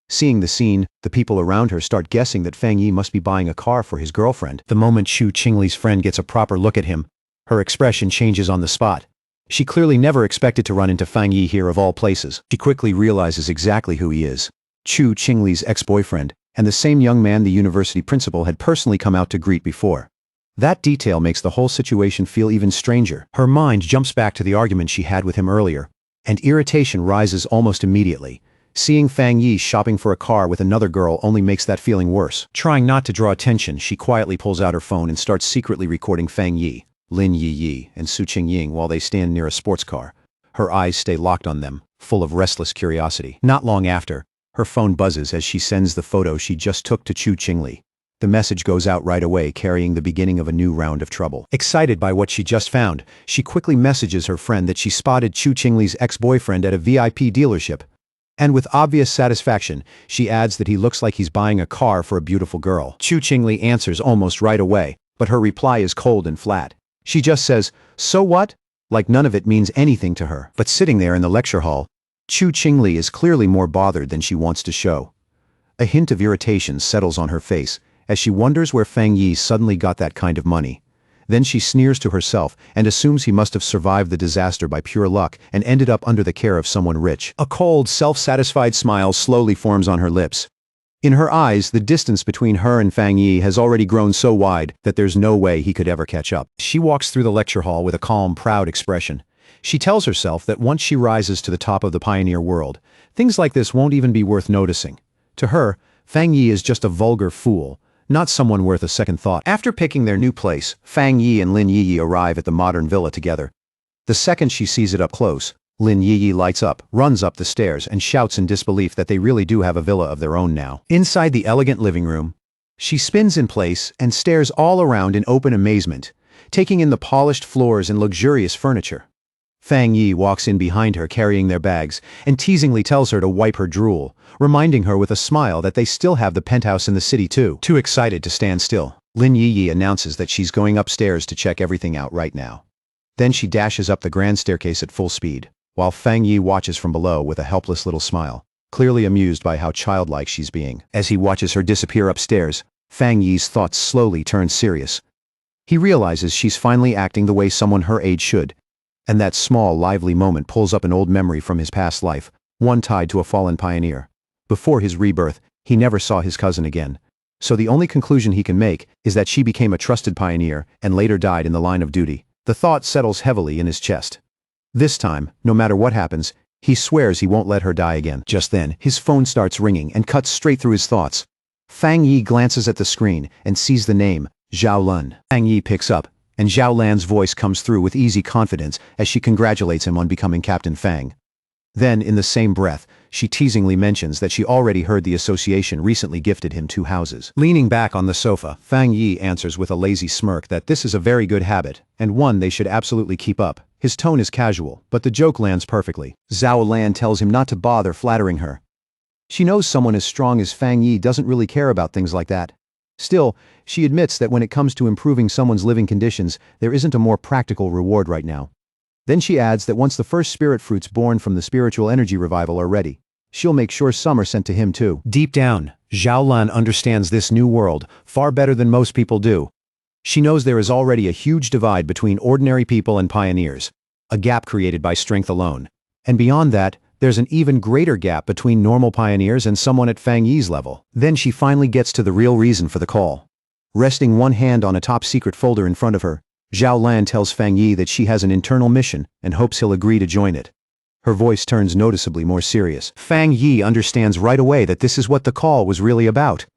Seeing the scene, the people around her start guessing that Fang Yi must be buying a car for his girlfriend. The moment Chu Qingli's friend gets a proper look at him, her expression changes on the spot. She clearly never expected to run into Fang Yi here of all places. She quickly realizes exactly who he is. Chu Qingli's ex-boyfriend, and the same young man the university principal had personally come out to greet before. That detail makes the whole situation feel even stranger. Her mind jumps back to the argument she had with him earlier, and irritation rises almost immediately. Seeing Fang Yi shopping for a car with another girl only makes that feeling worse. Trying not to draw attention, she quietly pulls out her phone and starts secretly recording Fang Yi, Lin Yi, and Su Qingying while they stand near a sports car. Her eyes stay locked on them, full of restless curiosity. Not long after, Her phone buzzes as she sends the photo she just took to Chu Qingli. The message goes out right away, carrying the beginning of a new round of trouble. Excited by what she just found, she quickly messages her friend that she spotted Chu Qingli's ex-boyfriend at a VIP dealership. And with obvious satisfaction, she adds that he looks like he's buying a car for a beautiful girl. Chu Qingli answers almost right away, but her reply is cold and flat. She just says, "So what?" like none of it means anything to her. But sitting there in the lecture hall, Chu Qingli is clearly more bothered than she wants to show. A hint of irritation settles on her face, as she wonders where Fang Yi suddenly got that kind of money. Then she sneers to herself and assumes he must have survived the disaster by pure luck and ended up under the care of someone rich. A cold, self-satisfied smile slowly forms on her lips. In her eyes, the distance between her and Fang Yi has already grown so wide that there's no way he could ever catch up. She walks through the lecture hall with a calm, proud expression. She tells herself that once she rises to the top of the pioneer world, things like this won't even be worth noticing. To her, Fang Yi is just a vulgar fool, not someone worth a second thought. After picking their new place, Fang Yi and Lin Yiyi arrive at the modern villa together. The second she sees it up close, Lin Yiyi lights up, runs up the stairs, and shouts in disbelief that they really do have a villa of their own now. Inside the elegant living room, she spins in place and stares all around in open amazement, taking in the polished floors and luxurious furniture. Fang Yi walks in behind her carrying their bags and teasingly tells her to wipe her drool, reminding her with a smile that they still have the penthouse in the city too. Too excited to stand still, Lin Yiyi announces that she's going upstairs to check everything out right now. Then she dashes up the grand staircase at full speed, while Fang Yi watches from below with a helpless little smile, clearly amused by how childlike she's being. As he watches her disappear upstairs, Fang Yi's thoughts slowly turn serious. He realizes she's finally acting the way someone her age should, and that small, lively moment pulls up an old memory from his past life, one tied to a fallen pioneer. Before his rebirth, he never saw his cousin again. So the only conclusion he can make is that she became a trusted pioneer and later died in the line of duty. The thought settles heavily in his chest. This time, no matter what happens, he swears he won't let her die again. Just then, his phone starts ringing and cuts straight through his thoughts. Fang Yi glances at the screen and sees the name, Zhao Lun. Fang Yi picks up, and Zhao Lan's voice comes through with easy confidence as she congratulates him on becoming Captain Fang. Then, in the same breath, she teasingly mentions that she already heard the association recently gifted him 2 houses. Leaning back on the sofa, Fang Yi answers with a lazy smirk that this is a very good habit, and one they should absolutely keep up. His tone is casual, but the joke lands perfectly. Zhao Lan tells him not to bother flattering her. She knows someone as strong as Fang Yi doesn't really care about things like that. Still, she admits that when it comes to improving someone's living conditions, there isn't a more practical reward right now. Then she adds that once the first spirit fruits born from the spiritual energy revival are ready, she'll make sure some are sent to him too. Deep down, Zhao Lan understands this new world far better than most people do. She knows there is already a huge divide between ordinary people and pioneers, a gap created by strength alone. And beyond that, there's an even greater gap between normal pioneers and someone at Fang Yi's level. Then she finally gets to the real reason for the call. Resting one hand on a top-secret folder in front of her, Zhao Lan tells Fang Yi that she has an internal mission and hopes he'll agree to join it. Her voice turns noticeably more serious. Fang Yi understands right away that this is what the call was really about.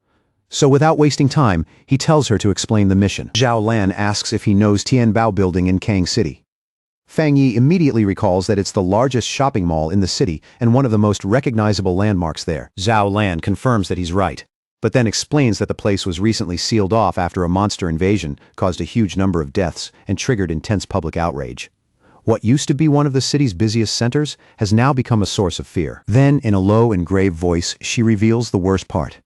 So without wasting time, he tells her to explain the mission. Zhao Lan asks if he knows Tianbao Building in Kang City. Fang Yi immediately recalls that it's the largest shopping mall in the city and one of the most recognizable landmarks there. Zhao Lan confirms that he's right, but then explains that the place was recently sealed off after a monster invasion caused a huge number of deaths and triggered intense public outrage. What used to be one of the city's busiest centers has now become a source of fear. Then, in a low and grave voice, she reveals the worst part.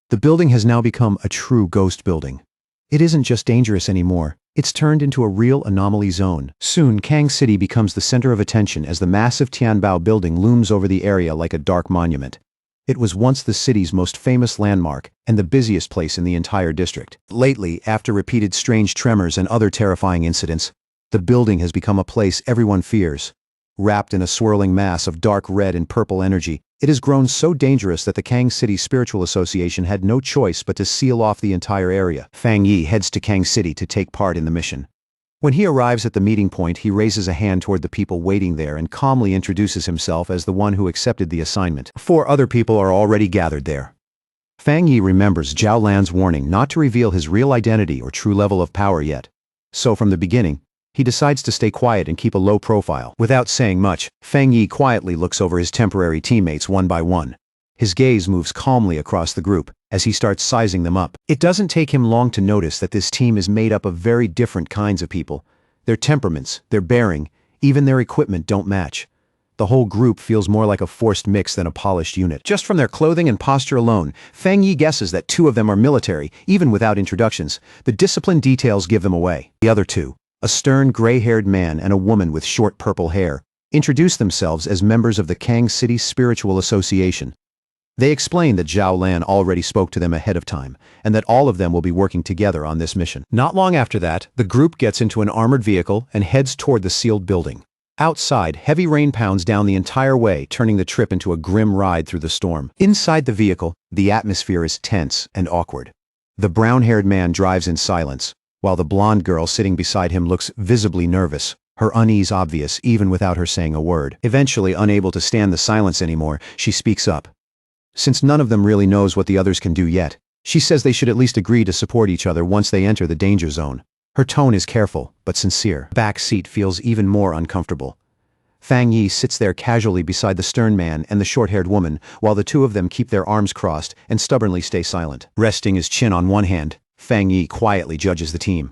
The building has now become a true ghost building. It isn't just dangerous anymore. It's turned into a real anomaly zone. Soon, Kang City becomes the center of attention as the massive Tianbao building looms over the area like a dark monument. It was once the city's most famous landmark and the busiest place in the entire district. Lately, after repeated strange tremors and other terrifying incidents, the building has become a place everyone fears. Wrapped in a swirling mass of dark red and purple energy, it has grown so dangerous that the Kang City Spiritual Association had no choice but to seal off the entire area. Fang Yi heads to Kang City to take part in the mission. When he arrives at the meeting point, he raises a hand toward the people waiting there and calmly introduces himself as the one who accepted the assignment. 4 other people are already gathered there. Fang Yi remembers Zhao Lan's warning not to reveal his real identity or true level of power yet. So from the beginning, he decides to stay quiet and keep a low profile. Without saying much, Fang Yi quietly looks over his temporary teammates one by one. His gaze moves calmly across the group as he starts sizing them up. It doesn't take him long to notice that this team is made up of very different kinds of people. Their temperaments, their bearing, even their equipment don't match. The whole group feels more like a forced mix than a polished unit. Just from their clothing and posture alone, Fang Yi guesses that 2 of them are military, even without introductions. The disciplined details give them away. The other 2, a stern gray-haired man and a woman with short purple hair, introduce themselves as members of the Kang City Spiritual Association. They explain that Zhao Lan already spoke to them ahead of time, and that all of them will be working together on this mission. Not long after that, the group gets into an armored vehicle and heads toward the sealed building. Outside, heavy rain pounds down the entire way, turning the trip into a grim ride through the storm. Inside the vehicle, the atmosphere is tense and awkward. The brown-haired man drives in silence, while the blonde girl sitting beside him looks visibly nervous, her unease obvious even without her saying a word. Eventually, unable to stand the silence anymore, she speaks up. Since none of them really knows what the others can do yet, she says they should at least agree to support each other once they enter the danger zone. Her tone is careful, but sincere. The back seat feels even more uncomfortable. Fang Yi sits there casually beside the stern man and the short-haired woman, while the 2 of them keep their arms crossed and stubbornly stay silent. Resting his chin on one hand, Fang Yi quietly judges the team.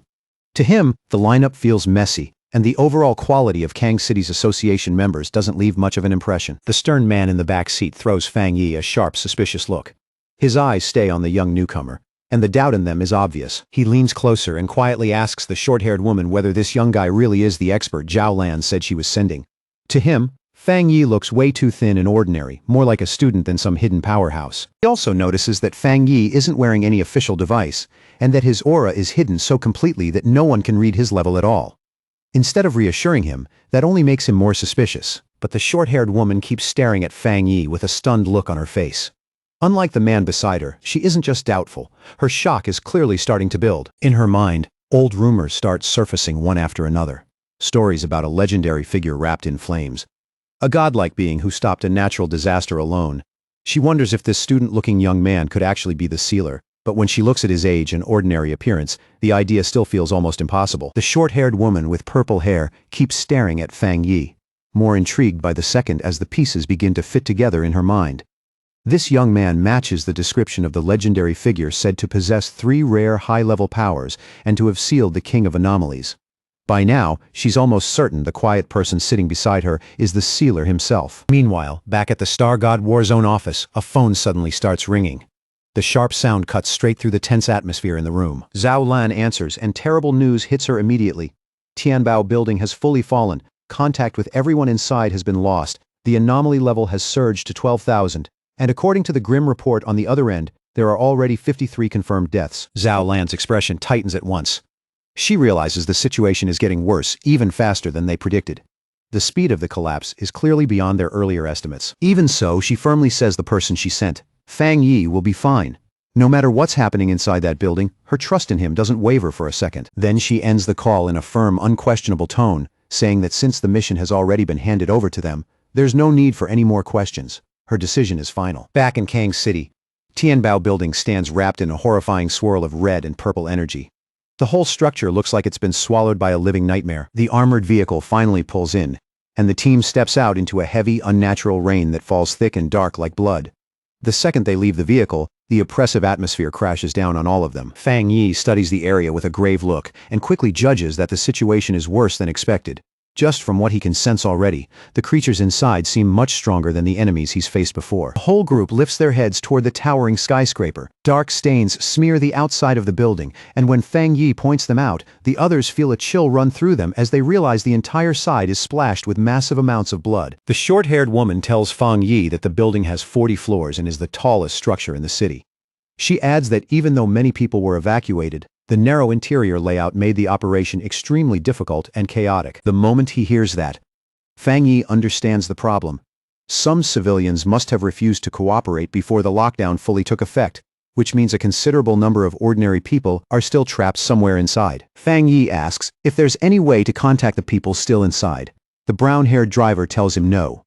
To him, the lineup feels messy, and the overall quality of Kang City's association members doesn't leave much of an impression. The stern man in the back seat throws Fang Yi a sharp, suspicious look. His eyes stay on the young newcomer, and the doubt in them is obvious. He leans closer and quietly asks the short-haired woman whether this young guy really is the expert Zhao Lan said she was sending. To him, Fang Yi looks way too thin and ordinary, more like a student than some hidden powerhouse. He also notices that Fang Yi isn't wearing any official device, and that his aura is hidden so completely that no one can read his level at all. Instead of reassuring him, that only makes him more suspicious, but the short-haired woman keeps staring at Fang Yi with a stunned look on her face. Unlike the man beside her, she isn't just doubtful. Her shock is clearly starting to build. In her mind, old rumors start surfacing one after another. Stories about a legendary figure wrapped in flames. A godlike being who stopped a natural disaster alone. She wonders if this student-looking young man could actually be the sealer, but when she looks at his age and ordinary appearance, the idea still feels almost impossible. The short-haired woman with purple hair keeps staring at Fang Yi, more intrigued by the second as the pieces begin to fit together in her mind. This young man matches the description of the legendary figure said to possess 3 rare high-level powers and to have sealed the King of Anomalies. By now, she's almost certain the quiet person sitting beside her is the sealer himself. Meanwhile, back at the Star God Warzone office, a phone suddenly starts ringing. The sharp sound cuts straight through the tense atmosphere in the room. Zhao Lan answers, and terrible news hits her immediately. Tianbao building has fully fallen. Contact with everyone inside has been lost. The anomaly level has surged to 12,000. And according to the grim report on the other end, there are already 53 confirmed deaths. Zhao Lan's expression tightens at once. She realizes the situation is getting worse, even faster than they predicted. The speed of the collapse is clearly beyond their earlier estimates. Even so, she firmly says the person she sent, Fang Yi, will be fine. No matter what's happening inside that building, her trust in him doesn't waver for a second. Then she ends the call in a firm, unquestionable tone, saying that since the mission has already been handed over to them, there's no need for any more questions. Her decision is final. Back in Kang City, Tianbao building stands wrapped in a horrifying swirl of red and purple energy. The whole structure looks like it's been swallowed by a living nightmare. The armored vehicle finally pulls in, and the team steps out into a heavy, unnatural rain that falls thick and dark like blood. The second they leave the vehicle, the oppressive atmosphere crashes down on all of them. Fang Yi studies the area with a grave look and quickly judges that the situation is worse than expected. Just from what he can sense already, the creatures inside seem much stronger than the enemies he's faced before. The whole group lifts their heads toward the towering skyscraper. Dark stains smear the outside of the building, and when Fang Yi points them out, the others feel a chill run through them as they realize the entire side is splashed with massive amounts of blood. The short-haired woman tells Fang Yi that the building has 40 floors and is the tallest structure in the city. She adds that even though many people were evacuated, the narrow interior layout made the operation extremely difficult and chaotic. The moment he hears that, Fang Yi understands the problem. Some civilians must have refused to cooperate before the lockdown fully took effect, which means a considerable number of ordinary people are still trapped somewhere inside. Fang Yi asks if there's any way to contact the people still inside. The brown-haired driver tells him no.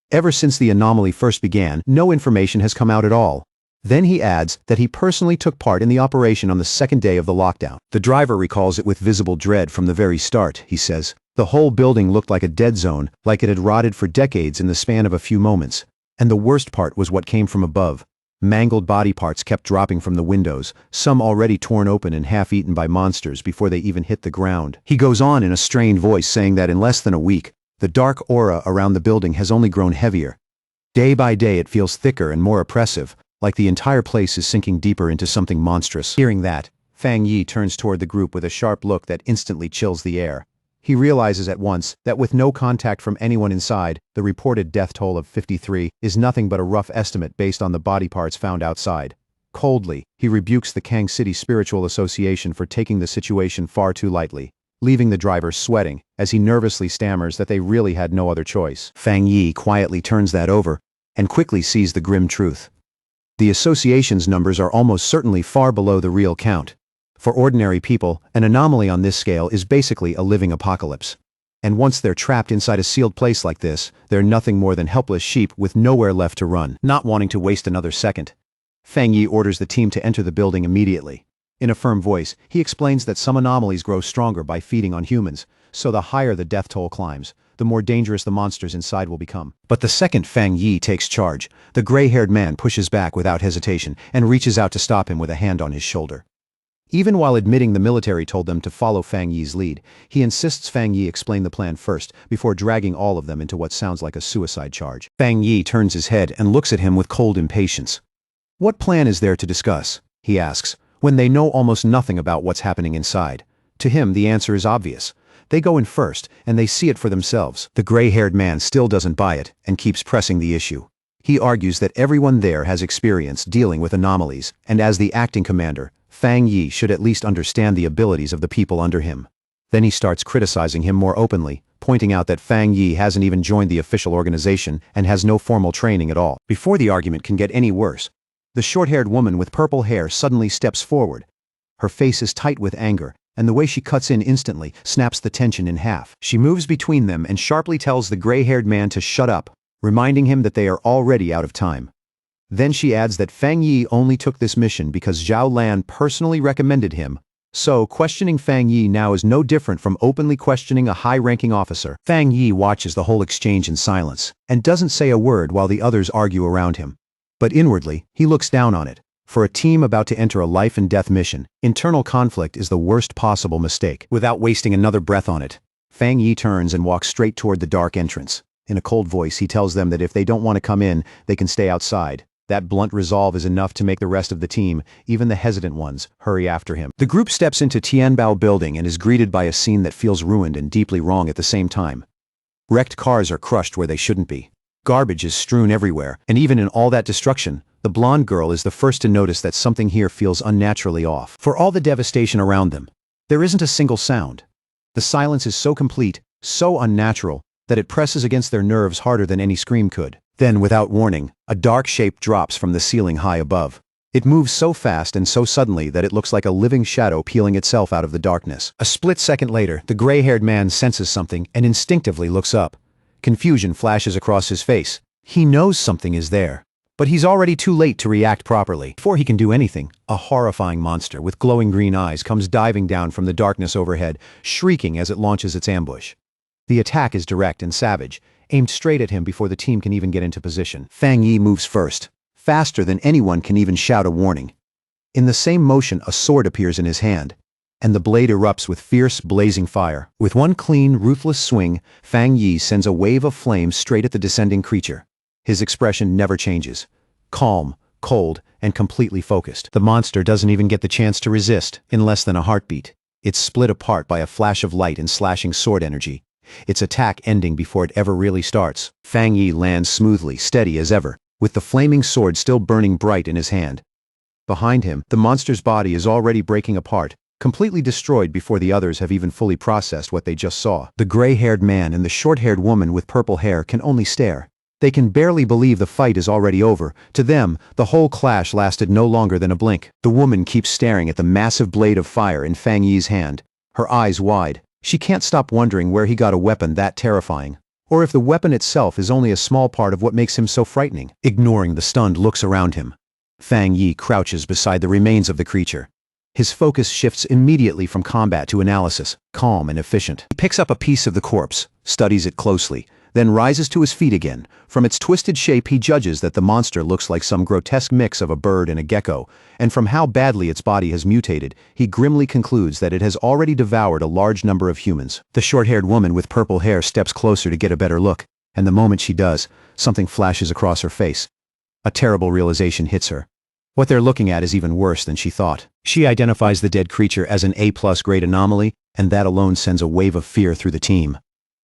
Ever since the anomaly first began, no information has come out at all. Then he adds that he personally took part in the operation on the second day of the lockdown. The driver recalls it with visible dread from the very start, he says. The whole building looked like a dead zone, like it had rotted for decades in the span of a few moments. And the worst part was what came from above. Mangled body parts kept dropping from the windows, some already torn open and half-eaten by monsters before they even hit the ground. He goes on in a strained voice saying that in less than a week, the dark aura around the building has only grown heavier. Day by day it feels thicker and more oppressive, like the entire place is sinking deeper into something monstrous. Hearing that, Fang Yi turns toward the group with a sharp look that instantly chills the air. He realizes at once that with no contact from anyone inside, the reported death toll of 53 is nothing but a rough estimate based on the body parts found outside. Coldly, he rebukes the Kang City Spiritual Association for taking the situation far too lightly, leaving the driver sweating as he nervously stammers that they really had no other choice. Fang Yi quietly turns that over and quickly sees the grim truth. The association's numbers are almost certainly far below the real count. For ordinary people, an anomaly on this scale is basically a living apocalypse. And once they're trapped inside a sealed place like this, they're nothing more than helpless sheep with nowhere left to run. Not wanting to waste another second, Fang Yi orders the team to enter the building immediately. In a firm voice, he explains that some anomalies grow stronger by feeding on humans, so the higher the death toll climbs, the more dangerous the monsters inside will become. But the second Fang Yi takes charge, the gray-haired man pushes back without hesitation and reaches out to stop him with a hand on his shoulder. Even while admitting the military told them to follow Fang Yi's lead, he insists Fang Yi explain the plan first before dragging all of them into what sounds like a suicide charge. Fang Yi turns his head and looks at him with cold impatience. "What plan is there to discuss?" he asks, when they know almost nothing about what's happening inside. To him, the answer is obvious. They go in first, and they see it for themselves. The gray-haired man still doesn't buy it and keeps pressing the issue. He argues that everyone there has experience dealing with anomalies, and as the acting commander, Fang Yi should at least understand the abilities of the people under him. Then he starts criticizing him more openly, pointing out that Fang Yi hasn't even joined the official organization and has no formal training at all. Before the argument can get any worse, the short-haired woman with purple hair suddenly steps forward. Her face is tight with anger, and the way she cuts in instantly snaps the tension in half. She moves between them and sharply tells the gray-haired man to shut up, reminding him that they are already out of time. Then she adds that Fang Yi only took this mission because Zhao Lan personally recommended him, so questioning Fang Yi now is no different from openly questioning a high-ranking officer. Fang Yi watches the whole exchange in silence, and doesn't say a word while the others argue around him. But inwardly, he looks down on it. For a team about to enter a life-and-death mission, internal conflict is the worst possible mistake. Without wasting another breath on it, Fang Yi turns and walks straight toward the dark entrance. In a cold voice, he tells them that if they don't want to come in, they can stay outside. That blunt resolve is enough to make the rest of the team, even the hesitant ones, hurry after him. The group steps into Tianbao Building and is greeted by a scene that feels ruined and deeply wrong at the same time. Wrecked cars are crushed where they shouldn't be. Garbage is strewn everywhere, and even in all that destruction, the blonde girl is the first to notice that something here feels unnaturally off. For all the devastation around them, there isn't a single sound. The silence is so complete, so unnatural, that it presses against their nerves harder than any scream could. Then, without warning, a dark shape drops from the ceiling high above. It moves so fast and so suddenly that it looks like a living shadow peeling itself out of the darkness. A split second later, the gray-haired man senses something and instinctively looks up. Confusion flashes across his face. He knows something is there, but he's already too late to react properly. Before he can do anything, a horrifying monster with glowing green eyes comes diving down from the darkness overhead, shrieking as it launches its ambush. The attack is direct and savage, aimed straight at him before the team can even get into position. Fang Yi moves first, faster than anyone can even shout a warning. In the same motion, a sword appears in his hand, and the blade erupts with fierce, blazing fire. With one clean, ruthless swing, Fang Yi sends a wave of flame straight at the descending creature. His expression never changes. Calm, cold, and completely focused. The monster doesn't even get the chance to resist. In less than a heartbeat, it's split apart by a flash of light and slashing sword energy, its attack ending before it ever really starts. Fang Yi lands smoothly, steady as ever, with the flaming sword still burning bright in his hand. Behind him, the monster's body is already breaking apart, completely destroyed before the others have even fully processed what they just saw. The gray-haired man and the short-haired woman with purple hair can only stare. They can barely believe the fight is already over. To them, the whole clash lasted no longer than a blink. The woman keeps staring at the massive blade of fire in Fang Yi's hand, her eyes wide. She can't stop wondering where he got a weapon that terrifying, or if the weapon itself is only a small part of what makes him so frightening. Ignoring the stunned looks around him, Fang Yi crouches beside the remains of the creature. His focus shifts immediately from combat to analysis, calm and efficient. He picks up a piece of the corpse, studies it closely, then rises to his feet again. From its twisted shape he judges that the monster looks like some grotesque mix of a bird and a gecko, and from how badly its body has mutated, he grimly concludes that it has already devoured a large number of humans. The short-haired woman with purple hair steps closer to get a better look, and the moment she does, something flashes across her face. A terrible realization hits her. What they're looking at is even worse than she thought. She identifies the dead creature as an A+ grade anomaly, and that alone sends a wave of fear through the team.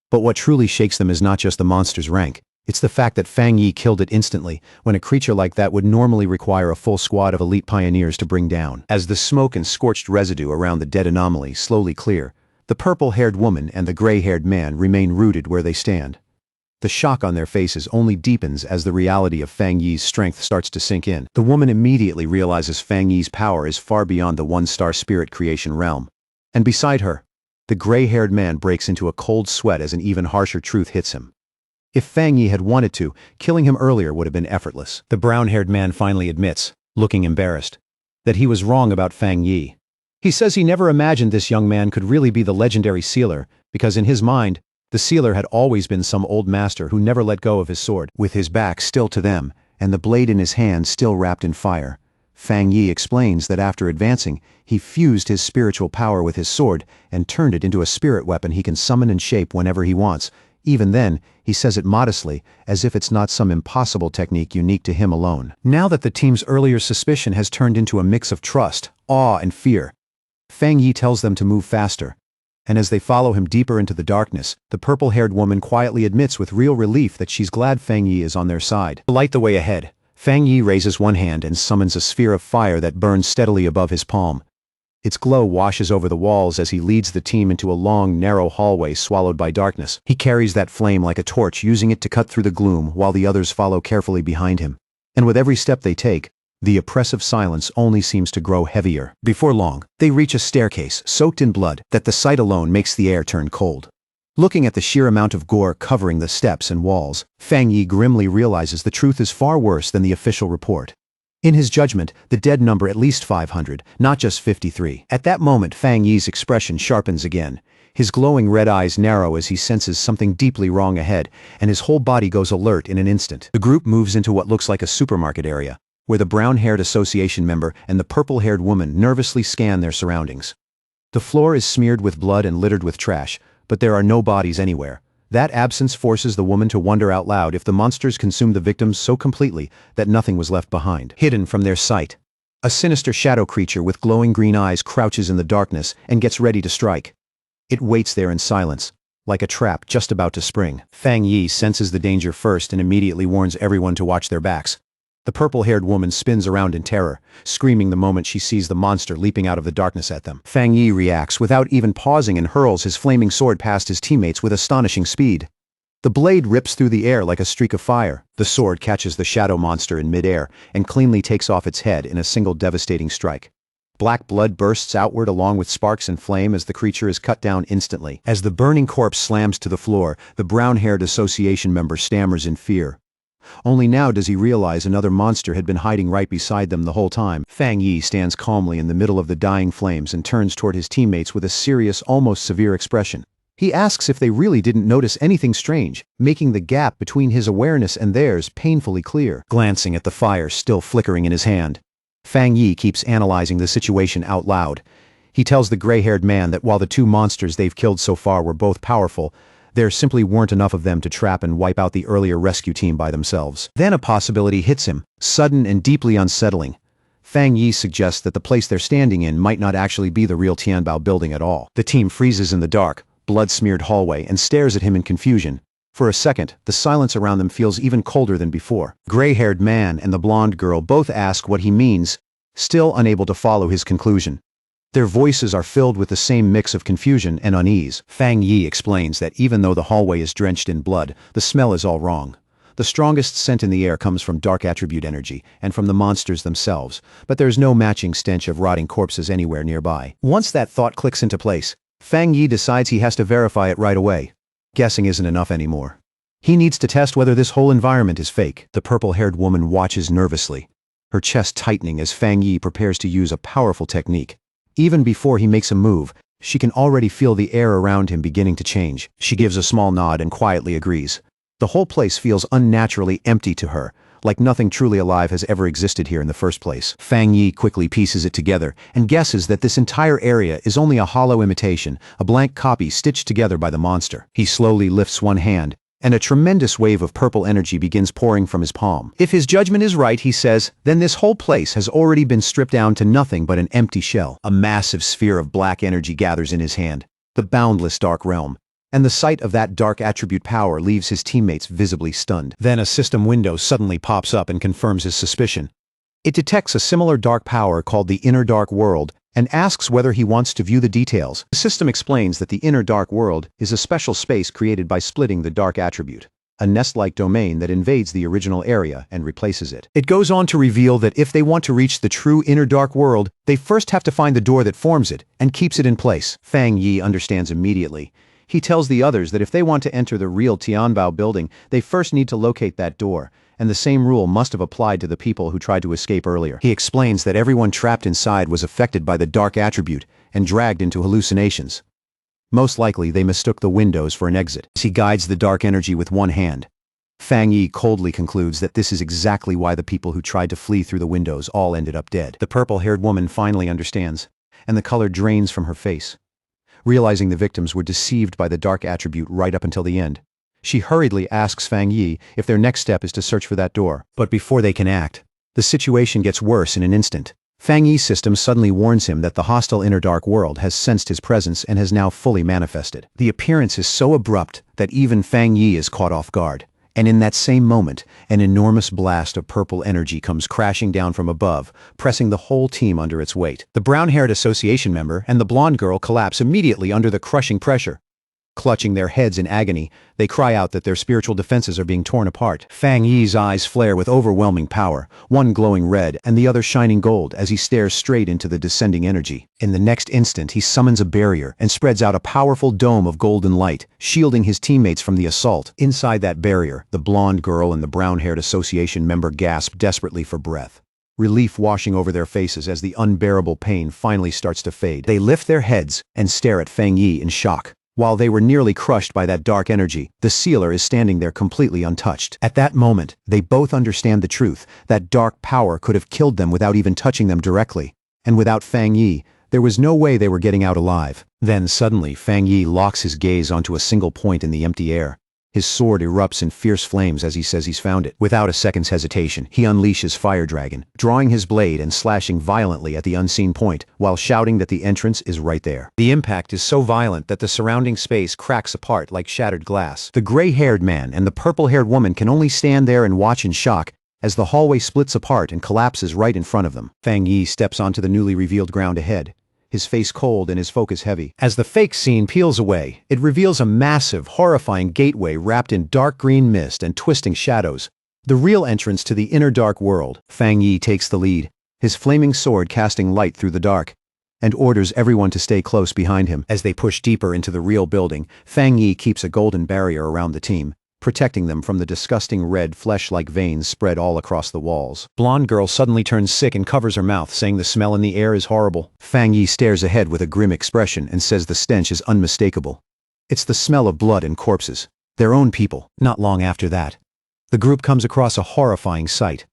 But what truly shakes them is not just the monster's rank. It's the fact that Fang Yi killed it instantly, when a creature like that would normally require a full squad of elite pioneers to bring down. As the smoke and scorched residue around the dead anomaly slowly clear, the purple-haired woman and the gray-haired man remain rooted where they stand. The shock on their faces only deepens as the reality of Fang Yi's strength starts to sink in. The woman immediately realizes Fang Yi's power is far beyond the one-star spirit creation realm. And beside her, the gray-haired man breaks into a cold sweat as an even harsher truth hits him. If Fang Yi had wanted to, killing him earlier would have been effortless. The brown-haired man finally admits, looking embarrassed, that he was wrong about Fang Yi. He says he never imagined this young man could really be the legendary sealer, because in his mind, the sealer had always been some old master who never let go of his sword. With his back still to them, and the blade in his hand still wrapped in fire, Fang Yi explains that after advancing, he fused his spiritual power with his sword and turned it into a spirit weapon he can summon and shape whenever he wants. Even then, he says it modestly, as if it's not some impossible technique unique to him alone. Now that the team's earlier suspicion has turned into a mix of trust, awe, and fear, Fang Yi tells them to move faster. And as they follow him deeper into the darkness, the purple-haired woman quietly admits with real relief that she's glad Fang Yi is on their side. To light the way ahead, Fang Yi raises one hand and summons a sphere of fire that burns steadily above his palm. Its glow washes over the walls as he leads the team into a long, narrow hallway swallowed by darkness. He carries that flame like a torch, using it to cut through the gloom while the others follow carefully behind him. And with every step they take, the oppressive silence only seems to grow heavier. Before long, they reach a staircase soaked in blood that the sight alone makes the air turn cold. Looking at the sheer amount of gore covering the steps and walls, Fang Yi grimly realizes the truth is far worse than the official report. In his judgment, the dead number at least 500, not just 53. At that moment, Fang Yi's expression sharpens again. His glowing red eyes narrow as he senses something deeply wrong ahead, and his whole body goes alert in an instant. The group moves into what looks like a supermarket area, where the brown-haired association member and the purple-haired woman nervously scan their surroundings. The floor is smeared with blood and littered with trash, but there are no bodies anywhere. That absence forces the woman to wonder out loud if the monsters consumed the victims so completely that nothing was left behind. Hidden from their sight, a sinister shadow creature with glowing green eyes crouches in the darkness and gets ready to strike. It waits there in silence, like a trap just about to spring. Fang Yi senses the danger first and immediately warns everyone to watch their backs. The purple-haired woman spins around in terror, screaming the moment she sees the monster leaping out of the darkness at them. Fang Yi reacts without even pausing and hurls his flaming sword past his teammates with astonishing speed. The blade rips through the air like a streak of fire. The sword catches the shadow monster in midair and cleanly takes off its head in a single devastating strike. Black blood bursts outward along with sparks and flame as the creature is cut down instantly. As the burning corpse slams to the floor, the brown-haired association member stammers in fear. Only now does he realize another monster had been hiding right beside them the whole time. Fang Yi stands calmly in the middle of the dying flames and turns toward his teammates with a serious, almost severe expression. He asks if they really didn't notice anything strange, making the gap between his awareness and theirs painfully clear. Glancing at the fire still flickering in his hand, Fang Yi keeps analyzing the situation out loud. He tells the gray-haired man that while the two monsters they've killed so far were both powerful, there simply weren't enough of them to trap and wipe out the earlier rescue team by themselves. Then a possibility hits him, sudden and deeply unsettling. Fang Yi suggests that the place they're standing in might not actually be the real Tianbao building at all. The team freezes in the dark, blood-smeared hallway and stares at him in confusion. For a second, the silence around them feels even colder than before. Gray-haired man and the blonde girl both ask what he means, still unable to follow his conclusion. Their voices are filled with the same mix of confusion and unease. Fang Yi explains that even though the hallway is drenched in blood, the smell is all wrong. The strongest scent in the air comes from dark attribute energy and from the monsters themselves, but there's no matching stench of rotting corpses anywhere nearby. Once that thought clicks into place, Fang Yi decides he has to verify it right away. Guessing isn't enough anymore. He needs to test whether this whole environment is fake. The purple-haired woman watches nervously, her chest tightening as Fang Yi prepares to use a powerful technique. Even before he makes a move, she can already feel the air around him beginning to change. She gives a small nod and quietly agrees. The whole place feels unnaturally empty to her, like nothing truly alive has ever existed here in the first place. Fang Yi quickly pieces it together and guesses that this entire area is only a hollow imitation, a blank copy stitched together by the monster. He slowly lifts one hand, and a tremendous wave of purple energy begins pouring from his palm. If his judgment is right, he says, then this whole place has already been stripped down to nothing but an empty shell. A massive sphere of black energy gathers in his hand, the boundless dark realm, and the sight of that dark attribute power leaves his teammates visibly stunned. Then a system window suddenly pops up and confirms his suspicion. It detects a similar dark power called the Inner Dark World and asks whether he wants to view the details. The system explains that the Inner Dark World is a special space created by splitting the dark attribute, a nest-like domain that invades the original area and replaces it. It goes on to reveal that if they want to reach the true Inner Dark World, they first have to find the door that forms it and keeps it in place. Fang Yi understands immediately. He tells the others that if they want to enter the real Tianbao building, they first need to locate that door, and the same rule must have applied to the people who tried to escape earlier. He explains that everyone trapped inside was affected by the dark attribute and dragged into hallucinations. Most likely, they mistook the windows for an exit. He guides the dark energy with one hand. Fang Yi coldly concludes that this is exactly why the people who tried to flee through the windows all ended up dead. The purple-haired woman finally understands, and the color drains from her face. Realizing the victims were deceived by the dark attribute right up until the end, she hurriedly asks Fang Yi if their next step is to search for that door. But before they can act, the situation gets worse in an instant. Fang Yi's system suddenly warns him that the hostile Inner Dark World has sensed his presence and has now fully manifested. The appearance is so abrupt that even Fang Yi is caught off guard. And in that same moment, an enormous blast of purple energy comes crashing down from above, pressing the whole team under its weight. The brown-haired association member and the blonde girl collapse immediately under the crushing pressure. Clutching their heads in agony, they cry out that their spiritual defenses are being torn apart. Fang Yi's eyes flare with overwhelming power, one glowing red and the other shining gold as he stares straight into the descending energy. In the next instant, he summons a barrier and spreads out a powerful dome of golden light, shielding his teammates from the assault. Inside that barrier, the blonde girl and the brown-haired association member gasp desperately for breath, relief washing over their faces as the unbearable pain finally starts to fade. They lift their heads and stare at Fang Yi in shock. While they were nearly crushed by that dark energy, the sealer is standing there completely untouched. At that moment, they both understand the truth. That dark power could have killed them without even touching them directly. And without Fang Yi, there was no way they were getting out alive. Then suddenly, Fang Yi locks his gaze onto a single point in the empty air. His sword erupts in fierce flames as he says he's found it. Without a second's hesitation, he unleashes Fire Dragon, drawing his blade and slashing violently at the unseen point, while shouting that the entrance is right there. The impact is so violent that the surrounding space cracks apart like shattered glass. The gray-haired man and the purple-haired woman can only stand there and watch in shock as the hallway splits apart and collapses right in front of them. Fang Yi steps onto the newly revealed ground ahead, his face cold and his focus heavy. As the fake scene peels away, it reveals a massive, horrifying gateway wrapped in dark green mist and twisting shadows, the real entrance to the Inner Dark World. Fang Yi takes the lead, his flaming sword casting light through the dark, and orders everyone to stay close behind him. As they push deeper into the real building, Fang Yi keeps a golden barrier around the team, protecting them from the disgusting red flesh-like veins spread all across the walls. Blonde girl suddenly turns sick and covers her mouth, saying the smell in the air is horrible. Fang Yi stares ahead with a grim expression and says the stench is unmistakable. It's the smell of blood and corpses, their own people. Not long after that, the group comes across a horrifying sight.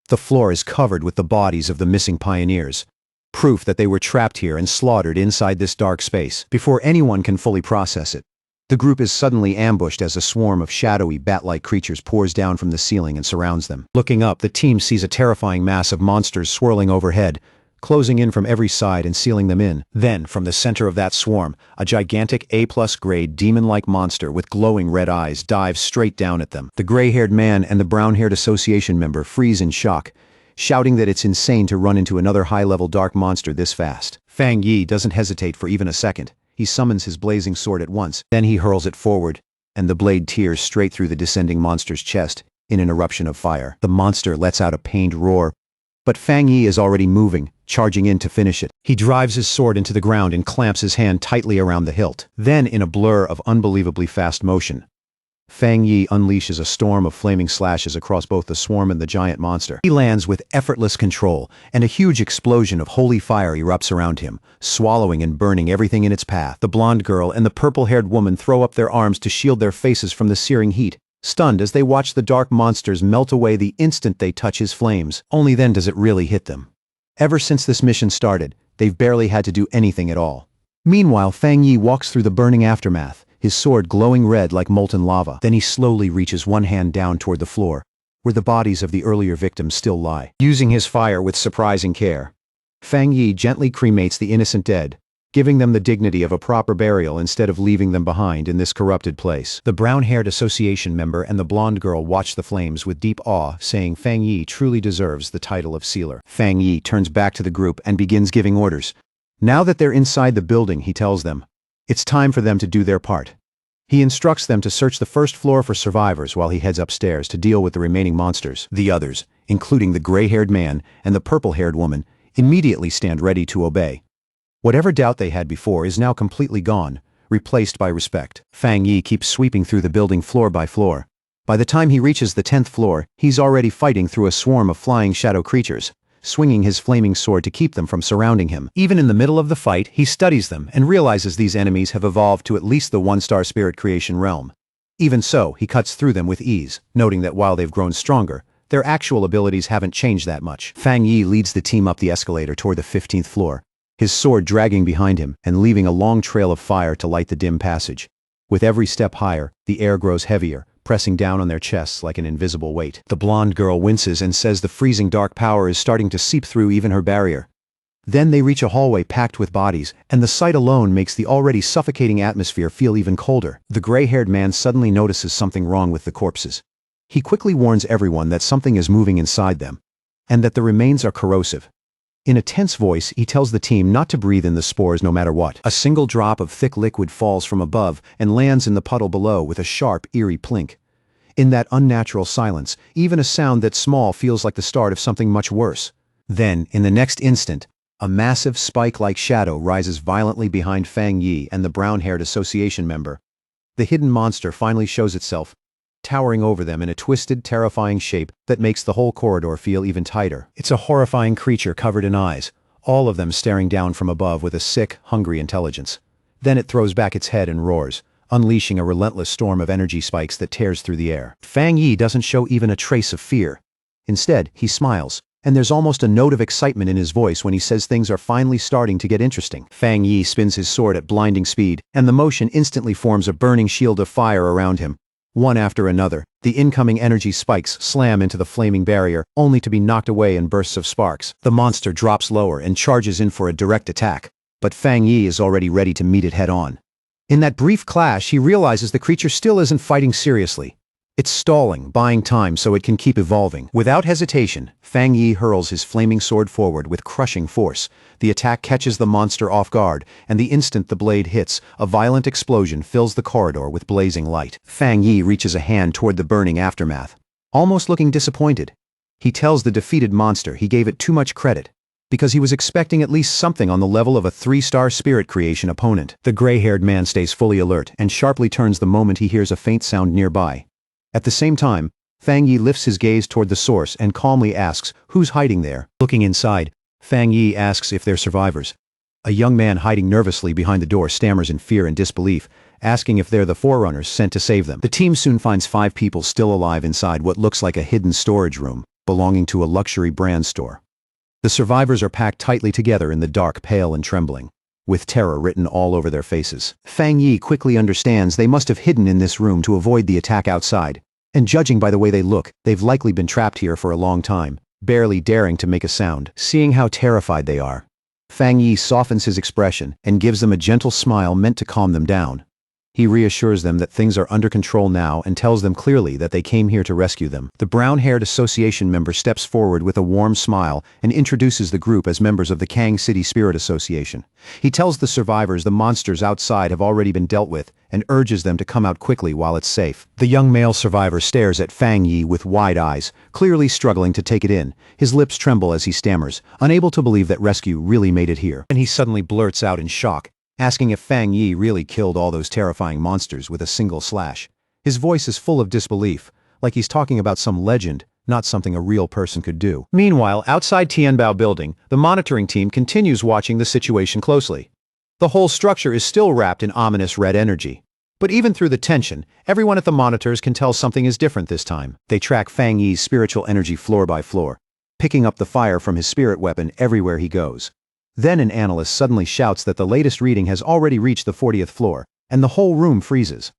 The floor is covered with the bodies of the missing pioneers, proof that they were trapped here and slaughtered inside this dark space. Before anyone can fully process it, the group is suddenly ambushed as a swarm of shadowy, bat-like creatures pours down from the ceiling and surrounds them. Looking up, the team sees a terrifying mass of monsters swirling overhead, closing in from every side and sealing them in. Then, from the center of that swarm, a gigantic A+ grade demon-like monster with glowing red eyes dives straight down at them. The gray-haired man and the brown-haired association member freeze in shock, shouting that it's insane to run into another high-level dark monster this fast. Fang Yi doesn't hesitate for even a second. He summons his blazing sword at once, then he hurls it forward, and the blade tears straight through the descending monster's chest in an eruption of fire. The monster lets out a pained roar, but Fang Yi is already moving, charging in to finish it. He drives his sword into the ground and clamps his hand tightly around the hilt. Then, in a blur of unbelievably fast motion, Fang Yi unleashes a storm of flaming slashes across both the swarm and the giant monster. He lands with effortless control, and a huge explosion of holy fire erupts around him, swallowing and burning everything in its path. The blonde girl and the purple-haired woman throw up their arms to shield their faces from the searing heat, stunned as they watch the dark monsters melt away the instant they touch his flames. Only then does it really hit them. Ever since this mission started, they've barely had to do anything at all. Meanwhile, Fang Yi walks through the burning aftermath, his sword glowing red like molten lava. Then he slowly reaches one hand down toward the floor, where the bodies of the earlier victims still lie. Using his fire with surprising care, Fang Yi gently cremates the innocent dead, giving them the dignity of a proper burial instead of leaving them behind in this corrupted place. The brown-haired association member and the blonde girl watch the flames with deep awe, saying Fang Yi truly deserves the title of sealer. Fang Yi turns back to the group and begins giving orders. Now that they're inside the building, he tells them, it's time for them to do their part. He instructs them to search the first floor for survivors while he heads upstairs to deal with the remaining monsters. The others, including the gray-haired man and the purple-haired woman, immediately stand ready to obey. Whatever doubt they had before is now completely gone, replaced by respect. Fang Yi keeps sweeping through the building floor by floor. By the time he reaches the 10th floor, he's already fighting through a swarm of flying shadow creatures, swinging his flaming sword to keep them from surrounding him. Even in the middle of the fight, he studies them and realizes these enemies have evolved to at least the one-star spirit creation realm. Even so, he cuts through them with ease, noting that while they've grown stronger, their actual abilities haven't changed that much. Fang Yi leads the team up the escalator toward the 15th floor, his sword dragging behind him and leaving a long trail of fire to light the dim passage. With every step higher, the air grows heavier, pressing down on their chests like an invisible weight. The blonde girl winces and says the freezing dark power is starting to seep through even her barrier. Then they reach a hallway packed with bodies, and the sight alone makes the already suffocating atmosphere feel even colder. The gray-haired man suddenly notices something wrong with the corpses. He quickly warns everyone that something is moving inside them, and that the remains are corrosive. In a tense voice, he tells the team not to breathe in the spores no matter what. A single drop of thick liquid falls from above and lands in the puddle below with a sharp, eerie plink. In that unnatural silence, even a sound that's small feels like the start of something much worse. Then, in the next instant, a massive spike-like shadow rises violently behind Fang Yi and the brown-haired association member. The hidden monster finally shows itself, towering over them in a twisted, terrifying shape that makes the whole corridor feel even tighter. It's a horrifying creature covered in eyes, all of them staring down from above with a sick, hungry intelligence. Then it throws back its head and roars, unleashing a relentless storm of energy spikes that tears through the air. Fang Yi doesn't show even a trace of fear. Instead, he smiles, and there's almost a note of excitement in his voice when he says things are finally starting to get interesting. Fang Yi spins his sword at blinding speed, and the motion instantly forms a burning shield of fire around him. One after another, the incoming energy spikes slam into the flaming barrier, only to be knocked away in bursts of sparks. The monster drops lower and charges in for a direct attack, but Fang Yi is already ready to meet it head-on. In that brief clash, he realizes the creature still isn't fighting seriously. It's stalling, buying time so it can keep evolving. Without hesitation, Fang Yi hurls his flaming sword forward with crushing force. The attack catches the monster off guard, and the instant the blade hits, a violent explosion fills the corridor with blazing light. Fang Yi reaches a hand toward the burning aftermath, almost looking disappointed. He tells the defeated monster he gave it too much credit, because he was expecting at least something on the level of a 3-star spirit creation opponent. The gray-haired man stays fully alert and sharply turns the moment he hears a faint sound nearby. At the same time, Fang Yi lifts his gaze toward the source and calmly asks who's hiding there. Looking inside, Fang Yi asks if they're survivors. A young man hiding nervously behind the door stammers in fear and disbelief, asking if they're the forerunners sent to save them. The team soon finds 5 people still alive inside what looks like a hidden storage room, belonging to a luxury brand store. The survivors are packed tightly together in the dark, pale and trembling, with terror written all over their faces. Fang Yi quickly understands they must have hidden in this room to avoid the attack outside, and judging by the way they look, they've likely been trapped here for a long time, barely daring to make a sound. Seeing how terrified they are, Fang Yi softens his expression and gives them a gentle smile meant to calm them down. He reassures them that things are under control now and tells them clearly that they came here to rescue them. The brown-haired association member steps forward with a warm smile and introduces the group as members of the Kang City Spirit Association. He tells the survivors the monsters outside have already been dealt with and urges them to come out quickly while it's safe. The young male survivor stares at Fang Yi with wide eyes, clearly struggling to take it in. His lips tremble as he stammers, unable to believe that rescue really made it here. And he suddenly blurts out in shock, asking if Fang Yi really killed all those terrifying monsters with a single slash. His voice is full of disbelief, like he's talking about some legend, not something a real person could do. Meanwhile, outside Tianbao Building, the monitoring team continues watching the situation closely. The whole structure is still wrapped in ominous red energy, But even through the tension, everyone at the monitors can tell something is different this time. They track Fang Yi's spiritual energy floor by floor, picking up the fire from his spirit weapon everywhere he goes. Then an analyst suddenly shouts that the latest reading has already reached the 40th floor, and the whole room freezes.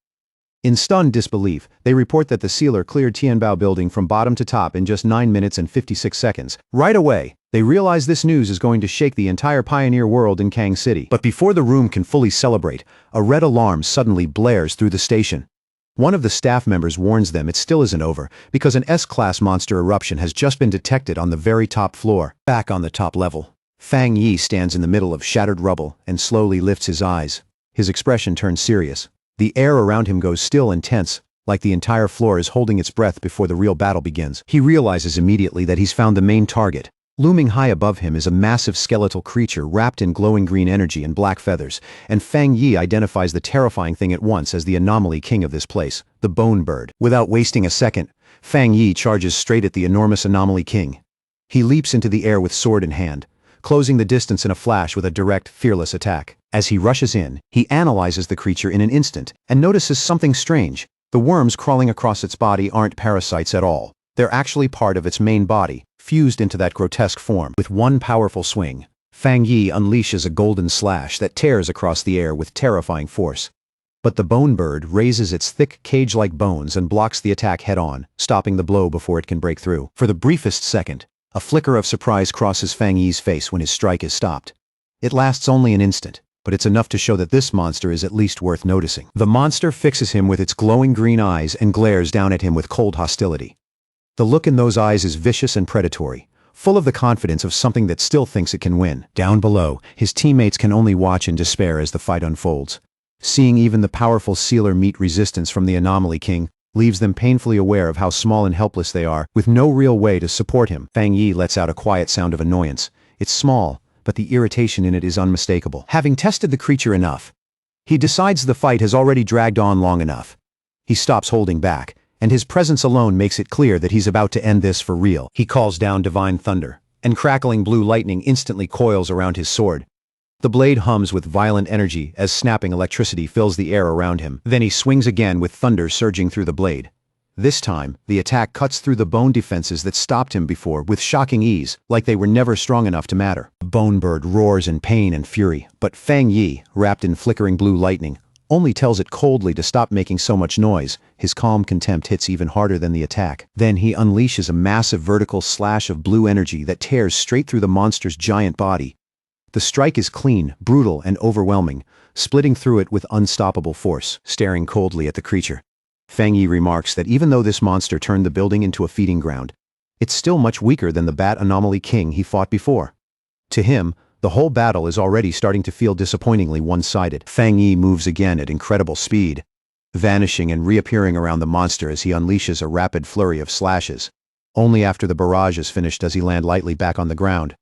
In stunned disbelief, they report that the sealer cleared Tianbao building from bottom to top in just 9 minutes and 56 seconds. Right away, they realize this news is going to shake the entire pioneer world in Kang City. But before the room can fully celebrate, a red alarm suddenly blares through the station. One of the staff members warns them it still isn't over, because an S-class monster eruption has just been detected on the very top floor. Back on the top level, Fang Yi stands in the middle of shattered rubble and slowly lifts his eyes. His expression turns serious. The air around him goes still and tense, like the entire floor is holding its breath before the real battle begins. He realizes immediately that he's found the main target. Looming high above him is a massive skeletal creature wrapped in glowing green energy and black feathers, and Fang Yi identifies the terrifying thing at once as the anomaly king of this place, the Bone Bird. Without wasting a second, Fang Yi charges straight at the enormous anomaly king. He leaps into the air with sword in hand, closing the distance in a flash with a direct, fearless attack. As he rushes in, he analyzes the creature in an instant and notices something strange. The worms crawling across its body aren't parasites at all. They're actually part of its main body, fused into that grotesque form. With one powerful swing, Fang Yi unleashes a golden slash that tears across the air with terrifying force. But the Bone Bird raises its thick cage-like bones and blocks the attack head-on, stopping the blow before it can break through. For the briefest second, a flicker of surprise crosses Fang Yi's face when his strike is stopped. It lasts only an instant, but it's enough to show that this monster is at least worth noticing. The monster fixes him with its glowing green eyes and glares down at him with cold hostility. The look in those eyes is vicious and predatory, full of the confidence of something that still thinks it can win. Down below, his teammates can only watch in despair as the fight unfolds. Seeing even the powerful sealer meet resistance from the Anomaly King leaves them painfully aware of how small and helpless they are, with no real way to support him. Fang Yi lets out a quiet sound of annoyance. It's small, but the irritation in it is unmistakable. Having tested the creature enough, he decides the fight has already dragged on long enough. He stops holding back, and his presence alone makes it clear that he's about to end this for real. He calls down divine thunder, and crackling blue lightning instantly coils around his sword. The blade hums with violent energy as snapping electricity fills the air around him. Then he swings again with thunder surging through the blade. This time, the attack cuts through the bone defenses that stopped him before with shocking ease, like they were never strong enough to matter. The Bone Bird roars in pain and fury, but Fang Yi, wrapped in flickering blue lightning, only tells it coldly to stop making so much noise. His calm contempt hits even harder than the attack. Then he unleashes a massive vertical slash of blue energy that tears straight through the monster's giant body. The strike is clean, brutal, and overwhelming, splitting through it with unstoppable force. Staring coldly at the creature, Fang Yi remarks that even though this monster turned the building into a feeding ground, it's still much weaker than the Bat Anomaly King he fought before. To him, the whole battle is already starting to feel disappointingly one-sided. Fang Yi moves again at incredible speed, vanishing and reappearing around the monster as he unleashes a rapid flurry of slashes. Only after the barrage is finished does he land lightly back on the ground,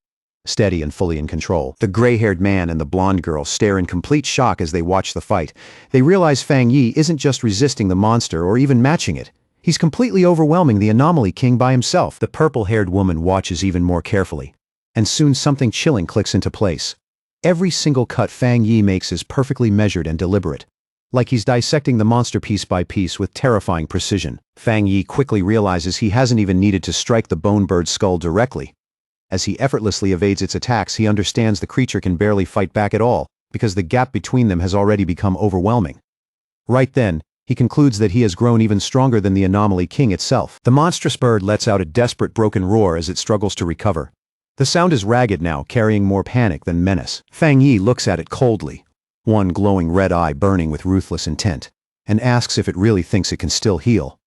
steady and fully in control. The gray-haired man and the blonde girl stare in complete shock as they watch the fight. They realize Fang Yi isn't just resisting the monster or even matching it. He's completely overwhelming the Anomaly King by himself. The purple-haired woman watches even more carefully, and soon something chilling clicks into place. Every single cut Fang Yi makes is perfectly measured and deliberate, like he's dissecting the monster piece by piece with terrifying precision. Fang Yi quickly realizes he hasn't even needed to strike the Bone Bird's skull directly. As he effortlessly evades its attacks, he understands the creature can barely fight back at all, because the gap between them has already become overwhelming. Right then, he concludes that he has grown even stronger than the Anomaly King itself. The monstrous bird lets out a desperate broken roar as it struggles to recover. The sound is ragged now, carrying more panic than menace. Fang Yi looks at it coldly, one glowing red eye burning with ruthless intent, and asks if it really thinks it can still heal.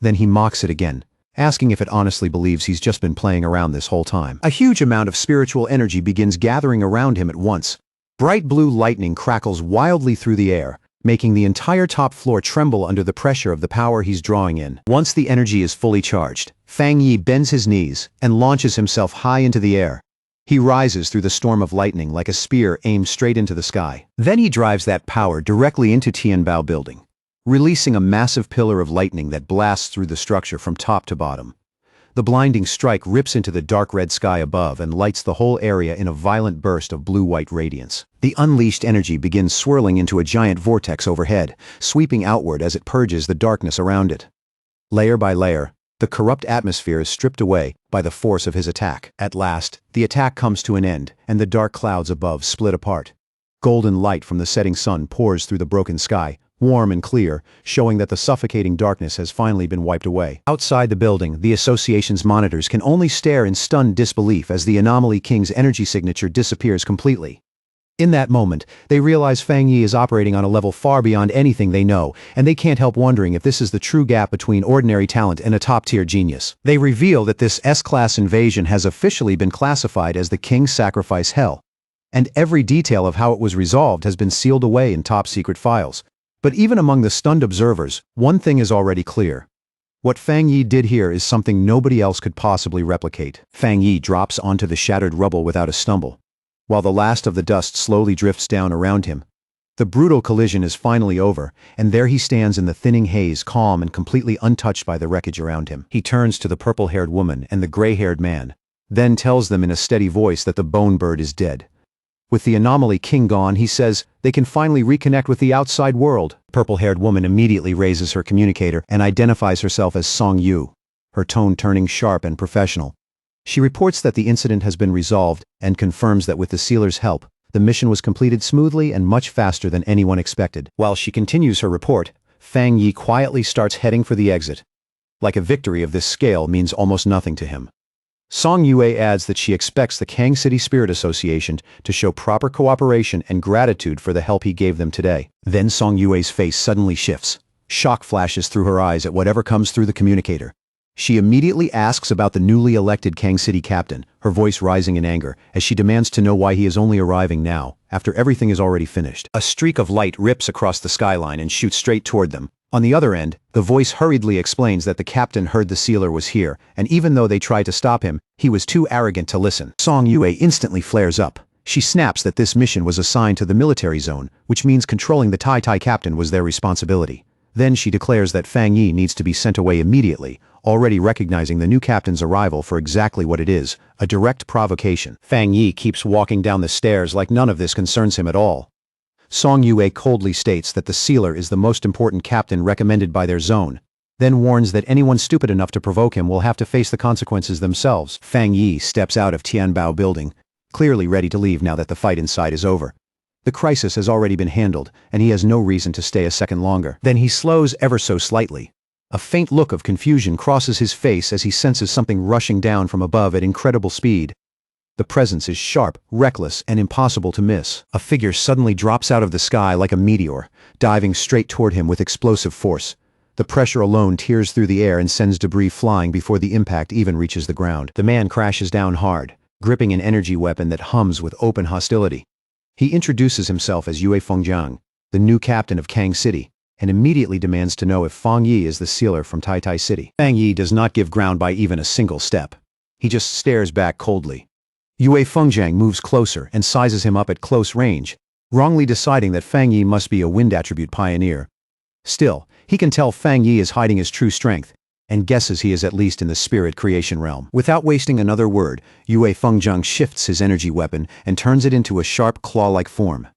Then he mocks it again, asking if it honestly believes he's just been playing around this whole time. A huge amount of spiritual energy begins gathering around him at once. Bright blue lightning crackles wildly through the air, making the entire top floor tremble under the pressure of the power he's drawing in. Once the energy is fully charged, Fang Yi bends his knees and launches himself high into the air. He rises through the storm of lightning like a spear aimed straight into the sky. Then he drives that power directly into Tianbao building, releasing a massive pillar of lightning that blasts through the structure from top to bottom. The blinding strike rips into the dark red sky above and lights the whole area in a violent burst of blue-white radiance. The unleashed energy begins swirling into a giant vortex overhead, sweeping outward as it purges the darkness around it. Layer by layer, the corrupt atmosphere is stripped away by the force of his attack. At last, the attack comes to an end, and the dark clouds above split apart. Golden light from the setting sun pours through the broken sky, warm and clear, showing that the suffocating darkness has finally been wiped away. Outside the building, the association's monitors can only stare in stunned disbelief as the Anomaly King's energy signature disappears completely. In that moment, they realize Fang Yi is operating on a level far beyond anything they know, and they can't help wondering if this is the true gap between ordinary talent and a top-tier genius. They reveal that this S-class invasion has officially been classified as the King's Sacrifice Hell, and every detail of how it was resolved has been sealed away in top-secret files. But even among the stunned observers, one thing is already clear. What Fang Yi did here is something nobody else could possibly replicate. Fang Yi drops onto the shattered rubble without a stumble, while the last of the dust slowly drifts down around him. The brutal collision is finally over, and there he stands in the thinning haze, calm and completely untouched by the wreckage around him. He turns to the purple-haired woman and the gray-haired man, then tells them in a steady voice that the bone bird is dead. With the Anomaly King gone, he says, they can finally reconnect with the outside world. Purple-haired woman immediately raises her communicator and identifies herself as Song Yu, her tone turning sharp and professional. She reports that the incident has been resolved and confirms that with the sealer's help, the mission was completed smoothly and much faster than anyone expected. While she continues her report, Fang Yi quietly starts heading for the exit. Like a victory of this scale means almost nothing to him. Song Yue adds that she expects the Kang City Spirit Association to show proper cooperation and gratitude for the help he gave them today. Then Song Yue's face suddenly shifts. Shock flashes through her eyes at whatever comes through the communicator. She immediately asks about the newly elected Kang City captain, her voice rising in anger, as she demands to know why he is only arriving now, after everything is already finished. A streak of light rips across the skyline and shoots straight toward them. On the other end, the voice hurriedly explains that the captain heard the sealer was here, and even though they tried to stop him, he was too arrogant to listen. Song Yue instantly flares up. She snaps that this mission was assigned to the military zone, which means controlling the Tai captain was their responsibility. Then she declares that Fang Yi needs to be sent away immediately, already recognizing the new captain's arrival for exactly what it is, a direct provocation. Fang Yi keeps walking down the stairs like none of this concerns him at all. Song Yue coldly states that the sealer is the most important captain recommended by their zone, then warns that anyone stupid enough to provoke him will have to face the consequences themselves. Fang Yi steps out of Tianbao building, clearly ready to leave now that the fight inside is over. The crisis has already been handled, and he has no reason to stay a second longer. Then he slows ever so slightly. A faint look of confusion crosses his face as he senses something rushing down from above at incredible speed. The presence is sharp, reckless, and impossible to miss. A figure suddenly drops out of the sky like a meteor, diving straight toward him with explosive force. The pressure alone tears through the air and sends debris flying before the impact even reaches the ground. The man crashes down hard, gripping an energy weapon that hums with open hostility. He introduces himself as Yue Fengjiang, the new captain of Kang City, and immediately demands to know if Fang Yi is the sealer from Tai City. Fang Yi does not give ground by even a single step. He just stares back coldly. Yue Fengjiang moves closer and sizes him up at close range, wrongly deciding that Fang Yi must be a wind attribute pioneer. Still, he can tell Fang Yi is hiding his true strength, and guesses he is at least in the spirit creation realm. Without wasting another word, Yue Fengjiang shifts his energy weapon and turns it into a sharp claw-like form.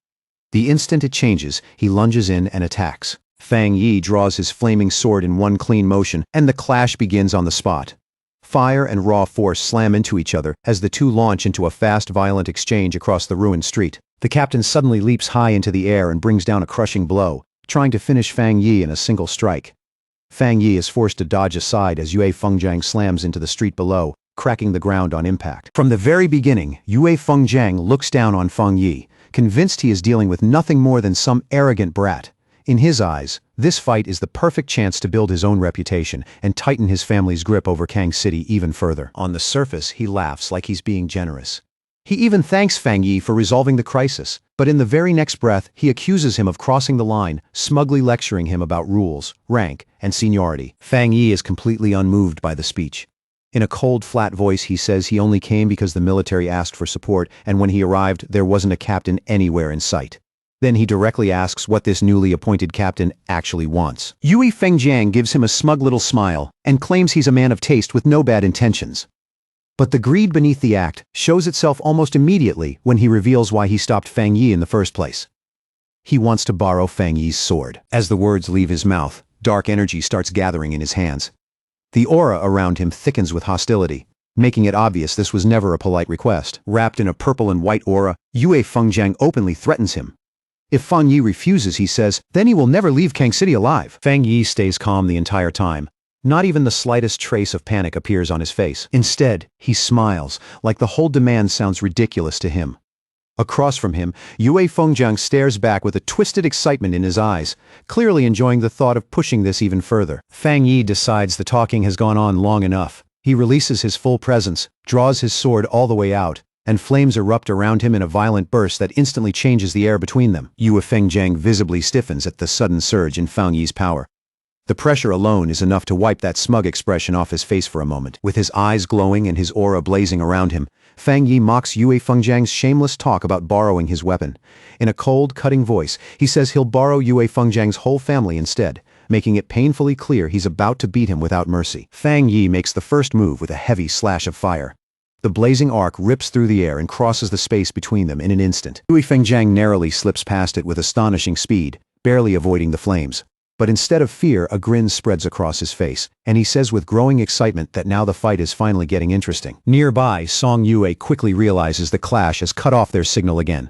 The instant it changes, he lunges in and attacks. Fang Yi draws his flaming sword in one clean motion, and the clash begins on the spot. Fire and raw force slam into each other as the two launch into a fast, violent exchange across the ruined street. The captain suddenly leaps high into the air and brings down a crushing blow, trying to finish Fang Yi in a single strike. Fang Yi is forced to dodge aside as Yue Fengjiang slams into the street below, cracking the ground on impact. From the very beginning, Yue Fengjiang looks down on Fang Yi, convinced he is dealing with nothing more than some arrogant brat. In his eyes, this fight is the perfect chance to build his own reputation and tighten his family's grip over Kang City even further. On the surface, he laughs like he's being generous. He even thanks Fang Yi for resolving the crisis, but in the very next breath, he accuses him of crossing the line, smugly lecturing him about rules, rank, and seniority. Fang Yi is completely unmoved by the speech. In a cold, flat voice, he says he only came because the military asked for support, and when he arrived, there wasn't a captain anywhere in sight. Then he directly asks what this newly appointed captain actually wants. Yue Fengjiang gives him a smug little smile and claims he's a man of taste with no bad intentions. But the greed beneath the act shows itself almost immediately when he reveals why he stopped Fang Yi in the first place. He wants to borrow Fang Yi's sword. As the words leave his mouth, dark energy starts gathering in his hands. The aura around him thickens with hostility, making it obvious this was never a polite request. Wrapped in a purple and white aura, Yue Fengjiang openly threatens him. If Fang Yi refuses, he says, then he will never leave Kang City alive. Fang Yi stays calm the entire time. Not even the slightest trace of panic appears on his face. Instead, he smiles, like the whole demand sounds ridiculous to him. Across from him, Yue Fengjiang stares back with a twisted excitement in his eyes, clearly enjoying the thought of pushing this even further. Fang Yi decides the talking has gone on long enough. He releases his full presence, draws his sword all the way out, and flames erupt around him in a violent burst that instantly changes the air between them. Yue Fengjiang visibly stiffens at the sudden surge in Fang Yi's power. The pressure alone is enough to wipe that smug expression off his face for a moment. With his eyes glowing and his aura blazing around him, Fang Yi mocks Yue Fengjiang's shameless talk about borrowing his weapon. In a cold, cutting voice, he says he'll borrow Yue Fengjiang's whole family instead, making it painfully clear he's about to beat him without mercy. Fang Yi makes the first move with a heavy slash of fire. The blazing arc rips through the air and crosses the space between them in an instant. Yue Fengjiang narrowly slips past it with astonishing speed, barely avoiding the flames. But instead of fear, a grin spreads across his face, and he says with growing excitement that now the fight is finally getting interesting. Nearby, Song Yue quickly realizes the clash has cut off their signal again.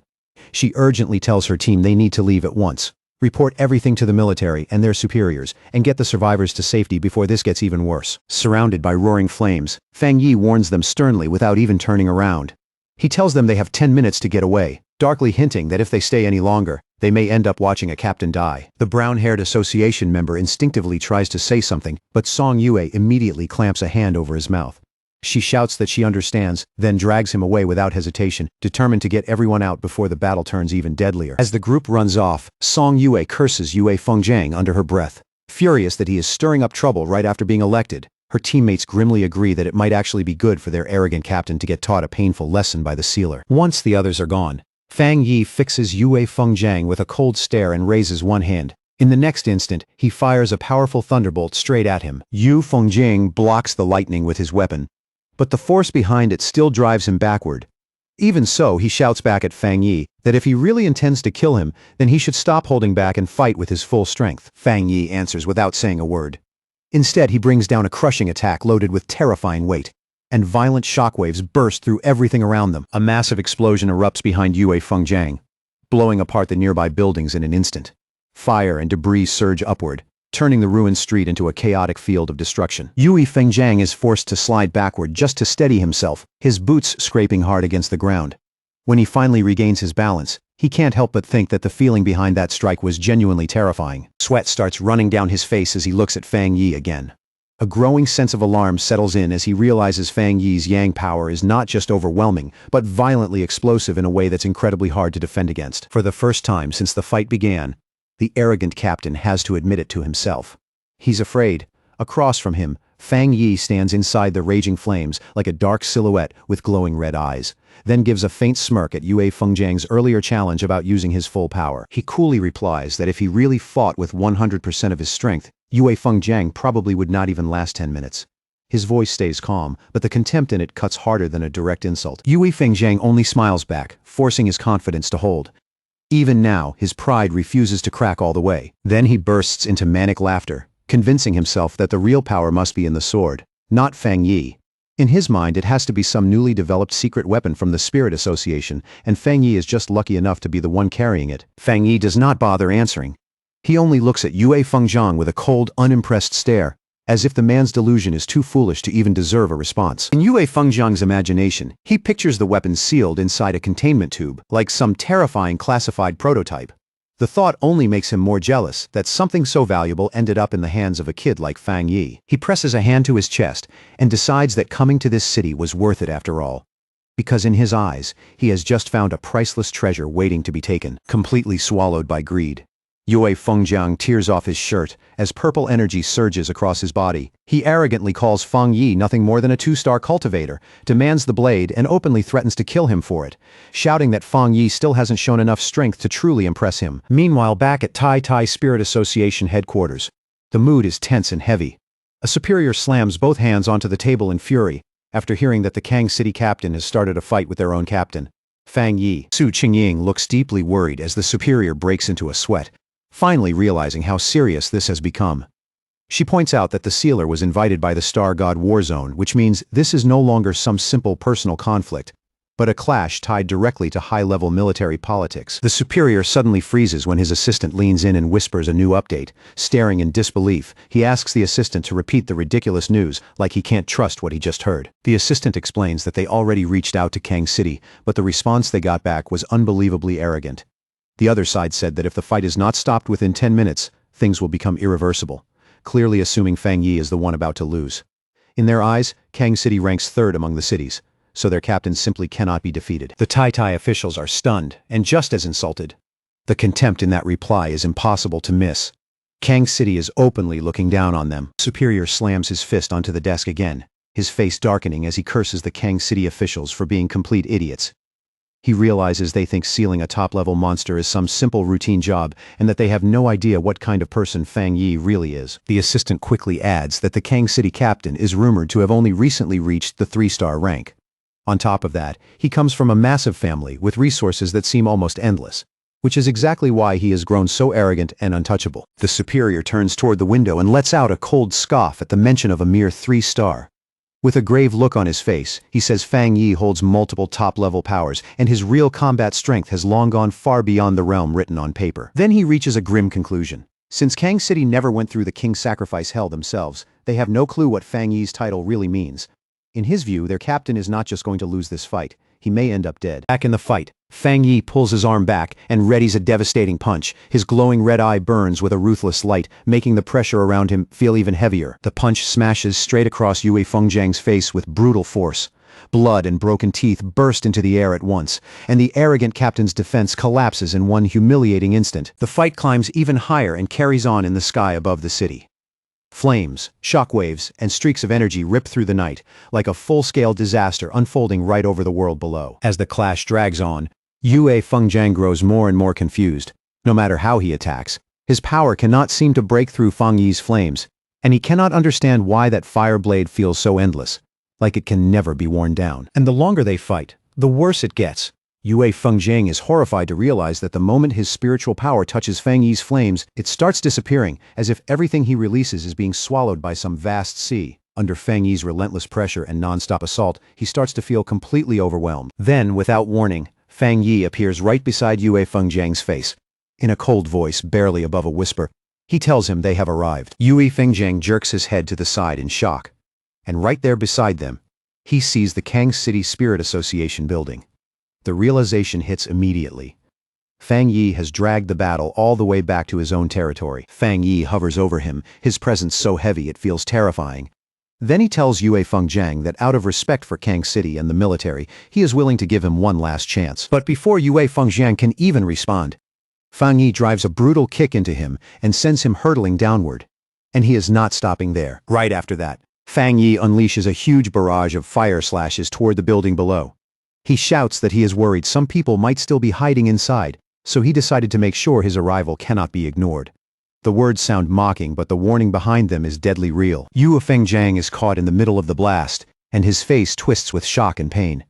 She urgently tells her team they need to leave at once, report everything to the military and their superiors, and get the survivors to safety before this gets even worse. Surrounded by roaring flames, Fang Yi warns them sternly without even turning around. He tells them they have 10 minutes to get away, darkly hinting that if they stay any longer, they may end up watching a captain die. The brown-haired association member instinctively tries to say something, but Song Yue immediately clamps a hand over his mouth. She shouts that she understands, then drags him away without hesitation, determined to get everyone out before the battle turns even deadlier. As the group runs off, Song Yue curses Yue Fengjiang under her breath. Furious that he is stirring up trouble right after being elected, her teammates grimly agree that it might actually be good for their arrogant captain to get taught a painful lesson by the sealer. Once the others are gone, Fang Yi fixes Yue Fengjiang with a cold stare and raises one hand. In the next instant, he fires a powerful thunderbolt straight at him. Yue Fengjiang blocks the lightning with his weapon, but the force behind it still drives him backward. Even so, he shouts back at Fang Yi that if he really intends to kill him, then he should stop holding back and fight with his full strength. Fang Yi answers without saying a word. Instead, he brings down a crushing attack loaded with terrifying weight, and violent shockwaves burst through everything around them. A massive explosion erupts behind Yue Fengjiang, blowing apart the nearby buildings in an instant. Fire and debris surge upward, turning the ruined street into a chaotic field of destruction. Yue Fengjiang is forced to slide backward just to steady himself, his boots scraping hard against the ground. When he finally regains his balance, he can't help but think that the feeling behind that strike was genuinely terrifying. Sweat starts running down his face as he looks at Fang Yi again. A growing sense of alarm settles in as he realizes Fang Yi's yang power is not just overwhelming, but violently explosive in a way that's incredibly hard to defend against. For the first time since the fight began, the arrogant captain has to admit it to himself. He's afraid. Across from him, Fang Yi stands inside the raging flames like a dark silhouette with glowing red eyes, then gives a faint smirk at Yue Fengjiang's earlier challenge about using his full power. He coolly replies that if he really fought with 100% of his strength, Yue Fengjiang probably would not even last 10 minutes. His voice stays calm, but the contempt in it cuts harder than a direct insult. Yue Fengjiang only smiles back, forcing his confidence to hold. Even now, his pride refuses to crack all the way. Then he bursts into manic laughter, convincing himself that the real power must be in the sword, not Fang Yi. In his mind, it has to be some newly developed secret weapon from the Spirit Association, and Fang Yi is just lucky enough to be the one carrying it. Fang Yi does not bother answering. He only looks at Yue Fengjiang with a cold, unimpressed stare, as if the man's delusion is too foolish to even deserve a response. In Yue Fengjiang's imagination, he pictures the weapon sealed inside a containment tube, like some terrifying classified prototype. The thought only makes him more jealous that something so valuable ended up in the hands of a kid like Fang Yi. He presses a hand to his chest and decides that coming to this city was worth it after all. Because in his eyes, he has just found a priceless treasure waiting to be taken, completely swallowed by greed. Yue Fengjiang tears off his shirt as purple energy surges across his body. He arrogantly calls Feng Yi nothing more than a two-star cultivator, demands the blade, and openly threatens to kill him for it, shouting that Feng Yi still hasn't shown enough strength to truly impress him. Meanwhile, back at Tai Spirit Association headquarters, the mood is tense and heavy. A superior slams both hands onto the table in fury after hearing that the Kang City captain has started a fight with their own captain, Fang Yi. Su Qingying looks deeply worried as the superior breaks into a sweat, finally realizing how serious this has become. She points out that the sealer was invited by the Star God Warzone, which means this is no longer some simple personal conflict, but a clash tied directly to high-level military politics. The superior suddenly freezes when his assistant leans in and whispers a new update. Staring in disbelief, he asks the assistant to repeat the ridiculous news, like he can't trust what he just heard. The assistant explains that they already reached out to Kang City, but the response they got back was unbelievably arrogant. The other side said that if the fight is not stopped within 10 minutes, things will become irreversible, clearly assuming Fang Yi is the one about to lose. In their eyes, Kang City ranks third among the cities, so their captain simply cannot be defeated. The Tai officials are stunned, and just as insulted. The contempt in that reply is impossible to miss. Kang City is openly looking down on them. Superior slams his fist onto the desk again, his face darkening as he curses the Kang City officials for being complete idiots. He realizes they think sealing a top-level monster is some simple routine job and that they have no idea what kind of person Fang Yi really is. The assistant quickly adds that the Kang City captain is rumored to have only recently reached the 3-star rank. On top of that, he comes from a massive family with resources that seem almost endless, which is exactly why he has grown so arrogant and untouchable. The superior turns toward the window and lets out a cold scoff at the mention of a mere 3-star. With a grave look on his face, he says Fang Yi holds multiple top-level powers, and his real combat strength has long gone far beyond the realm written on paper. Then he reaches a grim conclusion. Since Kang City never went through the King's Sacrifice hell themselves, they have no clue what Fang Yi's title really means. In his view, their captain is not just going to lose this fight, he may end up dead. Back in the fight, Fang Yi pulls his arm back and readies a devastating punch. His glowing red eye burns with a ruthless light, making the pressure around him feel even heavier. The punch smashes straight across Yue Fengjiang's face with brutal force. Blood and broken teeth burst into the air at once, and the arrogant captain's defense collapses in one humiliating instant. The fight climbs even higher and carries on in the sky above the city. Flames, shockwaves, and streaks of energy rip through the night, like a full-scale disaster unfolding right over the world below. As the clash drags on, Yue Fengjiang grows more and more confused. No matter how he attacks, his power cannot seem to break through Feng Yi's flames, and he cannot understand why that fire blade feels so endless, like it can never be worn down. And the longer they fight, the worse it gets. Yue Fengjiang is horrified to realize that the moment his spiritual power touches Fang Yi's flames, it starts disappearing, as if everything he releases is being swallowed by some vast sea. Under Fang Yi's relentless pressure and non-stop assault, he starts to feel completely overwhelmed. Then, without warning, Fang Yi appears right beside Yue Fengjiang's face. In a cold voice, barely above a whisper, he tells him they have arrived. Yue Fengjiang jerks his head to the side in shock. And right there beside them, he sees the Kang City Spirit Association building. The realization hits immediately. Fang Yi has dragged the battle all the way back to his own territory. Fang Yi hovers over him, his presence so heavy it feels terrifying. Then he tells Yue Fengjiang that out of respect for Kang City and the military, he is willing to give him one last chance. But before Yue Fengjiang can even respond, Fang Yi drives a brutal kick into him and sends him hurtling downward. And he is not stopping there. Right after that, Fang Yi unleashes a huge barrage of fire slashes toward the building below. He shouts that he is worried some people might still be hiding inside, so he decided to make sure his arrival cannot be ignored. The words sound mocking, but the warning behind them is deadly real. Yue Fengjiang is caught in the middle of the blast, and his face twists with shock and pain.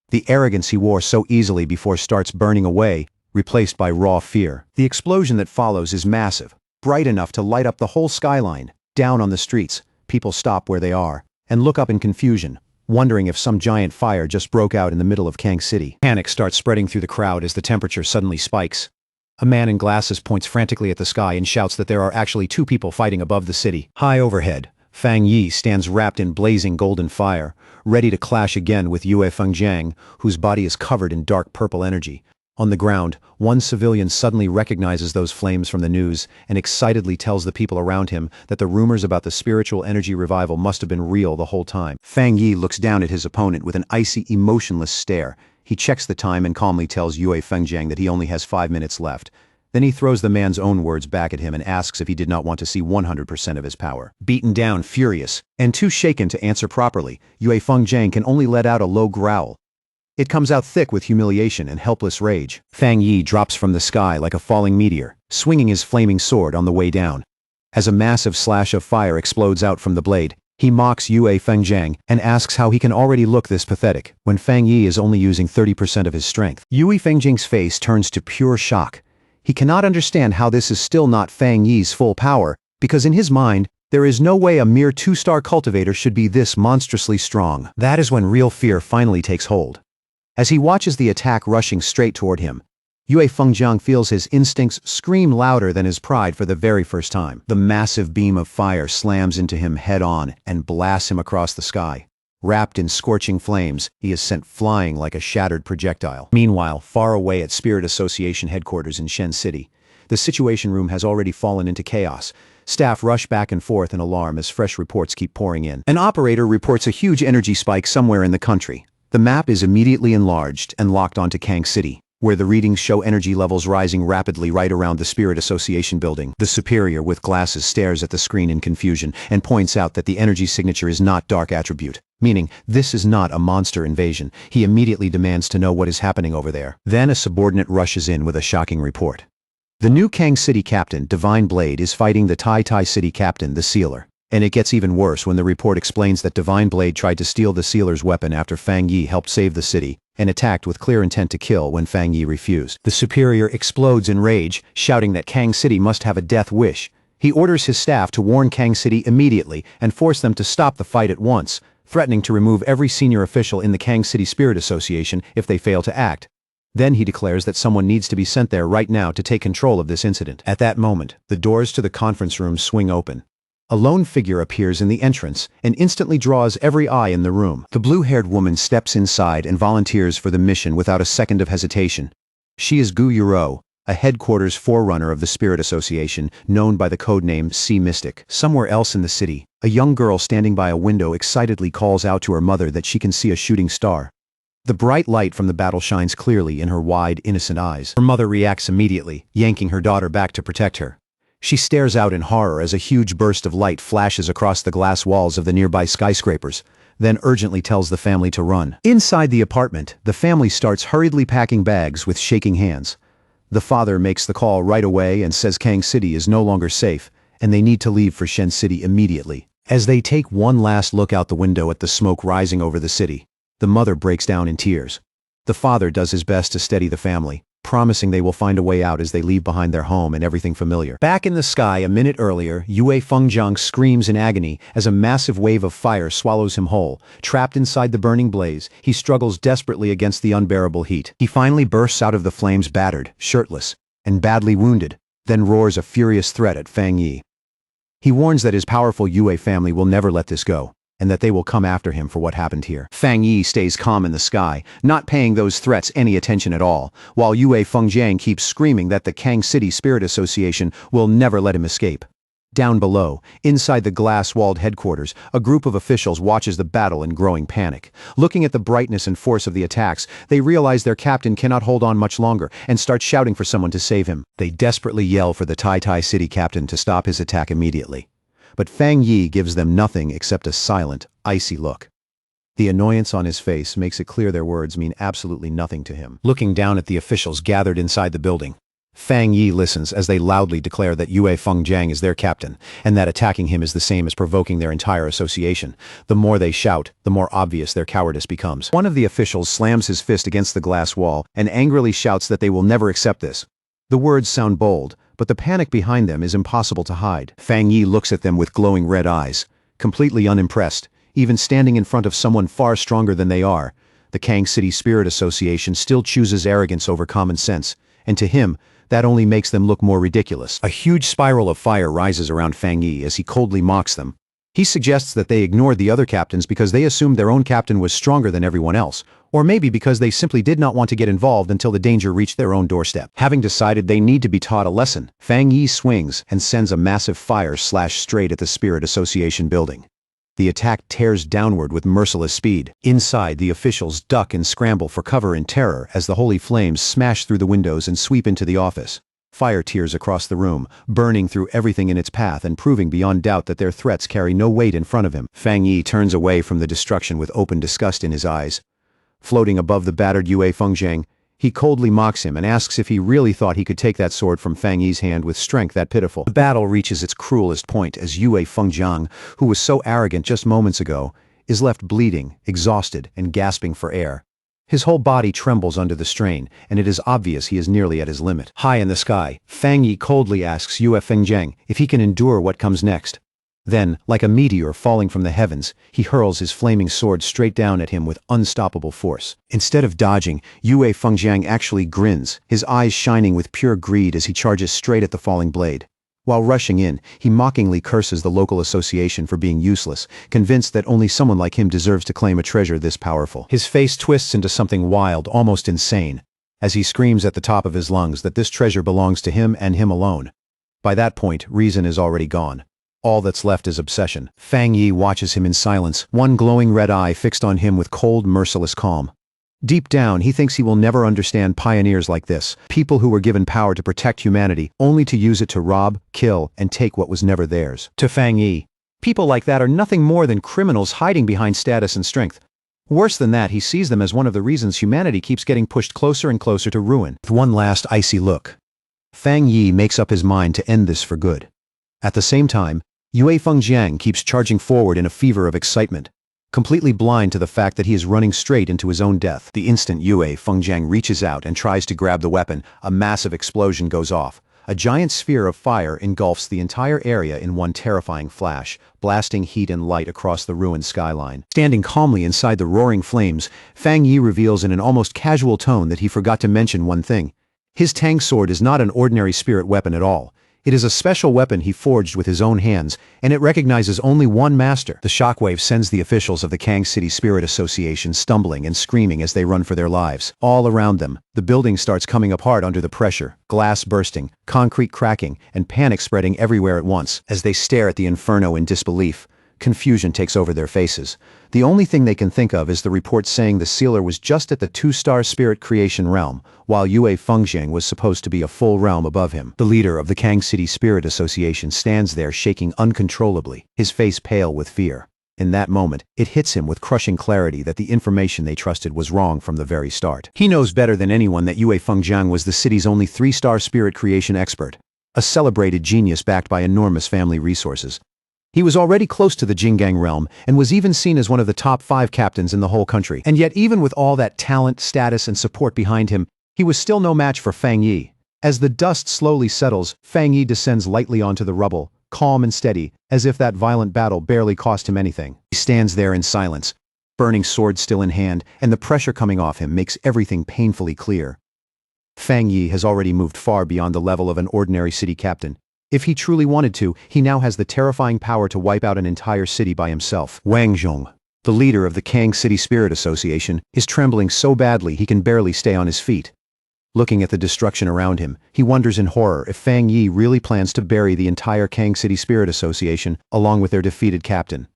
The arrogance he wore so easily before starts burning away, replaced by raw fear. The explosion that follows is massive, bright enough to light up the whole skyline. Down on the streets, people stop where they are and look up in confusion, wondering if some giant fire just broke out in the middle of Kang City. Panic starts spreading through the crowd as the temperature suddenly spikes. A man in glasses points frantically at the sky and shouts that there are actually 2 people fighting above the city. High overhead, Fang Yi stands wrapped in blazing golden fire, ready to clash again with Yue Fengjiang, whose body is covered in dark purple energy. On the ground, one civilian suddenly recognizes those flames from the news and excitedly tells the people around him that the rumors about the spiritual energy revival must have been real the whole time. Fang Yi looks down at his opponent with an icy, emotionless stare. He checks the time and calmly tells Yue Fengjiang that he only has 5 minutes left. Then he throws the man's own words back at him and asks if he did not want to see 100% of his power. Beaten down, furious, and too shaken to answer properly, Yue Fengjiang can only let out a low growl. It comes out thick with humiliation and helpless rage. Fang Yi drops from the sky like a falling meteor, swinging his flaming sword on the way down. As a massive slash of fire explodes out from the blade, he mocks Yue Fengjiang and asks how he can already look this pathetic when Fang Yi is only using 30% of his strength. Yue Fengjiang's face turns to pure shock. He cannot understand how this is still not Fang Yi's full power, because in his mind, there is no way a mere 2-star cultivator should be this monstrously strong. That is when real fear finally takes hold. As he watches the attack rushing straight toward him, Yue Fengjiang feels his instincts scream louder than his pride for the very first time. The massive beam of fire slams into him head-on and blasts him across the sky. Wrapped in scorching flames, he is sent flying like a shattered projectile. Meanwhile, far away at Spirit Association headquarters in Shen City, the Situation Room has already fallen into chaos. Staff rush back and forth in alarm as fresh reports keep pouring in. An operator reports a huge energy spike somewhere in the country. The map is immediately enlarged and locked onto Kang City, where the readings show energy levels rising rapidly right around the Spirit Association building. The superior with glasses stares at the screen in confusion and points out that the energy signature is not dark attribute, meaning this is not a monster invasion. He immediately demands to know what is happening over there. Then a subordinate rushes in with a shocking report. The new Kang City captain, Divine Blade, is fighting the Tai City captain, the Sealer. And it gets even worse when the report explains that Divine Blade tried to steal the Sealer's weapon after Fang Yi helped save the city, and attacked with clear intent to kill when Fang Yi refused. The superior explodes in rage, shouting that Kang City must have a death wish. He orders his staff to warn Kang City immediately and force them to stop the fight at once, threatening to remove every senior official in the Kang City Spirit Association if they fail to act. Then he declares that someone needs to be sent there right now to take control of this incident. At that moment, the doors to the conference room swing open. A lone figure appears in the entrance and instantly draws every eye in the room. The blue-haired woman steps inside and volunteers for the mission without a second of hesitation. She is Gu Yuro, a headquarters forerunner of the Spirit Association, known by the codename Sea Mystic. Somewhere else in the city, a young girl standing by a window excitedly calls out to her mother that she can see a shooting star. The bright light from the battle shines clearly in her wide, innocent eyes. Her mother reacts immediately, yanking her daughter back to protect her. She stares out in horror as a huge burst of light flashes across the glass walls of the nearby skyscrapers, then urgently tells the family to run. Inside the apartment, the family starts hurriedly packing bags with shaking hands. The father makes the call right away and says Kang City is no longer safe, and they need to leave for Shen City immediately. As they take one last look out the window at the smoke rising over the city, the mother breaks down in tears. The father does his best to steady the family, promising they will find a way out as they leave behind their home and everything familiar. Back in the sky a minute earlier, Yue Fengjiang screams in agony as a massive wave of fire swallows him whole. Trapped inside the burning blaze, he struggles desperately against the unbearable heat. He finally bursts out of the flames battered, shirtless, and badly wounded, then roars a furious threat at Fang Yi. He warns that his powerful Yue family will never let this go, and that they will come after him for what happened here. Fang Yi stays calm in the sky, not paying those threats any attention at all, while Yue Fengjiang keeps screaming that the Kang City Spirit Association will never let him escape. Down below, inside the glass-walled headquarters, a group of officials watches the battle in growing panic. Looking at the brightness and force of the attacks, they realize their captain cannot hold on much longer and start shouting for someone to save him. They desperately yell for the Tai City captain to stop his attack immediately. But Fang Yi gives them nothing except a silent, icy look. The annoyance on his face makes it clear their words mean absolutely nothing to him. Looking down at the officials gathered inside the building, Fang Yi listens as they loudly declare that Yue Fengjiang is their captain, and that attacking him is the same as provoking their entire association. The more they shout, the more obvious their cowardice becomes. One of the officials slams his fist against the glass wall and angrily shouts that they will never accept this. The words sound bold, but the panic behind them is impossible to hide. Fang Yi looks at them with glowing red eyes, completely unimpressed, even standing in front of someone far stronger than they are. The Kang City Spirit Association still chooses arrogance over common sense, and to him, that only makes them look more ridiculous. A huge spiral of fire rises around Fang Yi as he coldly mocks them. He suggests that they ignored the other captains because they assumed their own captain was stronger than everyone else, or maybe because they simply did not want to get involved until the danger reached their own doorstep. Having decided they need to be taught a lesson, Fang Yi swings and sends a massive fire slash straight at the Spirit Association building. The attack tears downward with merciless speed. Inside, the officials duck and scramble for cover in terror as the holy flames smash through the windows and sweep into the office. Fire tears across the room, burning through everything in its path and proving beyond doubt that their threats carry no weight in front of him. Fang Yi turns away from the destruction with open disgust in his eyes. Floating above the battered Yue Fengjiang, he coldly mocks him and asks if he really thought he could take that sword from Fang Yi's hand with strength that pitiful. The battle reaches its cruelest point as Yue Fengjiang, who was so arrogant just moments ago, is left bleeding, exhausted, and gasping for air. His whole body trembles under the strain, and it is obvious he is nearly at his limit. High in the sky, Fang Yi coldly asks Yue Fengjiang if he can endure what comes next. Then, like a meteor falling from the heavens, he hurls his flaming sword straight down at him with unstoppable force. Instead of dodging, Yue Fengjiang actually grins, his eyes shining with pure greed as he charges straight at the falling blade. While rushing in, he mockingly curses the local association for being useless, convinced that only someone like him deserves to claim a treasure this powerful. His face twists into something wild, almost insane, as he screams at the top of his lungs that this treasure belongs to him and him alone. By that point, reason is already gone. All that's left is obsession. Fang Yi watches him in silence, one glowing red eye fixed on him with cold, merciless calm. Deep down, he thinks he will never understand pioneers like this, people who were given power to protect humanity, only to use it to rob, kill, and take what was never theirs. To Fang Yi, people like that are nothing more than criminals hiding behind status and strength. Worse than that, he sees them as one of the reasons humanity keeps getting pushed closer and closer to ruin. With one last icy look, Fang Yi makes up his mind to end this for good. At the same time, Yue Fengjiang keeps charging forward in a fever of excitement, completely blind to the fact that he is running straight into his own death. The instant Yue Fengjiang reaches out and tries to grab the weapon, a massive explosion goes off. A giant sphere of fire engulfs the entire area in one terrifying flash, blasting heat and light across the ruined skyline. Standing calmly inside the roaring flames, Fang Yi reveals in an almost casual tone that he forgot to mention one thing. His Tang sword is not an ordinary spirit weapon at all. It is a special weapon he forged with his own hands, and it recognizes only one master. The shockwave sends the officials of the Kang City Spirit Association stumbling and screaming as they run for their lives. All around them, the building starts coming apart under the pressure, glass bursting, concrete cracking, and panic spreading everywhere at once. As they stare at the inferno in disbelief, confusion takes over their faces. The only thing they can think of is the report saying the sealer was just at the 2-star spirit creation realm, while Yue Fengjiang was supposed to be a full realm above him. The leader of the Kang City Spirit Association stands there shaking uncontrollably, his face pale with fear. In that moment, it hits him with crushing clarity that the information they trusted was wrong from the very start. He knows better than anyone that Yue Fengjiang was the city's only 3-star spirit creation expert, a celebrated genius backed by enormous family resources. He was already close to the Jinggang realm and was even seen as one of the top 5 captains in the whole country. And yet, even with all that talent, status, and support behind him, he was still no match for Fang Yi. As the dust slowly settles, Fang Yi descends lightly onto the rubble, calm and steady, as if that violent battle barely cost him anything. He stands there in silence, burning sword still in hand, and the pressure coming off him makes everything painfully clear. Fang Yi has already moved far beyond the level of an ordinary city captain. If he truly wanted to, he now has the terrifying power to wipe out an entire city by himself. Wang Zhong, the leader of the Kang City Spirit Association, is trembling so badly he can barely stay on his feet. Looking at the destruction around him, he wonders in horror if Fang Yi really plans to bury the entire Kang City Spirit Association along with their defeated captain.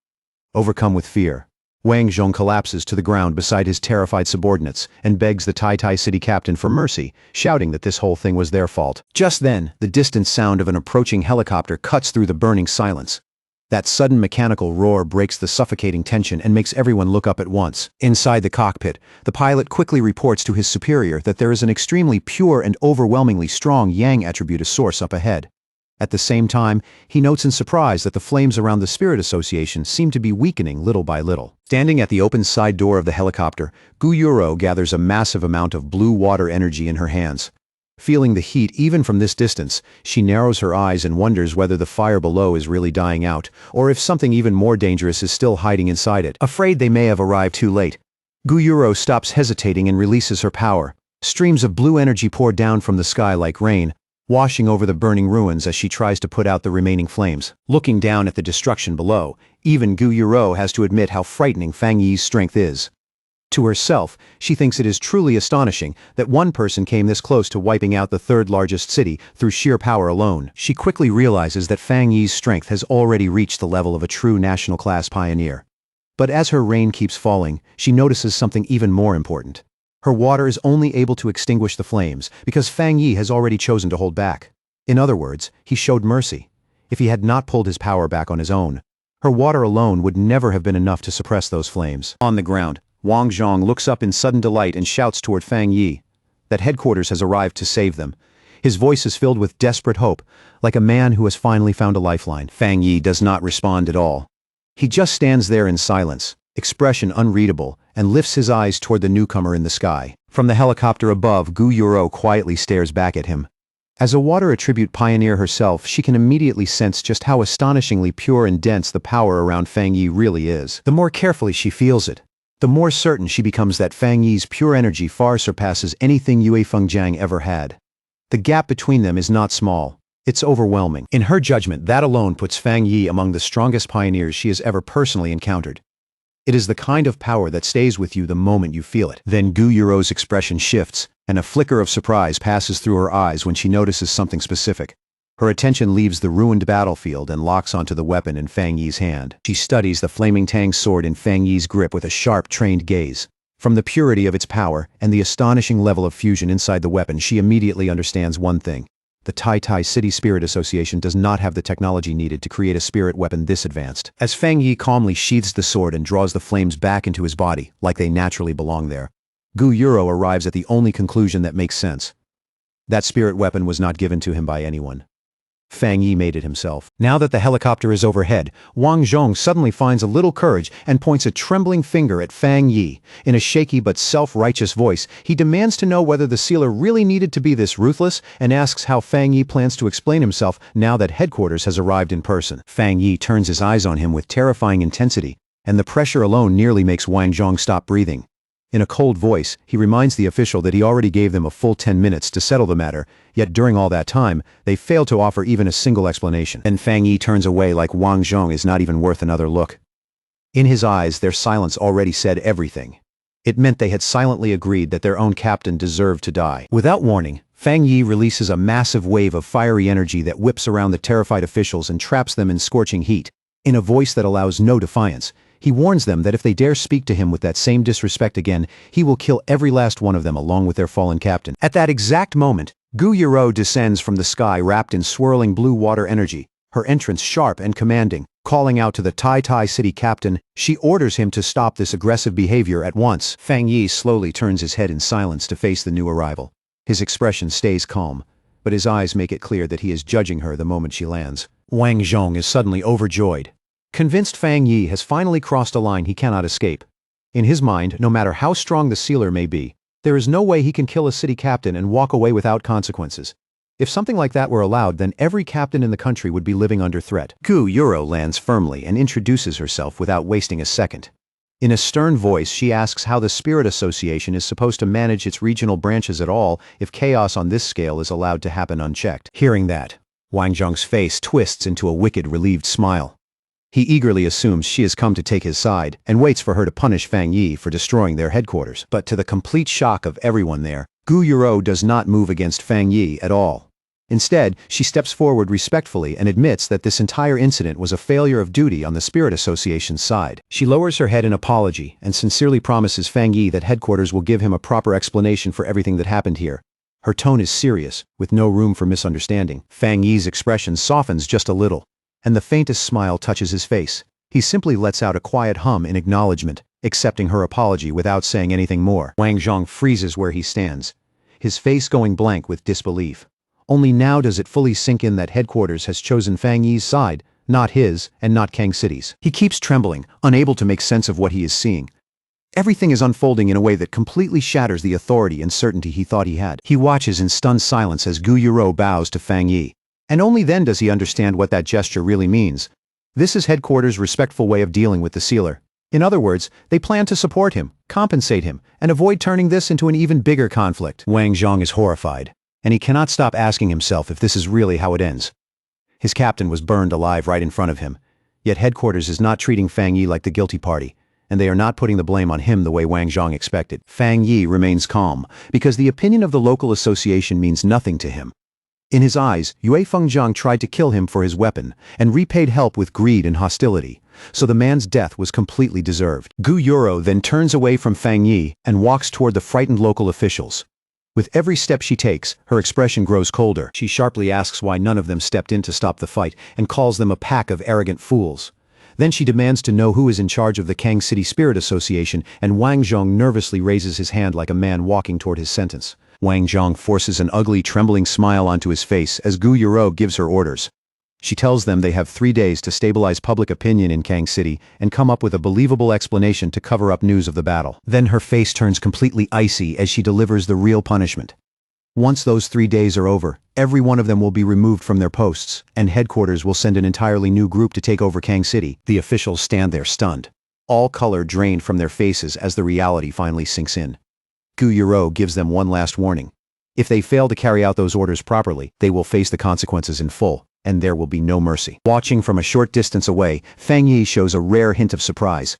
Overcome with fear, Wang Zhong collapses to the ground beside his terrified subordinates and begs the Tai City captain for mercy, shouting that this whole thing was their fault. Just then, the distant sound of an approaching helicopter cuts through the burning silence. That sudden mechanical roar breaks the suffocating tension and makes everyone look up at once. Inside the cockpit, the pilot quickly reports to his superior that there is an extremely pure and overwhelmingly strong Yang attribute source up ahead. At the same time, he notes in surprise that the flames around the Spirit Association seem to be weakening little by little. Standing at the open side door of the helicopter, Gu Yuro gathers a massive amount of blue water energy in her hands. Feeling the heat even from this distance, she narrows her eyes and wonders whether the fire below is really dying out, or if something even more dangerous is still hiding inside it. Afraid they may have arrived too late, Gu Yuro stops hesitating and releases her power. Streams of blue energy pour down from the sky like rain, washing over the burning ruins as she tries to put out the remaining flames. Looking down at the destruction below, even Gu Yuro has to admit how frightening Fang Yi's strength is. To herself, she thinks it is truly astonishing that one person came this close to wiping out the third largest city through sheer power alone. She quickly realizes that Fang Yi's strength has already reached the level of a true national-class pioneer. But as her rain keeps falling, she notices something even more important. Her water is only able to extinguish the flames because Fang Yi has already chosen to hold back. In other words, he showed mercy. If he had not pulled his power back on his own, her water alone would never have been enough to suppress those flames. On the ground, Wang Zhong looks up in sudden delight and shouts toward Fang Yi that headquarters has arrived to save them. His voice is filled with desperate hope, like a man who has finally found a lifeline. Fang Yi does not respond at all. He just stands there in silence, expression unreadable, and lifts his eyes toward the newcomer in the sky. From the helicopter above, Gu Yuro quietly stares back at him. As a water attribute pioneer herself, she can immediately sense just how astonishingly pure and dense the power around Fang Yi really is. The more carefully she feels it, the more certain she becomes that Fang Yi's pure energy far surpasses anything Yue Fengjiang ever had. The gap between them is not small. It's overwhelming. In her judgment, that alone puts Fang Yi among the strongest pioneers she has ever personally encountered. It is the kind of power that stays with you the moment you feel it. Then Gu Yuro's expression shifts, and a flicker of surprise passes through her eyes when she notices something specific. Her attention leaves the ruined battlefield and locks onto the weapon in Fang Yi's hand. She studies the flaming Tang sword in Fang Yi's grip with a sharp, trained gaze. From the purity of its power and the astonishing level of fusion inside the weapon, she immediately understands one thing. The Tai Tai City Spirit Association does not have the technology needed to create a spirit weapon this advanced. As Fang Yi calmly sheathes the sword and draws the flames back into his body, like they naturally belong there, Gu Yuro arrives at the only conclusion that makes sense. That spirit weapon was not given to him by anyone. Fang Yi made it himself. Now that the helicopter is overhead, Wang Zhong suddenly finds a little courage and points a trembling finger at Fang Yi. In a shaky but self-righteous voice, he demands to know whether the sealer really needed to be this ruthless and asks how Fang Yi plans to explain himself now that headquarters has arrived in person. Fang Yi turns his eyes on him with terrifying intensity, and the pressure alone nearly makes Wang Zhong stop breathing. In a cold voice, he reminds the official that he already gave them a full 10 minutes to settle the matter, yet during all that time, they failed to offer even a single explanation. And Fang Yi turns away like Wang Zhong is not even worth another look. In his eyes, their silence already said everything. It meant they had silently agreed that their own captain deserved to die. Without warning, Fang Yi releases a massive wave of fiery energy that whips around the terrified officials and traps them in scorching heat. In a voice that allows no defiance, he warns them that if they dare speak to him with that same disrespect again, he will kill every last one of them along with their fallen captain. At that exact moment, Gu Yuro descends from the sky wrapped in swirling blue water energy, her entrance sharp and commanding. Calling out to the Tai Tai City captain, she orders him to stop this aggressive behavior at once. Fang Yi slowly turns his head in silence to face the new arrival. His expression stays calm, but his eyes make it clear that he is judging her the moment she lands. Wang Zhong is suddenly overjoyed. Convinced Fang Yi has finally crossed a line he cannot escape. In his mind, no matter how strong the sealer may be, there is no way he can kill a city captain and walk away without consequences. If something like that were allowed, then every captain in the country would be living under threat. Gu Yuro lands firmly and introduces herself without wasting a second. In a stern voice, she asks how the Spirit Association is supposed to manage its regional branches at all if chaos on this scale is allowed to happen unchecked. Hearing that, Wang Zhong's face twists into a wicked, relieved smile. He eagerly assumes she has come to take his side and waits for her to punish Fang Yi for destroying their headquarters. But to the complete shock of everyone there, Gu Yuro does not move against Fang Yi at all. Instead, she steps forward respectfully and admits that this entire incident was a failure of duty on the Spirit Association's side. She lowers her head in apology and sincerely promises Fang Yi that headquarters will give him a proper explanation for everything that happened here. Her tone is serious, with no room for misunderstanding. Fang Yi's expression softens just a little, and the faintest smile touches his face. He simply lets out a quiet hum in acknowledgement, accepting her apology without saying anything more. Wang Zhong freezes where he stands, his face going blank with disbelief. Only now does it fully sink in that headquarters has chosen Fang Yi's side, not his and not Kang City's. He keeps trembling, unable to make sense of what he is seeing. Everything is unfolding in a way that completely shatters the authority and certainty he thought he had. He watches in stunned silence as Gu Yuro bows to Fang Yi. And only then does he understand what that gesture really means. This is headquarters' respectful way of dealing with the sealer. In other words, they plan to support him, compensate him, and avoid turning this into an even bigger conflict. Wang Zhong is horrified, and he cannot stop asking himself if this is really how it ends. His captain was burned alive right in front of him, yet headquarters is not treating Fang Yi like the guilty party, and they are not putting the blame on him the way Wang Zhong expected. Fang Yi remains calm, because the opinion of the local association means nothing to him. In his eyes, Yue Fengjiang tried to kill him for his weapon and repaid help with greed and hostility, so the man's death was completely deserved. Gu Yuro then turns away from Fang Yi and walks toward the frightened local officials. With every step she takes, her expression grows colder. She sharply asks why none of them stepped in to stop the fight and calls them a pack of arrogant fools. Then she demands to know who is in charge of the Kang City Spirit Association, and Wang Zhong nervously raises his hand like a man walking toward his sentence. Wang Zhong forces an ugly, trembling smile onto his face as Gu Yuro gives her orders. She tells them they have 3 days to stabilize public opinion in Kang City and come up with a believable explanation to cover up news of the battle. Then her face turns completely icy as she delivers the real punishment. Once those 3 days are over, every one of them will be removed from their posts, and headquarters will send an entirely new group to take over Kang City. The officials stand there stunned. All color drained from their faces as the reality finally sinks in. Gu Yuro gives them one last warning. If they fail to carry out those orders properly, they will face the consequences in full, and there will be no mercy. Watching from a short distance away, Fang Yi shows a rare hint of surprise.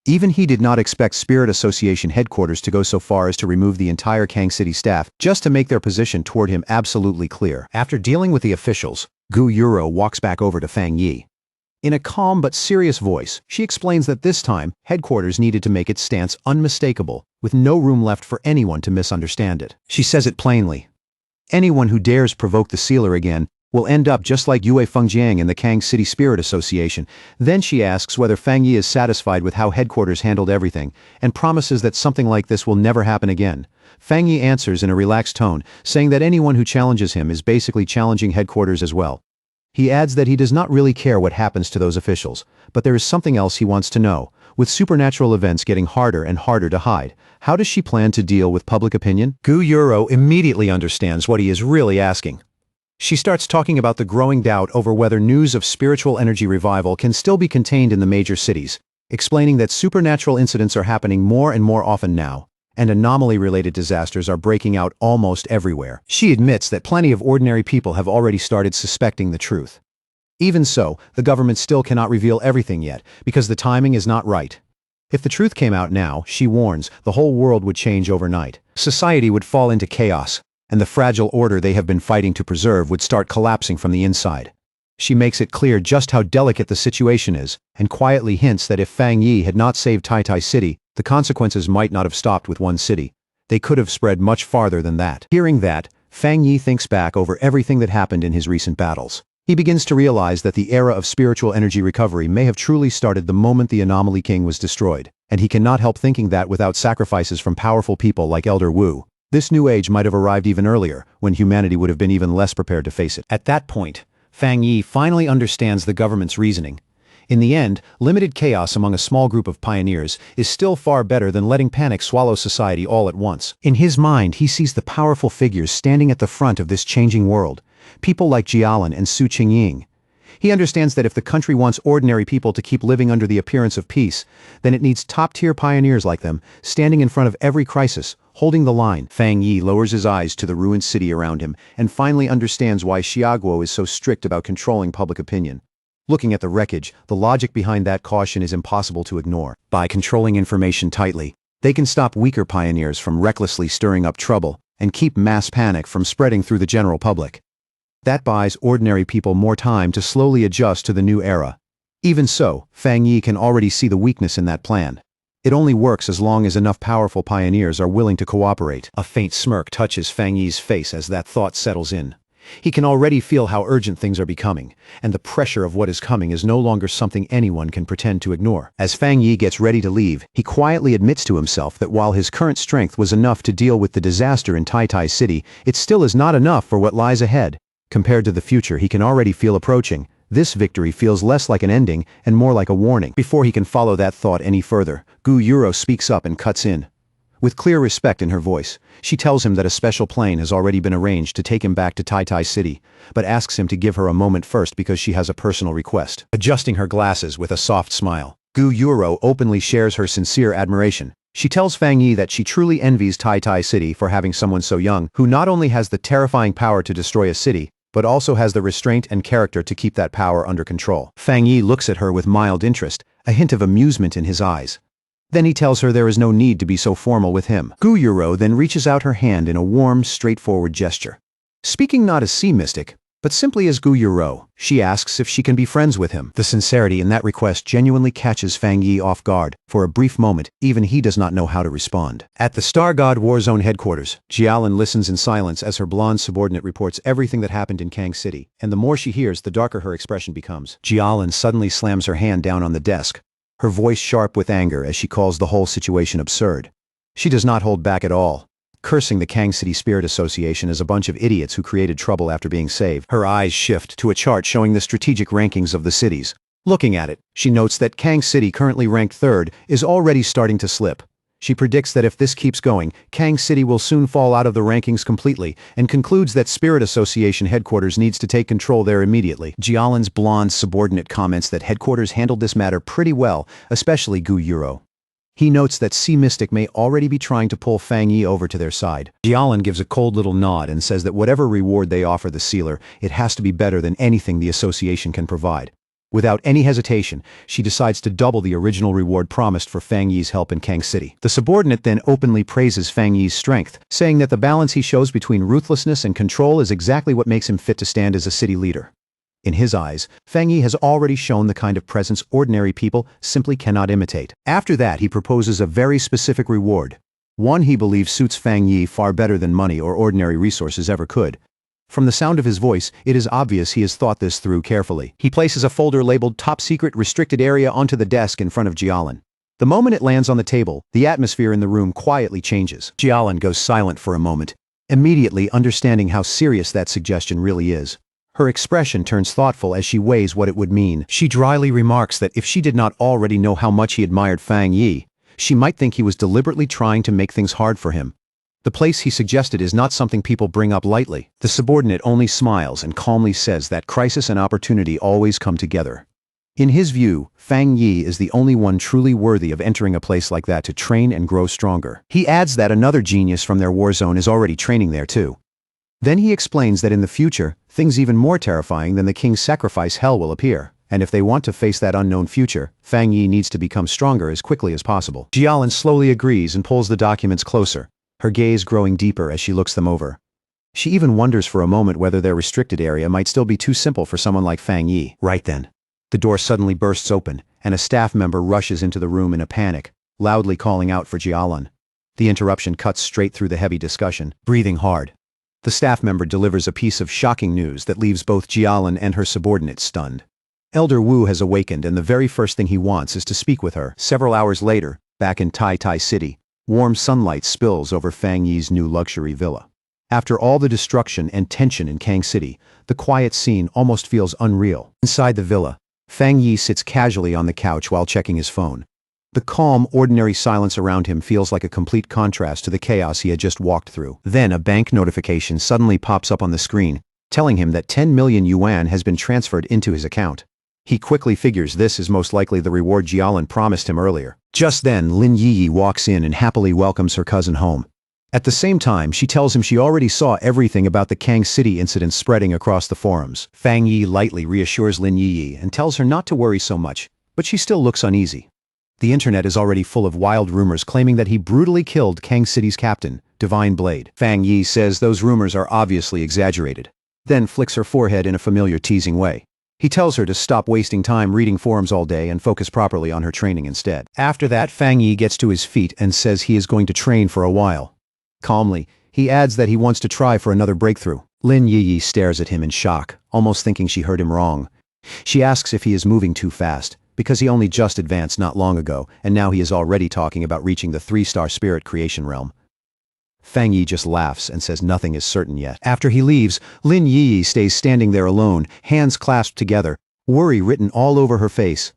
Even he did not expect Spirit Association headquarters to go so far as to remove the entire Kang City staff just to make their position toward him absolutely clear. After dealing with the officials, Gu Yuro walks back over to Fang Yi. In a calm but serious voice, she explains that this time, headquarters needed to make its stance unmistakable, with no room left for anyone to misunderstand it. She says it plainly. Anyone who dares provoke the sealer again will end up just like Yue Fengjiang in the Kang City Spirit Association. Then she asks whether Fang Yi is satisfied with how headquarters handled everything, and promises that something like this will never happen again. Fang Yi answers in a relaxed tone, saying that anyone who challenges him is basically challenging headquarters as well. He adds that he does not really care what happens to those officials, but there is something else he wants to know. With supernatural events getting harder and harder to hide, how does she plan to deal with public opinion? Gu Yuro immediately understands what he is really asking. She starts talking about the growing doubt over whether news of spiritual energy revival can still be contained in the major cities, explaining that supernatural incidents are happening more and more often now, and anomaly-related disasters are breaking out almost everywhere. She admits that plenty of ordinary people have already started suspecting the truth. Even so, the government still cannot reveal everything yet, because the timing is not right. If the truth came out now, she warns, the whole world would change overnight. Society would fall into chaos, and the fragile order they have been fighting to preserve would start collapsing from the inside. She makes it clear just how delicate the situation is, and quietly hints that if Fang Yi had not saved Tai City, the consequences might not have stopped with one city. They could have spread much farther than that. Hearing that, Fang Yi thinks back over everything that happened in his recent battles. He begins to realize that the era of spiritual energy recovery may have truly started the moment the Anomaly King was destroyed, and he cannot help thinking that without sacrifices from powerful people like Elder Wu, this new age might have arrived even earlier, when humanity would have been even less prepared to face it. At that point, Fang Yi finally understands the government's reasoning. In the end, limited chaos among a small group of pioneers is still far better than letting panic swallow society all at once. In his mind, he sees the powerful figures standing at the front of this changing world, people like Jialan and Su Qingying. He understands that if the country wants ordinary people to keep living under the appearance of peace, then it needs top-tier pioneers like them, standing in front of every crisis, holding the line. Fang Yi lowers his eyes to the ruined city around him, and finally understands why Xiaoguo is so strict about controlling public opinion. Looking at the wreckage, the logic behind that caution is impossible to ignore. By controlling information tightly, they can stop weaker pioneers from recklessly stirring up trouble, and keep mass panic from spreading through the general public. That buys ordinary people more time to slowly adjust to the new era. Even so, Fang Yi can already see the weakness in that plan. It only works as long as enough powerful pioneers are willing to cooperate. A faint smirk touches Fang Yi's face as that thought settles in. He can already feel how urgent things are becoming, and the pressure of what is coming is no longer something anyone can pretend to ignore. As Fang Yi gets ready to leave, he quietly admits to himself that while his current strength was enough to deal with the disaster in Tai City, it still is not enough for what lies ahead. Compared to the future he can already feel approaching, this victory feels less like an ending and more like a warning. Before he can follow that thought any further, Gu Yuro speaks up and cuts in. With clear respect in her voice, she tells him that a special plane has already been arranged to take him back to Tai City, but asks him to give her a moment first because she has a personal request. Adjusting her glasses with a soft smile, Gu Yuro openly shares her sincere admiration. She tells Fang Yi that she truly envies Tai City for having someone so young who not only has the terrifying power to destroy a city, but also has the restraint and character to keep that power under control. Fang Yi looks at her with mild interest, a hint of amusement in his eyes. Then he tells her there is no need to be so formal with him. Gu Yuro then reaches out her hand in a warm, straightforward gesture. Speaking not as sea mystic, but simply as Gu Yuro. She asks if she can be friends with him. The sincerity in that request genuinely catches Fang Yi off guard. For a brief moment, even he does not know how to respond. At the Star God Warzone headquarters, Jialin listens in silence as her blonde subordinate reports everything that happened in Kang City, and the more she hears, the darker her expression becomes. Jialin suddenly slams her hand down on the desk, her voice sharp with anger as she calls the whole situation absurd. She does not hold back at all, cursing the Kang City Spirit Association as a bunch of idiots who created trouble after being saved. Her eyes shift to a chart showing the strategic rankings of the cities. Looking at it, she notes that Kang City, currently ranked 3rd, is already starting to slip. She predicts that if this keeps going, Kang City will soon fall out of the rankings completely, and concludes that Spirit Association headquarters needs to take control there immediately. Jialin's blonde subordinate comments that headquarters handled this matter pretty well, especially Gu Yuro. He notes that Sea Mystic may already be trying to pull Fang Yi over to their side. Jialin gives a cold little nod and says that whatever reward they offer the sealer, it has to be better than anything the association can provide. Without any hesitation, she decides to double the original reward promised for Fang Yi's help in Kang City. The subordinate then openly praises Fang Yi's strength, saying that the balance he shows between ruthlessness and control is exactly what makes him fit to stand as a city leader. In his eyes, Fang Yi has already shown the kind of presence ordinary people simply cannot imitate. After that, he proposes a very specific reward, one he believes suits Fang Yi far better than money or ordinary resources ever could. From the sound of his voice, it is obvious he has thought this through carefully. He places a folder labeled Top Secret Restricted Area onto the desk in front of Jialin. The moment it lands on the table, the atmosphere in the room quietly changes. Jialin goes silent for a moment, immediately understanding how serious that suggestion really is. Her expression turns thoughtful as she weighs what it would mean. She dryly remarks that if she did not already know how much he admired Fang Yi, she might think he was deliberately trying to make things hard for him. The place he suggested is not something people bring up lightly. The subordinate only smiles and calmly says that crisis and opportunity always come together. In his view, Fang Yi is the only one truly worthy of entering a place like that to train and grow stronger. He adds that another genius from their war zone is already training there too. Then he explains that in the future, things even more terrifying than the king's sacrifice hell will appear, and if they want to face that unknown future, Fang Yi needs to become stronger as quickly as possible. Jialin slowly agrees and pulls the documents closer, her gaze growing deeper as she looks them over. She even wonders for a moment whether their restricted area might still be too simple for someone like Fang Yi. Right then, the door suddenly bursts open, and a staff member rushes into the room in a panic, loudly calling out for Jialin. The interruption cuts straight through the heavy discussion. Breathing hard, the staff member delivers a piece of shocking news that leaves both Jialin and her subordinate stunned. Elder Wu has awakened, and the very first thing he wants is to speak with her. Several hours later, back in Tai City, warm sunlight spills over Fang Yi's new luxury villa. After all the destruction and tension in Kang City, the quiet scene almost feels unreal. Inside the villa, Fang Yi sits casually on the couch while checking his phone. The calm, ordinary silence around him feels like a complete contrast to the chaos he had just walked through. Then a bank notification suddenly pops up on the screen, telling him that 10 million yuan has been transferred into his account. He quickly figures this is most likely the reward Jialin promised him earlier. Just then, Lin Yi walks in and happily welcomes her cousin home. At the same time, she tells him she already saw everything about the Kang City incident spreading across the forums. Fang Yi lightly reassures Lin Yi and tells her not to worry so much, but she still looks uneasy. The internet is already full of wild rumors claiming that he brutally killed Kang City's captain, Divine Blade. Fang Yi says those rumors are obviously exaggerated, then flicks her forehead in a familiar teasing way. He tells her to stop wasting time reading forums all day and focus properly on her training instead. After that, Fang Yi gets to his feet and says he is going to train for a while. Calmly, he adds that he wants to try for another breakthrough. Lin Yi stares at him in shock, almost thinking she heard him wrong. She asks if he is moving too fast, because he only just advanced not long ago, and now he is already talking about reaching the 3-star spirit creation realm. Fang Yi just laughs and says nothing is certain yet. After he leaves, Lin Yi stays standing there alone, hands clasped together, worry written all over her face.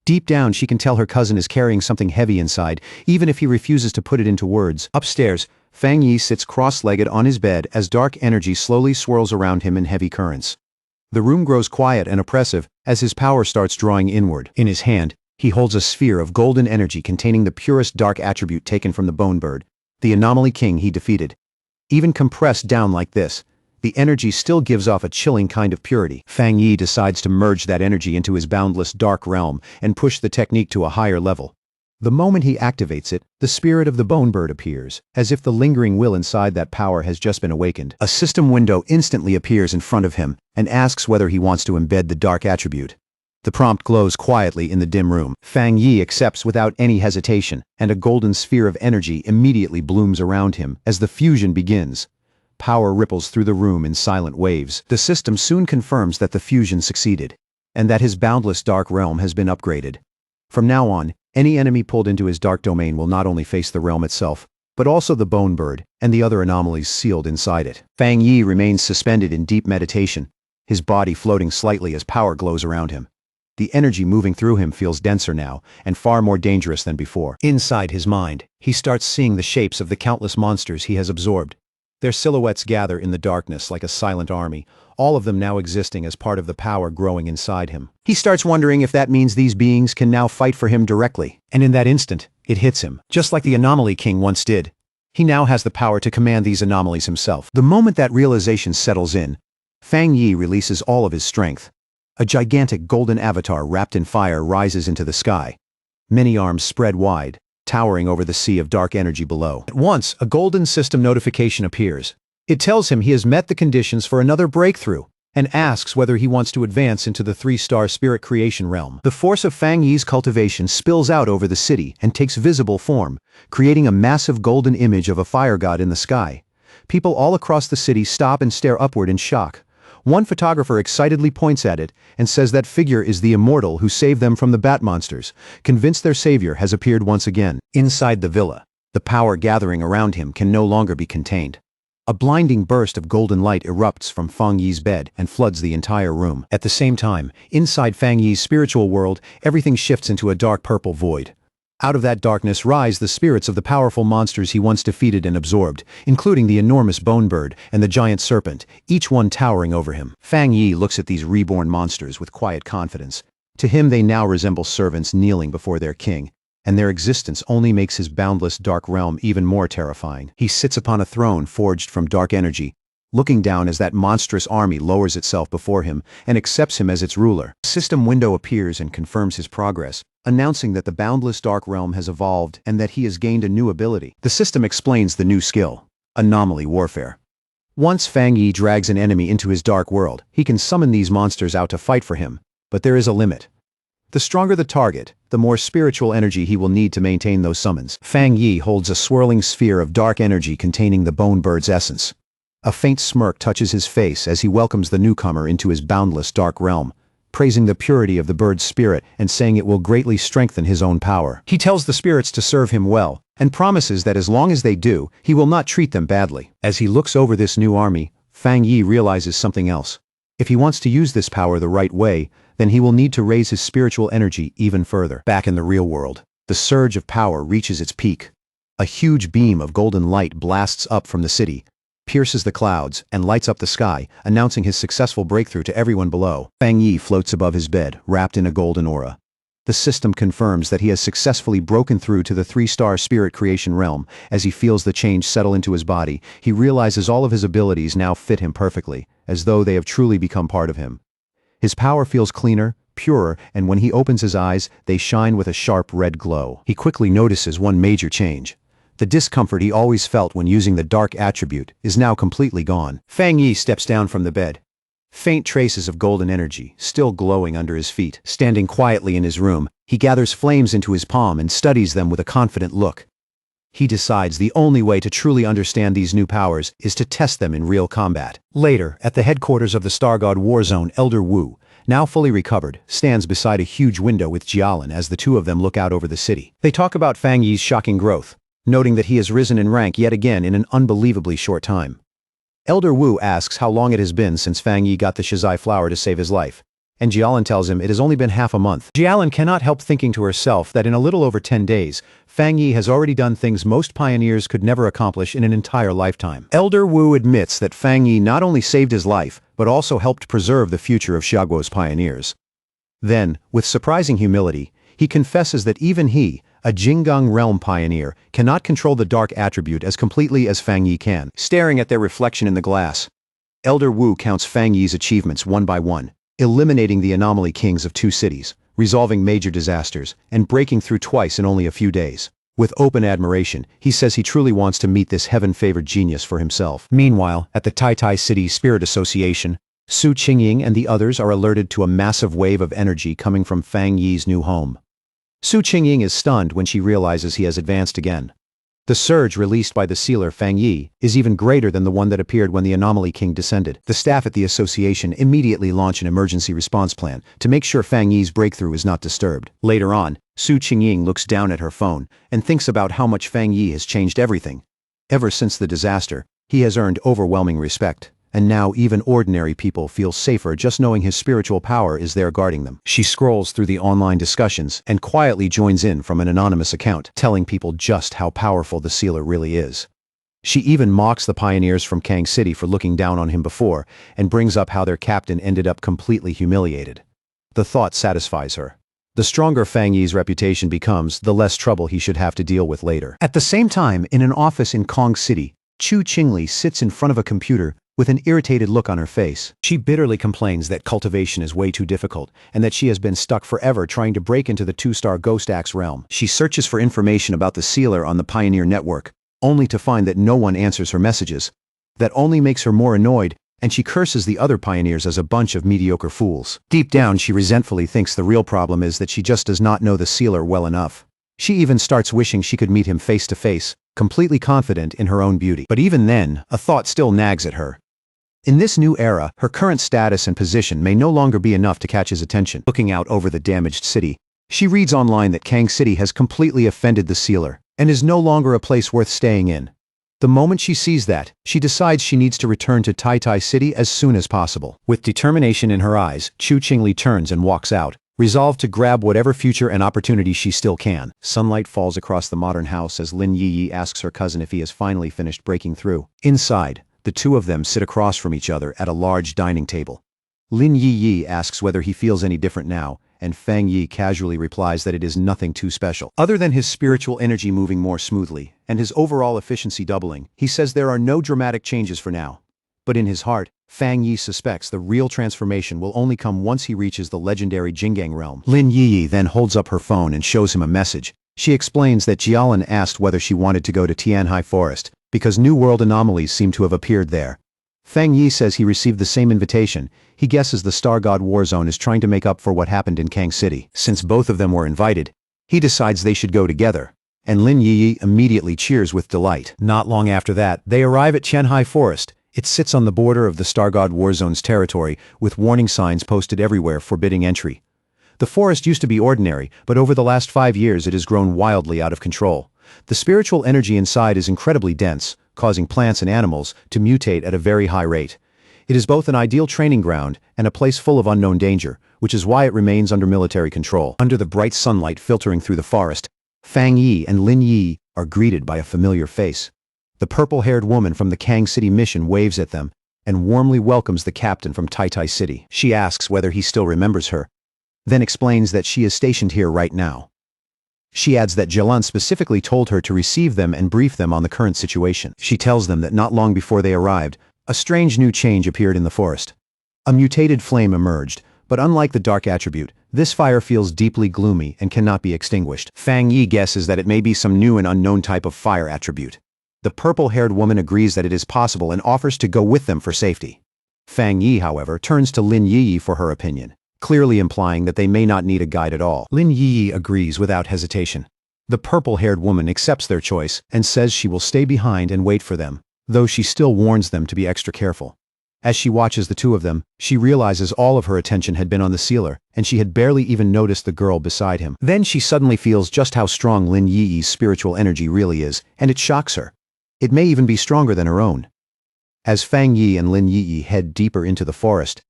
Deep down, she can tell her cousin is carrying something heavy inside, even if he refuses to put it into words. Upstairs, Fang Yi sits cross-legged on his bed as dark energy slowly swirls around him in heavy currents. The room grows quiet and oppressive as his power starts drawing inward. In his hand, he holds a sphere of golden energy containing the purest dark attribute taken from the Bone Bird, the anomaly king he defeated. Even compressed down like this, the energy still gives off a chilling kind of purity. Fang Yi decides to merge that energy into his boundless dark realm and push the technique to a higher level. The moment he activates it, the spirit of the bone bird appears, as if the lingering will inside that power has just been awakened. A system window instantly appears in front of him and asks whether he wants to embed the dark attribute. The prompt glows quietly in the dim room. Fang Yi accepts without any hesitation, and a golden sphere of energy immediately blooms around him as the fusion begins. Power ripples through the room in silent waves. The system soon confirms that the fusion succeeded, and that his boundless dark realm has been upgraded. From now on, any enemy pulled into his dark domain will not only face the realm itself, but also the bone bird and the other anomalies sealed inside it. Fang Yi remains suspended in deep meditation, his body floating slightly as power glows around him. The energy moving through him feels denser now, and far more dangerous than before. Inside his mind, he starts seeing the shapes of the countless monsters he has absorbed. Their silhouettes gather in the darkness like a silent army, all of them now existing as part of the power growing inside him. He starts wondering if that means these beings can now fight for him directly. And in that instant, it hits him, just like the Anomaly King once did. He now has the power to command these anomalies himself. The moment that realization settles in, Fang Yi releases all of his strength. A gigantic golden avatar wrapped in fire rises into the sky. Many arms spread wide, towering over the sea of dark energy below. At once, a golden system notification appears. It tells him he has met the conditions for another breakthrough, and asks whether he wants to advance into the 3-star spirit creation realm. The force of Fang Yi's cultivation spills out over the city and takes visible form, creating a massive golden image of a fire god in the sky. People all across the city stop and stare upward in shock. One photographer excitedly points at it and says that figure is the immortal who saved them from the bat monsters, convinced their savior has appeared once again. Inside the villa, the power gathering around him can no longer be contained. A blinding burst of golden light erupts from Fang Yi's bed and floods the entire room. At the same time, inside Fang Yi's spiritual world, everything shifts into a dark purple void. Out of that darkness rise the spirits of the powerful monsters he once defeated and absorbed, including the enormous bone bird and the giant serpent, each one towering over him. Fang Yi looks at these reborn monsters with quiet confidence. To him they now resemble servants kneeling before their king, and their existence only makes his boundless dark realm even more terrifying. He sits upon a throne forged from dark energy, looking down as that monstrous army lowers itself before him and accepts him as its ruler. A system window appears and confirms his progress, announcing that the boundless dark realm has evolved and that he has gained a new ability. The system explains the new skill: anomaly warfare. Once Fang Yi drags an enemy into his dark world, he can summon these monsters out to fight for him, but there is a limit. The stronger the target, the more spiritual energy he will need to maintain those summons. Fang Yi holds a swirling sphere of dark energy containing the bone bird's essence. A faint smirk touches his face as he welcomes the newcomer into his boundless dark realm, praising the purity of the bird's spirit and saying it will greatly strengthen his own power. He tells the spirits to serve him well, and promises that as long as they do, he will not treat them badly. As he looks over this new army, Fang Yi realizes something else. If he wants to use this power the right way, then he will need to raise his spiritual energy even further. Back in the real world, the surge of power reaches its peak. A huge beam of golden light blasts up from the city, pierces the clouds, and lights up the sky, announcing his successful breakthrough to everyone below. Fang Yi floats above his bed, wrapped in a golden aura. The system confirms that he has successfully broken through to the 3-star spirit creation realm. As he feels the change settle into his body, he realizes all of his abilities now fit him perfectly, as though they have truly become part of him. His power feels cleaner, purer, and when he opens his eyes, they shine with a sharp red glow. He quickly notices one major change. The discomfort he always felt when using the dark attribute is now completely gone. Fang Yi steps down from the bed. Faint traces of golden energy, still glowing under his feet. Standing quietly in his room, he gathers flames into his palm and studies them with a confident look. He decides the only way to truly understand these new powers is to test them in real combat. Later, at the headquarters of the Star God Warzone, Elder Wu, now fully recovered, stands beside a huge window with Jialin as the two of them look out over the city. They talk about Fang Yi's shocking growth, noting that he has risen in rank yet again in an unbelievably short time. Elder Wu asks how long it has been since Fang Yi got the Shizai flower to save his life, and Jialin tells him it has only been half a month. Jialin cannot help thinking to herself that in a little over 10 days, Fang Yi has already done things most pioneers could never accomplish in an entire lifetime. Elder Wu admits that Fang Yi not only saved his life, but also helped preserve the future of Xiaoguo's pioneers. Then, with surprising humility, he confesses that even he, a Jinggang realm pioneer, cannot control the dark attribute as completely as Fang Yi can. Staring at their reflection in the glass, Elder Wu counts Fang Yi's achievements one by one, eliminating the anomaly kings of 2 cities, resolving major disasters, and breaking through twice in only a few days. With open admiration, he says he truly wants to meet this heaven-favored genius for himself. Meanwhile, at the Tai City Spirit Association, Su Qingying and the others are alerted to a massive wave of energy coming from Fang Yi's new home. Su Qingying is stunned when she realizes he has advanced again. The surge released by the sealer Fang Yi is even greater than the one that appeared when the Anomaly King descended. The staff at the association immediately launch an emergency response plan to make sure Fang Yi's breakthrough is not disturbed. Later on, Su Qingying looks down at her phone and thinks about how much Fang Yi has changed everything. Ever since the disaster, he has earned overwhelming respect. And now even ordinary people feel safer just knowing his spiritual power is there guarding them. She scrolls through the online discussions and quietly joins in from an anonymous account, telling people just how powerful the sealer really is. She even mocks the pioneers from Kang City for looking down on him before, and brings up how their captain ended up completely humiliated. The thought satisfies her. The stronger Fang Yi's reputation becomes, the less trouble he should have to deal with later. At the same time, in an office in Kong City, Chu Qingli sits in front of a computer with an irritated look on her face. She bitterly complains that cultivation is way too difficult, and that she has been stuck forever trying to break into the 2-star Ghost Axe realm. She searches for information about the sealer on the Pioneer Network, only to find that no one answers her messages. That only makes her more annoyed, and she curses the other pioneers as a bunch of mediocre fools. Deep down, she resentfully thinks the real problem is that she just does not know the sealer well enough. She even starts wishing she could meet him face to face, completely confident in her own beauty. But even then, a thought still nags at her. In this new era, her current status and position may no longer be enough to catch his attention. Looking out over the damaged city, she reads online that Kang City has completely offended the sealer, and is no longer a place worth staying in. The moment she sees that, she decides she needs to return to Tai City as soon as possible. With determination in her eyes, Chu Qingli turns and walks out, resolved to grab whatever future and opportunity she still can. Sunlight falls across the modern house as Lin Yi asks her cousin if he has finally finished breaking through. Inside, the two of them sit across from each other at a large dining table. Lin Yi asks whether he feels any different now, and Fang Yi casually replies that it is nothing too special. Other than his spiritual energy moving more smoothly, and his overall efficiency doubling, he says there are no dramatic changes for now. But in his heart, Fang Yi suspects the real transformation will only come once he reaches the legendary Jinggang realm. Lin Yi then holds up her phone and shows him a message. She explains that Jialan asked whether she wanted to go to Tianhai Forest, because New World anomalies seem to have appeared there. Fang Yi says he received the same invitation. He guesses the Star God Warzone is trying to make up for what happened in Kang City. Since both of them were invited, he decides they should go together, and Lin Yi immediately cheers with delight. Not long after that, they arrive at Tianhai Forest. It sits on the border of the Star God Warzone's territory, with warning signs posted everywhere forbidding entry. The forest used to be ordinary, but over the last 5 years it has grown wildly out of control. The spiritual energy inside is incredibly dense, causing plants and animals to mutate at a very high rate. It is both an ideal training ground and a place full of unknown danger, which is why it remains under military control. Under the bright sunlight filtering through the forest, Fang Yi and Lin Yi are greeted by a familiar face. The purple-haired woman from the Kang City mission waves at them and warmly welcomes the captain from Tai City. She asks whether he still remembers her, then explains that she is stationed here right now. She adds that Jialan specifically told her to receive them and brief them on the current situation. She tells them that not long before they arrived, a strange new change appeared in the forest. A mutated flame emerged, but unlike the dark attribute, this fire feels deeply gloomy and cannot be extinguished. Fang Yi guesses that it may be some new and unknown type of fire attribute. The purple-haired woman agrees that it is possible and offers to go with them for safety. Fang Yi, however, turns to Lin Yi for her opinion, clearly implying that they may not need a guide at all. Lin Yi agrees without hesitation. The purple-haired woman accepts their choice and says she will stay behind and wait for them, though she still warns them to be extra careful. As she watches the two of them, she realizes all of her attention had been on the sealer, and she had barely even noticed the girl beside him. Then she suddenly feels just how strong Lin Yi's spiritual energy really is, and it shocks her. It may even be stronger than her own. As Fang Yi and Lin Yi head deeper into the forest,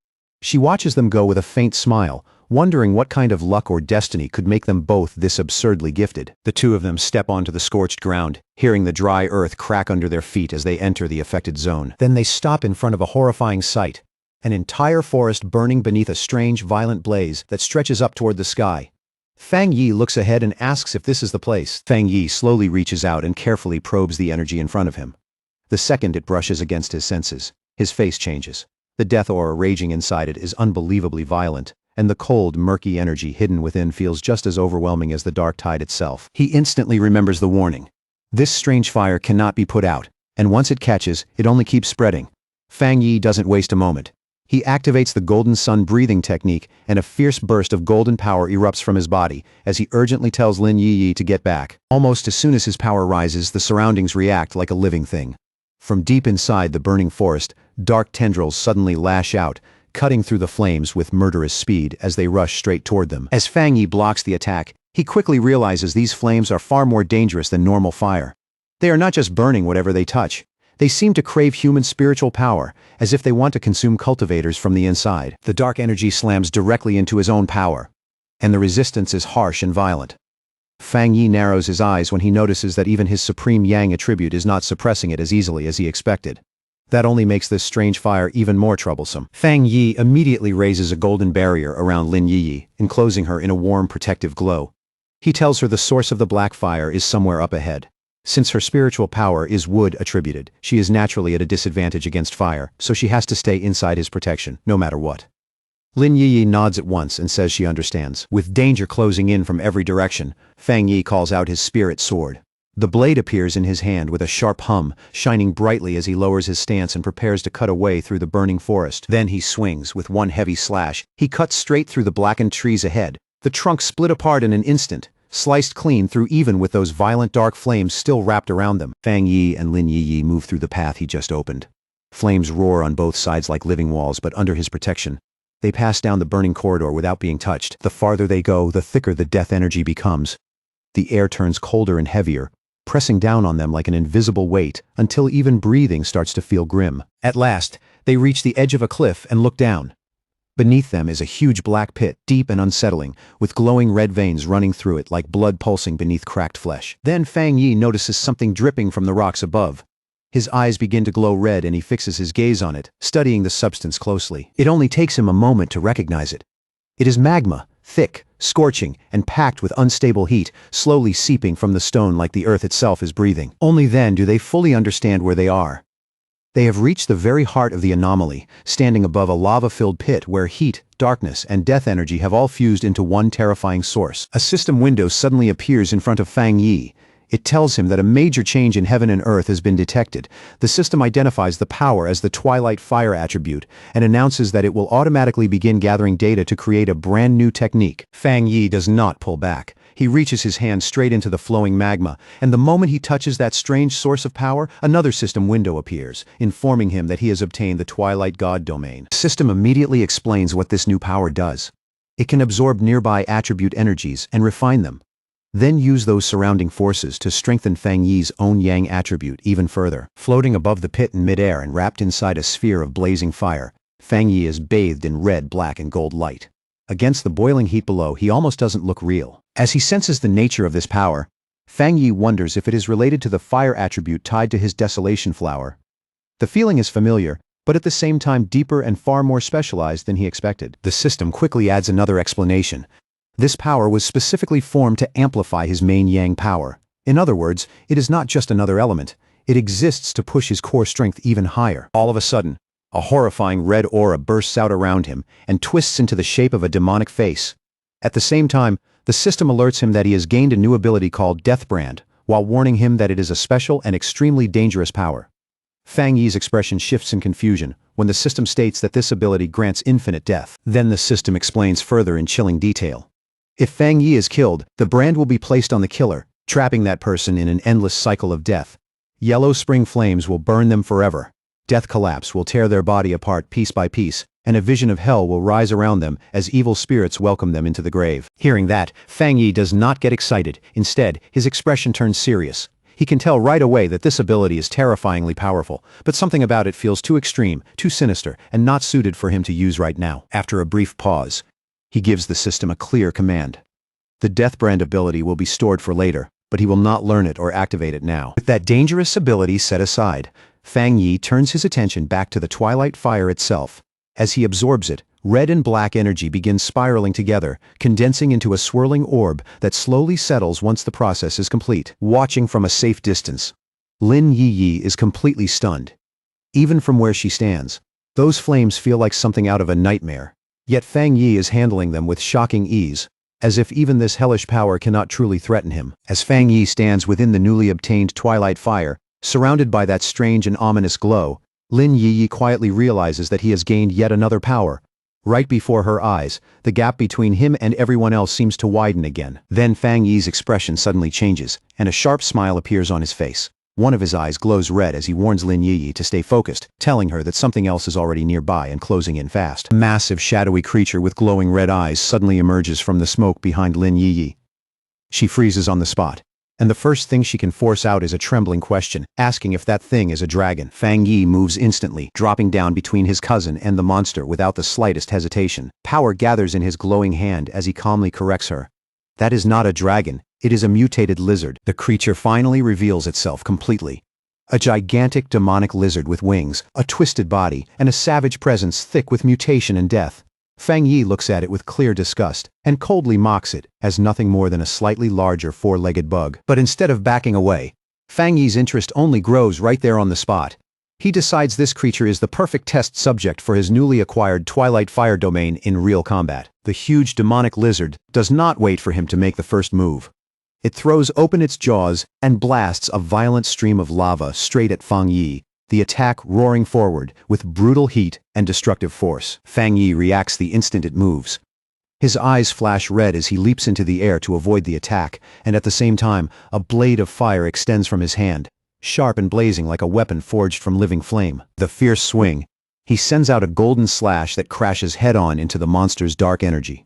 she watches them go with a faint smile, wondering what kind of luck or destiny could make them both this absurdly gifted. The two of them step onto the scorched ground, hearing the dry earth crack under their feet as they enter the affected zone. Then they stop in front of a horrifying sight, an entire forest burning beneath a strange, violent blaze that stretches up toward the sky. Fang Yi looks ahead and asks if this is the place. Fang Yi slowly reaches out and carefully probes the energy in front of him. The second it brushes against his senses, his face changes. The death aura raging inside it is unbelievably violent, and the cold, murky energy hidden within feels just as overwhelming as the dark tide itself. He instantly remembers the warning. This strange fire cannot be put out, and once it catches, it only keeps spreading. Fang Yi doesn't waste a moment. He activates the golden sun breathing technique, and a fierce burst of golden power erupts from his body as he urgently tells Lin Yi to get back. Almost as soon as his power rises, the surroundings react like a living thing. From deep inside the burning forest, dark tendrils suddenly lash out, cutting through the flames with murderous speed as they rush straight toward them. As Fang Yi blocks the attack, he quickly realizes these flames are far more dangerous than normal fire. They are not just burning whatever they touch. They seem to crave human spiritual power, as if they want to consume cultivators from the inside. The dark energy slams directly into his own power, and the resistance is harsh and violent. Fang Yi narrows his eyes when he notices that even his supreme yang attribute is not suppressing it as easily as he expected. That only makes this strange fire even more troublesome. Fang Yi immediately raises a golden barrier around Lin Yi, enclosing her in a warm, protective glow. He tells her the source of the black fire is somewhere up ahead. Since her spiritual power is wood attributed, she is naturally at a disadvantage against fire, so she has to stay inside his protection, no matter what. Lin Yi nods at once and says she understands. With danger closing in from every direction, Fang Yi calls out his spirit sword. The blade appears in his hand with a sharp hum, shining brightly as he lowers his stance and prepares to cut a way through the burning forest. Then he swings, with one heavy slash. He cuts straight through the blackened trees ahead. The trunk split apart in an instant, sliced clean through even with those violent dark flames still wrapped around them. Fang Yi and Lin Yi move through the path he just opened. Flames roar on both sides like living walls, but under his protection. They pass down the burning corridor without being touched. The farther they go, the thicker the death energy becomes. The air turns colder and heavier, pressing down on them like an invisible weight, until even breathing starts to feel grim. At last, they reach the edge of a cliff and look down. Beneath them is a huge black pit, deep and unsettling, with glowing red veins running through it like blood pulsing beneath cracked flesh. Then Fang Yi notices something dripping from the rocks above. His eyes begin to glow red and he fixes his gaze on it, studying the substance closely. It only takes him a moment to recognize it. It is magma, thick, scorching, and packed with unstable heat, slowly seeping from the stone like the earth itself is breathing. Only then do they fully understand where they are. They have reached the very heart of the anomaly, standing above a lava-filled pit where heat, darkness, and death energy have all fused into one terrifying source. A system window suddenly appears in front of Fang Yi. It tells him that a major change in heaven and earth has been detected. The system identifies the power as the twilight fire attribute and announces that it will automatically begin gathering data to create a brand new technique. Fang Yi does not pull back. He reaches his hand straight into the flowing magma, and the moment he touches that strange source of power, another system window appears, informing him that he has obtained the Twilight God domain. The system immediately explains what this new power does. It can absorb nearby attribute energies and refine them, then use those surrounding forces to strengthen Fang Yi's own yang attribute even further. Floating above the pit in midair and wrapped inside a sphere of blazing fire, Fang Yi is bathed in red, black, and gold light. Against the boiling heat below, he almost doesn't look real. As he senses the nature of this power, Fang Yi wonders if it is related to the fire attribute tied to his desolation flower. The feeling is familiar, but at the same time deeper and far more specialized than he expected. The system quickly adds another explanation. This power was specifically formed to amplify his main yang power. In other words, it is not just another element. It exists to push his core strength even higher. All of a sudden, a horrifying red aura bursts out around him and twists into the shape of a demonic face. At the same time, the system alerts him that he has gained a new ability called Death Brand, while warning him that it is a special and extremely dangerous power. Fang Yi's expression shifts in confusion when the system states that this ability grants infinite death. Then the system explains further in chilling detail. If Fang Yi is killed, the brand will be placed on the killer, trapping that person in an endless cycle of death. Yellow spring flames will burn them forever. Death collapse will tear their body apart piece by piece, and a vision of hell will rise around them as evil spirits welcome them into the grave. Hearing that, Fang Yi does not get excited. Instead, his expression turns serious. He can tell right away that this ability is terrifyingly powerful, but something about it feels too extreme, too sinister, and not suited for him to use right now. After a brief pause, he gives the system a clear command. The Death Brand ability will be stored for later, but he will not learn it or activate it now. With that dangerous ability set aside, Fang Yi turns his attention back to the Twilight Fire itself. As he absorbs it, red and black energy begins spiraling together, condensing into a swirling orb that slowly settles once the process is complete. Watching from a safe distance, Lin Yi is completely stunned. Even from where she stands, those flames feel like something out of a nightmare. Yet Fang Yi is handling them with shocking ease, as if even this hellish power cannot truly threaten him. As Fang Yi stands within the newly obtained twilight fire, surrounded by that strange and ominous glow, Lin Yi quietly realizes that he has gained yet another power. Right before her eyes, the gap between him and everyone else seems to widen again. Then Fang Yi's expression suddenly changes, and a sharp smile appears on his face. One of his eyes glows red as he warns Lin Yi to stay focused, telling her that something else is already nearby and closing in fast. A massive shadowy creature with glowing red eyes suddenly emerges from the smoke behind Lin Yi. She freezes on the spot, and the first thing she can force out is a trembling question, asking if that thing is a dragon. Fang Yi moves instantly, dropping down between his cousin and the monster without the slightest hesitation. Power gathers in his glowing hand as he calmly corrects her. That is not a dragon, it is a mutated lizard. The creature finally reveals itself completely. A gigantic demonic lizard with wings, a twisted body, and a savage presence thick with mutation and death. Fang Yi looks at it with clear disgust, and coldly mocks it as nothing more than a slightly larger four-legged bug. But instead of backing away, Fang Yi's interest only grows right there on the spot. He decides this creature is the perfect test subject for his newly acquired Twilight Fire domain in real combat. The huge demonic lizard does not wait for him to make the first move. It throws open its jaws and blasts a violent stream of lava straight at Fang Yi, the attack roaring forward with brutal heat and destructive force. Fang Yi reacts the instant it moves. His eyes flash red as he leaps into the air to avoid the attack, and at the same time, a blade of fire extends from his hand, sharp and blazing like a weapon forged from living flame. The fierce swing, he sends out a golden slash that crashes head-on into the monster's dark energy.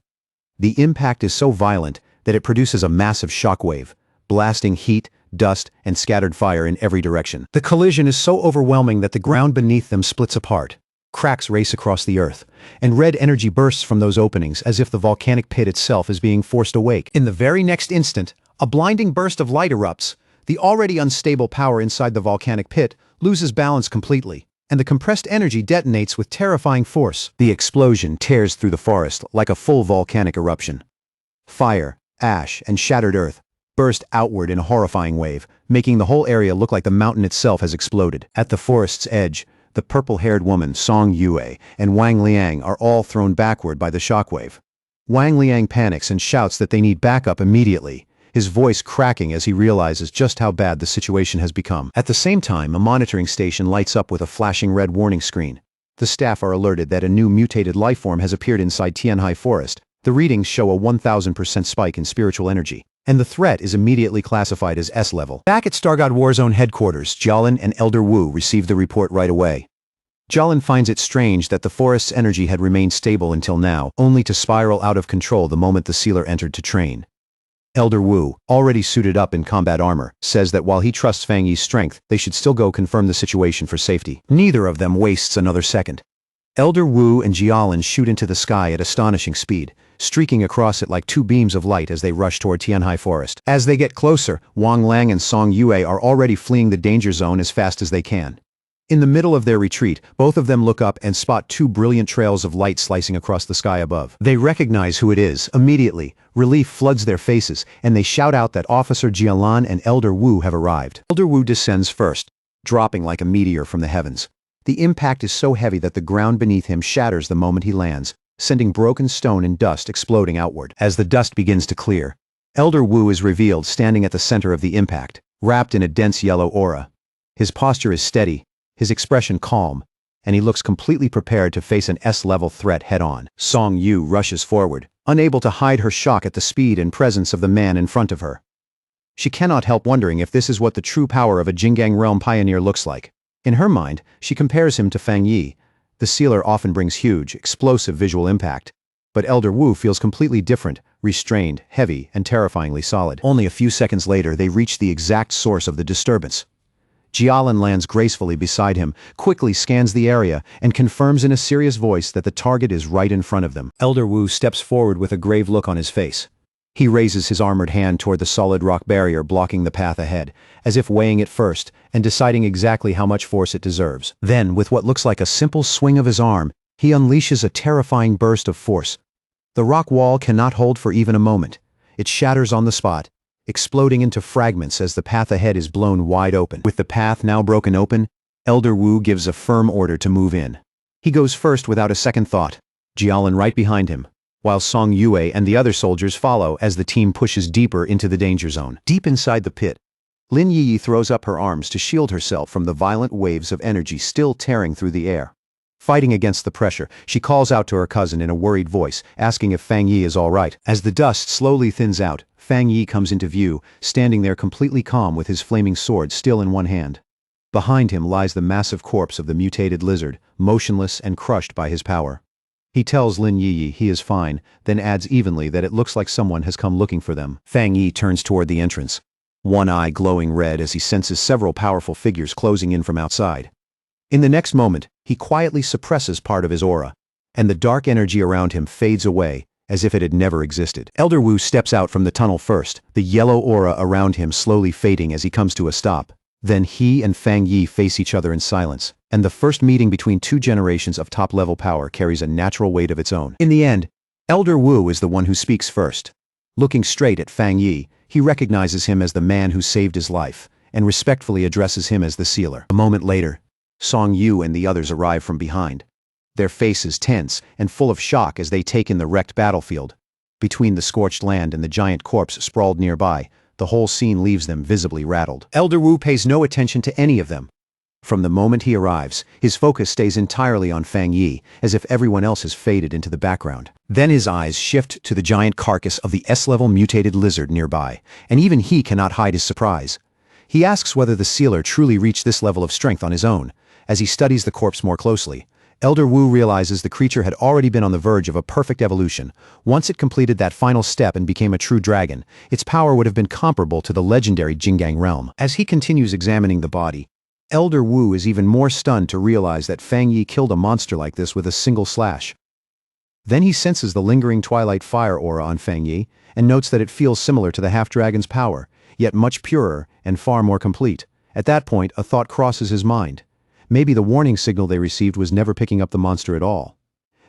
The impact is so violent that it produces a massive shockwave, blasting heat, dust, and scattered fire in every direction. The collision is so overwhelming that the ground beneath them splits apart. Cracks race across the earth, and red energy bursts from those openings as if the volcanic pit itself is being forced awake. In the very next instant, a blinding burst of light erupts. The already unstable power inside the volcanic pit loses balance completely, and the compressed energy detonates with terrifying force. The explosion tears through the forest like a full volcanic eruption. Fire, ash, and shattered earth burst outward in a horrifying wave, making the whole area look like the mountain itself has exploded. At the forest's edge, the purple-haired woman Song Yue and Wang Liang are all thrown backward by the shockwave. Wang Liang panics and shouts that they need backup immediately, his voice cracking as he realizes just how bad the situation has become. At the same time, a monitoring station lights up with a flashing red warning screen. The staff are alerted that a new mutated lifeform has appeared inside Tianhai Forest. The readings show a 1000% spike in spiritual energy, and the threat is immediately classified as S-level. Back at Stargod Warzone headquarters, Jialin and Elder Wu receive the report right away. Jialin finds it strange that the forest's energy had remained stable until now, only to spiral out of control the moment the sealer entered to train. Elder Wu, already suited up in combat armor, says that while he trusts Fang Yi's strength, they should still go confirm the situation for safety. Neither of them wastes another second. Elder Wu and Jialin shoot into the sky at astonishing speed, streaking across it like two beams of light as they rush toward Tianhai Forest. As they get closer, Wang Lang and Song Yue are already fleeing the danger zone as fast as they can. In the middle of their retreat, both of them look up and spot two brilliant trails of light slicing across the sky above. They recognize who it is immediately. Relief floods their faces, and they shout out that Officer Jialan and Elder Wu have arrived. Elder Wu descends first, dropping like a meteor from the heavens. The impact is so heavy that the ground beneath him shatters the moment he lands, sending broken stone and dust exploding outward. As the dust begins to clear, Elder Wu is revealed standing at the center of the impact, wrapped in a dense yellow aura. His posture is steady, his expression calm, and he looks completely prepared to face an S-level threat head-on. Song Yu rushes forward, unable to hide her shock at the speed and presence of the man in front of her. She cannot help wondering if this is what the true power of a Jinggang realm pioneer looks like. In her mind, she compares him to Fang Yi. The sealer often brings huge, explosive visual impact, but Elder Wu feels completely different, restrained, heavy, and terrifyingly solid. Only a few seconds later, they reach the exact source of the disturbance. Jialin lands gracefully beside him, quickly scans the area, and confirms in a serious voice that the target is right in front of them. Elder Wu steps forward with a grave look on his face. He raises his armored hand toward the solid rock barrier blocking the path ahead, as if weighing it first and deciding exactly how much force it deserves. Then, with what looks like a simple swing of his arm, he unleashes a terrifying burst of force. The rock wall cannot hold for even a moment. It shatters on the spot, exploding into fragments as the path ahead is blown wide open. With the path now broken open, Elder Wu gives a firm order to move in. He goes first without a second thought, Jialan right behind him, while Song Yue and the other soldiers follow as the team pushes deeper into the danger zone. Deep inside the pit, Lin Yi throws up her arms to shield herself from the violent waves of energy still tearing through the air. Fighting against the pressure, she calls out to her cousin in a worried voice, asking if Fang Yi is all right. As the dust slowly thins out, Fang Yi comes into view, standing there completely calm with his flaming sword still in one hand. Behind him lies the massive corpse of the mutated lizard, motionless and crushed by his power. He tells Lin Yi he is fine, then adds evenly that it looks like someone has come looking for them. Fang Yi turns toward the entrance, one eye glowing red as he senses several powerful figures closing in from outside. In the next moment, he quietly suppresses part of his aura, and the dark energy around him fades away, as if it had never existed. Elder Wu steps out from the tunnel first, the yellow aura around him slowly fading as he comes to a stop. Then he and Fang Yi face each other in silence, and the first meeting between two generations of top-level power carries a natural weight of its own. In the end, Elder Wu is the one who speaks first. Looking straight at Fang Yi, he recognizes him as the man who saved his life, and respectfully addresses him as the sealer. A moment later, Song Yu and the others arrive from behind, their faces tense and full of shock as they take in the wrecked battlefield. Between the scorched land and the giant corpse sprawled nearby, the whole scene leaves them visibly rattled. Elder Wu pays no attention to any of them. From the moment he arrives, his focus stays entirely on Fang Yi, as if everyone else has faded into the background. Then his eyes shift to the giant carcass of the S-level mutated lizard nearby, and even he cannot hide his surprise. He asks whether the sealer truly reached this level of strength on his own. As he studies the corpse more closely, Elder Wu realizes the creature had already been on the verge of a perfect evolution. Once it completed that final step and became a true dragon, its power would have been comparable to the legendary Jinggang realm. As he continues examining the body, Elder Wu is even more stunned to realize that Fang Yi killed a monster like this with a single slash. Then he senses the lingering twilight fire aura on Fang Yi, and notes that it feels similar to the half-dragon's power, yet much purer and far more complete. At that point, a thought crosses his mind. Maybe the warning signal they received was never picking up the monster at all.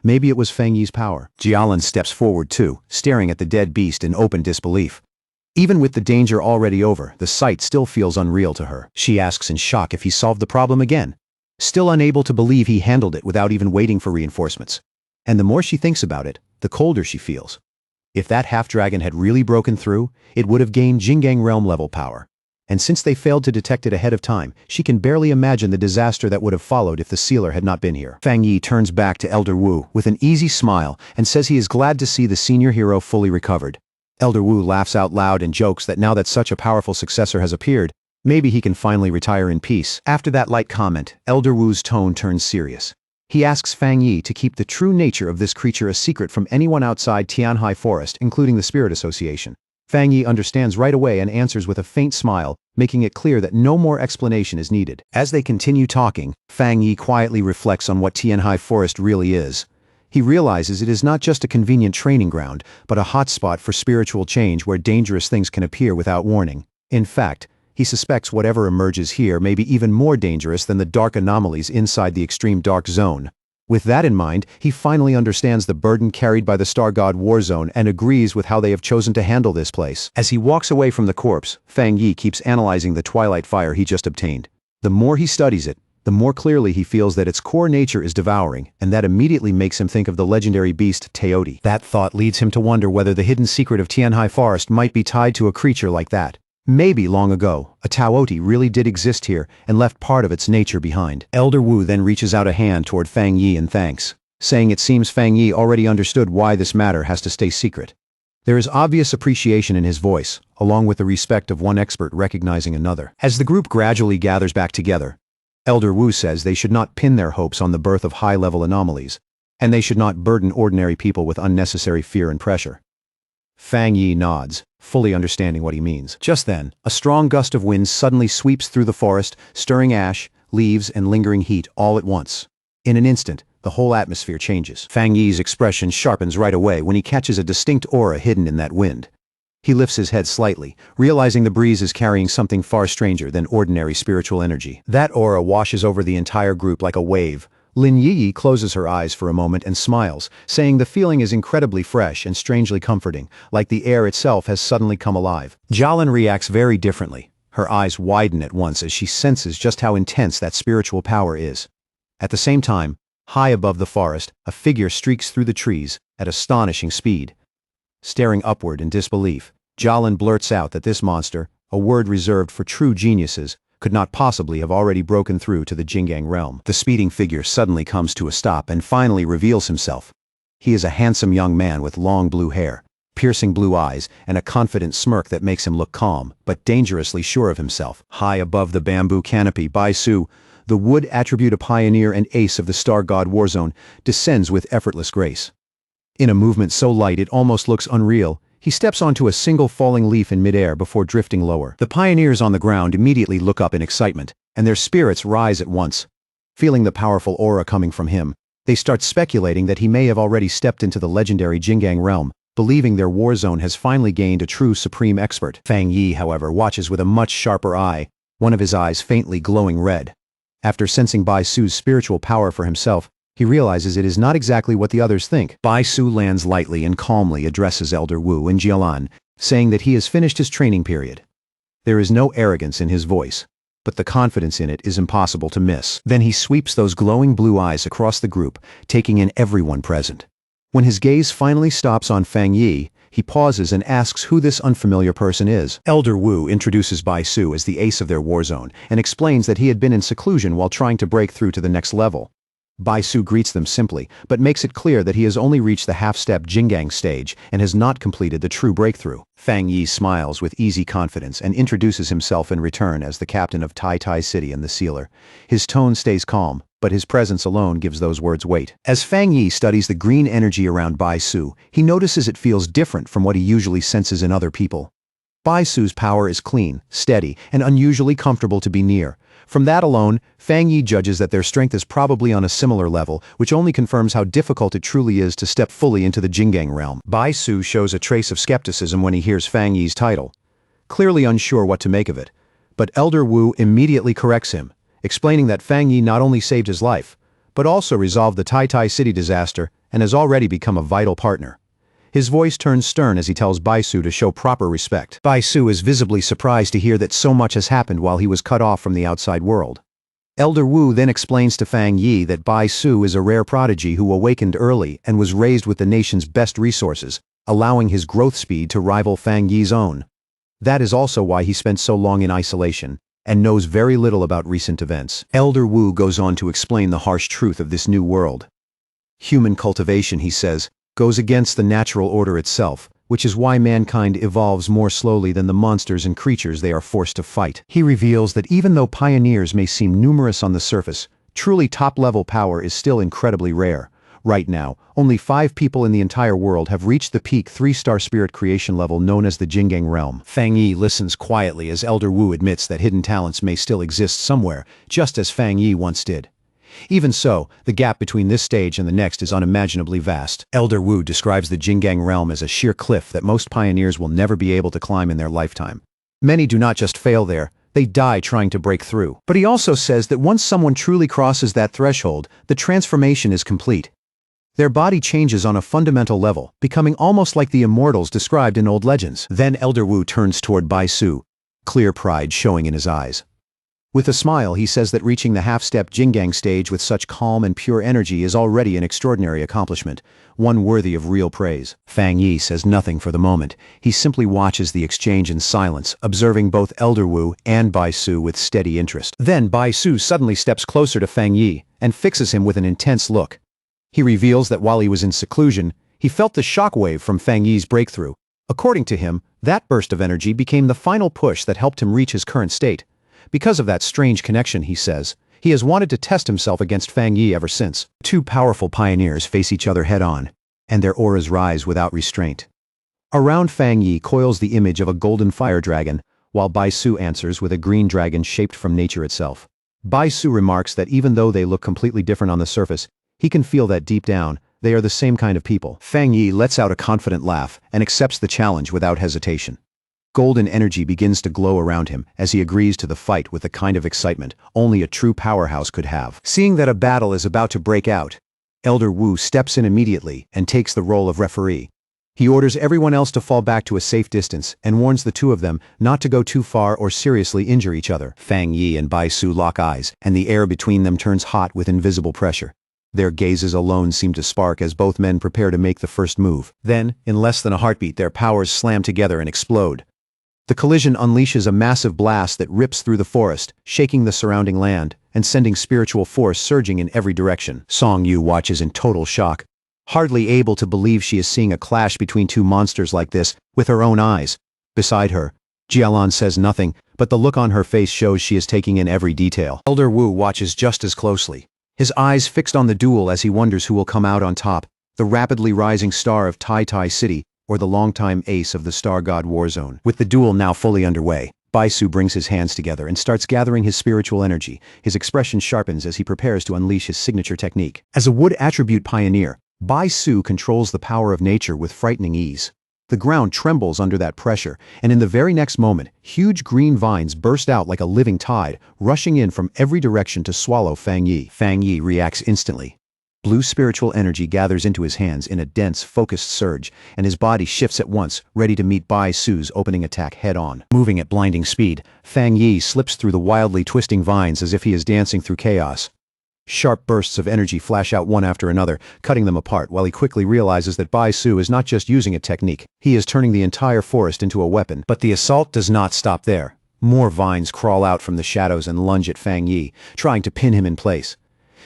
Maybe it was Fang Yi's power. Jialan steps forward too, staring at the dead beast in open disbelief. Even with the danger already over, the sight still feels unreal to her. She asks in shock if he solved the problem again, still unable to believe he handled it without even waiting for reinforcements. And the more she thinks about it, the colder she feels. If that half-dragon had really broken through, it would have gained Jinggang realm-level power. And since they failed to detect it ahead of time, she can barely imagine the disaster that would have followed if the sealer had not been here. Fang Yi turns back to Elder Wu with an easy smile and says he is glad to see the senior hero fully recovered. Elder Wu laughs out loud and jokes that now that such a powerful successor has appeared, maybe he can finally retire in peace. After that light comment, Elder Wu's tone turns serious. He asks Fang Yi to keep the true nature of this creature a secret from anyone outside Tianhai Forest, including the Spirit Association. Fang Yi understands right away and answers with a faint smile, making it clear that no more explanation is needed. As they continue talking, Fang Yi quietly reflects on what Tianhai Forest really is. He realizes it is not just a convenient training ground, but a hotspot for spiritual change where dangerous things can appear without warning. In fact, he suspects whatever emerges here may be even more dangerous than the dark anomalies inside the extreme dark zone. With that in mind, he finally understands the burden carried by the Star God War Zone and agrees with how they have chosen to handle this place. As he walks away from the corpse, Fang Yi keeps analyzing the twilight fire he just obtained. The more he studies it, the more clearly he feels that its core nature is devouring, and that immediately makes him think of the legendary beast Teoti. That thought leads him to wonder whether the hidden secret of Tianhai Forest might be tied to a creature like that. Maybe long ago, a Teoti really did exist here and left part of its nature behind. Elder Wu then reaches out a hand toward Fang Yi in thanks, saying it seems Fang Yi already understood why this matter has to stay secret. There is obvious appreciation in his voice, along with the respect of one expert recognizing another. As the group gradually gathers back together, Elder Wu says they should not pin their hopes on the birth of high-level anomalies, and they should not burden ordinary people with unnecessary fear and pressure. Fang Yi nods, fully understanding what he means. Just then, a strong gust of wind suddenly sweeps through the forest, stirring ash, leaves, and lingering heat all at once. In an instant, the whole atmosphere changes. Fang Yi's expression sharpens right away when he catches a distinct aura hidden in that wind. He lifts his head slightly, realizing the breeze is carrying something far stranger than ordinary spiritual energy. That aura washes over the entire group like a wave. Lin Yi closes her eyes for a moment and smiles, saying the feeling is incredibly fresh and strangely comforting, like the air itself has suddenly come alive. Jialan reacts very differently. Her eyes widen at once as she senses just how intense that spiritual power is. At the same time, High above the forest, a figure streaks through the trees at astonishing speed. Staring upward in disbelief, Jolin blurts out that this monster, a word reserved for true geniuses, could not possibly have already broken through to the Jingang realm. The speeding figure suddenly comes to a stop and finally reveals himself. He is a handsome young man with long blue hair, piercing blue eyes, and a confident smirk that makes him look calm, but dangerously sure of himself. High above the bamboo canopy, Bai Su, the wood attribute a pioneer and ace of the Star God Warzone, descends with effortless grace. In a movement so light it almost looks unreal, he steps onto a single falling leaf in midair before drifting lower. The pioneers on the ground immediately look up in excitement, and their spirits rise at once. Feeling the powerful aura coming from him, they start speculating that he may have already stepped into the legendary Jingang realm, believing their war zone has finally gained a true supreme expert. Fang Yi, however, watches with a much sharper eye, one of his eyes faintly glowing red. After sensing Bai Su's spiritual power for himself, he realizes it is not exactly what the others think. Bai Su lands lightly and calmly addresses Elder Wu and Jialan, saying that he has finished his training period. There is no arrogance in his voice, but the confidence in it is impossible to miss. Then he sweeps those glowing blue eyes across the group, taking in everyone present. When his gaze finally stops on Fang Yi, he pauses and asks who this unfamiliar person is. Elder Wu introduces Bai Su as the ace of their war zone and explains that he had been in seclusion while trying to break through to the next level. Bai Su greets them simply, but makes it clear that he has only reached the half-step Jingang stage and has not completed the true breakthrough. Fang Yi smiles with easy confidence and introduces himself in return as the captain of Tai Tai City and the Sealer. His tone stays calm, but his presence alone gives those words weight. As Fang Yi studies the green energy around Bai Su, he notices it feels different from what he usually senses in other people. Bai Su's power is clean, steady, and unusually comfortable to be near. From that alone, Fang Yi judges that their strength is probably on a similar level, which only confirms how difficult it truly is to step fully into the Jingang realm. Bai Su shows a trace of skepticism when he hears Fang Yi's title, clearly unsure what to make of it. But Elder Wu immediately corrects him, explaining that Fang Yi not only saved his life, but also resolved the Tai Tai City disaster and has already become a vital partner. His voice turns stern as he tells Bai Su to show proper respect. Bai Su is visibly surprised to hear that so much has happened while he was cut off from the outside world. Elder Wu then explains to Fang Yi that Bai Su is a rare prodigy who awakened early and was raised with the nation's best resources, allowing his growth speed to rival Fang Yi's own. That is also why he spent so long in isolation, and knows very little about recent events. Elder Wu goes on to explain the harsh truth of this new world. Human cultivation, he says, goes against the natural order itself, which is why mankind evolves more slowly than the monsters and creatures they are forced to fight. He reveals that even though pioneers may seem numerous on the surface, truly top-level power is still incredibly rare. Right now, only 5 people in the entire world have reached the peak 3-star spirit creation level known as the Jingang realm. Fang Yi listens quietly as Elder Wu admits that hidden talents may still exist somewhere, just as Fang Yi once did. Even so, the gap between this stage and the next is unimaginably vast. Elder Wu describes the Jingang realm as a sheer cliff that most pioneers will never be able to climb in their lifetime. Many do not just fail there, they die trying to break through. But he also says that once someone truly crosses that threshold, the transformation is complete. Their body changes on a fundamental level, becoming almost like the immortals described in old legends. Then Elder Wu turns toward Bai Su, clear pride showing in his eyes. With a smile, he says that reaching the half-step Jingang stage with such calm and pure energy is already an extraordinary accomplishment, one worthy of real praise. Fang Yi says nothing for the moment. He simply watches the exchange in silence, observing both Elder Wu and Bai Su with steady interest. Then Bai Su suddenly steps closer to Fang Yi and fixes him with an intense look. He reveals that while he was in seclusion, he felt the shockwave from Fang Yi's breakthrough. According to him, that burst of energy became the final push that helped him reach his current state. Because of that strange connection, he says, he has wanted to test himself against Fang Yi ever since. 2 powerful pioneers face each other head-on, and their auras rise without restraint. Around Fang Yi coils the image of a golden fire dragon, while Bai Su answers with a green dragon shaped from nature itself. Bai Su remarks that even though they look completely different on the surface, he can feel that deep down, they are the same kind of people. Fang Yi lets out a confident laugh and accepts the challenge without hesitation. Golden energy begins to glow around him as he agrees to the fight with the kind of excitement only a true powerhouse could have. Seeing that a battle is about to break out, Elder Wu steps in immediately and takes the role of referee. He orders everyone else to fall back to a safe distance and warns the 2 of them not to go too far or seriously injure each other. Fang Yi and Bai Su lock eyes, and the air between them turns hot with invisible pressure. Their gazes alone seem to spark as both men prepare to make the first move. Then, in less than a heartbeat, their powers slam together and explode. The collision unleashes a massive blast that rips through the forest, shaking the surrounding land, and sending spiritual force surging in every direction. Song Yu watches in total shock, hardly able to believe she is seeing a clash between two monsters like this with her own eyes. Beside her, Jialan says nothing, but the look on her face shows she is taking in every detail. Elder Wu watches just as closely, his eyes fixed on the duel as he wonders who will come out on top, the rapidly rising star of Tai Tai City, or the longtime ace of the Star God Warzone. With the duel now fully underway, Baisu brings his hands together and starts gathering his spiritual energy. His expression sharpens as he prepares to unleash his signature technique. As a wood attribute pioneer, Baisu controls the power of nature with frightening ease. The ground trembles under that pressure, and in the very next moment, huge green vines burst out like a living tide, rushing in from every direction to swallow Fang Yi. Fang Yi reacts instantly. Blue spiritual energy gathers into his hands in a dense, focused surge, and his body shifts at once, ready to meet Bai Su's opening attack head-on. Moving at blinding speed, Fang Yi slips through the wildly twisting vines as if he is dancing through chaos. Sharp bursts of energy flash out one after another, cutting them apart, while he quickly realizes that Bai Su is not just using a technique, he is turning the entire forest into a weapon. But the assault does not stop there. More vines crawl out from the shadows and lunge at Fang Yi, trying to pin him in place.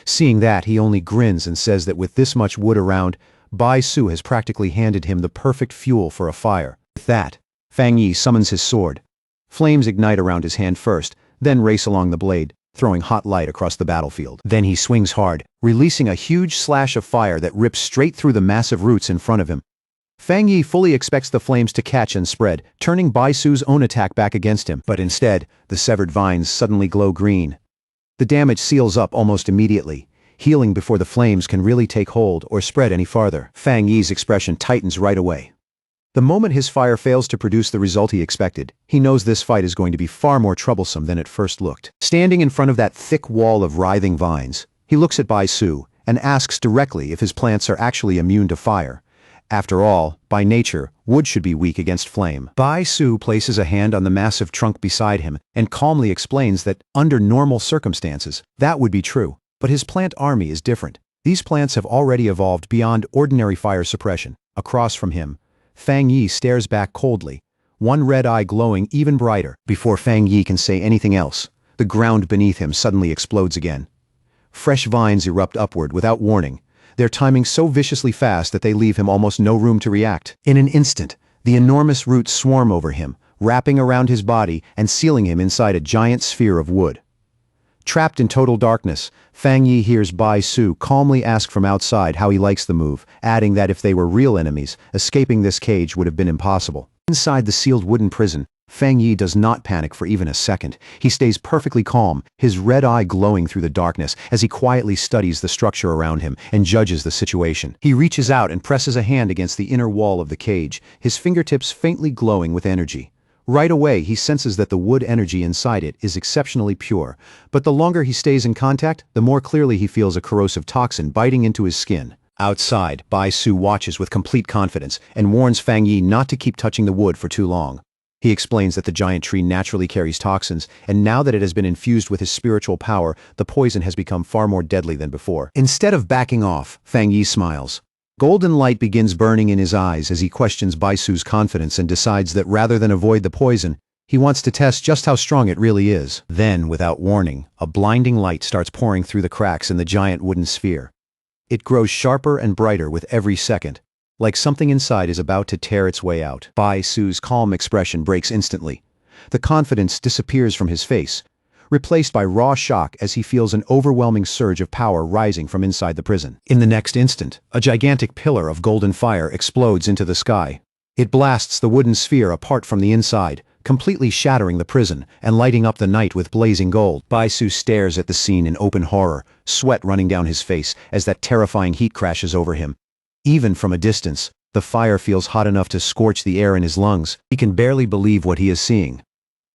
Seeing that, he only grins and says that with this much wood around, Bai Su has practically handed him the perfect fuel for a fire. With that, Fang Yi summons his sword. Flames ignite around his hand first, then race along the blade, throwing hot light across the battlefield. Then he swings hard, releasing a huge slash of fire that rips straight through the massive roots in front of him. Fang Yi fully expects the flames to catch and spread, turning Bai Su's own attack back against him. But instead, the severed vines suddenly glow green. The damage seals up almost immediately, healing before the flames can really take hold or spread any farther. Fang Yi's expression tightens right away. The moment his fire fails to produce the result he expected, he knows this fight is going to be far more troublesome than it first looked. Standing in front of that thick wall of writhing vines, he looks at Bai Su and asks directly if his plants are actually immune to fire. After all, by nature, wood should be weak against flame. Bai Su places a hand on the massive trunk beside him and calmly explains that, under normal circumstances, that would be true. But his plant army is different. These plants have already evolved beyond ordinary fire suppression. Across from him, Fang Yi stares back coldly, one red eye glowing even brighter. Before Fang Yi can say anything else, the ground beneath him suddenly explodes again. Fresh vines erupt upward without warning, their timing so viciously fast that they leave him almost no room to react. In an instant, the enormous roots swarm over him, wrapping around his body and sealing him inside a giant sphere of wood. Trapped in total darkness, Fang Yi hears Bai Su calmly ask from outside how he likes the move, adding that if they were real enemies, escaping this cage would have been impossible. Inside the sealed wooden prison, Fang Yi does not panic for even a second. He stays perfectly calm, his red eye glowing through the darkness as he quietly studies the structure around him and judges the situation. He reaches out and presses a hand against the inner wall of the cage, his fingertips faintly glowing with energy. Right away, he senses that the wood energy inside it is exceptionally pure, but the longer he stays in contact, the more clearly he feels a corrosive toxin biting into his skin. Outside, Bai Su watches with complete confidence and warns Fang Yi not to keep touching the wood for too long. He explains that the giant tree naturally carries toxins, and now that it has been infused with his spiritual power, the poison has become far more deadly than before. Instead of backing off, Fang Yi smiles. Golden light begins burning in his eyes as he questions Bai Su's confidence and decides that rather than avoid the poison, he wants to test just how strong it really is. Then, without warning, a blinding light starts pouring through the cracks in the giant wooden sphere. It grows sharper and brighter with every second, like something inside is about to tear its way out. Bai Su's calm expression breaks instantly. The confidence disappears from his face, replaced by raw shock as he feels an overwhelming surge of power rising from inside the prison. In the next instant, a gigantic pillar of golden fire explodes into the sky. It blasts the wooden sphere apart from the inside, completely shattering the prison and lighting up the night with blazing gold. Bai Su stares at the scene in open horror, sweat running down his face as that terrifying heat crashes over him. Even from a distance, the fire feels hot enough to scorch the air in his lungs. He can barely believe what he is seeing.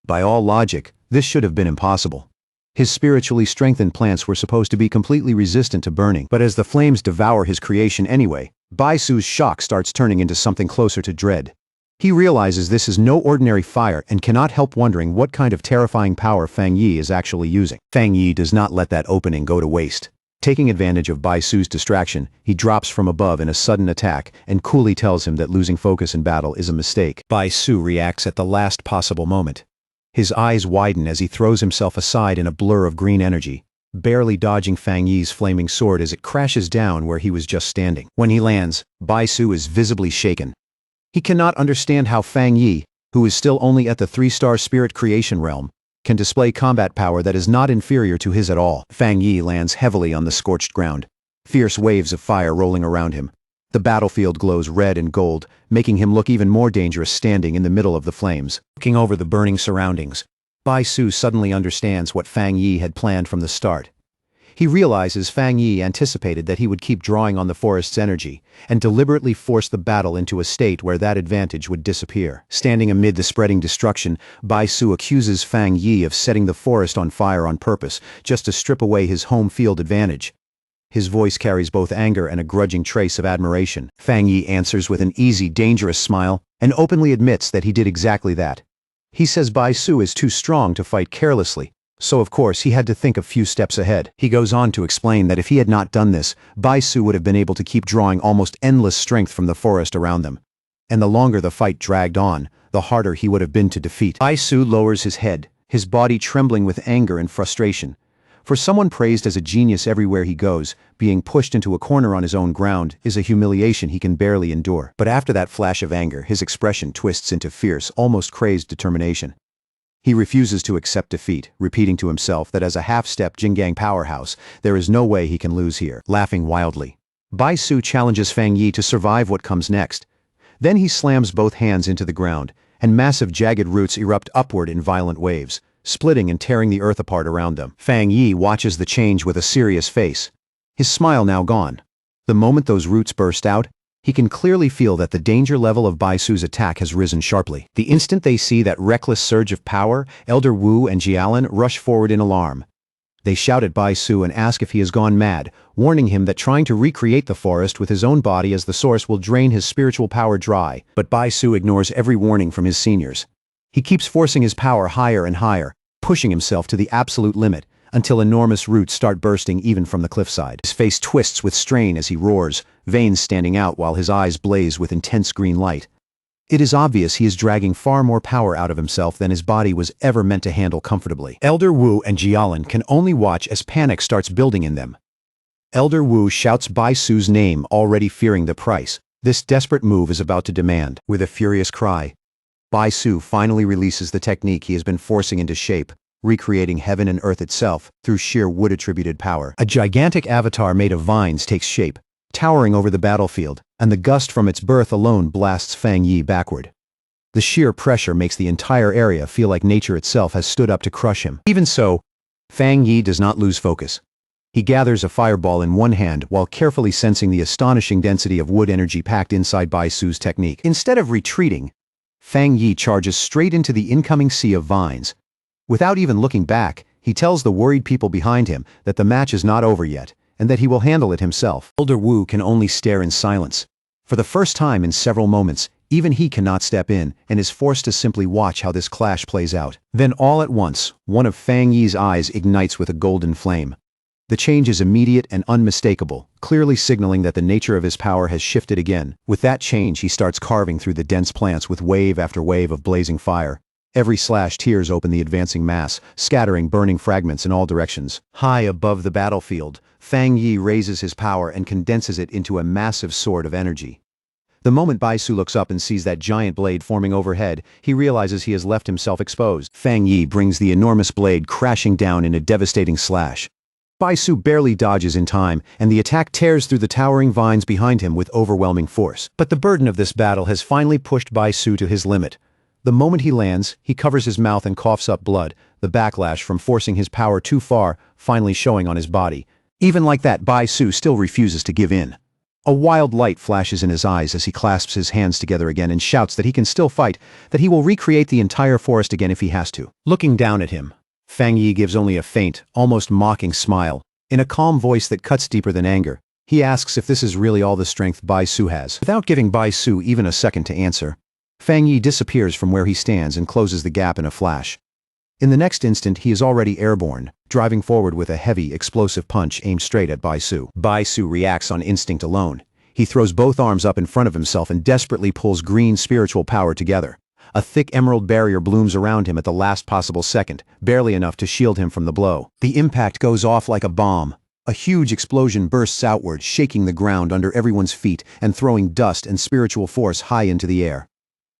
By all logic, this should have been impossible. His spiritually strengthened plants were supposed to be completely resistant to burning, but as the flames devour his creation anyway, Bai Su's shock starts turning into something closer to dread. He realizes this is no ordinary fire and cannot help wondering what kind of terrifying power Fang Yi is actually using. Fang Yi does not let that opening go to waste. Taking advantage of Bai Su's distraction, he drops from above in a sudden attack and coolly tells him that losing focus in battle is a mistake. Bai Su reacts at the last possible moment. His eyes widen as he throws himself aside in a blur of green energy, barely dodging Fang Yi's flaming sword as it crashes down where he was just standing. When he lands, Bai Su is visibly shaken. He cannot understand how Fang Yi, who is still only at the 3-star spirit creation realm, can display combat power that is not inferior to his at all. Fang Yi lands heavily on the scorched ground, fierce waves of fire rolling around him. The battlefield glows red and gold, making him look even more dangerous standing in the middle of the flames. Looking over the burning surroundings, Bai Su suddenly understands what Fang Yi had planned from the start. He realizes Fang Yi anticipated that he would keep drawing on the forest's energy, and deliberately force the battle into a state where that advantage would disappear. Standing amid the spreading destruction, Bai Su accuses Fang Yi of setting the forest on fire on purpose, just to strip away his home field advantage. His voice carries both anger and a grudging trace of admiration. Fang Yi answers with an easy, dangerous smile, and openly admits that he did exactly that. He says Bai Su is too strong to fight carelessly, so of course he had to think a few steps ahead. He goes on to explain that if he had not done this, Bai Su would have been able to keep drawing almost endless strength from the forest around them. And the longer the fight dragged on, the harder he would have been to defeat. Bai Su lowers his head, his body trembling with anger and frustration. For someone praised as a genius everywhere he goes, being pushed into a corner on his own ground is a humiliation he can barely endure. But after that flash of anger, his expression twists into fierce, almost crazed determination. He refuses to accept defeat, repeating to himself that as a half-step Jinggang powerhouse, there is no way he can lose here. Laughing wildly, Bai Su challenges Fang Yi to survive what comes next. Then he slams both hands into the ground, and massive jagged roots erupt upward in violent waves, splitting and tearing the earth apart around them. Fang Yi watches the change with a serious face, his smile now gone. The moment those roots burst out, he can clearly feel that the danger level of Bai Su's attack has risen sharply. The instant they see that reckless surge of power, Elder Wu and Jialan rush forward in alarm. They shout at Bai Su and ask if he has gone mad, warning him that trying to recreate the forest with his own body as the source will drain his spiritual power dry. But Bai Su ignores every warning from his seniors. He keeps forcing his power higher and higher, pushing himself to the absolute limit, until enormous roots start bursting even from the cliffside. His face twists with strain as he roars, veins standing out while his eyes blaze with intense green light. It is obvious he is dragging far more power out of himself than his body was ever meant to handle comfortably. Elder Wu and Jialan can only watch as panic starts building in them. Elder Wu shouts Bai Su's name, already fearing the price this desperate move is about to demand. With a furious cry, Bai Su finally releases the technique he has been forcing into shape, recreating heaven and earth itself through sheer wood-attributed power. A gigantic avatar made of vines takes shape, towering over the battlefield, and the gust from its birth alone blasts Fang Yi backward. The sheer pressure makes the entire area feel like nature itself has stood up to crush him. Even so, Fang Yi does not lose focus. He gathers a fireball in one hand while carefully sensing the astonishing density of wood energy packed inside Bai Su's technique. Instead of retreating, Fang Yi charges straight into the incoming sea of vines. Without even looking back, he tells the worried people behind him that the match is not over yet, and that he will handle it himself. Elder Wu can only stare in silence. For the first time in several moments, even he cannot step in, and is forced to simply watch how this clash plays out. Then all at once, one of Fang Yi's eyes ignites with a golden flame. The change is immediate and unmistakable, clearly signaling that the nature of his power has shifted again. With that change, he starts carving through the dense plants with wave after wave of blazing fire. Every slash tears open the advancing mass, scattering burning fragments in all directions. High above the battlefield, Fang Yi raises his power and condenses it into a massive sword of energy. The moment Bai Su looks up and sees that giant blade forming overhead, he realizes he has left himself exposed. Fang Yi brings the enormous blade crashing down in a devastating slash. Bai Su barely dodges in time, and the attack tears through the towering vines behind him with overwhelming force. But the burden of this battle has finally pushed Bai Su to his limit. The moment he lands, he covers his mouth and coughs up blood, the backlash from forcing his power too far finally showing on his body. Even like that, Bai Su still refuses to give in. A wild light flashes in his eyes as he clasps his hands together again and shouts that he can still fight, that he will recreate the entire forest again if he has to. Looking down at him, Fang Yi gives only a faint, almost mocking smile. In a calm voice that cuts deeper than anger, he asks if this is really all the strength Bai Su has. Without giving Bai Su even a second to answer, Fang Yi disappears from where he stands and closes the gap in a flash. In the next instant, he is already airborne, driving forward with a heavy, explosive punch aimed straight at Bai Su. Bai Su reacts on instinct alone. He throws both arms up in front of himself and desperately pulls green spiritual power together. A thick emerald barrier blooms around him at the last possible second, barely enough to shield him from the blow. The impact goes off like a bomb. A huge explosion bursts outward, shaking the ground under everyone's feet and throwing dust and spiritual force high into the air.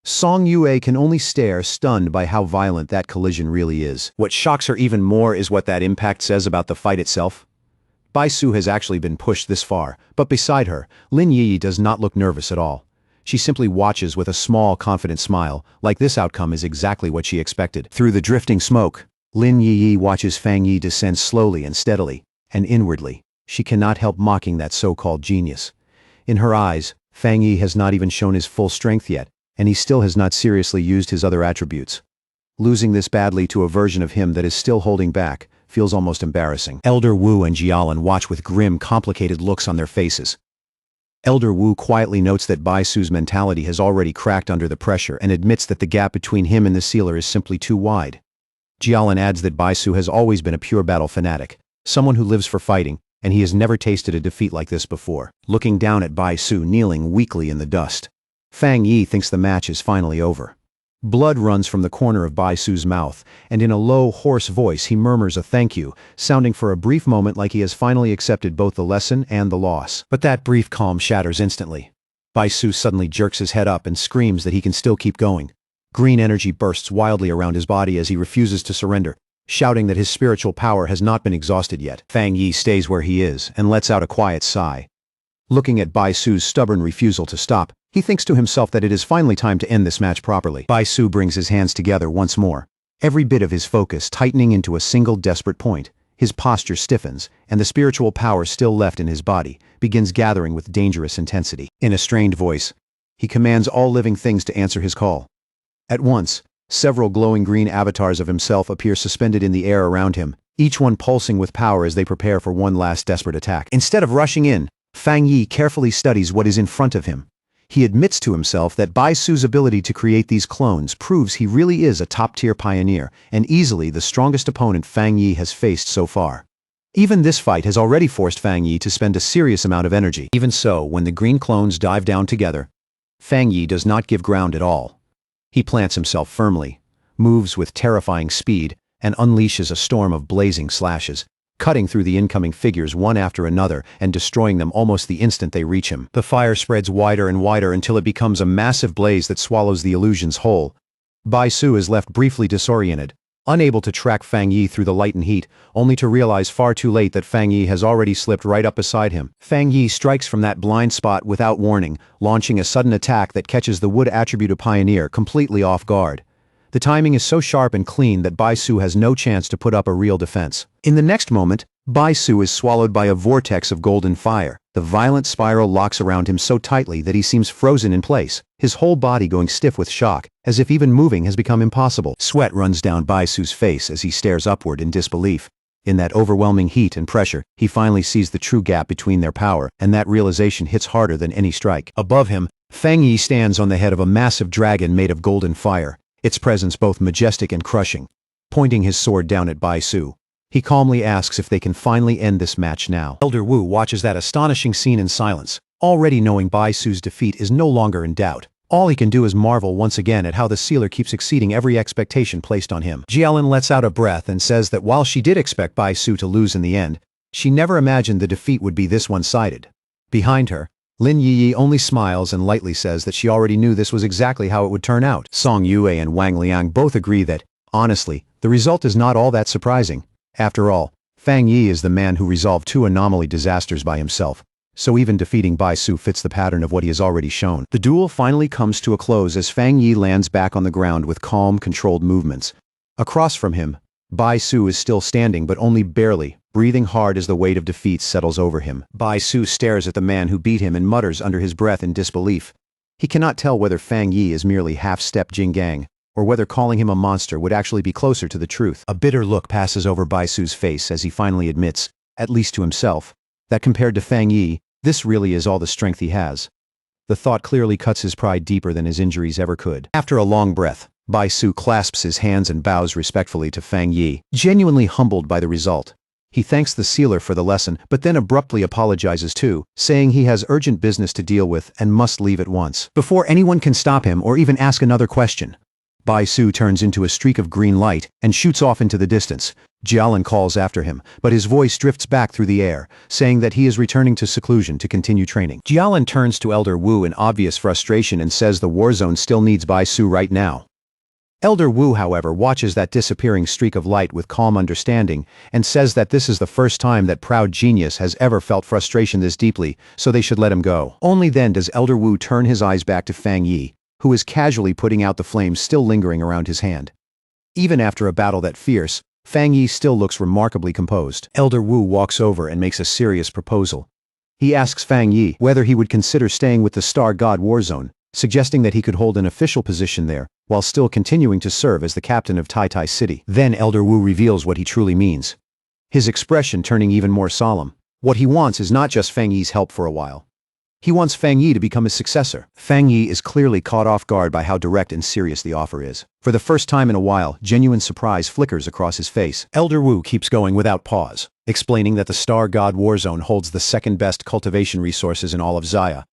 Song Yue can only stare, stunned by how violent that collision really is. What shocks her even more is what that impact says about the fight itself. Bai Su has actually been pushed this far, but beside her, Lin Yi does not look nervous at all. She simply watches with a small, confident smile, like this outcome is exactly what she expected. Through the drifting smoke, Lin Yi watches Fang Yi descend slowly and steadily, and inwardly, she cannot help mocking that so-called genius. In her eyes, Fang Yi has not even shown his full strength yet, and he still has not seriously used his other attributes. Losing this badly to a version of him that is still holding back feels almost embarrassing. Elder Wu and Jialan watch with grim, complicated looks on their faces. Elder Wu quietly notes that Bai Su's mentality has already cracked under the pressure and admits that the gap between him and the sealer is simply too wide. Jialan adds that Bai Su has always been a pure battle fanatic, someone who lives for fighting, and he has never tasted a defeat like this before. Looking down at Bai Su kneeling weakly in the dust, Fang Yi thinks the match is finally over. Blood runs from the corner of Bai Su's mouth, and in a low, hoarse voice he murmurs a thank you, sounding for a brief moment like he has finally accepted both the lesson and the loss. But that brief calm shatters instantly. Bai Su suddenly jerks his head up and screams that he can still keep going. Green energy bursts wildly around his body as he refuses to surrender, shouting that his spiritual power has not been exhausted yet. Fang Yi stays where he is and lets out a quiet sigh. Looking at Bai Su's stubborn refusal to stop, he thinks to himself that it is finally time to end this match properly. Bai Su brings his hands together once more, every bit of his focus tightening into a single desperate point. His posture stiffens, and the spiritual power still left in his body begins gathering with dangerous intensity. In a strained voice, he commands all living things to answer his call. At once, several glowing green avatars of himself appear suspended in the air around him, each one pulsing with power as they prepare for one last desperate attack. Instead of rushing in, Fang Yi carefully studies what is in front of him. He admits to himself that Bai Su's ability to create these clones proves he really is a top-tier pioneer, and easily the strongest opponent Fang Yi has faced so far. Even this fight has already forced Fang Yi to spend a serious amount of energy. Even so, when the green clones dive down together, Fang Yi does not give ground at all. He plants himself firmly, moves with terrifying speed, and unleashes a storm of blazing slashes, cutting through the incoming figures one after another and destroying them almost the instant they reach him. The fire spreads wider and wider until it becomes a massive blaze that swallows the illusions whole. Bai Su is left briefly disoriented, unable to track Fang Yi through the light and heat, only to realize far too late that Fang Yi has already slipped right up beside him. Fang Yi strikes from that blind spot without warning, launching a sudden attack that catches the wood attribute of Pioneer completely off guard. The timing is so sharp and clean that Bai Su has no chance to put up a real defense. In the next moment, Bai Su is swallowed by a vortex of golden fire. The violent spiral locks around him so tightly that he seems frozen in place, his whole body going stiff with shock, as if even moving has become impossible. Sweat runs down Bai Su's face as he stares upward in disbelief. In that overwhelming heat and pressure, he finally sees the true gap between their power, and that realization hits harder than any strike. Above him, Fang Yi stands on the head of a massive dragon made of golden fire, its presence both majestic and crushing. Pointing his sword down at Bai Su, he calmly asks if they can finally end this match now. Elder Wu watches that astonishing scene in silence, already knowing Bai Su's defeat is no longer in doubt. All he can do is marvel once again at how the sealer keeps exceeding every expectation placed on him. Jialan lets out a breath and says that while she did expect Bai Su to lose in the end, she never imagined the defeat would be this one-sided. Behind her, Lin Yi only smiles and lightly says that she already knew this was exactly how it would turn out. Song Yue and Wang Liang both agree that, honestly, the result is not all that surprising. After all, Fang Yi is the man who resolved two anomaly disasters by himself, so even defeating Bai Su fits the pattern of what he has already shown. The duel finally comes to a close as Fang Yi lands back on the ground with calm, controlled movements. Across from him, Bai Su is still standing but only barely, breathing hard as the weight of defeat settles over him. Bai Su stares at the man who beat him and mutters under his breath in disbelief. He cannot tell whether Fang Yi is merely half-step Jinggang, or whether calling him a monster would actually be closer to the truth. A bitter look passes over Bai Su's face as he finally admits, at least to himself, that compared to Fang Yi, this really is all the strength he has. The thought clearly cuts his pride deeper than his injuries ever could. After a long breath, Bai Su clasps his hands and bows respectfully to Fang Yi, genuinely humbled by the result. He thanks the sealer for the lesson, but then abruptly apologizes too, saying he has urgent business to deal with and must leave at once. Before anyone can stop him or even ask another question, Bai Su turns into a streak of green light and shoots off into the distance. Jialan calls after him, but his voice drifts back through the air, saying that he is returning to seclusion to continue training. Jialan turns to Elder Wu in obvious frustration and says the war zone still needs Bai Su right now. Elder Wu, however, watches that disappearing streak of light with calm understanding and says that this is the first time that proud genius has ever felt frustration this deeply, so they should let him go. Only then does Elder Wu turn his eyes back to Fang Yi, who is casually putting out the flames still lingering around his hand. Even after a battle that fierce, Fang Yi still looks remarkably composed. Elder Wu walks over and makes a serious proposal. He asks Fang Yi whether he would consider staying with the Star God War Zone, suggesting that he could hold an official position there, while still continuing to serve as the captain of Tai Tai City. Then Elder Wu reveals what he truly means, his expression turning even more solemn. What he wants is not just Fang Yi's help for a while. He wants Fang Yi to become his successor. Fang Yi is clearly caught off guard by how direct and serious the offer is. For the first time in a while, genuine surprise flickers across his face. Elder Wu keeps going without pause, explaining that the Star God War Zone holds the second best cultivation resources in all of Xia.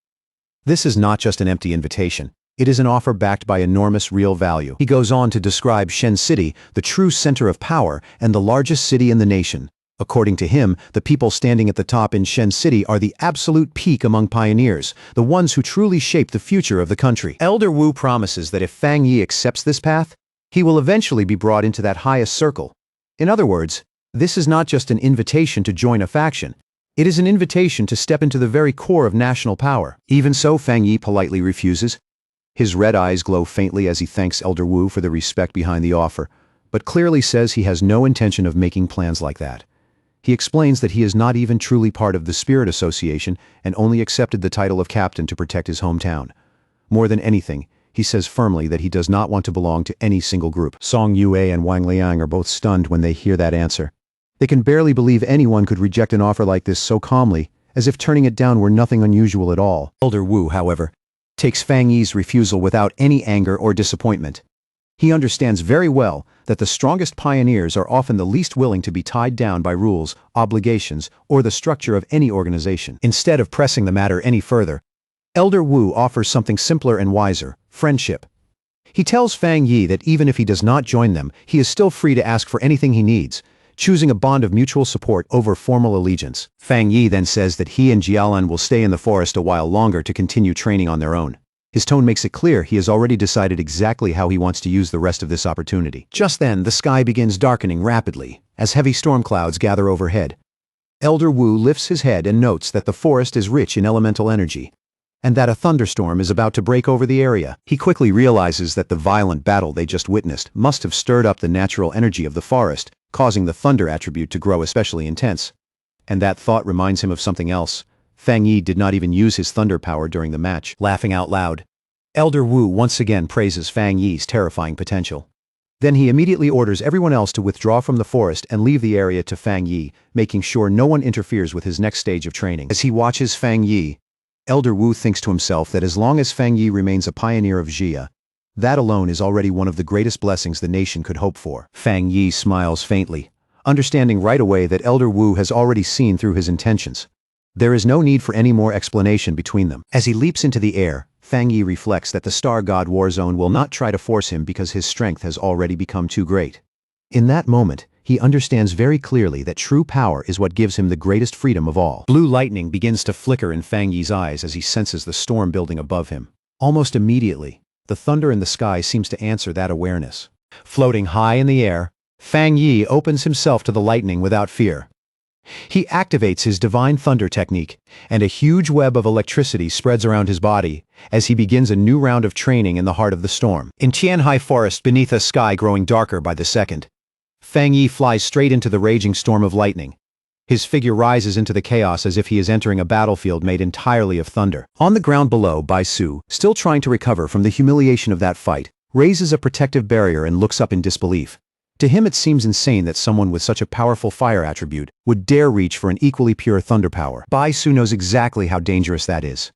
This is not just an empty invitation. It is an offer backed by enormous real value. He goes on to describe Shen City, the true center of power and the largest city in the nation. According to him, the people standing at the top in Shen City are the absolute peak among pioneers, the ones who truly shape the future of the country. Elder Wu promises that if Fang Yi accepts this path, he will eventually be brought into that highest circle. In other words, this is not just an invitation to join a faction. It is an invitation to step into the very core of national power. Even so, Fang Yi politely refuses. His red eyes glow faintly as he thanks Elder Wu for the respect behind the offer, but clearly says he has no intention of making plans like that. He explains that he is not even truly part of the Spirit Association and only accepted the title of captain to protect his hometown. More than anything, he says firmly that he does not want to belong to any single group. Song Yue and Wang Liang are both stunned when they hear that answer. They can barely believe anyone could reject an offer like this so calmly, as if turning it down were nothing unusual at all. Elder Wu, however, takes Fang Yi's refusal without any anger or disappointment. He understands very well that the strongest pioneers are often the least willing to be tied down by rules, obligations, or the structure of any organization. Instead of pressing the matter any further, Elder Wu offers something simpler and wiser: friendship. He tells Fang Yi that even if he does not join them, he is still free to ask for anything he needs, choosing a bond of mutual support over formal allegiance. Fang Yi then says that he and Jialan will stay in the forest a while longer to continue training on their own. His tone makes it clear he has already decided exactly how he wants to use the rest of this opportunity. Just then, the sky begins darkening rapidly, as heavy storm clouds gather overhead. Elder Wu lifts his head and notes that the forest is rich in elemental energy, and that a thunderstorm is about to break over the area. He quickly realizes that the violent battle they just witnessed must have stirred up the natural energy of the forest, causing the thunder attribute to grow especially intense. And that thought reminds him of something else. Fang Yi did not even use his thunder power during the match. Laughing out loud, Elder Wu once again praises Fang Yi's terrifying potential. Then he immediately orders everyone else to withdraw from the forest and leave the area to Fang Yi, making sure no one interferes with his next stage of training. As he watches Fang Yi, Elder Wu thinks to himself that as long as Fang Yi remains a pioneer of Xia, that alone is already one of the greatest blessings the nation could hope for. Fang Yi smiles faintly, understanding right away that Elder Wu has already seen through his intentions. There is no need for any more explanation between them. As he leaps into the air, Fang Yi reflects that the Star God War Zone will not try to force him because his strength has already become too great. In that moment, he understands very clearly that true power is what gives him the greatest freedom of all. Blue lightning begins to flicker in Fang Yi's eyes as he senses the storm building above him. Almost immediately, the thunder in the sky seems to answer that awareness. Floating high in the air, Fang Yi opens himself to the lightning without fear. He activates his divine thunder technique, and a huge web of electricity spreads around his body as he begins a new round of training in the heart of the storm. In Tianhai Forest, beneath a sky growing darker by the second, Fang Yi flies straight into the raging storm of lightning. His figure rises into the chaos as if he is entering a battlefield made entirely of thunder. On the ground below, Bai Su, still trying to recover from the humiliation of that fight, raises a protective barrier and looks up in disbelief. To him it seems insane that someone with such a powerful fire attribute would dare reach for an equally pure thunder power. Bai Su knows exactly how dangerous that is.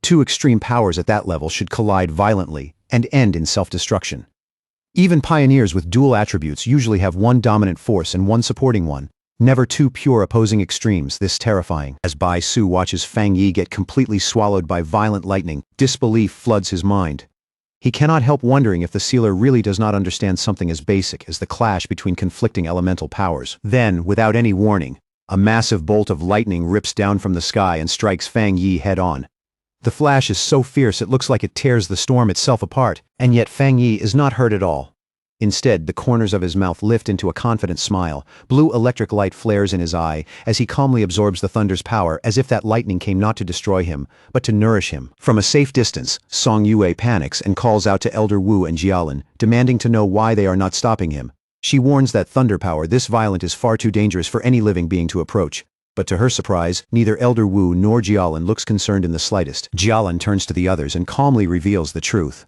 Two extreme powers at that level should collide violently and end in self-destruction. Even pioneers with dual attributes usually have one dominant force and one supporting one. Never two pure opposing extremes this terrifying. As Bai Su watches Fang Yi get completely swallowed by violent lightning, disbelief floods his mind. He cannot help wondering if the sealer really does not understand something as basic as the clash between conflicting elemental powers. Then, without any warning, a massive bolt of lightning rips down from the sky and strikes Fang Yi head-on. The flash is so fierce it looks like it tears the storm itself apart, and yet Fang Yi is not hurt at all. Instead, the corners of his mouth lift into a confident smile. Blue electric light flares in his eye as he calmly absorbs the thunder's power, as if that lightning came not to destroy him, but to nourish him. From a safe distance, Song Yue panics and calls out to Elder Wu and Jialin, demanding to know why they are not stopping him. She warns that thunder power this violent is far too dangerous for any living being to approach. But to her surprise, neither Elder Wu nor Jialin looks concerned in the slightest. Jialin turns to the others and calmly reveals the truth.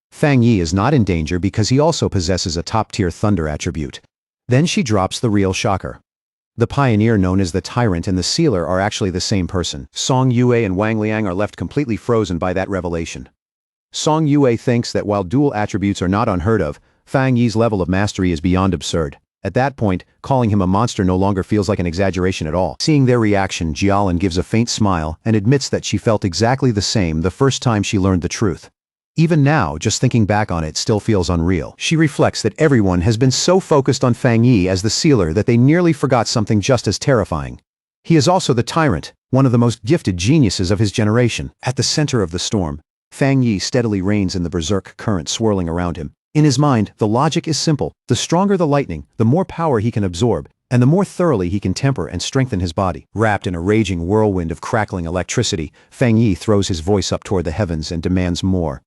Fang Yi is not in danger because he also possesses a top-tier thunder attribute. Then she drops the real shocker. The pioneer known as the Tyrant and the Sealer are actually the same person. Song Yue and Wang Liang are left completely frozen by that revelation. Song Yue thinks that while dual attributes are not unheard of, Fang Yi's level of mastery is beyond absurd. At that point, calling him a monster no longer feels like an exaggeration at all. Seeing their reaction, Jialin gives a faint smile and admits that she felt exactly the same the first time she learned the truth. Even now, just thinking back on it still feels unreal. She reflects that everyone has been so focused on Fang Yi as the Sealer that they nearly forgot something just as terrifying. He is also the Tyrant, one of the most gifted geniuses of his generation. At the center of the storm, Fang Yi steadily reigns in the berserk current swirling around him. In his mind, the logic is simple. The stronger the lightning, the more power he can absorb, and the more thoroughly he can temper and strengthen his body. Wrapped in a raging whirlwind of crackling electricity, Fang Yi throws his voice up toward the heavens and demands more.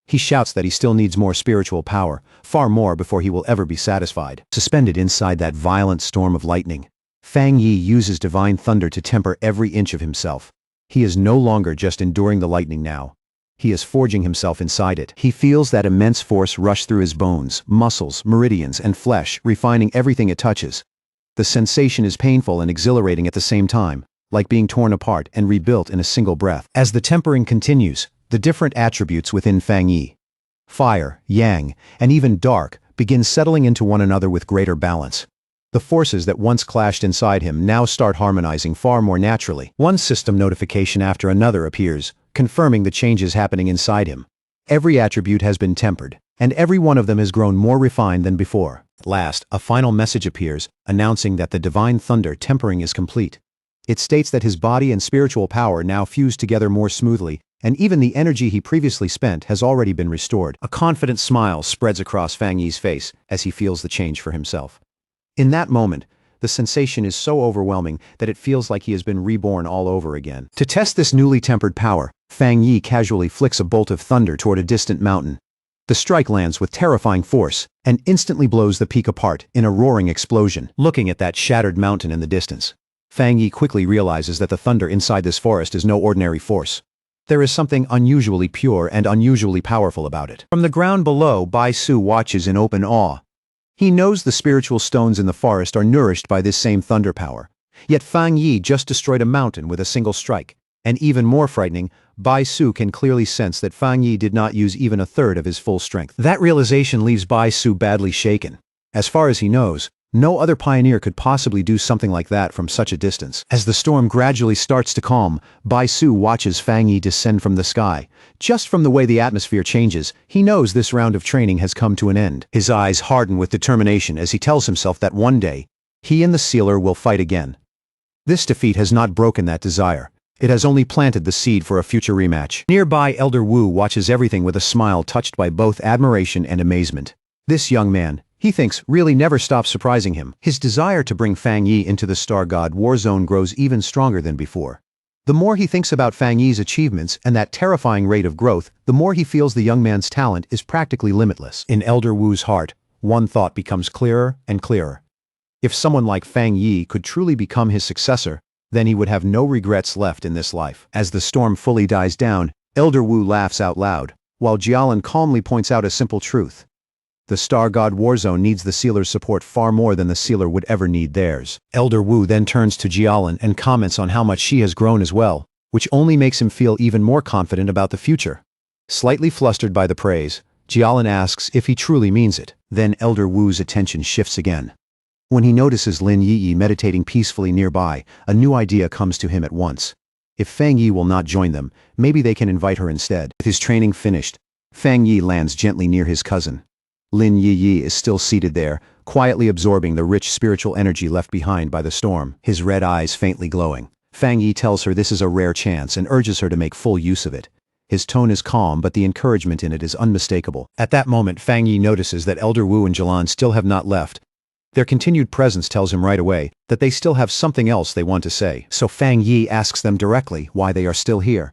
He shouts that he still needs more spiritual power, far more before he will ever be satisfied. Suspended inside that violent storm of lightning, Fang Yi uses divine thunder to temper every inch of himself. He is no longer just enduring the lightning now. He is forging himself inside it. He feels that immense force rush through his bones, muscles, meridians, and flesh, refining everything it touches. The sensation is painful and exhilarating at the same time, like being torn apart and rebuilt in a single breath. As the tempering continues, the different attributes within Fang Yi, fire, yang, and even dark, begin settling into one another with greater balance. The forces that once clashed inside him now start harmonizing far more naturally. One system notification after another appears, confirming the changes happening inside him. Every attribute has been tempered, and every one of them has grown more refined than before. At last, a final message appears, announcing that the divine thunder tempering is complete. It states that his body and spiritual power now fuse together more smoothly, and even the energy he previously spent has already been restored. A confident smile spreads across Fang Yi's face as he feels the change for himself. In that moment, the sensation is so overwhelming that it feels like he has been reborn all over again. To test this newly tempered power, Fang Yi casually flicks a bolt of thunder toward a distant mountain. The strike lands with terrifying force and instantly blows the peak apart in a roaring explosion. Looking at that shattered mountain in the distance, Fang Yi quickly realizes that the thunder inside this forest is no ordinary force. There is something unusually pure and unusually powerful about it. From the ground below, Bai Su watches in open awe. He knows the spiritual stones in the forest are nourished by this same thunder power. Yet Fang Yi just destroyed a mountain with a single strike. And even more frightening, Bai Su can clearly sense that Fang Yi did not use even a third of his full strength. That realization leaves Bai Su badly shaken. As far as he knows, no other pioneer could possibly do something like that from such a distance. As the storm gradually starts to calm, Bai Su watches Fang Yi descend from the sky. Just from the way the atmosphere changes, he knows this round of training has come to an end. His eyes harden with determination as he tells himself that one day, he and the Sealer will fight again. This defeat has not broken that desire. It has only planted the seed for a future rematch. Nearby, Elder Wu watches everything with a smile touched by both admiration and amazement. This young man, he thinks, really never stops surprising him. His desire to bring Fang Yi into the Star God War Zone grows even stronger than before. The more he thinks about Fang Yi's achievements and that terrifying rate of growth, the more he feels the young man's talent is practically limitless. In Elder Wu's heart, one thought becomes clearer and clearer. If someone like Fang Yi could truly become his successor, then he would have no regrets left in this life. As the storm fully dies down, Elder Wu laughs out loud, while Jialin calmly points out a simple truth. The Star God War Zone needs the Sealer's support far more than the Sealer would ever need theirs. Elder Wu then turns to Jialin and comments on how much she has grown as well, which only makes him feel even more confident about the future. Slightly flustered by the praise, Jialin asks if he truly means it. Then Elder Wu's attention shifts again. When he notices Lin Yi meditating peacefully nearby, a new idea comes to him at once. If Fang Yi will not join them, maybe they can invite her instead. With his training finished, Fang Yi lands gently near his cousin. Lin Yi is still seated there, quietly absorbing the rich spiritual energy left behind by the storm, his red eyes faintly glowing. Fang Yi tells her this is a rare chance and urges her to make full use of it. His tone is calm, but the encouragement in it is unmistakable. At that moment, Fang Yi notices that Elder Wu and Jialin still have not left. Their continued presence tells him right away that they still have something else they want to say, so Fang Yi asks them directly why they are still here.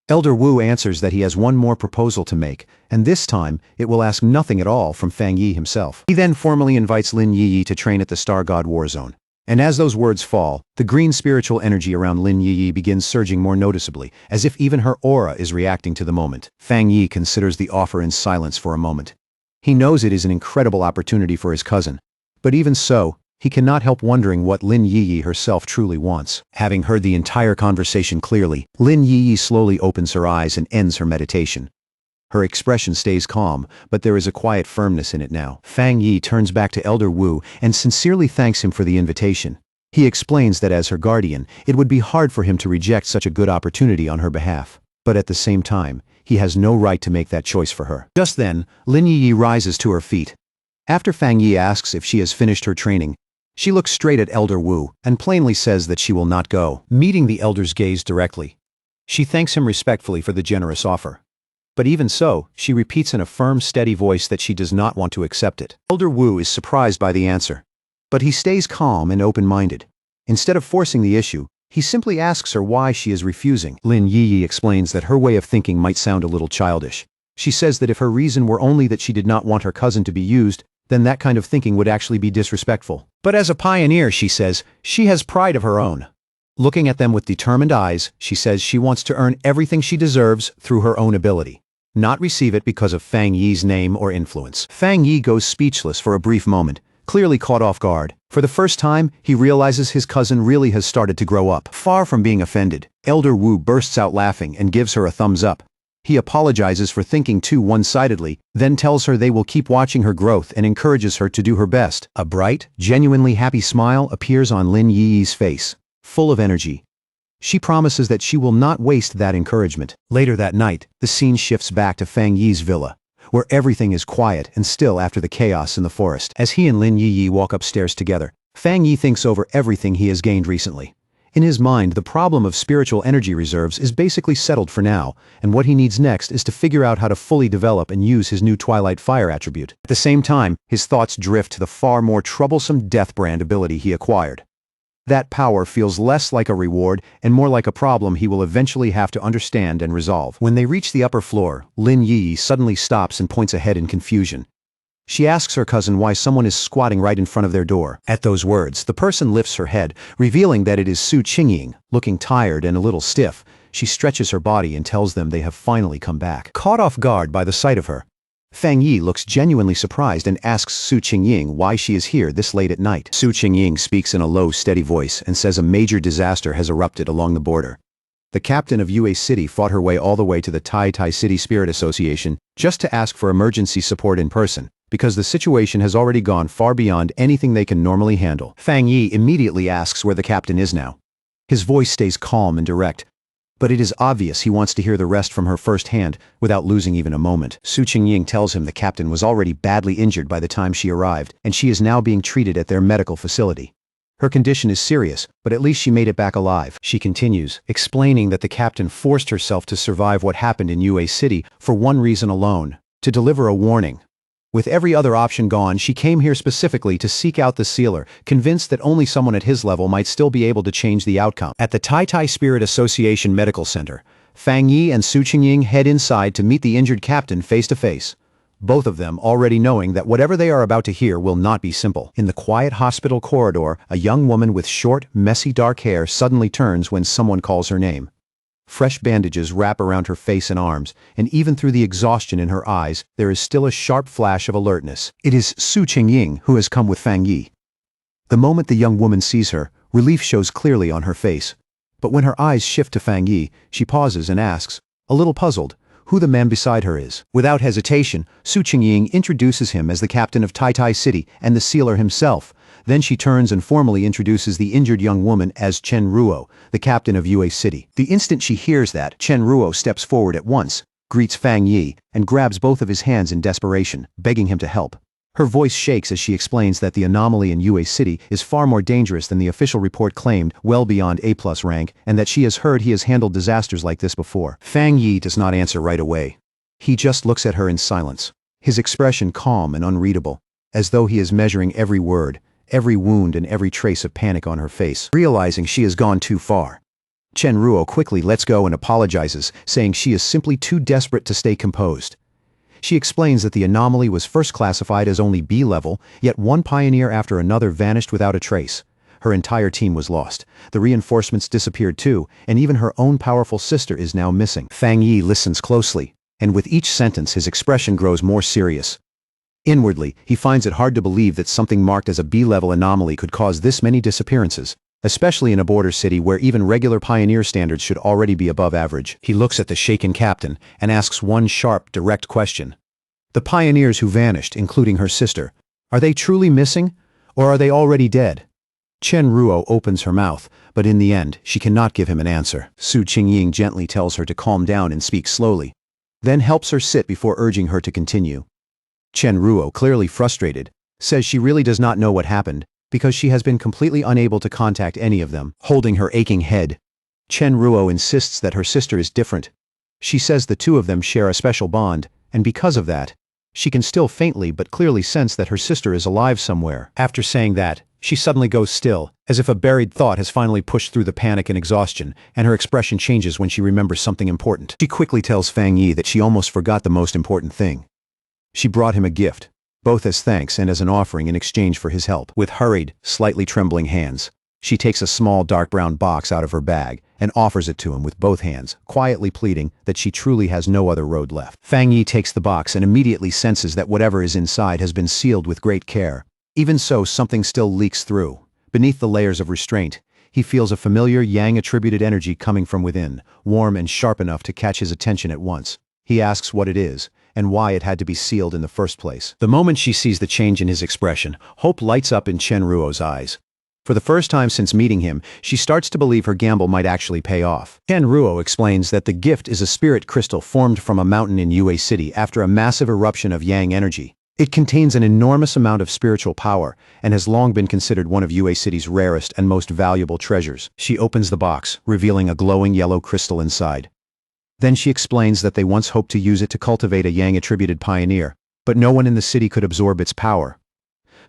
Elder Wu answers that he has one more proposal to make, and this time it will ask nothing at all from Fang Yi himself. He then formally invites Lin Yi to train at the Star God War Zone. And as those words fall, the green spiritual energy around Lin Yi begins surging more noticeably, as if even her aura is reacting to the moment. Fang Yi considers the offer in silence for a moment. He knows it is an incredible opportunity for his cousin. But even so, he cannot help wondering what Lin Yi herself truly wants. Having heard the entire conversation clearly, Lin Yi slowly opens her eyes and ends her meditation. Her expression stays calm, but there is a quiet firmness in it now. Fang Yi turns back to Elder Wu and sincerely thanks him for the invitation. He explains that as her guardian, it would be hard for him to reject such a good opportunity on her behalf. But at the same time, he has no right to make that choice for her. Just then, Lin Yi rises to her feet. After Fang Yi asks if she has finished her training, she looks straight at Elder Wu and plainly says that she will not go. Meeting the elder's gaze directly, she thanks him respectfully for the generous offer. But even so, she repeats in a firm, steady voice that she does not want to accept it. Elder Wu is surprised by the answer, but he stays calm and open-minded. Instead of forcing the issue, he simply asks her why she is refusing. Lin Yi explains that her way of thinking might sound a little childish. She says that if her reason were only that she did not want her cousin to be used, then that kind of thinking would actually be disrespectful. But as a pioneer, she says, she has pride of her own. Looking at them with determined eyes, she says she wants to earn everything she deserves through her own ability, not receive it because of Fang Yi's name or influence. Fang Yi goes speechless for a brief moment, clearly caught off guard. For the first time, he realizes his cousin really has started to grow up. Far from being offended, Elder Wu bursts out laughing and gives her a thumbs up. He apologizes for thinking too one-sidedly, then tells her they will keep watching her growth and encourages her to do her best. A bright, genuinely happy smile appears on Lin Yi's face, full of energy. She promises that she will not waste that encouragement. Later that night, the scene shifts back to Fang Yi's villa, where everything is quiet and still after the chaos in the forest. As he and Lin Yi walk upstairs together, Fang Yi thinks over everything he has gained recently. In his mind, the problem of spiritual energy reserves is basically settled for now, and what he needs next is to figure out how to fully develop and use his new Twilight Fire attribute. At the same time, his thoughts drift to the far more troublesome Death Brand ability he acquired. That power feels less like a reward and more like a problem he will eventually have to understand and resolve. When they reach the upper floor, Lin Yi suddenly stops and points ahead in confusion. She asks her cousin why someone is squatting right in front of their door. At those words, the person lifts her head, revealing that it is Su Qingying. Looking tired and a little stiff, she stretches her body and tells them they have finally come back. Caught off guard by the sight of her, Fang Yi looks genuinely surprised and asks Su Qingying why she is here this late at night. Su Qingying speaks in a low, steady voice and says a major disaster has erupted along the border. The captain of Yue City fought her way all the way to the Tai City Spirit Association just to ask for emergency support in person, because the situation has already gone far beyond anything they can normally handle. Fang Yi immediately asks where the captain is now. His voice stays calm and direct, but it is obvious he wants to hear the rest from her firsthand without losing even a moment. Su Qingying tells him the captain was already badly injured by the time she arrived, and she is now being treated at their medical facility. Her condition is serious, but at least she made it back alive. She continues, explaining that the captain forced herself to survive what happened in Yue City for one reason alone: to deliver a warning. With every other option gone, she came here specifically to seek out the sealer, convinced that only someone at his level might still be able to change the outcome. At the Tai Spirit Association Medical Center, Fang Yi and Su Qingying head inside to meet the injured captain face to face, both of them already knowing that whatever they are about to hear will not be simple. In the quiet hospital corridor, a young woman with short, messy dark hair suddenly turns when someone calls her name. Fresh bandages wrap around her face and arms, and even through the exhaustion in her eyes, there is still a sharp flash of alertness. It is Su Qingying who has come with Fang Yi. The moment the young woman sees her, relief shows clearly on her face. But when her eyes shift to Fang Yi, she pauses and asks, a little puzzled, who the man beside her is. Without hesitation, Su Qingying introduces him as the captain of Tai City and the sealer himself. Then she turns and formally introduces the injured young woman as Chen Ruo, the captain of Yue City. The instant she hears that, Chen Ruo steps forward at once, greets Fang Yi, and grabs both of his hands in desperation, begging him to help. Her voice shakes as she explains that the anomaly in Yue City is far more dangerous than the official report claimed, well beyond A+ rank, and that she has heard he has handled disasters like this before. Fang Yi does not answer right away. He just looks at her in silence, his expression calm and unreadable, as though he is measuring every word, every wound and every trace of panic on her face. Realizing she has gone too far, Chen Ruo quickly lets go and apologizes, saying she is simply too desperate to stay composed. She explains that the anomaly was first classified as only B level, yet one pioneer after another vanished without a trace. Her entire team was lost. The reinforcements disappeared too, and even her own powerful sister is now missing. Fang Yi listens closely, and with each sentence his expression grows more serious. Inwardly, he finds it hard to believe that something marked as a B-level anomaly could cause this many disappearances, especially in a border city where even regular pioneer standards should already be above average. He looks at the shaken captain and asks one sharp, direct question. The pioneers who vanished, including her sister, are they truly missing, or are they already dead? Chen Ruo opens her mouth, but in the end, she cannot give him an answer. Su Qingying gently tells her to calm down and speak slowly, then helps her sit before urging her to continue. Chen Ruo, clearly frustrated, says she really does not know what happened, because she has been completely unable to contact any of them. Holding her aching head, Chen Ruo insists that her sister is different. She says the two of them share a special bond, and because of that, she can still faintly but clearly sense that her sister is alive somewhere. After saying that, she suddenly goes still, as if a buried thought has finally pushed through the panic and exhaustion, and her expression changes when she remembers something important. She quickly tells Fang Yi that she almost forgot the most important thing. She brought him a gift, both as thanks and as an offering in exchange for his help. With hurried, slightly trembling hands, she takes a small dark brown box out of her bag and offers it to him with both hands, quietly pleading that she truly has no other road left. Fang Yi takes the box and immediately senses that whatever is inside has been sealed with great care. Even so, something still leaks through. Beneath the layers of restraint, he feels a familiar Yang-attributed energy coming from within, warm and sharp enough to catch his attention at once. He asks what it is, and why it had to be sealed in the first place. The moment she sees the change in his expression, hope lights up in Chen Ruo's eyes. For the first time since meeting him, she starts to believe her gamble might actually pay off. Chen Ruo explains that the gift is a spirit crystal formed from a mountain in Yue City after a massive eruption of Yang energy. It contains an enormous amount of spiritual power, and has long been considered one of Yue City's rarest and most valuable treasures. She opens the box, revealing a glowing yellow crystal inside. Then she explains that they once hoped to use it to cultivate a Yang-attributed pioneer, but no one in the city could absorb its power.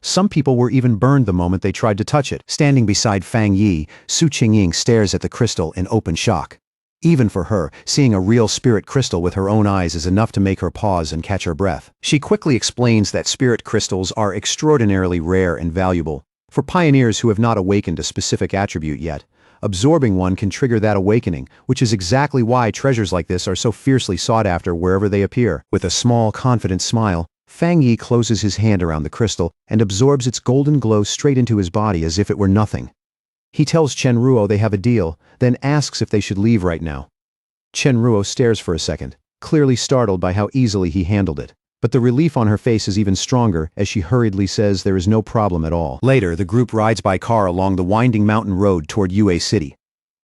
Some people were even burned the moment they tried to touch it. Standing beside Fang Yi, Su Qingying stares at the crystal in open shock. Even for her, seeing a real spirit crystal with her own eyes is enough to make her pause and catch her breath. She quickly explains that spirit crystals are extraordinarily rare and valuable. For pioneers who have not awakened a specific attribute yet, absorbing one can trigger that awakening, which is exactly why treasures like this are so fiercely sought after wherever they appear. With a small, confident smile, Fang Yi closes his hand around the crystal and absorbs its golden glow straight into his body as if it were nothing. He tells Chen Ruo they have a deal, then asks if they should leave right now. Chen Ruo stares for a second, clearly startled by how easily he handled it. But the relief on her face is even stronger as she hurriedly says there is no problem at all. Later, the group rides by car along the winding mountain road toward Yue City,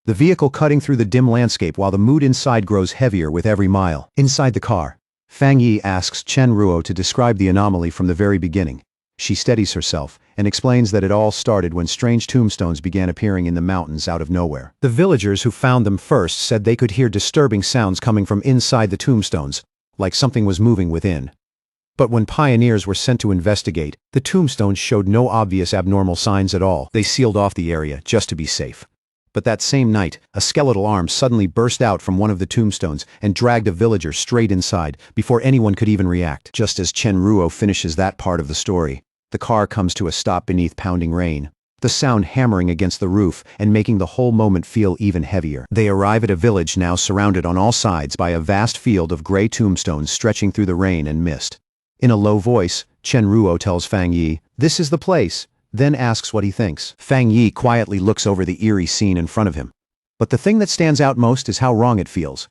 the vehicle cutting through the dim landscape while the mood inside grows heavier with every mile. Inside the car, Fang Yi asks Chen Ruo to describe the anomaly from the very beginning. She steadies herself and explains that it all started when strange tombstones began appearing in the mountains out of nowhere. The villagers who found them first said they could hear disturbing sounds coming from inside the tombstones, like something was moving within. But when pioneers were sent to investigate, the tombstones showed no obvious abnormal signs at all. They sealed off the area just to be safe. But that same night, a skeletal arm suddenly burst out from one of the tombstones and dragged a villager straight inside before anyone could even react. Just as Chen Ruo finishes that part of the story, the car comes to a stop beneath pounding rain, the sound hammering against the roof and making the whole moment feel even heavier. They arrive at a village now surrounded on all sides by a vast field of gray tombstones stretching through the rain and mist. In a low voice, Chen Ruo tells Fang Yi, "This is the place," then asks what he thinks. Fang Yi quietly looks over the eerie scene in front of him. But the thing that stands out most is how wrong it feels.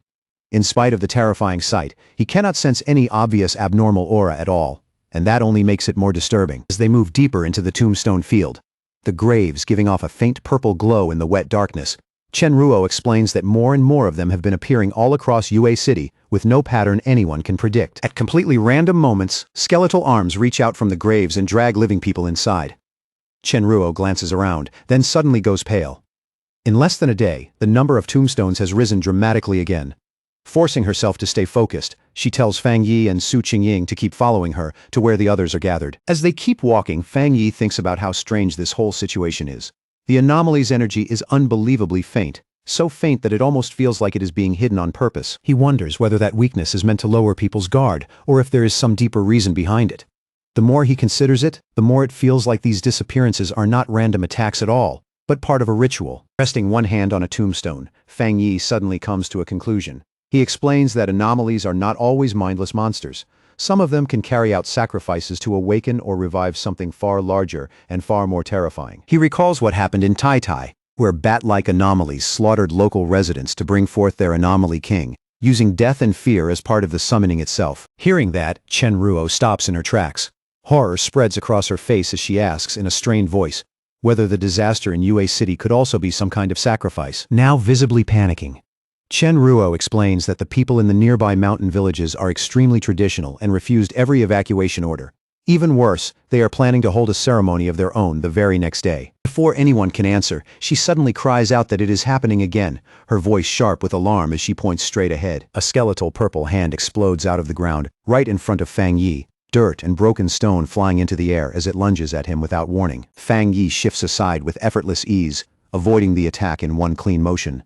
In spite of the terrifying sight, he cannot sense any obvious abnormal aura at all, and that only makes it more disturbing. As they move deeper into the tombstone field, the graves giving off a faint purple glow in the wet darkness, Chenruo explains that more and more of them have been appearing all across Yue City with no pattern anyone can predict. At completely random moments, skeletal arms reach out from the graves and drag living people inside. Chenruo glances around, then suddenly goes pale. In less than a day, the number of tombstones has risen dramatically again. Forcing herself to stay focused, she tells Fang Yi and Su Qingying to keep following her to where the others are gathered. As they keep walking, Fang Yi thinks about how strange this whole situation is. The anomaly's energy is unbelievably faint, so faint that it almost feels like it is being hidden on purpose. He wonders whether that weakness is meant to lower people's guard, or if there is some deeper reason behind it. The more he considers it, the more it feels like these disappearances are not random attacks at all, but part of a ritual. Resting one hand on a tombstone, Fang Yi suddenly comes to a conclusion. He explains that anomalies are not always mindless monsters. Some of them can carry out sacrifices to awaken or revive something far larger and far more terrifying. He recalls what happened in Tai, where bat-like anomalies slaughtered local residents to bring forth their anomaly king, using death and fear as part of the summoning itself. Hearing that, Chenruo stops in her tracks. Horror spreads across her face as she asks in a strained voice whether the disaster in Yue City could also be some kind of sacrifice. Now visibly panicking, Chenruo explains that the people in the nearby mountain villages are extremely traditional and refused every evacuation order. Even worse, they are planning to hold a ceremony of their own the very next day. Before anyone can answer, she suddenly cries out that it is happening again, her voice sharp with alarm as she points straight ahead. A skeletal purple hand explodes out of the ground, right in front of Fang Yi, dirt and broken stone flying into the air as it lunges at him without warning. Fang Yi shifts aside with effortless ease, avoiding the attack in one clean motion.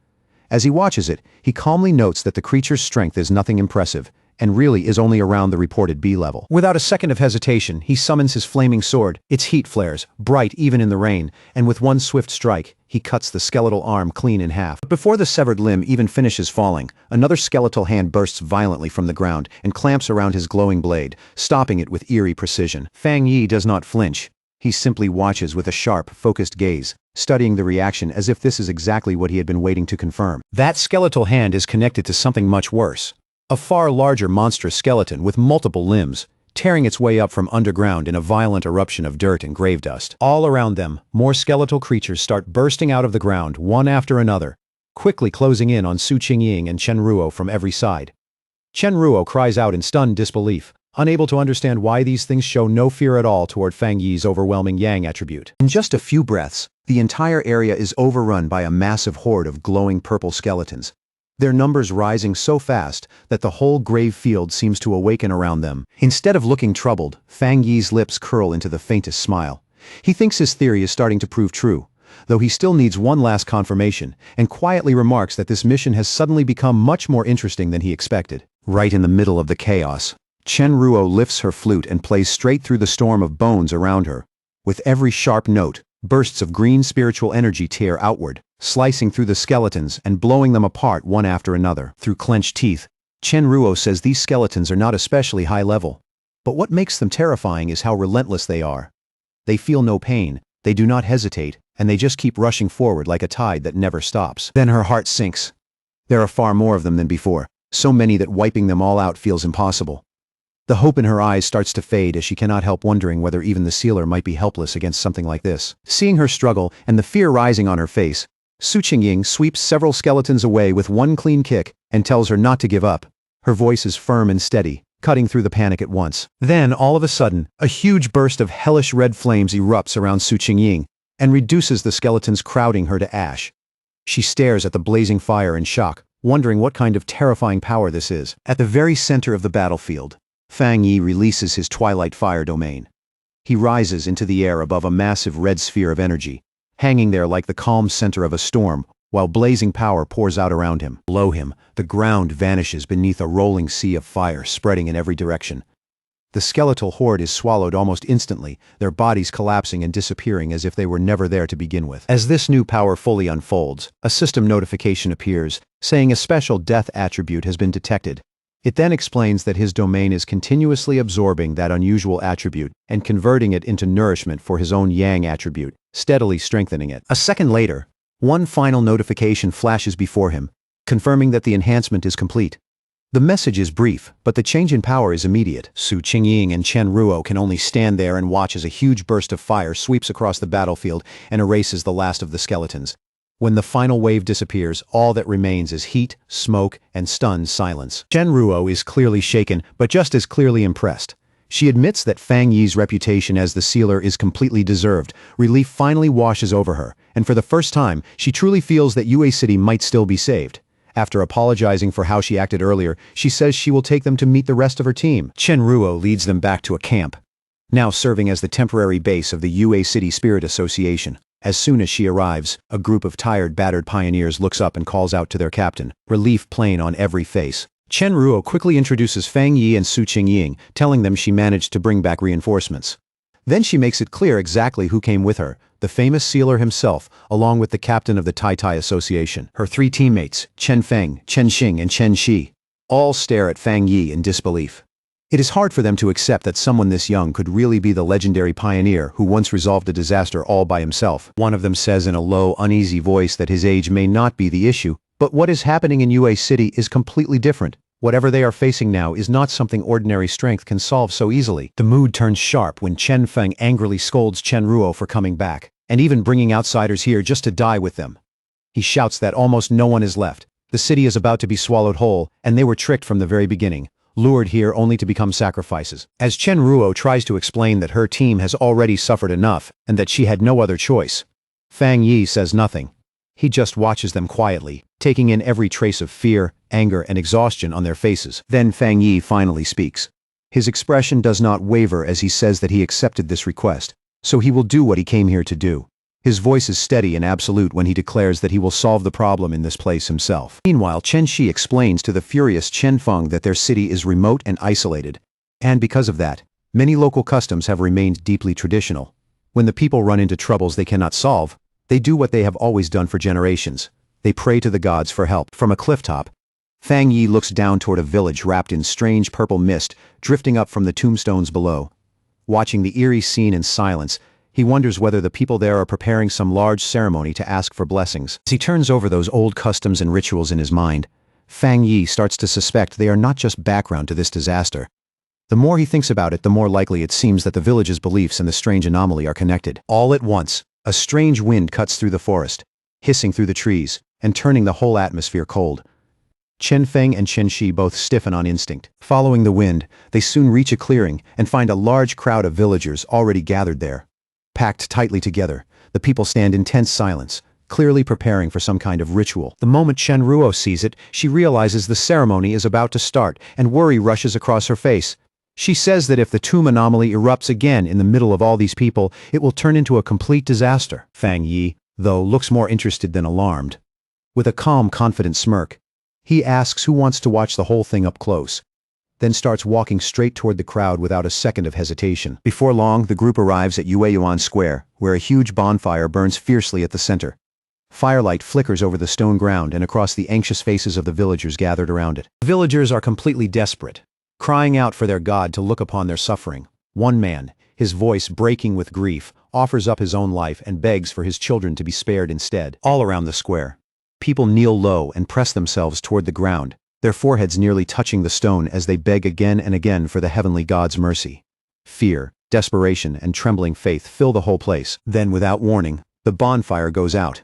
As he watches it, he calmly notes that the creature's strength is nothing impressive, and really is only around the reported B level. Without a second of hesitation, he summons his flaming sword. Its heat flares, bright even in the rain, and with one swift strike, he cuts the skeletal arm clean in half. But before the severed limb even finishes falling, another skeletal hand bursts violently from the ground and clamps around his glowing blade, stopping it with eerie precision. Fang Yi does not flinch. He simply watches with a sharp, focused gaze, studying the reaction as if this is exactly what he had been waiting to confirm. That skeletal hand is connected to something much worse. A far larger monstrous skeleton with multiple limbs, tearing its way up from underground in a violent eruption of dirt and grave dust. All around them, more skeletal creatures start bursting out of the ground, one after another, quickly closing in on Su Qingying and Chenruo from every side. Chenruo cries out in stunned disbelief, unable to understand why these things show no fear at all toward Fang Yi's overwhelming yang attribute. In just a few breaths, the entire area is overrun by a massive horde of glowing purple skeletons, their numbers rising so fast that the whole grave field seems to awaken around them. Instead of looking troubled, Fang Yi's lips curl into the faintest smile. He thinks his theory is starting to prove true, though he still needs one last confirmation, and quietly remarks that this mission has suddenly become much more interesting than he expected. Right in the middle of the chaos, Chenruo lifts her flute and plays straight through the storm of bones around her. With every sharp note, bursts of green spiritual energy tear outward, slicing through the skeletons and blowing them apart one after another. Through clenched teeth, Chenruo says these skeletons are not especially high level. But what makes them terrifying is how relentless they are. They feel no pain, they do not hesitate, and they just keep rushing forward like a tide that never stops. Then her heart sinks. There are far more of them than before, so many that wiping them all out feels impossible. The hope in her eyes starts to fade as she cannot help wondering whether even the sealer might be helpless against something like this. Seeing her struggle and the fear rising on her face, Su Qingying sweeps several skeletons away with one clean kick and tells her not to give up. Her voice is firm and steady, cutting through the panic at once. Then, all of a sudden, a huge burst of hellish red flames erupts around Su Qingying and reduces the skeletons crowding her to ash. She stares at the blazing fire in shock, wondering what kind of terrifying power this is. At the very center of the battlefield, Fang Yi releases his twilight fire domain. He rises into the air above a massive red sphere of energy, hanging there like the calm center of a storm, while blazing power pours out around him. Below him, the ground vanishes beneath a rolling sea of fire spreading in every direction. The skeletal horde is swallowed almost instantly, their bodies collapsing and disappearing as if they were never there to begin with. As this new power fully unfolds, a system notification appears, saying a special death attribute has been detected. It then explains that his domain is continuously absorbing that unusual attribute and converting it into nourishment for his own yang attribute, steadily strengthening it. A second later, one final notification flashes before him, confirming that the enhancement is complete. The message is brief, but the change in power is immediate. Su Qingying and Chen Ruo can only stand there and watch as a huge burst of fire sweeps across the battlefield and erases the last of the skeletons. When the final wave disappears, all that remains is heat, smoke, and stunned silence. Chen Ruo is clearly shaken, but just as clearly impressed. She admits that Fang Yi's reputation as the sealer is completely deserved. Relief finally washes over her, and for the first time, she truly feels that Yue City might still be saved. After apologizing for how she acted earlier, she says she will take them to meet the rest of her team. Chen Ruo leads them back to a camp, now serving as the temporary base of the Yue City Spirit Association. As soon as she arrives, a group of tired, battered pioneers looks up and calls out to their captain, relief plain on every face. Chen Ruo quickly introduces Fang Yi and Su Qingying, telling them she managed to bring back reinforcements. Then she makes it clear exactly who came with her, the famous sealer himself, along with the captain of the Tai Tai Association. Her three teammates, Chen Feng, Chen Xing and Chen Shi, all stare at Fang Yi in disbelief. It is hard for them to accept that someone this young could really be the legendary pioneer who once resolved a disaster all by himself. One of them says in a low, uneasy voice that his age may not be the issue, but what is happening in Yue City is completely different. Whatever they are facing now is not something ordinary strength can solve so easily. The mood turns sharp when Chen Feng angrily scolds Chen Ruo for coming back, and even bringing outsiders here just to die with them. He shouts that almost no one is left. The city is about to be swallowed whole, and they were tricked from the very beginning, lured here only to become sacrifices. As Chen Ruo tries to explain that her team has already suffered enough, and that she had no other choice, Fang Yi says nothing. He just watches them quietly, taking in every trace of fear, anger, and exhaustion on their faces. Then Fang Yi finally speaks. His expression does not waver as he says that he accepted this request, so he will do what he came here to do. His voice is steady and absolute when he declares that he will solve the problem in this place himself. Meanwhile, Chen Shi explains to the furious Chen Feng that their city is remote and isolated, and because of that, many local customs have remained deeply traditional. When the people run into troubles they cannot solve, they do what they have always done for generations. They pray to the gods for help. From a clifftop, Fang Yi looks down toward a village wrapped in strange purple mist drifting up from the tombstones below. Watching the eerie scene in silence, he wonders whether the people there are preparing some large ceremony to ask for blessings. As he turns over those old customs and rituals in his mind, Fang Yi starts to suspect they are not just background to this disaster. The more he thinks about it, the more likely it seems that the village's beliefs and the strange anomaly are connected. All at once, a strange wind cuts through the forest, hissing through the trees, and turning the whole atmosphere cold. Chen Feng and Chen Shi both stiffen on instinct. Following the wind, they soon reach a clearing and find a large crowd of villagers already gathered there. Packed tightly together, the people stand in tense silence, clearly preparing for some kind of ritual. The moment Chen Ruo sees it, she realizes the ceremony is about to start, and worry rushes across her face. She says that if the tomb anomaly erupts again in the middle of all these people, it will turn into a complete disaster. Fang Yi, though, looks more interested than alarmed. With a calm, confident smirk, he asks who wants to watch the whole thing up close, then starts walking straight toward the crowd without a second of hesitation. Before long, the group arrives at Yueyuan Square, where a huge bonfire burns fiercely at the center. Firelight flickers over the stone ground and across the anxious faces of the villagers gathered around it. The villagers are completely desperate, crying out for their god to look upon their suffering. One man, his voice breaking with grief, offers up his own life and begs for his children to be spared instead. All around the square, people kneel low and press themselves toward the ground, their foreheads nearly touching the stone as they beg again and again for the heavenly God's mercy. Fear, desperation, and trembling faith fill the whole place. Then, without warning, the bonfire goes out.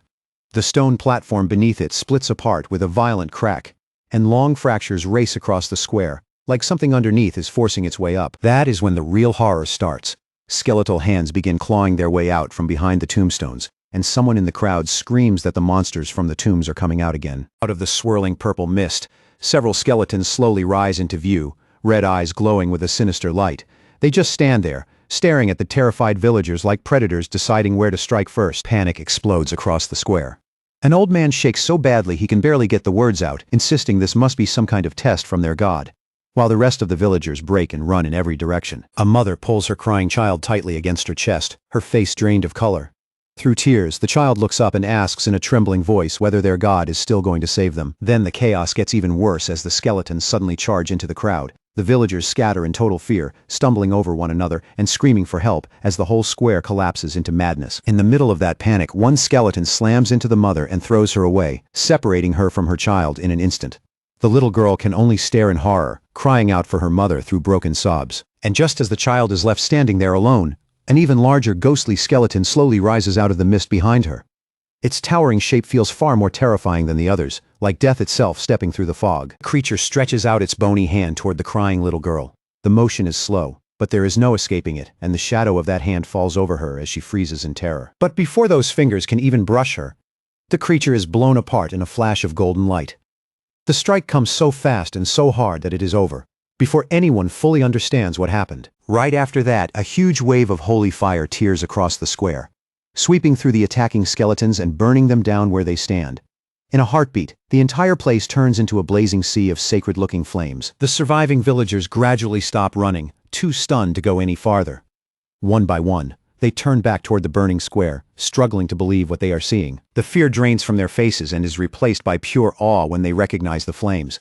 The stone platform beneath it splits apart with a violent crack, and long fractures race across the square, like something underneath is forcing its way up. That is when the real horror starts. Skeletal hands begin clawing their way out from behind the tombstones, and someone in the crowd screams that the monsters from the tombs are coming out again. Out of the swirling purple mist, several skeletons slowly rise into view, red eyes glowing with a sinister light. They just stand there, staring at the terrified villagers like predators deciding where to strike first. Panic explodes across the square. An old man shakes so badly he can barely get the words out, insisting this must be some kind of test from their god, while the rest of the villagers break and run in every direction. A mother pulls her crying child tightly against her chest, her face drained of color. Through tears, the child looks up and asks in a trembling voice whether their god is still going to save them. Then the chaos gets even worse as the skeletons suddenly charge into the crowd. The villagers scatter in total fear, stumbling over one another and screaming for help as the whole square collapses into madness. In the middle of that panic, one skeleton slams into the mother and throws her away, separating her from her child in an instant. The little girl can only stare in horror, crying out for her mother through broken sobs. And just as the child is left standing there alone, an even larger ghostly skeleton slowly rises out of the mist behind her. Its towering shape feels far more terrifying than the others, like death itself stepping through the fog. The creature stretches out its bony hand toward the crying little girl. The motion is slow, but there is no escaping it, and the shadow of that hand falls over her as she freezes in terror. But before those fingers can even brush her, the creature is blown apart in a flash of golden light. The strike comes so fast and so hard that it is over, before anyone fully understands what happened. Right after that, a huge wave of holy fire tears across the square, sweeping through the attacking skeletons and burning them down where they stand. In a heartbeat, the entire place turns into a blazing sea of sacred-looking flames. The surviving villagers gradually stop running, too stunned to go any farther. One by one, they turn back toward the burning square, struggling to believe what they are seeing. The fear drains from their faces and is replaced by pure awe when they recognize the flames.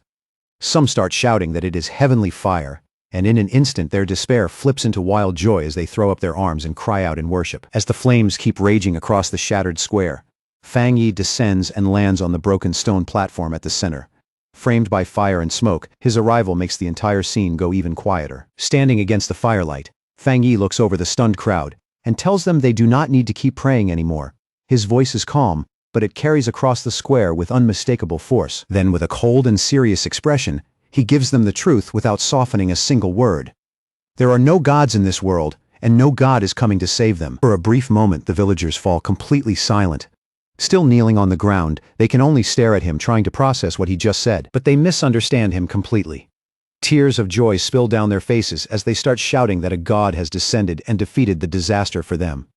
Some start shouting that it is heavenly fire, and in an instant their despair flips into wild joy as they throw up their arms and cry out in worship. As the flames keep raging across the shattered square, Fang Yi descends and lands on the broken stone platform at the center. Framed by fire and smoke, his arrival makes the entire scene go even quieter. Standing against the firelight, Fang Yi looks over the stunned crowd and tells them they do not need to keep praying anymore. His voice is calm, but it carries across the square with unmistakable force. Then, with a cold and serious expression, he gives them the truth without softening a single word. There are no gods in this world, and no god is coming to save them. For a brief moment, the villagers fall completely silent. Still kneeling on the ground, they can only stare at him, trying to process what he just said, but they misunderstand him completely. Tears of joy spill down their faces as they start shouting that a god has descended and defeated the disaster for them.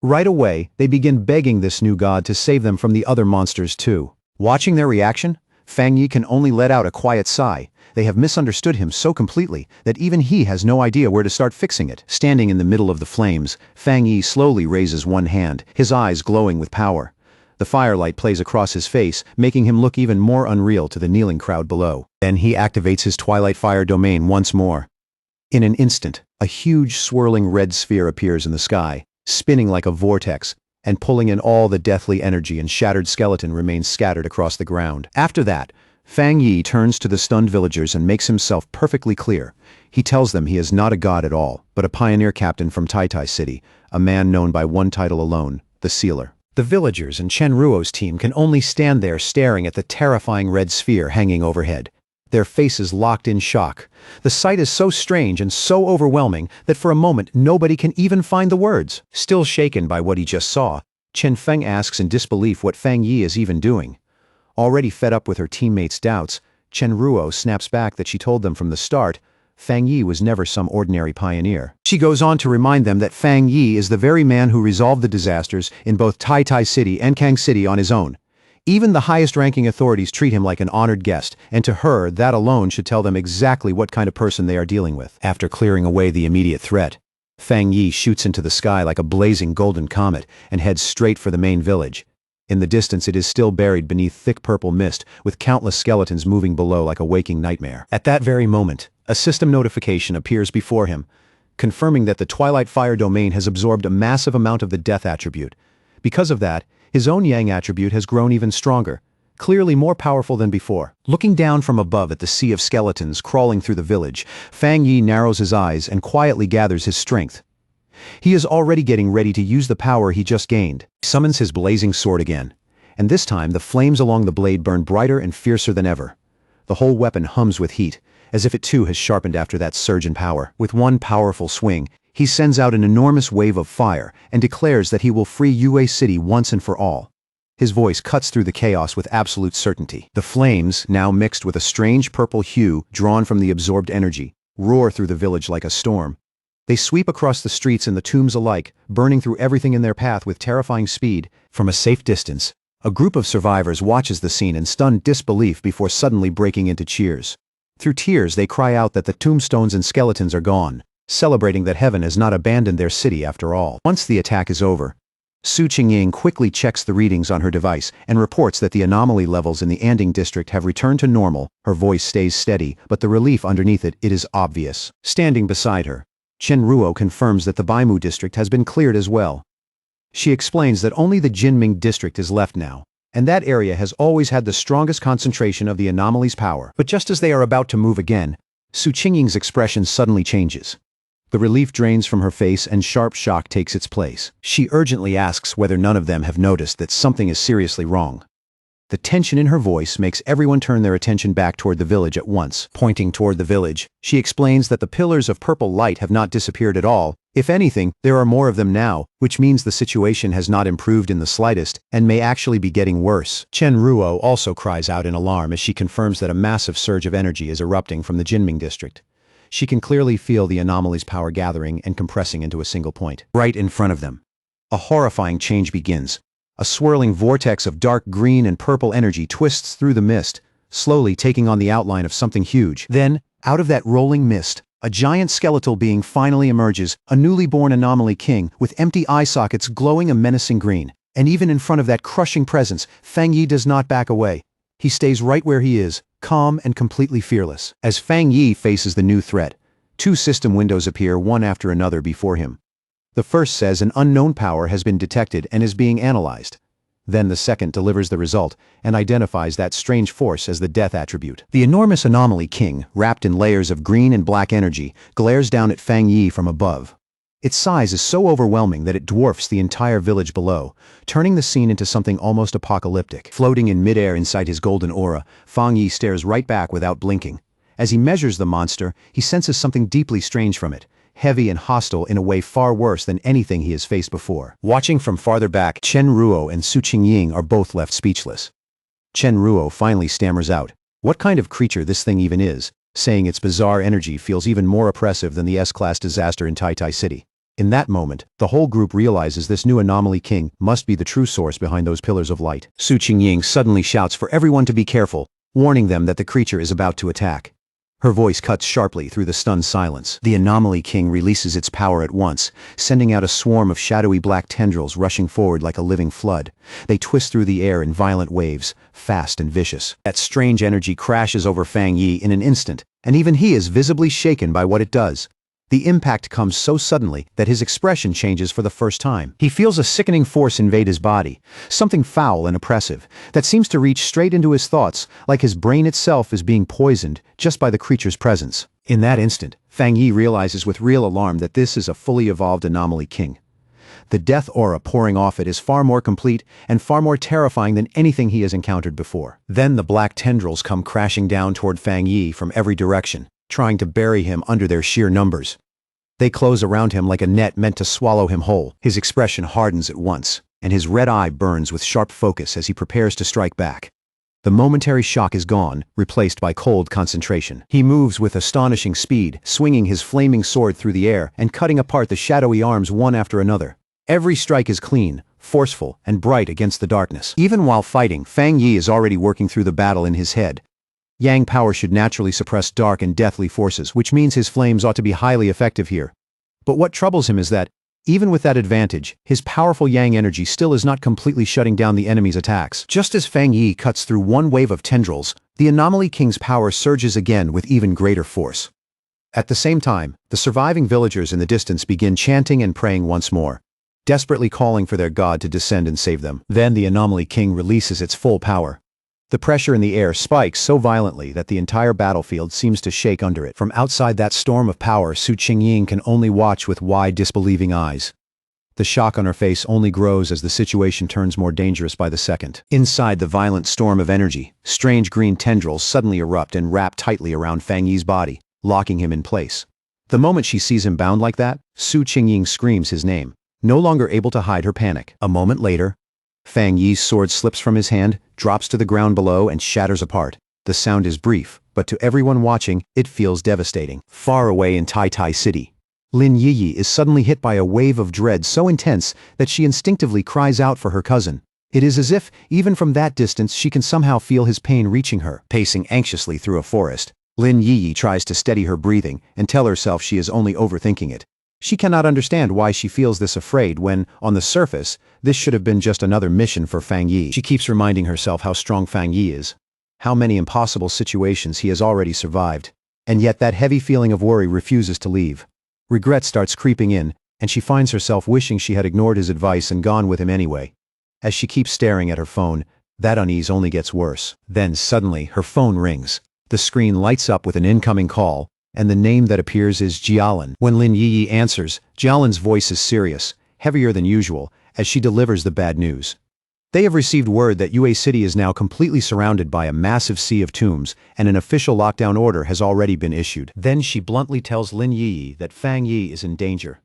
Right away, they begin begging this new god to save them from the other monsters too. Watching their reaction, Fang Yi can only let out a quiet sigh. They have misunderstood him so completely that even he has no idea where to start fixing it. Standing in the middle of the flames, Fang Yi slowly raises one hand, his eyes glowing with power. The firelight plays across his face, making him look even more unreal to the kneeling crowd below. Then he activates his Twilight Fire domain once more. In an instant, a huge swirling red sphere appears in the sky, spinning like a vortex, and pulling in all the deathly energy, and shattered skeleton remains scattered across the ground. After that, Fang Yi turns to the stunned villagers and makes himself perfectly clear. He tells them he is not a god at all, but a pioneer captain from Tai City, a man known by one title alone, the Sealer. The villagers and Chen Ruo's team can only stand there staring at the terrifying red sphere hanging overhead, their faces locked in shock. The sight is so strange and so overwhelming that for a moment nobody can even find the words. Still shaken by what he just saw, Chen Feng asks in disbelief what Fang Yi is even doing. Already fed up with her teammates' doubts, Chen Ruo snaps back that she told them from the start Fang Yi was never some ordinary pioneer. She goes on to remind them that Fang Yi is the very man who resolved the disasters in both Tai City and Kang City on his own. Even the highest-ranking authorities treat him like an honored guest, and to her, that alone should tell them exactly what kind of person they are dealing with. After clearing away the immediate threat, Fang Yi shoots into the sky like a blazing golden comet and heads straight for the main village. In the distance, it is still buried beneath thick purple mist, with countless skeletons moving below like a waking nightmare. At that very moment, a system notification appears before him, confirming that the Twilight Fire domain has absorbed a massive amount of the Death attribute. Because of that, his own Yang attribute has grown even stronger, clearly more powerful than before. Looking down from above at the sea of skeletons crawling through the village, Fang Yi narrows his eyes and quietly gathers his strength. He is already getting ready to use the power he just gained. He summons his blazing sword again, and this time the flames along the blade burn brighter and fiercer than ever. The whole weapon hums with heat, as if it too has sharpened after that surge in power. With one powerful swing, he sends out an enormous wave of fire and declares that he will free Yue City once and for all. His voice cuts through the chaos with absolute certainty. The flames, now mixed with a strange purple hue drawn from the absorbed energy, roar through the village like a storm. They sweep across the streets and the tombs alike, burning through everything in their path with terrifying speed. From a safe distance, a group of survivors watches the scene in stunned disbelief before suddenly breaking into cheers. Through tears, they cry out that the tombstones and skeletons are gone, celebrating that heaven has not abandoned their city after all. Once the attack is over, Su Qingying quickly checks the readings on her device and reports that the anomaly levels in the Anding district have returned to normal. Her voice stays steady, but the relief underneath it is obvious. Standing beside her, Chen Ruo confirms that the Baimu district has been cleared as well. She explains that only the Jinming district is left now, and that area has always had the strongest concentration of the anomaly's power. But just as they are about to move again, Su Qingying's expression suddenly changes. The relief drains from her face and sharp shock takes its place. She urgently asks whether none of them have noticed that something is seriously wrong. The tension in her voice makes everyone turn their attention back toward the village at once. Pointing toward the village, she explains that the pillars of purple light have not disappeared at all. If anything, there are more of them now, which means the situation has not improved in the slightest and may actually be getting worse. Chen Ruo also cries out in alarm as she confirms that a massive surge of energy is erupting from the Jinming district. She can clearly feel the anomaly's power gathering and compressing into a single point. Right in front of them, a horrifying change begins. A swirling vortex of dark green and purple energy twists through the mist, slowly taking on the outline of something huge. Then, out of that rolling mist, a giant skeletal being finally emerges, a newly born anomaly king with empty eye sockets glowing a menacing green. And even in front of that crushing presence, Fang Yi does not back away. He stays right where he is, calm and completely fearless. As Fang Yi faces the new threat, two system windows appear one after another before him. The first says an unknown power has been detected and is being analyzed. Then the second delivers the result and identifies that strange force as the death attribute. The enormous anomaly king, wrapped in layers of green and black energy, glares down at Fang Yi from above. Its size is so overwhelming that it dwarfs the entire village below, turning the scene into something almost apocalyptic. Floating in midair inside his golden aura, Fang Yi stares right back without blinking. As he measures the monster, he senses something deeply strange from it, heavy and hostile in a way far worse than anything he has faced before. Watching from farther back, Chen Ruo and Su Qingying are both left speechless. Chen Ruo finally stammers out, "What kind of creature this thing even is?" saying its bizarre energy feels even more oppressive than the S-class disaster in Tai City. In that moment, the whole group realizes this new anomaly king must be the true source behind those pillars of light. Su Qingying suddenly shouts for everyone to be careful, warning them that the creature is about to attack. Her voice cuts sharply through the stunned silence. The anomaly king releases its power at once, sending out a swarm of shadowy black tendrils rushing forward like a living flood. They twist through the air in violent waves, fast and vicious. That strange energy crashes over Fang Yi in an instant, and even he is visibly shaken by what it does. The impact comes so suddenly that his expression changes for the first time. He feels a sickening force invade his body, something foul and oppressive, that seems to reach straight into his thoughts, like his brain itself is being poisoned just by the creature's presence. In that instant, Fang Yi realizes with real alarm that this is a fully evolved anomaly king. The death aura pouring off it is far more complete and far more terrifying than anything he has encountered before. Then the black tendrils come crashing down toward Fang Yi from every direction, trying to bury him under their sheer numbers. They close around him like a net meant to swallow him whole. His expression hardens at once, and his red eye burns with sharp focus as he prepares to strike back. The momentary shock is gone, replaced by cold concentration. He moves with astonishing speed, swinging his flaming sword through the air and cutting apart the shadowy arms one after another. Every strike is clean, forceful, and bright against the darkness. Even while fighting, Fang Yi is already working through the battle in his head. Yang power should naturally suppress dark and deathly forces, which means his flames ought to be highly effective here. But what troubles him is that, even with that advantage, his powerful Yang energy still is not completely shutting down the enemy's attacks. Just as Fang Yi cuts through one wave of tendrils, the anomaly king's power surges again with even greater force. At the same time, the surviving villagers in the distance begin chanting and praying once more, desperately calling for their god to descend and save them. Then the anomaly king releases its full power. The pressure in the air spikes so violently that the entire battlefield seems to shake under it. From outside that storm of power, Su Qingying can only watch with wide, disbelieving eyes. The shock on her face only grows as the situation turns more dangerous by the second. Inside the violent storm of energy, strange green tendrils suddenly erupt and wrap tightly around Fang Yi's body, locking him in place. The moment she sees him bound like that, Su Qingying screams his name, no longer able to hide her panic. A moment later, Fang Yi's sword slips from his hand, drops to the ground below, and shatters apart. The sound is brief, but to everyone watching, it feels devastating. Far away in Tai City, Lin Yiyi is suddenly hit by a wave of dread so intense that she instinctively cries out for her cousin. It is as if, even from that distance, she can somehow feel his pain reaching her. Pacing anxiously through a forest, Lin Yiyi tries to steady her breathing and tell herself she is only overthinking it. She cannot understand why she feels this afraid when, on the surface, this should have been just another mission for Fang Yi. She keeps reminding herself how strong Fang Yi is, how many impossible situations he has already survived. And yet that heavy feeling of worry refuses to leave. Regret starts creeping in, and she finds herself wishing she had ignored his advice and gone with him anyway. As she keeps staring at her phone, That unease only gets worse. Then suddenly, her phone rings. The screen lights up with an incoming call, and the name that appears is Jialan. When Lin Yi answers, Jialan's voice is serious, heavier than usual, as she delivers the bad news. They have received word that Yue City is now completely surrounded by a massive sea of tombs, and an official lockdown order has already been issued. Then she bluntly tells Lin Yi that Fang Yi is in danger.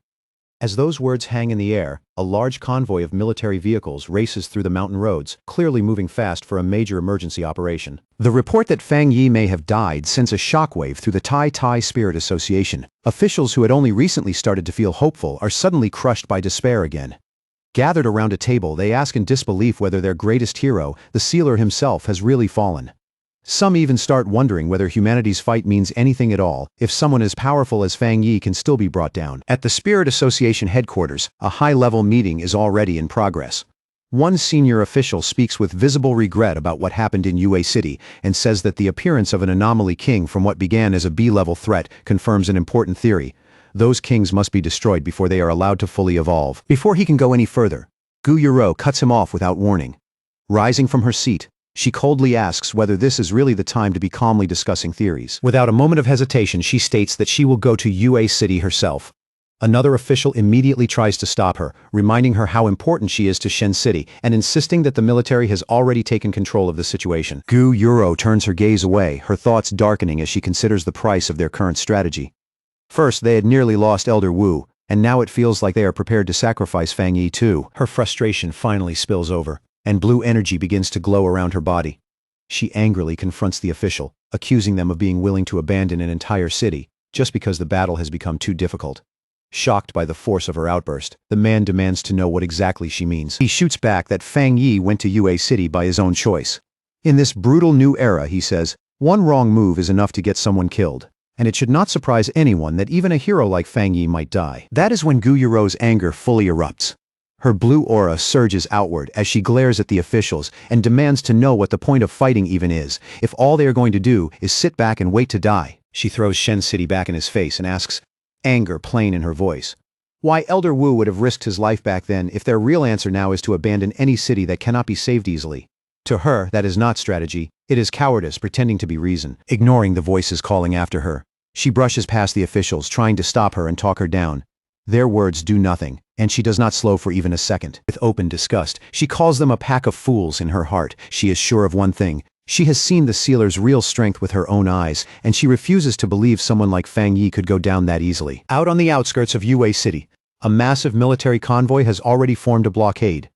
As those words hang in the air, a large convoy of military vehicles races through the mountain roads, clearly moving fast for a major emergency operation. The report that Fang Yi may have died sends a shockwave through the Tai Spirit Association. Officials who had only recently started to feel hopeful are suddenly crushed by despair again. Gathered around a table, they ask in disbelief whether their greatest hero, the sealer himself, has really fallen. Some even start wondering whether humanity's fight means anything at all, if someone as powerful as Fang Yi can still be brought down. At the Spirit Association headquarters, a high-level meeting is already in progress. One senior official speaks with visible regret about what happened in Yue City and says that the appearance of an anomaly king from what began as a B-level threat confirms an important theory. Those kings must be destroyed before they are allowed to fully evolve. Before he can go any further, Gu Yuro cuts him off without warning. Rising from her seat, she coldly asks whether this is really the time to be calmly discussing theories. Without a moment of hesitation, she states that she will go to Yue City herself. Another official immediately tries to stop her, reminding her how important she is to Shen City and insisting that the military has already taken control of the situation. Gu Yuro turns her gaze away, her thoughts darkening as she considers the price of their current strategy. First, they had nearly lost Elder Wu, and now it feels like they are prepared to sacrifice Fang Yi too. Her frustration finally spills over, and blue energy begins to glow around her body. She angrily confronts the official, accusing them of being willing to abandon an entire city, just because the battle has become too difficult. Shocked by the force of her outburst, the man demands to know what exactly she means. He shoots back that Fang Yi went to Yue City by his own choice. In this brutal new era, he says, one wrong move is enough to get someone killed. And it should not surprise anyone that even a hero like Fang Yi might die. That is when Gu Yuro's anger fully erupts. Her blue aura surges outward as she glares at the officials and demands to know what the point of fighting even is, if all they are going to do is sit back and wait to die. She throws Shen City back in his face and asks, anger plain in her voice, why Elder Wu would have risked his life back then if their real answer now is to abandon any city that cannot be saved easily. To her, that is not strategy, it is cowardice pretending to be reason. Ignoring the voices calling after her, she brushes past the officials, trying to stop her and talk her down. Their words do nothing, and she does not slow for even a second. With open disgust, she calls them a pack of fools in her heart. She is sure of one thing. She has seen the sealer's real strength with her own eyes, and she refuses to believe someone like Fang Yi could go down that easily. Out on the outskirts of Yue City, a massive military convoy has already formed a blockade.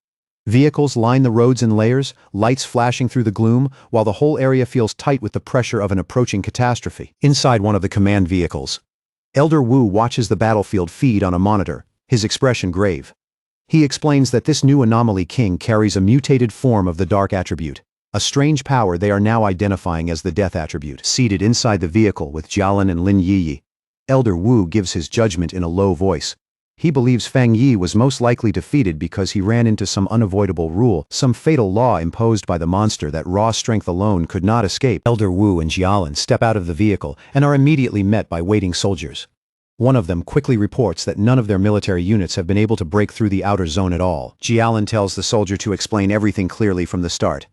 Vehicles line the roads in layers, lights flashing through the gloom, while the whole area feels tight with the pressure of an approaching catastrophe. Inside one of the command vehicles, Elder Wu watches the battlefield feed on a monitor, his expression grave. He explains that this new anomaly king carries a mutated form of the dark attribute, a strange power they are now identifying as the death attribute. Seated inside the vehicle with Jialan and Lin Yi, Elder Wu gives his judgment in a low voice. He believes Fang Yi was most likely defeated because he ran into some unavoidable rule, some fatal law imposed by the monster that raw strength alone could not escape. Elder Wu and Jialan step out of the vehicle and are immediately met by waiting soldiers. One of them quickly reports that none of their military units have been able to break through the outer zone at all. Jialan tells the soldier to explain everything clearly from the start.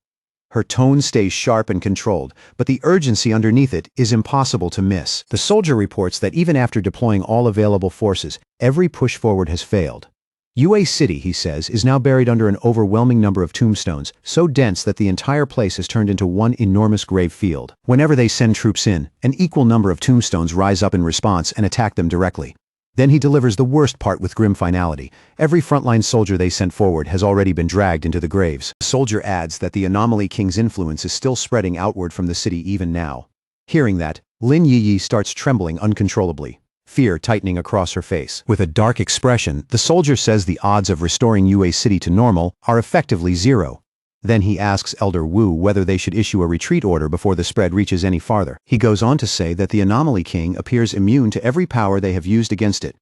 Her tone stays sharp and controlled, but the urgency underneath it is impossible to miss. The soldier reports that even after deploying all available forces, every push forward has failed. Yue City, he says, is now buried under an overwhelming number of tombstones, so dense that the entire place has turned into one enormous grave field. Whenever they send troops in, an equal number of tombstones rise up in response and attack them directly. Then he delivers the worst part with grim finality. Every frontline soldier they sent forward has already been dragged into the graves. The soldier adds that the anomaly king's influence is still spreading outward from the city even now. Hearing that, Lin Yi starts trembling uncontrollably, fear tightening across her face. With a dark expression, the soldier says the odds of restoring Yue City to normal are effectively zero. Then he asks Elder Wu whether they should issue a retreat order before the spread reaches any farther. He goes on to say that the Anomaly King appears immune to every power they have used against it.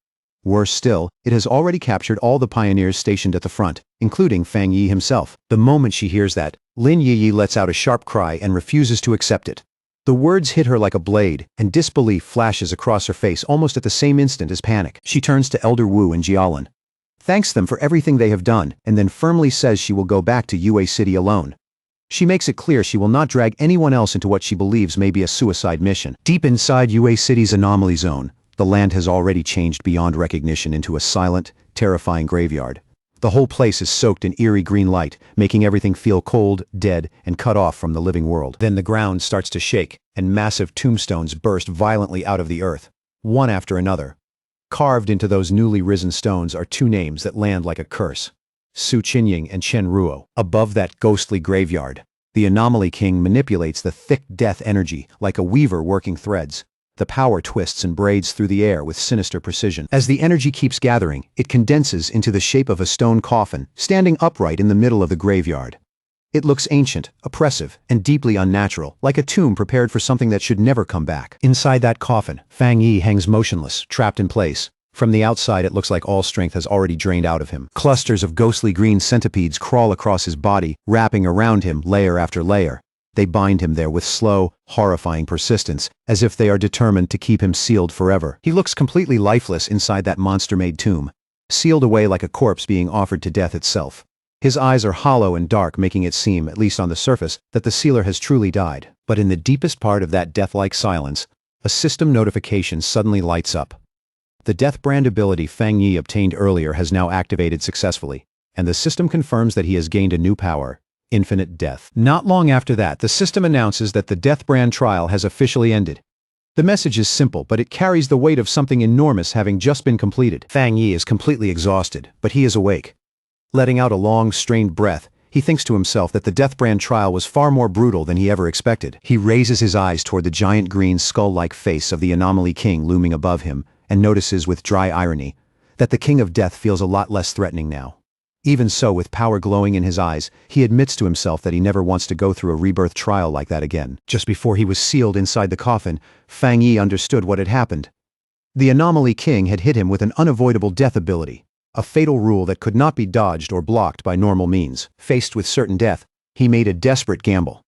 Worse still, it has already captured all the pioneers stationed at the front, including Fang Yi himself. The moment she hears that, Lin Yi lets out a sharp cry and refuses to accept it. The words hit her like a blade, and disbelief flashes across her face almost at the same instant as panic. She turns to Elder Wu and Jialan, thanks them for everything they have done, and then firmly says she will go back to Yue City alone. She makes it clear she will not drag anyone else into what she believes may be a suicide mission. Deep inside UA City's anomaly zone, the land has already changed beyond recognition into a silent, terrifying graveyard. The whole place is soaked in eerie green light, making everything feel cold, dead, and cut off from the living world. Then the ground starts to shake, and massive tombstones burst violently out of the earth, one after another. Carved into those newly risen stones are two names that land like a curse: Su Qinying and Chen Ruo. Above that ghostly graveyard, the Anomaly King manipulates the thick death energy like a weaver working threads. The power twists and braids through the air with sinister precision. As the energy keeps gathering, it condenses into the shape of a stone coffin, standing upright in the middle of the graveyard. It looks ancient, oppressive, and deeply unnatural, like a tomb prepared for something that should never come back. Inside that coffin, Fang Yi hangs motionless, trapped in place. From the outside, it looks like all strength has already drained out of him. Clusters of ghostly green centipedes crawl across his body, wrapping around him layer after layer. They bind him there with slow, horrifying persistence, as if they are determined to keep him sealed forever. He looks completely lifeless inside that monster-made tomb, sealed away like a corpse being offered to death itself. His eyes are hollow and dark, making it seem, at least on the surface, that the sealer has truly died. But in the deepest part of that death-like silence, a system notification suddenly lights up. The Death Brand ability Fang Yi obtained earlier has now activated successfully, and the system confirms that he has gained a new power: infinite death. Not long after that, the system announces that the Death Brand trial has officially ended. The message is simple, but it carries the weight of something enormous having just been completed. Fang Yi is completely exhausted, but he is awake. Letting out a long, strained breath, he thinks to himself that the Death Brand trial was far more brutal than he ever expected. He raises his eyes toward the giant green skull-like face of the Anomaly King looming above him, and notices with dry irony that the King of Death feels a lot less threatening now. Even so, with power glowing in his eyes, he admits to himself that he never wants to go through a rebirth trial like that again. Just before he was sealed inside the coffin, Fang Yi understood what had happened. The Anomaly King had hit him with an unavoidable death ability, a fatal rule that could not be dodged or blocked by normal means. Faced with certain death, he made a desperate gamble.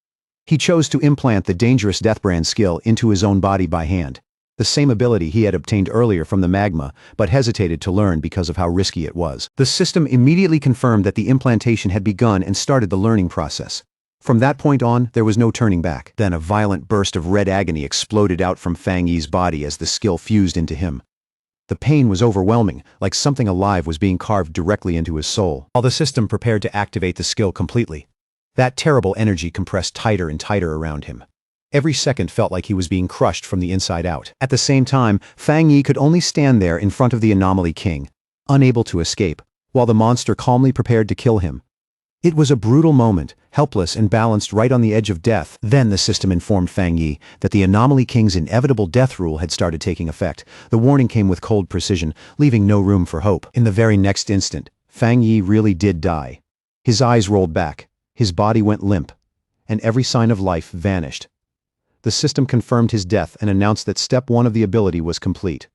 He chose to implant the dangerous Deathbrand skill into his own body by hand, the same ability he had obtained earlier from the magma, but hesitated to learn because of how risky it was. The system immediately confirmed that the implantation had begun and started the learning process. From that point on, there was no turning back. Then a violent burst of red agony exploded out from Fang Yi's body as the skill fused into him. The pain was overwhelming, like something alive was being carved directly into his soul. While the system prepared to activate the skill completely, that terrible energy compressed tighter and tighter around him. Every second felt like he was being crushed from the inside out. At the same time, Fang Yi could only stand there in front of the Anomaly King, unable to escape, while the monster calmly prepared to kill him. It was a brutal moment, helpless and balanced right on the edge of death. Then the system informed Fang Yi that the Anomaly King's inevitable death rule had started taking effect. The warning came with cold precision, leaving no room for hope. In the very next instant, Fang Yi really did die. His eyes rolled back, his body went limp, and every sign of life vanished. The system confirmed his death and announced that step 1 of the ability was complete.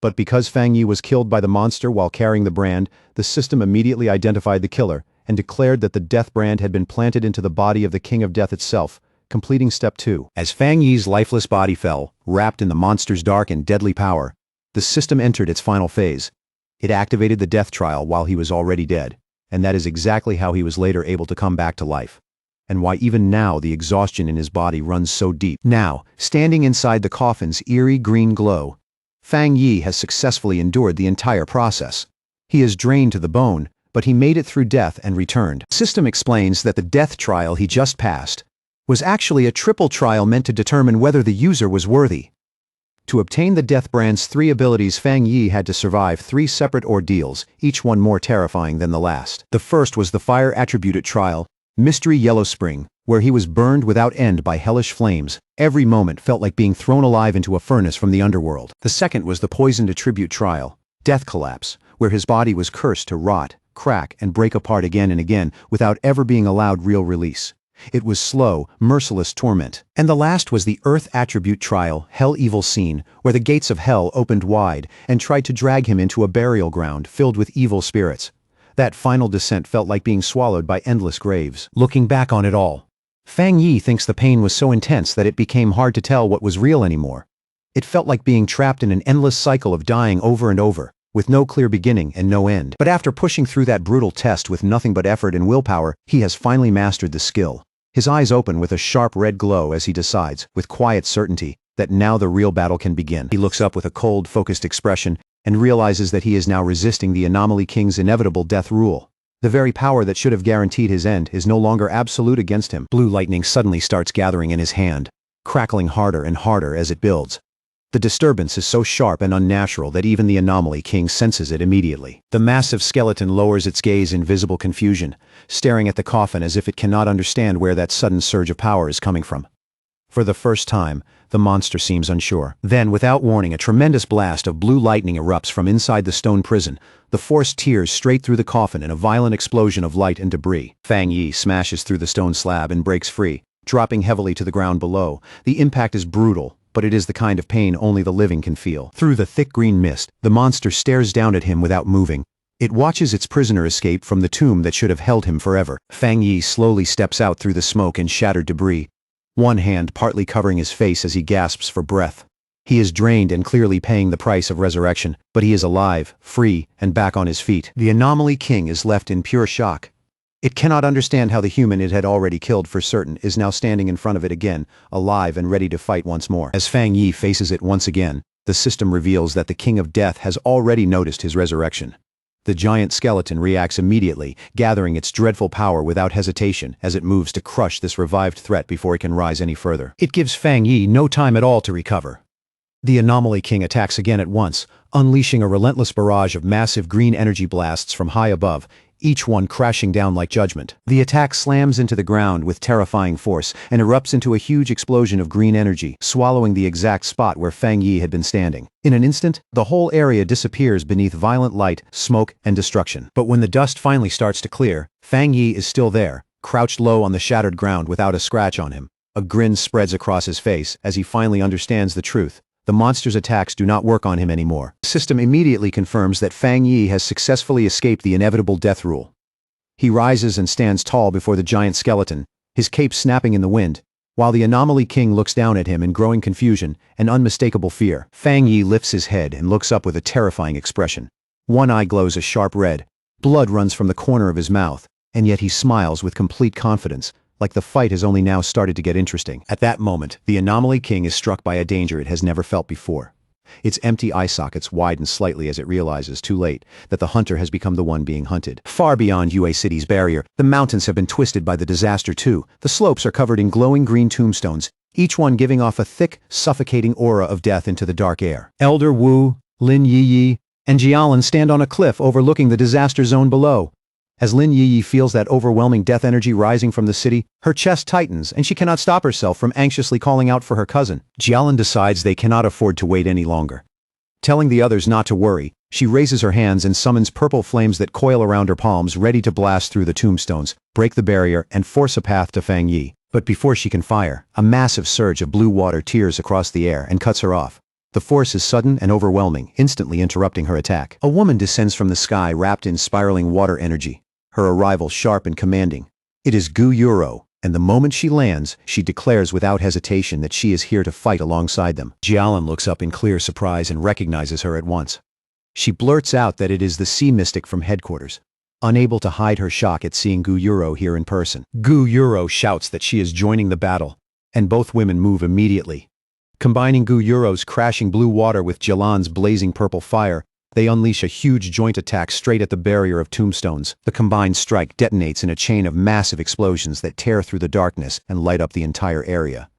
But because Fang Yi was killed by the monster while carrying the brand, the system immediately identified the killer and declared that the Death Brand had been planted into the body of the King of Death itself, completing step 2. As Fang Yi's lifeless body fell, wrapped in the monster's dark and deadly power, the system entered its final phase. It activated the death trial while he was already dead, and that is exactly how he was later able to come back to life, and why even now the exhaustion in his body runs so deep. Now, standing inside the coffin's eerie green glow, Fang Yi has successfully endured the entire process. He is drained to the bone, but he made it through death and returned. The system explains that the death trial he just passed was actually a triple trial meant to determine whether the user was worthy. To obtain the Death Brand's 3 abilities, Fang Yi had to survive 3 separate ordeals, each one more terrifying than the last. The first was the fire attributed trial, Mystery Yellow Spring, where he was burned without end by hellish flames. Every moment felt like being thrown alive into a furnace from the underworld. The second was the poisoned attribute trial, Death Collapse, where his body was cursed to rot, crack, and break apart again and again without ever being allowed real release. It was slow, merciless torment. And the last was the Earth Attribute trial, Hell Evil Scene, where the gates of hell opened wide and tried to drag him into a burial ground filled with evil spirits. That final descent felt like being swallowed by endless graves. Looking back on it all, Fang Yi thinks the pain was so intense that it became hard to tell what was real anymore. It felt like being trapped in an endless cycle of dying over and over, with no clear beginning and no end. But after pushing through that brutal test with nothing but effort and willpower, he has finally mastered the skill. His eyes open with a sharp red glow as he decides, with quiet certainty, that now the real battle can begin. He looks up with a cold, focused expression and realizes that he is now resisting the Anomaly King's inevitable death rule. The very power that should have guaranteed his end is no longer absolute against him. Blue lightning suddenly starts gathering in his hand, crackling harder and harder as it builds. The disturbance is so sharp and unnatural that even the Anomaly King senses it immediately. The massive skeleton lowers its gaze in visible confusion, staring at the coffin as if it cannot understand where that sudden surge of power is coming from. For the first time, the monster seems unsure. Then, without warning, a tremendous blast of blue lightning erupts from inside the stone prison. The force tears straight through the coffin in a violent explosion of light and debris. Fang Yi smashes through the stone slab and breaks free, dropping heavily to the ground below. The impact is brutal, but it is the kind of pain only the living can feel. Through the thick green mist, the monster stares down at him without moving. It watches its prisoner escape from the tomb that should have held him forever. Fang Yi slowly steps out through the smoke and shattered debris, one hand partly covering his face as he gasps for breath. He is drained and clearly paying the price of resurrection, but he is alive, free, and back on his feet. The Anomaly King is left in pure shock. It cannot understand how the human it had already killed for certain is now standing in front of it again, alive and ready to fight once more. As Fang Yi faces it once again, the system reveals that the King of Death has already noticed his resurrection. The giant skeleton reacts immediately, gathering its dreadful power without hesitation as it moves to crush this revived threat before it can rise any further. It gives Fang Yi no time at all to recover. The Anomaly King attacks again at once, unleashing a relentless barrage of massive green energy blasts from high above, each one crashing down like judgment. The attack slams into the ground with terrifying force and erupts into a huge explosion of green energy, swallowing the exact spot where Fang Yi had been standing. In an instant, the whole area disappears beneath violent light, smoke, and destruction. But when the dust finally starts to clear, Fang Yi is still there, crouched low on the shattered ground without a scratch on him. A grin spreads across his face as he finally understands the truth. The monster's attacks do not work on him anymore. The system immediately confirms that Fang Yi has successfully escaped the inevitable death rule. He rises and stands tall before the giant skeleton, his cape snapping in the wind, while the Anomaly King looks down at him in growing confusion and unmistakable fear. Fang Yi lifts his head and looks up with a terrifying expression. One eye glows a sharp red, blood runs from the corner of his mouth, and yet he smiles with complete confidence, like the fight has only now started to get interesting. At that moment, the Anomaly King is struck by a danger it has never felt before. Its empty eye sockets widen slightly as it realizes, too late, that the hunter has become the one being hunted. Far beyond Yue City's barrier, the mountains have been twisted by the disaster too. The slopes are covered in glowing green tombstones, each one giving off a thick, suffocating aura of death into the dark air. Elder Wu, Lin Yiyi, and Jialan stand on a cliff overlooking the disaster zone below. As Lin Yiyi feels that overwhelming death energy rising from the city, her chest tightens and she cannot stop herself from anxiously calling out for her cousin. Jialan decides they cannot afford to wait any longer. Telling the others not to worry, she raises her hands and summons purple flames that coil around her palms, ready to blast through the tombstones, break the barrier, and force a path to Fang Yi. But before she can fire, a massive surge of blue water tears across the air and cuts her off. The force is sudden and overwhelming, instantly interrupting her attack. A woman descends from the sky wrapped in spiraling water energy, her arrival sharp and commanding. It is Gu Yuro, and the moment she lands, she declares without hesitation that she is here to fight alongside them. Jialan looks up in clear surprise and recognizes her at once. She blurts out that it is the sea mystic from headquarters, unable to hide her shock at seeing Gu Yuro here in person. Gu Yuro shouts that she is joining the battle, and both women move immediately. Combining Gu Yuro's crashing blue water with Jialan's blazing purple fire, they unleash a huge joint attack straight at the barrier of tombstones. The combined strike detonates in a chain of massive explosions that tear through the darkness and light up the entire area.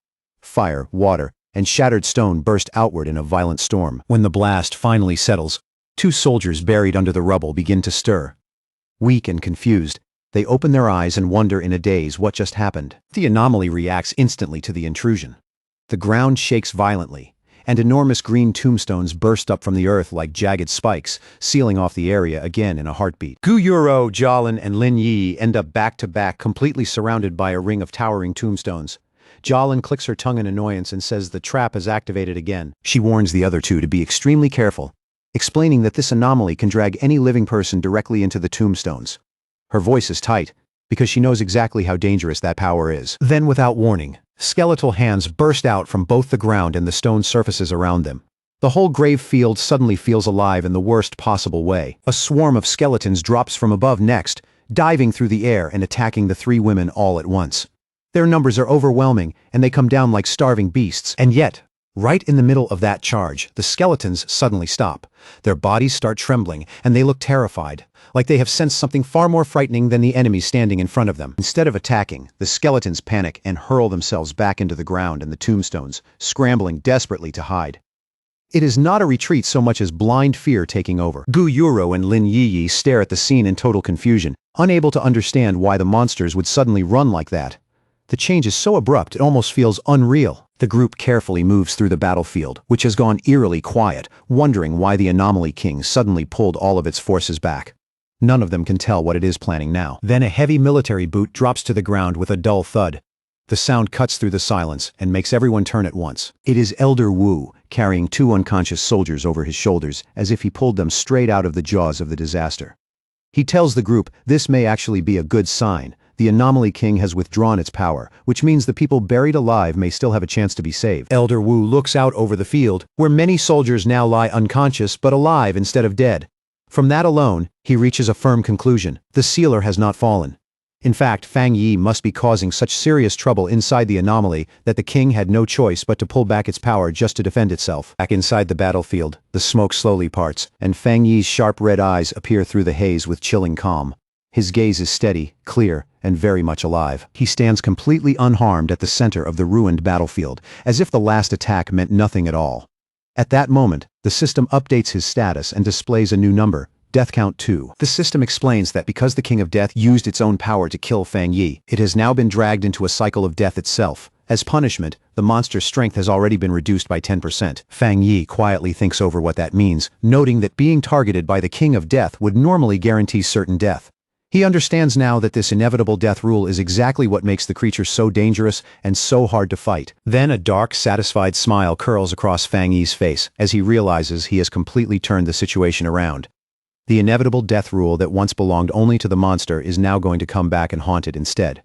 Fire, water, and shattered stone burst outward in a violent storm. When the blast finally settles, two soldiers buried under the rubble begin to stir. Weak and confused, they open their eyes and wonder in a daze what just happened. The anomaly reacts instantly to the intrusion. The ground shakes violently, and enormous green tombstones burst up from the earth like jagged spikes, sealing off the area again in a heartbeat. Gu Yuro, Jialan, and Lin Yi end up back-to-back, completely surrounded by a ring of towering tombstones. Jialan clicks her tongue in annoyance and says the trap is activated again. She warns the other two to be extremely careful, explaining that this anomaly can drag any living person directly into the tombstones. Her voice is tight, because she knows exactly how dangerous that power is. Then, without warning, skeletal hands burst out from both the ground and the stone surfaces around them. The whole grave field suddenly feels alive in the worst possible way. A swarm of skeletons drops from above next, diving through the air and attacking the three women all at once. Their numbers are overwhelming, and they come down like starving beasts. And yet, right in the middle of that charge, the skeletons suddenly stop. Their bodies start trembling, and they look terrified, like they have sensed something far more frightening than the enemy standing in front of them. Instead of attacking, the skeletons panic and hurl themselves back into the ground and the tombstones, scrambling desperately to hide. It is not a retreat so much as blind fear taking over. Gu Yuro and Lin Yiyi stare at the scene in total confusion, unable to understand why the monsters would suddenly run like that. The change is so abrupt it almost feels unreal. The group carefully moves through the battlefield, which has gone eerily quiet, wondering why the Anomaly King suddenly pulled all of its forces back. None of them can tell what it is planning now. Then a heavy military boot drops to the ground with a dull thud. The sound cuts through the silence and makes everyone turn at once. It is Elder Wu, carrying two unconscious soldiers over his shoulders, as if he pulled them straight out of the jaws of the disaster. He tells the group this may actually be a good sign. The Anomaly King has withdrawn its power, which means the people buried alive may still have a chance to be saved. Elder Wu looks out over the field, where many soldiers now lie unconscious but alive instead of dead. From that alone, he reaches a firm conclusion. The sealer has not fallen. In fact, Fang Yi must be causing such serious trouble inside the anomaly that the king had no choice but to pull back its power just to defend itself. Back inside the battlefield, the smoke slowly parts, and Fang Yi's sharp red eyes appear through the haze with chilling calm. His gaze is steady, clear, and very much alive. He stands completely unharmed at the center of the ruined battlefield, as if the last attack meant nothing at all. At that moment, the system updates his status and displays a new number, Death Count 2. The system explains that because the King of Death used its own power to kill Fang Yi, it has now been dragged into a cycle of death itself. As punishment, the monster's strength has already been reduced by 10%. Fang Yi quietly thinks over what that means, noting that being targeted by the King of Death would normally guarantee certain death. He understands now that this inevitable death rule is exactly what makes the creature so dangerous and so hard to fight. Then a dark, satisfied smile curls across Fang Yi's face as he realizes he has completely turned the situation around. The inevitable death rule that once belonged only to the monster is now going to come back and haunt it instead.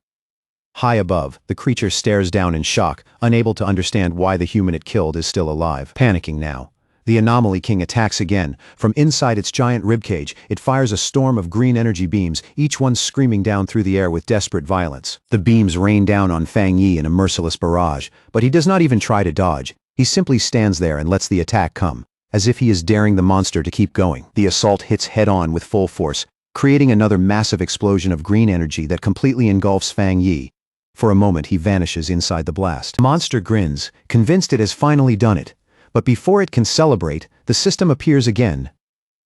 High above, the creature stares down in shock, unable to understand why the human it killed is still alive. Panicking now, the Anomaly King attacks again. From inside its giant ribcage, it fires a storm of green energy beams, each one screaming down through the air with desperate violence. The beams rain down on Fang Yi in a merciless barrage, but he does not even try to dodge. He simply stands there and lets the attack come, as if he is daring the monster to keep going. The assault hits head-on with full force, creating another massive explosion of green energy that completely engulfs Fang Yi. For a moment he vanishes inside the blast. The monster grins, convinced it has finally done it. But before it can celebrate, the system appears again.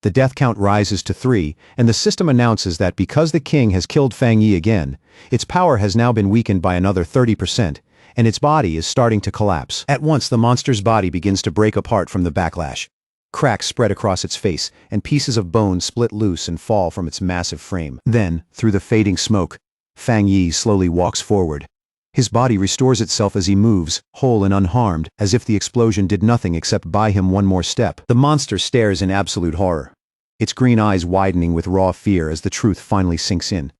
The death count rises to 3, and the system announces that because the king has killed Fang Yi again, its power has now been weakened by another 30%, and its body is starting to collapse. At once the monster's body begins to break apart from the backlash. Cracks spread across its face, and pieces of bone split loose and fall from its massive frame. Then, through the fading smoke, Fang Yi slowly walks forward. His body restores itself as he moves, whole and unharmed, as if the explosion did nothing except buy him one more step. The monster stares in absolute horror, its green eyes widening with raw fear as the truth finally sinks in.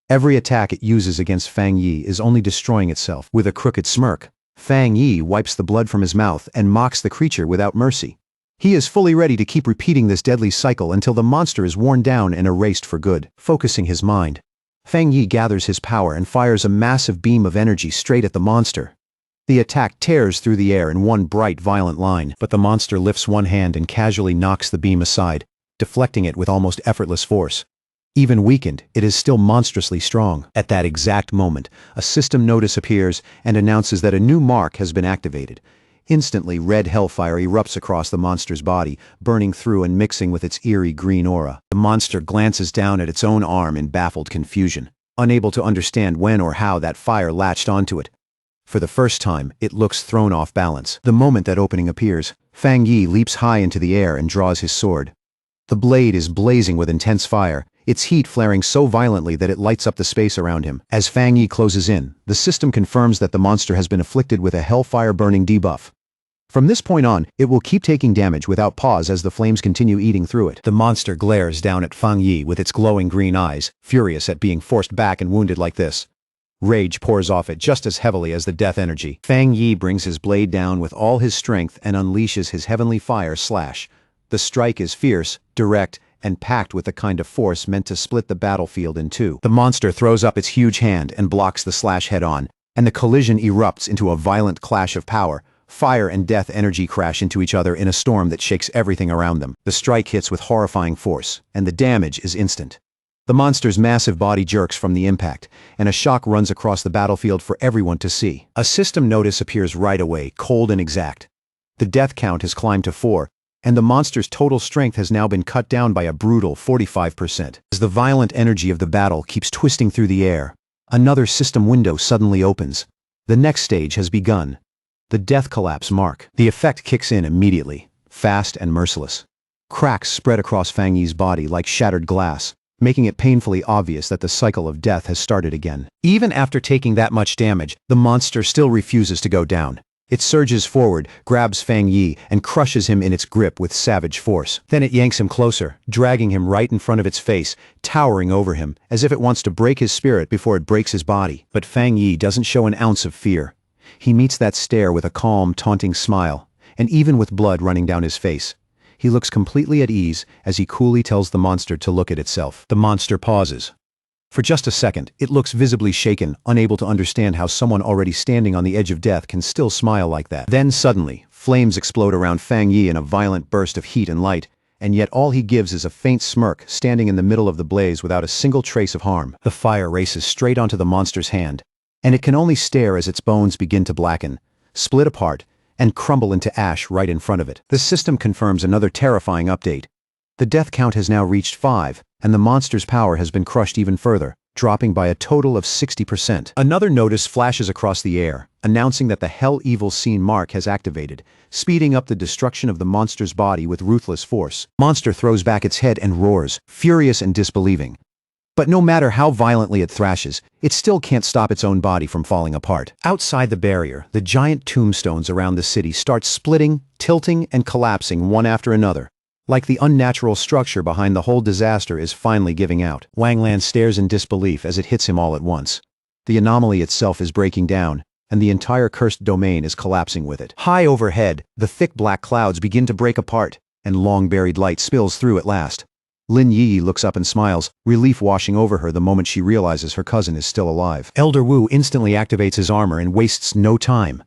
Every attack it uses against Fang Yi is only destroying itself. With a crooked smirk, Fang Yi wipes the blood from his mouth and mocks the creature without mercy. He is fully ready to keep repeating this deadly cycle until the monster is worn down and erased for good. Focusing his mind, Fang Yi gathers his power and fires a massive beam of energy straight at the monster. The attack tears through the air in one bright, violent line, but the monster lifts one hand and casually knocks the beam aside, deflecting it with almost effortless force. Even weakened, it is still monstrously strong. At that exact moment, a system notice appears and announces that a new mark has been activated. Instantly, red hellfire erupts across the monster's body, burning through and mixing with its eerie green aura. The monster glances down at its own arm in baffled confusion, unable to understand when or how that fire latched onto it. For the first time, it looks thrown off balance. The moment that opening appears, Fang Yi leaps high into the air and draws his sword. The blade is blazing with intense fire, its heat flaring so violently that it lights up the space around him. As Fang Yi closes in, the system confirms that the monster has been afflicted with a hellfire-burning debuff. From this point on, it will keep taking damage without pause as the flames continue eating through it. The monster glares down at Fang Yi with its glowing green eyes, furious at being forced back and wounded like this. Rage pours off it just as heavily as the death energy. Fang Yi brings his blade down with all his strength and unleashes his heavenly fire slash. The strike is fierce, direct, and packed with the kind of force meant to split the battlefield in two. The monster throws up its huge hand and blocks the slash head-on, and the collision erupts into a violent clash of power. Fire and death energy crash into each other in a storm that shakes everything around them. The strike hits with horrifying force, and the damage is instant. The monster's massive body jerks from the impact, and a shock runs across the battlefield for everyone to see. A system notice appears right away, cold and exact. The death count has climbed to 4, and the monster's total strength has now been cut down by a brutal 45%. As the violent energy of the battle keeps twisting through the air, another system window suddenly opens. The next stage has begun. The death collapse mark. The effect kicks in immediately, fast and merciless. Cracks spread across Fang Yi's body like shattered glass, making it painfully obvious that the cycle of death has started again. Even after taking that much damage, the monster still refuses to go down. It surges forward, grabs Fang Yi, and crushes him in its grip with savage force. Then it yanks him closer, dragging him right in front of its face, towering over him, as if it wants to break his spirit before it breaks his body. But Fang Yi doesn't show an ounce of fear. He meets that stare with a calm, taunting smile, and even with blood running down his face, he looks completely at ease as he coolly tells the monster to look at itself. The monster pauses. For just a second, it looks visibly shaken, unable to understand how someone already standing on the edge of death can still smile like that. Then suddenly, flames explode around Fang Yi in a violent burst of heat and light, and yet all he gives is a faint smirk, standing in the middle of the blaze without a single trace of harm. The fire races straight onto the monster's hand, and it can only stare as its bones begin to blacken, split apart, and crumble into ash right in front of it. The system confirms another terrifying update. The death count has now reached 5, and the monster's power has been crushed even further, dropping by a total of 60%. Another notice flashes across the air, announcing that the Hell Evil Scene mark has activated, speeding up the destruction of the monster's body with ruthless force. Monster throws back its head and roars, furious and disbelieving. But no matter how violently it thrashes, it still can't stop its own body from falling apart. Outside the barrier, the giant tombstones around the city start splitting, tilting, and collapsing one after another. Like the unnatural structure behind the whole disaster is finally giving out. Wang Lan stares in disbelief as it hits him all at once. The anomaly itself is breaking down, and the entire cursed domain is collapsing with it. High overhead, the thick black clouds begin to break apart, and long-buried light spills through at last. Lin Yi looks up and smiles, relief washing over her the moment she realizes her cousin is still alive. Elder Wu instantly activates his armor and wastes no time.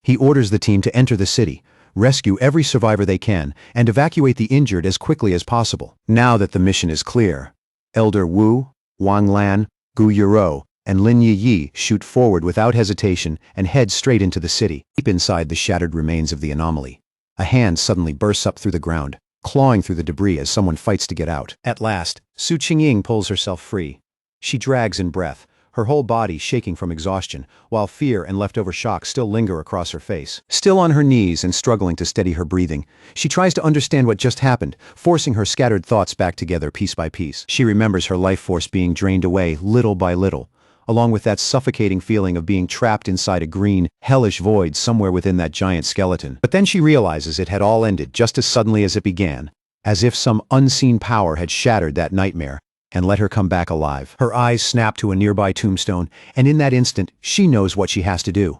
He orders the team to enter the city, rescue every survivor they can, and evacuate the injured as quickly as possible. Now that the mission is clear, Elder Wu, Wang Lan, Gu Yuro, and Lin Yi shoot forward without hesitation and head straight into the city. Deep inside the shattered remains of the anomaly, a hand suddenly bursts up through the ground, clawing through the debris as someone fights to get out. At last, Su Qingying pulls herself free. She drags in breath, her whole body shaking from exhaustion, while fear and leftover shock still linger across her face. Still on her knees and struggling to steady her breathing, she tries to understand what just happened, forcing her scattered thoughts back together piece by piece. She remembers her life force being drained away little by little, along with that suffocating feeling of being trapped inside a green, hellish void somewhere within that giant skeleton. But then she realizes it had all ended just as suddenly as it began, as if some unseen power had shattered that nightmare and let her come back alive. Her eyes snap to a nearby tombstone, and in that instant, she knows what she has to do.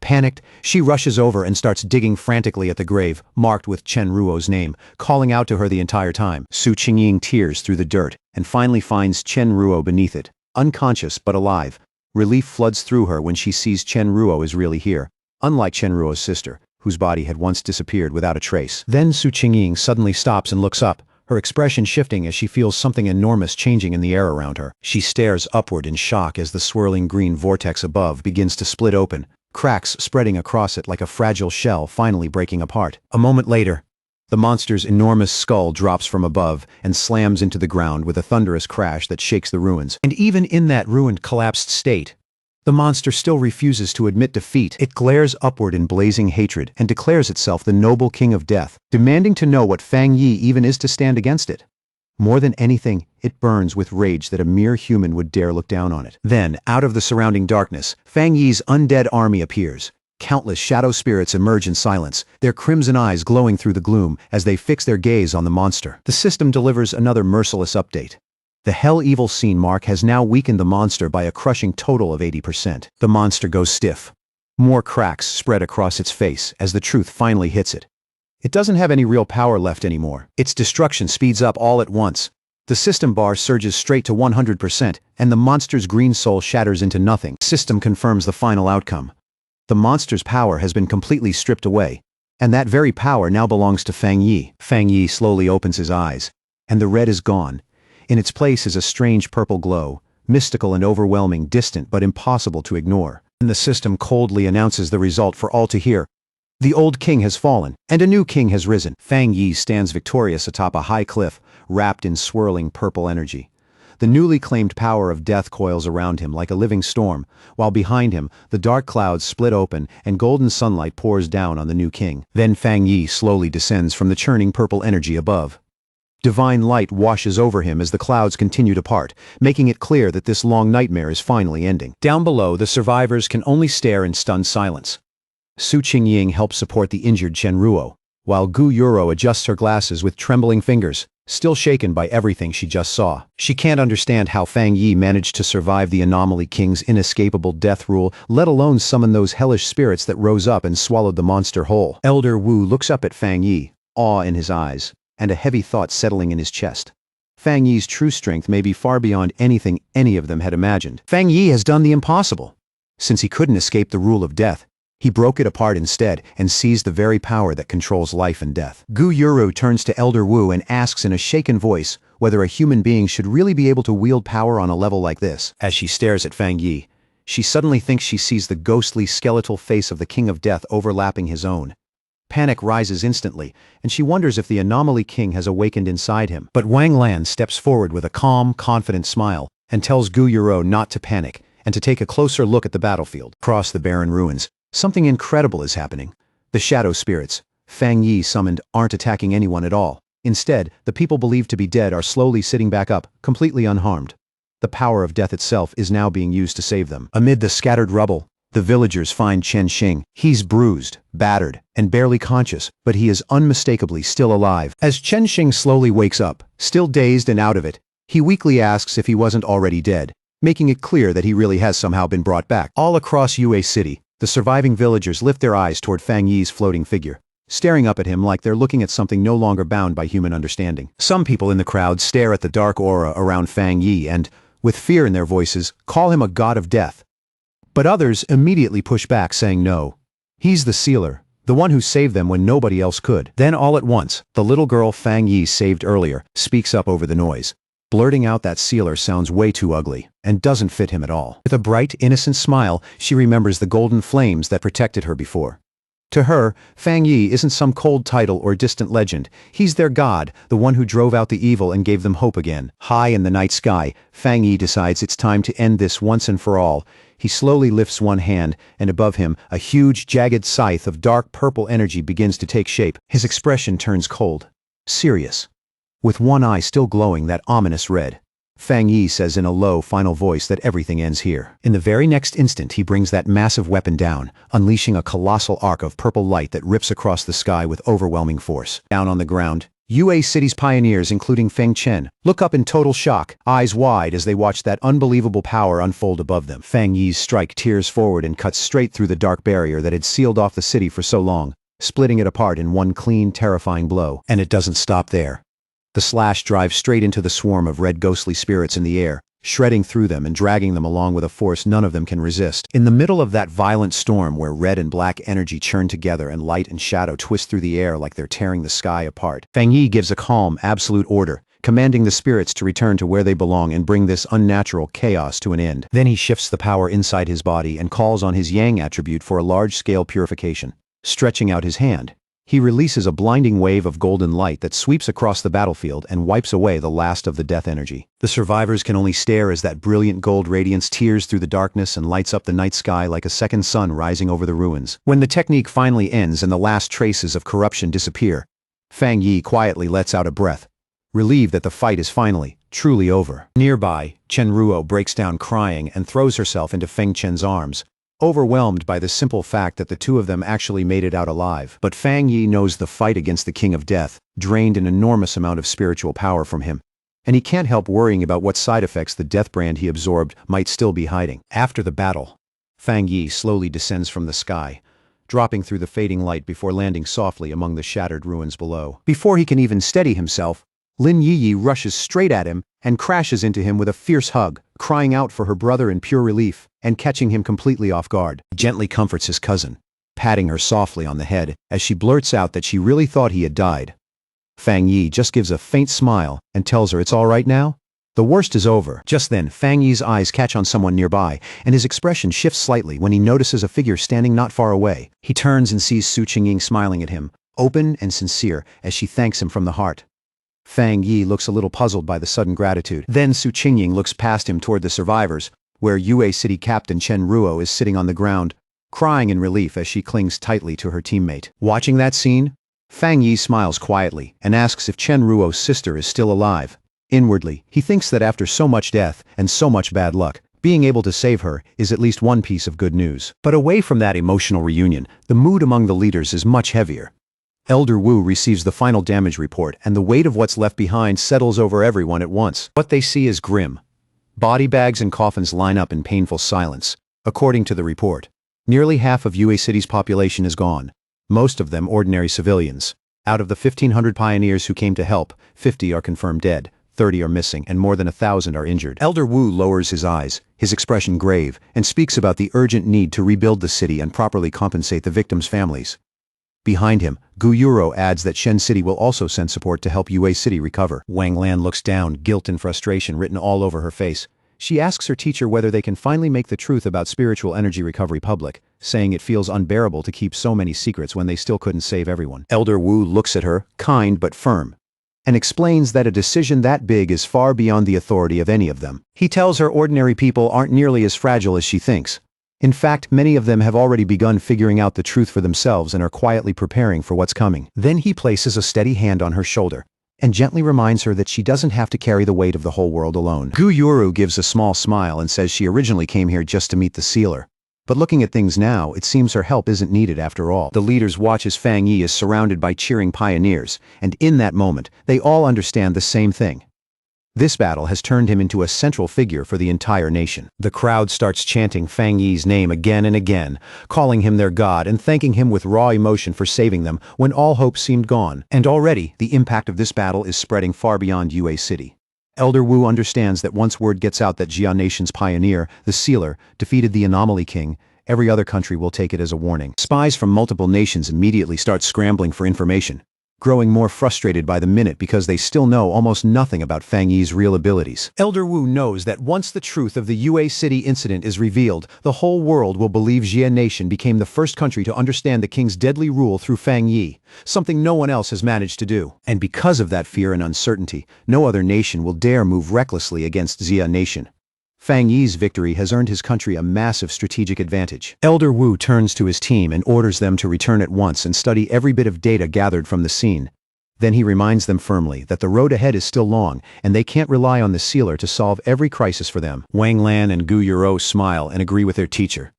Panicked, she rushes over and starts digging frantically at the grave, marked with Chen Ruo's name, calling out to her the entire time. Su Qingying tears through the dirt and finally finds Chen Ruo beneath it. Unconscious but alive, relief floods through her when she sees Chen Ruo is really here, unlike Chen Ruo's sister, whose body had once disappeared without a trace. Then Su Qingying suddenly stops and looks up, her expression shifting as she feels something enormous changing in the air around her. She stares upward in shock as the swirling green vortex above begins to split open, cracks spreading across it like a fragile shell finally breaking apart. A moment later, the monster's enormous skull drops from above and slams into the ground with a thunderous crash that shakes the ruins. And even in that ruined, collapsed state, the monster still refuses to admit defeat. It glares upward in blazing hatred and declares itself the noble king of death, demanding to know what Fang Yi even is to stand against it. More than anything, it burns with rage that a mere human would dare look down on it. Then, out of the surrounding darkness, Fang Yi's undead army appears. Countless shadow spirits emerge in silence, their crimson eyes glowing through the gloom as they fix their gaze on the monster. The system delivers another merciless update. The Hell Evil Scene mark has now weakened the monster by a crushing total of 80%. The monster goes stiff. More cracks spread across its face as the truth finally hits it. It doesn't have any real power left anymore. Its destruction speeds up all at once. The system bar surges straight to 100%, and the monster's green soul shatters into nothing. System confirms the final outcome. The monster's power has been completely stripped away, and that very power now belongs to Fang Yi. Fang Yi slowly opens his eyes, and the red is gone. In its place is a strange purple glow, mystical and overwhelming, distant but impossible to ignore. And the system coldly announces the result for all to hear. The old king has fallen, and a new king has risen. Fang Yi stands victorious atop a high cliff, wrapped in swirling purple energy. The newly claimed power of death coils around him like a living storm, while behind him, the dark clouds split open and golden sunlight pours down on the new king. Then Fang Yi slowly descends from the churning purple energy above. Divine light washes over him as the clouds continue to part, making it clear that this long nightmare is finally ending. Down below, the survivors can only stare in stunned silence. Su Qingying helps support the injured Chen Ruo, while Gu Yuro adjusts her glasses with trembling fingers, still shaken by everything she just saw. She can't understand how Fang Yi managed to survive the Anomaly King's inescapable death rule, let alone summon those hellish spirits that rose up and swallowed the monster whole. Elder Wu looks up at Fang Yi, awe in his eyes, and a heavy thought settling in his chest. Fang Yi's true strength may be far beyond anything any of them had imagined. Fang Yi has done the impossible. Since he couldn't escape the rule of death, he broke it apart instead and seized the very power that controls life and death. Gu Yuro turns to Elder Wu and asks in a shaken voice whether a human being should really be able to wield power on a level like this. As she stares at Fang Yi, she suddenly thinks she sees the ghostly skeletal face of the King of Death overlapping his own. Panic rises instantly, and she wonders if the Anomaly King has awakened inside him. But Wang Lan steps forward with a calm, confident smile and tells Gu Yuro not to panic and to take a closer look at the battlefield. Across the barren ruins, something incredible is happening. The shadow spirits, Fang Yi summoned, aren't attacking anyone at all. Instead, the people believed to be dead are slowly sitting back up, completely unharmed. The power of death itself is now being used to save them. Amid the scattered rubble, the villagers find Chen Xing. He's bruised, battered, and barely conscious, but he is unmistakably still alive. As Chen Xing slowly wakes up, still dazed and out of it, he weakly asks if he wasn't already dead, making it clear that he really has somehow been brought back. All across Yue City, the surviving villagers lift their eyes toward Fang Yi's floating figure, staring up at him like they're looking at something no longer bound by human understanding. Some people in the crowd stare at the dark aura around Fang Yi and, with fear in their voices, call him a god of death. But others immediately push back, saying no. He's the sealer, the one who saved them when nobody else could. Then all at once, the little girl Fang Yi saved earlier speaks up over the noise, blurting out that sealer sounds way too ugly and doesn't fit him at all. With a bright, innocent smile, she remembers the golden flames that protected her before. To her, Fang Yi isn't some cold title or distant legend. He's their god, the one who drove out the evil and gave them hope again. High in the night sky, Fang Yi decides it's time to end this once and for all. He slowly lifts one hand, and above him, a huge, jagged scythe of dark purple energy begins to take shape. His expression turns cold, serious, with one eye still glowing that ominous red. Fang Yi says in a low, final voice that everything ends here. In the very next instant, he brings that massive weapon down, unleashing a colossal arc of purple light that rips across the sky with overwhelming force. Down on the ground, Yue City's pioneers, including Feng Chen, look up in total shock, eyes wide as they watch that unbelievable power unfold above them. Fang Yi's strike tears forward and cuts straight through the dark barrier that had sealed off the city for so long, splitting it apart in one clean, terrifying blow. And it doesn't stop there. The slash drives straight into the swarm of red ghostly spirits in the air, shredding through them and dragging them along with a force none of them can resist. In the middle of that violent storm where red and black energy churn together and light and shadow twist through the air like they're tearing the sky apart, Fang Yi gives a calm, absolute order, commanding the spirits to return to where they belong and bring this unnatural chaos to an end. Then he shifts the power inside his body and calls on his Yang attribute for a large-scale purification. Stretching out his hand, he releases a blinding wave of golden light that sweeps across the battlefield and wipes away the last of the death energy. The survivors can only stare as that brilliant gold radiance tears through the darkness and lights up the night sky like a second sun rising over the ruins. When the technique finally ends and the last traces of corruption disappear, Fang Yi quietly lets out a breath, relieved that the fight is finally, truly over. Nearby, Chen Ruo breaks down crying and throws herself into Feng Chen's arms, overwhelmed by the simple fact that the two of them actually made it out alive. But Fang Yi knows the fight against the King of Death drained an enormous amount of spiritual power from him, and he can't help worrying about what side effects the death brand he absorbed might still be hiding. After the battle, Fang Yi slowly descends from the sky, dropping through the fading light before landing softly among the shattered ruins below. Before he can even steady himself, Lin Yiyi rushes straight at him and crashes into him with a fierce hug, crying out for her brother in pure relief and catching him completely off guard. He gently comforts his cousin, patting her softly on the head as she blurts out that she really thought he had died. Fang Yi just gives a faint smile and tells her it's all right now. The worst is over. Just then, Fang Yi's eyes catch on someone nearby, and his expression shifts slightly when he notices a figure standing not far away. He turns and sees Su Qingying smiling at him, open and sincere, as she thanks him from the heart. Fang Yi looks a little puzzled by the sudden gratitude. Then Su Qingying looks past him toward the survivors, where Yue City Captain Chen Ruo is sitting on the ground, crying in relief as she clings tightly to her teammate. Watching that scene, Fang Yi smiles quietly and asks if Chen Ruo's sister is still alive. Inwardly, he thinks that after so much death and so much bad luck, being able to save her is at least one piece of good news. But away from that emotional reunion, the mood among the leaders is much heavier. Elder Wu receives the final damage report, and the weight of what's left behind settles over everyone at once. What they see is grim. Body bags and coffins line up in painful silence. According to the report, nearly half of Yue City's population is gone, most of them ordinary civilians. Out of the 1,500 pioneers who came to help, 50 are confirmed dead, 30 are missing, and more than 1,000 are injured. Elder Wu lowers his eyes, his expression grave, and speaks about the urgent need to rebuild the city and properly compensate the victims' families. Behind him, Gu Yuro adds that Shen City will also send support to help Yue City recover. Wang Lan looks down, guilt and frustration written all over her face. She asks her teacher whether they can finally make the truth about spiritual energy recovery public, saying it feels unbearable to keep so many secrets when they still couldn't save everyone. Elder Wu looks at her, kind but firm, and explains that a decision that big is far beyond the authority of any of them. He tells her ordinary people aren't nearly as fragile as she thinks. In fact, many of them have already begun figuring out the truth for themselves and are quietly preparing for what's coming. Then he places a steady hand on her shoulder and gently reminds her that she doesn't have to carry the weight of the whole world alone. Gu Yuru gives a small smile and says she originally came here just to meet the sealer. But looking at things now, it seems her help isn't needed after all. The leaders watch as Fang Yi is surrounded by cheering pioneers, and in that moment, they all understand the same thing. This battle has turned him into a central figure for the entire nation. The crowd starts chanting Fang Yi's name again and again, calling him their god and thanking him with raw emotion for saving them when all hope seemed gone. And already, the impact of this battle is spreading far beyond Yue City. Elder Wu understands that once word gets out that Jia Nation's pioneer, the Sealer, defeated the Anomaly King, every other country will take it as a warning. Spies from multiple nations immediately start scrambling for information, growing more frustrated by the minute because they still know almost nothing about Fang Yi's real abilities. Elder Wu knows that once the truth of the Yue City incident is revealed, the whole world will believe Jia Nation became the first country to understand the king's deadly rule through Fang Yi, something no one else has managed to do. And because of that fear and uncertainty, no other nation will dare move recklessly against Jia Nation. Fang Yi's victory has earned his country a massive strategic advantage. Elder Wu turns to his team and orders them to return at once and study every bit of data gathered from the scene. Then he reminds them firmly that the road ahead is still long, and they can't rely on the sealer to solve every crisis for them. Wang Lan and Gu Yuro smile and agree with their teacher.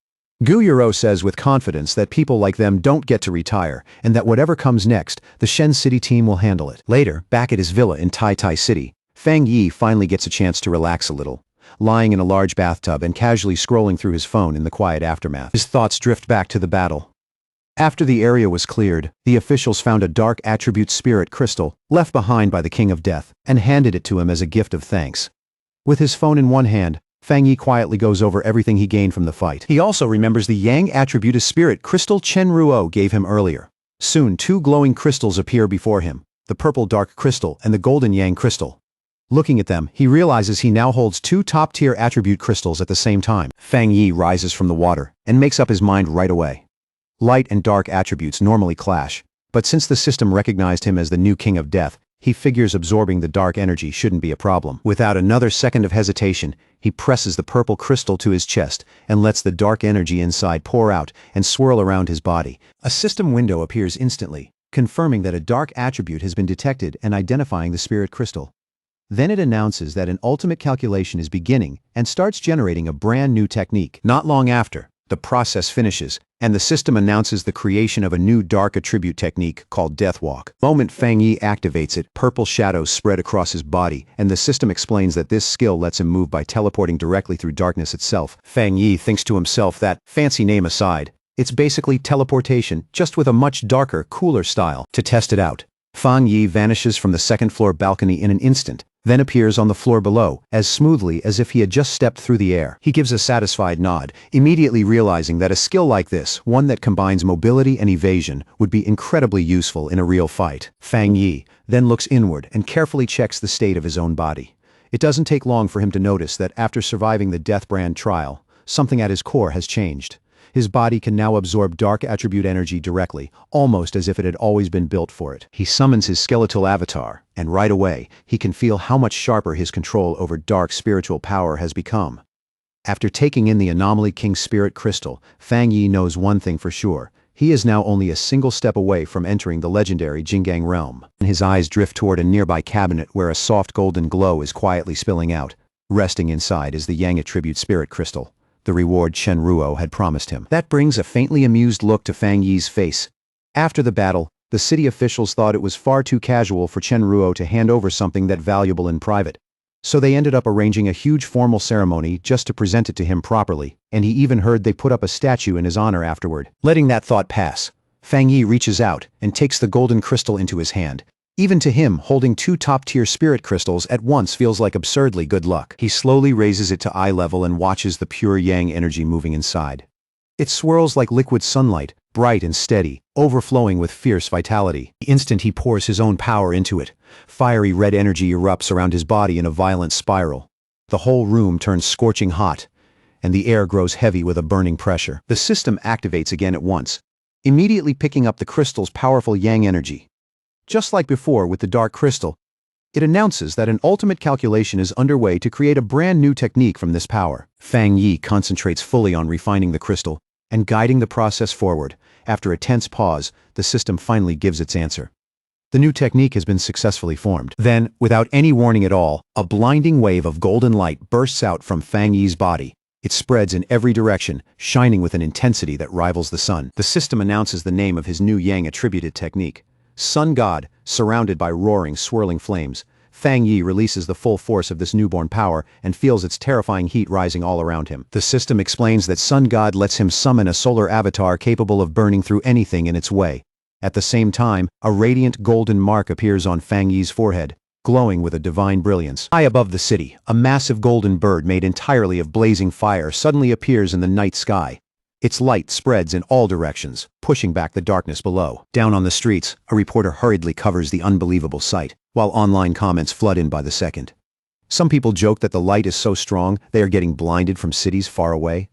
Gu Yuro says with confidence that people like them don't get to retire, and that whatever comes next, the Shen City team will handle it. Later, back at his villa in Tai Tai City, Fang Yi finally gets a chance to relax a little, lying in a large bathtub and casually scrolling through his phone in the quiet aftermath. His thoughts drift back to the battle. After the area was cleared, the officials found a dark attribute spirit crystal left behind by the King of Death and handed it to him as a gift of thanks. With his phone in one hand, Fang Yi quietly goes over everything he gained from the fight. He also remembers the Yang attribute spirit crystal Chen Ruo gave him earlier. Soon, two glowing crystals appear before him, the purple dark crystal and the golden Yang crystal. Looking at them, he realizes he now holds two top-tier attribute crystals at the same time. Fang Yi rises from the water and makes up his mind right away. Light and dark attributes normally clash, but since the system recognized him as the new King of Death, he figures absorbing the dark energy shouldn't be a problem. Without another second of hesitation, he presses the purple crystal to his chest and lets the dark energy inside pour out and swirl around his body. A system window appears instantly, confirming that a dark attribute has been detected and identifying the spirit crystal. Then it announces that an ultimate calculation is beginning and starts generating a brand new technique. Not long after, the process finishes, and the system announces the creation of a new dark attribute technique called Death Walk. The moment Fang Yi activates it, purple shadows spread across his body, and the system explains that this skill lets him move by teleporting directly through darkness itself. Fang Yi thinks to himself that, fancy name aside, it's basically teleportation, just with a much darker, cooler style. To test it out, Fang Yi vanishes from the second-floor balcony in an instant, then appears on the floor below, as smoothly as if he had just stepped through the air. He gives a satisfied nod, immediately realizing that a skill like this, one that combines mobility and evasion, would be incredibly useful in a real fight. Fang Yi then looks inward and carefully checks the state of his own body. It doesn't take long for him to notice that after surviving the Death Brand trial, something at his core has changed. His body can now absorb dark attribute energy directly, almost as if it had always been built for it. He summons his skeletal avatar, and right away, he can feel how much sharper his control over dark spiritual power has become. After taking in the Anomaly King Spirit Crystal, Fang Yi knows one thing for sure. He is now only a single step away from entering the legendary Jingang realm. His eyes drift toward a nearby cabinet where a soft golden glow is quietly spilling out. Resting inside is the Yang Attribute Spirit Crystal, the reward Chen Ruo had promised him. That brings a faintly amused look to Fang Yi's face. After the battle, the city officials thought it was far too casual for Chen Ruo to hand over something that valuable in private. So they ended up arranging a huge formal ceremony just to present it to him properly, and he even heard they put up a statue in his honor afterward. Letting that thought pass, Fang Yi reaches out and takes the golden crystal into his hand. Even to him, holding two top-tier spirit crystals at once feels like absurdly good luck. He slowly raises it to eye level and watches the pure yang energy moving inside. It swirls like liquid sunlight, bright and steady, overflowing with fierce vitality. The instant he pours his own power into it, fiery red energy erupts around his body in a violent spiral. The whole room turns scorching hot, and the air grows heavy with a burning pressure. The system activates again at once, immediately picking up the crystal's powerful yang energy. Just like before with the dark crystal, it announces that an ultimate calculation is underway to create a brand new technique from this power. Fang Yi concentrates fully on refining the crystal and guiding the process forward. After a tense pause, the system finally gives its answer. The new technique has been successfully formed. Then, without any warning at all, a blinding wave of golden light bursts out from Fang Yi's body. It spreads in every direction, shining with an intensity that rivals the sun. The system announces the name of his new Yang attributed technique. Sun God, surrounded by roaring, swirling flames. Fang Yi releases the full force of this newborn power and feels its terrifying heat rising all around him. The system explains that Sun God lets him summon a solar avatar capable of burning through anything in its way. At the same time, a radiant golden mark appears on Fang Yi's forehead, glowing with a divine brilliance. High above the city, a massive golden bird made entirely of blazing fire suddenly appears in the night sky. Its light spreads in all directions, pushing back the darkness below. Down on the streets, a reporter hurriedly covers the unbelievable sight, while online comments flood in by the second. Some people joke that the light is so strong they are getting blinded from cities far away.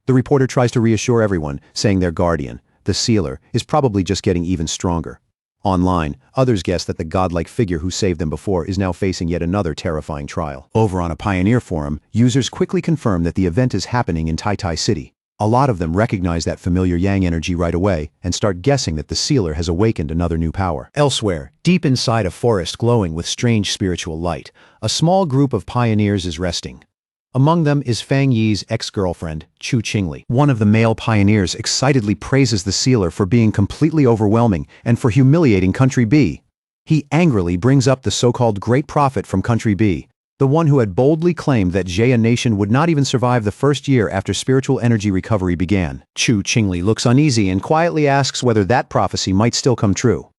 The reporter tries to reassure everyone, saying their guardian, the sealer, is probably just getting even stronger. Online, others guess that the godlike figure who saved them before is now facing yet another terrifying trial. Over on a Pioneer forum, users quickly confirm that the event is happening in Tai City. A lot of them recognize that familiar yang energy right away and start guessing that the sealer has awakened another new power. Elsewhere, deep inside a forest glowing with strange spiritual light, a small group of pioneers is resting. Among them is Fang Yi's ex-girlfriend, Chu Qingli. One of the male pioneers excitedly praises the sealer for being completely overwhelming and for humiliating Country B. He angrily brings up the so-called Great Prophet from Country B, the one who had boldly claimed that Jia Nation would not even survive the first year after spiritual energy recovery began. Chu Qingli looks uneasy and quietly asks whether that prophecy might still come true.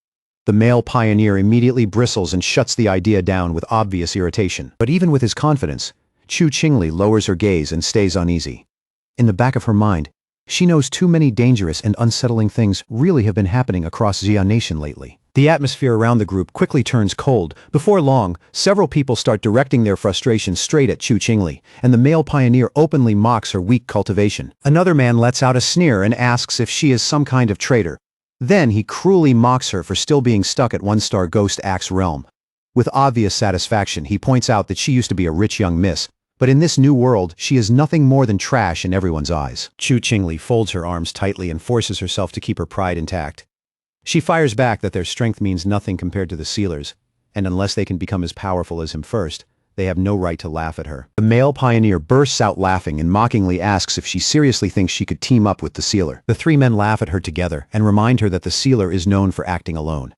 The male pioneer immediately bristles and shuts the idea down with obvious irritation. But even with his confidence, Chu Qingli lowers her gaze and stays uneasy. In the back of her mind, she knows too many dangerous and unsettling things really have been happening across Jia Nation lately. The atmosphere around the group quickly turns cold. Before long, several people start directing their frustration straight at Chu Qingli, and the male pioneer openly mocks her weak cultivation. Another man lets out a sneer and asks if she is some kind of traitor. Then he cruelly mocks her for still being stuck at one-star Ghost Axe realm. With obvious satisfaction, he points out that she used to be a rich young miss, but in this new world, she is nothing more than trash in everyone's eyes. Chu Qingli folds her arms tightly and forces herself to keep her pride intact. She fires back that their strength means nothing compared to the sealers, and unless they can become as powerful as him first, they have no right to laugh at her. The male pioneer bursts out laughing and mockingly asks if she seriously thinks she could team up with the sealer. The three men laugh at her together and remind her that the sealer is known for acting alone.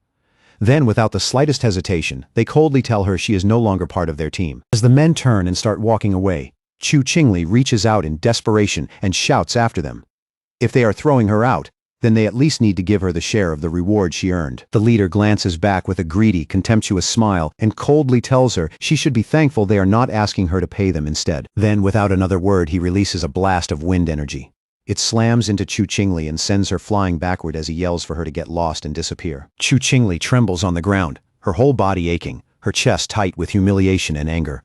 Then, without the slightest hesitation, they coldly tell her she is no longer part of their team. As the men turn and start walking away, Chu Qingli reaches out in desperation and shouts after them. If they are throwing her out, then they at least need to give her the share of the reward she earned. The leader glances back with a greedy, contemptuous smile and coldly tells her she should be thankful they are not asking her to pay them instead. Then, without another word, he releases a blast of wind energy. It slams into Chu Qingli and sends her flying backward as he yells for her to get lost and disappear. Chu Qingli trembles on the ground, her whole body aching, her chest tight with humiliation and anger.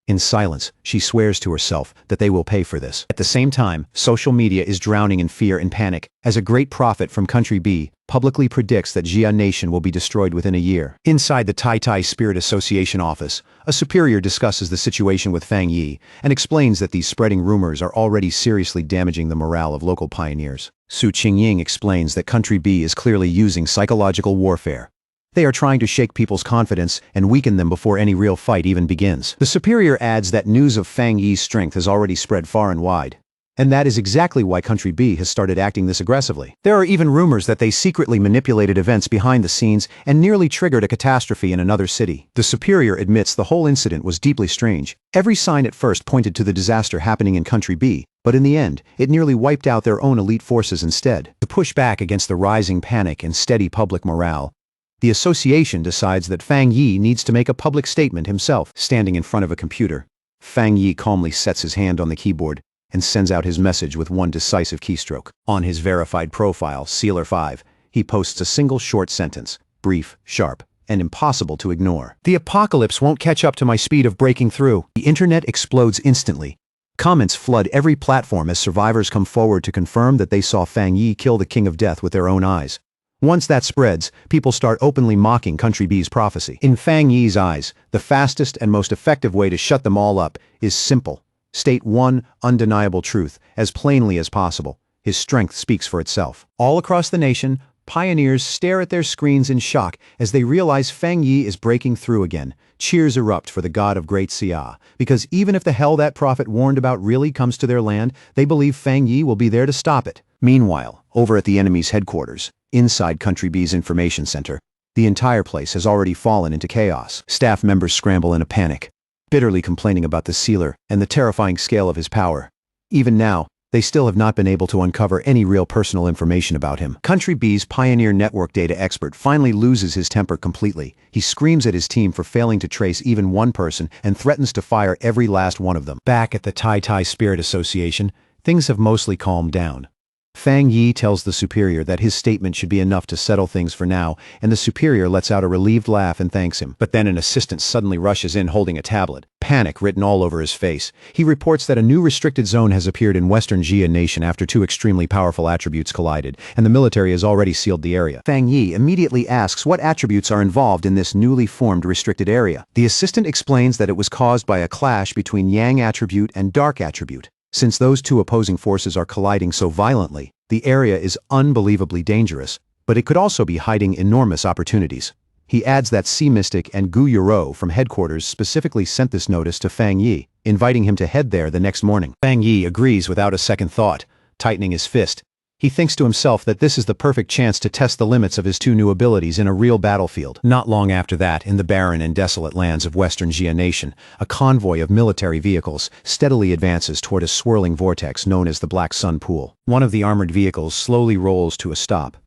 In silence, she swears to herself that they will pay for this. At the same time, social media is drowning in fear and panic, as a great prophet from Country B publicly predicts that Jia Nation will be destroyed within a year. Inside the Tai Tai Spirit Association office, a superior discusses the situation with Fang Yi and explains that these spreading rumors are already seriously damaging the morale of local pioneers. Su Qingying explains that Country B is clearly using psychological warfare. They are trying to shake people's confidence and weaken them before any real fight even begins. The superior adds that news of Fang Yi's strength has already spread far and wide. And that is exactly why Country B has started acting this aggressively. There are even rumors that they secretly manipulated events behind the scenes and nearly triggered a catastrophe in another city. The superior admits the whole incident was deeply strange. Every sign at first pointed to the disaster happening in Country B, but in the end, it nearly wiped out their own elite forces instead. To push back against the rising panic and steady public morale, the association decides that Fang Yi needs to make a public statement himself. Standing in front of a computer, Fang Yi calmly sets his hand on the keyboard and sends out his message with one decisive keystroke. On his verified profile, Sealer 5, he posts a single short sentence, brief, sharp, and impossible to ignore. The apocalypse won't catch up to my speed of breaking through. The internet explodes instantly. Comments flood every platform as survivors come forward to confirm that they saw Fang Yi kill the King of Death with their own eyes. Once that spreads, people start openly mocking Country B's prophecy. In Fang Yi's eyes, the fastest and most effective way to shut them all up is simple. State one undeniable truth as plainly as possible. His strength speaks for itself. All across the nation, pioneers stare at their screens in shock as they realize Fang Yi is breaking through again. Cheers erupt for the god of great Xia, because even if the hell that prophet warned about really comes to their land, they believe Fang Yi will be there to stop it. Meanwhile, over at the enemy's headquarters, inside Country B's information center, the entire place has already fallen into chaos. Staff members scramble in a panic, bitterly complaining about the sealer and the terrifying scale of his power. Even now, they still have not been able to uncover any real personal information about him. Country B's pioneer network data expert finally loses his temper completely. He screams at his team for failing to trace even one person and threatens to fire every last one of them. Back at the Tai Tai Spirit Association, things have mostly calmed down. Fang Yi tells the superior that his statement should be enough to settle things for now, and the superior lets out a relieved laugh and thanks him. But then an assistant suddenly rushes in holding a tablet, panic written all over his face. He reports that a new restricted zone has appeared in Western Jia Nation after two extremely powerful attributes collided, and the military has already sealed the area. Fang Yi immediately asks what attributes are involved in this newly formed restricted area. The assistant explains that it was caused by a clash between Yang attribute and Dark attribute. Since those two opposing forces are colliding so violently, the area is unbelievably dangerous, but it could also be hiding enormous opportunities. He adds that Sea Mystic and Gu Yuro from headquarters specifically sent this notice to Fang Yi, inviting him to head there the next morning. Fang Yi agrees without a second thought, tightening his fist. He thinks to himself that this is the perfect chance to test the limits of his two new abilities in a real battlefield. Not long after that, in the barren and desolate lands of Western Jia Nation, a convoy of military vehicles steadily advances toward a swirling vortex known as the Black Sun Pool. One of the armored vehicles slowly rolls to a stop.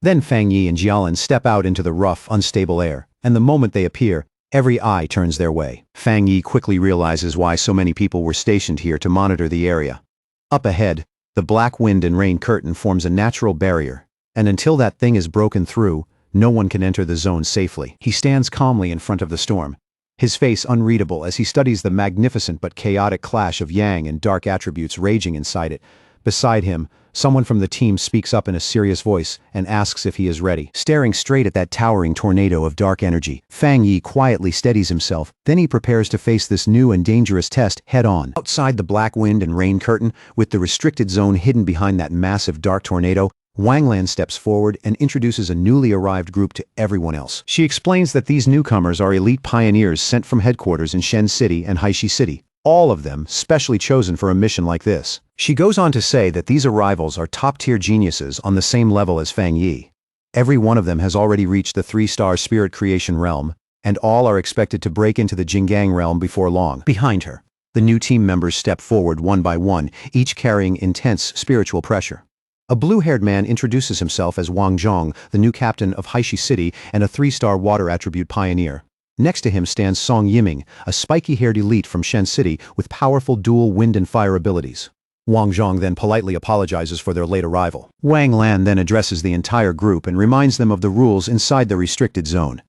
Then Fang Yi and Jialin step out into the rough, unstable air, and the moment they appear, every eye turns their way. Fang Yi quickly realizes why so many people were stationed here to monitor the area. Up ahead, the black wind and rain curtain forms a natural barrier, and until that thing is broken through, no one can enter the zone safely. He stands calmly in front of the storm, his face unreadable as he studies the magnificent but chaotic clash of Yang and Dark attributes raging inside it. Beside him, someone from the team speaks up in a serious voice and asks if he is ready. Staring straight at that towering tornado of dark energy, Fang Yi quietly steadies himself, then he prepares to face this new and dangerous test head-on. Outside the black wind and rain curtain, with the restricted zone hidden behind that massive dark tornado, Wang Lan steps forward and introduces a newly arrived group to everyone else. She explains that these newcomers are elite pioneers sent from headquarters in Shen City and Haishi City, all of them specially chosen for a mission like this. She goes on to say that these arrivals are top-tier geniuses on the same level as Fang Yi. Every one of them has already reached the 3-star spirit creation realm, and all are expected to break into the Jinggang realm before long. Behind her, the new team members step forward one by one, each carrying intense spiritual pressure. A blue-haired man introduces himself as Wang Zhong, the new captain of Haishi City and a 3-star water attribute pioneer. Next to him stands Song Yiming, a spiky-haired elite from Shen City with powerful dual wind and fire abilities. Wang Zhong then politely apologizes for their late arrival. Wang Lan then addresses the entire group and reminds them of the rules inside the restricted zone.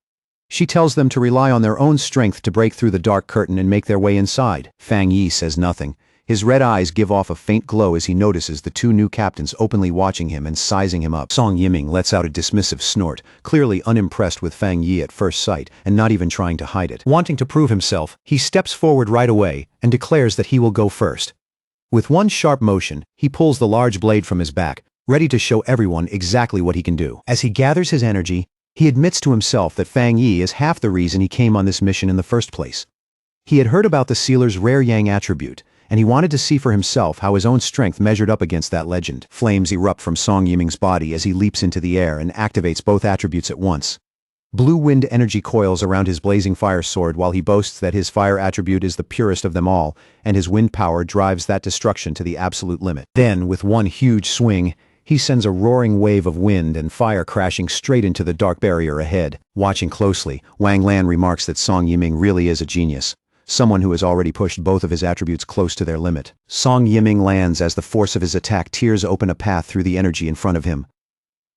She tells them to rely on their own strength to break through the dark curtain and make their way inside. Fang Yi says nothing. His red eyes give off a faint glow as he notices the 2 new captains openly watching him and sizing him up. Song Yiming lets out a dismissive snort, clearly unimpressed with Fang Yi at first sight and not even trying to hide it. Wanting to prove himself, he steps forward right away and declares that he will go first. With one sharp motion, he pulls the large blade from his back, ready to show everyone exactly what he can do. As he gathers his energy, he admits to himself that Fang Yi is half the reason he came on this mission in the first place. He had heard about the sealer's rare yang attribute, and he wanted to see for himself how his own strength measured up against that legend. Flames erupt from Song Yiming's body as he leaps into the air and activates both attributes at once. Blue wind energy coils around his blazing fire sword while he boasts that his fire attribute is the purest of them all, and his wind power drives that destruction to the absolute limit. Then, with one huge swing, he sends a roaring wave of wind and fire crashing straight into the dark barrier ahead. Watching closely, Wang Lan remarks that Song Yiming really is a genius. Someone who has already pushed both of his attributes close to their limit. Song Yiming lands as the force of his attack tears open a path through the energy in front of him.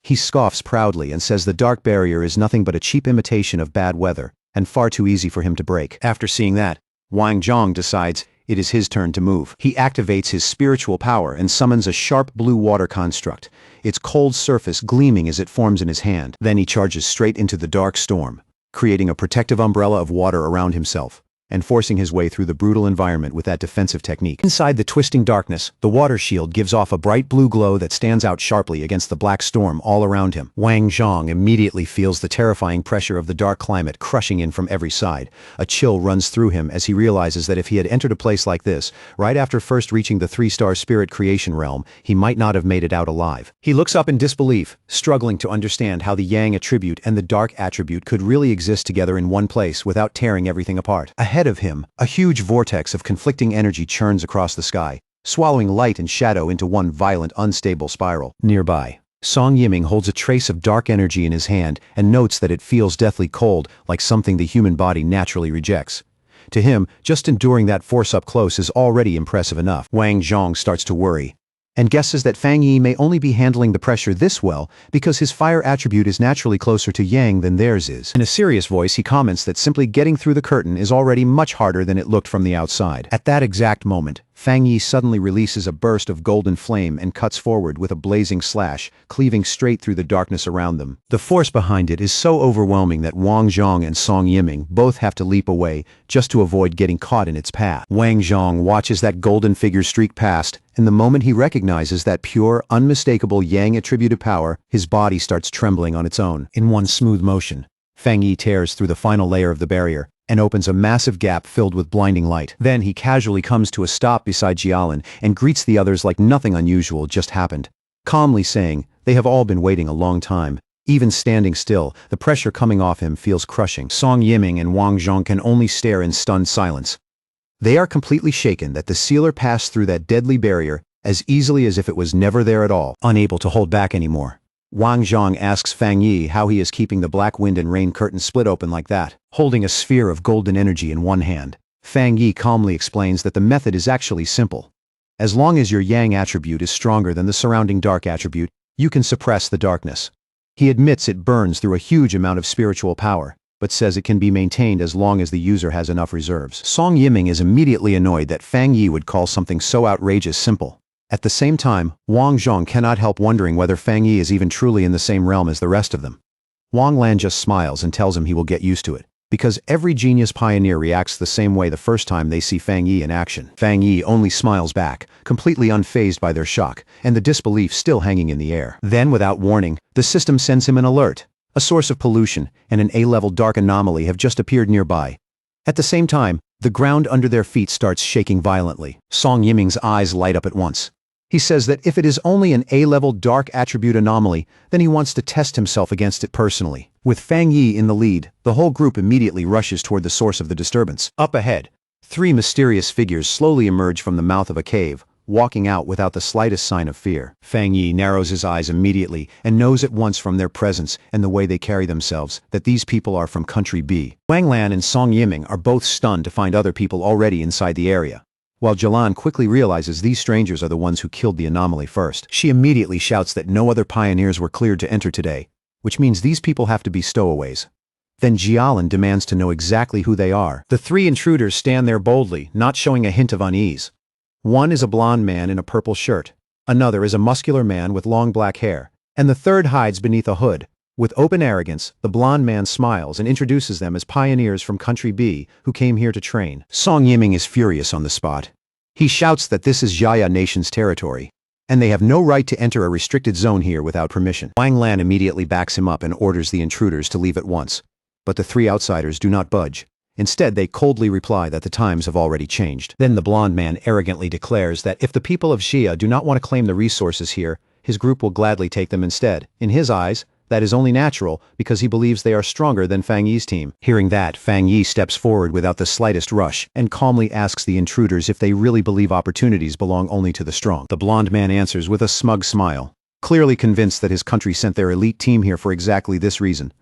He scoffs proudly and says the dark barrier is nothing but a cheap imitation of bad weather, and far too easy for him to break. After seeing that, Wang Zhong decides it is his turn to move. He activates his spiritual power and summons a sharp blue water construct, its cold surface gleaming as it forms in his hand. Then he charges straight into the dark storm, creating a protective umbrella of water around himself, and forcing his way through the brutal environment with that defensive technique. Inside the twisting darkness, the water shield gives off a bright blue glow that stands out sharply against the black storm all around him. Wang Zhong immediately feels the terrifying pressure of the dark climate crushing in from every side. A chill runs through him as he realizes that if he had entered a place like this, right after first reaching the 3-star spirit creation realm, he might not have made it out alive. He looks up in disbelief, struggling to understand how the yang attribute and the dark attribute could really exist together in one place without tearing everything apart. Ahead of him, a huge vortex of conflicting energy churns across the sky, swallowing light and shadow into one violent, unstable spiral. Nearby, Song Yiming holds a trace of dark energy in his hand and notes that it feels deathly cold, like something the human body naturally rejects. To him, just enduring that force up close is already impressive enough. Wang Zhong starts to worry, and guesses that Fang Yi may only be handling the pressure this well because his fire attribute is naturally closer to yang than theirs is. In a serious voice, he comments that simply getting through the curtain is already much harder than it looked from the outside. At that exact moment, Fang Yi suddenly releases a burst of golden flame and cuts forward with a blazing slash, cleaving straight through the darkness around them. The force behind it is so overwhelming that Wang Zhong and Song Yiming both have to leap away just to avoid getting caught in its path. Wang Zhong watches that golden figure streak past, and the moment he recognizes that pure, unmistakable yang attributed power, his body starts trembling on its own. In one smooth motion, Fang Yi tears through the final layer of the barrier and opens a massive gap filled with blinding light. Then he casually comes to a stop beside Jialin and greets the others like nothing unusual just happened, calmly saying they have all been waiting a long time. Even standing still, the pressure coming off him feels crushing. Song Yiming and Wang Zhong can only stare in stunned silence. They are completely shaken that the sealer passed through that deadly barrier as easily as if it was never there at all, unable to hold back anymore. Wang Zhong asks Fang Yi how he is keeping the black wind and rain curtain split open like that. Holding a sphere of golden energy in one hand, Fang Yi calmly explains that the method is actually simple. As long as your yang attribute is stronger than the surrounding dark attribute, you can suppress the darkness. He admits it burns through a huge amount of spiritual power, but says it can be maintained as long as the user has enough reserves. Song Yiming is immediately annoyed that Fang Yi would call something so outrageous simple. At the same time, Wang Zhong cannot help wondering whether Fang Yi is even truly in the same realm as the rest of them. Wang Lan just smiles and tells him he will get used to it, because every genius pioneer reacts the same way the first time they see Fang Yi in action. Fang Yi only smiles back, completely unfazed by their shock, and the disbelief still hanging in the air. Then, without warning, the system sends him an alert. A source of pollution and an A-level dark anomaly have just appeared nearby. At the same time, the ground under their feet starts shaking violently. Song Yiming's eyes light up at once. He says that if it is only an A-level dark attribute anomaly, then he wants to test himself against it personally. With Fang Yi in the lead, the whole group immediately rushes toward the source of the disturbance. Up ahead, 3 mysterious figures slowly emerge from the mouth of a cave, walking out without the slightest sign of fear. Fang Yi narrows his eyes immediately and knows at once from their presence and the way they carry themselves that these people are from Country B. Wang Lan and Song Yiming are both stunned to find other people already inside the area. While Jilan quickly realizes these strangers are the ones who killed the anomaly first, she immediately shouts that no other pioneers were cleared to enter today, which means these people have to be stowaways. Then Jialan demands to know exactly who they are. The three intruders stand there boldly, not showing a hint of unease. One is a blond man in a purple shirt, another is a muscular man with long black hair, and the third hides beneath a hood. With open arrogance, the blond man smiles and introduces them as pioneers from Country B who came here to train. Song Yiming is furious on the spot. He shouts that this is Jia Nation's territory, and they have no right to enter a restricted zone here without permission. Wang Lan immediately backs him up and orders the intruders to leave at once. But the three outsiders do not budge. Instead, they coldly reply that the times have already changed. Then the blond man arrogantly declares that if the people of Xia do not want to claim the resources here, his group will gladly take them instead. In his eyes, that is only natural because he believes they are stronger than Fang Yi's team. Hearing that, Fang Yi steps forward without the slightest rush and calmly asks the intruders if they really believe opportunities belong only to the strong. The blond man answers with a smug smile, clearly convinced that his country sent their elite team here for exactly this reason: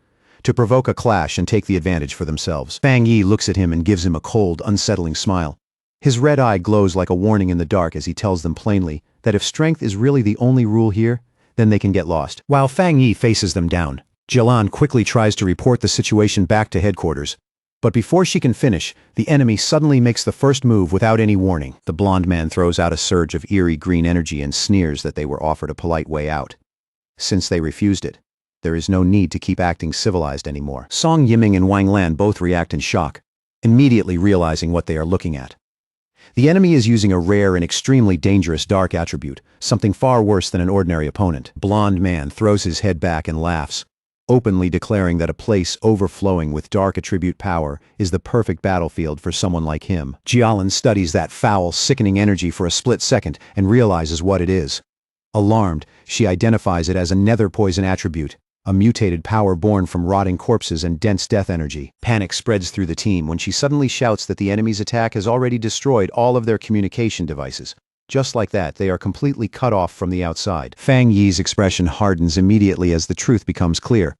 to provoke a clash and take the advantage for themselves. Fang Yi looks at him and gives him a cold, unsettling smile. His red eye glows like a warning in the dark as he tells them plainly that if strength is really the only rule here, then they can get lost. While Fang Yi faces them down, Jilan quickly tries to report the situation back to headquarters. But before she can finish, the enemy suddenly makes the first move without any warning. The blond man throws out a surge of eerie green energy and sneers that they were offered a polite way out. Since they refused it, there is no need to keep acting civilized anymore. Song Yiming and Wang Lan both react in shock, immediately realizing what they are looking at. The enemy is using a rare and extremely dangerous dark attribute, something far worse than an ordinary opponent. Blond man throws his head back and laughs, openly declaring that a place overflowing with dark attribute power is the perfect battlefield for someone like him. Jialan studies that foul, sickening energy for a split second and realizes what it is. Alarmed, she identifies it as a nether poison attribute, a mutated power born from rotting corpses and dense death energy. Panic spreads through the team when she suddenly shouts that the enemy's attack has already destroyed all of their communication devices. Just like that, they are completely cut off from the outside. Fang Yi's expression hardens immediately as the truth becomes clear.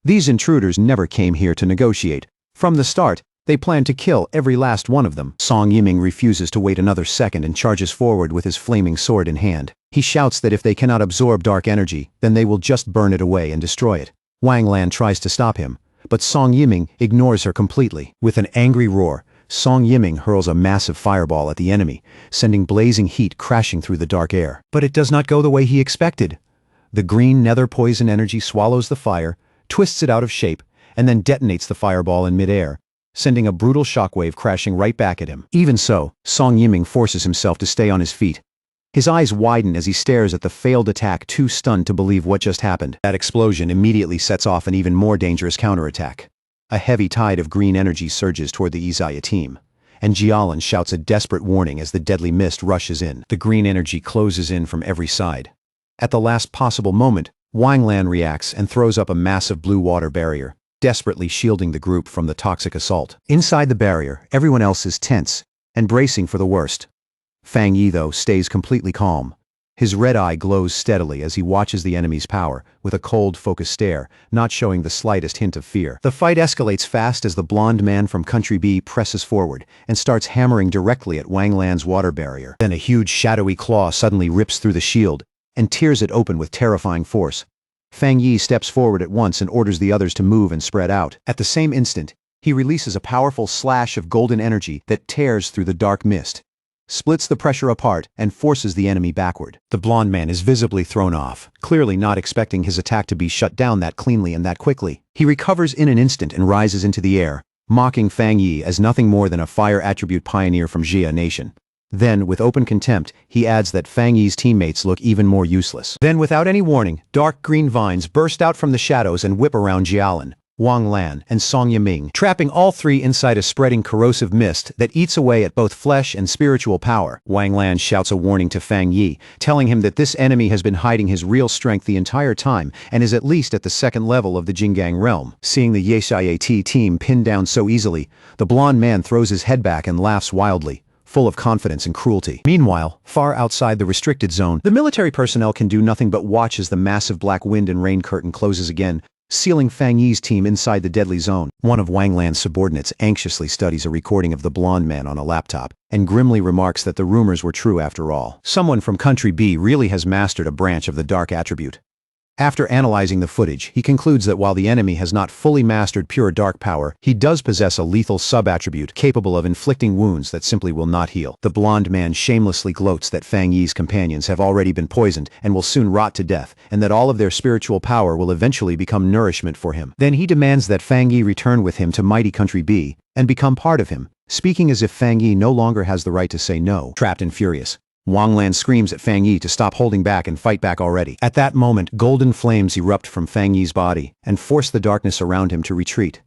These intruders never came here to negotiate. From the start, they planned to kill every last one of them. Song Yiming refuses to wait another second and charges forward with his flaming sword in hand. He shouts that if they cannot absorb dark energy, then they will just burn it away and destroy it. Wang Lan tries to stop him, but Song Yiming ignores her completely. With an angry roar, Song Yiming hurls a massive fireball at the enemy, sending blazing heat crashing through the dark air. But it does not go the way he expected. The green nether poison energy swallows the fire, twists it out of shape, and then detonates the fireball in midair, sending a brutal shockwave crashing right back at him. Even so, Song Yiming forces himself to stay on his feet. His eyes widen as he stares at the failed attack, too stunned to believe what just happened. That explosion immediately sets off an even more dangerous counterattack. A heavy tide of green energy surges toward the Izaya team, and Jialan shouts a desperate warning as the deadly mist rushes in. The green energy closes in from every side. At the last possible moment, Wang Lan reacts and throws up a massive blue water barrier, desperately shielding the group from the toxic assault. Inside the barrier, everyone else is tense and bracing for the worst. Fang Yi, though, stays completely calm. His red eye glows steadily as he watches the enemy's power, with a cold, focused stare, not showing the slightest hint of fear. The fight escalates fast as the blond man from Country B presses forward and starts hammering directly at Wang Lan's water barrier. Then a huge shadowy claw suddenly rips through the shield and tears it open with terrifying force. Fang Yi steps forward at once and orders the others to move and spread out. At the same instant, he releases a powerful slash of golden energy that tears through the dark mist, splits the pressure apart, and forces the enemy backward. The blond man is visibly thrown off, clearly not expecting his attack to be shut down that cleanly and that quickly. He recovers in an instant and rises into the air, mocking Fang Yi as nothing more than a fire attribute pioneer from Xia Nation. Then, with open contempt, he adds that Fang Yi's teammates look even more useless. Then, without any warning, dark green vines burst out from the shadows and whip around Jialan, Wang Lan, and Song Yiming, trapping all three inside a spreading corrosive mist that eats away at both flesh and spiritual power. Wang Lan shouts a warning to Fang Yi, telling him that this enemy has been hiding his real strength the entire time and is at least at the second level of the Jinggang realm. Seeing the Yeshayat team pinned down so easily, the blond man throws his head back and laughs wildly, full of confidence and cruelty. Meanwhile, far outside the restricted zone, the military personnel can do nothing but watch as the massive black wind and rain curtain closes again, sealing Fang Yi's team inside the deadly zone. One of Wang Lan's subordinates anxiously studies a recording of the blonde man on a laptop and grimly remarks that the rumors were true after all. Someone from Country B really has mastered a branch of the dark attribute. After analyzing the footage, he concludes that while the enemy has not fully mastered pure dark power, he does possess a lethal sub-attribute capable of inflicting wounds that simply will not heal. The blonde man shamelessly gloats that Fang Yi's companions have already been poisoned and will soon rot to death, and that all of their spiritual power will eventually become nourishment for him. Then he demands that Fang Yi return with him to mighty Country B and become part of him, speaking as if Fang Yi no longer has the right to say no. Trapped and furious, Wang Lan screams at Fang Yi to stop holding back and fight back already. At that moment, golden flames erupt from Fang Yi's body and force the darkness around him to retreat.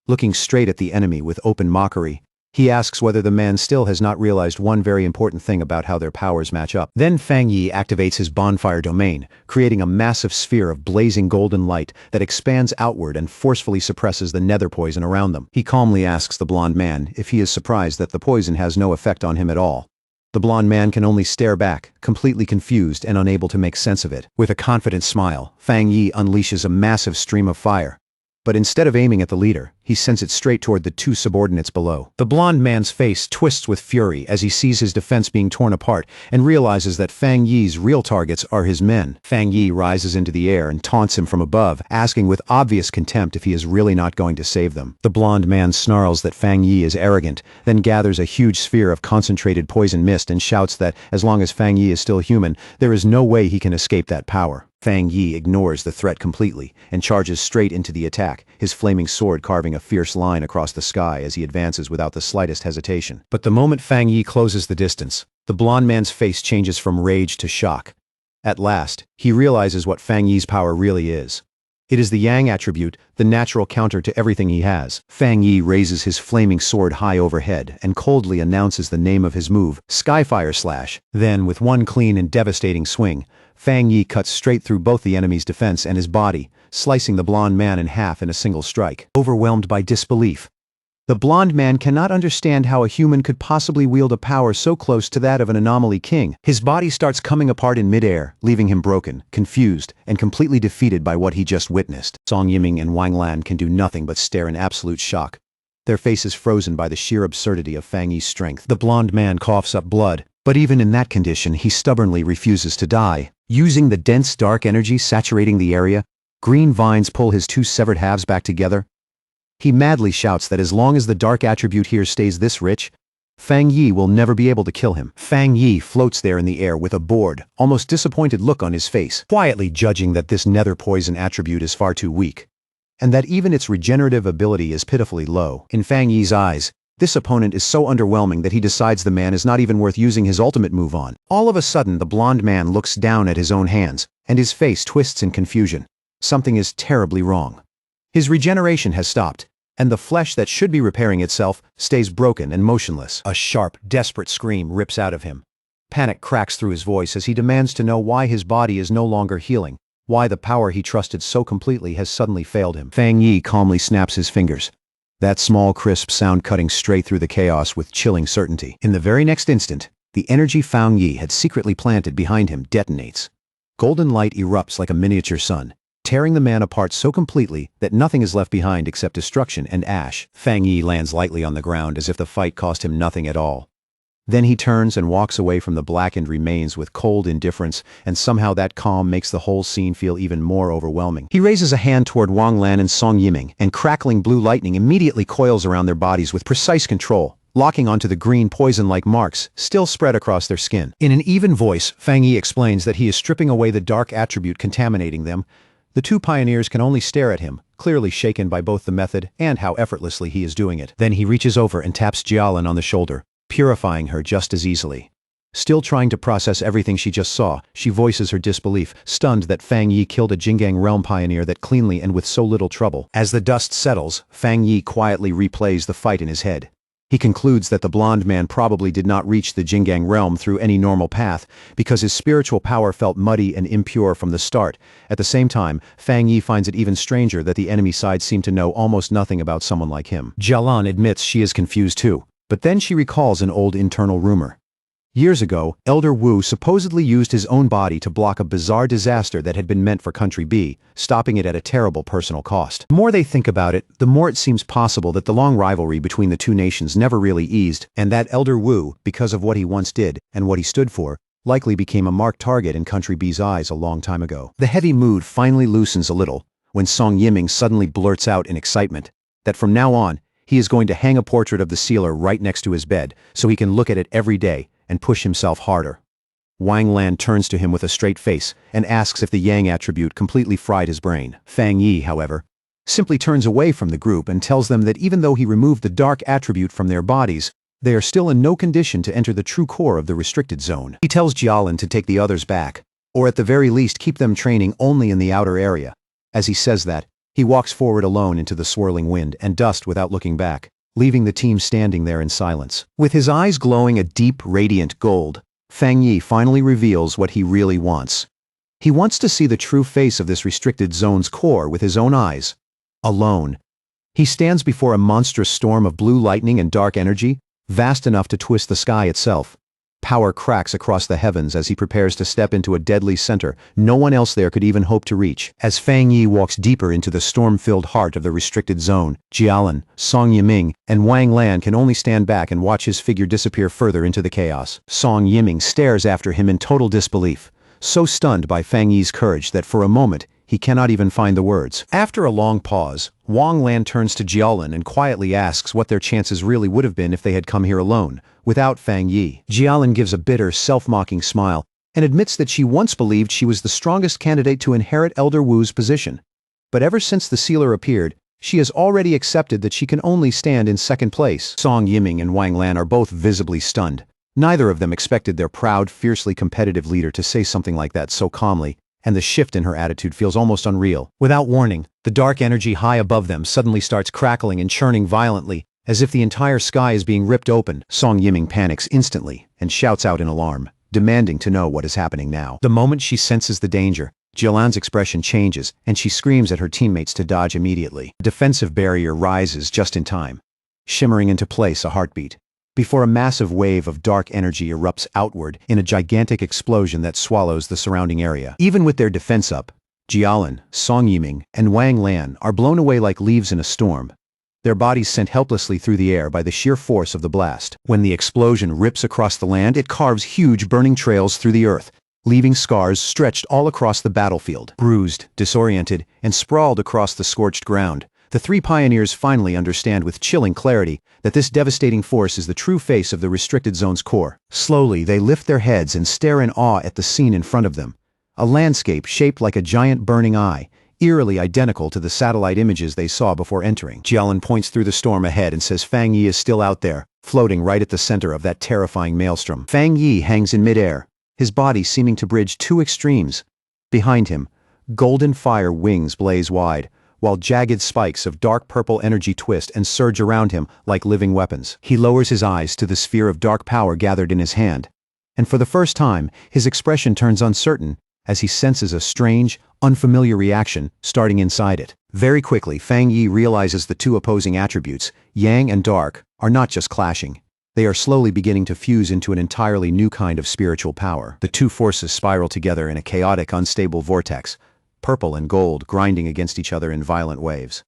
Looking straight at the enemy with open mockery, he asks whether the man still has not realized one very important thing about how their powers match up. Then Fang Yi activates his bonfire domain, creating a massive sphere of blazing golden light that expands outward and forcefully suppresses the nether poison around them. He calmly asks the blonde man if he is surprised that the poison has no effect on him at all. The blonde man can only stare back, completely confused and unable to make sense of it. With a confident smile, Fang Yi unleashes a massive stream of fire. But instead of aiming at the leader, he sends it straight toward the two subordinates below. The blonde man's face twists with fury as he sees his defense being torn apart and realizes that Fang Yi's real targets are his men. Fang Yi rises into the air and taunts him from above, asking with obvious contempt if he is really not going to save them. The blonde man snarls that Fang Yi is arrogant, then gathers a huge sphere of concentrated poison mist and shouts that as long as Fang Yi is still human, there is no way he can escape that power. Fang Yi ignores the threat completely and charges straight into the attack, his flaming sword carving a fierce line across the sky as he advances without the slightest hesitation. But the moment Fang Yi closes the distance, the blonde man's face changes from rage to shock. At last, he realizes what Fang Yi's power really is. It is the Yang attribute, the natural counter to everything he has. Fang Yi raises his flaming sword high overhead and coldly announces the name of his move, Skyfire Slash. Then, with one clean and devastating swing, Fang Yi cuts straight through both the enemy's defense and his body, slicing the blonde man in half in a single strike. Overwhelmed by disbelief, the blonde man cannot understand how a human could possibly wield a power so close to that of an anomaly king. His body starts coming apart in midair, leaving him broken, confused, and completely defeated by what he just witnessed. Song Yiming and Wang Lan can do nothing but stare in absolute shock, their faces frozen by the sheer absurdity of Fang Yi's strength. The blonde man coughs up blood, but even in that condition, he stubbornly refuses to die. Using the dense dark energy saturating the area, green vines pull his two severed halves back together. He madly shouts that as long as the dark attribute here stays this rich, Fang Yi will never be able to kill him. Fang Yi floats there in the air with a bored, almost disappointed look on his face, quietly judging that this nether poison attribute is far too weak, and that even its regenerative ability is pitifully low. In Fang Yi's eyes, this opponent is so underwhelming that he decides the man is not even worth using his ultimate move on. All of a sudden, the blonde man looks down at his own hands, and his face twists in confusion. Something is terribly wrong. His regeneration has stopped, and the flesh that should be repairing itself stays broken and motionless. A sharp, desperate scream rips out of him. Panic cracks through his voice as he demands to know why his body is no longer healing, why the power he trusted so completely has suddenly failed him. Fang Yi calmly snaps his fingers, that small crisp sound cutting straight through the chaos with chilling certainty. In the very next instant, the energy Fang Yi had secretly planted behind him detonates. Golden light erupts like a miniature sun, tearing the man apart so completely that nothing is left behind except destruction and ash. Fang Yi lands lightly on the ground as if the fight cost him nothing at all. Then he turns and walks away from the blackened remains with cold indifference, and somehow that calm makes the whole scene feel even more overwhelming. He raises a hand toward Wang Lan and Song Yiming, and crackling blue lightning immediately coils around their bodies with precise control, locking onto the green poison-like marks still spread across their skin. In an even voice, Fang Yi explains that he is stripping away the dark attribute contaminating them. The two pioneers can only stare at him, clearly shaken by both the method and how effortlessly he is doing it. Then he reaches over and taps Jialin on the shoulder, purifying her just as easily. Still trying to process everything she just saw, she voices her disbelief, stunned that Fang Yi killed a Jinggang realm pioneer that cleanly and with so little trouble. As the dust settles, Fang Yi quietly replays the fight in his head. He concludes that the blonde man probably did not reach the Jinggang realm through any normal path because his spiritual power felt muddy and impure from the start. At the same time, Fang Yi finds it even stranger that the enemy side seemed to know almost nothing about someone like him. Jialan admits she is confused too. But then she recalls an old internal rumor. Years ago, Elder Wu supposedly used his own body to block a bizarre disaster that had been meant for Country B, stopping it at a terrible personal cost. The more they think about it, the more it seems possible that the long rivalry between the two nations never really eased, and that Elder Wu, because of what he once did and what he stood for, likely became a marked target in Country B's eyes a long time ago. The heavy mood finally loosens a little when Song Yiming suddenly blurts out in excitement that from now on, he is going to hang a portrait of the sealer right next to his bed so he can look at it every day and push himself harder. Wang Lan turns to him with a straight face and asks if the Yang attribute completely fried his brain. Fang Yi, however, simply turns away from the group and tells them that even though he removed the dark attribute from their bodies, they are still in no condition to enter the true core of the restricted zone. He tells Jialin to take the others back, or at the very least keep them training only in the outer area. As he says that, he walks forward alone into the swirling wind and dust without looking back, leaving the team standing there in silence. With his eyes glowing a deep, radiant gold, Fang Yi finally reveals what he really wants. He wants to see the true face of this restricted zone's core with his own eyes. Alone. He stands before a monstrous storm of blue lightning and dark energy, vast enough to twist the sky itself. Power cracks across the heavens as he prepares to step into a deadly center no one else there could even hope to reach. As Fang Yi walks deeper into the storm-filled heart of the restricted zone, Jialin, Song Yiming, and Wang Lan can only stand back and watch his figure disappear further into the chaos. Song Yiming stares after him in total disbelief, so stunned by Fang Yi's courage that for a moment, he cannot even find the words. After a long pause, Wang Lan turns to Jialin and quietly asks what their chances really would have been if they had come here alone, without Fang Yi. Jialin gives a bitter, self-mocking smile and admits that she once believed she was the strongest candidate to inherit Elder Wu's position. But ever since the sealer appeared, she has already accepted that she can only stand in second place. Song Yiming and Wang Lan are both visibly stunned. Neither of them expected their proud, fiercely competitive leader to say something like that so calmly, and the shift in her attitude feels almost unreal. Without warning, the dark energy high above them suddenly starts crackling and churning violently, as if the entire sky is being ripped open. Song Yiming panics instantly and shouts out in alarm, demanding to know what is happening now. The moment she senses the danger, Jialan's expression changes and she screams at her teammates to dodge immediately. The defensive barrier rises just in time, shimmering into place a heartbeat, before a massive wave of dark energy erupts outward in a gigantic explosion that swallows the surrounding area. Even with their defense up, Jialin, Song Yiming, and Wang Lan are blown away like leaves in a storm, their bodies sent helplessly through the air by the sheer force of the blast. When the explosion rips across the land, it carves huge burning trails through the earth, leaving scars stretched all across the battlefield. Bruised, disoriented, and sprawled across the scorched ground, the three pioneers finally understand with chilling clarity that this devastating force is the true face of the restricted zone's core. Slowly, they lift their heads and stare in awe at the scene in front of them. A landscape shaped like a giant burning eye, eerily identical to the satellite images they saw before entering. Jialin points through the storm ahead and says Fang Yi is still out there, floating right at the center of that terrifying maelstrom. Fang Yi hangs in midair, his body seeming to bridge two extremes. Behind him, golden fire wings blaze wide, while jagged spikes of dark purple energy twist and surge around him like living weapons. He lowers his eyes to the sphere of dark power gathered in his hand, and for the first time, his expression turns uncertain as he senses a strange, unfamiliar reaction starting inside it. Very quickly, Fang Yi realizes the two opposing attributes, Yang and Dark, are not just clashing. They are slowly beginning to fuse into an entirely new kind of spiritual power. The two forces spiral together in a chaotic, unstable vortex, purple and gold grinding against each other in violent waves.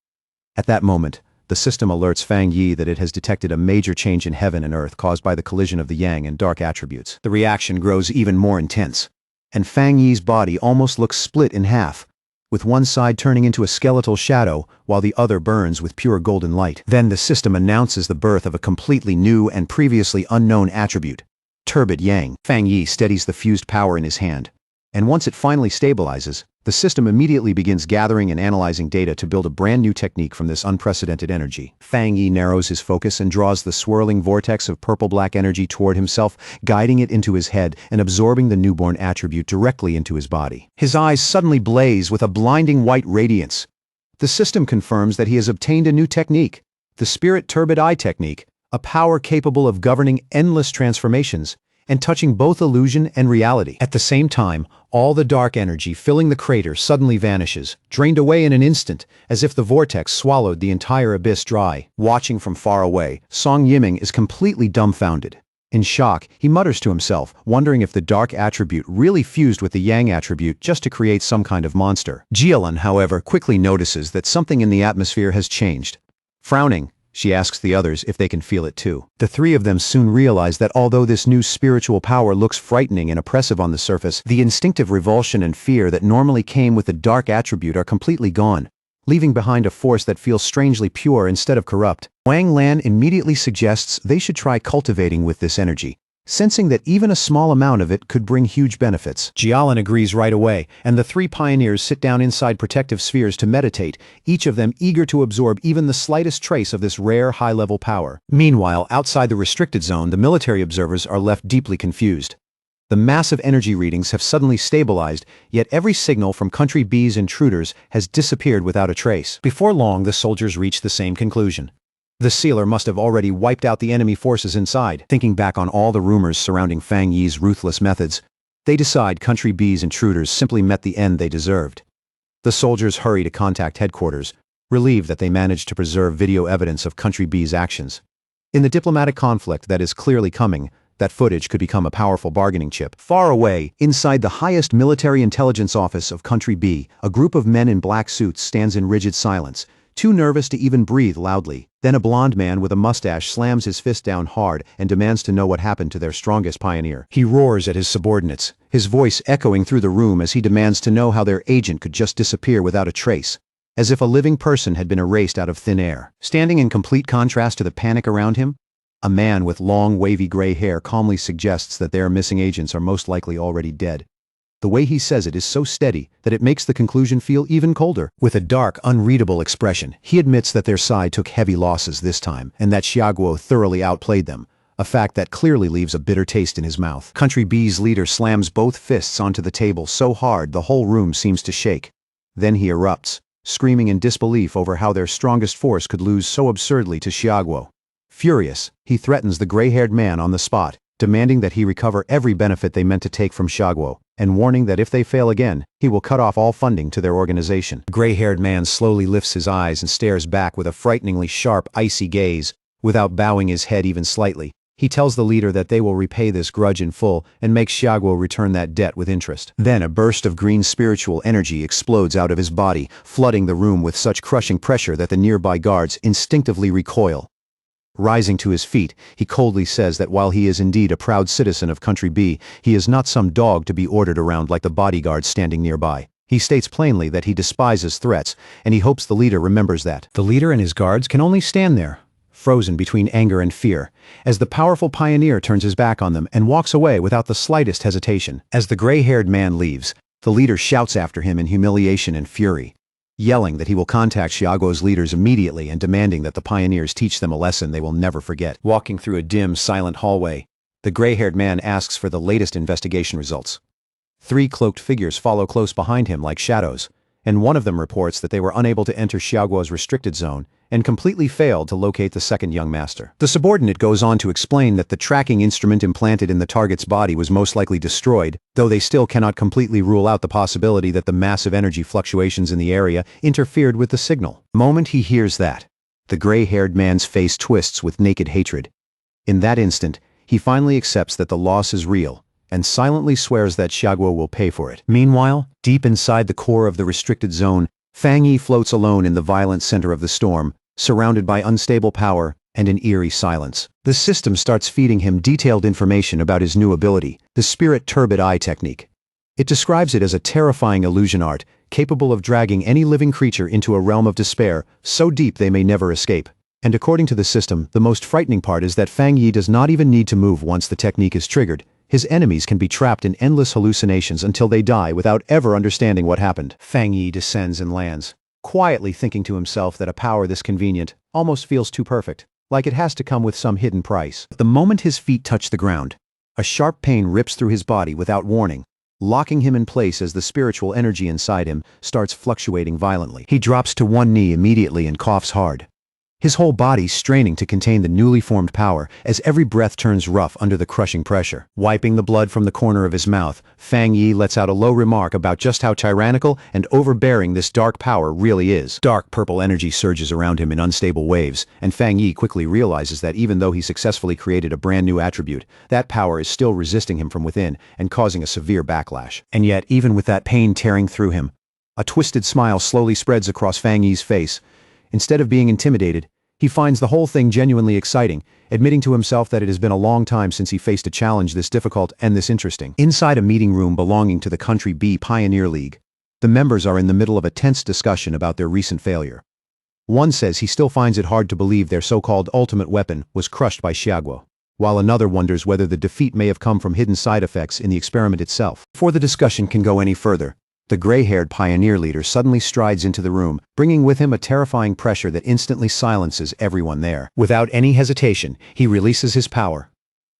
At that moment, the system alerts Fang Yi that it has detected a major change in heaven and earth caused by the collision of the Yang and Dark attributes. The reaction grows even more intense, and Fang Yi's body almost looks split in half, with one side turning into a skeletal shadow while the other burns with pure golden light. Then the system announces the birth of a completely new and previously unknown attribute, Turbid Yang. Fang Yi steadies the fused power in his hand, and once it finally stabilizes, the system immediately begins gathering and analyzing data to build a brand new technique from this unprecedented energy. Fang Yi narrows his focus and draws the swirling vortex of purple-black energy toward himself, guiding it into his head and absorbing the newborn attribute directly into his body. His eyes suddenly blaze with a blinding white radiance. The system confirms that he has obtained a new technique, the Spirit Turbid Eye technique, a power capable of governing endless transformations and touching both illusion and reality. At the same time, all the dark energy filling the crater suddenly vanishes, drained away in an instant, as if the vortex swallowed the entire abyss dry. Watching from far away, Song Yiming is completely dumbfounded. In shock, he mutters to himself, wondering if the dark attribute really fused with the yang attribute just to create some kind of monster. Jialun, however, quickly notices that something in the atmosphere has changed. Frowning, she asks the others if they can feel it too. The three of them soon realize that although this new spiritual power looks frightening and oppressive on the surface, the instinctive revulsion and fear that normally came with the dark attribute are completely gone, leaving behind a force that feels strangely pure instead of corrupt. Wang Lan immediately suggests they should try cultivating with this energy, sensing that even a small amount of it could bring huge benefits. Jialun agrees right away, and the three pioneers sit down inside protective spheres to meditate, each of them eager to absorb even the slightest trace of this rare high-level power. Meanwhile, outside the restricted zone, the military observers are left deeply confused. The massive energy readings have suddenly stabilized, yet every signal from Country B's intruders has disappeared without a trace. Before long, the soldiers reach the same conclusion. The sealer must have already wiped out the enemy forces inside. Thinking back on all the rumors surrounding Fang Yi's ruthless methods, they decide Country B's intruders simply met the end they deserved. The soldiers hurry to contact headquarters, relieved that they managed to preserve video evidence of Country B's actions. In the diplomatic conflict that is clearly coming, that footage could become a powerful bargaining chip. Far away, inside the highest military intelligence office of Country B, a group of men in black suits stands in rigid silence, too nervous to even breathe loudly. Then a blond man with a mustache slams his fist down hard and demands to know what happened to their strongest pioneer. He roars at his subordinates, his voice echoing through the room as he demands to know how their agent could just disappear without a trace, as if a living person had been erased out of thin air. Standing in complete contrast to the panic around him, a man with long, wavy gray hair calmly suggests that their missing agents are most likely already dead. The way he says it is so steady that it makes the conclusion feel even colder. With a dark, unreadable expression, he admits that their side took heavy losses this time and that Xiaoguo thoroughly outplayed them, a fact that clearly leaves a bitter taste in his mouth. Country B's leader slams both fists onto the table so hard the whole room seems to shake. Then he erupts, screaming in disbelief over how their strongest force could lose so absurdly to Xiaoguo. Furious, he threatens the gray-haired man on the spot, demanding that he recover every benefit they meant to take from Xiaoguo, and warning that if they fail again, he will cut off all funding to their organization. The gray-haired man slowly lifts his eyes and stares back with a frighteningly sharp, icy gaze. Without bowing his head even slightly, he tells the leader that they will repay this grudge in full and make Xiaoguo return that debt with interest. Then a burst of green spiritual energy explodes out of his body, flooding the room with such crushing pressure that the nearby guards instinctively recoil. Rising to his feet, he coldly says that while he is indeed a proud citizen of Country B, he is not some dog to be ordered around like the bodyguards standing nearby. He states plainly that he despises threats, and he hopes the leader remembers that. The leader and his guards can only stand there, frozen between anger and fear, as the powerful pioneer turns his back on them and walks away without the slightest hesitation. As the gray-haired man leaves, the leader shouts after him in humiliation and fury, yelling that he will contact Xiaoguo's leaders immediately and demanding that the pioneers teach them a lesson they will never forget. Walking through a dim, silent hallway, the gray-haired man asks for the latest investigation results. Three cloaked figures follow close behind him like shadows, and one of them reports that they were unable to enter Xiaoguo's restricted zone and completely failed to locate the second young master. The subordinate goes on to explain that the tracking instrument implanted in the target's body was most likely destroyed, though they still cannot completely rule out the possibility that the massive energy fluctuations in the area interfered with the signal. The moment he hears that, the gray-haired man's face twists with naked hatred. In that instant, he finally accepts that the loss is real, and silently swears that Xiaoguo will pay for it. Meanwhile, deep inside the core of the restricted zone, Fang Yi floats alone in the violent center of the storm, surrounded by unstable power and an eerie silence. The system starts feeding him detailed information about his new ability, the Spirit Turbid Eye technique. It describes it as a terrifying illusion art, capable of dragging any living creature into a realm of despair, so deep they may never escape. And according to the system, the most frightening part is that Fang Yi does not even need to move once the technique is triggered. His enemies can be trapped in endless hallucinations until they die without ever understanding what happened. Fang Yi descends and lands, quietly thinking to himself that a power this convenient almost feels too perfect, like it has to come with some hidden price. The moment his feet touch the ground, a sharp pain rips through his body without warning, locking him in place as the spiritual energy inside him starts fluctuating violently. He drops to one knee immediately and coughs hard. his whole body straining to contain the newly formed power as every breath turns rough under the crushing pressure. Wiping the blood from the corner of his mouth, Fang Yi lets out a low remark about just how tyrannical and overbearing this dark power really is. Dark purple energy surges around him in unstable waves, and Fang Yi quickly realizes that even though he successfully created a brand new attribute, that power is still resisting him from within and causing a severe backlash. And yet, even with that pain tearing through him, a twisted smile slowly spreads across Fang Yi's face. Instead of being intimidated, he finds the whole thing genuinely exciting, admitting to himself that it has been a long time since he faced a challenge this difficult and this interesting. Inside a meeting room belonging to the Country B Pioneer League, the members are in the middle of a tense discussion about their recent failure. One says he still finds it hard to believe their so-called ultimate weapon was crushed by Xiaoguo, while another wonders whether the defeat may have come from hidden side effects in the experiment itself. Before the discussion can go any further, the gray-haired pioneer leader suddenly strides into the room, bringing with him a terrifying pressure that instantly silences everyone there. Without any hesitation, he releases his power.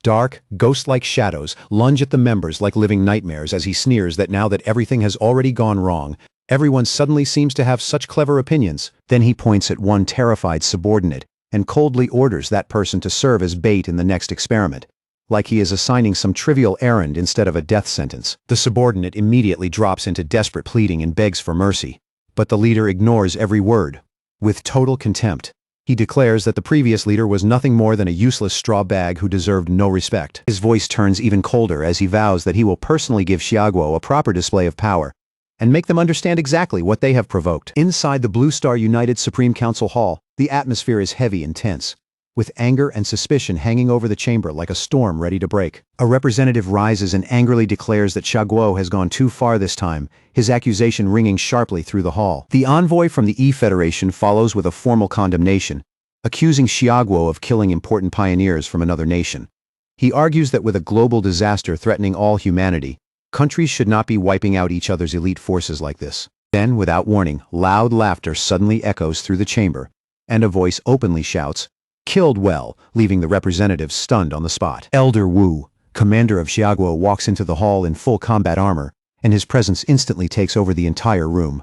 Dark, ghost-like shadows lunge at the members like living nightmares as he sneers that now that everything has already gone wrong, everyone suddenly seems to have such clever opinions. Then he points at one terrified subordinate and coldly orders that person to serve as bait in the next experiment, like he is assigning some trivial errand instead of a death sentence. The subordinate immediately drops into desperate pleading and begs for mercy, but the leader ignores every word. With total contempt, he declares that the previous leader was nothing more than a useless straw bag who deserved no respect. His voice turns even colder as he vows that he will personally give Xiaoguo a proper display of power and make them understand exactly what they have provoked. Inside the Blue Star United Supreme Council Hall, the atmosphere is heavy and tense, with anger and suspicion hanging over the chamber like a storm ready to break. A representative rises and angrily declares that Xiaoguo has gone too far this time, his accusation ringing sharply through the hall. The envoy from the E-Federation follows with a formal condemnation, accusing Xiaoguo of killing important pioneers from another nation. He argues that with a global disaster threatening all humanity, countries should not be wiping out each other's elite forces like this. Then, without warning, loud laughter suddenly echoes through the chamber, and a voice openly shouts, "Killed well," leaving the representative stunned on the spot. Elder Wu, commander of Xiaoguo, walks into the hall in full combat armor, and his presence instantly takes over the entire room.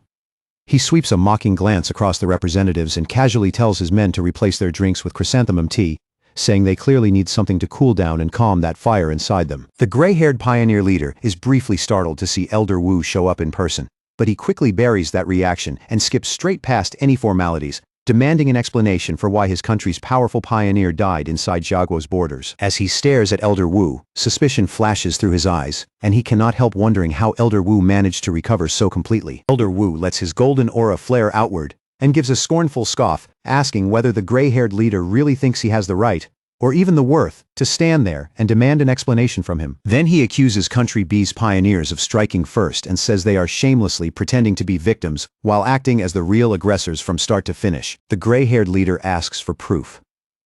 He sweeps a mocking glance across the representatives and casually tells his men to replace their drinks with chrysanthemum tea, saying they clearly need something to cool down and calm that fire inside them. The gray-haired pioneer leader is briefly startled to see Elder Wu show up in person, but he quickly buries that reaction and skips straight past any formalities, demanding an explanation for why his country's powerful pioneer died inside Xiaoguo's borders. As he stares at Elder Wu, suspicion flashes through his eyes, and he cannot help wondering how Elder Wu managed to recover so completely. Elder Wu lets his golden aura flare outward and gives a scornful scoff, asking whether the gray-haired leader really thinks he has the right, or even the worth, to stand there and demand an explanation from him. Then he accuses Country B's pioneers of striking first and says they are shamelessly pretending to be victims while acting as the real aggressors from start to finish. The gray-haired leader asks for proof.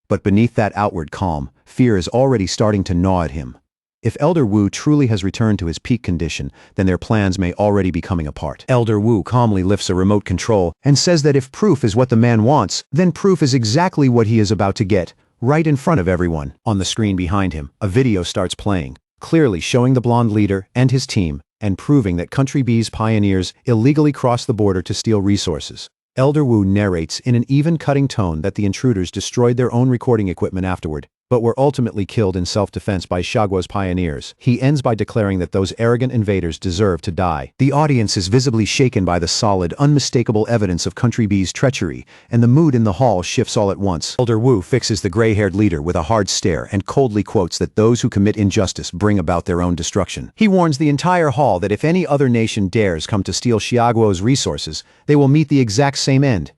But beneath that outward calm, fear is already starting to gnaw at him. If Elder Wu truly has returned to his peak condition, then their plans may already be coming apart. Elder Wu calmly lifts a remote control and says that if proof is what the man wants, then proof is exactly what he is about to get, right in front of everyone. On the screen behind him, a video starts playing, clearly showing the blonde leader and his team, and proving that Country B's pioneers illegally crossed the border to steal resources. Elder Wu narrates in an even cutting tone that the intruders destroyed their own recording equipment afterward, but were ultimately killed in self-defense by Xiaoguo's pioneers. He ends by declaring that those arrogant invaders deserve to die. The audience is visibly shaken by the solid, unmistakable evidence of Country B's treachery, and the mood in the hall shifts all at once. Elder Wu fixes the gray-haired leader with a hard stare and coldly quotes that those who commit injustice bring about their own destruction. He warns the entire hall that if any other nation dares come to steal Xiaoguo's resources, they will meet the exact same end.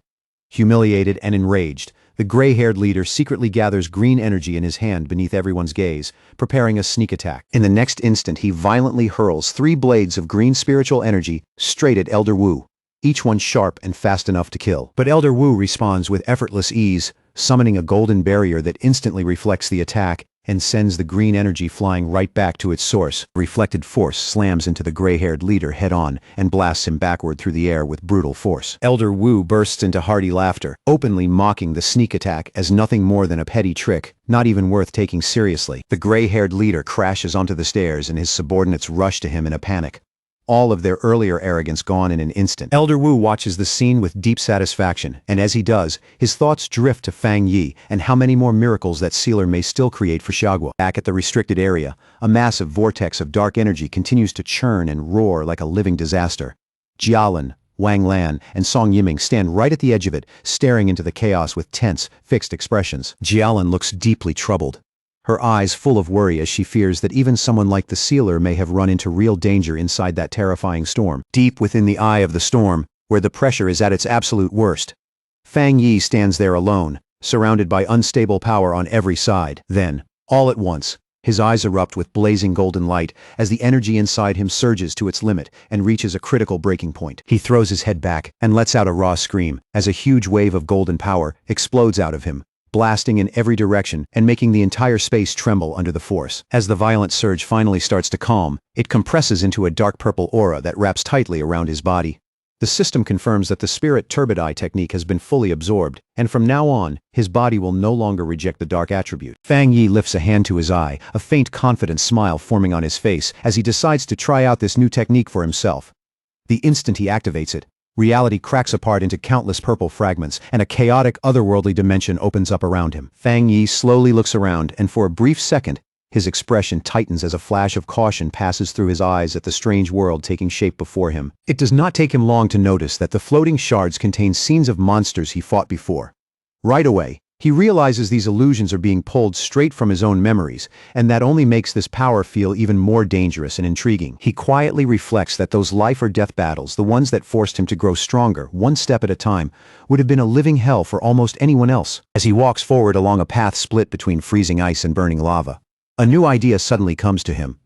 Humiliated and enraged, the gray-haired leader secretly gathers green energy in his hand beneath everyone's gaze, preparing a sneak attack. In the next instant, he violently hurls 3 blades of green spiritual energy straight at Elder Wu, each one sharp and fast enough to kill. But Elder Wu responds with effortless ease, summoning a golden barrier that instantly reflects the attack and sends the green energy flying right back to its source. Reflected force slams into the gray-haired leader head-on and blasts him backward through the air with brutal force. Elder Wu bursts into hearty laughter, openly mocking the sneak attack as nothing more than a petty trick, not even worth taking seriously. The gray-haired leader crashes onto the stairs and his subordinates rush to him in a panic. all of their earlier arrogance gone in an instant. Elder Wu watches the scene with deep satisfaction, and as he does, his thoughts drift to Fang Yi and how many more miracles that sealer may still create for Xiagua. Back at the restricted area, a massive vortex of dark energy continues to churn and roar like a living disaster. Jialan, Wang Lan, and Song Yiming stand right at the edge of it, staring into the chaos with tense, fixed expressions. Jialan looks deeply troubled, her eyes full of worry as she fears that even someone like the sealer may have run into real danger inside that terrifying storm. Deep within the eye of the storm, where the pressure is at its absolute worst, Fang Yi stands there alone, surrounded by unstable power on every side. Then, all at once, his eyes erupt with blazing golden light as the energy inside him surges to its limit and reaches a critical breaking point. He throws his head back and lets out a raw scream as a huge wave of golden power explodes out of him, blasting in every direction and making the entire space tremble under the force. As the violent surge finally starts to calm, it compresses into a dark purple aura that wraps tightly around his body. The system confirms that the spirit turbidite technique has been fully absorbed, and from now on, his body will no longer reject the dark attribute. Fang Yi lifts a hand to his eye, a faint confident smile forming on his face as he decides to try out this new technique for himself. The instant he activates it, reality cracks apart into countless purple fragments, and a chaotic, otherworldly dimension opens up around him. Fang Yi slowly looks around, and for a brief second, his expression tightens as a flash of caution passes through his eyes at the strange world taking shape before him. It does not take him long to notice that the floating shards contain scenes of monsters he fought before. Right away, he realizes these illusions are being pulled straight from his own memories, and that only makes this power feel even more dangerous and intriguing. He quietly reflects that those life-or-death battles, the ones that forced him to grow stronger, one step at a time, would have been a living hell for almost anyone else. As he walks forward along a path split between freezing ice and burning lava, a new idea suddenly comes to him.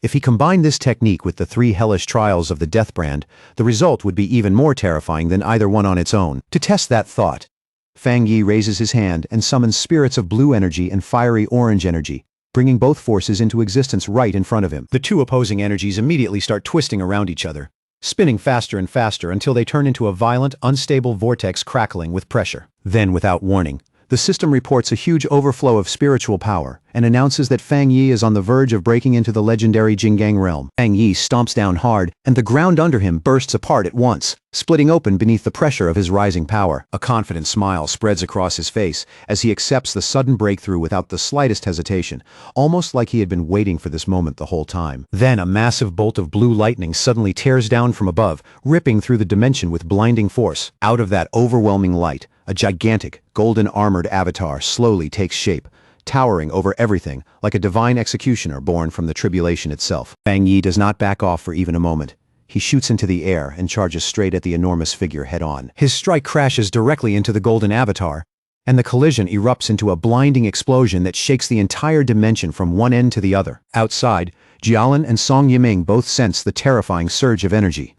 If he combined this technique with the 3 hellish trials of the Death Brand, the result would be even more terrifying than either one on its own. To test that thought, Fang Yi raises his hand and summons spirits of blue energy and fiery orange energy, bringing both forces into existence right in front of him. The two opposing energies immediately start twisting around each other, spinning faster and faster until they turn into a violent, unstable vortex crackling with pressure. Then, without warning, the system reports a huge overflow of spiritual power and announces that Fang Yi is on the verge of breaking into the legendary Jinggang realm. Fang Yi stomps down hard, and the ground under him bursts apart at once, splitting open beneath the pressure of his rising power. A confident smile spreads across his face as he accepts the sudden breakthrough without the slightest hesitation, almost like he had been waiting for this moment the whole time. Then a massive bolt of blue lightning suddenly tears down from above, ripping through the dimension with blinding force. Out of that overwhelming light, a gigantic, golden-armored avatar slowly takes shape, towering over everything like a divine executioner born from the tribulation itself. Fang Yi does not back off for even a moment. He shoots into the air and charges straight at the enormous figure head-on. His strike crashes directly into the golden avatar, and the collision erupts into a blinding explosion that shakes the entire dimension from one end to the other. Outside, Jialan and Song Yiming both sense the terrifying surge of energy.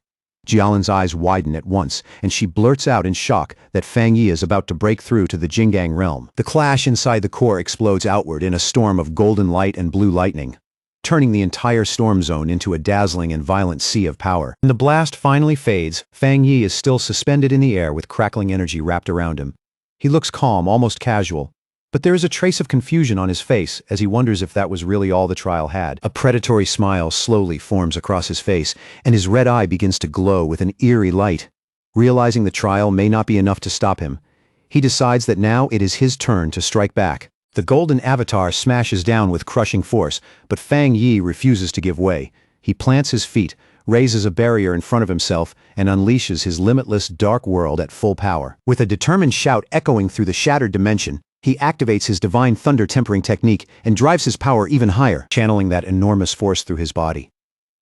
Jialan's eyes widen at once, and she blurts out in shock that Fang Yi is about to break through to the Jinggang realm. The clash inside the core explodes outward in a storm of golden light and blue lightning, turning the entire storm zone into a dazzling and violent sea of power. When the blast finally fades, Fang Yi is still suspended in the air with crackling energy wrapped around him. He looks calm, almost casual, but there is a trace of confusion on his face as he wonders if that was really all the trial had. A predatory smile slowly forms across his face, and his red eye begins to glow with an eerie light. Realizing the trial may not be enough to stop him, he decides that now it is his turn to strike back. The golden avatar smashes down with crushing force, but Fang Yi refuses to give way. He plants his feet, raises a barrier in front of himself, and unleashes his limitless dark world at full power. With a determined shout echoing through the shattered dimension, he activates his divine thunder tempering technique and drives his power even higher, channeling that enormous force through his body.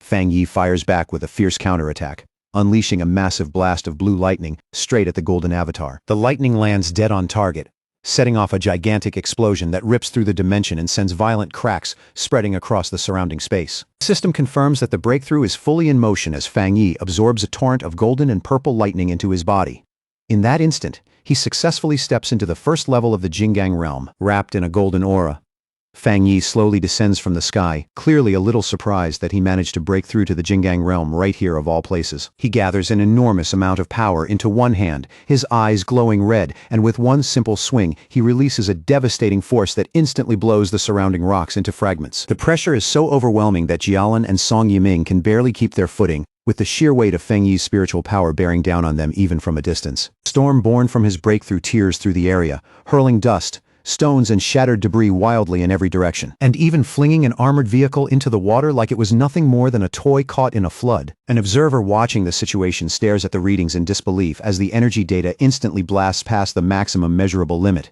Fang Yi fires back with a fierce counterattack, unleashing a massive blast of blue lightning straight at the golden avatar. The lightning lands dead on target, setting off a gigantic explosion that rips through the dimension and sends violent cracks spreading across the surrounding space. The system confirms that the breakthrough is fully in motion as Fang Yi absorbs a torrent of golden and purple lightning into his body. In that instant, he successfully steps into the first level of the Jinggang realm, wrapped in a golden aura. Fang Yi slowly descends from the sky, clearly a little surprised that he managed to break through to the Jinggang realm right here of all places. He gathers an enormous amount of power into one hand, his eyes glowing red, and with one simple swing, he releases a devastating force that instantly blows the surrounding rocks into fragments. The pressure is so overwhelming that Jialan and Song Yiming can barely keep their footing, with the sheer weight of Feng Yi's spiritual power bearing down on them even from a distance. Storm born from his breakthrough tears through the area, hurling dust, stones and shattered debris wildly in every direction, and even flinging an armored vehicle into the water like it was nothing more than a toy caught in a flood. An observer watching the situation stares at the readings in disbelief as the energy data instantly blasts past the maximum measurable limit,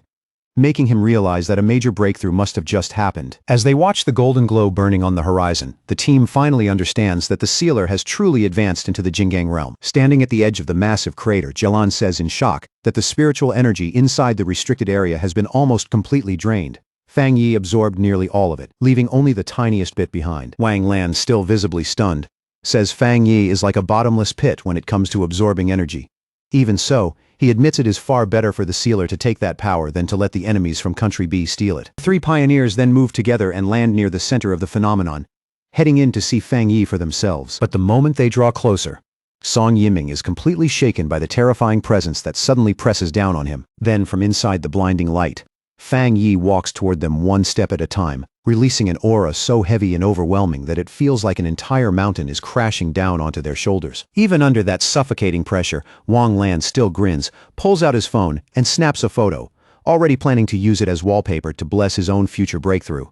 making him realize that a major breakthrough must have just happened. As they watch the golden glow burning on the horizon, the team finally understands that the sealer has truly advanced into the Jingang realm. Standing at the edge of the massive crater, Jialan says in shock that the spiritual energy inside the restricted area has been almost completely drained. Feng Yi absorbed nearly all of it, leaving only the tiniest bit behind. Wang Lan, still visibly stunned, says Feng Yi is like a bottomless pit when it comes to absorbing energy. Even so, he admits it is far better for the sealer to take that power than to let the enemies from Country B steal it. The three pioneers then move together and land near the center of the phenomenon, heading in to see Feng Yi for themselves. But the moment they draw closer, Song Yiming is completely shaken by the terrifying presence that suddenly presses down on him. Then, from inside the blinding light, Feng Yi walks toward them one step at a time, releasing an aura so heavy and overwhelming that it feels like an entire mountain is crashing down onto their shoulders. Even under that suffocating pressure, Wang Lan still grins, pulls out his phone, and snaps a photo, already planning to use it as wallpaper to bless his own future breakthrough.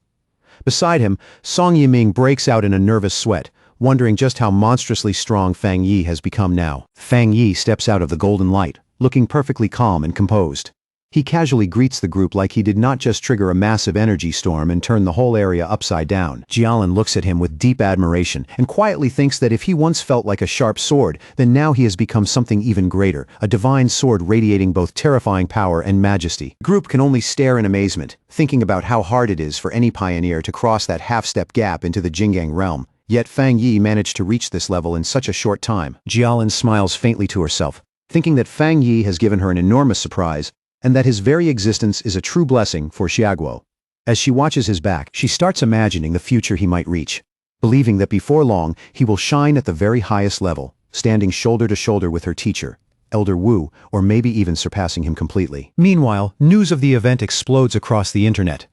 Beside him, Song Yiming breaks out in a nervous sweat, wondering just how monstrously strong Feng Yi has become now. Feng Yi steps out of the golden light, looking perfectly calm and composed. He casually greets the group like he did not just trigger a massive energy storm and turn the whole area upside down. Jialan looks at him with deep admiration and quietly thinks that if he once felt like a sharp sword, then now he has become something even greater, a divine sword radiating both terrifying power and majesty. The group can only stare in amazement, thinking about how hard it is for any pioneer to cross that half-step gap into the Jingang realm. Yet Feng Yi managed to reach this level in such a short time. Jialan smiles faintly to herself, thinking that Feng Yi has given her an enormous surprise, and that his very existence is a true blessing for Xiaguo. As she watches his back, she starts imagining the future he might reach, believing that before long he will shine at the very highest level, standing shoulder to shoulder with her teacher, Elder Wu, or maybe even surpassing him completely. Meanwhile, news of the event explodes across the internet.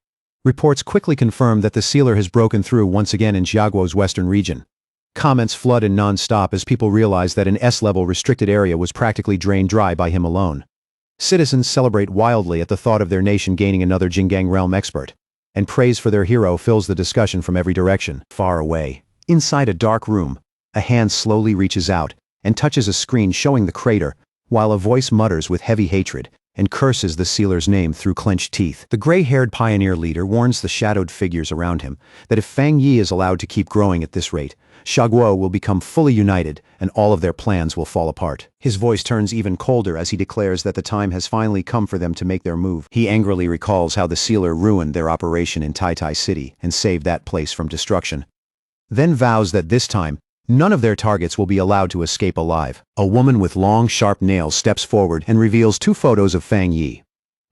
Reports quickly confirm that the sealer has broken through once again in Xiaguo's western region. Comments flood in non-stop as people realize that an S-level restricted area was practically drained dry by him alone. Citizens celebrate wildly at the thought of their nation gaining another Jingang realm expert, and praise for their hero fills the discussion from every direction. Far away, inside a dark room, a hand slowly reaches out and touches a screen showing the crater, while a voice mutters with heavy hatred and curses the sealer's name through clenched teeth. The gray-haired pioneer leader warns the shadowed figures around him that if Feng Yi is allowed to keep growing at this rate, Xiaguo will become fully united and all of their plans will fall apart. His voice turns even colder as he declares that the time has finally come for them to make their move. He angrily recalls how the sealer ruined their operation in Tai City and saved that place from destruction, then vows that this time, none of their targets will be allowed to escape alive. A woman with long, sharp nails steps forward and reveals two photos of Feng Yi.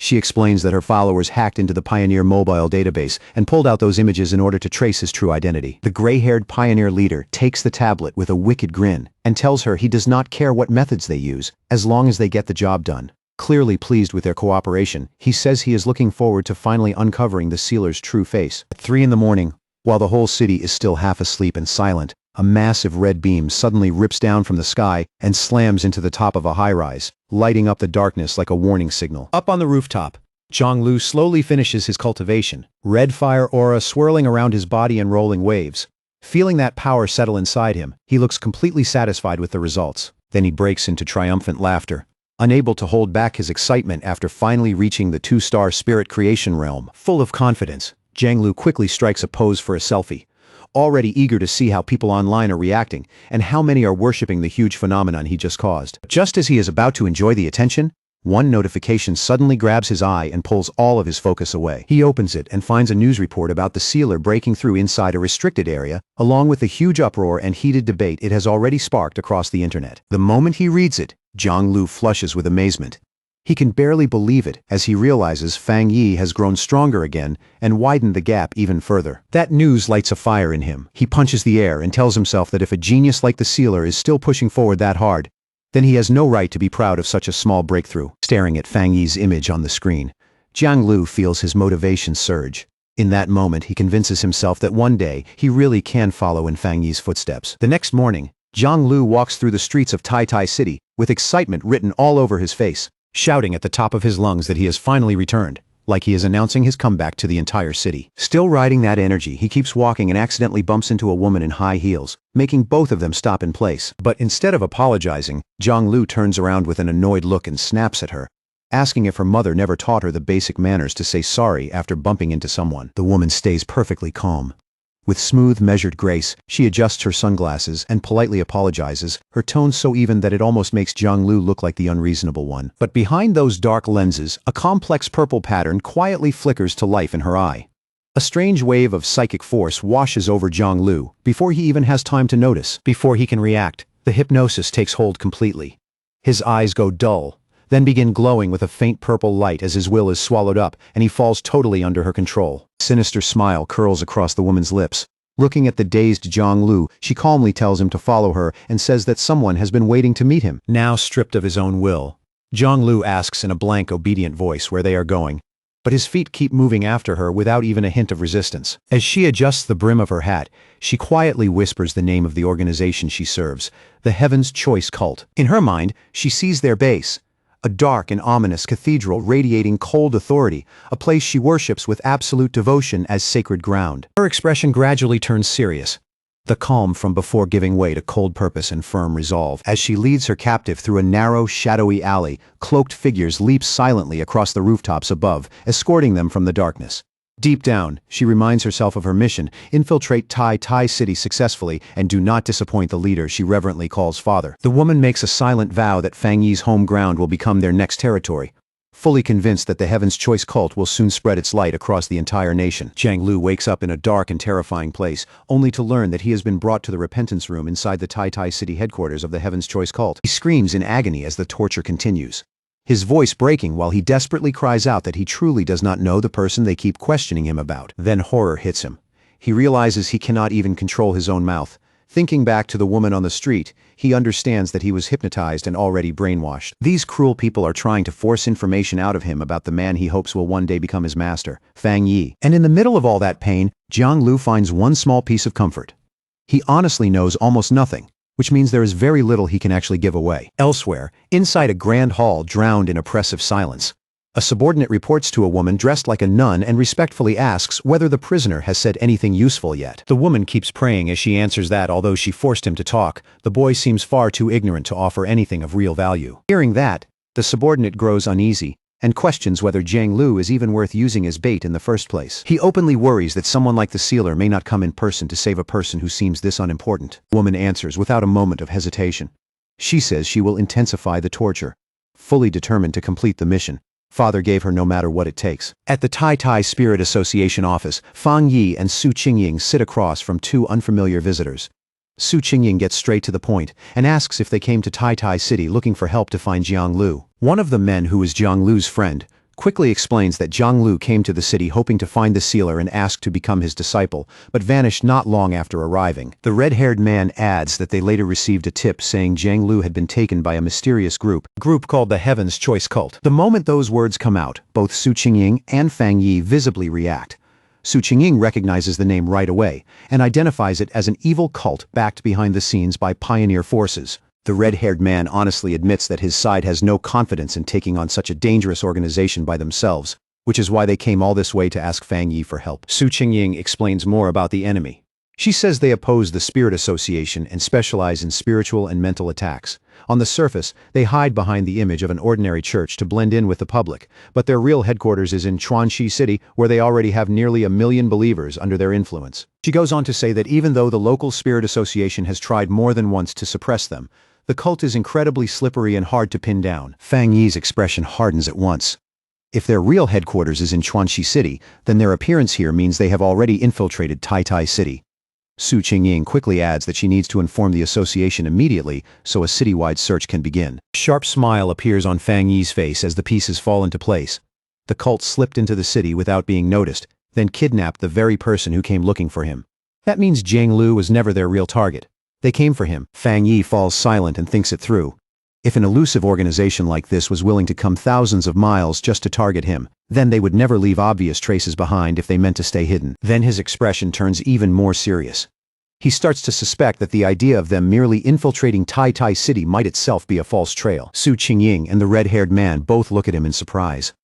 She explains that her followers hacked into the Pioneer mobile database and pulled out those images in order to trace his true identity. The gray-haired Pioneer leader takes the tablet with a wicked grin and tells her he does not care what methods they use, as long as they get the job done. Clearly pleased with their cooperation, he says he is looking forward to finally uncovering the sealer's true face. At 3 in the morning, while the whole city is still half asleep and silent, a massive red beam suddenly rips down from the sky and slams into the top of a high-rise, lighting up the darkness like a warning signal. Up on the rooftop, Zhonglu slowly finishes his cultivation, red fire aura swirling around his body and rolling waves. Feeling that power settle inside him, he looks completely satisfied with the results. Then he breaks into triumphant laughter, unable to hold back his excitement after finally reaching the 2-star spirit creation realm. Full of confidence, Zhonglu quickly strikes a pose for a selfie, already eager to see how people online are reacting and how many are worshipping the huge phenomenon he just caused. Just as he is about to enjoy the attention, one notification suddenly grabs his eye and pulls all of his focus away. He opens it and finds a news report about the sealer breaking through inside a restricted area, along with the huge uproar and heated debate it has already sparked across the internet. The moment he reads it, Zhonglu flushes with amazement. He can barely believe it as he realizes Feng Yi has grown stronger again and widened the gap even further. That news lights a fire in him. He punches the air and tells himself that if a genius like the sealer is still pushing forward that hard, then he has no right to be proud of such a small breakthrough. Staring at Feng Yi's image on the screen, Zhonglu feels his motivation surge. In that moment, he convinces himself that one day he really can follow in Feng Yi's footsteps. The next morning, Jiang Lu walks through the streets of Tai Tai City, with excitement written all over his face, shouting at the top of his lungs that he has finally returned, like he is announcing his comeback to the entire city. Still riding that energy, he keeps walking and accidentally bumps into a woman in high heels, making both of them stop in place. But instead of apologizing, Jiang Lu turns around with an annoyed look and snaps at her, asking if her mother never taught her the basic manners to say sorry after bumping into someone. The woman stays perfectly calm. With smooth, measured grace, she adjusts her sunglasses and politely apologizes, her tone so even that it almost makes Jiang Lu look like the unreasonable one. But behind those dark lenses, a complex purple pattern quietly flickers to life in her eye. A strange wave of psychic force washes over Jiang Lu before he even has time to notice. Before he can react, the hypnosis takes hold completely. His eyes go dull, then begin glowing with a faint purple light as his will is swallowed up and he falls totally under her control. A sinister smile curls across the woman's lips. Looking at the dazed Jiang Lu, she calmly tells him to follow her and says that someone has been waiting to meet him. Now stripped of his own will, Jiang Lu asks in a blank, obedient voice where they are going, but his feet keep moving after her without even a hint of resistance. As she adjusts the brim of her hat, she quietly whispers the name of the organization she serves, the Heaven's Choice Cult. In her mind, she sees their base, a dark and ominous cathedral radiating cold authority, a place she worships with absolute devotion as sacred ground. Her expression gradually turns serious, the calm from before giving way to cold purpose and firm resolve. As she leads her captive through a narrow, shadowy alley, cloaked figures leap silently across the rooftops above, escorting them from the darkness. Deep down, she reminds herself of her mission: infiltrate Tai Tai City successfully and do not disappoint the leader she reverently calls father. The woman makes a silent vow that Fang Yi's home ground will become their next territory, fully convinced that the Heaven's Choice cult will soon spread its light across the entire nation. Jiang Lu wakes up in a dark and terrifying place, only to learn that he has been brought to the repentance room inside the Tai Tai City headquarters of the Heaven's Choice cult. He screams in agony as the torture continues, his voice breaking while he desperately cries out that he truly does not know the person they keep questioning him about. Then horror hits him. He realizes he cannot even control his own mouth. Thinking back to the woman on the street, he understands that he was hypnotized and already brainwashed. These cruel people are trying to force information out of him about the man he hopes will one day become his master, Fang Yi. And in the middle of all that pain, Jiang Lu finds one small piece of comfort. He honestly knows almost nothing, which means there is very little he can actually give away. Elsewhere, inside a grand hall drowned in oppressive silence, a subordinate reports to a woman dressed like a nun and respectfully asks whether the prisoner has said anything useful yet. The woman keeps praying as she answers that although she forced him to talk, the boy seems far too ignorant to offer anything of real value. Hearing that, the subordinate grows uneasy and questions whether Jiang Lu is even worth using as bait in the first place. He openly worries that someone like the sealer may not come in person to save a person who seems this unimportant. The woman answers without a moment of hesitation. She says she will intensify the torture, fully determined to complete the mission Father gave her no matter what it takes. At the Tai Tai Spirit Association office, Fang Yi and Su Qingying sit across from two unfamiliar visitors. Su Qingying gets straight to the point and asks if they came to Tai Tai City looking for help to find Jiang Lu. One of the men, who is Jiang Lu's friend, quickly explains that Jiang Lu came to the city hoping to find the sealer and ask to become his disciple, but vanished not long after arriving. The red-haired man adds that they later received a tip saying Jiang Lu had been taken by a mysterious group called the Heaven's Choice Cult. The moment those words come out, both Su Qingying and Fang Yi visibly react. Su Qingying recognizes the name right away and identifies it as an evil cult backed behind the scenes by pioneer forces. The red-haired man honestly admits that his side has no confidence in taking on such a dangerous organization by themselves, which is why they came all this way to ask Fang Yi for help. Su Qingying explains more about the enemy. She says they oppose the Spirit Association and specialize in spiritual and mental attacks. On the surface, they hide behind the image of an ordinary church to blend in with the public, but their real headquarters is in Chuanxi City, where they already have nearly 1 million believers under their influence. She goes on to say that even though the local Spirit Association has tried more than once to suppress them, the cult is incredibly slippery and hard to pin down. Fang Yi's expression hardens at once. If their real headquarters is in Chuanxi City, then their appearance here means they have already infiltrated Tai Tai City. Su Qingying quickly adds that she needs to inform the association immediately so a citywide search can begin. A sharp smile appears on Fang Yi's face as the pieces fall into place. The cult slipped into the city without being noticed, then kidnapped the very person who came looking for him. That means Jiang Lu was never their real target. They came for him. Fang Yi falls silent and thinks it through. If an elusive organization like this was willing to come thousands of miles just to target him, then they would never leave obvious traces behind if they meant to stay hidden. Then his expression turns even more serious. He starts to suspect that the idea of them merely infiltrating Tai Tai City might itself be a false trail. Su Qingying and the red-haired man both look at him in surprise.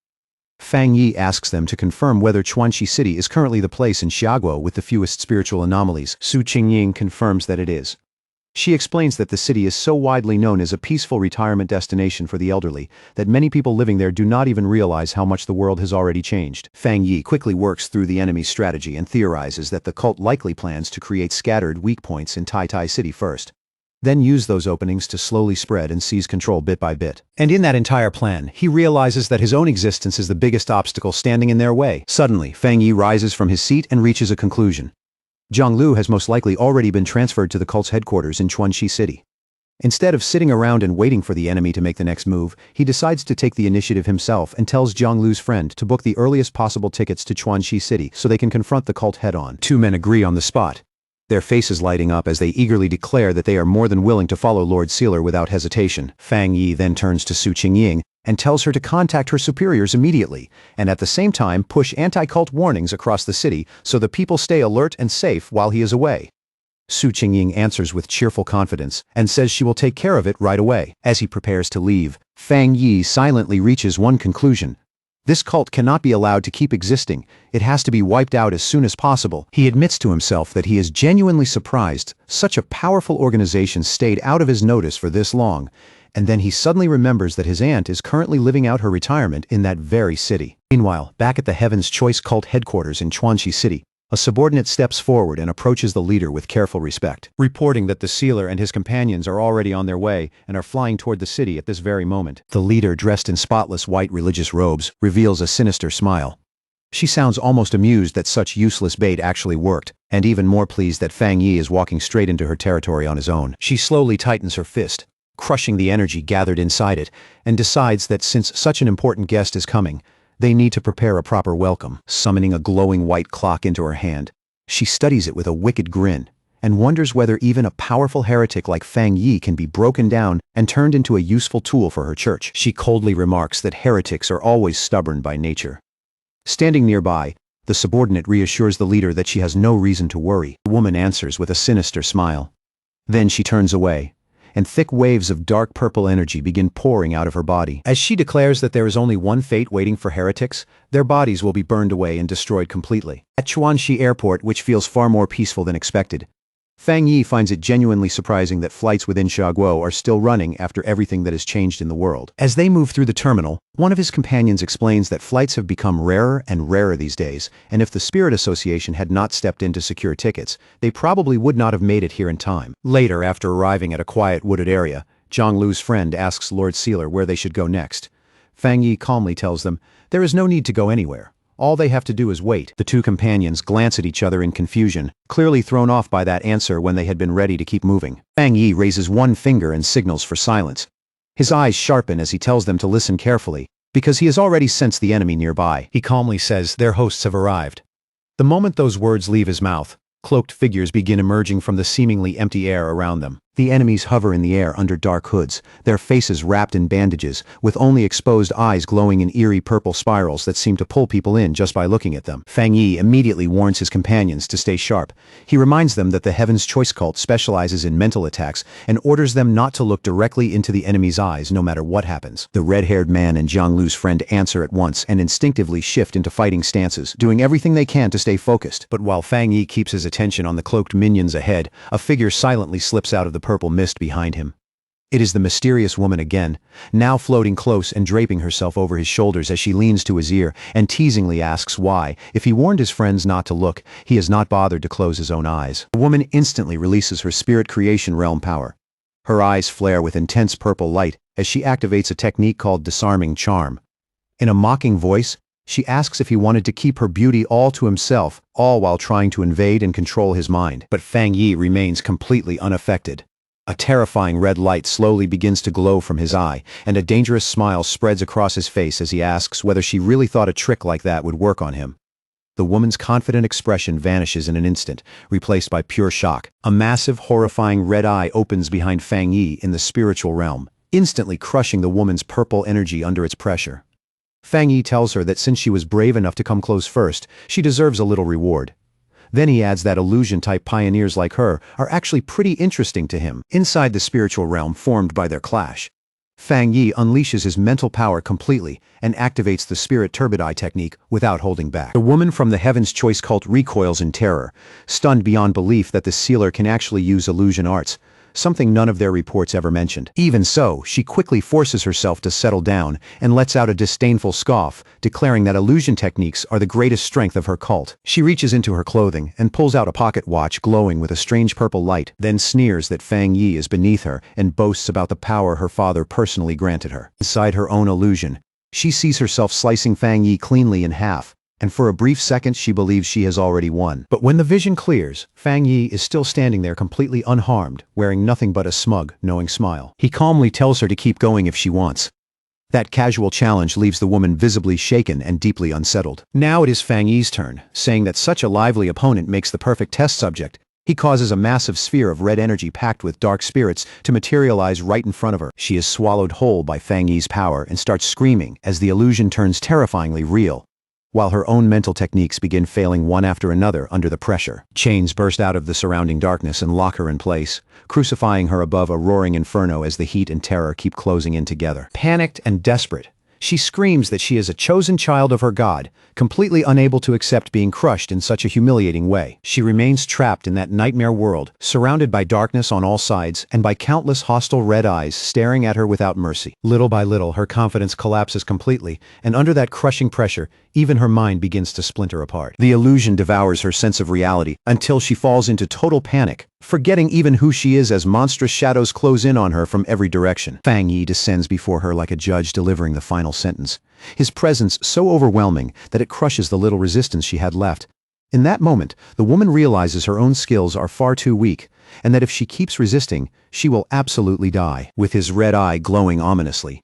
Fang Yi asks them to confirm whether Chuanxi City is currently the place in Xiaguo with the fewest spiritual anomalies. Su Qingying confirms that it is. She explains that the city is so widely known as a peaceful retirement destination for the elderly that many people living there do not even realize how much the world has already changed. Fang Yi quickly works through the enemy's strategy and theorizes that the cult likely plans to create scattered weak points in Tai Tai City first, then use those openings to slowly spread and seize control bit by bit. And in that entire plan, he realizes that his own existence is the biggest obstacle standing in their way. Suddenly, Fang Yi rises from his seat and reaches a conclusion. Zhang Lu has most likely already been transferred to the cult's headquarters in Chuanxi City. Instead of sitting around and waiting for the enemy to make the next move, he decides to take the initiative himself and tells Zhang Lu's friend to book the earliest possible tickets to Chuanxi City so they can confront the cult head-on. Two men agree on the spot, their faces lighting up as they eagerly declare that they are more than willing to follow Lord Sealer without hesitation. Fang Yi then turns to Su Qingying and tells her to contact her superiors immediately, and at the same time push anti-cult warnings across the city so the people stay alert and safe while he is away. Su Qingying answers with cheerful confidence and says she will take care of it right away. As he prepares to leave, Fang Yi silently reaches one conclusion. This cult cannot be allowed to keep existing. It has to be wiped out as soon as possible. He admits to himself that he is genuinely surprised such a powerful organization stayed out of his notice for this long, and then he suddenly remembers that his aunt is currently living out her retirement in that very city. Meanwhile, back at the Heaven's Choice cult headquarters in Chuanxi City, a subordinate steps forward and approaches the leader with careful respect, reporting that the sealer and his companions are already on their way and are flying toward the city at this very moment. The leader, dressed in spotless white religious robes, reveals a sinister smile. She sounds almost amused that such useless bait actually worked, and even more pleased that Fang Yi is walking straight into her territory on his own. She slowly tightens her fist, crushing the energy gathered inside it, and decides that since such an important guest is coming, they need to prepare a proper welcome. Summoning a glowing white clock into her hand, she studies it with a wicked grin and wonders whether even a powerful heretic like Fang Yi can be broken down and turned into a useful tool for her church. She coldly remarks that heretics are always stubborn by nature. Standing nearby, the subordinate reassures the leader that she has no reason to worry. The woman answers with a sinister smile. Then she turns away, and thick waves of dark purple energy begin pouring out of her body. As she declares that there is only one fate waiting for heretics, their bodies will be burned away and destroyed completely. At Chuanxi Airport, which feels far more peaceful than expected, Fang Yi finds it genuinely surprising that flights within Xiaguo are still running after everything that has changed in the world. As they move through the terminal, one of his companions explains that flights have become rarer and rarer these days, and if the Spirit Association had not stepped in to secure tickets, they probably would not have made it here in time. Later, after arriving at a quiet wooded area, Zhang Lu's friend asks Lord Sealer where they should go next. Fang Yi calmly tells them, there is no need to go anywhere. All they have to do is wait. The two companions glance at each other in confusion, clearly thrown off by that answer when they had been ready to keep moving. Fang Yi raises one finger and signals for silence. His eyes sharpen as he tells them to listen carefully, because he has already sensed the enemy nearby. He calmly says their hosts have arrived. The moment those words leave his mouth, cloaked figures begin emerging from the seemingly empty air around them. The enemies hover in the air under dark hoods, their faces wrapped in bandages, with only exposed eyes glowing in eerie purple spirals that seem to pull people in just by looking at them. Fang Yi immediately warns his companions to stay sharp. He reminds them that the Heaven's Choice cult specializes in mental attacks and orders them not to look directly into the enemy's eyes no matter what happens. The red-haired man and Zhang Lu's friend answer at once and instinctively shift into fighting stances, doing everything they can to stay focused. But while Fang Yi keeps his attention on the cloaked minions ahead, a figure silently slips out of the purple mist behind him. It is the mysterious woman again, now floating close and draping herself over his shoulders as she leans to his ear and teasingly asks why, if he warned his friends not to look, he has not bothered to close his own eyes. The woman instantly releases her spirit creation realm power. Her eyes flare with intense purple light as she activates a technique called disarming charm. In a mocking voice, she asks if he wanted to keep her beauty all to himself, all while trying to invade and control his mind. But Fang Yi remains completely unaffected. A terrifying red light slowly begins to glow from his eye, and a dangerous smile spreads across his face as he asks whether she really thought a trick like that would work on him. The woman's confident expression vanishes in an instant, replaced by pure shock. A massive, horrifying red eye opens behind Fang Yi in the spiritual realm, instantly crushing the woman's purple energy under its pressure. Fang Yi tells her that since she was brave enough to come close first, she deserves a little reward. Then he adds that illusion-type pioneers like her are actually pretty interesting to him. Inside the spiritual realm formed by their clash, Fang Yi unleashes his mental power completely and activates the spirit turbideye technique without holding back. The woman from the Heaven's Choice cult recoils in terror, stunned beyond belief that the sealer can actually use illusion arts, something none of their reports ever mentioned. Even so, she quickly forces herself to settle down and lets out a disdainful scoff, declaring that illusion techniques are the greatest strength of her cult. She reaches into her clothing and pulls out a pocket watch glowing with a strange purple light, then sneers that Fang Yi is beneath her and boasts about the power her father personally granted her. Inside her own illusion, she sees herself slicing Fang Yi cleanly in half, and for a brief second she believes she has already won. But when the vision clears, Fang Yi is still standing there completely unharmed, wearing nothing but a smug, knowing smile. He calmly tells her to keep going if she wants. That casual challenge leaves the woman visibly shaken and deeply unsettled. Now it is Fang Yi's turn, saying that such a lively opponent makes the perfect test subject. He causes a massive sphere of red energy packed with dark spirits to materialize right in front of her. She is swallowed whole by Fang Yi's power and starts screaming as the illusion turns terrifyingly real, while her own mental techniques begin failing one after another under the pressure. Chains burst out of the surrounding darkness and lock her in place, crucifying her above a roaring inferno as the heat and terror keep closing in together. Panicked and desperate, she screams that she is a chosen child of her god, completely unable to accept being crushed in such a humiliating way. She remains trapped in that nightmare world, surrounded by darkness on all sides and by countless hostile red eyes staring at her without mercy. Little by little, her confidence collapses completely, and under that crushing pressure, even her mind begins to splinter apart. The illusion devours her sense of reality until she falls into total panic, forgetting even who she is as monstrous shadows close in on her from every direction. Fang Yi descends before her like a judge delivering the final sentence, his presence so overwhelming that it crushes the little resistance she had left. In that moment, the woman realizes her own skills are far too weak, and that if she keeps resisting, she will absolutely die. With his red eye glowing ominously,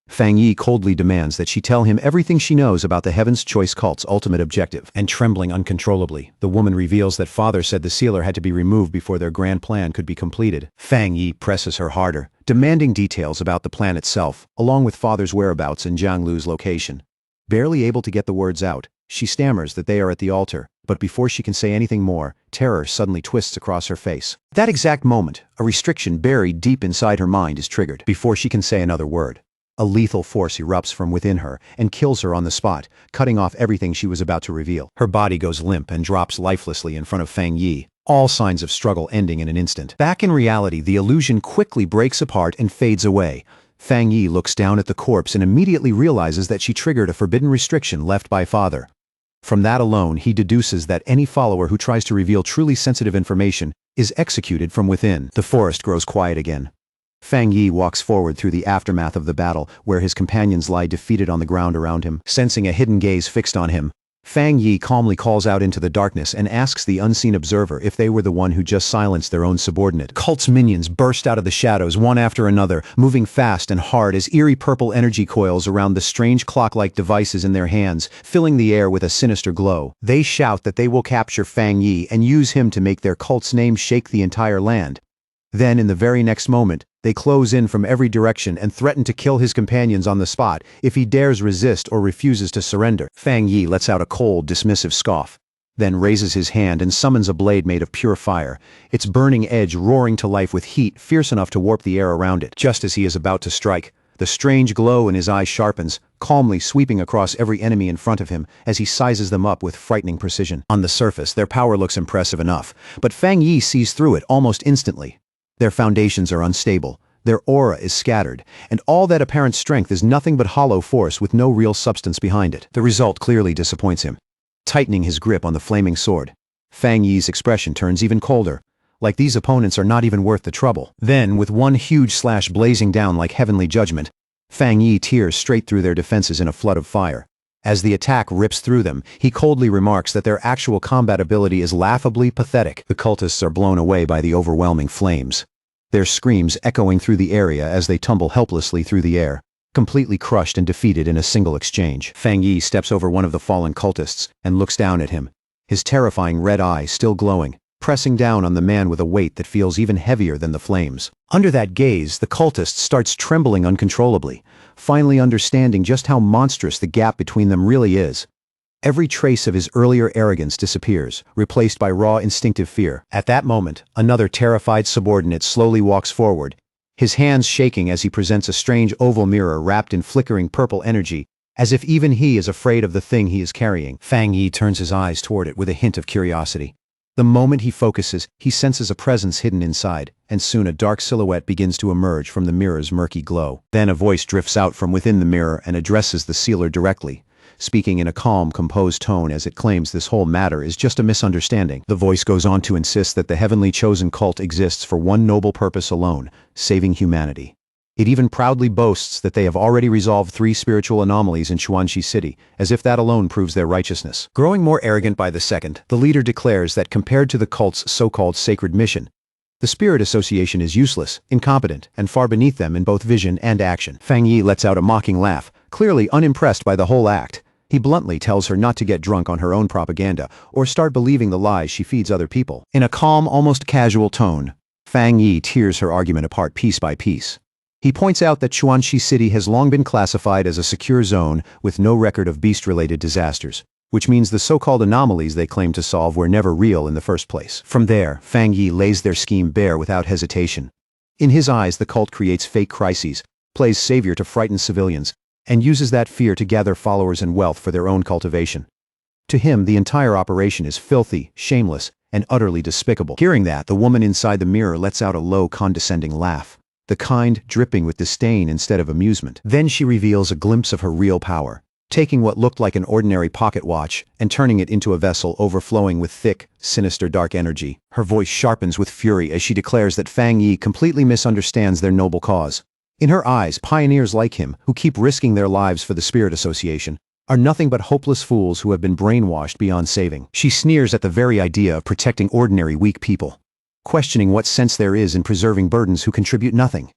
Fang Yi coldly demands that she tell him everything she knows about the Heaven's Choice cult's ultimate objective. And trembling uncontrollably, the woman reveals that father said the sealer had to be removed before their grand plan could be completed. Fang Yi presses her harder, demanding details about the plan itself, along with father's whereabouts and Jiang Lu's location. Barely able to get the words out, she stammers that they are at the altar, but before she can say anything more, terror suddenly twists across her face. At that exact moment, a restriction buried deep inside her mind is triggered. Before she can say another word, a lethal force erupts from within her and kills her on the spot, cutting off everything she was about to reveal. Her body goes limp and drops lifelessly in front of Fang Yi, all signs of struggle ending in an instant. Back in reality, the illusion quickly breaks apart and fades away. Fang Yi looks down at the corpse and immediately realizes that she triggered a forbidden restriction left by father. From that alone, he deduces that any follower who tries to reveal truly sensitive information is executed from within. The forest grows quiet again. Fang Yi walks forward through the aftermath of the battle, where his companions lie defeated on the ground around him. Sensing a hidden gaze fixed on him, Fang Yi calmly calls out into the darkness and asks the unseen observer if they were the one who just silenced their own subordinate. Cult's minions burst out of the shadows one after another, moving fast and hard as eerie purple energy coils around the strange clock-like devices in their hands, filling the air with a sinister glow. They shout that they will capture Fang Yi and use him to make their cult's name shake the entire land. Then, in the very next moment, they close in from every direction and threaten to kill his companions on the spot if he dares resist or refuses to surrender. Fang Yi lets out a cold, dismissive scoff, then raises his hand and summons a blade made of pure fire, its burning edge roaring to life with heat fierce enough to warp the air around it. Just as he is about to strike, the strange glow in his eyes sharpens, calmly sweeping across every enemy in front of him as he sizes them up with frightening precision. On the surface, their power looks impressive enough, but Fang Yi sees through it almost instantly. Their foundations are unstable, their aura is scattered, and all that apparent strength is nothing but hollow force with no real substance behind it. The result clearly disappoints him. Tightening his grip on the flaming sword, Fang Yi's expression turns even colder, like these opponents are not even worth the trouble. Then, with one huge slash blazing down like heavenly judgment, Fang Yi tears straight through their defenses in a flood of fire. As the attack rips through them, he coldly remarks that their actual combat ability is laughably pathetic. The cultists are blown away by the overwhelming flames, their screams echoing through the area as they tumble helplessly through the air, completely crushed and defeated in a single exchange. Fang Yi steps over one of the fallen cultists and looks down at him, his terrifying red eye still glowing, pressing down on the man with a weight that feels even heavier than the flames. Under that gaze, the cultist starts trembling uncontrollably, finally understanding just how monstrous the gap between them really is. Every trace of his earlier arrogance disappears, replaced by raw instinctive fear. At that moment, another terrified subordinate slowly walks forward, his hands shaking as he presents a strange oval mirror wrapped in flickering purple energy, as if even he is afraid of the thing he is carrying. Fang Yi turns his eyes toward it with a hint of curiosity. The moment he focuses, he senses a presence hidden inside, and soon a dark silhouette begins to emerge from the mirror's murky glow. Then a voice drifts out from within the mirror and addresses the sealer directly, speaking in a calm, composed tone as it claims this whole matter is just a misunderstanding. The voice goes on to insist that the heavenly chosen cult exists for one noble purpose alone: saving humanity. It even proudly boasts that they have already resolved 3 spiritual anomalies in Chuanxi City, as if that alone proves their righteousness. Growing more arrogant by the second, the leader declares that compared to the cult's so-called sacred mission, the Spirit Association is useless, incompetent, and far beneath them in both vision and action. Fang Yi lets out a mocking laugh, clearly unimpressed by the whole act. He bluntly tells her not to get drunk on her own propaganda or start believing the lies she feeds other people. In a calm, almost casual tone, Fang Yi tears her argument apart piece by piece. He points out that Chuanxi City has long been classified as a secure zone with no record of beast-related disasters, which means the so-called anomalies they claim to solve were never real in the first place. From there, Fang Yi lays their scheme bare without hesitation. In his eyes, the cult creates fake crises, plays savior to frighten civilians, and uses that fear to gather followers and wealth for their own cultivation. To him, the entire operation is filthy, shameless, and utterly despicable. Hearing that, the woman inside the mirror lets out a low, condescending laugh, the kind dripping with disdain instead of amusement. Then she reveals a glimpse of her real power, taking what looked like an ordinary pocket watch and turning it into a vessel overflowing with thick, sinister dark energy. Her voice sharpens with fury as she declares that Fang Yi completely misunderstands their noble cause. In her eyes, pioneers like him, who keep risking their lives for the Spirit Association, are nothing but hopeless fools who have been brainwashed beyond saving. She sneers at the very idea of protecting ordinary weak people, questioning what sense there is in preserving burdens who contribute nothing.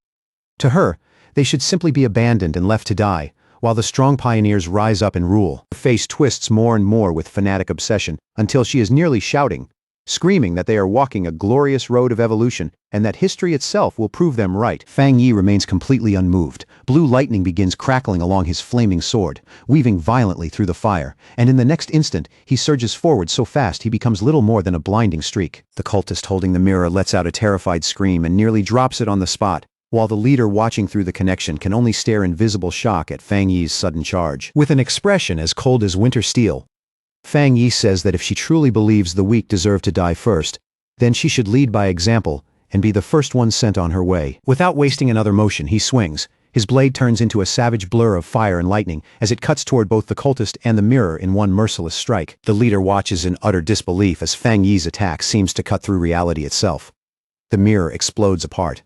To her, they should simply be abandoned and left to die, while the strong pioneers rise up and rule. Her face twists more and more with fanatic obsession until she is nearly shouting, screaming that they are walking a glorious road of evolution and that history itself will prove them right. Fang Yi remains completely unmoved. Blue lightning begins crackling along his flaming sword, weaving violently through the fire, and in the next instant he surges forward so fast he becomes little more than a blinding streak. The cultist holding the mirror lets out a terrified scream and nearly drops it on the spot, while the leader watching through the connection can only stare in visible shock at Fang Yi's sudden charge. With an expression as cold as winter steel, Fang Yi says that if she truly believes the weak deserve to die first, then she should lead by example and be the first one sent on her way. Without wasting another motion, he swings. His blade turns into a savage blur of fire and lightning as it cuts toward both the cultist and the mirror in one merciless strike. The leader watches in utter disbelief as Fang Yi's attack seems to cut through reality itself. The mirror explodes apart.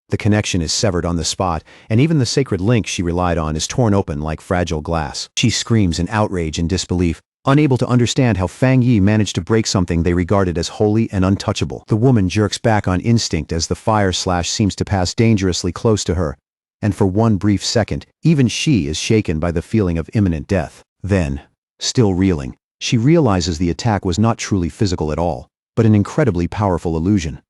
The connection is severed on the spot, and even the sacred link she relied on is torn open like fragile glass. She screams in outrage and disbelief, unable to understand how Fang Yi managed to break something they regarded as holy and untouchable. The woman jerks back on instinct as the fire slash seems to pass dangerously close to her, and for one brief second, even she is shaken by the feeling of imminent death. Then, still reeling, she realizes the attack was not truly physical at all, but an incredibly powerful illusion.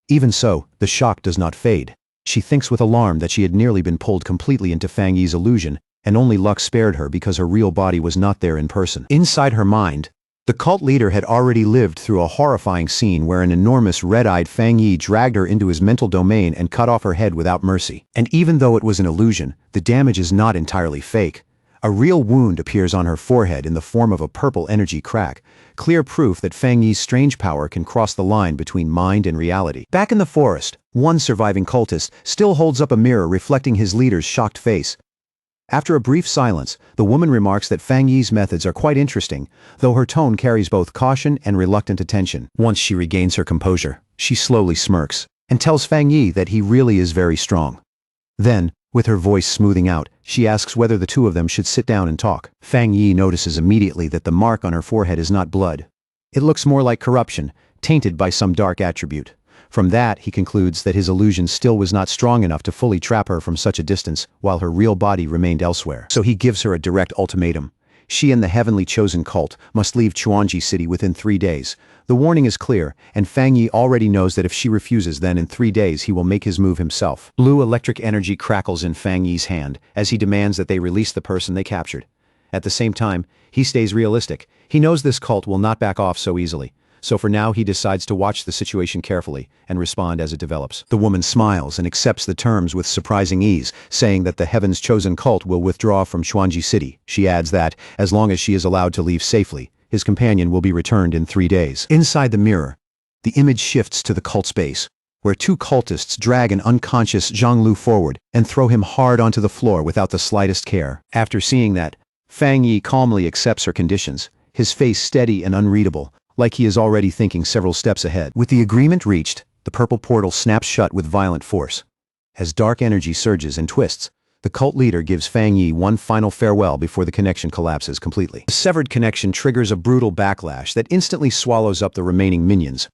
Even so, the shock does not fade. She thinks with alarm that she had nearly been pulled completely into Fang Yi's illusion, and only luck spared her because her real body was not there in person. Inside her mind, the cult leader had already lived through a horrifying scene where an enormous red-eyed Fang Yi dragged her into his mental domain and cut off her head without mercy. And even though it was an illusion, the damage is not entirely fake. A real wound appears on her forehead in the form of a purple energy crack, clear proof that Fang Yi's strange power can cross the line between mind and reality. Back in the forest, one surviving cultist still holds up a mirror reflecting his leader's shocked face. After a brief silence, the woman remarks that Fang Yi's methods are quite interesting, though her tone carries both caution and reluctant attention. Once she regains her composure, she slowly smirks and tells Fang Yi that he really is very strong. Then, with her voice smoothing out, she asks whether the two of them should sit down and talk. Fang Yi notices immediately that the mark on her forehead is not blood. It looks more like corruption, tainted by some dark attribute. From that, he concludes that his illusion still was not strong enough to fully trap her from such a distance, while her real body remained elsewhere. So he gives her a direct ultimatum. She and the heavenly chosen cult must leave Chuanxi City within 3 days. The warning is clear, and Fang Yi already knows that if she refuses, then in 3 days he will make his move himself. Blue electric energy crackles in Fang Yi's hand as he demands that they release the person they captured. At the same time, he stays realistic. He knows this cult will not back off so easily. So for now he decides to watch the situation carefully and respond as it develops. The woman smiles and accepts the terms with surprising ease, saying that the Heaven's Chosen cult will withdraw from Chuanji City. She adds that, as long as she is allowed to leave safely, his companion will be returned in 3 days. Inside the mirror, the image shifts to the cult's base, where two cultists drag an unconscious Zhang Lu forward and throw him hard onto the floor without the slightest care. After seeing that, Fang Yi calmly accepts her conditions, his face steady and unreadable, like he is already thinking several steps ahead. With the agreement reached, the purple portal snaps shut with violent force. As dark energy surges and twists, the cult leader gives Fang Yi one final farewell before the connection collapses completely. The severed connection triggers a brutal backlash that instantly swallows up the remaining minions.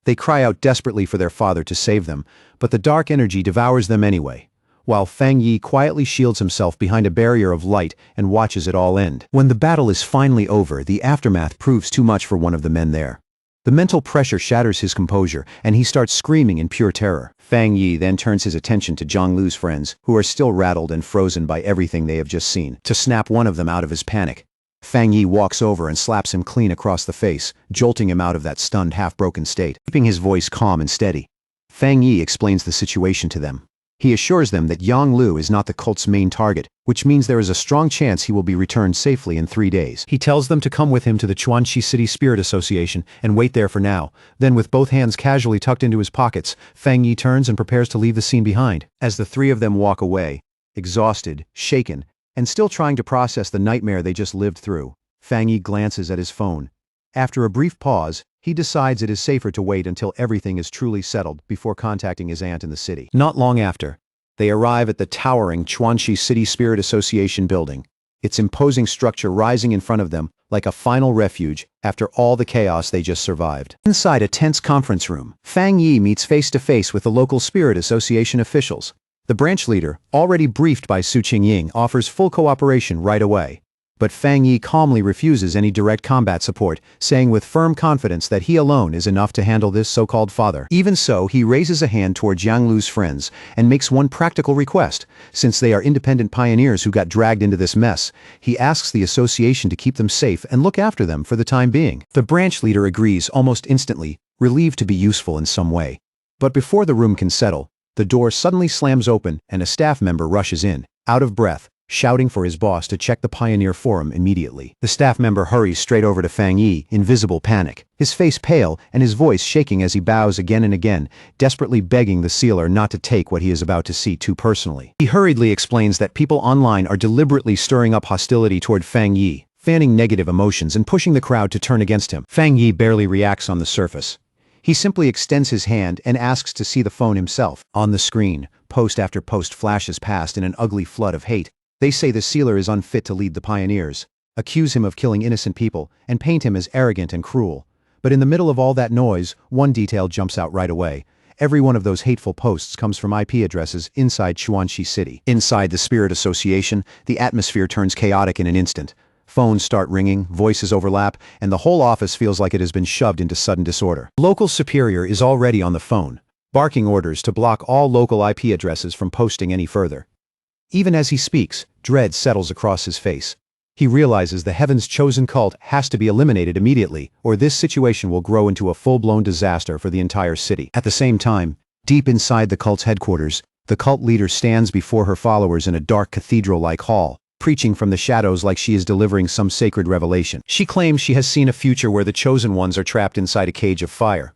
They cry out desperately for their father to save them, but the dark energy devours them anyway, while Fang Yi quietly shields himself behind a barrier of light and watches it all end. When the battle is finally over, the aftermath proves too much for one of the men there. The mental pressure shatters his composure, and he starts screaming in pure terror. Fang Yi then turns his attention to Zhang Lu's friends, who are still rattled and frozen by everything they have just seen. To snap one of them out of his panic, Fang Yi walks over and slaps him clean across the face, jolting him out of that stunned, half-broken state. Keeping his voice calm and steady, Fang Yi explains the situation to them. He assures them that Yang Lu is not the cult's main target, which means there is a strong chance he will be returned safely in 3 days. He tells them to come with him to the Chuanji City Spirit Association and wait there for now. Then, with both hands casually tucked into his pockets, Fang Yi turns and prepares to leave the scene behind. As the three of them walk away, exhausted, shaken, and still trying to process the nightmare they just lived through, Fang Yi glances at his phone. After a brief pause, he decides it is safer to wait until everything is truly settled before contacting his aunt in the city. Not long after, they arrive at the towering Chuanji City Spirit Association building, its imposing structure rising in front of them like a final refuge after all the chaos they just survived. Inside a tense conference room, Fang Yi meets face-to-face with the local Spirit Association officials. The branch leader, already briefed by Su Qingying, offers full cooperation right away. But Fang Yi calmly refuses any direct combat support, saying with firm confidence that he alone is enough to handle this so-called father. Even so, he raises a hand toward Yang Lu's friends and makes one practical request. Since they are independent pioneers who got dragged into this mess, he asks the association to keep them safe and look after them for the time being. The branch leader agrees almost instantly, relieved to be useful in some way. But before the room can settle, the door suddenly slams open and a staff member rushes in, out of breath, shouting for his boss to check the Pioneer Forum immediately. The staff member hurries straight over to Fang Yi in visible panic, his face pale and his voice shaking as he bows again and again, desperately begging the sealer not to take what he is about to see too personally. He hurriedly explains that people online are deliberately stirring up hostility toward Fang Yi, fanning negative emotions and pushing the crowd to turn against him. Fang Yi barely reacts on the surface. He simply extends his hand and asks to see the phone himself. On the screen, post after post flashes past in an ugly flood of hate. They say the sealer is unfit to lead the pioneers, accuse him of killing innocent people, and paint him as arrogant and cruel. But in the middle of all that noise, one detail jumps out right away. Every one of those hateful posts comes from IP addresses inside Chuanji City. Inside the Spirit Association, the atmosphere turns chaotic in an instant. Phones start ringing, voices overlap, and the whole office feels like it has been shoved into sudden disorder. Local superior is already on the phone, barking orders to block all local IP addresses from posting any further. Even as he speaks, dread settles across his face. He realizes the Heaven's Chosen cult has to be eliminated immediately, or this situation will grow into a full-blown disaster for the entire city. At the same time, deep inside the cult's headquarters, the cult leader stands before her followers in a dark cathedral-like hall, preaching from the shadows like she is delivering some sacred revelation. She claims she has seen a future where the chosen ones are trapped inside a cage of fire.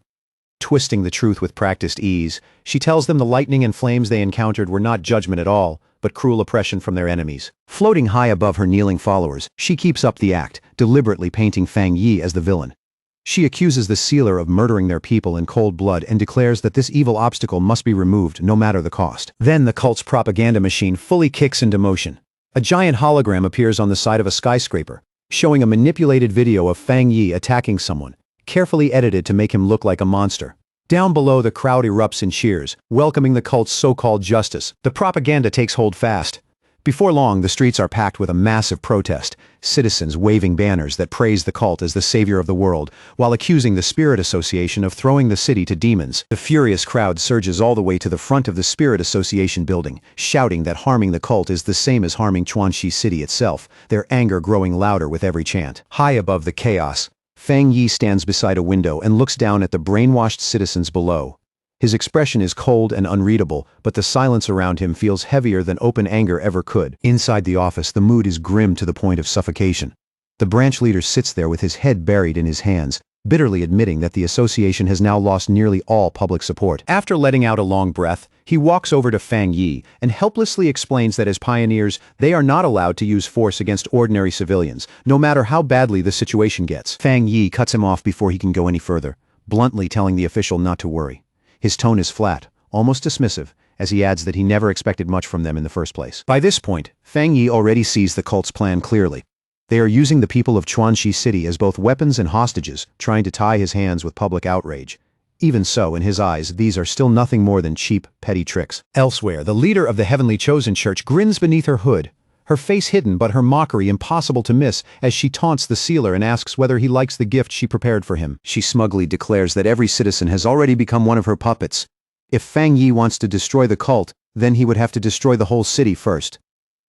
Twisting the truth with practiced ease, she tells them the lightning and flames they encountered were not judgment at all, but cruel oppression from their enemies. Floating high above her kneeling followers, she keeps up the act, deliberately painting Fang Yi as the villain. She accuses the sealer of murdering their people in cold blood and declares that this evil obstacle must be removed no matter the cost. Then the cult's propaganda machine fully kicks into motion. A giant hologram appears on the side of a skyscraper, showing a manipulated video of Fang Yi attacking someone, carefully edited to make him look like a monster. Down below, the crowd erupts in cheers, welcoming the cult's so-called justice. The propaganda takes hold fast. Before long, the streets are packed with a massive protest, citizens waving banners that praise the cult as the savior of the world, while accusing the Spirit Association of throwing the city to demons. The furious crowd surges all the way to the front of the Spirit Association building, shouting that harming the cult is the same as harming Chuanxi City itself, their anger growing louder with every chant. High above the chaos, Fang Yi stands beside a window and looks down at the brainwashed citizens below. His expression is cold and unreadable, but the silence around him feels heavier than open anger ever could. Inside the office, the mood is grim to the point of suffocation. The branch leader sits there with his head buried in his hands, bitterly admitting that the association has now lost nearly all public support. After letting out a long breath, he walks over to Fang Yi and helplessly explains that as pioneers, they are not allowed to use force against ordinary civilians, no matter how badly the situation gets. Fang Yi cuts him off before he can go any further, bluntly telling the official not to worry. His tone is flat, almost dismissive, as he adds that he never expected much from them in the first place. By this point, Fang Yi already sees the cult's plan clearly. They are using the people of Chuanxi City as both weapons and hostages, trying to tie his hands with public outrage. Even so, in his eyes, these are still nothing more than cheap, petty tricks. Elsewhere, the leader of the Heavenly Chosen Church grins beneath her hood, her face hidden but her mockery impossible to miss as she taunts the sealer and asks whether he likes the gift she prepared for him. She smugly declares that every citizen has already become one of her puppets. If Fang Yi wants to destroy the cult, then he would have to destroy the whole city first.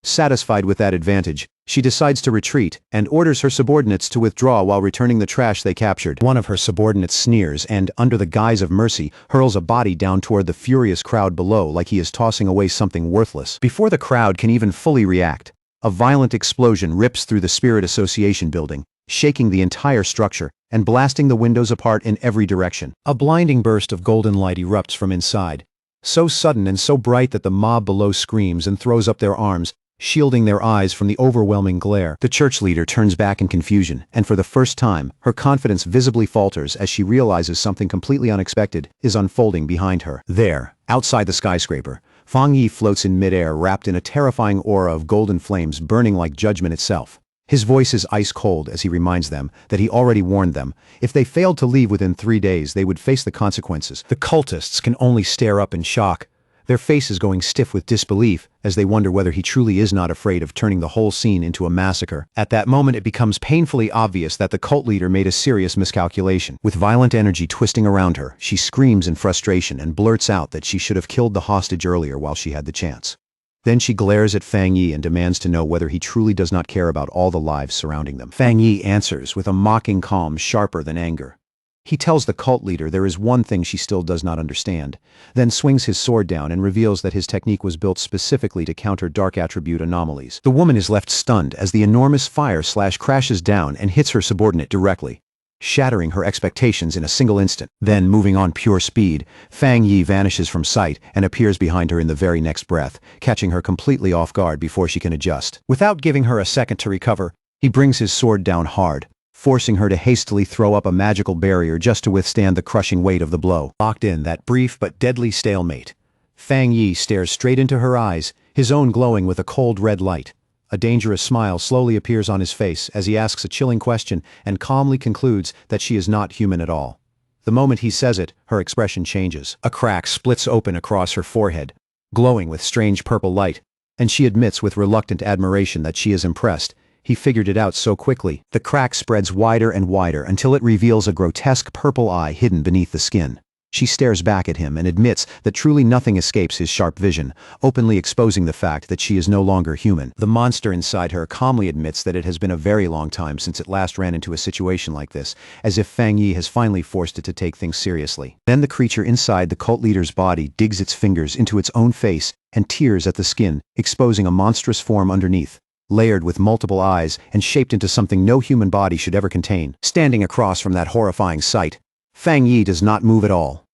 Satisfied with that advantage, she decides to retreat and orders her subordinates to withdraw while returning the trash they captured. One of her subordinates sneers and, under the guise of mercy, hurls a body down toward the furious crowd below like he is tossing away something worthless. Before the crowd can even fully react, a violent explosion rips through the Spirit Association building, shaking the entire structure and blasting the windows apart in every direction. A blinding burst of golden light erupts from inside, so sudden and so bright that the mob below screams and throws up their arms, shielding their eyes from the overwhelming glare. The church leader turns back in confusion, and for the first time, her confidence visibly falters as she realizes something completely unexpected is unfolding behind her. There, outside the skyscraper, Fang Yi floats in midair wrapped in a terrifying aura of golden flames burning like judgment itself. His voice is ice cold as he reminds them that he already warned them. If they failed to leave within 3 days, they would face the consequences. The cultists can only stare up in shock, their faces going stiff with disbelief as they wonder whether he truly is not afraid of turning the whole scene into a massacre. At that moment, it becomes painfully obvious that the cult leader made a serious miscalculation. With violent energy twisting around her, she screams in frustration and blurts out that she should have killed the hostage earlier while she had the chance. Then she glares at Fang Yi and demands to know whether he truly does not care about all the lives surrounding them. Fang Yi answers with a mocking calm sharper than anger. He tells the cult leader there is one thing she still does not understand, then swings his sword down and reveals that his technique was built specifically to counter dark attribute anomalies. The woman is left stunned as the enormous fire slash crashes down and hits her subordinate directly, shattering her expectations in a single instant. Then, moving on pure speed, Fang Yi vanishes from sight and appears behind her in the very next breath, catching her completely off guard before she can adjust. Without giving her a second to recover, he brings his sword down hard, forcing her to hastily throw up a magical barrier just to withstand the crushing weight of the blow. Locked in that brief but deadly stalemate, Fang Yi stares straight into her eyes, his own glowing with a cold red light. A dangerous smile slowly appears on his face as he asks a chilling question and calmly concludes that she is not human at all. The moment he says it, her expression changes. A crack splits open across her forehead, glowing with strange purple light, and she admits with reluctant admiration that she is impressed. He figured it out so quickly. The crack spreads wider and wider until it reveals a grotesque purple eye hidden beneath the skin. She stares back at him and admits that truly nothing escapes his sharp vision, openly exposing the fact that she is no longer human. The monster inside her calmly admits that it has been a very long time since it last ran into a situation like this, as if Fang Yi has finally forced it to take things seriously. Then the creature inside the cult leader's body digs its fingers into its own face and tears at the skin, exposing a monstrous form underneath, layered with multiple eyes and shaped into something no human body should ever contain. Standing across from that horrifying sight, Fang Yi does not move at all.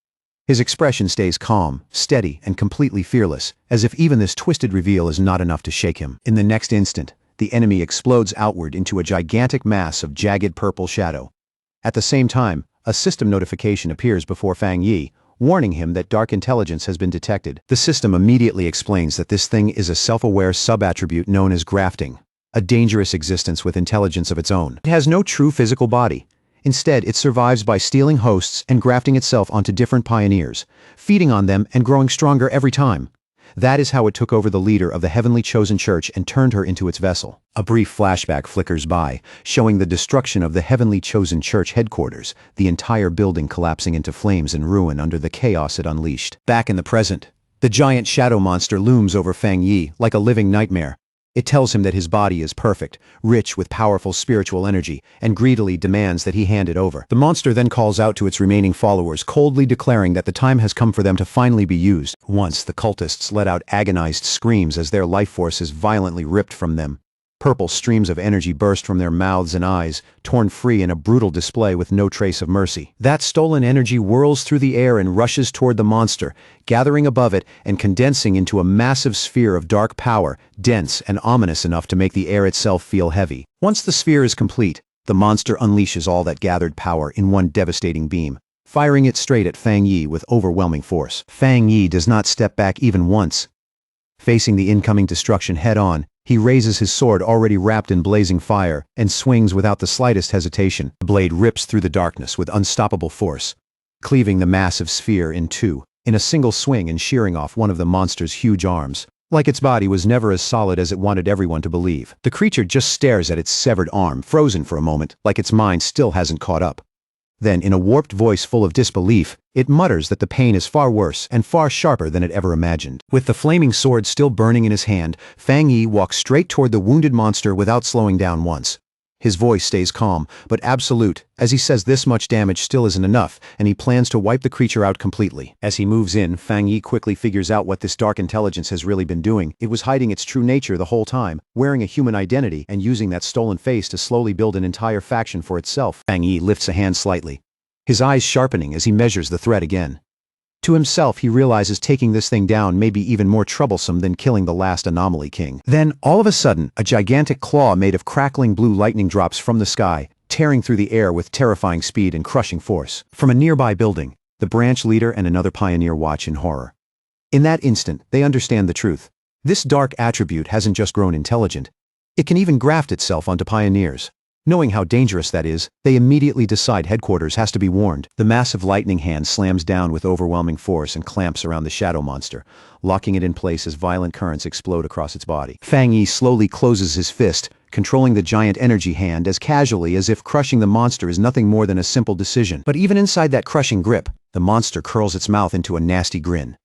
His expression stays calm, steady, and completely fearless, as if even this twisted reveal is not enough to shake him. In the next instant, the enemy explodes outward into a gigantic mass of jagged purple shadow. At the same time, a system notification appears before Fang Yi, warning him that dark intelligence has been detected. The system immediately explains that this thing is a self-aware sub-attribute known as grafting, a dangerous existence with intelligence of its own. It has no true physical body. Instead, it survives by stealing hosts and grafting itself onto different pioneers, feeding on them and growing stronger every time. That is how it took over the leader of the heavenly chosen church and turned her into its vessel. A brief flashback flickers by, showing the destruction of the heavenly chosen church headquarters, the entire building collapsing into flames and ruin under the chaos it unleashed. Back in the present, the giant shadow monster looms over Fang Yi like a living nightmare. It tells him that his body is perfect, rich with powerful spiritual energy, and greedily demands that he hand it over. The monster then calls out to its remaining followers, coldly declaring that the time has come for them to finally be used. Once, the cultists let out agonized screams as their life force is violently ripped from them. Purple streams of energy burst from their mouths and eyes, torn free in a brutal display with no trace of mercy. That stolen energy whirls through the air and rushes toward the monster, gathering above it and condensing into a massive sphere of dark power, dense and ominous enough to make the air itself feel heavy. Once the sphere is complete, the monster unleashes all that gathered power in one devastating beam, firing it straight at Fang Yi with overwhelming force. Fang Yi does not step back even once. Facing the incoming destruction head-on, he raises his sword already wrapped in blazing fire and swings without the slightest hesitation. The blade rips through the darkness with unstoppable force, cleaving the massive sphere in two, in a single swing and shearing off one of the monster's huge arms. Like its body was never as solid as it wanted everyone to believe. The creature just stares at its severed arm, frozen for a moment, like its mind still hasn't caught up. Then, in a warped voice full of disbelief, it mutters that the pain is far worse and far sharper than it ever imagined. With the flaming sword still burning in his hand, Fang Yi walks straight toward the wounded monster without slowing down once. His voice stays calm, but absolute, as he says this much damage still isn't enough, and he plans to wipe the creature out completely. As he moves in, Fang Yi quickly figures out what this dark intelligence has really been doing. It was hiding its true nature the whole time, wearing a human identity and using that stolen face to slowly build an entire faction for itself. Fang Yi lifts a hand slightly, his eyes sharpening as he measures the threat again. To himself, he realizes taking this thing down may be even more troublesome than killing the last anomaly king. Then, all of a sudden, a gigantic claw made of crackling blue lightning drops from the sky, tearing through the air with terrifying speed and crushing force. From a nearby building, the branch leader and another pioneer watch in horror. In that instant, they understand the truth. This dark attribute hasn't just grown intelligent. It can even graft itself onto pioneers. Knowing how dangerous that is, they immediately decide headquarters has to be warned. The massive lightning hand slams down with overwhelming force and clamps around the shadow monster, locking it in place as violent currents explode across its body. Fang Yi slowly closes his fist, controlling the giant energy hand as casually as if crushing the monster is nothing more than a simple decision. But even inside that crushing grip, the monster curls its mouth into a nasty grin.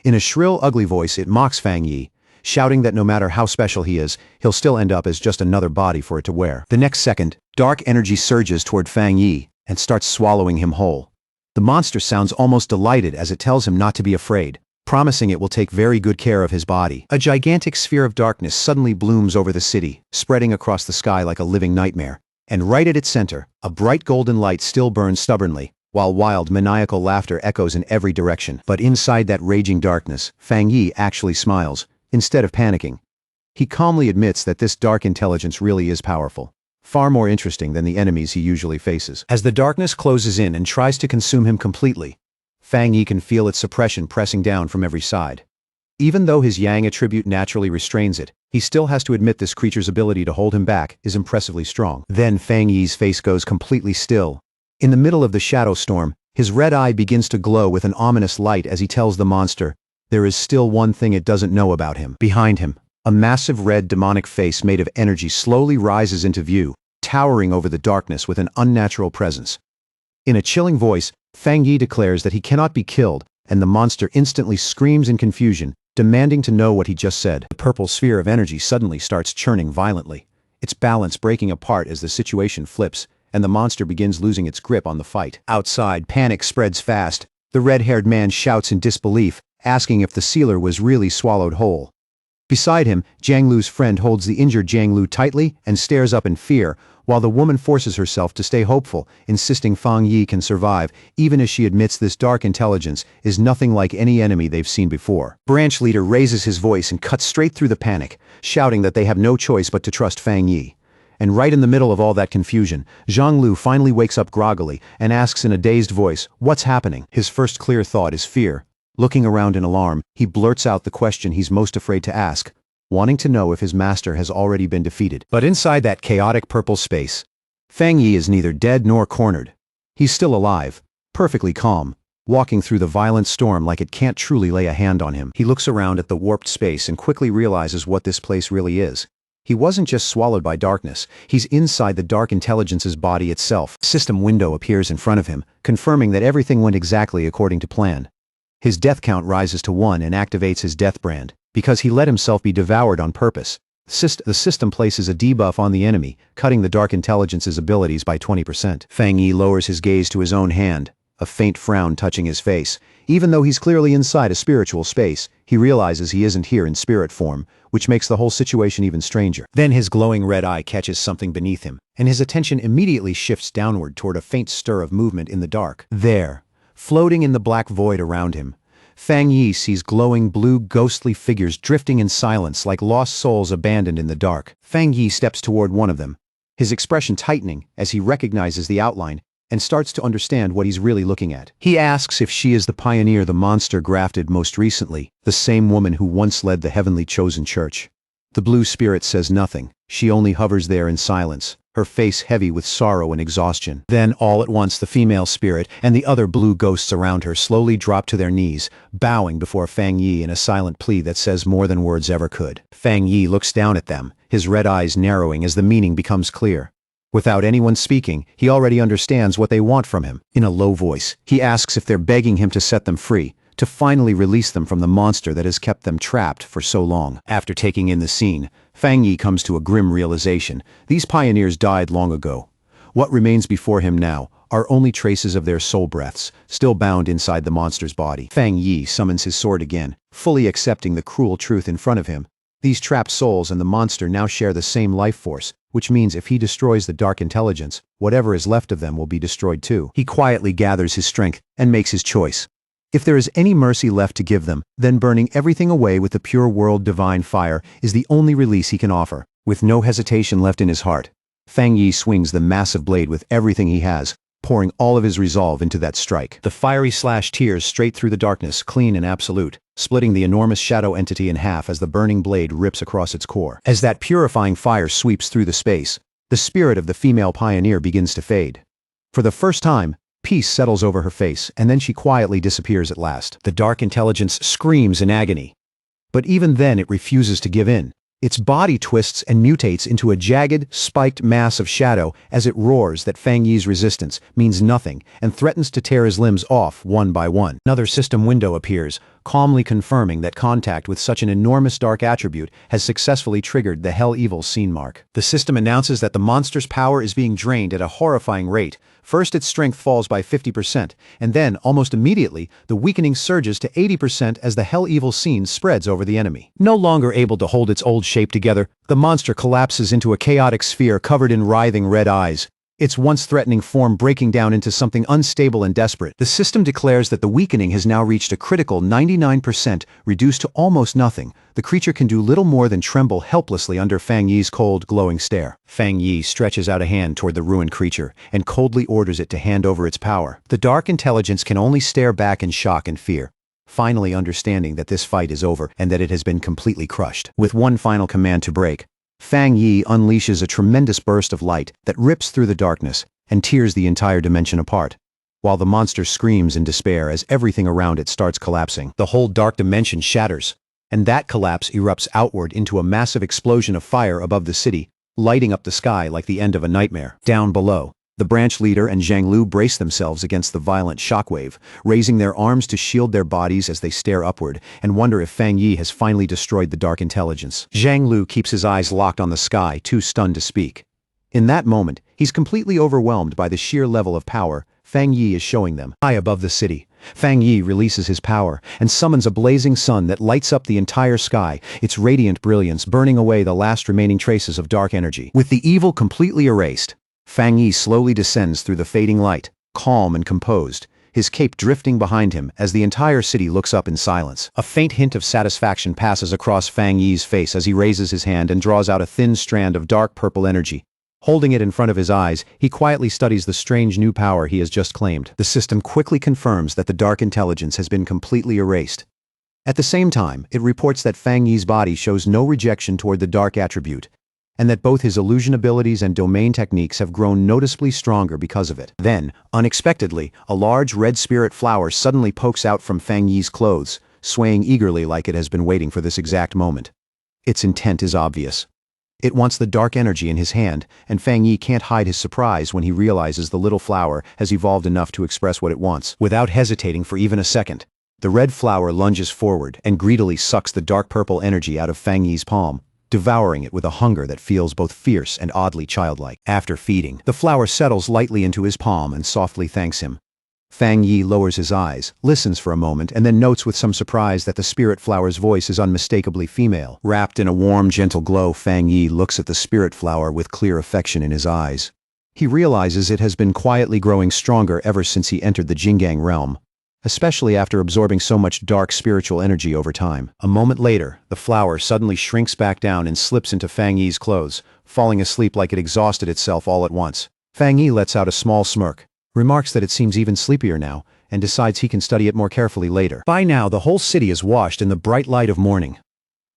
In a shrill, ugly voice, it mocks Fang Yi, shouting that no matter how special he is, he'll still end up as just another body for it to wear. The next second, dark energy surges toward Fang Yi and starts swallowing him whole. The monster sounds almost delighted as it tells him not to be afraid, promising it will take very good care of his body. A gigantic sphere of darkness suddenly blooms over the city, spreading across the sky like a living nightmare. And right at its center, a bright golden light still burns stubbornly, while wild, maniacal laughter echoes in every direction. But inside that raging darkness, Fang Yi actually smiles. Instead of panicking, he calmly admits that this dark intelligence really is powerful, far more interesting than the enemies he usually faces. As the darkness closes in and tries to consume him completely, Fang Yi can feel its suppression pressing down from every side. Even though his yang attribute naturally restrains it, he still has to admit this creature's ability to hold him back is impressively strong. Then Fang Yi's face goes completely still. In the middle of the shadow storm, his red eye begins to glow with an ominous light as he tells the monster, there is still one thing it doesn't know about him. Behind him, a massive red demonic face made of energy slowly rises into view, towering over the darkness with an unnatural presence. In a chilling voice, Fang Yi declares that he cannot be killed, and the monster instantly screams in confusion, demanding to know what he just said. The purple sphere of energy suddenly starts churning violently, its balance breaking apart as the situation flips, and the monster begins losing its grip on the fight. Outside, panic spreads fast. The red-haired man shouts in disbelief, asking if the sealer was really swallowed whole. Beside him, Jiang Lu's friend holds the injured Jiang Lu tightly and stares up in fear, while the woman forces herself to stay hopeful, insisting Fang Yi can survive, even as she admits this dark intelligence is nothing like any enemy they've seen before. Branch leader raises his voice and cuts straight through the panic, shouting that they have no choice but to trust Fang Yi. And right in the middle of all that confusion, Jiang Lu finally wakes up groggily and asks in a dazed voice, "What's happening?" His first clear thought is fear. Looking around in alarm, he blurts out the question he's most afraid to ask, wanting to know if his master has already been defeated. But inside that chaotic purple space, Fang Yi is neither dead nor cornered. He's still alive, perfectly calm, walking through the violent storm like it can't truly lay a hand on him. He looks around at the warped space and quickly realizes what this place really is. He wasn't just swallowed by darkness, he's inside the dark intelligence's body itself. A system window appears in front of him, confirming that everything went exactly according to plan. His death count rises to 1 and activates his death brand, because he let himself be devoured on purpose. The system places a debuff on the enemy, cutting the dark intelligence's abilities by 20%. Fang Yi lowers his gaze to his own hand, a faint frown touching his face. Even though he's clearly inside a spiritual space, he realizes he isn't here in spirit form, which makes the whole situation even stranger. Then his glowing red eye catches something beneath him, and his attention immediately shifts downward toward a faint stir of movement in the dark. There, floating in the black void around him, Fang Yi sees glowing blue ghostly figures drifting in silence like lost souls abandoned in the dark. Fang Yi steps toward one of them, his expression tightening as he recognizes the outline and starts to understand what he's really looking at. He asks if she is the pioneer the monster grafted most recently, the same woman who once led the heavenly chosen church. The blue spirit says nothing. She only hovers there in silence, her face heavy with sorrow and exhaustion. Then, all at once, the female spirit and the other blue ghosts around her slowly drop to their knees, bowing before Fang Yi in a silent plea that says more than words ever could. Fang Yi looks down at them, his red eyes narrowing as the meaning becomes clear. Without anyone speaking, he already understands what they want from him. In a low voice, he asks if they're begging him to set them free, to finally release them from the monster that has kept them trapped for so long. After taking in the scene, Fang Yi comes to a grim realization. These pioneers died long ago. What remains before him now are only traces of their soul breaths, still bound inside the monster's body. Fang Yi summons his sword again, fully accepting the cruel truth in front of him. These trapped souls and the monster now share the same life force, which means if he destroys the dark intelligence, whatever is left of them will be destroyed too. He quietly gathers his strength and makes his choice. If there is any mercy left to give them, then burning everything away with the pure world divine fire is the only release he can offer. With no hesitation left in his heart, Fang Yi swings the massive blade with everything he has, pouring all of his resolve into that strike. The fiery slash tears straight through the darkness, clean and absolute, splitting the enormous shadow entity in half as the burning blade rips across its core. As that purifying fire sweeps through the space, the spirit of the female pioneer begins to fade. For the first time, peace settles over her face, and then she quietly disappears at last. The dark intelligence screams in agony. But even then it refuses to give in. Its body twists and mutates into a jagged, spiked mass of shadow as it roars that Fang Yi's resistance means nothing and threatens to tear his limbs off one by one. Another system window appears, calmly confirming that contact with such an enormous dark attribute has successfully triggered the Hell Evil scene mark. The system announces that the monster's power is being drained at a horrifying rate. First, its strength falls by 50%, and then, almost immediately, the weakening surges to 80% as the Hell Evil scene spreads over the enemy. No longer able to hold its old shape together, the monster collapses into a chaotic sphere covered in writhing red eyes, its once threatening form breaking down into something unstable and desperate. The system declares that the weakening has now reached a critical 99%, reduced to almost nothing. The creature can do little more than tremble helplessly under Fang Yi's cold, glowing stare. Fang Yi stretches out a hand toward the ruined creature and coldly orders it to hand over its power. The dark intelligence can only stare back in shock and fear, finally understanding that this fight is over and that it has been completely crushed. With one final command to break, Fang Yi unleashes a tremendous burst of light that rips through the darkness and tears the entire dimension apart, while the monster screams in despair as everything around it starts collapsing. The whole dark dimension shatters, and that collapse erupts outward into a massive explosion of fire above the city, lighting up the sky like the end of a nightmare. Down below, the branch leader and Zhang Lu brace themselves against the violent shockwave, raising their arms to shield their bodies as they stare upward and wonder if Fang Yi has finally destroyed the dark intelligence. Zhang Lu keeps his eyes locked on the sky, too stunned to speak. In that moment, he's completely overwhelmed by the sheer level of power Fang Yi is showing them. High above the city, Fang Yi releases his power and summons a blazing sun that lights up the entire sky, its radiant brilliance burning away the last remaining traces of dark energy. With the evil completely erased, Fang Yi slowly descends through the fading light, calm and composed, his cape drifting behind him as the entire city looks up in silence. A faint hint of satisfaction passes across Fang Yi's face as he raises his hand and draws out a thin strand of dark purple energy. Holding it in front of his eyes, he quietly studies the strange new power he has just claimed. The system quickly confirms that the dark intelligence has been completely erased. At the same time, it reports that Fang Yi's body shows no rejection toward the dark attribute. and that both his illusion abilities and domain techniques have grown noticeably stronger because of it. Then, unexpectedly, a large red spirit flower suddenly pokes out from Fang Yi's clothes, swaying eagerly like it has been waiting for this exact moment. Its intent is obvious. It wants the dark energy in his hand, and Fang Yi can't hide his surprise when he realizes the little flower has evolved enough to express what it wants. Without hesitating for even a second, the red flower lunges forward and greedily sucks the dark purple energy out of Fang Yi's palm, devouring it with a hunger that feels both fierce and oddly childlike. After feeding, the flower settles lightly into his palm and softly thanks him. Fang Yi lowers his eyes, listens for a moment, and then notes with some surprise that the spirit flower's voice is unmistakably female. Wrapped in a warm, gentle glow, Fang Yi looks at the spirit flower with clear affection in his eyes. He realizes it has been quietly growing stronger ever since he entered the Jingang realm, especially after absorbing so much dark spiritual energy over time. A moment later, the flower suddenly shrinks back down and slips into Fang Yi's clothes, falling asleep like it exhausted itself all at once. Fang Yi lets out a small smirk, remarks that it seems even sleepier now, and decides he can study it more carefully later. By now, the whole city is washed in the bright light of morning.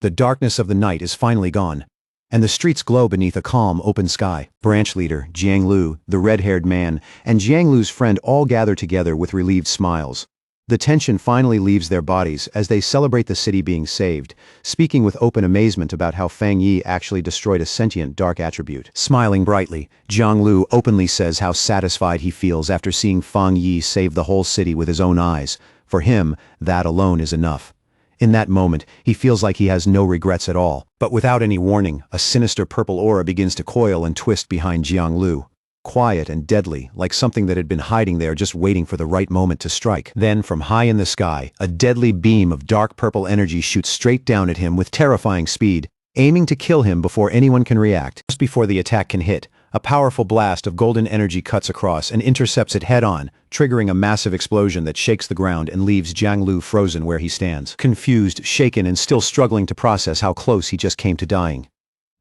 The darkness of the night is finally gone, and the streets glow beneath a calm, open sky. Branch leader, Jiang Lu, the red-haired man, and Jiang Lu's friend all gather together with relieved smiles. The tension finally leaves their bodies as they celebrate the city being saved, speaking with open amazement about how Fang Yi actually destroyed a sentient dark attribute. Smiling brightly, Jiang Lu openly says how satisfied he feels after seeing Fang Yi save the whole city with his own eyes. For him, that alone is enough. In that moment, he feels like he has no regrets at all. But without any warning, a sinister purple aura begins to coil and twist behind Jiang Lu. Quiet and deadly, like something that had been hiding there just waiting for the right moment to strike. Then, from high in the sky, a deadly beam of dark purple energy shoots straight down at him with terrifying speed, aiming to kill him before anyone can react. Just before the attack can hit, a powerful blast of golden energy cuts across and intercepts it head-on, triggering a massive explosion that shakes the ground and leaves Jiang Lu frozen where he stands. Confused, shaken, and still struggling to process how close he just came to dying.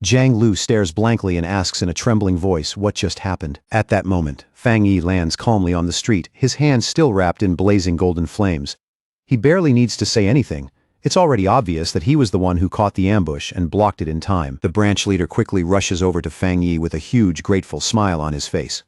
Jiang Lu stares blankly and asks in a trembling voice what just happened. At that moment, Fang Yi lands calmly on the street, his hands still wrapped in blazing golden flames. He barely needs to say anything. It's already obvious that he was the one who caught the ambush and blocked it in time. The branch leader quickly rushes over to Fang Yi with a huge, grateful smile on his face.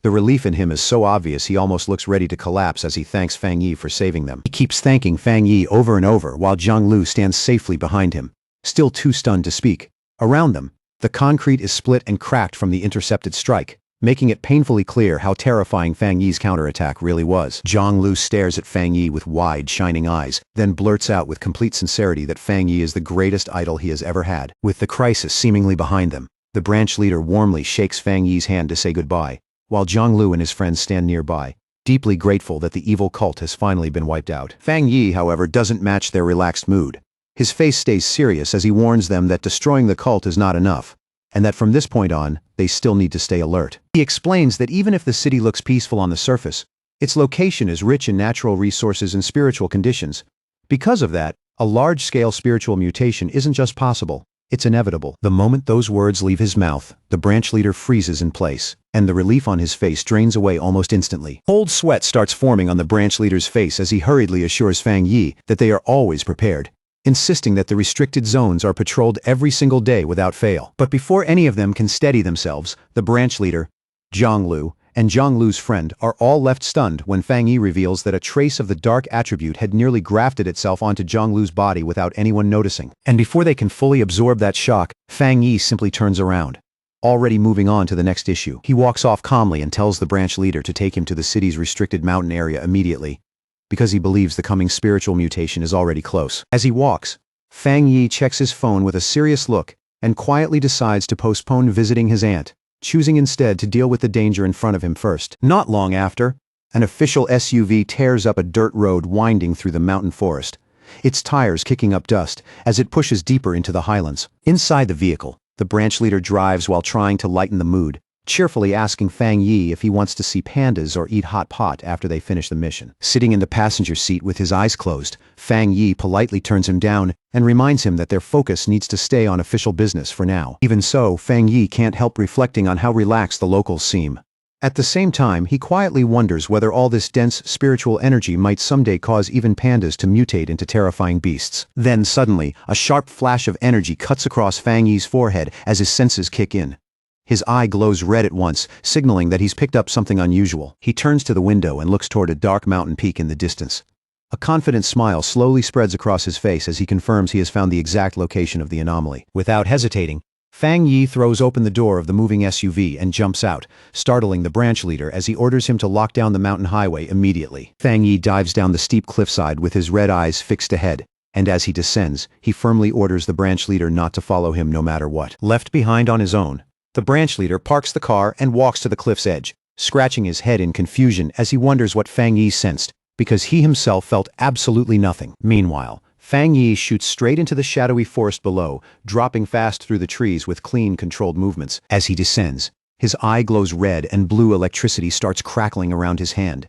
The relief in him is so obvious he almost looks ready to collapse as he thanks Fang Yi for saving them. He keeps thanking Fang Yi over and over while Jiang Lu stands safely behind him, still too stunned to speak. Around them, the concrete is split and cracked from the intercepted strike, making it painfully clear how terrifying Fang Yi's counterattack really was. Jiang Lu stares at Fang Yi with wide, shining eyes, then blurts out with complete sincerity that Fang Yi is the greatest idol he has ever had. With the crisis seemingly behind them, the branch leader warmly shakes Fang Yi's hand to say goodbye, while Jiang Lu and his friends stand nearby, deeply grateful that the evil cult has finally been wiped out. Fang Yi, however, doesn't match their relaxed mood. His face stays serious as he warns them that destroying the cult is not enough, and that from this point on, they still need to stay alert. He explains that even if the city looks peaceful on the surface, its location is rich in natural resources and spiritual conditions. Because of that, a large-scale spiritual mutation isn't just possible, it's inevitable. The moment those words leave his mouth, the branch leader freezes in place, and the relief on his face drains away almost instantly. Cold sweat starts forming on the branch leader's face as he hurriedly assures Fang Yi that they are always prepared, insisting that the restricted zones are patrolled every single day without fail. But before any of them can steady themselves, the branch leader, Jiang Lu, and Jiang Lu's friend are all left stunned when Fang Yi reveals that a trace of the dark attribute had nearly grafted itself onto Jiang Lu's body without anyone noticing. And before they can fully absorb that shock, Fang Yi simply turns around, already moving on to the next issue. He walks off calmly and tells the branch leader to take him to the city's restricted mountain area immediately, because he believes the coming spiritual mutation is already close. As he walks, Fang Yi checks his phone with a serious look and quietly decides to postpone visiting his aunt, choosing instead to deal with the danger in front of him first. Not long after, an official SUV tears up a dirt road winding through the mountain forest, its tires kicking up dust as it pushes deeper into the highlands. Inside the vehicle, the branch leader drives while trying to lighten the mood, cheerfully asking Fang Yi if he wants to see pandas or eat hot pot after they finish the mission. Sitting in the passenger seat with his eyes closed, Fang Yi politely turns him down and reminds him that their focus needs to stay on official business for now. Even so, Fang Yi can't help reflecting on how relaxed the locals seem. At the same time, he quietly wonders whether all this dense spiritual energy might someday cause even pandas to mutate into terrifying beasts. Then suddenly, a sharp flash of energy cuts across Fang Yi's forehead as his senses kick in. His eye glows red at once, signaling that he's picked up something unusual. He turns to the window and looks toward a dark mountain peak in the distance. A confident smile slowly spreads across his face as he confirms he has found the exact location of the anomaly. Without hesitating, Fang Yi throws open the door of the moving SUV and jumps out, startling the branch leader as he orders him to lock down the mountain highway immediately. Fang Yi dives down the steep cliffside with his red eyes fixed ahead, and as he descends, he firmly orders the branch leader not to follow him no matter what. Left behind on his own, the branch leader parks the car and walks to the cliff's edge, scratching his head in confusion as he wonders what Fang Yi sensed, because he himself felt absolutely nothing. Meanwhile, Fang Yi shoots straight into the shadowy forest below, dropping fast through the trees with clean, controlled movements. As he descends, his eye glows red and blue electricity starts crackling around his hand.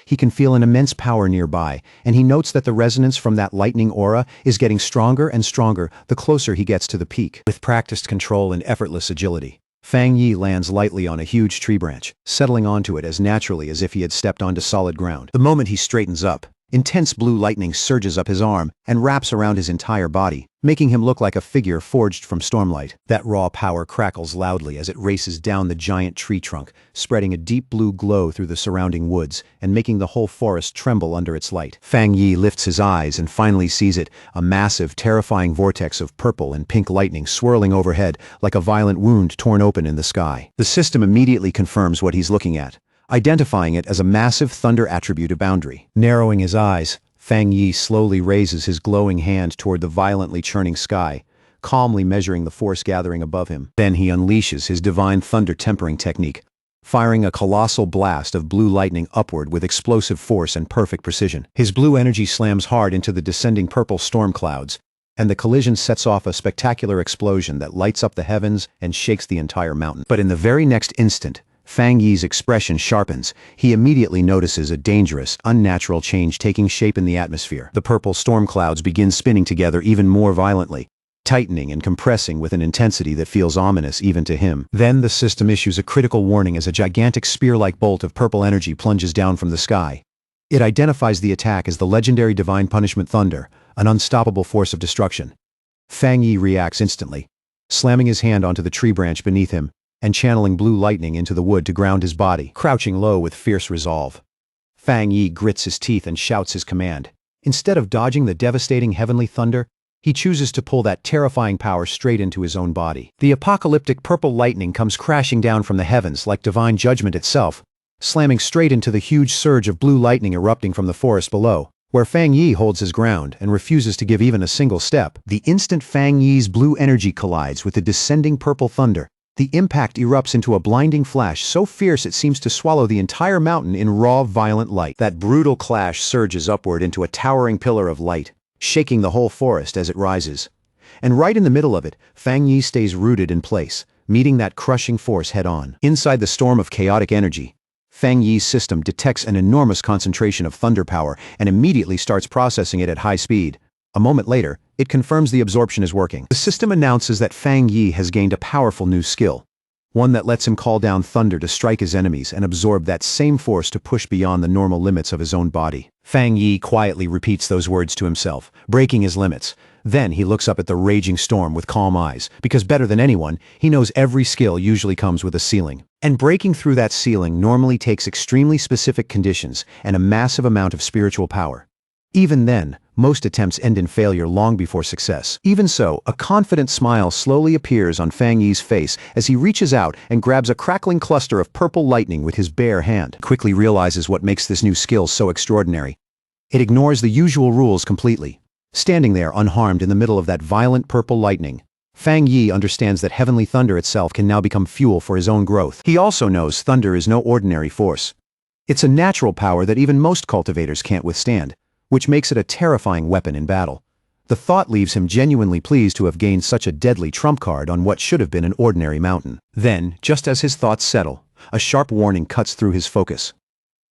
He can feel an immense power nearby, and he notes that the resonance from that lightning aura is getting stronger and stronger the closer he gets to the peak. With practiced control and effortless agility, Fang Yi lands lightly on a huge tree branch, settling onto it as naturally as if he had stepped onto solid ground. The moment he straightens up, intense blue lightning surges up his arm and wraps around his entire body, making him look like a figure forged from stormlight. That raw power crackles loudly as it races down the giant tree trunk, spreading a deep blue glow through the surrounding woods and making the whole forest tremble under its light. Fang Yi lifts his eyes and finally sees it, a massive, terrifying vortex of purple and pink lightning swirling overhead like a violent wound torn open in the sky. The system immediately confirms what he's looking at, identifying it as a massive thunder attribute boundary. Narrowing his eyes, Fang Yi slowly raises his glowing hand toward the violently churning sky, calmly measuring the force gathering above him. Then he unleashes his divine thunder tempering technique, firing a colossal blast of blue lightning upward with explosive force and perfect precision. His blue energy slams hard into the descending purple storm clouds, and the collision sets off a spectacular explosion that lights up the heavens and shakes the entire mountain. But in the very next instant, Fang Yi's expression sharpens. He immediately notices a dangerous, unnatural change taking shape in the atmosphere. The purple storm clouds begin spinning together even more violently, tightening and compressing with an intensity that feels ominous even to him. Then the system issues a critical warning as a gigantic spear-like bolt of purple energy plunges down from the sky. It identifies the attack as the legendary divine punishment thunder, an unstoppable force of destruction. Fang Yi reacts instantly, slamming his hand onto the tree branch beneath him and channeling blue lightning into the wood to ground his body. Crouching low with fierce resolve, Fang Yi grits his teeth and shouts his command. Instead of dodging the devastating heavenly thunder, he chooses to pull that terrifying power straight into his own body. The apocalyptic purple lightning comes crashing down from the heavens like divine judgment itself, slamming straight into the huge surge of blue lightning erupting from the forest below, where Fang Yi holds his ground and refuses to give even a single step. The instant Fang Yi's blue energy collides with the descending purple thunder, the impact erupts into a blinding flash so fierce it seems to swallow the entire mountain in raw, violent light. That brutal clash surges upward into a towering pillar of light, shaking the whole forest as it rises. And right in the middle of it, Fang Yi stays rooted in place, meeting that crushing force head-on. Inside the storm of chaotic energy, Fang Yi's system detects an enormous concentration of thunder power and immediately starts processing it at high speed. A moment later, it confirms the absorption is working. The system announces that Fang Yi has gained a powerful new skill, one that lets him call down thunder to strike his enemies and absorb that same force to push beyond the normal limits of his own body. Fang Yi quietly repeats those words to himself, breaking his limits. Then he looks up at the raging storm with calm eyes, because better than anyone, he knows every skill usually comes with a ceiling. And breaking through that ceiling normally takes extremely specific conditions and a massive amount of spiritual power. Even then, most attempts end in failure long before success. Even so, a confident smile slowly appears on Fang Yi's face as he reaches out and grabs a crackling cluster of purple lightning with his bare hand. Quickly realizes what makes this new skill so extraordinary. It ignores the usual rules completely. Standing there unharmed in the middle of that violent purple lightning, Fang Yi understands that heavenly thunder itself can now become fuel for his own growth. He also knows thunder is no ordinary force. It's a natural power that even most cultivators can't withstand, which makes it a terrifying weapon in battle. The thought leaves him genuinely pleased to have gained such a deadly trump card on what should have been an ordinary mountain. Then, just as his thoughts settle, a sharp warning cuts through his focus.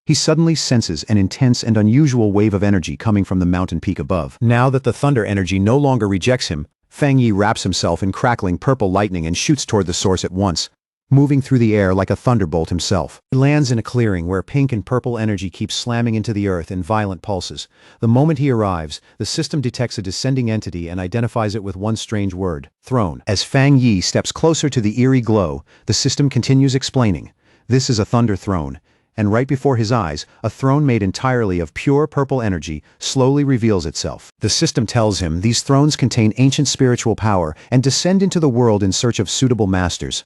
He suddenly senses an intense and unusual wave of energy coming from the mountain peak above. Now that the thunder energy no longer rejects him, Fang Yi wraps himself in crackling purple lightning and shoots toward the source at once, moving through the air like a thunderbolt himself. He lands in a clearing where pink and purple energy keeps slamming into the earth in violent pulses. The moment he arrives, the system detects a descending entity and identifies it with one strange word: throne. As Fang Yi steps closer to the eerie glow, the system continues explaining, "This is a thunder throne." And right before his eyes, a throne made entirely of pure purple energy slowly reveals itself. The system tells him these thrones contain ancient spiritual power and descend into the world in search of suitable masters.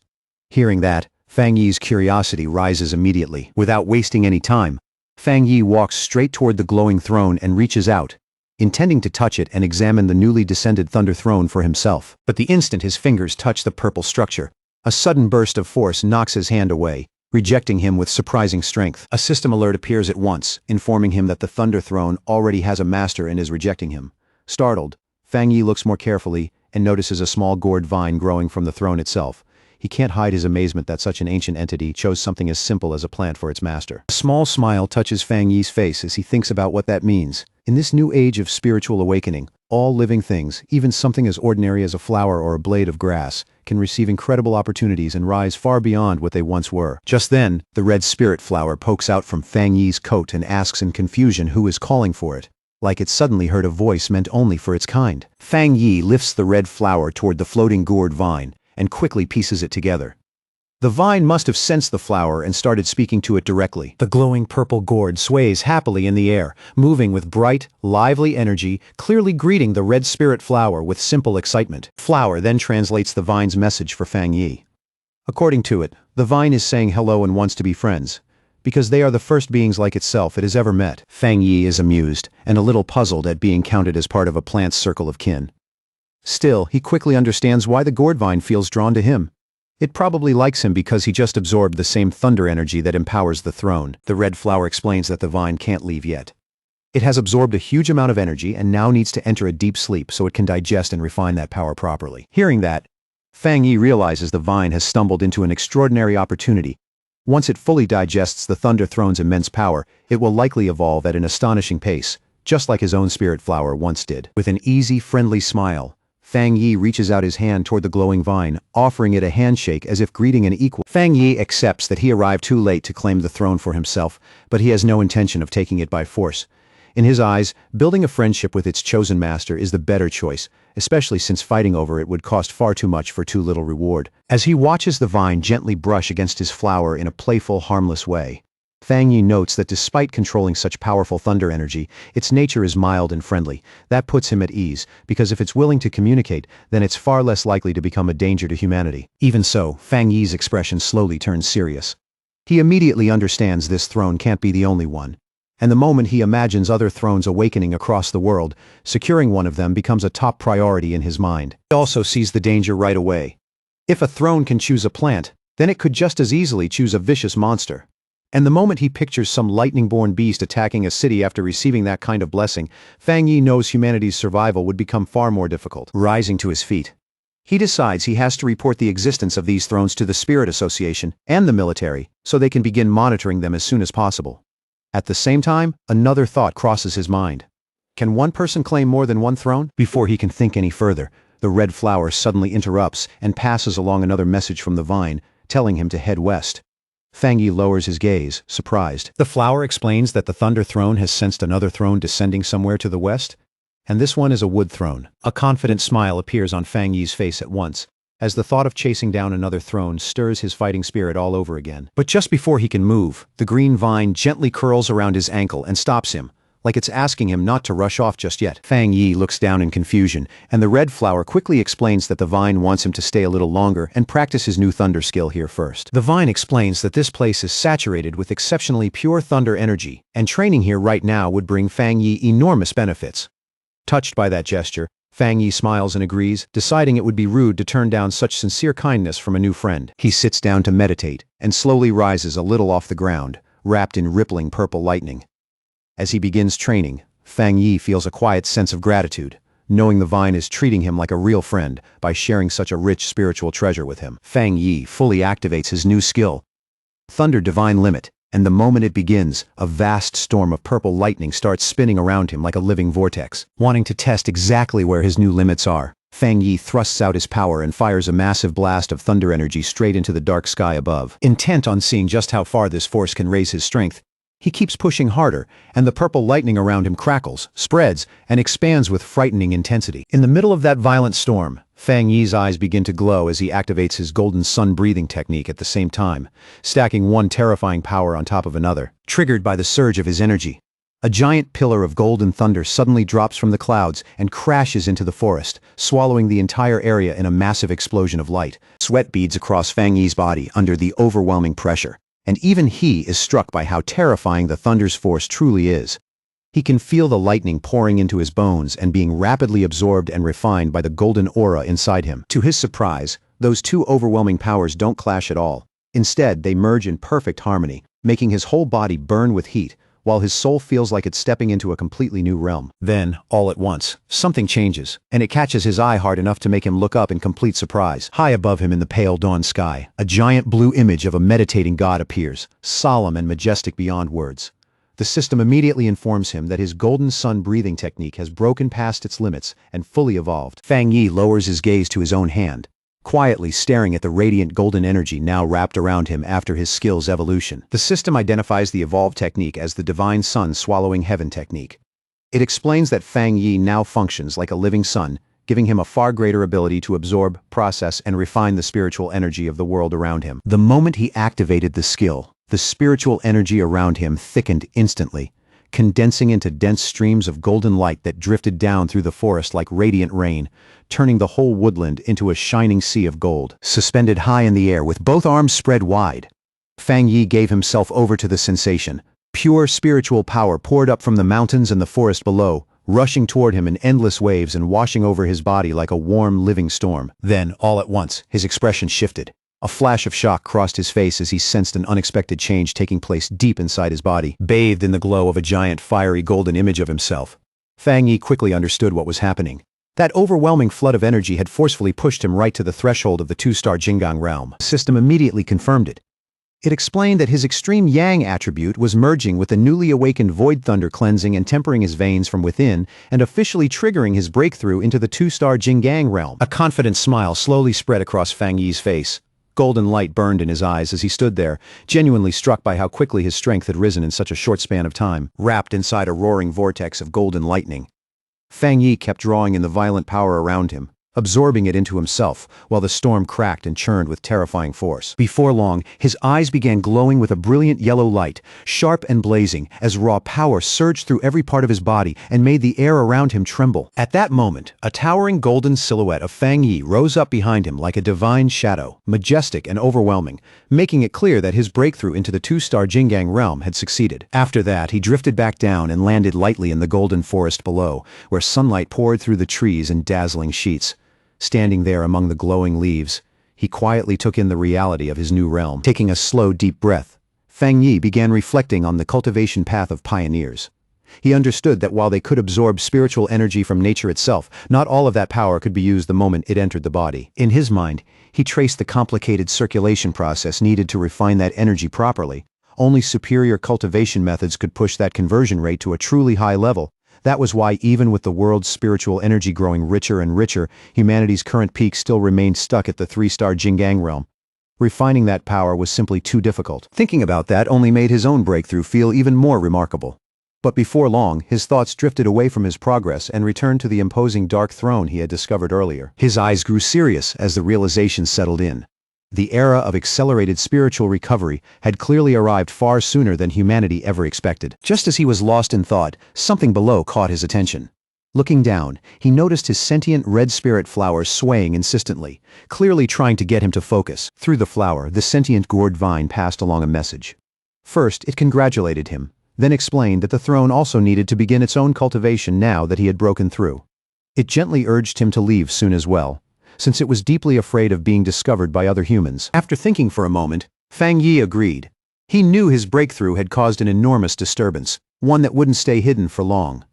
Hearing that, Fang Yi's curiosity rises immediately. Without wasting any time, Fang Yi walks straight toward the glowing throne and reaches out, intending to touch it and examine the newly descended thunder throne for himself. But the instant his fingers touch the purple structure, a sudden burst of force knocks his hand away, rejecting him with surprising strength. A system alert appears at once, informing him that the Thunder Throne already has a master and is rejecting him. Startled, Fang Yi looks more carefully and notices a small gourd vine growing from the throne itself. He can't hide his amazement that such an ancient entity chose something as simple as a plant for its master. A small smile touches Fang Yi's face as he thinks about what that means. In this new age of spiritual awakening, all living things, even something as ordinary as a flower or a blade of grass, can receive incredible opportunities and rise far beyond what they once were. Just then, the red spirit flower pokes out from Fang Yi's coat and asks in confusion who is calling for it, like it suddenly heard a voice meant only for its kind. Fang Yi lifts the red flower toward the floating gourd vine and quickly pieces it together. The vine must have sensed the flower and started speaking to it directly. The glowing purple gourd sways happily in the air, moving with bright, lively energy, clearly greeting the red spirit flower with simple excitement. Flower then translates the vine's message for Fang Yi. According to it, the vine is saying hello and wants to be friends, because they are the first beings like itself it has ever met. Fang Yi is amused and a little puzzled at being counted as part of a plant's circle of kin. Still, he quickly understands why the gourd vine feels drawn to him. It probably likes him because he just absorbed the same thunder energy that empowers the throne. The red flower explains that the vine can't leave yet. It has absorbed a huge amount of energy and now needs to enter a deep sleep so it can digest and refine that power properly. Hearing that, Fang Yi realizes the vine has stumbled into an extraordinary opportunity. Once it fully digests the Thunder Throne's immense power, it will likely evolve at an astonishing pace, just like his own spirit flower once did. With an easy, friendly smile, Fang Yi reaches out his hand toward the glowing vine, offering it a handshake as if greeting an equal. Fang Yi accepts that he arrived too late to claim the throne for himself, but he has no intention of taking it by force. In his eyes, building a friendship with its chosen master is the better choice, especially since fighting over it would cost far too much for too little reward. As he watches the vine gently brush against his flower in a playful, harmless way, Fang Yi notes that despite controlling such powerful thunder energy, its nature is mild and friendly. That puts him at ease, because if it's willing to communicate, then it's far less likely to become a danger to humanity. Even so, Fang Yi's expression slowly turns serious. He immediately understands this throne can't be the only one. And the moment he imagines other thrones awakening across the world, securing one of them becomes a top priority in his mind. He also sees the danger right away. If a throne can choose a plant, then it could just as easily choose a vicious monster. And the moment he pictures some lightning-born beast attacking a city after receiving that kind of blessing, Fang Yi knows humanity's survival would become far more difficult. Rising to his feet, he decides he has to report the existence of these thrones to the Spirit Association and the military so they can begin monitoring them as soon as possible. At the same time, another thought crosses his mind. Can one person claim more than one throne? Before he can think any further, the red flower suddenly interrupts and passes along another message from the vine, telling him to head west. Fang Yi lowers his gaze, surprised. The flower explains that the Thunder Throne has sensed another throne descending somewhere to the west, and this one is a wood throne. A confident smile appears on Fang Yi's face at once, as the thought of chasing down another throne stirs his fighting spirit all over again. But just before he can move, the green vine gently curls around his ankle and stops him, like it's asking him not to rush off just yet. Fang Yi looks down in confusion, and the red flower quickly explains that the vine wants him to stay a little longer and practice his new thunder skill here first. The vine explains that this place is saturated with exceptionally pure thunder energy, and training here right now would bring Fang Yi enormous benefits. Touched by that gesture, Fang Yi smiles and agrees, deciding it would be rude to turn down such sincere kindness from a new friend. He sits down to meditate, and slowly rises a little off the ground, wrapped in rippling purple lightning. As he begins training, Fang Yi feels a quiet sense of gratitude, knowing the vine is treating him like a real friend by sharing such a rich spiritual treasure with him. Fang Yi fully activates his new skill, Thunder Divine Limit, and the moment it begins, a vast storm of purple lightning starts spinning around him like a living vortex. Wanting to test exactly where his new limits are, Fang Yi thrusts out his power and fires a massive blast of thunder energy straight into the dark sky above. Intent on seeing just how far this force can raise his strength, he keeps pushing harder, and the purple lightning around him crackles, spreads, and expands with frightening intensity. In the middle of that violent storm, Fang Yi's eyes begin to glow as he activates his golden sun breathing technique at the same time, stacking one terrifying power on top of another. Triggered by the surge of his energy, a giant pillar of golden thunder suddenly drops from the clouds and crashes into the forest, swallowing the entire area in a massive explosion of light. Sweat beads across Fang Yi's body under the overwhelming pressure, and even he is struck by how terrifying the thunder's force truly is. He can feel the lightning pouring into his bones and being rapidly absorbed and refined by the golden aura inside him. To his surprise, those two overwhelming powers don't clash at all. Instead, they merge in perfect harmony, making his whole body burn with heat, while his soul feels like it's stepping into a completely new realm. Then, all at once, something changes, and it catches his eye hard enough to make him look up in complete surprise. High above him in the pale dawn sky, a giant blue image of a meditating god appears, solemn and majestic beyond words. The system immediately informs him that his golden sun breathing technique has broken past its limits and fully evolved. Fang Yi lowers his gaze to his own hand, quietly staring at the radiant golden energy now wrapped around him after his skill's evolution. The system identifies the evolved technique as the divine sun swallowing heaven technique. It explains that Fang Yi now functions like a living sun, giving him a far greater ability to absorb, process, and refine the spiritual energy of the world around him. The moment he activated the skill, the spiritual energy around him thickened instantly, condensing into dense streams of golden light that drifted down through the forest like radiant rain, turning the whole woodland into a shining sea of gold. Suspended high in the air with both arms spread wide, Fang Yi gave himself over to the sensation. Pure spiritual power poured up from the mountains and the forest below, rushing toward him in endless waves and washing over his body like a warm, living storm. Then, all at once, his expression shifted. A flash of shock crossed his face as he sensed an unexpected change taking place deep inside his body. Bathed in the glow of a giant fiery golden image of himself, Fang Yi quickly understood what was happening. That overwhelming flood of energy had forcefully pushed him right to the threshold of the two-star Jingang realm. The system immediately confirmed it. It explained that his extreme yang attribute was merging with the newly awakened void thunder, cleansing and tempering his veins from within and officially triggering his breakthrough into the two-star Jingang realm. A confident smile slowly spread across Fang Yi's face. Golden light burned in his eyes as he stood there, genuinely struck by how quickly his strength had risen in such a short span of time. Wrapped inside a roaring vortex of golden lightning, Fang Yi kept drawing in the violent power around him, absorbing it into himself, while the storm cracked and churned with terrifying force. Before long, his eyes began glowing with a brilliant yellow light, sharp and blazing, as raw power surged through every part of his body and made the air around him tremble. At that moment, a towering golden silhouette of Fang Yi rose up behind him like a divine shadow, majestic and overwhelming, making it clear that his breakthrough into the two-star Jingang realm had succeeded. After that, he drifted back down and landed lightly in the golden forest below, where sunlight poured through the trees in dazzling sheets. Standing there among the glowing leaves, he quietly took in the reality of his new realm. Taking a slow, deep breath, Fang Yi began reflecting on the cultivation path of pioneers. He understood that while they could absorb spiritual energy from nature itself, not all of that power could be used the moment it entered the body. In his mind, he traced the complicated circulation process needed to refine that energy properly. Only superior cultivation methods could push that conversion rate to a truly high level. That was why, even with the world's spiritual energy growing richer and richer, humanity's current peak still remained stuck at the three-star Jingang realm. Refining that power was simply too difficult. Thinking about that only made his own breakthrough feel even more remarkable. But before long, his thoughts drifted away from his progress and returned to the imposing dark throne he had discovered earlier. His eyes grew serious as the realization settled in. The era of accelerated spiritual recovery had clearly arrived far sooner than humanity ever expected. Just as he was lost in thought, something below caught his attention. Looking down, he noticed his sentient red spirit flower swaying insistently, clearly trying to get him to focus. Through the flower, the sentient gourd vine passed along a message. First, it congratulated him, then explained that the throne also needed to begin its own cultivation now that he had broken through. It gently urged him to leave soon as well, since it was deeply afraid of being discovered by other humans. After thinking for a moment, Fang Yi agreed. He knew his breakthrough had caused an enormous disturbance, one that wouldn't stay hidden for long.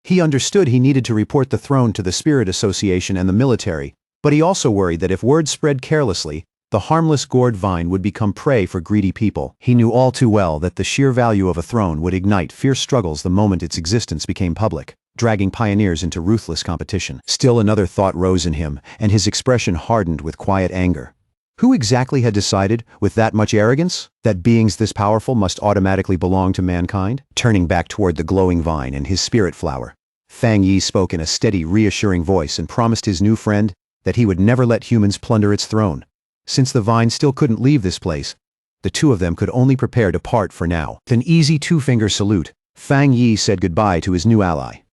He understood he needed to report the throne to the Spirit Association and the military, but he also worried that if word spread carelessly, the harmless gourd vine would become prey for greedy people. He knew all too well that the sheer value of a throne would ignite fierce struggles the moment its existence became public. dragging pioneers into ruthless competition. Still another thought rose in him, and his expression hardened with quiet anger. Who exactly had decided, with that much arrogance, that beings this powerful must automatically belong to mankind? Turning back toward the glowing vine and his spirit flower, Fang Yi spoke in a steady, reassuring voice and promised his new friend that he would never let humans plunder its throne. Since the vine still couldn't leave this place, the two of them could only prepare to part for now. With an easy two-finger salute, Fang Yi said goodbye to his new ally.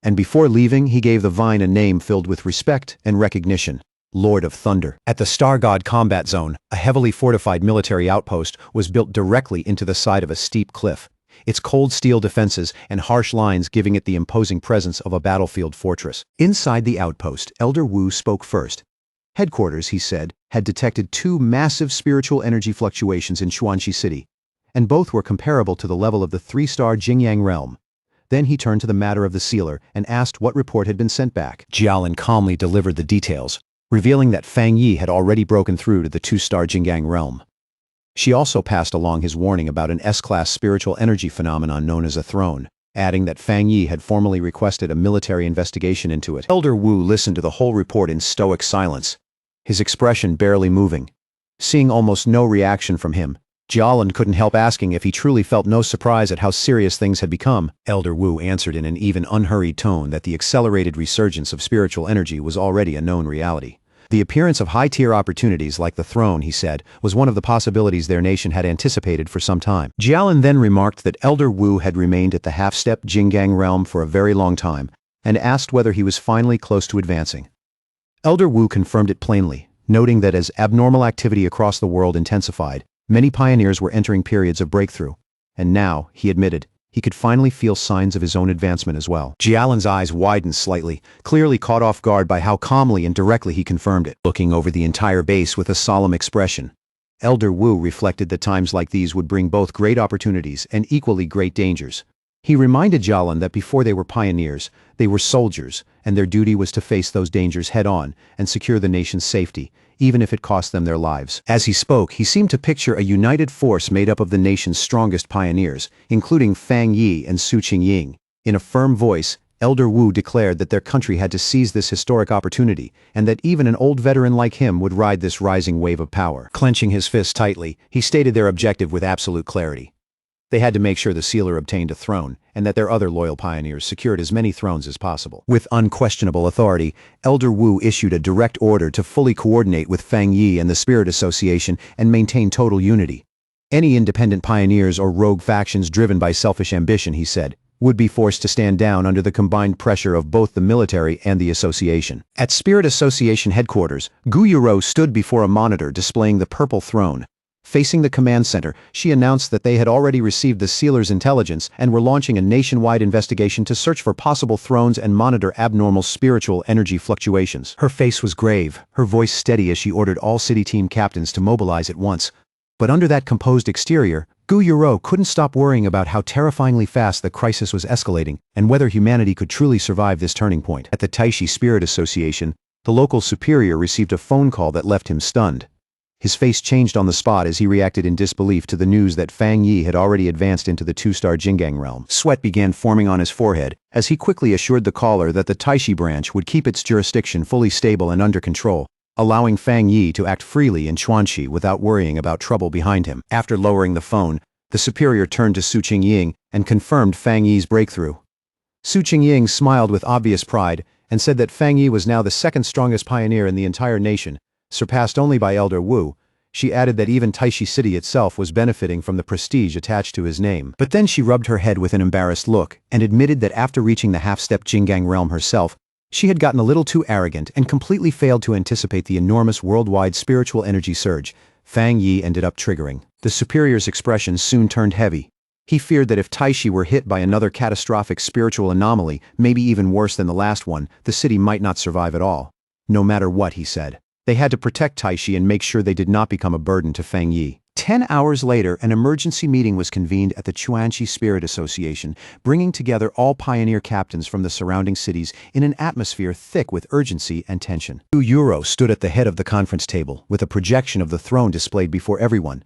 And before leaving, he gave the vine a name filled with respect and recognition: Lord of Thunder. At the Star God Combat Zone, a heavily fortified military outpost was built directly into the side of a steep cliff, its cold steel defenses and harsh lines giving it the imposing presence of a battlefield fortress. Inside the outpost, Elder Wu spoke first. Headquarters, he said, had detected two massive spiritual energy fluctuations in Chuanxi City, and both were comparable to the level of the three-star Jingyang realm. Then he turned to the matter of the sealer and asked what report had been sent back. Jialin calmly delivered the details, revealing that Fang Yi had already broken through to the two-star Jingyang realm. She also passed along his warning about an S-class spiritual energy phenomenon known as a throne, adding that Fang Yi had formally requested a military investigation into it. Elder Wu listened to the whole report in stoic silence, his expression barely moving. Seeing almost no reaction from him, Jialin couldn't help asking if he truly felt no surprise at how serious things had become. Elder Wu answered in an even unhurried tone that the accelerated resurgence of spiritual energy was already a known reality. The appearance of high-tier opportunities like the throne, he said, was one of the possibilities their nation had anticipated for some time. Jialin then remarked that Elder Wu had remained at the half-step Jingyang realm for a very long time, and asked whether he was finally close to advancing. Elder Wu confirmed it plainly, noting that as abnormal activity across the world intensified, many pioneers were entering periods of breakthrough, and now, he admitted, he could finally feel signs of his own advancement as well. Jialin's eyes widened slightly, clearly caught off guard by how calmly and directly he confirmed it. Looking over the entire base with a solemn expression, Elder Wu reflected that times like these would bring both great opportunities and equally great dangers. He reminded Jialin that before they were pioneers, they were soldiers, and their duty was to face those dangers head-on and secure the nation's safety, even if it cost them their lives. As he spoke, he seemed to picture a united force made up of the nation's strongest pioneers, including Fang Yi and Su Qingying. In a firm voice, Elder Wu declared that their country had to seize this historic opportunity, and that even an old veteran like him would ride this rising wave of power. Clenching his fist tightly, he stated their objective with absolute clarity. They had to make sure the sealer obtained a throne, and that their other loyal pioneers secured as many thrones as possible. With unquestionable authority, Elder Wu issued a direct order to fully coordinate with Fang Yi and the Spirit Association and maintain total unity. Any independent pioneers or rogue factions driven by selfish ambition, he said, would be forced to stand down under the combined pressure of both the military and the association. At Spirit Association headquarters, Gu Yuro stood before a monitor displaying the purple throne. Facing the command center, she announced that they had already received the sealer's intelligence and were launching a nationwide investigation to search for possible thrones and monitor abnormal spiritual energy fluctuations. Her face was grave, her voice steady as she ordered all city team captains to mobilize at once. But under that composed exterior, Gu Yuro couldn't stop worrying about how terrifyingly fast the crisis was escalating and whether humanity could truly survive this turning point. At the Taishi Spirit Association, the local superior received a phone call that left him stunned. His face changed on the spot as he reacted in disbelief to the news that Fang Yi had already advanced into the two-star Jingyang realm. Sweat began forming on his forehead as he quickly assured the caller that the Taishi branch would keep its jurisdiction fully stable and under control, allowing Fang Yi to act freely in Chuanxi without worrying about trouble behind him. After lowering the phone, the superior turned to Su Qingying and confirmed Fang Yi's breakthrough. Su Qingying smiled with obvious pride and said that Fang Yi was now the second strongest pioneer in the entire nation, surpassed only by Elder Wu. She added that even Taishi City itself was benefiting from the prestige attached to his name. But then she rubbed her head with an embarrassed look and admitted that after reaching the half-step Jingyang realm herself, she had gotten a little too arrogant and completely failed to anticipate the enormous worldwide spiritual energy surge Fang Yi ended up triggering. The superior's expression soon turned heavy. He feared that if Taishi were hit by another catastrophic spiritual anomaly, maybe even worse than the last one, the city might not survive at all. No matter what, he said. They had to protect Taishi and make sure they did not become a burden to Fang Yi. 10 hours later, an emergency meeting was convened at the Chuanxi Spirit Association, bringing together all pioneer captains from the surrounding cities in an atmosphere thick with urgency and tension. Gu Yuro stood at the head of the conference table, with a projection of the throne displayed before everyone.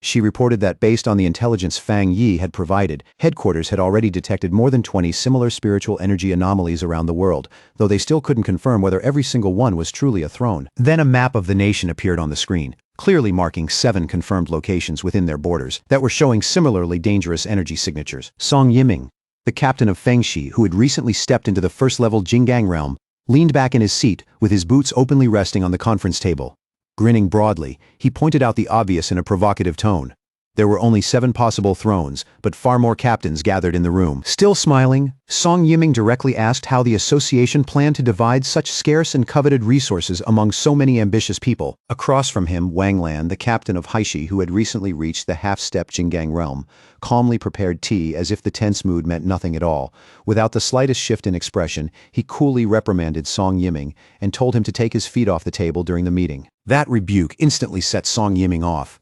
She reported that based on the intelligence Fang Yi had provided, headquarters had already detected more than 20 similar spiritual energy anomalies around the world, though they still couldn't confirm whether every single one was truly a throne. Then a map of the nation appeared on the screen, clearly marking 7 confirmed locations within their borders that were showing similarly dangerous energy signatures. Song Yiming, the captain of Fengshi who had recently stepped into the first-level Jinggang realm, leaned back in his seat with his boots openly resting on the conference table. Grinning broadly, he pointed out the obvious in a provocative tone. There were only 7 possible thrones, but far more captains gathered in the room. Still smiling, Song Yiming directly asked how the association planned to divide such scarce and coveted resources among so many ambitious people. Across from him, Wang Lan, the captain of Haishi who had recently reached the half-step Jinggang realm, calmly prepared tea as if the tense mood meant nothing at all. Without the slightest shift in expression, he coolly reprimanded Song Yiming and told him to take his feet off the table during the meeting. That rebuke instantly set Song Yiming off.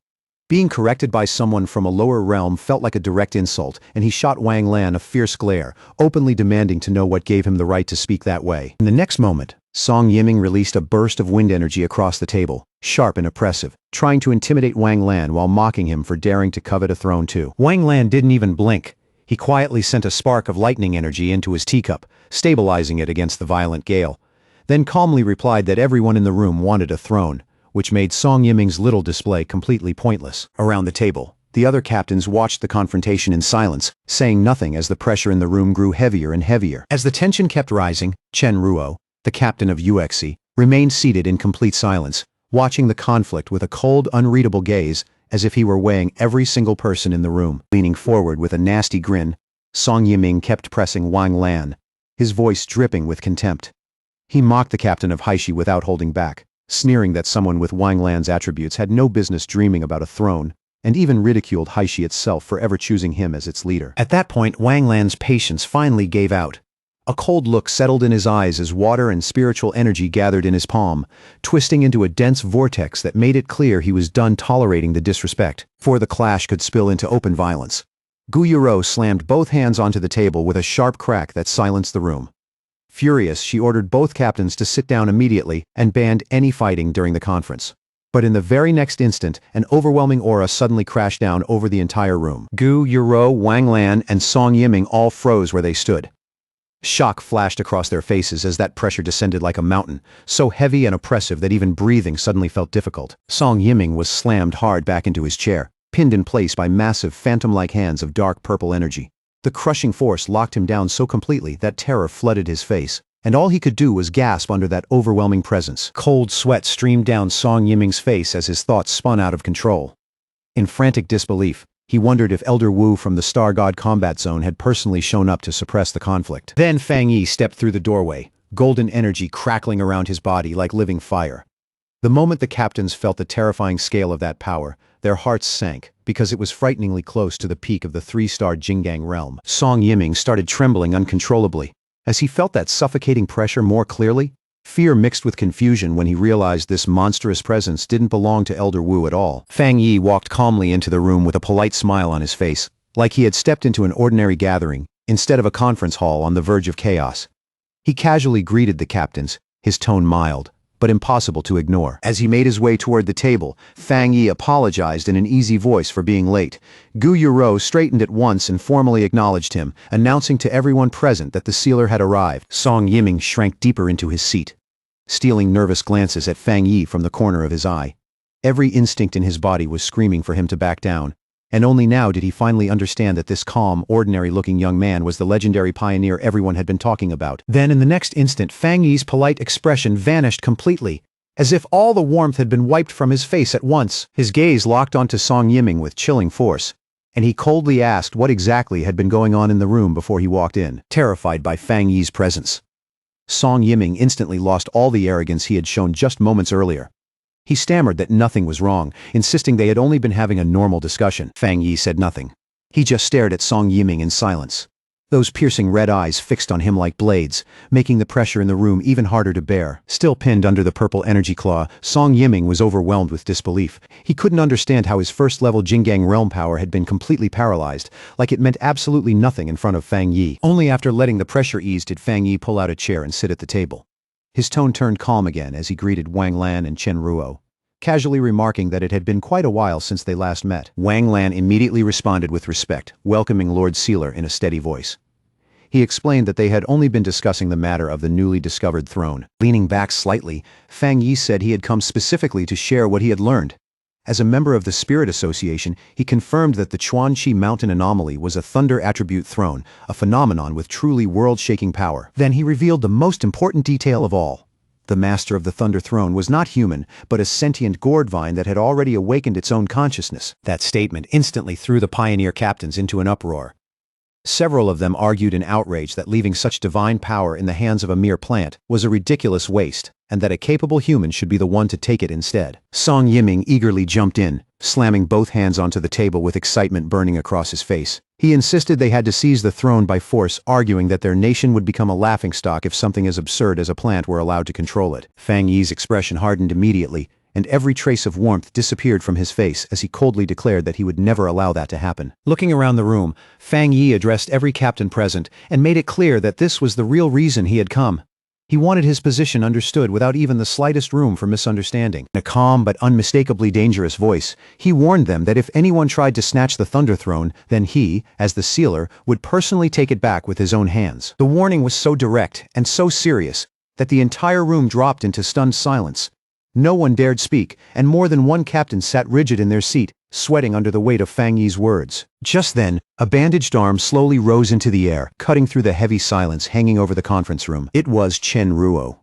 Being corrected by someone from a lower realm felt like a direct insult, and he shot Wang Lan a fierce glare, openly demanding to know what gave him the right to speak that way. In the next moment, Song Yiming released a burst of wind energy across the table, sharp and oppressive, trying to intimidate Wang Lan while mocking him for daring to covet a throne too. Wang Lan didn't even blink. He quietly sent a spark of lightning energy into his teacup, stabilizing it against the violent gale, then calmly replied that everyone in the room wanted a throne, which made Song Yiming's little display completely pointless. Around the table, the other captains watched the confrontation in silence, saying nothing as the pressure in the room grew heavier and heavier. As the tension kept rising, Chen Ruo, the captain of UXI, remained seated in complete silence, watching the conflict with a cold, unreadable gaze, as if he were weighing every single person in the room. Leaning forward with a nasty grin, Song Yiming kept pressing Wang Lan, his voice dripping with contempt. He mocked the captain of Haishi without holding back, sneering that someone with Wang Lan's attributes had no business dreaming about a throne, and even ridiculed Haishi itself for ever choosing him as its leader. At that point, Wang Lan's patience finally gave out. A cold look settled in his eyes as water and spiritual energy gathered in his palm, twisting into a dense vortex that made it clear he was done tolerating the disrespect, for the clash could spill into open violence. Gu Yuro slammed both hands onto the table with a sharp crack that silenced the room. Furious, she ordered both captains to sit down immediately and banned any fighting during the conference. But in the very next instant, an overwhelming aura suddenly crashed down over the entire room. Gu Yuro, Wang Lan, and Song Yiming all froze where they stood. Shock flashed across their faces as that pressure descended like a mountain, so heavy and oppressive that even breathing suddenly felt difficult. Song Yiming was slammed hard back into his chair, pinned in place by massive phantom-like hands of dark purple energy. The crushing force locked him down so completely that terror flooded his face, and all he could do was gasp under that overwhelming presence. Cold sweat streamed down Song Yiming's face as his thoughts spun out of control. In frantic disbelief, he wondered if Elder Wu from the Star God Combat Zone had personally shown up to suppress the conflict. Then Fang Yi stepped through the doorway, golden energy crackling around his body like living fire. The moment the captains felt the terrifying scale of that power, their hearts sank, because it was frighteningly close to the peak of the 3-star Jinggang realm. Song Yiming started trembling uncontrollably. As he felt that suffocating pressure more clearly, fear mixed with confusion when he realized this monstrous presence didn't belong to Elder Wu at all. Fang Yi walked calmly into the room with a polite smile on his face, like he had stepped into an ordinary gathering, instead of a conference hall on the verge of chaos. He casually greeted the captains, his tone mild, but impossible to ignore. As he made his way toward the table, Fang Yi apologized in an easy voice for being late. Gu Yuro straightened at once and formally acknowledged him, announcing to everyone present that the sealer had arrived. Song Yiming shrank deeper into his seat, stealing nervous glances at Fang Yi from the corner of his eye. Every instinct in his body was screaming for him to back down, and only now did he finally understand that this calm, ordinary-looking young man was the legendary pioneer everyone had been talking about. Then in the next instant, Fang Yi's polite expression vanished completely, as if all the warmth had been wiped from his face at once. His gaze locked onto Song Yiming with chilling force, and he coldly asked what exactly had been going on in the room before he walked in, terrified by Fang Yi's presence. Song Yiming instantly lost all the arrogance he had shown just moments earlier. He stammered that nothing was wrong, insisting they had only been having a normal discussion. Fang Yi said nothing. He just stared at Song Yiming in silence, those piercing red eyes fixed on him like blades, making the pressure in the room even harder to bear. Still pinned under the purple energy claw, Song Yiming was overwhelmed with disbelief. He couldn't understand how his first-level Jinggang realm power had been completely paralyzed, like it meant absolutely nothing in front of Fang Yi. Only after letting the pressure ease did Fang Yi pull out a chair and sit at the table. His tone turned calm again as he greeted Wang Lan and Chen Ruo. casually remarking that it had been quite a while since they last met. Wang Lan immediately responded with respect, welcoming Lord Sealer in a steady voice. He explained that they had only been discussing the matter of the newly discovered throne. Leaning back slightly, Fang Yi said he had come specifically to share what he had learned. As a member of the Spirit Association, he confirmed that the Chuanqi Mountain Anomaly was a thunder attribute throne, a phenomenon with truly world-shaking power. Then he revealed the most important detail of all. The master of the Thunder Throne was not human, but a sentient gourd vine that had already awakened its own consciousness. That statement instantly threw the pioneer captains into an uproar. Several of them argued in outrage that leaving such divine power in the hands of a mere plant was a ridiculous waste, and that a capable human should be the one to take it instead. Song Yiming eagerly jumped in, slamming both hands onto the table with excitement burning across his face. He insisted they had to seize the throne by force, arguing that their nation would become a laughingstock if something as absurd as a plant were allowed to control it. Fang Yi's expression hardened immediately, and every trace of warmth disappeared from his face as he coldly declared that he would never allow that to happen. Looking around the room, Fang Yi addressed every captain present and made it clear that this was the real reason he had come. He wanted his position understood without even the slightest room for misunderstanding. In a calm but unmistakably dangerous voice, he warned them that if anyone tried to snatch the Thunder Throne, then he, as the sealer, would personally take it back with his own hands. The warning was so direct and so serious that the entire room dropped into stunned silence. No one dared speak, and more than one captain sat rigid in their seat, sweating under the weight of Fang Yi's words. Just then, a bandaged arm slowly rose into the air, cutting through the heavy silence hanging over the conference room. It was Chen Ruo.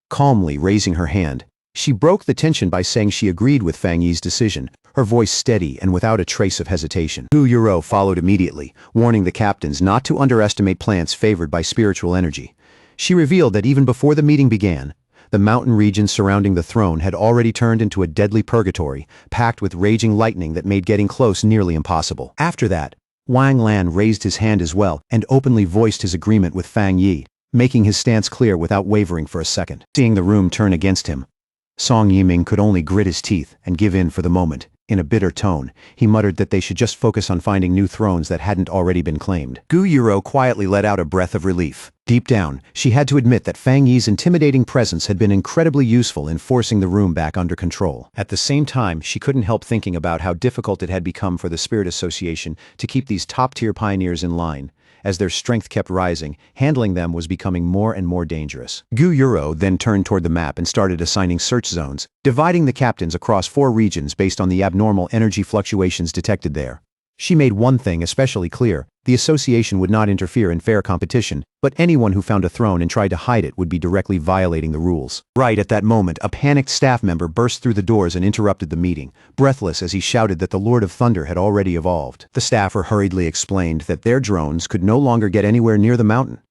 Calmly raising her hand, she broke the tension by saying she agreed with Fang Yi's decision, her voice steady and without a trace of hesitation. Gu Yuro followed immediately, warning the captains not to underestimate plants favored by spiritual energy. She revealed that even before the meeting began, the mountain region surrounding the throne had already turned into a deadly purgatory, packed with raging lightning that made getting close nearly impossible. After that, Wang Lan raised his hand as well and openly voiced his agreement with Fang Yi, making his stance clear without wavering for a second. Seeing the room turn against him, Song Yiming could only grit his teeth and give in for the moment. In a bitter tone, he muttered that they should just focus on finding new thrones that hadn't already been claimed. Gu Yuro quietly let out a breath of relief. Deep down, she had to admit that Fang Yi's intimidating presence had been incredibly useful in forcing the room back under control. At the same time, she couldn't help thinking about how difficult it had become for the Spirit Association to keep these top-tier pioneers in line. As their strength kept rising, handling them was becoming more and more dangerous. Gu Yuro then turned toward the map and started assigning search zones, dividing the captains across 4 regions based on the abnormal energy fluctuations detected there. She made one thing especially clear: the association would not interfere in fair competition, but anyone who found a throne and tried to hide it would be directly violating the rules. Right at that moment, a panicked staff member burst through the doors and interrupted the meeting, breathless as he shouted that the Lord of Thunder had already evolved. The staffer hurriedly explained that their drones could no longer get anywhere near the mountain.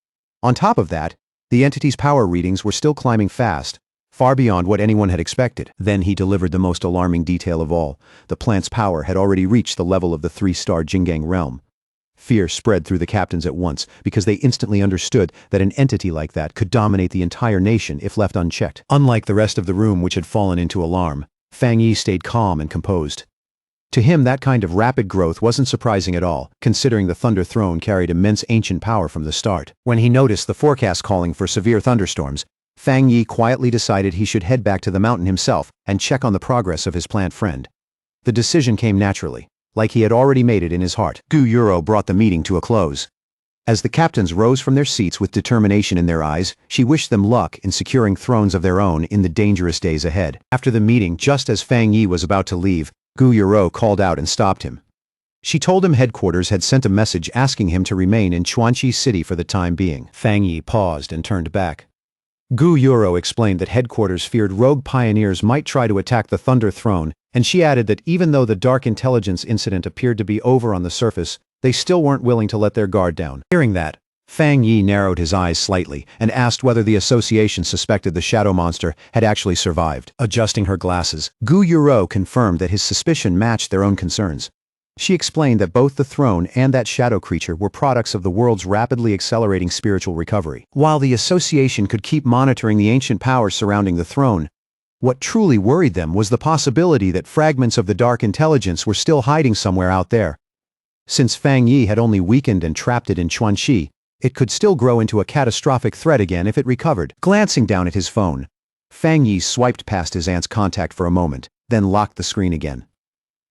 On top of that, the entity's power readings were still climbing fast, far beyond what anyone had expected. Then he delivered the most alarming detail of all. The plant's power had already reached the level of the 3-star Jingang realm. Fear spread through the captains at once, because they instantly understood that an entity like that could dominate the entire nation if left unchecked. Unlike the rest of the room, which had fallen into alarm, Fang Yi stayed calm and composed. To him, that kind of rapid growth wasn't surprising at all, considering the Thunder Throne carried immense ancient power from the start. When he noticed the forecast calling for severe thunderstorms, Fang Yi quietly decided he should head back to the mountain himself and check on the progress of his plant friend. The decision came naturally, like he had already made it in his heart. Gu Yuro brought the meeting to a close. As the captains rose from their seats with determination in their eyes, she wished them luck in securing thrones of their own in the dangerous days ahead. After the meeting, just as Fang Yi was about to leave, Gu Yuro called out and stopped him. She told him headquarters had sent a message asking him to remain in Chuanqi City for the time being. Fang Yi paused and turned back. Gu Yuro explained that headquarters feared rogue pioneers might try to attack the Thunder Throne, and she added that even though the Dark Intelligence incident appeared to be over on the surface, they still weren't willing to let their guard down. Hearing that, Fang Yi narrowed his eyes slightly and asked whether the association suspected the shadow monster had actually survived. Adjusting her glasses, Gu Yuro confirmed that his suspicion matched their own concerns. She explained that both the throne and that shadow creature were products of the world's rapidly accelerating spiritual recovery. While the association could keep monitoring the ancient powers surrounding the throne, what truly worried them was the possibility that fragments of the Dark Intelligence were still hiding somewhere out there. Since Fang Yi had only weakened and trapped it in Chuanqi, it could still grow into a catastrophic threat again if it recovered. Glancing down at his phone, Fang Yi swiped past his aunt's contact for a moment, then locked the screen again.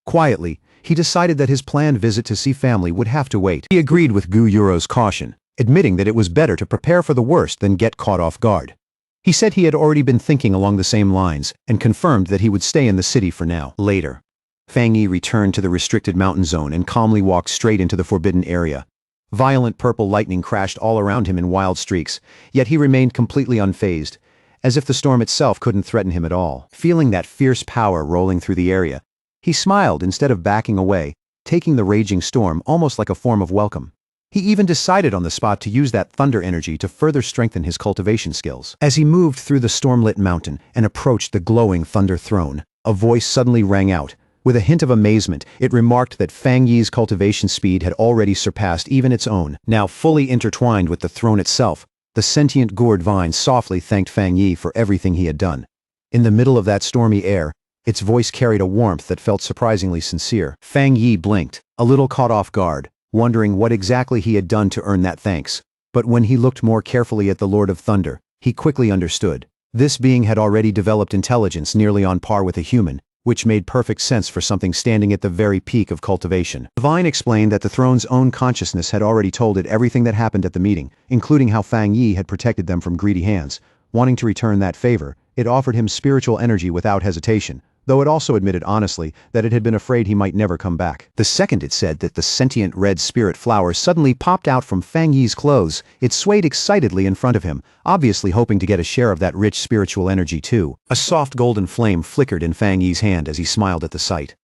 Quietly, he decided that his planned visit to see family would have to wait. He agreed with Gu Yuro's caution, admitting that it was better to prepare for the worst than get caught off guard. He said he had already been thinking along the same lines and confirmed that he would stay in the city for now. Later, Fang Yi returned to the restricted mountain zone and calmly walked straight into the forbidden area. Violent purple lightning crashed all around him in wild streaks, yet he remained completely unfazed, as if the storm itself couldn't threaten him at all. Feeling that fierce power rolling through the area, he smiled instead of backing away, taking the raging storm almost like a form of welcome. He even decided on the spot to use that thunder energy to further strengthen his cultivation skills. As he moved through the storm-lit mountain and approached the glowing Thunder Throne, a voice suddenly rang out. With a hint of amazement, it remarked that Fang Yi's cultivation speed had already surpassed even its own. Now fully intertwined with the throne itself, the sentient gourd vine softly thanked Fang Yi for everything he had done. In the middle of that stormy air, its voice carried a warmth that felt surprisingly sincere. Fang Yi blinked, a little caught off guard, wondering what exactly he had done to earn that thanks. But when he looked more carefully at the Lord of Thunder, he quickly understood. This being had already developed intelligence nearly on par with a human, which made perfect sense for something standing at the very peak of cultivation. The vine explained that the throne's own consciousness had already told it everything that happened at the meeting, including how Fang Yi had protected them from greedy hands. Wanting to return that favor, it offered him spiritual energy without hesitation, though it also admitted honestly that it had been afraid he might never come back. The second it said that the sentient red spirit flower suddenly popped out from Fang Yi's clothes, it swayed excitedly in front of him, obviously hoping to get a share of that rich spiritual energy too. A soft golden flame flickered in Fang Yi's hand as he smiled at the sight.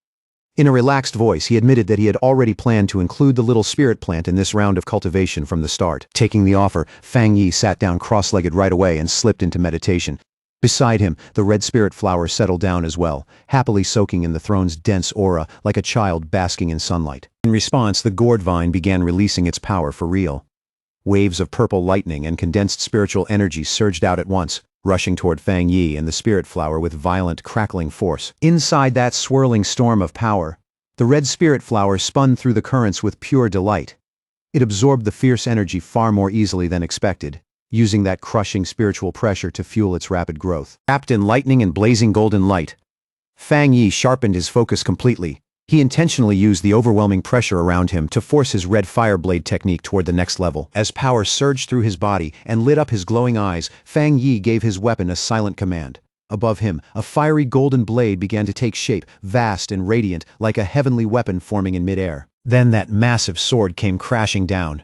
In a relaxed voice, he admitted that he had already planned to include the little spirit plant in this round of cultivation from the start. Taking the offer, Fang Yi sat down cross-legged right away and slipped into meditation. Beside him, the red spirit flower settled down as well, happily soaking in the throne's dense aura like a child basking in sunlight. In response, the gourd vine began releasing its power for real. Waves of purple lightning and condensed spiritual energy surged out at once, rushing toward Fang Yi and the spirit flower with violent, crackling force. Inside that swirling storm of power, the red spirit flower spun through the currents with pure delight. It absorbed the fierce energy far more easily than expected, using that crushing spiritual pressure to fuel its rapid growth. Wrapped in lightning and blazing golden light, Fang Yi sharpened his focus completely. He intentionally used the overwhelming pressure around him to force his red fire blade technique toward the next level. As power surged through his body and lit up his glowing eyes, Fang Yi gave his weapon a silent command. Above him, a fiery golden blade began to take shape, vast and radiant, like a heavenly weapon forming in midair. Then that massive sword came crashing down.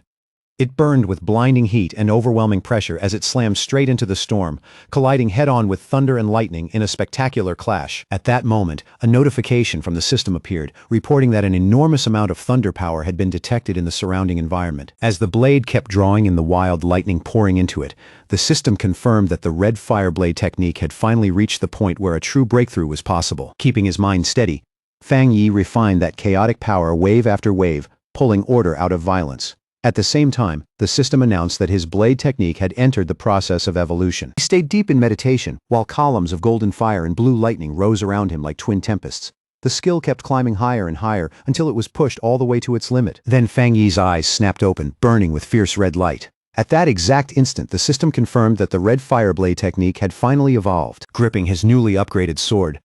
It burned with blinding heat and overwhelming pressure as it slammed straight into the storm, colliding head-on with thunder and lightning in a spectacular clash. At that moment, a notification from the system appeared, reporting that an enormous amount of thunder power had been detected in the surrounding environment. As the blade kept drawing in the wild lightning pouring into it, the system confirmed that the red fire blade technique had finally reached the point where a true breakthrough was possible. Keeping his mind steady, Fang Yi refined that chaotic power wave after wave, pulling order out of violence. At the same time, the system announced that his blade technique had entered the process of evolution. He stayed deep in meditation, while columns of golden fire and blue lightning rose around him like twin tempests. The skill kept climbing higher and higher until it was pushed all the way to its limit. Then Fang Yi's eyes snapped open, burning with fierce red light. At that exact instant, the system confirmed that the red fire blade technique had finally evolved. Gripping his newly upgraded sword,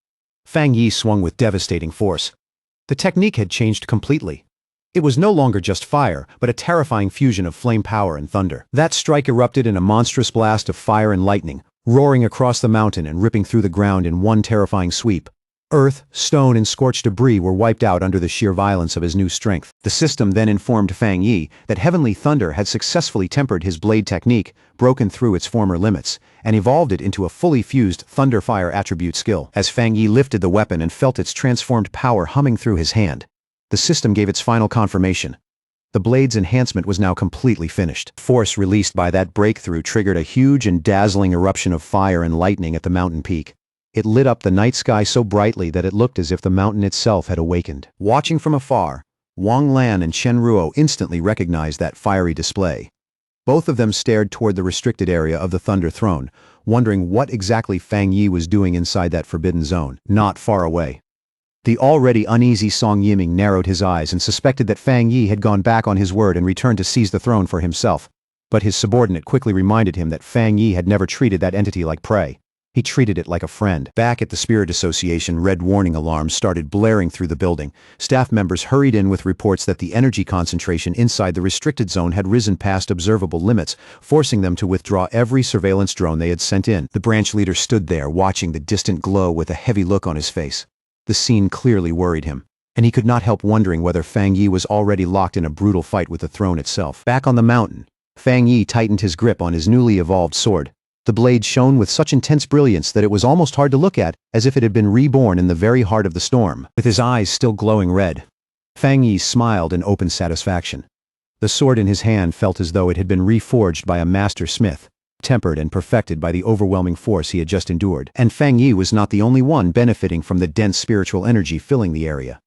Fang Yi swung with devastating force. The technique had changed completely. It was no longer just fire, but a terrifying fusion of flame power and thunder. That strike erupted in a monstrous blast of fire and lightning, roaring across the mountain and ripping through the ground in one terrifying sweep. Earth, stone, and scorched debris were wiped out under the sheer violence of his new strength. The system then informed Fang Yi that heavenly thunder had successfully tempered his blade technique, broken through its former limits, and evolved it into a fully fused thunder fire attribute skill. As Fang Yi lifted the weapon and felt its transformed power humming through his hand, the system gave its final confirmation. The blade's enhancement was now completely finished. Force released by that breakthrough triggered a huge and dazzling eruption of fire and lightning at the mountain peak. It lit up the night sky so brightly that it looked as if the mountain itself had awakened. Watching from afar, Wang Lan and Chen Ruo instantly recognized that fiery display. Both of them stared toward the restricted area of the Thunder Throne, wondering what exactly Fang Yi was doing inside that forbidden zone, not far away. The already uneasy Song Yiming narrowed his eyes and suspected that Fang Yi had gone back on his word and returned to seize the throne for himself. But his subordinate quickly reminded him that Fang Yi had never treated that entity like prey. He treated it like a friend. Back at the Spirit Association, red warning alarms started blaring through the building. Staff members hurried in with reports that the energy concentration inside the restricted zone had risen past observable limits, forcing them to withdraw every surveillance drone they had sent in. The branch leader stood there, watching the distant glow with a heavy look on his face. The scene clearly worried him, and he could not help wondering whether Fang Yi was already locked in a brutal fight with the throne itself. Back on the mountain, Fang Yi tightened his grip on his newly evolved sword. The blade shone with such intense brilliance that it was almost hard to look at, as if it had been reborn in the very heart of the storm. With his eyes still glowing red, Fang Yi smiled in open satisfaction. The sword in his hand felt as though it had been reforged by a master smith, tempered and perfected by the overwhelming force he had just endured. And Fang Yi was not the only one benefiting from the dense spiritual energy filling the area.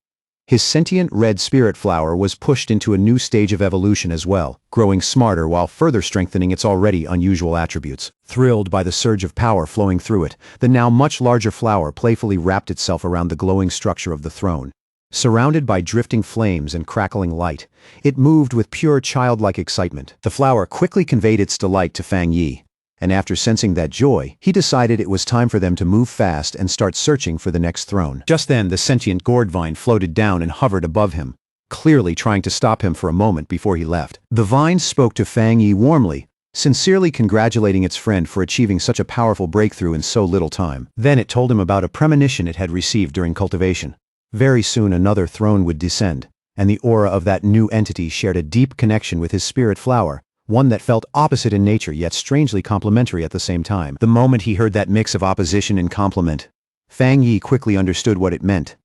His sentient red spirit flower was pushed into a new stage of evolution as well, growing smarter while further strengthening its already unusual attributes. Thrilled by the surge of power flowing through it, the now much larger flower playfully wrapped itself around the glowing structure of the throne. Surrounded by drifting flames and crackling light, it moved with pure childlike excitement. The flower quickly conveyed its delight to Fang Yi, and after sensing that joy, he decided it was time for them to move fast and start searching for the next throne. Just then, the sentient gourd vine floated down and hovered above him, clearly trying to stop him for a moment before he left. The vine spoke to Fang Yi warmly, sincerely congratulating its friend for achieving such a powerful breakthrough in so little time. Then it told him about a premonition it had received during cultivation. Very soon another throne would descend, and the aura of that new entity shared a deep connection with his spirit flower, one that felt opposite in nature yet strangely complementary at the same time. The moment he heard that mix of opposition and complement, Fang Yi quickly understood what it meant.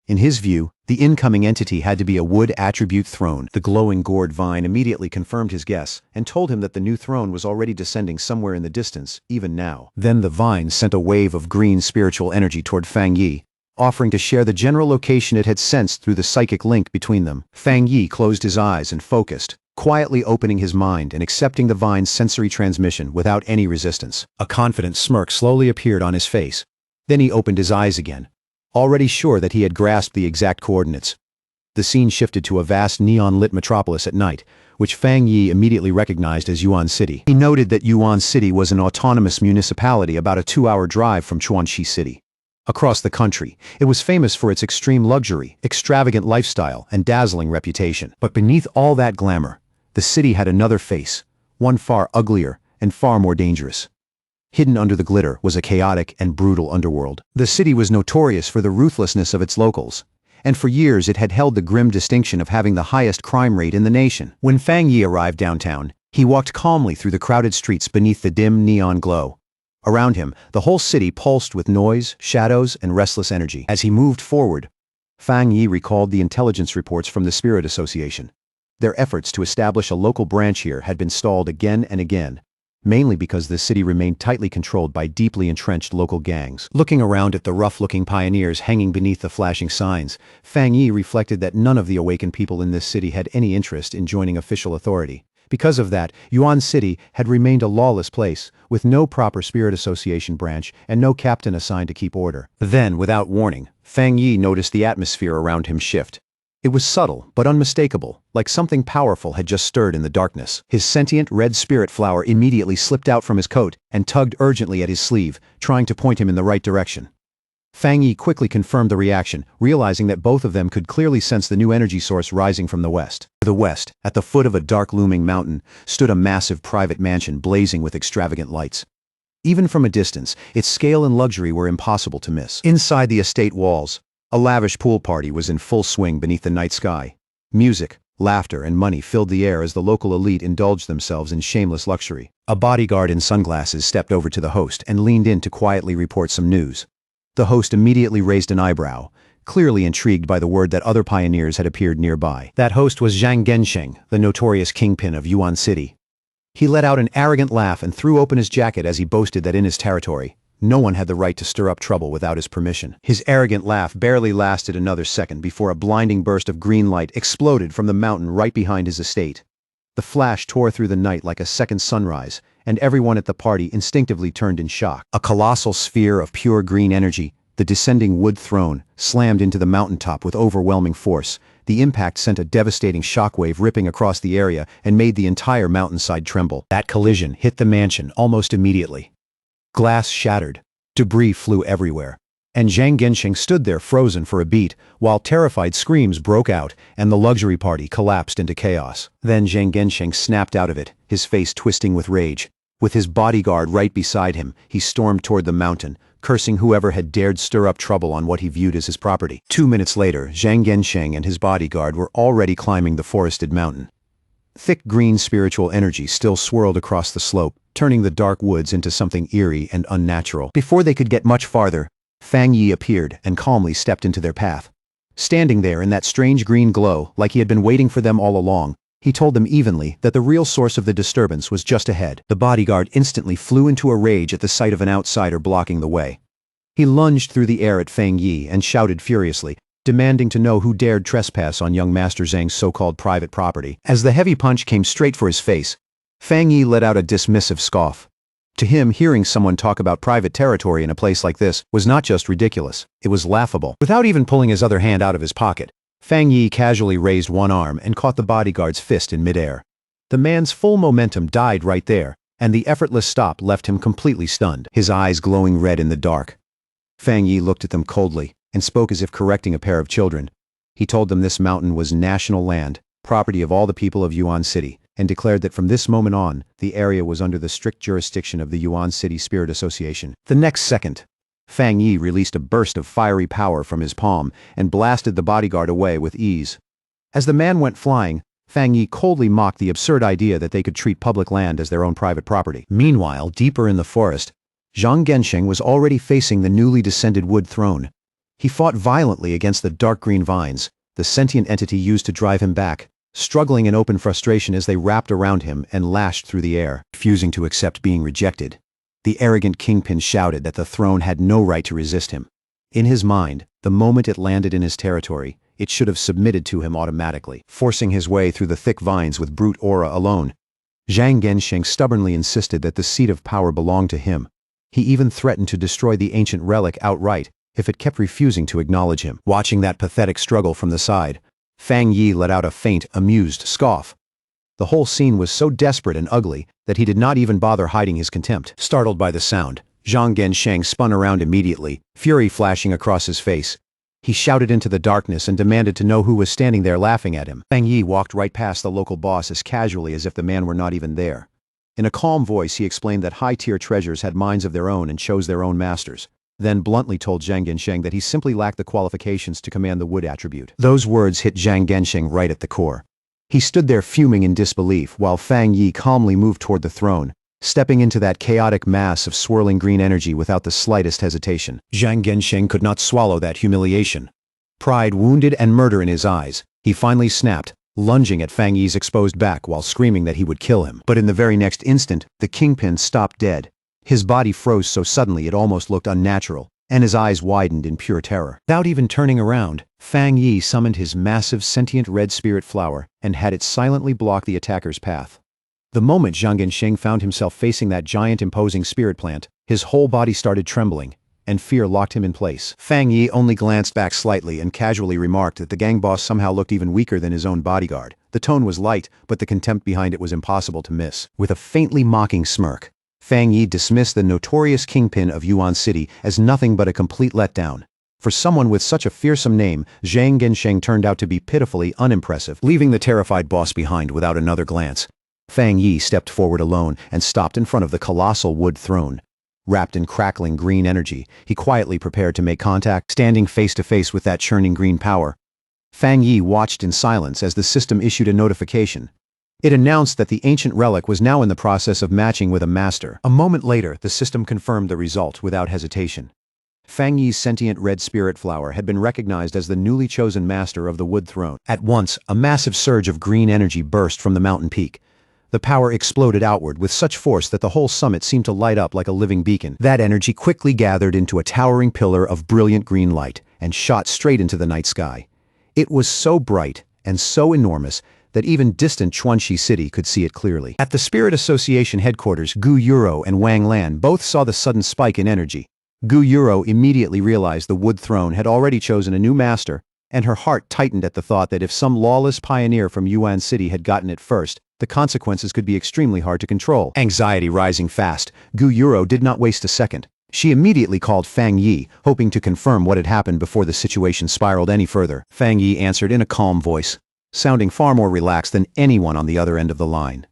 In his view, the incoming entity had to be a wood attribute throne. The glowing gourd vine immediately confirmed his guess and told him that the new throne was already descending somewhere in the distance, even now. Then the vine sent a wave of green spiritual energy toward Fang Yi, offering to share the general location it had sensed through the psychic link between them. Fang Yi closed his eyes and focused, quietly opening his mind and accepting the vine's sensory transmission without any resistance. A confident smirk slowly appeared on his face. Then he opened his eyes again, already sure that he had grasped the exact coordinates. The scene shifted to a vast neon-lit metropolis at night, which Fang Yi immediately recognized as Yuan City. He noted that Yuan City was an autonomous municipality about a 2-hour drive from Chuanxi City. Across the country, it was famous for its extreme luxury, extravagant lifestyle, and dazzling reputation. But beneath all that glamour, the city had another face, one far uglier and far more dangerous. Hidden under the glitter was a chaotic and brutal underworld. The city was notorious for the ruthlessness of its locals, and for years it had held the grim distinction of having the highest crime rate in the nation. When Fang Yi arrived downtown, he walked calmly through the crowded streets beneath the dim neon glow. Around him, the whole city pulsed with noise, shadows, and restless energy. As he moved forward, Fang Yi recalled the intelligence reports from the Spirit Association. Their efforts to establish a local branch here had been stalled again and again, mainly because the city remained tightly controlled by deeply entrenched local gangs. Looking around at the rough-looking pioneers hanging beneath the flashing signs, Fang Yi reflected that none of the awakened people in this city had any interest in joining official authority. Because of that, Yuan City had remained a lawless place, with no proper Spirit Association branch and no captain assigned to keep order. Then, without warning, Fang Yi noticed the atmosphere around him shift. It was subtle, but unmistakable, like something powerful had just stirred in the darkness. His sentient red spirit flower immediately slipped out from his coat and tugged urgently at his sleeve, trying to point him in the right direction. Fang Yi quickly confirmed the reaction, realizing that both of them could clearly sense the new energy source rising from the west. To the west, at the foot of a dark-looming mountain, stood a massive private mansion blazing with extravagant lights. Even from a distance, its scale and luxury were impossible to miss. Inside the estate walls, a lavish pool party was in full swing beneath the night sky. Music, laughter, and money filled the air as the local elite indulged themselves in shameless luxury. A bodyguard in sunglasses stepped over to the host and leaned in to quietly report some news. The host immediately raised an eyebrow, clearly intrigued by the word that other pioneers had appeared nearby. That host was Zhang Gensheng, the notorious kingpin of Yuan City. He let out an arrogant laugh and threw open his jacket as he boasted that in his territory, no one had the right to stir up trouble without his permission. His arrogant laugh barely lasted another second before a blinding burst of green light exploded from the mountain right behind his estate. The flash tore through the night like a second sunrise, and everyone at the party instinctively turned in shock. A colossal sphere of pure green energy, the descending wood throne, slammed into the mountaintop with overwhelming force. The impact sent a devastating shockwave ripping across the area and made the entire mountainside tremble. That collision hit the mansion almost immediately. Glass shattered, Debris flew everywhere, and Zhang Gensheng stood there frozen for a beat, while terrified screams broke out and the luxury party collapsed into chaos. Then Zhang Gensheng snapped out of it, his face twisting with rage. With his bodyguard right beside him, he stormed toward the mountain, cursing whoever had dared stir up trouble on what he viewed as his property. 2 minutes later, Zhang Gensheng and his bodyguard were already climbing the forested mountain. Thick green spiritual energy still swirled across the slope, turning the dark woods into something eerie and unnatural. Before they could get much farther, Fang Yi appeared and calmly stepped into their path. Standing there in that strange green glow, like he had been waiting for them all along, he told them evenly that the real source of the disturbance was just ahead. The bodyguard instantly flew into a rage at the sight of an outsider blocking the way. He lunged through the air at Fang Yi and shouted furiously, demanding to know who dared trespass on young Master Zhang's so-called private property. As the heavy punch came straight for his face, Fang Yi let out a dismissive scoff. To him, hearing someone talk about private territory in a place like this was not just ridiculous, it was laughable. Without even pulling his other hand out of his pocket, Fang Yi casually raised one arm and caught the bodyguard's fist in midair. The man's full momentum died right there, and the effortless stop left him completely stunned, his eyes glowing red in the dark. Fang Yi looked at them coldly and spoke as if correcting a pair of children. He told them this mountain was national land, property of all the people of Yuan City, and declared that from this moment on, the area was under the strict jurisdiction of the Yuan City Spirit Association. The next second, Fang Yi released a burst of fiery power from his palm and blasted the bodyguard away with ease. As the man went flying, Fang Yi coldly mocked the absurd idea that they could treat public land as their own private property. Meanwhile, deeper in the forest, Zhang Gensheng was already facing the newly descended wood throne. He fought violently against the dark green vines, the sentient entity used to drive him back, struggling in open frustration as they wrapped around him and lashed through the air, refusing to accept being rejected. The arrogant kingpin shouted that the throne had no right to resist him. In his mind, the moment it landed in his territory, it should have submitted to him automatically, forcing his way through the thick vines with brute aura alone. Zhang Gensheng stubbornly insisted that the seat of power belonged to him. He even threatened to destroy the ancient relic outright if it kept refusing to acknowledge him. Watching that pathetic struggle from the side, Fang Yi let out a faint, amused scoff. The whole scene was so desperate and ugly that he did not even bother hiding his contempt. Startled by the sound, Zhang Gensheng spun around immediately, fury flashing across his face. He shouted into the darkness and demanded to know who was standing there laughing at him. Fang Yi walked right past the local boss as casually as if the man were not even there. In a calm voice, he explained that high-tier treasures had minds of their own and chose their own masters, then bluntly told Zhang Gensheng that he simply lacked the qualifications to command the wood attribute. Those words hit Zhang Gensheng right at the core. He stood there fuming in disbelief while Fang Yi calmly moved toward the throne, stepping into that chaotic mass of swirling green energy without the slightest hesitation. Zhang Gensheng could not swallow that humiliation. Pride wounded and murder in his eyes, he finally snapped, lunging at Fang Yi's exposed back while screaming that he would kill him. But in the very next instant, the kingpin stopped dead. His body froze so suddenly it almost looked unnatural, and his eyes widened in pure terror. Without even turning around, Fang Yi summoned his massive sentient red spirit flower and had it silently block the attacker's path. The moment Zhang Gensheng found himself facing that giant imposing spirit plant, his whole body started trembling, and fear locked him in place. Fang Yi only glanced back slightly and casually remarked that the gang boss somehow looked even weaker than his own bodyguard. The tone was light, but the contempt behind it was impossible to miss. With a faintly mocking smirk, Fang Yi dismissed the notorious kingpin of Yuan City as nothing but a complete letdown. For someone with such a fearsome name, Zhang Gensheng turned out to be pitifully unimpressive. Leaving the terrified boss behind without another glance, Fang Yi stepped forward alone and stopped in front of the colossal wood throne. Wrapped in crackling green energy, he quietly prepared to make contact, standing face to face with that churning green power. Fang Yi watched in silence as the system issued a notification. It announced that the ancient relic was now in the process of matching with a master. A moment later, the system confirmed the result without hesitation. Fang Yi's sentient red spirit flower had been recognized as the newly chosen master of the wood throne. At once, a massive surge of green energy burst from the mountain peak. The power exploded outward with such force that the whole summit seemed to light up like a living beacon. That energy quickly gathered into a towering pillar of brilliant green light and shot straight into the night sky. It was so bright and so enormous that even distant Chuanxi City could see it clearly. At the Spirit Association headquarters, Gu Yuro and Wang Lan both saw the sudden spike in energy. Gu Yuro immediately realized the wood throne had already chosen a new master, and her heart tightened at the thought that if some lawless pioneer from Yuan City had gotten it first, the consequences could be extremely hard to control. Anxiety rising fast, Gu Yuro did not waste a second. She immediately called Fang Yi, hoping to confirm what had happened before the situation spiraled any further. Fang Yi answered in a calm voice, sounding far more relaxed than anyone on the other end of the line.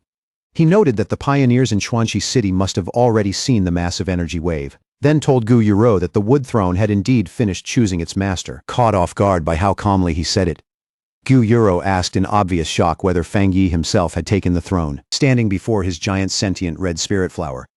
He noted that the pioneers in Chuanxi City must have already seen the massive energy wave, then told Gu Yuro that the wood throne had indeed finished choosing its master. Caught off guard by how calmly he said it, Gu Yuro asked in obvious shock whether Fang Yi himself had taken the throne, standing before his giant sentient red spirit flower.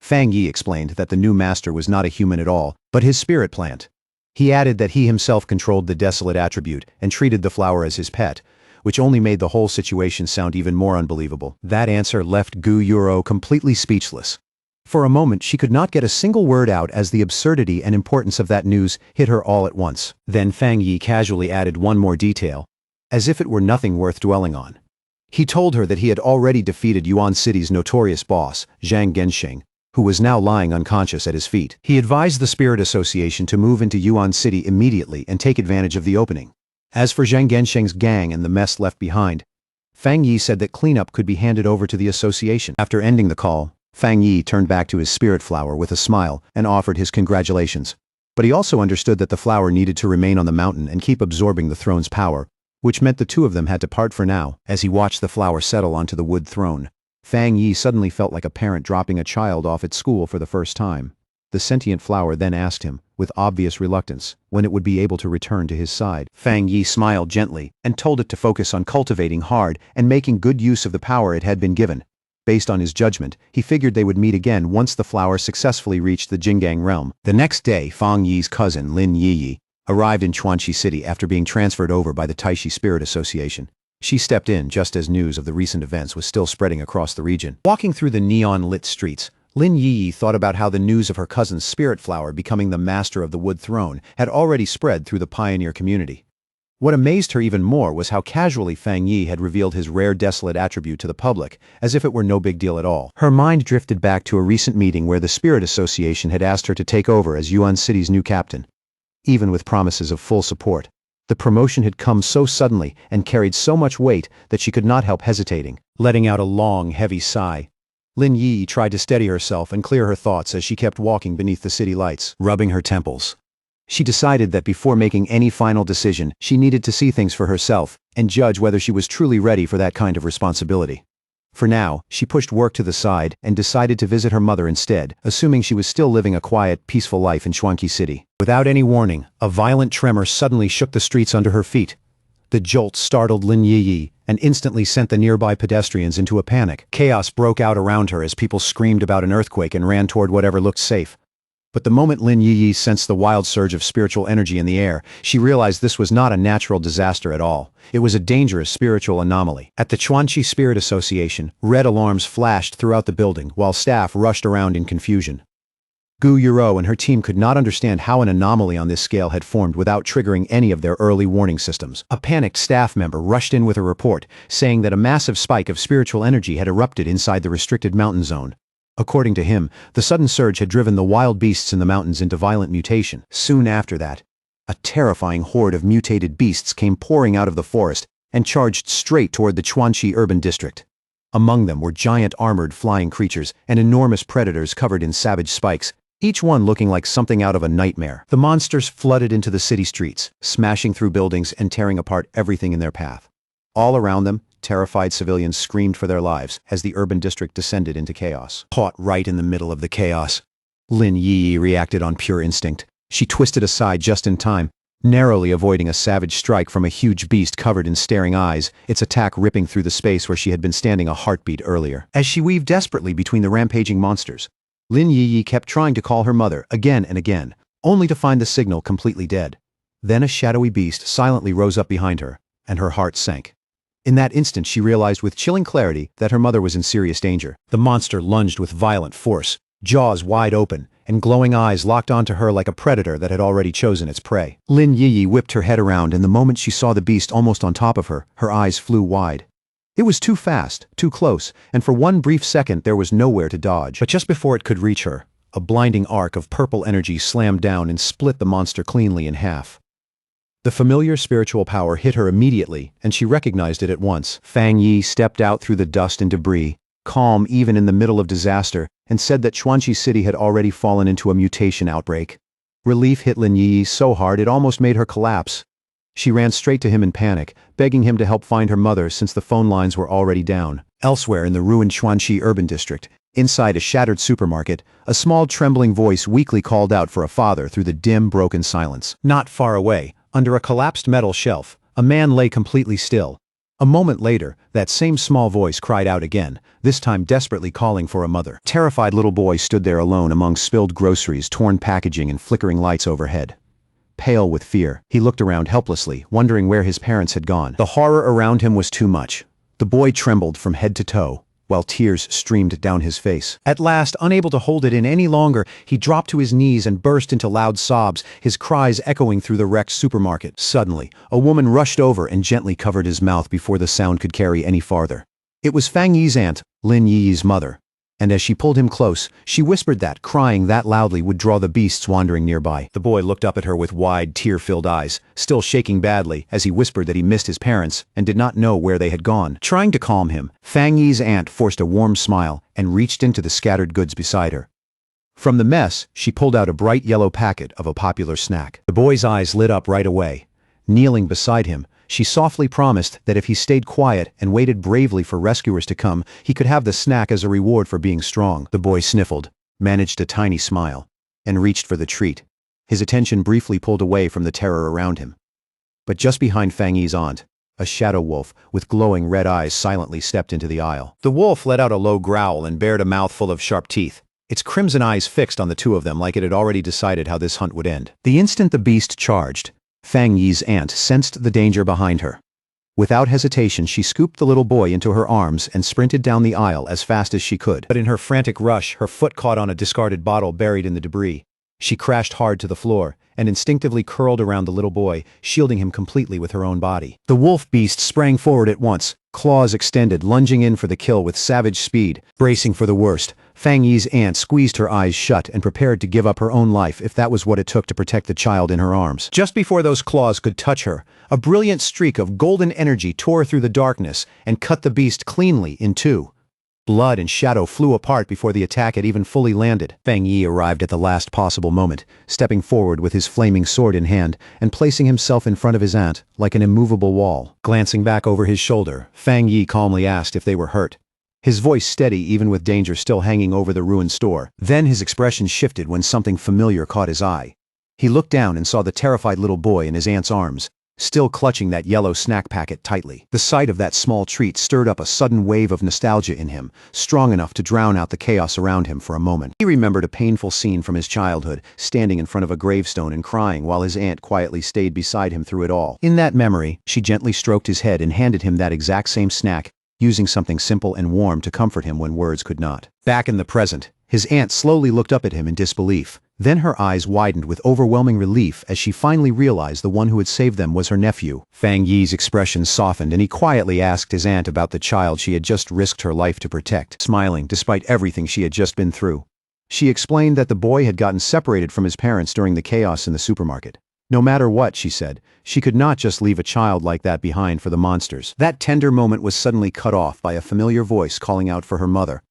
Fang Yi explained that the new master was not a human at all, but his spirit plant. He added that he himself controlled the desolate attribute and treated the flower as his pet, which only made the whole situation sound even more unbelievable. That answer left Gu Yuro completely speechless. For a moment she could not get a single word out as the absurdity and importance of that news hit her all at once. Then Fang Yi casually added one more detail, as if it were nothing worth dwelling on. He told her that he had already defeated Yuan City's notorious boss, Zhang Gensheng, who was now lying unconscious at his feet. He advised the Spirit Association to move into Yuan City immediately and take advantage of the opening. As for Zhang Gensheng's gang and the mess left behind, Fang Yi said that cleanup could be handed over to the association. After ending the call, Fang Yi turned back to his spirit flower with a smile and offered his congratulations. But he also understood that the flower needed to remain on the mountain and keep absorbing the throne's power, which meant the two of them had to part for now. As he watched the flower settle onto the wood throne, Fang Yi suddenly felt like a parent dropping a child off at school for the first time. The sentient flower then asked him, with obvious reluctance, when it would be able to return to his side. Fang Yi smiled gently and told it to focus on cultivating hard and making good use of the power it had been given. Based on his judgment, he figured they would meet again once the flower successfully reached the Jinggang realm. The next day, Fang Yi's cousin, Lin Yiyi, arrived in Chuanxi City after being transferred over by the Taishi Spirit Association. She stepped in just as news of the recent events was still spreading across the region. Walking through the neon-lit streets, Lin Yiyi thought about how the news of her cousin's spirit flower becoming the master of the wood throne had already spread through the pioneer community. What amazed her even more was how casually Fang Yi had revealed his rare desolate attribute to the public, as if it were no big deal at all. Her mind drifted back to a recent meeting where the Spirit Association had asked her to take over as Yuan City's new captain. Even with promises of full support, the promotion had come so suddenly and carried so much weight that she could not help hesitating. Letting out a long, heavy sigh, Lin Yi tried to steady herself and clear her thoughts as she kept walking beneath the city lights, rubbing her temples. She decided that before making any final decision, she needed to see things for herself and judge whether she was truly ready for that kind of responsibility. For now, she pushed work to the side and decided to visit her mother instead, assuming she was still living a quiet, peaceful life in Chuanxi City. Without any warning, a violent tremor suddenly shook the streets under her feet. The jolt startled Lin Yiyi and instantly sent the nearby pedestrians into a panic. Chaos broke out around her as people screamed about an earthquake and ran toward whatever looked safe. But the moment Lin Yiyi sensed the wild surge of spiritual energy in the air, she realized this was not a natural disaster at all. It was a dangerous spiritual anomaly. At the Chuanxi Spirit Association, red alarms flashed throughout the building while staff rushed around in confusion. Gu Yuro and her team could not understand how an anomaly on this scale had formed without triggering any of their early warning systems. A panicked staff member rushed in with a report, saying that a massive spike of spiritual energy had erupted inside the restricted mountain zone. According to him, the sudden surge had driven the wild beasts in the mountains into violent mutation. Soon after that, a terrifying horde of mutated beasts came pouring out of the forest and charged straight toward the Chuanxi urban district. Among them were giant armored flying creatures and enormous predators covered in savage spikes, each one looking like something out of a nightmare. The monsters flooded into the city streets, smashing through buildings and tearing apart everything in their path. All around them, terrified civilians screamed for their lives as the urban district descended into chaos. Caught right in the middle of the chaos, Lin Yiyi reacted on pure instinct. She twisted aside just in time, narrowly avoiding a savage strike from a huge beast covered in staring eyes, its attack ripping through the space where she had been standing a heartbeat earlier. As she weaved desperately between the rampaging monsters, Lin Yiyi kept trying to call her mother again and again, only to find the signal completely dead. Then a shadowy beast silently rose up behind her, and her heart sank. In that instant she realized with chilling clarity that her mother was in serious danger. The monster lunged with violent force, jaws wide open, and glowing eyes locked onto her like a predator that had already chosen its prey. Lin Yiyi whipped her head around, and the moment she saw the beast almost on top of her, her eyes flew wide. It was too fast, too close, and for one brief second there was nowhere to dodge. But just before it could reach her, a blinding arc of purple energy slammed down and split the monster cleanly in half. The familiar spiritual power hit her immediately, and she recognized it at once. Fang Yi stepped out through the dust and debris, calm even in the middle of disaster, and said that Chuanchi City had already fallen into a mutation outbreak. Relief hit Lin Yi so hard it almost made her collapse. She ran straight to him in panic, begging him to help find her mother since the phone lines were already down. Elsewhere in the ruined Chuanchi urban district, inside a shattered supermarket, a small trembling voice weakly called out for a father through the dim, broken silence. Not far away, under a collapsed metal shelf, a man lay completely still. A moment later, that same small voice cried out again, this time desperately calling for a mother. Terrified little boy stood there alone among spilled groceries, torn packaging, and flickering lights overhead. Pale with fear, he looked around helplessly, wondering where his parents had gone. The horror around him was too much. The boy trembled from head to toe, while tears streamed down his face. At last, unable to hold it in any longer, he dropped to his knees and burst into loud sobs, his cries echoing through the wrecked supermarket. Suddenly, a woman rushed over and gently covered his mouth before the sound could carry any farther. It was Fang Yi's aunt, Lin Yi's mother. And as she pulled him close, she whispered that crying that loudly would draw the beasts wandering nearby. The boy looked up at her with wide, tear-filled eyes, still shaking badly as he whispered that he missed his parents and did not know where they had gone. Trying to calm him, Fang Yi's aunt forced a warm smile and reached into the scattered goods beside her. From the mess, she pulled out a bright yellow packet of a popular snack. The boy's eyes lit up right away. Kneeling beside him, she softly promised that if he stayed quiet and waited bravely for rescuers to come, he could have the snack as a reward for being strong. The boy sniffled, managed a tiny smile, and reached for the treat, his attention briefly pulled away from the terror around him. But just behind Fang Yi's aunt, a shadow wolf with glowing red eyes silently stepped into the aisle. The wolf let out a low growl and bared a mouthful of sharp teeth, its crimson eyes fixed on the two of them like it had already decided how this hunt would end. The instant the beast charged, Fang Yi's aunt sensed the danger behind her. Without hesitation, she scooped the little boy into her arms and sprinted down the aisle as fast as she could. But in her frantic rush, her foot caught on a discarded bottle buried in the debris. She crashed hard to the floor and instinctively curled around the little boy, shielding him completely with her own body. The wolf beast sprang forward at once, claws extended, lunging in for the kill with savage speed. Bracing for the worst, Fang Yi's aunt squeezed her eyes shut and prepared to give up her own life if that was what it took to protect the child in her arms. Just before those claws could touch her, a brilliant streak of golden energy tore through the darkness and cut the beast cleanly in two. Blood and shadow flew apart before the attack had even fully landed. Fang Yi arrived at the last possible moment, stepping forward with his flaming sword in hand and placing himself in front of his aunt like an immovable wall. Glancing back over his shoulder, Fang Yi calmly asked if they were hurt, his voice steady even with danger still hanging over the ruined store. Then his expression shifted when something familiar caught his eye. He looked down and saw the terrified little boy in his aunt's arms, still clutching that yellow snack packet tightly. The sight of that small treat stirred up a sudden wave of nostalgia in him, strong enough to drown out the chaos around him for a moment. He remembered a painful scene from his childhood, standing in front of a gravestone and crying while his aunt quietly stayed beside him through it all. In that memory, she gently stroked his head and handed him that exact same snack, using something simple and warm to comfort him when words could not. Back in the present, his aunt slowly looked up at him in disbelief. Then her eyes widened with overwhelming relief as she finally realized the one who had saved them was her nephew. Fang Yi's expression softened and he quietly asked his aunt about the child she had just risked her life to protect, smiling despite everything she had just been through. She explained that the boy had gotten separated from his parents during the chaos in the supermarket. No matter what, she said, she could not just leave a child like that behind for the monsters. That tender moment was suddenly cut off by a familiar voice calling out for her mother.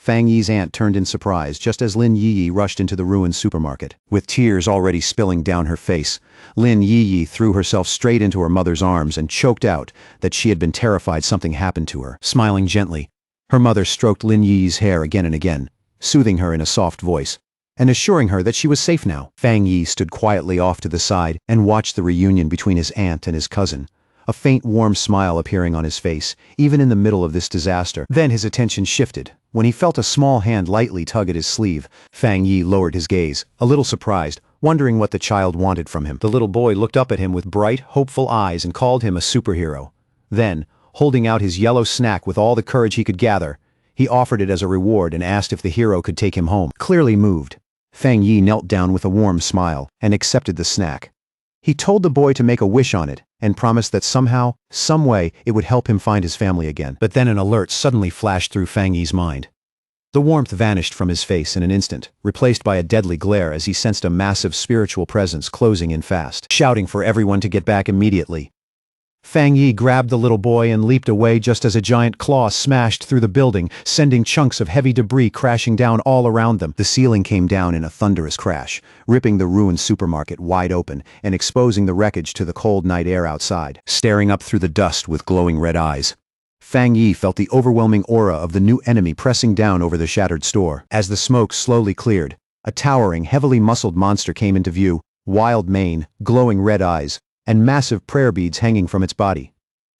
Fang Yi's aunt turned in surprise just as Lin Yi rushed into the ruined supermarket. With tears already spilling down her face, Lin Yi threw herself straight into her mother's arms and choked out that she had been terrified something happened to her. Smiling gently, her mother stroked Lin Yi's hair again and again, soothing her in a soft voice, and assuring her that she was safe now. Fang Yi stood quietly off to the side and watched the reunion between his aunt and his cousin, a faint warm smile appearing on his face, even in the middle of this disaster. Then his attention shifted. When he felt a small hand lightly tug at his sleeve, Fang Yi lowered his gaze, a little surprised, wondering what the child wanted from him. The little boy looked up at him with bright, hopeful eyes and called him a superhero. Then, holding out his yellow snack with all the courage he could gather, he offered it as a reward and asked if the hero could take him home. Clearly moved, Fang Yi knelt down with a warm smile and accepted the snack. He told the boy to make a wish on it and promised that somehow, some way, it would help him find his family again. But then an alert suddenly flashed through Fang Yi's mind. The warmth vanished from his face in an instant, replaced by a deadly glare as he sensed a massive spiritual presence closing in fast, shouting for everyone to get back immediately. Fang Yi grabbed the little boy and leaped away just as a giant claw smashed through the building, sending chunks of heavy debris crashing down all around them. The ceiling came down in a thunderous crash, ripping the ruined supermarket wide open and exposing the wreckage to the cold night air outside. Staring up through the dust with glowing red eyes, Fang Yi felt the overwhelming aura of the new enemy pressing down over the shattered store. As the smoke slowly cleared, a towering, heavily muscled monster came into view, wild mane, glowing red eyes, and massive prayer beads hanging from its body.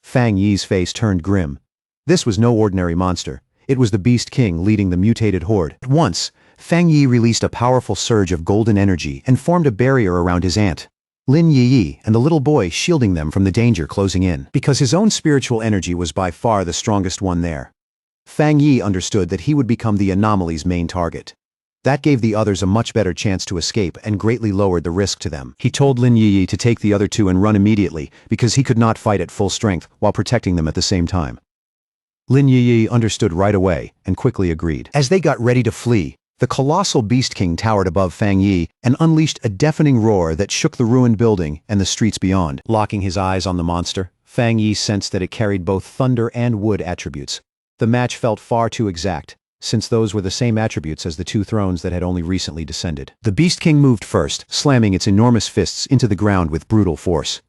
Fang Yi's face turned grim. This was no ordinary monster. It was the Beast King leading the mutated horde. At once, Fang Yi released a powerful surge of golden energy and formed a barrier around his aunt, Lin Yi, and the little boy, shielding them from the danger closing in. Because his own spiritual energy was by far the strongest one there, Fang Yi understood that he would become the anomaly's main target. That gave the others a much better chance to escape and greatly lowered the risk to them. He told Lin Yi to take the other two and run immediately because he could not fight at full strength while protecting them at the same time. Lin Yi understood right away and quickly agreed. As they got ready to flee, the colossal Beast King towered above Fang Yi and unleashed a deafening roar that shook the ruined building and the streets beyond. Locking his eyes on the monster, Fang Yi sensed that it carried both thunder and wood attributes. The match felt far too exact, since those were the same attributes as the two thrones that had only recently descended. The Beast King moved first, slamming its enormous fists into the ground with brutal force.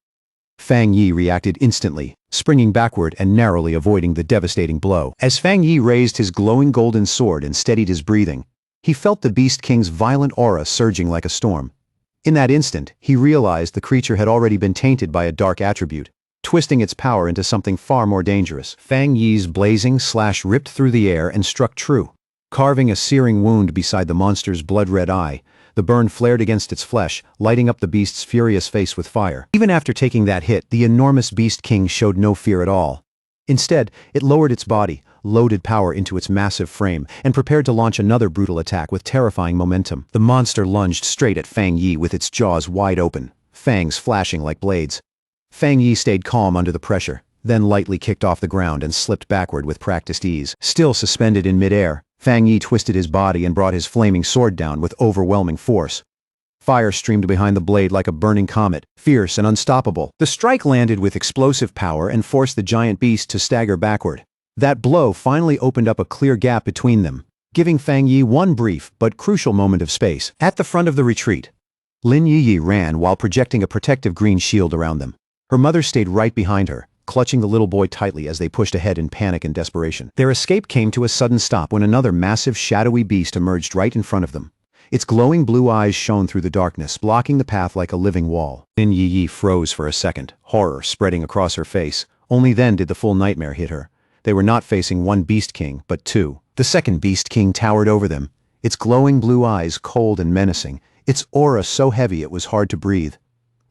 Fang Yi reacted instantly, springing backward and narrowly avoiding the devastating blow. As Fang Yi raised his glowing golden sword and steadied his breathing, he felt the Beast King's violent aura surging like a storm. In that instant, he realized the creature had already been tainted by a dark attribute, twisting its power into something far more dangerous. Fang Yi's blazing slash ripped through the air and struck true, carving a searing wound beside the monster's blood-red eye. The burn flared against its flesh, lighting up the beast's furious face with fire. Even after taking that hit, the enormous Beast King showed no fear at all. Instead, it lowered its body, loaded power into its massive frame, and prepared to launch another brutal attack with terrifying momentum. The monster lunged straight at Fang Yi with its jaws wide open, fangs flashing like blades. Fang Yi stayed calm under the pressure, then lightly kicked off the ground and slipped backward with practiced ease. Still suspended in midair, Fang Yi twisted his body and brought his flaming sword down with overwhelming force. Fire streamed behind the blade like a burning comet, fierce and unstoppable. The strike landed with explosive power and forced the giant beast to stagger backward. That blow finally opened up a clear gap between them, giving Fang Yi one brief but crucial moment of space. At the front of the retreat, Lin Yi ran while projecting a protective green shield around them. Her mother stayed right behind her, clutching the little boy tightly as they pushed ahead in panic and desperation. Their escape came to a sudden stop when another massive shadowy beast emerged right in front of them. Its glowing blue eyes shone through the darkness, blocking the path like a living wall. Lin Yi froze for a second, horror spreading across her face. Only then did the full nightmare hit her. They were not facing one Beast King, but two. The second Beast King towered over them, its glowing blue eyes cold and menacing, its aura so heavy it was hard to breathe.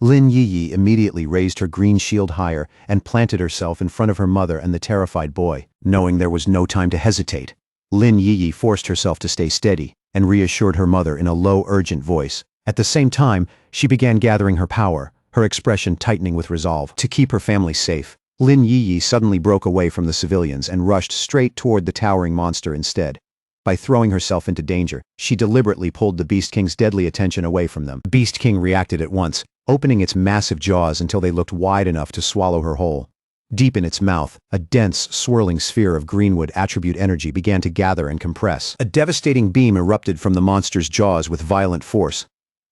Lin Yi immediately raised her green shield higher and planted herself in front of her mother and the terrified boy. Knowing there was no time to hesitate, Lin Yi forced herself to stay steady and reassured her mother in a low, urgent voice. At the same time, she began gathering her power, her expression tightening with resolve. To keep her family safe, Lin Yi suddenly broke away from the civilians and rushed straight toward the towering monster instead. By throwing herself into danger, she deliberately pulled the Beast King's deadly attention away from them. The Beast King reacted at once, opening its massive jaws until they looked wide enough to swallow her whole. Deep in its mouth, a dense, swirling sphere of greenwood attribute energy began to gather and compress. A devastating beam erupted from the monster's jaws with violent force.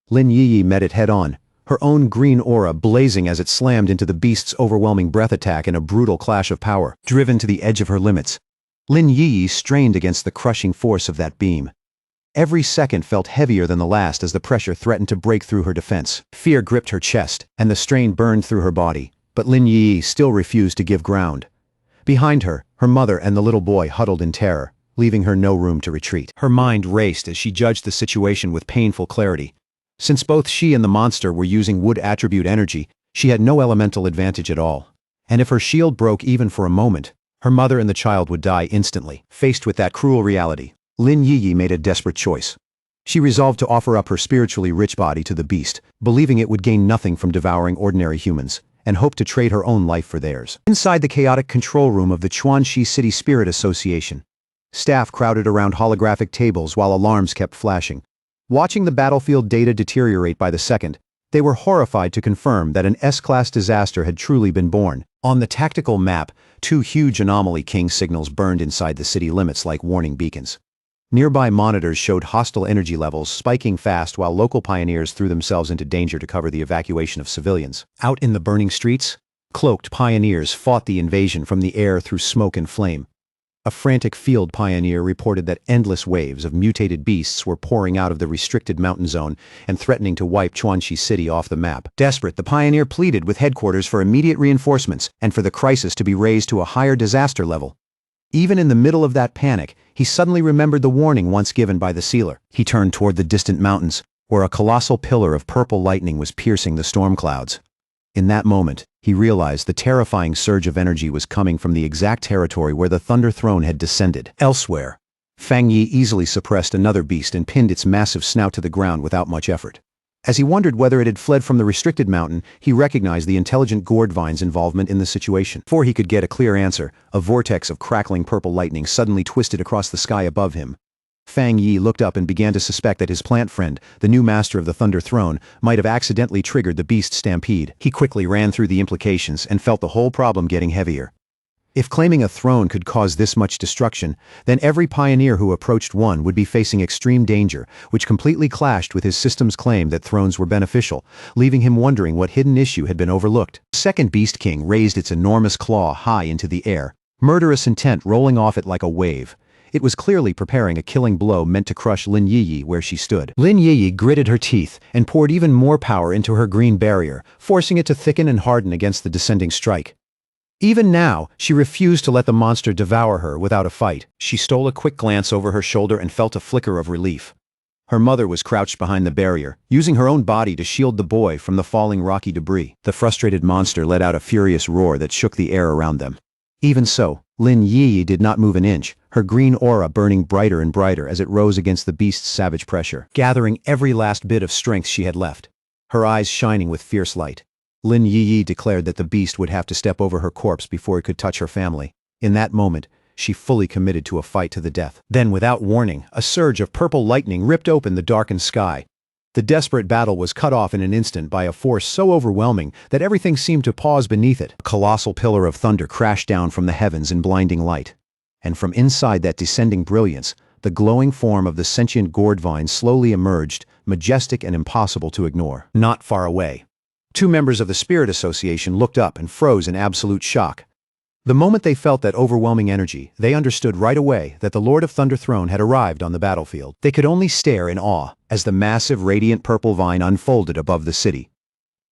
Lin Yi met it head-on, her own green aura blazing as it slammed into the beast's overwhelming breath attack in a brutal clash of power. Driven to the edge of her limits, Lin Yi strained against the crushing force of that beam. Every second felt heavier than the last as the pressure threatened to break through her defense. Fear gripped her chest, and the strain burned through her body, but Lin Yi still refused to give ground. Behind her, her mother and the little boy huddled in terror, leaving her no room to retreat. Her mind raced as she judged the situation with painful clarity. Since both she and the monster were using wood attribute energy, she had no elemental advantage at all. And if her shield broke even for a moment, her mother and the child would die instantly. Faced with that cruel reality, Lin Yi made a desperate choice. She resolved to offer up her spiritually rich body to the beast, believing it would gain nothing from devouring ordinary humans, and hoped to trade her own life for theirs. Inside the chaotic control room of the Chuanxi City Spirit Association, staff crowded around holographic tables while alarms kept flashing. Watching the battlefield data deteriorate by the second, They were horrified to confirm that an S-class disaster had truly been born. On the tactical map, 2 huge anomaly king signals burned inside the city limits like warning beacons. Nearby monitors showed hostile energy levels spiking fast while local pioneers threw themselves into danger to cover the evacuation of civilians. Out in the burning streets, cloaked pioneers fought the invasion from the air through smoke and flame. A frantic field pioneer reported that endless waves of mutated beasts were pouring out of the restricted mountain zone and threatening to wipe Chuanxi City off the map. Desperate, the pioneer pleaded with headquarters for immediate reinforcements and for the crisis to be raised to a higher disaster level. Even in the middle of that panic, he suddenly remembered the warning once given by the sealer. He turned toward the distant mountains, where a colossal pillar of purple lightning was piercing the storm clouds. In that moment, he realized the terrifying surge of energy was coming from the exact territory where the Thunder Throne had descended. Elsewhere, Fang Yi easily suppressed another beast and pinned its massive snout to the ground without much effort. As he wondered whether it had fled from the restricted mountain, he recognized the intelligent gourd vine's involvement in the situation. Before he could get a clear answer, a vortex of crackling purple lightning suddenly twisted across the sky above him. Fang Yi looked up and began to suspect that his plant friend, the new master of the Thunder Throne, might have accidentally triggered the beast stampede. He quickly ran through the implications and felt the whole problem getting heavier. If claiming a throne could cause this much destruction, then every pioneer who approached one would be facing extreme danger, which completely clashed with his system's claim that thrones were beneficial, leaving him wondering what hidden issue had been overlooked. The second Beast King raised its enormous claw high into the air, murderous intent rolling off it like a wave. It was clearly preparing a killing blow meant to crush Lin Yiyi where she stood. Lin Yiyi gritted her teeth and poured even more power into her green barrier, forcing it to thicken and harden against the descending strike. Even now, she refused to let the monster devour her without a fight. She stole a quick glance over her shoulder and felt a flicker of relief. Her mother was crouched behind the barrier, using her own body to shield the boy from the falling rocky debris. The frustrated monster let out a furious roar that shook the air around them. Even so, Lin Yiyi did not move an inch, her green aura burning brighter and brighter as it rose against the beast's savage pressure, gathering every last bit of strength she had left. Her eyes shining with fierce light. Lin Yiyi declared that the beast would have to step over her corpse before it could touch her family. In that moment, she fully committed to a fight to the death. Then, without warning, a surge of purple lightning ripped open the darkened sky. The desperate battle was cut off in an instant by a force so overwhelming that everything seemed to pause beneath it. A colossal pillar of thunder crashed down from the heavens in blinding light. And from inside that descending brilliance, the glowing form of the sentient gourd vine slowly emerged, majestic and impossible to ignore. Not far away, 2 members of the Spirit Association looked up and froze in absolute shock. The moment they felt that overwhelming energy, they understood right away that the Lord of Thunder Throne had arrived on the battlefield. They could only stare in awe as the massive radiant purple vine unfolded above the city.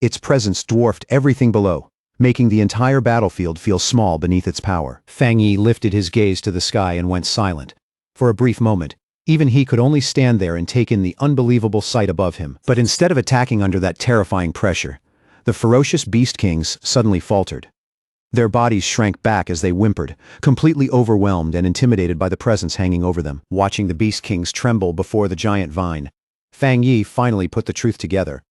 Its presence dwarfed everything below, making the entire battlefield feel small beneath its power. Fang Yi lifted his gaze to the sky and went silent. For a brief moment, even he could only stand there and take in the unbelievable sight above him. But instead of attacking under that terrifying pressure, the ferocious Beast Kings suddenly faltered. Their bodies shrank back as they whimpered, completely overwhelmed and intimidated by the presence hanging over them. Watching the Beast Kings tremble before the giant vine, Fang Yi finally put the truth together.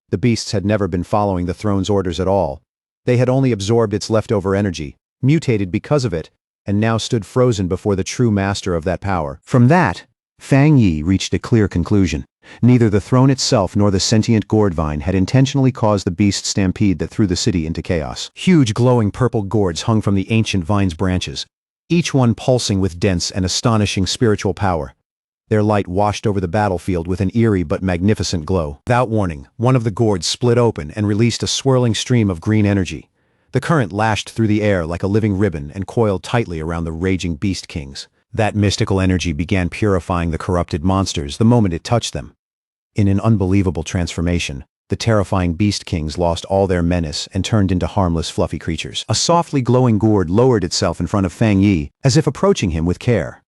The beasts had never been following the throne's orders at all. They had only absorbed its leftover energy, mutated because of it, and now stood frozen before the true master of that power. From that, Fang Yi reached a clear conclusion. Neither the throne itself nor the sentient gourd vine had intentionally caused the beast stampede that threw the city into chaos. Huge glowing purple gourds hung from the ancient vine's branches, each one pulsing with dense and astonishing spiritual power. Their light washed over the battlefield with an eerie but magnificent glow. Without warning, one of the gourds split open and released a swirling stream of green energy. The current lashed through the air like a living ribbon and coiled tightly around the raging Beast Kings. That mystical energy began purifying the corrupted monsters the moment it touched them. In an unbelievable transformation, the terrifying Beast Kings lost all their menace and turned into harmless fluffy creatures. A softly glowing gourd lowered itself in front of Fang Yi, as if approaching him with care.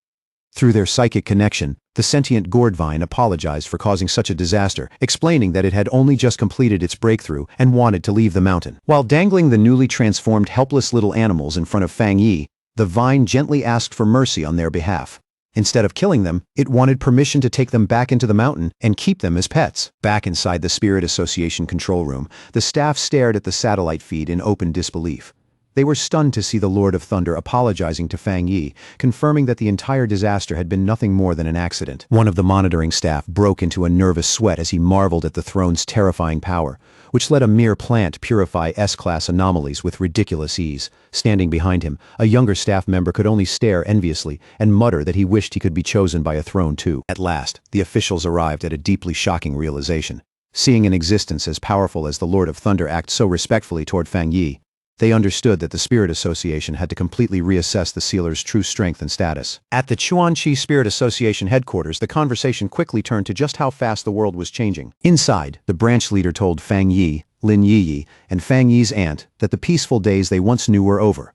Through their psychic connection, the sentient gourd vine apologized for causing such a disaster, explaining that it had only just completed its breakthrough and wanted to leave the mountain. While dangling the newly transformed helpless little animals in front of Fang Yi, the vine gently asked for mercy on their behalf. Instead of killing them, it wanted permission to take them back into the mountain and keep them as pets. Back inside the Spirit Association control room, the staff stared at the satellite feed in open disbelief. They were stunned to see the Lord of Thunder apologizing to Fang Yi, confirming that the entire disaster had been nothing more than an accident. One of the monitoring staff broke into a nervous sweat as he marveled at the throne's terrifying power, which let a mere plant purify S-class anomalies with ridiculous ease. Standing behind him, a younger staff member could only stare enviously and mutter that he wished he could be chosen by a throne too. At last, the officials arrived at a deeply shocking realization. Seeing an existence as powerful as the Lord of Thunder act so respectfully toward Fang Yi, they understood that the Spirit Association had to completely reassess the sealer's true strength and status. At the Chuanqi Spirit Association headquarters, the conversation quickly turned to just how fast the world was changing. Inside, the branch leader told Fang Yi, Lin Yi, and Fang Yi's aunt that the peaceful days they once knew were over.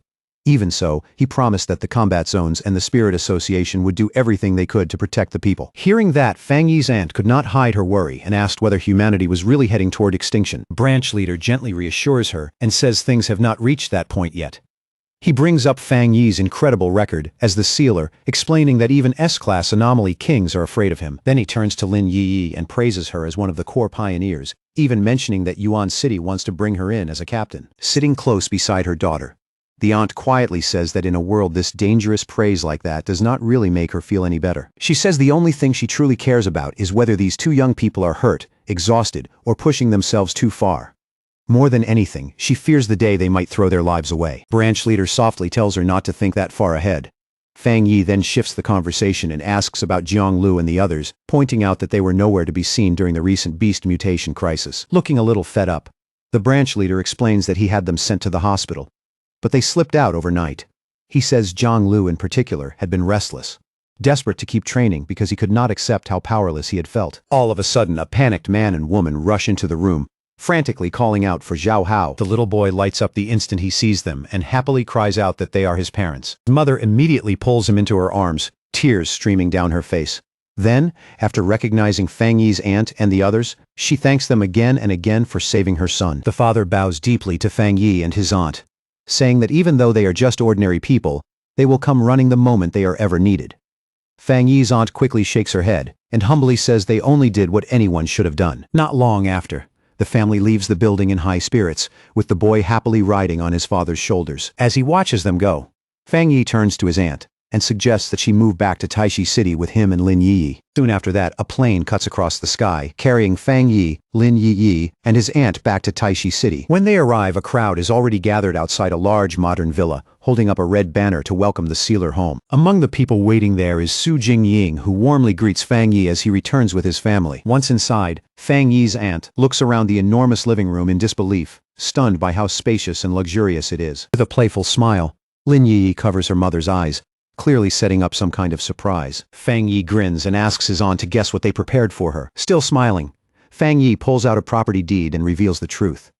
Even so, he promised that the combat zones and the Spirit Association would do everything they could to protect the people. Hearing that, Fang Yi's aunt could not hide her worry and asked whether humanity was really heading toward extinction. Branch leader gently reassures her and says things have not reached that point yet. He brings up Fang Yi's incredible record as the sealer, explaining that even S-class anomaly kings are afraid of him. Then he turns to Lin Yi and praises her as one of the core pioneers, even mentioning that Yuan City wants to bring her in as a captain. Sitting close beside her daughter, the aunt quietly says that in a world this dangerous praise like that does not really make her feel any better. She says the only thing she truly cares about is whether these two young people are hurt, exhausted, or pushing themselves too far. More than anything, she fears the day they might throw their lives away. Branch leader softly tells her not to think that far ahead. Fang Yi then shifts the conversation and asks about Jiang Lu and the others, pointing out that they were nowhere to be seen during the recent beast mutation crisis. Looking a little fed up, the branch leader explains that he had them sent to the hospital, but they slipped out overnight. He says Jiang Lu in particular had been restless, desperate to keep training because he could not accept how powerless he had felt. All of a sudden, a panicked man and woman rush into the room, frantically calling out for Zhao Hao. The little boy lights up the instant he sees them and happily cries out that they are his parents. His mother immediately pulls him into her arms, tears streaming down her face. Then, after recognizing Fang Yi's aunt and the others, she thanks them again and again for saving her son. The father bows deeply to Fang Yi and his aunt, saying that even though they are just ordinary people, they will come running the moment they are ever needed. Fang Yi's aunt quickly shakes her head and humbly says they only did what anyone should have done. Not long after, the family leaves the building in high spirits, with the boy happily riding on his father's shoulders. As he watches them go, Fang Yi turns to his aunt and suggests that she move back to Taishi City with him and Lin Yi. Soon after that, a plane cuts across the sky, carrying Fang Yi, Lin Yi, and his aunt back to Taishi City. When they arrive, a crowd is already gathered outside a large modern villa, holding up a red banner to welcome the sealer home. Among the people waiting there is Su Jingying, who warmly greets Fang Yi as he returns with his family. Once inside, Fang Yi's aunt looks around the enormous living room in disbelief, stunned by how spacious and luxurious it is. With a playful smile, Lin Yi covers her mother's eyes, clearly setting up some kind of surprise. Fang Yi grins and asks his aunt to guess what they prepared for her. Still smiling, Fang Yi pulls out a property deed and reveals the truth.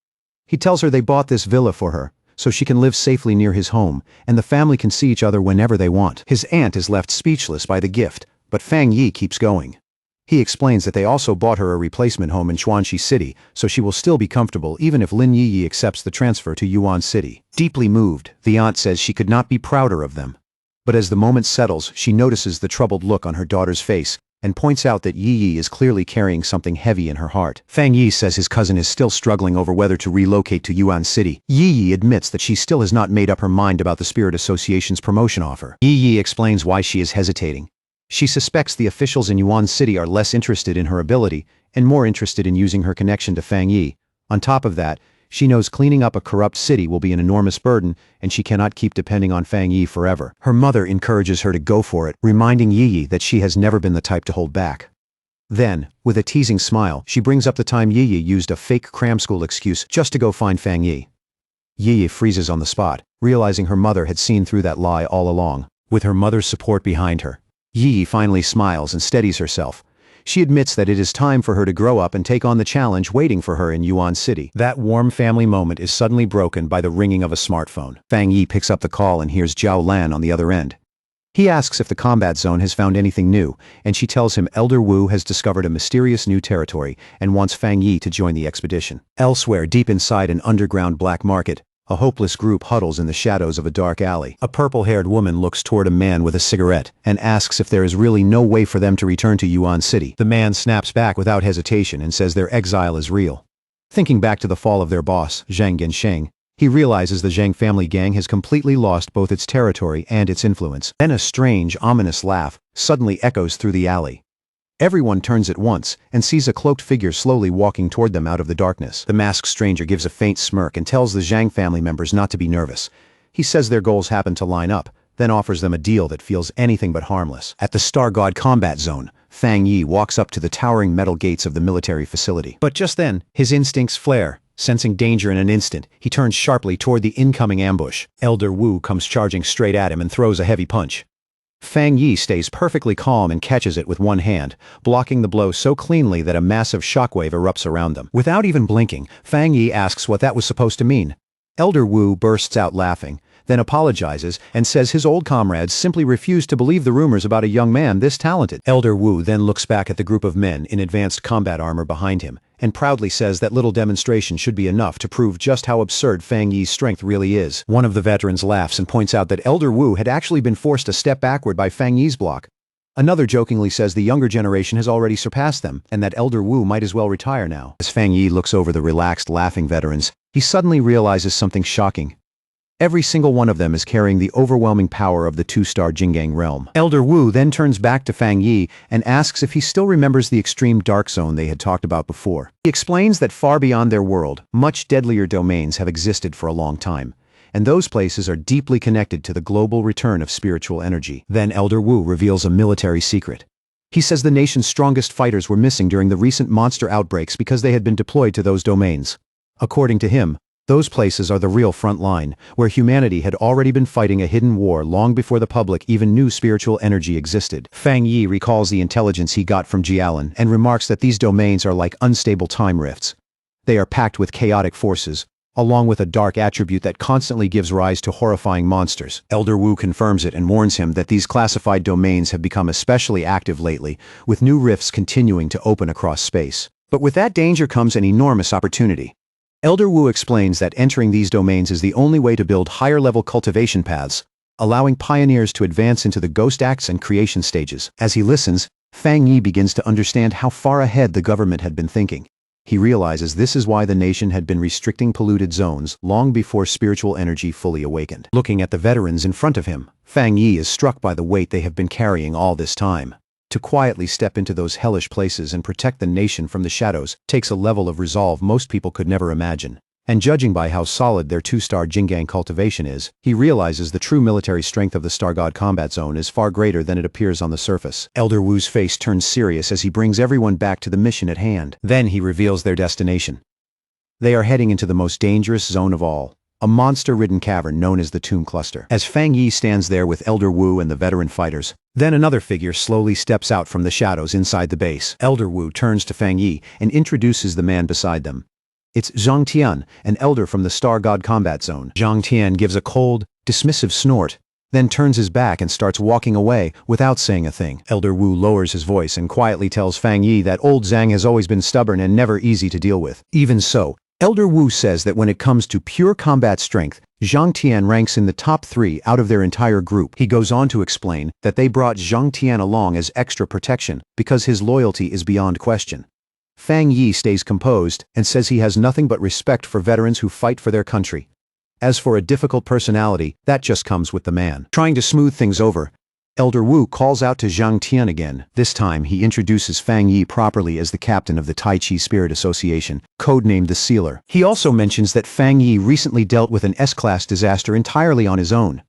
He tells her they bought this villa for her, so she can live safely near his home, and the family can see each other whenever they want. His aunt is left speechless by the gift, but Fang Yi keeps going. He explains that they also bought her a replacement home in Chuanqi City, so she will still be comfortable even if Lin Yi accepts the transfer to Yuan City. Deeply moved, the aunt says she could not be prouder of them. But as the moment settles, she notices the troubled look on her daughter's face and points out that Yi is clearly carrying something heavy in her heart. Fang Yi says his cousin is still struggling over whether to relocate to Yuan City. Yi admits that she still has not made up her mind about the Spirit Association's promotion offer. Yi explains why she is hesitating. She suspects the officials in Yuan City are less interested in her ability and more interested in using her connection to Fang Yi. On top of that, she knows cleaning up a corrupt city will be an enormous burden, and she cannot keep depending on Fang Yi forever. Her mother encourages her to go for it, reminding Yi that she has never been the type to hold back. Then, with a teasing smile, she brings up the time Yi used a fake cram school excuse just to go find Fang Yi. Yi freezes on the spot, realizing her mother had seen through that lie all along. With her mother's support behind her, Yi finally smiles and steadies herself. She admits that it is time for her to grow up and take on the challenge waiting for her in Yuan City. That warm family moment is suddenly broken by the ringing of a smartphone. Fang Yi picks up the call and hears Zhao Lan on the other end. He asks if the combat zone has found anything new, and she tells him Elder Wu has discovered a mysterious new territory and wants Fang Yi to join the expedition. Elsewhere, deep inside an underground black market, a hopeless group huddles in the shadows of a dark alley. A purple-haired woman looks toward a man with a cigarette and asks if there is really no way for them to return to Yuan City. The man snaps back without hesitation and says their exile is real. Thinking back to the fall of their boss, Zhang Gensheng, He realizes the Zhang family gang has completely lost both its territory and its influence. Then a strange, ominous laugh suddenly echoes through the alley. Everyone turns at once and sees a cloaked figure slowly walking toward them out of the darkness. The masked stranger gives a faint smirk and tells the Zhang family members not to be nervous. He says their goals happen to line up, then offers them a deal that feels anything but harmless. At the Star God combat zone, Fang Yi walks up to the towering metal gates of the military facility. But just then, his instincts flare. Sensing danger in an instant, he turns sharply toward the incoming ambush. Elder Wu comes charging straight at him and throws a heavy punch. Fang Yi stays perfectly calm and catches it with one hand, blocking the blow so cleanly that a massive shockwave erupts around them. Without even blinking, Fang Yi asks what that was supposed to mean. Elder Wu bursts out laughing, then apologizes and says his old comrades simply refused to believe the rumors about a young man this talented. Elder Wu then looks back at the group of men in advanced combat armor behind him, and proudly says that little demonstration should be enough to prove just how absurd Fang Yi's strength really is. One of the veterans laughs and points out that Elder Wu had actually been forced a step backward by Fang Yi's block. Another jokingly says the younger generation has already surpassed them, and that Elder Wu might as well retire now. As Fang Yi looks over the relaxed, laughing veterans, he suddenly realizes something shocking. Every single one of them is carrying the overwhelming power of the two-star Jinggang realm. Elder Wu then turns back to Fang Yi and asks if he still remembers the extreme dark zone they had talked about before. He explains that far beyond their world, much deadlier domains have existed for a long time, and those places are deeply connected to the global return of spiritual energy. Then Elder Wu reveals a military secret. He says the nation's strongest fighters were missing during the recent monster outbreaks because they had been deployed to those domains. According to him, those places are the real front line, where humanity had already been fighting a hidden war long before the public even knew spiritual energy existed. Fang Yi recalls the intelligence he got from Jialan and remarks that these domains are like unstable time rifts. They are packed with chaotic forces, along with a dark attribute that constantly gives rise to horrifying monsters. Elder Wu confirms it and warns him that these classified domains have become especially active lately, with new rifts continuing to open across space. But with that danger comes an enormous opportunity. Elder Wu explains that entering these domains is the only way to build higher-level cultivation paths, allowing pioneers to advance into the ghost acts and creation stages. As he listens, Fang Yi begins to understand how far ahead the government had been thinking. He realizes this is why the nation had been restricting polluted zones long before spiritual energy fully awakened. Looking at the veterans in front of him, Fang Yi is struck by the weight they have been carrying all this time. To quietly step into those hellish places and protect the nation from the shadows takes a level of resolve most people could never imagine. And judging by how solid their two-star Jinggang cultivation is, he realizes the true military strength of the Star God combat zone is far greater than it appears on the surface. Elder Wu's face turns serious as he brings everyone back to the mission at hand. Then he reveals their destination. They are heading into the most dangerous zone of all, a monster-ridden cavern known as the Tomb Cluster. As Fang Yi stands there with Elder Wu and the veteran fighters, then another figure slowly steps out from the shadows inside the base. Elder Wu turns to Fang Yi and introduces the man beside them. It's Zhang Tian, an elder from the Star God combat zone. Zhang Tian gives a cold, dismissive snort, then turns his back and starts walking away without saying a thing. Elder Wu lowers his voice and quietly tells Fang Yi that old Zhang has always been stubborn and never easy to deal with. Even so, Elder Wu says that when it comes to pure combat strength, Zhang Tian ranks in the top 3 out of their entire group. He goes on to explain that they brought Zhang Tian along as extra protection because his loyalty is beyond question. Fang Yi stays composed and says he has nothing but respect for veterans who fight for their country. As for a difficult personality, that just comes with the man. Trying to smooth things over, Elder Wu calls out to Zhang Tian again. This time, he introduces Fang Yi properly as the captain of the Tai Chi Spirit Association, codenamed the Sealer. He also mentions that Fang Yi recently dealt with an S-class disaster entirely on his own.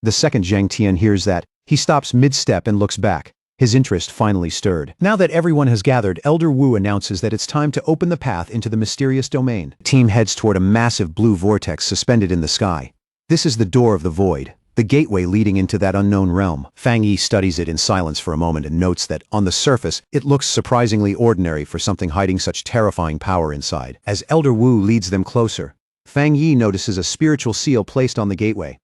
The second Zhang Tian hears that, he stops mid-step and looks back. His interest finally stirred. Now that everyone has gathered, Elder Wu announces that it's time to open the path into the mysterious domain. The team heads toward a massive blue vortex suspended in the sky. This is the door of the void, the gateway leading into that unknown realm. Fang Yi studies it in silence for a moment and notes that, on the surface, it looks surprisingly ordinary for something hiding such terrifying power inside. As Elder Wu leads them closer, Fang Yi notices a spiritual seal placed on the gateway.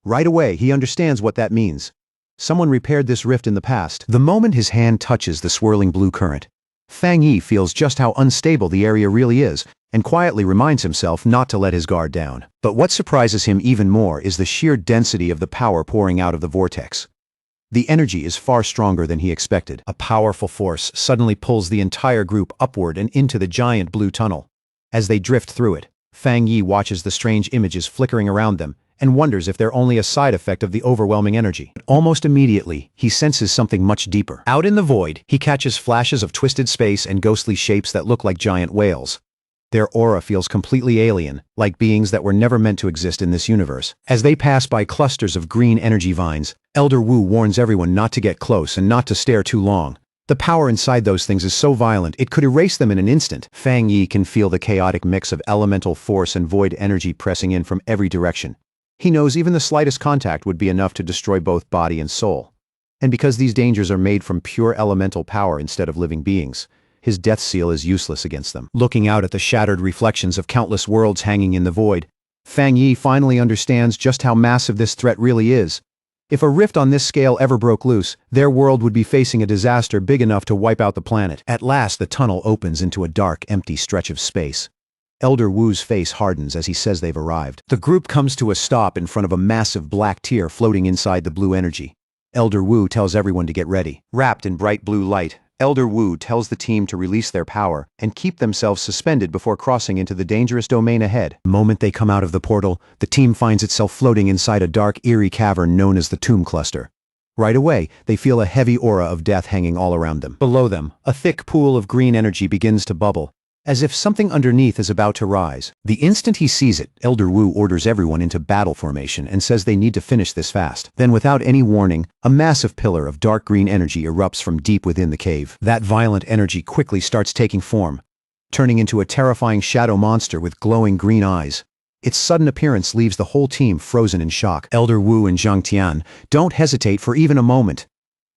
Right away, he understands what that means. Someone repaired this rift in the past. The moment his hand touches the swirling blue current, Fang Yi feels just how unstable the area really is, and quietly reminds himself not to let his guard down. But what surprises him even more is the sheer density of the power pouring out of the vortex. The energy is far stronger than he expected. A powerful force suddenly pulls the entire group upward and into the giant blue tunnel. As they drift through it, Fang Yi watches the strange images flickering around them and wonders if they're only a side effect of the overwhelming energy. But almost immediately, he senses something much deeper. Out in the void, he catches flashes of twisted space and ghostly shapes that look like giant whales. Their aura feels completely alien, like beings that were never meant to exist in this universe. As they pass by clusters of green energy vines, Elder Wu warns everyone not to get close and not to stare too long. The power inside those things is so violent, it could erase them in an instant. Fang Yi can feel the chaotic mix of elemental force and void energy pressing in from every direction. He knows even the slightest contact would be enough to destroy both body and soul. And because these dangers are made from pure elemental power instead of living beings, his death seal is useless against them. Looking out at the shattered reflections of countless worlds hanging in the void, Fang Yi finally understands just how massive this threat really is. If a rift on this scale ever broke loose, their world would be facing a disaster big enough to wipe out the planet. At last, the tunnel opens into a dark, empty stretch of space. Elder Wu's face hardens as he says they've arrived. The group comes to a stop in front of a massive black tear floating inside the blue energy. Elder Wu tells everyone to get ready. Wrapped in bright blue light, Elder Wu tells the team to release their power and keep themselves suspended before crossing into the dangerous domain ahead. The moment they come out of the portal, the team finds itself floating inside a dark, eerie cavern known as the Tomb Cluster. Right away, they feel a heavy aura of death hanging all around them. Below them, a thick pool of green energy begins to bubble, as if something underneath is about to rise. The instant he sees it, Elder Wu orders everyone into battle formation and says they need to finish this fast. Then without any warning, a massive pillar of dark green energy erupts from deep within the cave. That violent energy quickly starts taking form, turning into a terrifying shadow monster with glowing green eyes. Its sudden appearance leaves the whole team frozen in shock. Elder Wu and Zhang Tian don't hesitate for even a moment.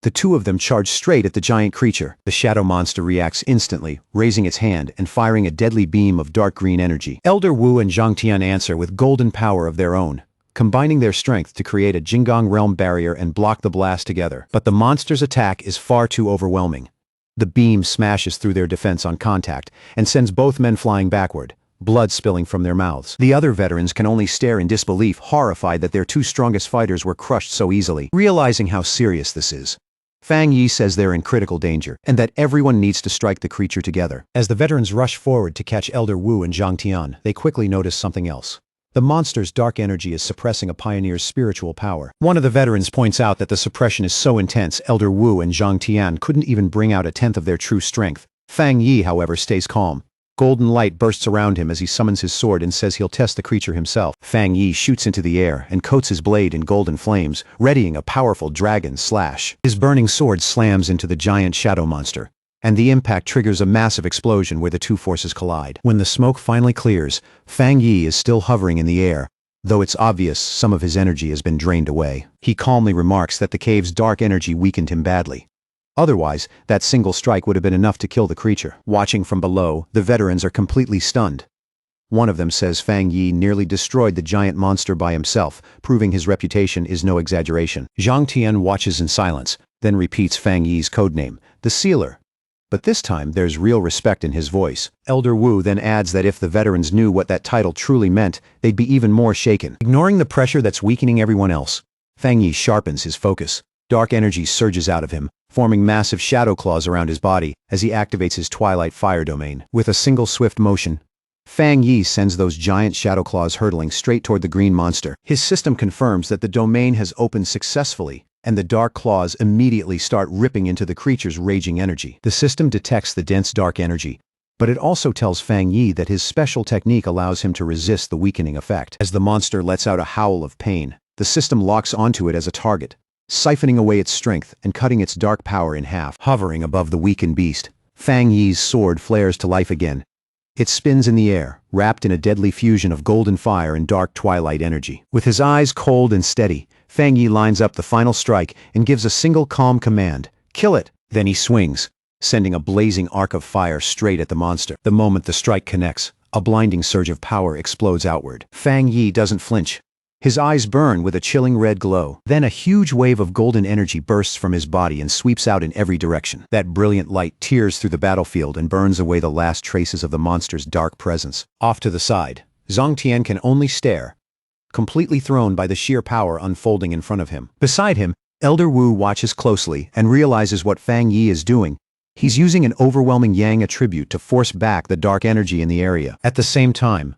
The two of them charge straight at the giant creature. The shadow monster reacts instantly, raising its hand and firing a deadly beam of dark green energy. Elder Wu and Zhang Tian answer with golden power of their own, combining their strength to create a Jinggang realm barrier and block the blast together. But the monster's attack is far too overwhelming. The beam smashes through their defense on contact and sends both men flying backward, blood spilling from their mouths. The other veterans can only stare in disbelief, horrified that their two strongest fighters were crushed so easily. Realizing how serious this is, Fang Yi says they're in critical danger, and that everyone needs to strike the creature together. As the veterans rush forward to catch Elder Wu and Zhang Tian, they quickly notice something else. The monster's dark energy is suppressing a pioneer's spiritual power. One of the veterans points out that the suppression is so intense, Elder Wu and Zhang Tian couldn't even bring out a tenth of their true strength. Fang Yi, however, stays calm. Golden light bursts around him as he summons his sword and says he'll test the creature himself. Fang Yi shoots into the air and coats his blade in golden flames, readying a powerful dragon slash. His burning sword slams into the giant shadow monster, and the impact triggers a massive explosion where the two forces collide. When the smoke finally clears, Fang Yi is still hovering in the air, though it's obvious some of his energy has been drained away. He calmly remarks that the cave's dark energy weakened him badly. Otherwise, that single strike would have been enough to kill the creature. Watching from below, the veterans are completely stunned. One of them says Fang Yi nearly destroyed the giant monster by himself, proving his reputation is no exaggeration. Zhang Tian watches in silence, then repeats Fang Yi's codename, the Sealer. But this time, there's real respect in his voice. Elder Wu then adds that if the veterans knew what that title truly meant, they'd be even more shaken. Ignoring the pressure that's weakening everyone else, Fang Yi sharpens his focus. Dark energy surges out of him, forming massive shadow claws around his body as he activates his Twilight Fire domain. With a single swift motion, Fang Yi sends those giant shadow claws hurtling straight toward the green monster. His system confirms that the domain has opened successfully, and the dark claws immediately start ripping into the creature's raging energy. The system detects the dense dark energy, but it also tells Fang Yi that his special technique allows him to resist the weakening effect. As the monster lets out a howl of pain, the system locks onto it as a target, siphoning away its strength and cutting its dark power in half. Hovering above the weakened beast, Fang Yi's sword flares to life again. It spins in the air, wrapped in a deadly fusion of golden fire and dark twilight energy. With his eyes cold and steady, Fang Yi lines up the final strike and gives a single calm command, "Kill it!" Then he swings, sending a blazing arc of fire straight at the monster. The moment the strike connects, a blinding surge of power explodes outward. Fang Yi doesn't flinch. His eyes burn with a chilling red glow. Then a huge wave of golden energy bursts from his body and sweeps out in every direction. That brilliant light tears through the battlefield and burns away the last traces of the monster's dark presence. Off to the side, Zhang Tian can only stare, completely thrown by the sheer power unfolding in front of him. Beside him, Elder Wu watches closely and realizes what Fang Yi is doing. He's using an overwhelming yang attribute to force back the dark energy in the area. At the same time,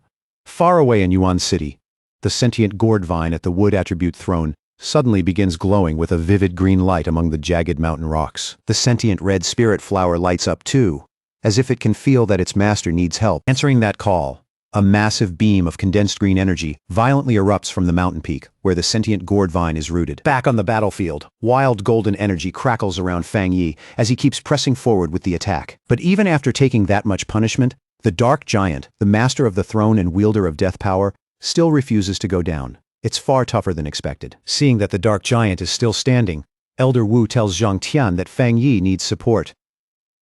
Far away in Yuan City, the sentient gourd vine at the wood attribute throne suddenly begins glowing with a vivid green light among the jagged mountain rocks. The sentient red spirit flower lights up too, as if it can feel that its master needs help. Answering that call, a massive beam of condensed green energy violently erupts from the mountain peak, where the sentient gourd vine is rooted. Back on the battlefield, wild golden energy crackles around Fang Yi as he keeps pressing forward with the attack. But even after taking that much punishment, the dark giant, the master of the throne and wielder of death power, still refuses to go down. It's far tougher than expected. Seeing that the dark giant is still standing, Elder Wu tells Zhang Tian that Fang Yi needs support.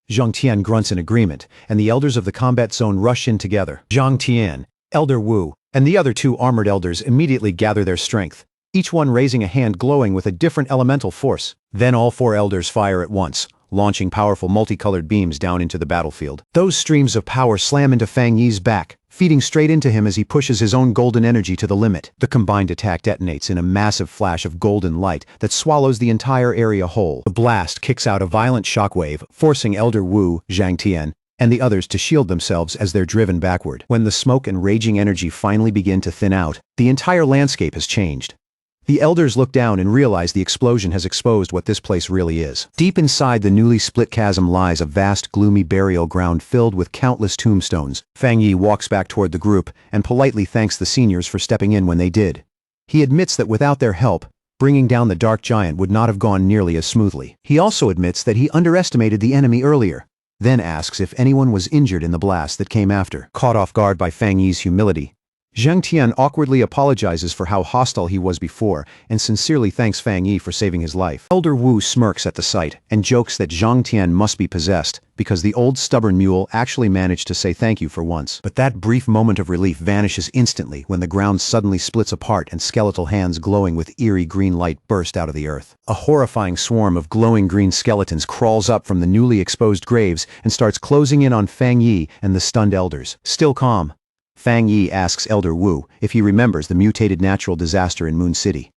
Zhang Tian grunts in agreement, and the elders of the combat zone rush in together. Zhang Tian, Elder Wu, and the other two armored elders immediately gather their strength, each one raising a hand glowing with a different elemental force. Then all four elders fire at once, launching powerful multicolored beams down into the battlefield. Those streams of power slam into Fang Yi's back, feeding straight into him as he pushes his own golden energy to the limit. The combined attack detonates in a massive flash of golden light that swallows the entire area whole. The blast kicks out a violent shockwave, forcing Elder Wu, Zhang Tian, and the others to shield themselves as they're driven backward. When the smoke and raging energy finally begin to thin out, the entire landscape has changed. The elders look down and realize the explosion has exposed what this place really is. Deep inside the newly split chasm lies a vast, gloomy burial ground filled with countless tombstones. Fang Yi walks back toward the group and politely thanks the seniors for stepping in when they did. He admits that without their help, bringing down the dark giant would not have gone nearly as smoothly. He also admits that he underestimated the enemy earlier, then asks if anyone was injured in the blast that came after. Caught off guard by Fang Yi's humility, Zhang Tian awkwardly apologizes for how hostile he was before and sincerely thanks Fang Yi for saving his life. Elder Wu smirks at the sight and jokes that Zhang Tian must be possessed because the old stubborn mule actually managed to say thank you for once. But that brief moment of relief vanishes instantly when the ground suddenly splits apart and skeletal hands glowing with eerie green light burst out of the earth. A horrifying swarm of glowing green skeletons crawls up from the newly exposed graves and starts closing in on Fang Yi and the stunned elders. Still calm, Fang Yi asks Elder Wu if he remembers the mutated natural disaster in Moon City.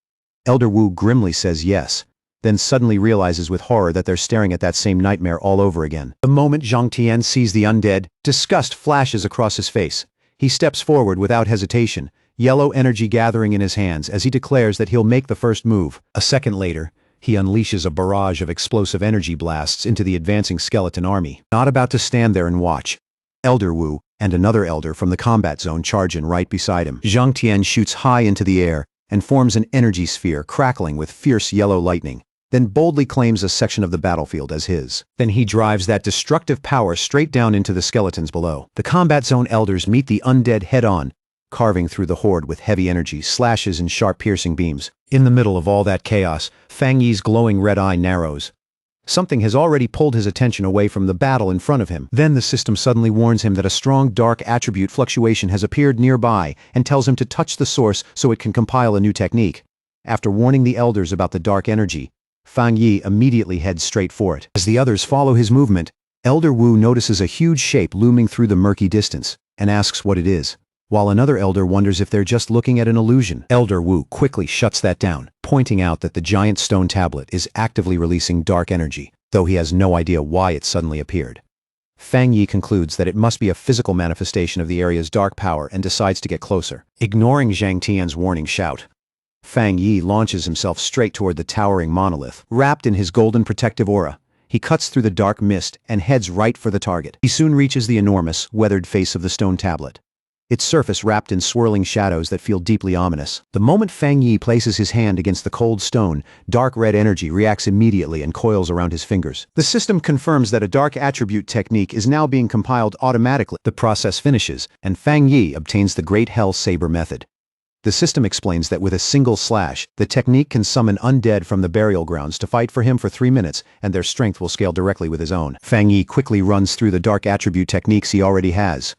Elder Wu grimly says yes, then suddenly realizes with horror that they're staring at that same nightmare all over again. The moment Zhang Tian sees the undead, disgust flashes across his face. He steps forward without hesitation, yellow energy gathering in his hands as he declares that he'll make the first move. A second later, he unleashes a barrage of explosive energy blasts into the advancing skeleton army. Not about to stand there and watch, Elder Wu and another elder from the combat zone charge in right beside him. Zhang Tian shoots high into the air and forms an energy sphere crackling with fierce yellow lightning, then boldly claims a section of the battlefield as his. Then he drives that destructive power straight down into the skeletons below. The combat zone elders meet the undead head-on, carving through the horde with heavy energy, slashes and sharp piercing beams. In the middle of all that chaos, Fang Yi's glowing red eye narrows. Something has already pulled his attention away from the battle in front of him. Then the system suddenly warns him that a strong dark attribute fluctuation has appeared nearby and tells him to touch the source so it can compile a new technique. After warning the elders about the dark energy, Fang Yi immediately heads straight for it. As the others follow his movement, Elder Wu notices a huge shape looming through the murky distance and asks what it is, while another elder wonders if they're just looking at an illusion. Elder Wu quickly shuts that down, pointing out that the giant stone tablet is actively releasing dark energy, though he has no idea why it suddenly appeared. Fang Yi concludes that it must be a physical manifestation of the area's dark power and decides to get closer. Ignoring Zhang Tian's warning shout, Fang Yi launches himself straight toward the towering monolith. Wrapped in his golden protective aura, he cuts through the dark mist and heads right for the target. He soon reaches the enormous, weathered face of the stone tablet, its surface wrapped in swirling shadows that feel deeply ominous. The moment Fang Yi places his hand against the cold stone, dark red energy reacts immediately and coils around his fingers. The system confirms that a dark attribute technique is now being compiled automatically. The process finishes, and Fang Yi obtains the Great Hell Saber method. The system explains that with a single slash, the technique can summon undead from the burial grounds to fight for him for 3 minutes, and their strength will scale directly with his own. Fang Yi quickly runs through the dark attribute techniques he already has.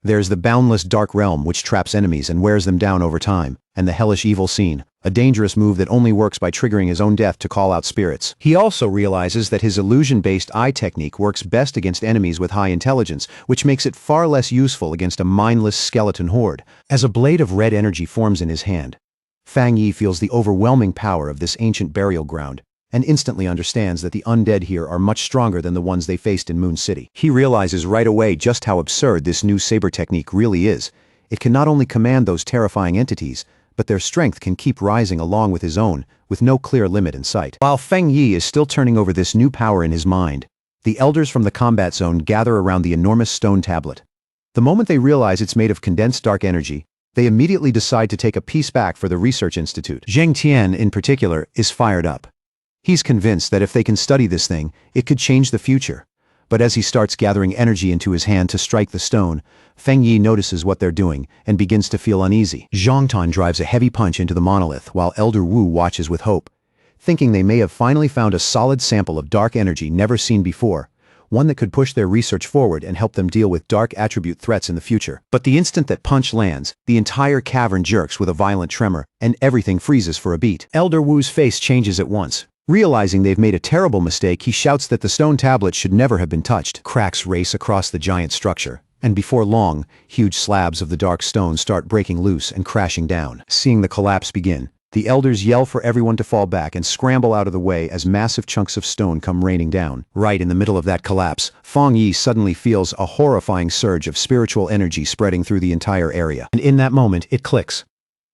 There's the boundless dark realm which traps enemies and wears them down over time, and the hellish evil scene, a dangerous move that only works by triggering his own death to call out spirits. He also realizes that his illusion-based eye technique works best against enemies with high intelligence, which makes it far less useful against a mindless skeleton horde. As a blade of red energy forms in his hand, Fang Yi feels the overwhelming power of this ancient burial ground, and instantly understands that the undead here are much stronger than the ones they faced in Moon City. He realizes right away just how absurd this new saber technique really is. it can not only command those terrifying entities, but their strength can keep rising along with his own, with no clear limit in sight. While Feng Yi is still turning over this new power in his mind, the elders from the combat zone gather around the enormous stone tablet. The moment they realize it's made of condensed dark energy, they immediately decide to take a piece back for the research institute. Zhang Tian, in particular, is fired up. He's convinced that if they can study this thing, it could change the future. But as he starts gathering energy into his hand to strike the stone, Feng Yi notices what they're doing and begins to feel uneasy. Zhang Tan drives a heavy punch into the monolith while Elder Wu watches with hope, thinking they may have finally found a solid sample of dark energy never seen before, one that could push their research forward and help them deal with dark attribute threats in the future. But the instant that punch lands, the entire cavern jerks with a violent tremor, and everything freezes for a beat. Elder Wu's face changes at once. Realizing they've made a terrible mistake, he shouts that the stone tablet should never have been touched. Cracks race across the giant structure, and before long, huge slabs of the dark stone start breaking loose and crashing down. Seeing the collapse begin, the elders yell for everyone to fall back and scramble out of the way as massive chunks of stone come raining down. Right in the middle of that collapse, Feng Yi suddenly feels a horrifying surge of spiritual energy spreading through the entire area. And in that moment, it clicks.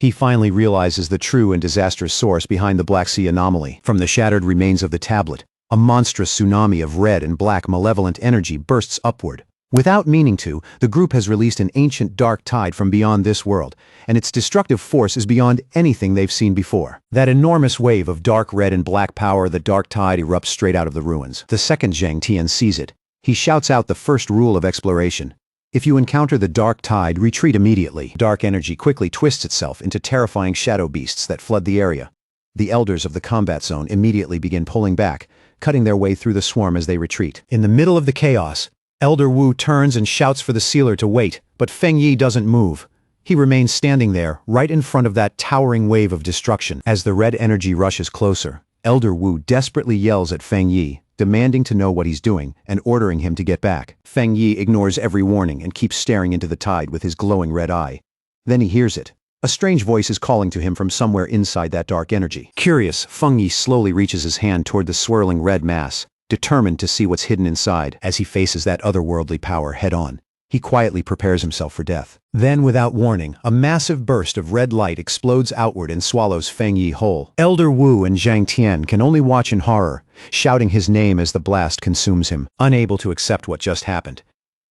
He finally realizes the true and disastrous source behind the Black Sea anomaly. From the shattered remains of the tablet, a monstrous tsunami of red and black malevolent energy bursts upward. Without meaning to, the group has released an ancient dark tide from beyond this world, and its destructive force is beyond anything they've seen before. That enormous wave of dark red and black power, the dark tide, erupts straight out of the ruins. The second Zhang Tian sees it. He shouts out the first rule of exploration. If you encounter the dark tide, retreat immediately. Dark energy quickly twists itself into terrifying shadow beasts that flood the area. The elders of the combat zone immediately begin pulling back, cutting their way through the swarm as they retreat. In the middle of the chaos, Elder Wu turns and shouts for the sealer to wait, but Feng Yi doesn't move. He remains standing there, right in front of that towering wave of destruction. As the red energy rushes closer, Elder Wu desperately yells at Feng Yi, demanding to know what he's doing and ordering him to get back. Feng Yi ignores every warning and keeps staring into the tide with his glowing red eye. Then he hears it. A strange voice is calling to him from somewhere inside that dark energy. Curious, Feng Yi slowly reaches his hand toward the swirling red mass, determined to see what's hidden inside. As he faces that otherworldly power head-on, he quietly prepares himself for death. Then, without warning, a massive burst of red light explodes outward and swallows Feng Yi whole. Elder Wu and Zhang Tian can only watch in horror, shouting his name as the blast consumes him, unable to accept what just happened.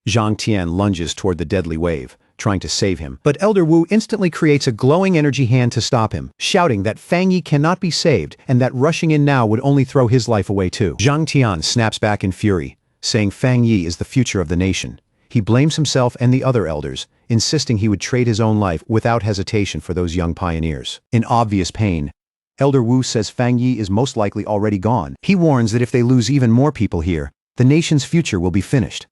Zhang Tian lunges toward the deadly wave, trying to save him, but Elder Wu instantly creates a glowing energy hand to stop him, shouting that Feng Yi cannot be saved and that rushing in now would only throw his life away too. Zhang Tian snaps back in fury, saying Feng Yi is the future of the nation. He blames himself and the other elders, insisting he would trade his own life without hesitation for those young pioneers. In obvious pain, Elder Wu says Feng Yi is most likely already gone. He warns that if they lose even more people here, the nation's future will be finished.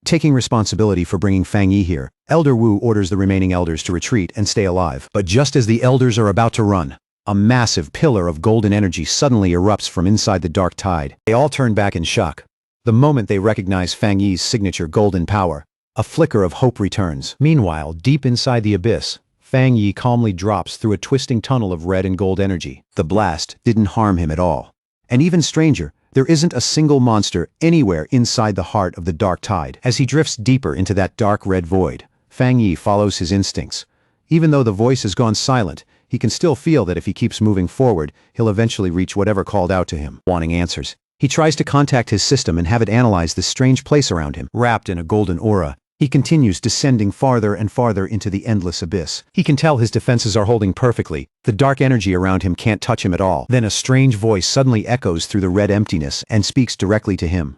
Taking responsibility for bringing Feng Yi here, Elder Wu orders the remaining elders to retreat and stay alive. But just as the elders are about to run, a massive pillar of golden energy suddenly erupts from inside the dark tide. They all turn back in shock. The moment they recognize Feng Yi's signature golden power, a flicker of hope returns. Meanwhile, deep inside the abyss, Feng Yi calmly drops through a twisting tunnel of red and gold energy. The blast didn't harm him at all. And even stranger, there isn't a single monster anywhere inside the heart of the dark tide. As he drifts deeper into that dark red void, Feng Yi follows his instincts. Even though the voice has gone silent, he can still feel that if he keeps moving forward, he'll eventually reach whatever called out to him. Wanting answers, he tries to contact his system and have it analyze this strange place around him. Wrapped in a golden aura, he continues descending farther and farther into the endless abyss. He can tell his defenses are holding perfectly. The dark energy around him can't touch him at all. Then a strange voice suddenly echoes through the red emptiness and speaks directly to him.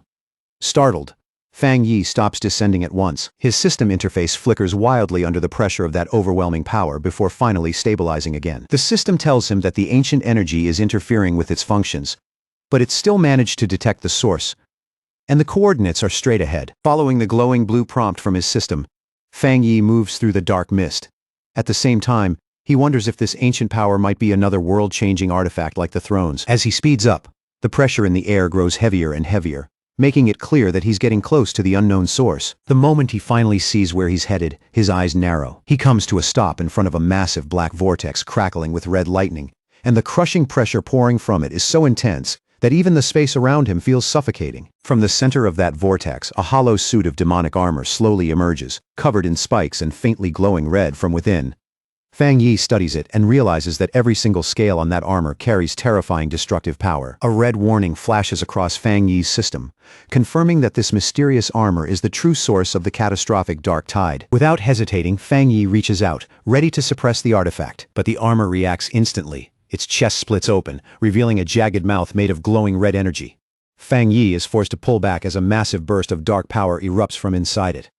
Startled, Feng Yi stops descending at once. His system interface flickers wildly under the pressure of that overwhelming power before finally stabilizing again. The system tells him that the ancient energy is interfering with its functions, but it still managed to detect the source, and the coordinates are straight ahead. Following the glowing blue prompt from his system, Feng Yi moves through the dark mist. At the same time, he wonders if this ancient power might be another world-changing artifact like the thrones. As he speeds up, the pressure in the air grows heavier and heavier, making it clear that he's getting close to the unknown source. The moment he finally sees where he's headed, his eyes narrow. He comes to a stop in front of a massive black vortex crackling with red lightning, and the crushing pressure pouring from it is so intense that even the space around him feels suffocating. From the center of that vortex, a hollow suit of demonic armor slowly emerges, covered in spikes and faintly glowing red from within. Fang Yi studies it and realizes that every single scale on that armor carries terrifying destructive power. A red warning flashes across Fang Yi's system, confirming that this mysterious armor is the true source of the catastrophic dark tide. Without hesitating, Fang Yi reaches out, ready to suppress the artifact, but the armor reacts instantly. Its chest splits open, revealing a jagged mouth made of glowing red energy. Fang Yi is forced to pull back as a massive burst of dark power erupts from inside it.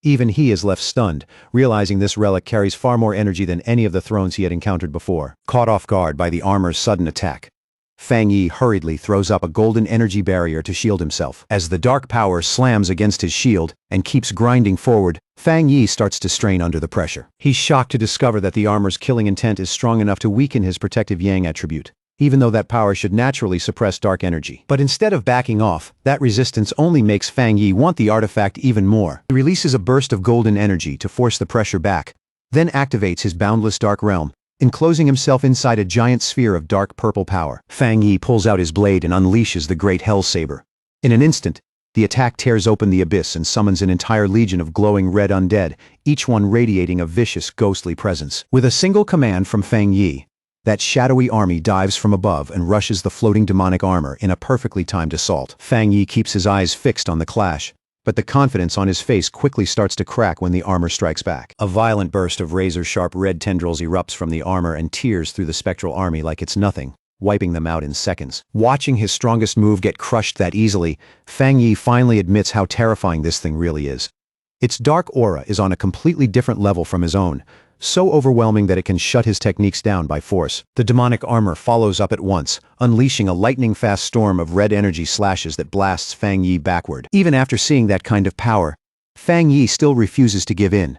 Even he is left stunned, realizing this relic carries far more energy than any of the thrones he had encountered before. Caught off guard by the armor's sudden attack, Fang Yi hurriedly throws up a golden energy barrier to shield himself. As the dark power slams against his shield and keeps grinding forward, Fang Yi starts to strain under the pressure. He's shocked to discover that the armor's killing intent is strong enough to weaken his protective yang attribute, even though that power should naturally suppress dark energy. But instead of backing off, that resistance only makes Fang Yi want the artifact even more. He releases a burst of golden energy to force the pressure back, then activates his boundless dark realm, enclosing himself inside a giant sphere of dark purple power. Fang Yi pulls out his blade and unleashes the great Hell Saber. In an instant, the attack tears open the abyss and summons an entire legion of glowing red undead, each one radiating a vicious, ghostly presence. With a single command from Fang Yi, that shadowy army dives from above and rushes the floating demonic armor in a perfectly timed assault. Fang Yi keeps his eyes fixed on the clash, but the confidence on his face quickly starts to crack when the armor strikes back. A violent burst of razor-sharp red tendrils erupts from the armor and tears through the spectral army like it's nothing, wiping them out in seconds. Watching his strongest move get crushed that easily, Fang Yi finally admits how terrifying this thing really is. Its dark aura is on a completely different level from his own, so overwhelming that it can shut his techniques down by force. The demonic armor follows up at once, unleashing a lightning-fast storm of red energy slashes that blasts Fang Yi backward. Even after seeing that kind of power, Fang Yi still refuses to give in.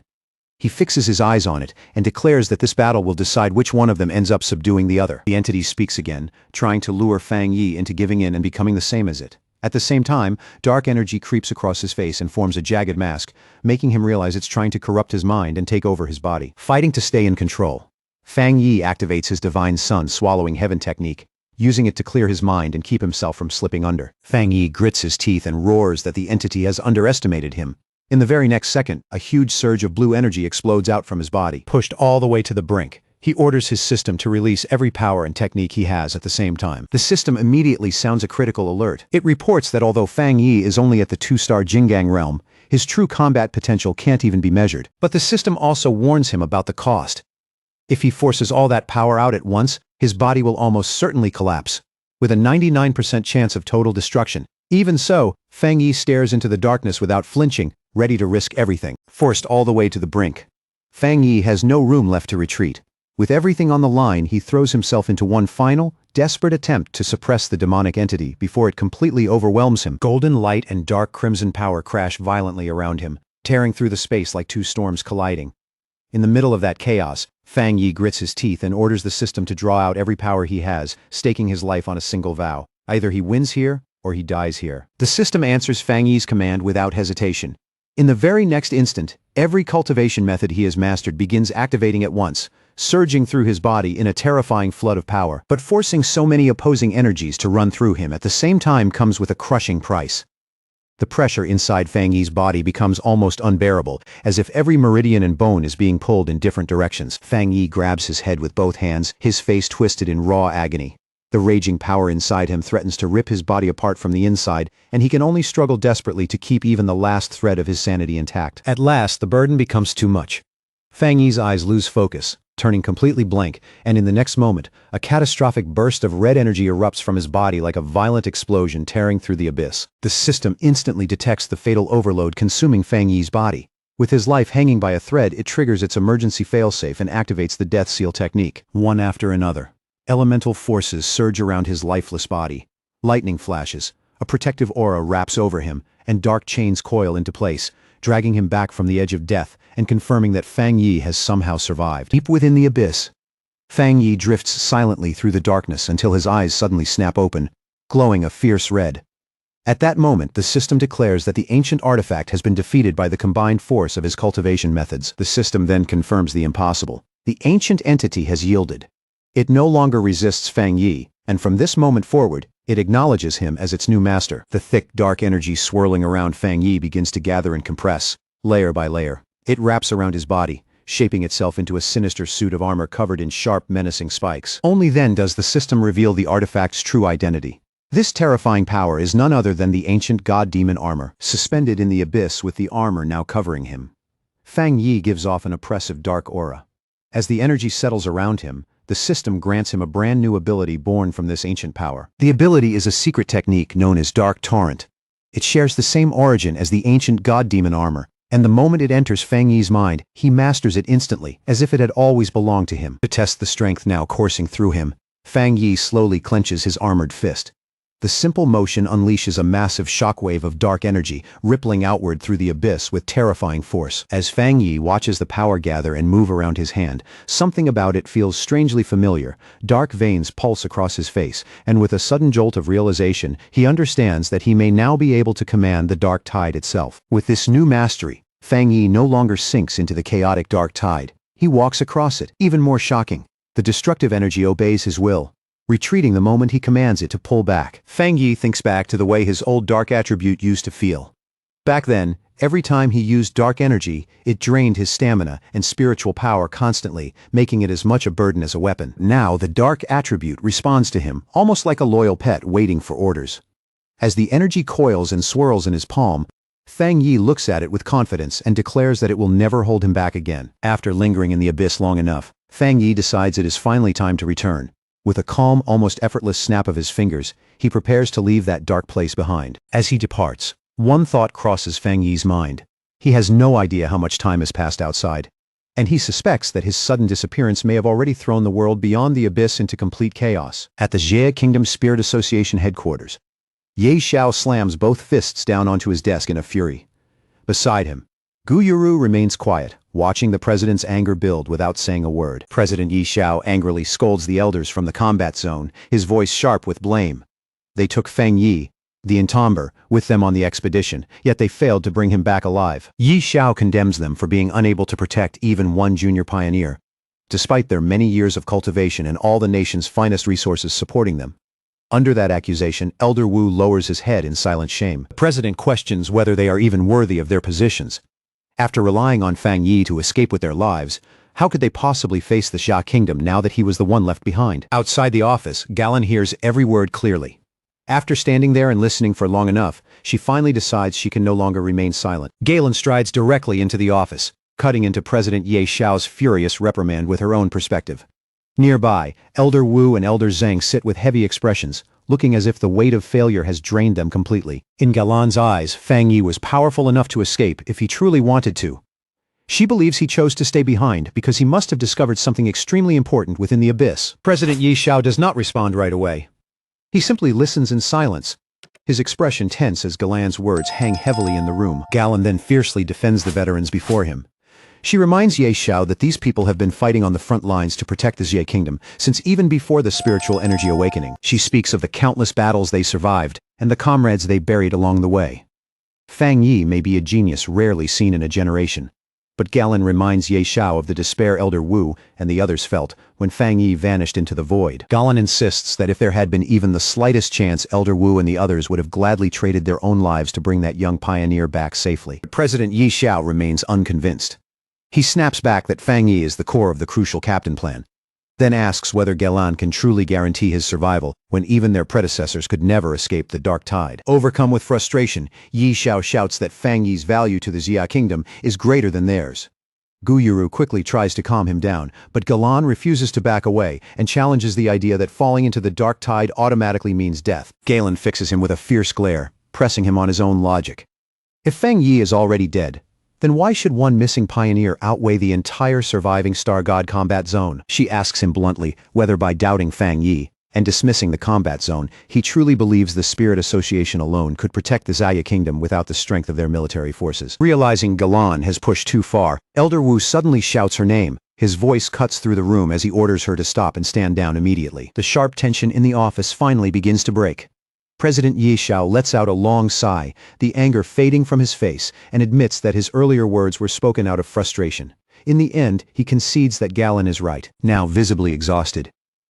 He fixes his eyes on it and declares that this battle will decide which one of them ends up subduing the other. The entity speaks again, trying to lure Fang Yi into giving in and becoming the same as it. At the same time, dark energy creeps across his face and forms a jagged mask, making him realize it's trying to corrupt his mind and take over his body. Fighting to stay in control, Fang Yi activates his Divine Sun Swallowing Heaven technique, using it to clear his mind and keep himself from slipping under. Fang Yi grits his teeth and roars that the entity has underestimated him. In the very next second, a huge surge of blue energy explodes out from his body. Pushed all the way to the brink, he orders his system to release every power and technique he has at the same time. The system immediately sounds a critical alert. It reports that although Fang Yi is only at the 2-star Jingang realm, his true combat potential can't even be measured. But the system also warns him about the cost. If he forces all that power out at once, his body will almost certainly collapse, with a 99% chance of total destruction. Even so, Fang Yi stares into the darkness without flinching, ready to risk everything. Forced all the way to the brink, Fang Yi has no room left to retreat. With everything on the line, he throws himself into one final, desperate attempt to suppress the demonic entity before it completely overwhelms him. Golden light and dark crimson power crash violently around him, tearing through the space like two storms colliding. In the middle of that chaos, Fang Yi grits his teeth and orders the system to draw out every power he has, staking his life on a single vow. Either he wins here, or he dies here. The system answers Fang Yi's command without hesitation. In the very next instant, every cultivation method he has mastered begins activating at once, surging through his body in a terrifying flood of power. But forcing so many opposing energies to run through him at the same time comes with a crushing price. The pressure inside Fang Yi's body becomes almost unbearable, as if every meridian and bone is being pulled in different directions. Fang Yi grabs his head with both hands, his face twisted in raw agony. The raging power inside him threatens to rip his body apart from the inside, and he can only struggle desperately to keep even the last thread of his sanity intact. At last, the burden becomes too much. Fang Yi's eyes lose focus, turning completely blank, and in the next moment, a catastrophic burst of red energy erupts from his body like a violent explosion tearing through the abyss. The system instantly detects the fatal overload consuming Fang Yi's body. With his life hanging by a thread, it triggers its emergency failsafe and activates the Death Seal technique. One after another, elemental forces surge around his lifeless body. Lightning flashes, a protective aura wraps over him, and dark chains coil into place, dragging him back from the edge of death and confirming that Fang Yi has somehow survived. Deep within the abyss, Fang Yi drifts silently through the darkness until his eyes suddenly snap open, glowing a fierce red. At that moment, the system declares that the ancient artifact has been defeated by the combined force of his cultivation methods. The system then confirms the impossible. The ancient entity has yielded. It no longer resists Fang Yi, and from this moment forward, It acknowledges him as its new master. The thick, dark energy swirling around Fang Yi begins to gather and compress, layer by layer. It wraps around his body, shaping itself into a sinister suit of armor covered in sharp, menacing spikes. Only then does the system reveal the artifact's true identity. This terrifying power is none other than the ancient god-demon armor, suspended in the abyss with the armor now covering him. Fang Yi gives off an oppressive dark aura. As the energy settles around him, the system grants him a brand new ability born from this ancient power. The ability is a secret technique known as Dark Torrent. It shares the same origin as the ancient god-demon armor, and the moment it enters Fang Yi's mind, he masters it instantly, as if it had always belonged to him. To test the strength now coursing through him, Fang Yi slowly clenches his armored fist. The simple motion unleashes a massive shockwave of dark energy, rippling outward through the abyss with terrifying force. As Fang Yi watches the power gather and move around his hand, something about it feels strangely familiar. Dark veins pulse across his face, and with a sudden jolt of realization, he understands that he may now be able to command the dark tide itself. With this new mastery, Fang Yi no longer sinks into the chaotic dark tide. He walks across it. Even more shocking, the destructive energy obeys his will, retreating the moment he commands it to pull back. Fang Yi thinks back to the way his old dark attribute used to feel. Back then, every time he used dark energy, it drained his stamina and spiritual power constantly, making it as much a burden as a weapon. Now the dark attribute responds to him, almost like a loyal pet waiting for orders. As the energy coils and swirls in his palm, Fang Yi looks at it with confidence and declares that it will never hold him back again. After lingering in the abyss long enough, Fang Yi decides it is finally time to return. With a calm, almost effortless snap of his fingers, he prepares to leave that dark place behind. As he departs, one thought crosses Fang Yi's mind. He has no idea how much time has passed outside, and he suspects that his sudden disappearance may have already thrown the world beyond the abyss into complete chaos. At the Jie Kingdom Spirit Association headquarters, Ye Xiao slams both fists down onto his desk in a fury. Beside him, Gu Yuru remains quiet, watching the president's anger build without saying a word. President Ye Xiao angrily scolds the elders from the combat zone, his voice sharp with blame. They took Fang Yi, the entomber, with them on the expedition, yet they failed to bring him back alive. Ye Xiao condemns them for being unable to protect even one junior pioneer, despite their many years of cultivation and all the nation's finest resources supporting them. Under that accusation, Elder Wu lowers his head in silent shame. The president questions whether they are even worthy of their positions. After relying on Fang Yi to escape with their lives, how could they possibly face the Xia Kingdom now that he was the one left behind? Outside the office, Galen hears every word clearly. After standing there and listening for long enough, she finally decides she can no longer remain silent. Galen strides directly into the office, cutting into President Ye Xiao's furious reprimand with her own perspective. Nearby, Elder Wu and Elder Zheng sit with heavy expressions, looking as if the weight of failure has drained them completely. In Galan's eyes, Fang Yi was powerful enough to escape if he truly wanted to. She believes he chose to stay behind because he must have discovered something extremely important within the abyss. President Ye Xiao does not respond right away. He simply listens in silence, his expression tense as Galan's words hang heavily in the room. Galen then fiercely defends the veterans before him. She reminds Ye Xiao that these people have been fighting on the front lines to protect the Jie Kingdom since even before the spiritual energy awakening. She speaks of the countless battles they survived and the comrades they buried along the way. Fang Yi may be a genius rarely seen in a generation, but Galen reminds Ye Xiao of the despair Elder Wu and the others felt when Fang Yi vanished into the void. Galen insists that if there had been even the slightest chance, Elder Wu and the others would have gladly traded their own lives to bring that young pioneer back safely. But President Ye Xiao remains unconvinced. He snaps back that Fang Yi is the core of the crucial captain plan, then asks whether Galen can truly guarantee his survival when even their predecessors could never escape the dark tide. Overcome with frustration, Ye Xiao shouts that Fang Yi's value to the Jia Kingdom is greater than theirs. Gu Yuru quickly tries to calm him down, but Galen refuses to back away and challenges the idea that falling into the dark tide automatically means death. Galen fixes him with a fierce glare, pressing him on his own logic. If Fang Yi is already dead, then why should one missing pioneer outweigh the entire surviving Star God combat zone? She asks him bluntly whether by doubting Fang Yi and dismissing the combat zone, he truly believes the Spirit Association alone could protect the Xia Kingdom without the strength of their military forces. Realizing Galen has pushed too far, Elder Wu suddenly shouts her name. His voice cuts through the room as he orders her to stop and stand down immediately. The sharp tension in the office finally begins to break. President Ye Xiao lets out a long sigh, the anger fading from his face, and admits that his earlier words were spoken out of frustration. In the end, he concedes that Galen is right. Now visibly exhausted,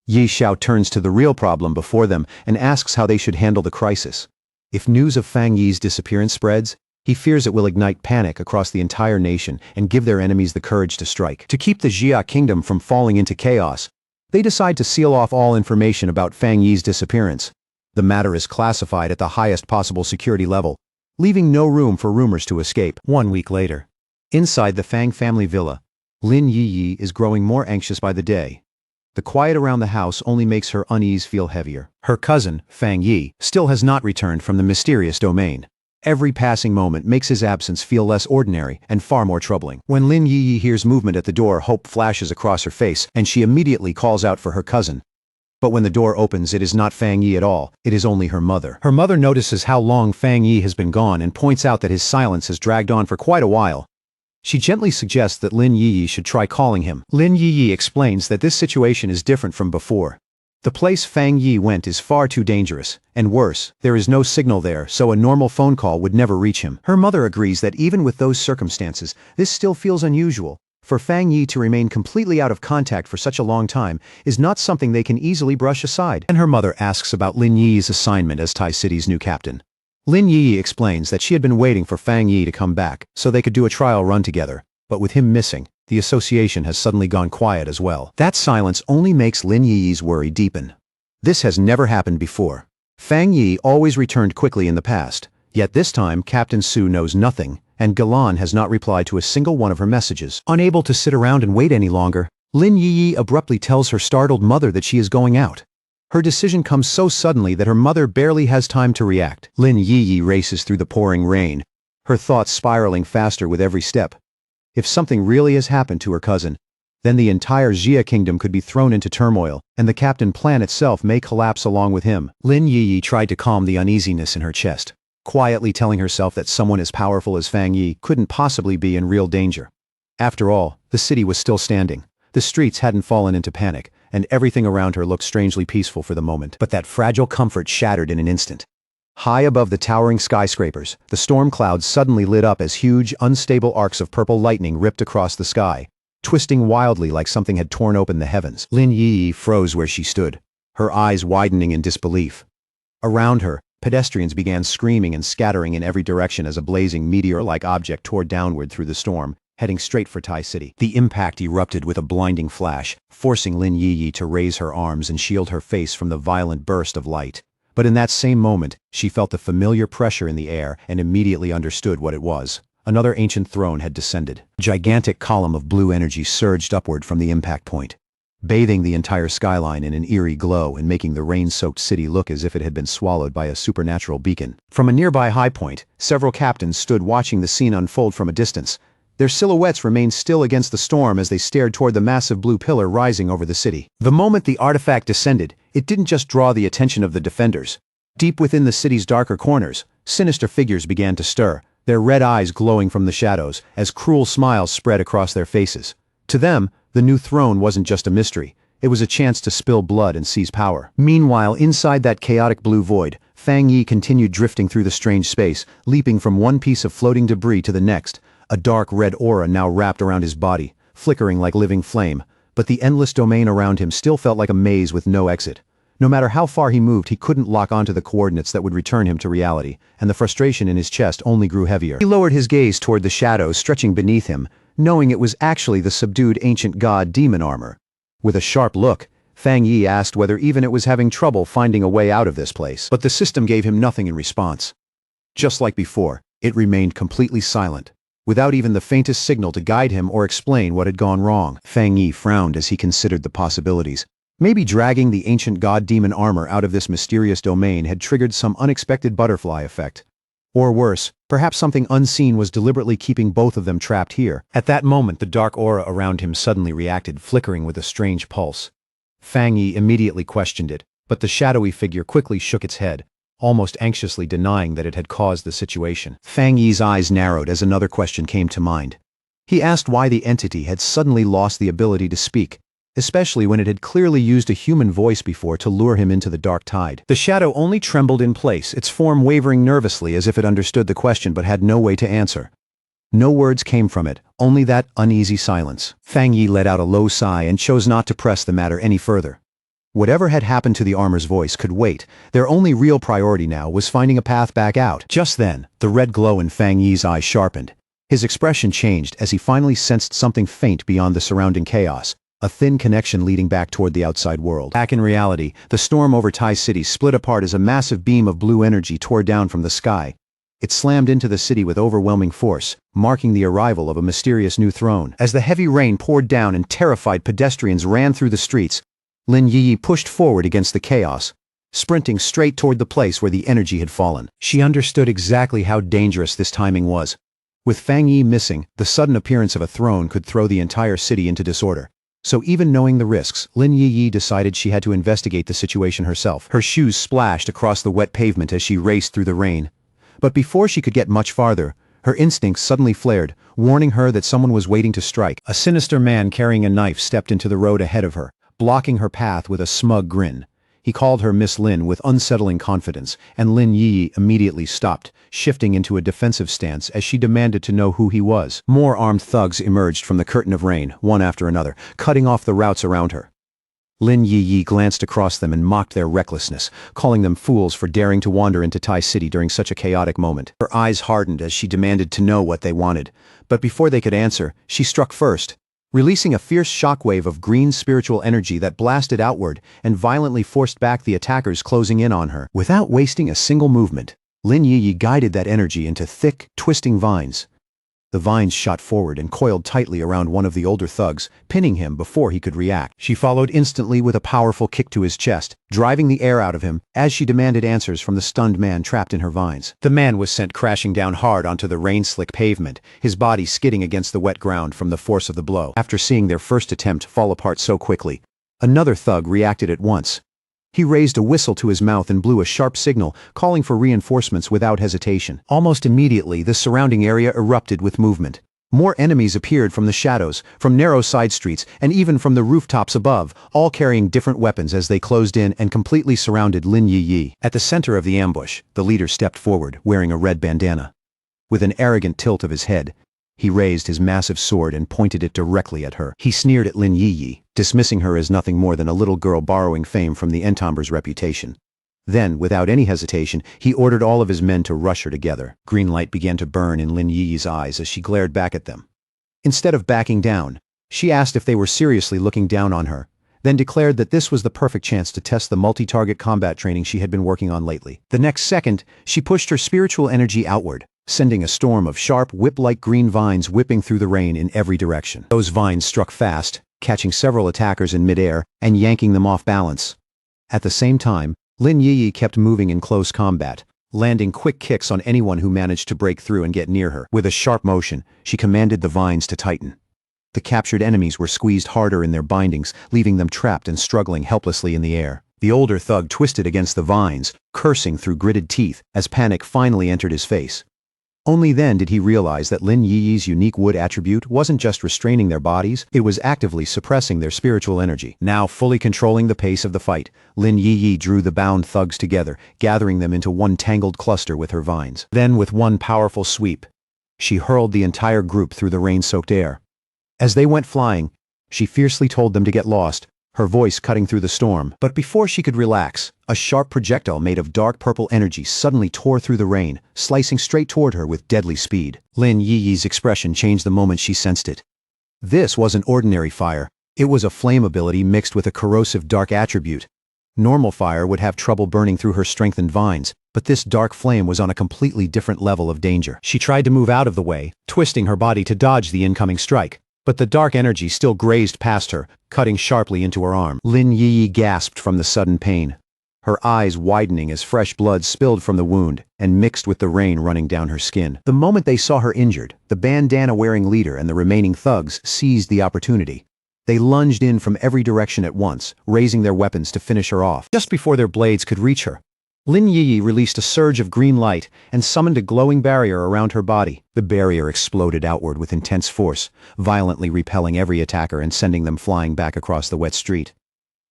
Yi Xiao turns to the real problem before them and asks how they should handle the crisis. If news of Fang Yi's disappearance spreads, he fears it will ignite panic across the entire nation and give their enemies the courage to strike. To keep the Jia kingdom from falling into chaos, they decide to seal off all information about Fang Yi's disappearance. The matter is classified at the highest possible security level, leaving no room for rumors to escape. 1 week later, inside the Fang family villa, Lin Yi is growing more anxious by the day. The quiet around the house only makes her unease feel heavier. Her cousin, Fang Yi, still has not returned from the mysterious domain. Every passing moment makes his absence feel less ordinary and far more troubling. When Lin Yi hears movement at the door, hope flashes across her face, and she immediately calls out for her cousin. But when the door opens, it is not Fang Yi at all, it is only her mother. Her mother notices how long Fang Yi has been gone and points out that his silence has dragged on for quite a while. She gently suggests that Lin Yi should try calling him. Lin Yi explains that this situation is different from before. The place Fang Yi went is far too dangerous, and worse, there is no signal there, so a normal phone call would never reach him. Her mother agrees that even with those circumstances, this still feels unusual. For Fang Yi to remain completely out of contact for such a long time is not something they can easily brush aside. And her mother asks about Lin Yi's assignment as Tai City's new captain. Lin Yi explains that she had been waiting for Fang Yi to come back so they could do a trial run together, but with him missing, the association has suddenly gone quiet as well. That silence only makes Lin Yi's worry deepen. This has never happened before. Fang Yi always returned quickly in the past, yet this time Captain Su knows nothing, and Galan has not replied to a single one of her messages. Unable to sit around and wait any longer, Lin Yi abruptly tells her startled mother that she is going out. Her decision comes so suddenly that her mother barely has time to react. Lin Yi races through the pouring rain, her thoughts spiraling faster with every step. If something really has happened to her cousin, then the entire Jia kingdom could be thrown into turmoil, and the captain plan itself may collapse along with him. Lin Yi tried to calm the uneasiness in her chest, quietly telling herself that someone as powerful as Fang Yi couldn't possibly be in real danger. After all, the city was still standing. The streets hadn't fallen into panic, and everything around her looked strangely peaceful for the moment. But that fragile comfort shattered in an instant. High above the towering skyscrapers, the storm clouds suddenly lit up as huge, unstable arcs of purple lightning ripped across the sky, twisting wildly like something had torn open the heavens. Lin Yi froze where she stood, her eyes widening in disbelief. Around her, pedestrians began screaming and scattering in every direction as a blazing meteor-like object tore downward through the storm, heading straight for Tai City. The impact erupted with a blinding flash, forcing Lin Yi to raise her arms and shield her face from the violent burst of light. But in that same moment, she felt the familiar pressure in the air and immediately understood what it was. Another ancient throne had descended. A gigantic column of blue energy surged upward from the impact point, bathing the entire skyline in an eerie glow and making the rain-soaked city look as if it had been swallowed by a supernatural beacon. From a nearby high point, several captains stood watching the scene unfold from a distance. Their silhouettes remained still against the storm as they stared toward the massive blue pillar rising over the city. The moment the artifact descended, it didn't just draw the attention of the defenders. Deep within the city's darker corners, sinister figures began to stir, their red eyes glowing from the shadows as cruel smiles spread across their faces. To them, the new throne wasn't just a mystery. It was a chance to spill blood and seize power. Meanwhile, inside that chaotic blue void, Fang Yi continued drifting through the strange space, leaping from one piece of floating debris to the next. A dark red aura now wrapped around his body, flickering like living flame, but the endless domain around him still felt like a maze with no exit. No matter how far he moved, he couldn't lock onto the coordinates that would return him to reality, and the frustration in his chest only grew heavier. He lowered his gaze toward the shadows stretching beneath him, knowing it was actually the subdued ancient god demon armor. With a sharp look, Fang Yi asked whether even it was having trouble finding a way out of this place, but the system gave him nothing in response. Just like before, it remained completely silent, without even the faintest signal to guide him or explain what had gone wrong. Fang Yi frowned as he considered the possibilities. Maybe dragging the ancient god-demon armor out of this mysterious domain had triggered some unexpected butterfly effect. Or worse, perhaps something unseen was deliberately keeping both of them trapped here. At that moment, the dark aura around him suddenly reacted, flickering with a strange pulse. Fang Yi immediately questioned it, but the shadowy figure quickly shook its head, almost anxiously denying that it had caused the situation. Fang Yi's eyes narrowed as another question came to mind. He asked why the entity had suddenly lost the ability to speak, especially when it had clearly used a human voice before to lure him into the dark tide. The shadow only trembled in place, its form wavering nervously as if it understood the question but had no way to answer. No words came from it, only that uneasy silence. Fang Yi let out a low sigh and chose not to press the matter any further. Whatever had happened to the armor's voice could wait. Their only real priority now was finding a path back out. Just then, the red glow in Fang Yi's eyes sharpened. His expression changed as he finally sensed something faint beyond the surrounding chaos. A thin connection leading back toward the outside world. Back in reality, the storm over Tai City split apart as a massive beam of blue energy tore down from the sky. It slammed into the city with overwhelming force, marking the arrival of a mysterious new throne. As the heavy rain poured down and terrified pedestrians ran through the streets, Lin Yi pushed forward against the chaos, sprinting straight toward the place where the energy had fallen. She understood exactly how dangerous this timing was. With Fang Yi missing, the sudden appearance of a throne could throw the entire city into disorder. So even knowing the risks, Lin Yi decided she had to investigate the situation herself. Her shoes splashed across the wet pavement as she raced through the rain. But before she could get much farther, her instincts suddenly flared, warning her that someone was waiting to strike. A sinister man carrying a knife stepped into the road ahead of her, blocking her path with a smug grin. He called her Miss Lin with unsettling confidence, and Lin Yi immediately stopped, shifting into a defensive stance as she demanded to know who he was. More armed thugs emerged from the curtain of rain, one after another, cutting off the routes around her. Lin Yi glanced across them and mocked their recklessness, calling them fools for daring to wander into Tai City during such a chaotic moment. Her eyes hardened as she demanded to know what they wanted, but before they could answer, she struck first, releasing a fierce shockwave of green spiritual energy that blasted outward and violently forced back the attackers closing in on her. Without wasting a single movement, Lin Yi guided that energy into thick, twisting vines. The vines shot forward and coiled tightly around one of the older thugs, pinning him before he could react. She followed instantly with a powerful kick to his chest, driving the air out of him as she demanded answers from the stunned man trapped in her vines. The man was sent crashing down hard onto the rain-slick pavement, his body skidding against the wet ground from the force of the blow. After seeing their first attempt fall apart so quickly, another thug reacted at once. He raised a whistle to his mouth and blew a sharp signal, calling for reinforcements without hesitation. Almost immediately, the surrounding area erupted with movement. More enemies appeared from the shadows, from narrow side streets, and even from the rooftops above, all carrying different weapons as they closed in and completely surrounded Lin Yi. At the center of the ambush, the leader stepped forward, wearing a red bandana. With an arrogant tilt of his head, he raised his massive sword and pointed it directly at her. He sneered at Lin Yi, dismissing her as nothing more than a little girl borrowing fame from the Entombre's reputation. Then, without any hesitation, he ordered all of his men to rush her together. Green light began to burn in Lin Yi's eyes as she glared back at them. Instead of backing down, she asked if they were seriously looking down on her, then declared that this was the perfect chance to test the multi-target combat training she had been working on lately. The next second, she pushed her spiritual energy outward, sending a storm of sharp, whip-like green vines whipping through the rain in every direction. Those vines struck fast, catching several attackers in midair and yanking them off balance. At the same time, Lin Yi kept moving in close combat, landing quick kicks on anyone who managed to break through and get near her. With a sharp motion, she commanded the vines to tighten. The captured enemies were squeezed harder in their bindings, leaving them trapped and struggling helplessly in the air. The older thug twisted against the vines, cursing through gritted teeth as panic finally entered his face. Only then did he realize that Lin Yi's unique wood attribute wasn't just restraining their bodies, it was actively suppressing their spiritual energy. Now fully controlling the pace of the fight, Lin Yi drew the bound thugs together, gathering them into one tangled cluster with her vines. Then with one powerful sweep, she hurled the entire group through the rain-soaked air. As they went flying, she fiercely told them to get lost, her voice cutting through the storm. But before she could relax, a sharp projectile made of dark purple energy suddenly tore through the rain, slicing straight toward her with deadly speed. Lin Yi's expression changed the moment she sensed it. This wasn't ordinary fire. It was a flame ability mixed with a corrosive dark attribute. Normal fire would have trouble burning through her strengthened vines, but this dark flame was on a completely different level of danger. She tried to move out of the way, twisting her body to dodge the incoming strike. But the dark energy still grazed past her, cutting sharply into her arm. Lin Yi gasped from the sudden pain, her eyes widening as fresh blood spilled from the wound and mixed with the rain running down her skin. The moment they saw her injured, the bandana-wearing leader and the remaining thugs seized the opportunity. They lunged in from every direction at once, raising their weapons to finish her off. Just before their blades could reach her, Lin Yi released a surge of green light and summoned a glowing barrier around her body. The barrier exploded outward with intense force, violently repelling every attacker and sending them flying back across the wet street.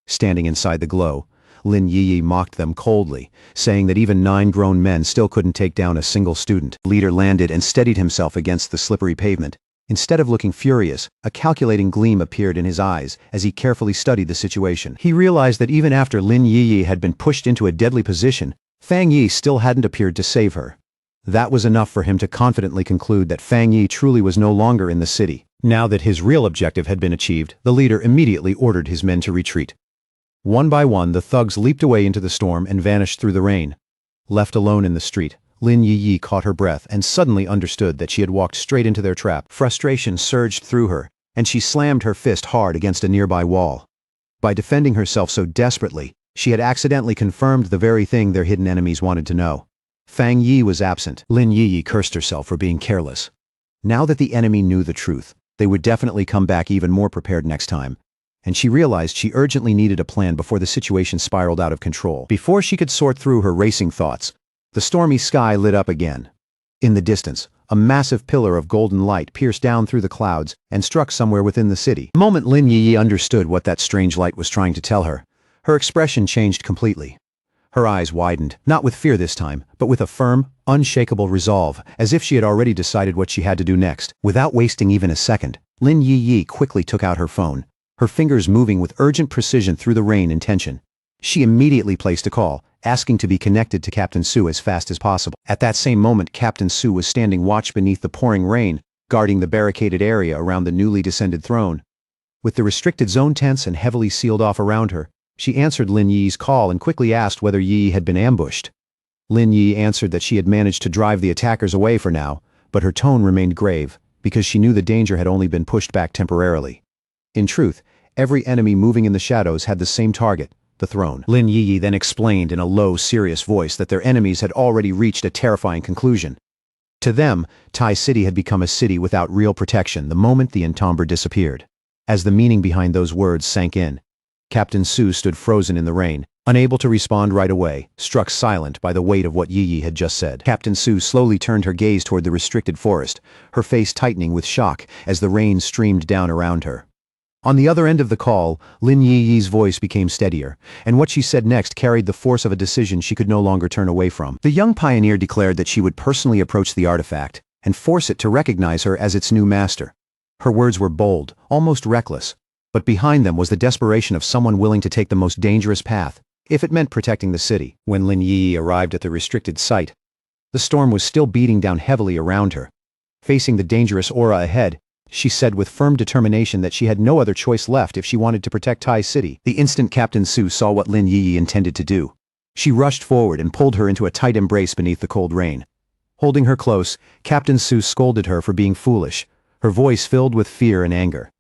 Standing inside the glow, Lin Yi mocked them coldly, saying that even 9 grown men still couldn't take down a single student. The leader landed and steadied himself against the slippery pavement, Instead of looking furious, a calculating gleam appeared in his eyes as he carefully studied the situation. He realized that even after Lin Yiyi had been pushed into a deadly position, Fang Yi still hadn't appeared to save her. That was enough for him to confidently conclude that Fang Yi truly was no longer in the city. Now that his real objective had been achieved, the leader immediately ordered his men to retreat. One by one, the thugs leaped away into the storm and vanished through the rain. Left alone in the street, Lin Yiyi caught her breath and suddenly understood that she had walked straight into their trap. Frustration surged through her, and she slammed her fist hard against a nearby wall. By defending herself so desperately, she had accidentally confirmed the very thing their hidden enemies wanted to know. Fang Yi was absent. Lin Yiyi cursed herself for being careless. Now that the enemy knew the truth, they would definitely come back even more prepared next time. And she realized she urgently needed a plan before the situation spiraled out of control. Before she could sort through her racing thoughts, the stormy sky lit up again. In the distance, a massive pillar of golden light pierced down through the clouds and struck somewhere within the city. The moment Lin Yiyi understood what that strange light was trying to tell her, her expression changed completely. Her eyes widened, not with fear this time, but with a firm, unshakable resolve, as if she had already decided what she had to do next. Without wasting even a second, Lin Yiyi quickly took out her phone, her fingers moving with urgent precision through the rain and tension. She immediately placed a call, asking to be connected to Captain Su as fast as possible. At that same moment, Captain Su was standing watch beneath the pouring rain, guarding the barricaded area around the newly descended throne. With the restricted zone tense and heavily sealed off around her, she answered Lin Yi's call and quickly asked whether Yi had been ambushed. Lin Yi answered that she had managed to drive the attackers away for now, but her tone remained grave, because she knew the danger had only been pushed back temporarily. In truth, every enemy moving in the shadows had the same target, the throne. Lin Yi then explained in a low, serious voice that their enemies had already reached a terrifying conclusion. To them, Tai City had become a city without real protection the moment the entomber disappeared. As the meaning behind those words sank in, Captain Su stood frozen in the rain, unable to respond right away, struck silent by the weight of what Yi had just said. Captain Su slowly turned her gaze toward the restricted forest, her face tightening with shock as the rain streamed down around her. On the other end of the call, Lin Yi's voice became steadier, and what she said next carried the force of a decision she could no longer turn away from. The young pioneer declared that she would personally approach the artifact and force it to recognize her as its new master. Her words were bold, almost reckless, but behind them was the desperation of someone willing to take the most dangerous path, if it meant protecting the city. When Lin Yi arrived at the restricted site, the storm was still beating down heavily around her. Facing the dangerous aura ahead, she said with firm determination that she had no other choice left if she wanted to protect Tai City. The instant Captain Su saw what Lin Yi intended to do, she rushed forward and pulled her into a tight embrace beneath the cold rain. Holding her close, Captain Su scolded her for being foolish, her voice filled with fear and anger.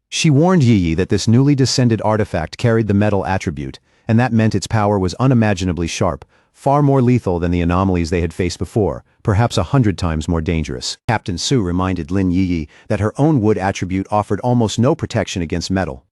She warned Yi that this newly descended artifact carried the metal attribute, and that meant its power was unimaginably sharp, far more lethal than the anomalies they had faced before, perhaps 100 times more dangerous. Captain Su reminded Lin Yi that her own wood attribute offered almost no protection against metal.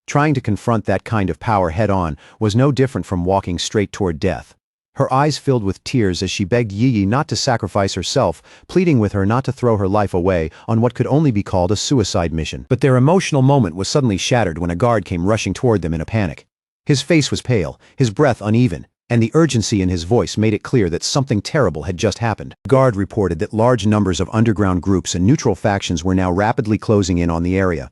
Trying to confront that kind of power head-on was no different from walking straight toward death. Her eyes filled with tears as she begged Yi not to sacrifice herself, pleading with her not to throw her life away on what could only be called a suicide mission. But their emotional moment was suddenly shattered when a guard came rushing toward them in a panic. His face was pale, his breath uneven, and the urgency in his voice made it clear that something terrible had just happened. The guard reported that large numbers of underground groups and neutral factions were now rapidly closing in on the area.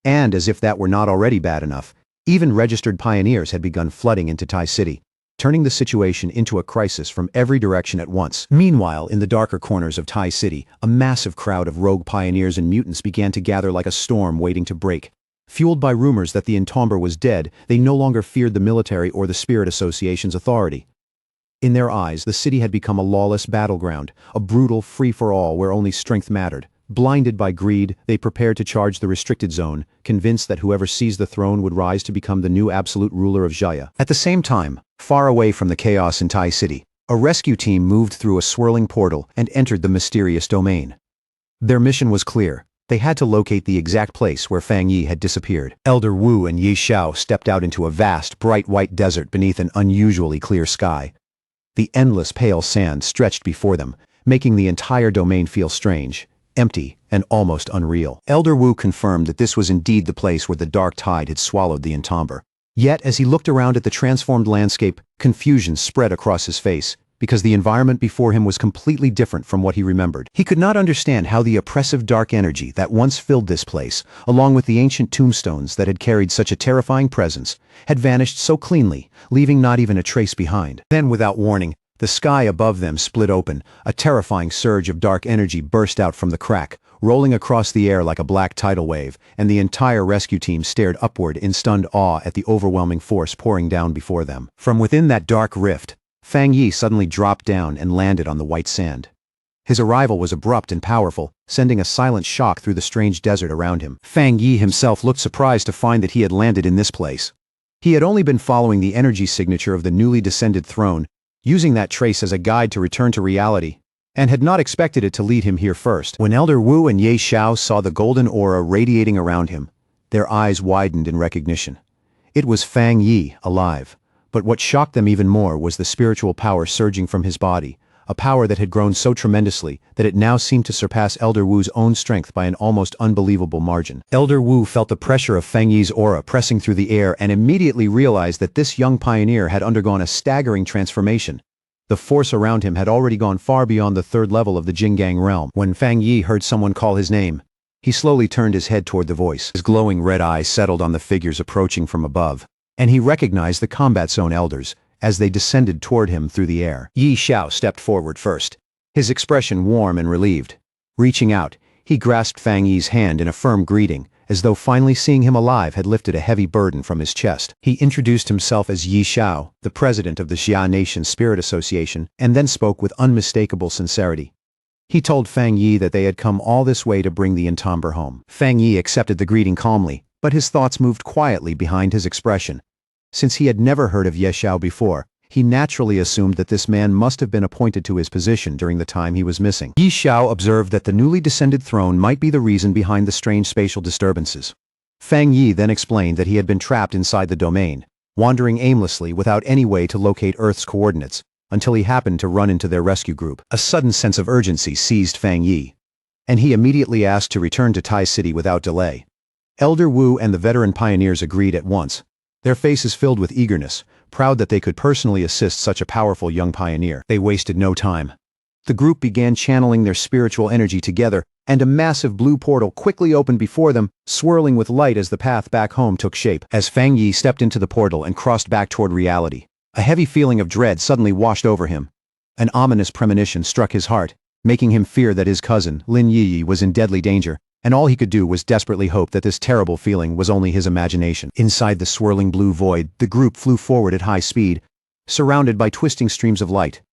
And as if that were not already bad enough, even registered pioneers had begun flooding into Tai City, turning the situation into a crisis from every direction at once. Meanwhile, in the darker corners of Tai City, a massive crowd of rogue pioneers and mutants began to gather like a storm waiting to break. Fueled by rumors that the entomber was dead, they no longer feared the military or the Spirit Association's authority. In their eyes, the city had become a lawless battleground, a brutal free-for-all where only strength mattered. Blinded by greed, they prepared to charge the restricted zone, convinced that whoever seized the throne would rise to become the new absolute ruler of Jaya. At the same time, far away from the chaos in Tai City, a rescue team moved through a swirling portal and entered the mysterious domain. Their mission was clear. They had to locate the exact place where Fang Yi had disappeared. Elder Wu and Yi Xiao stepped out into a vast, bright white desert beneath an unusually clear sky. The endless pale sand stretched before them, making the entire domain feel strange, empty, and almost unreal. Elder Wu confirmed that this was indeed the place where the dark tide had swallowed the entomber. Yet, as he looked around at the transformed landscape, confusion spread across his face. because the environment before him was completely different from what he remembered. He could not understand how the oppressive dark energy that once filled this place, along with the ancient tombstones that had carried such a terrifying presence, had vanished so cleanly, leaving not even a trace behind. Then, without warning, the sky above them split open, a terrifying surge of dark energy burst out from the crack, rolling across the air like a black tidal wave, and the entire rescue team stared upward in stunned awe at the overwhelming force pouring down before them. From within that dark rift, Fang Yi suddenly dropped down and landed on the white sand. His arrival was abrupt and powerful, sending a silent shock through the strange desert around him. Fang Yi himself looked surprised to find that he had landed in this place. He had only been following the energy signature of the newly descended throne, using that trace as a guide to return to reality, and had not expected it to lead him here first. When Elder Wu and Ye Xiao saw the golden aura radiating around him, their eyes widened in recognition. It was Fang Yi, alive. But what shocked them even more was the spiritual power surging from his body, a power that had grown so tremendously that it now seemed to surpass Elder Wu's own strength by an almost unbelievable margin. Elder Wu felt the pressure of Fang Yi's aura pressing through the air and immediately realized that this young pioneer had undergone a staggering transformation. The force around him had already gone far beyond the third level of the Jinggang realm. When Fang Yi heard someone call his name, he slowly turned his head toward the voice. His glowing red eyes settled on the figures approaching from above, and he recognized the combat zone elders as they descended toward him through the air. Ye Xiao stepped forward first, his expression warm and relieved. Reaching out, he grasped Fang Yi's hand in a firm greeting, as though finally seeing him alive had lifted a heavy burden from his chest. He introduced himself as Ye Xiao, the president of the Xia Nation Spirit Association, and then spoke with unmistakable sincerity. He told Fang Yi that they had come all this way to bring the entomber home. Fang Yi accepted the greeting calmly, but his thoughts moved quietly behind his expression. Since he had never heard of Ye Xiao before, he naturally assumed that this man must have been appointed to his position during the time he was missing. Ye Xiao observed that the newly descended throne might be the reason behind the strange spatial disturbances. Fang Yi then explained that he had been trapped inside the domain, wandering aimlessly without any way to locate Earth's coordinates, until he happened to run into their rescue group. A sudden sense of urgency seized Fang Yi, and he immediately asked to return to Tai City without delay. Elder Wu and the veteran pioneers agreed at once, their faces filled with eagerness, proud that they could personally assist such a powerful young pioneer. They wasted no time. The group began channeling their spiritual energy together, and a massive blue portal quickly opened before them, swirling with light as the path back home took shape. As Fang Yi stepped into the portal and crossed back toward reality, a heavy feeling of dread suddenly washed over him. An ominous premonition struck his heart, making him fear that his cousin, Lin Yi, was in deadly danger, and all he could do was desperately hope that this terrible feeling was only his imagination. Inside the swirling blue void, the group flew forward at high speed, surrounded by twisting streams of light.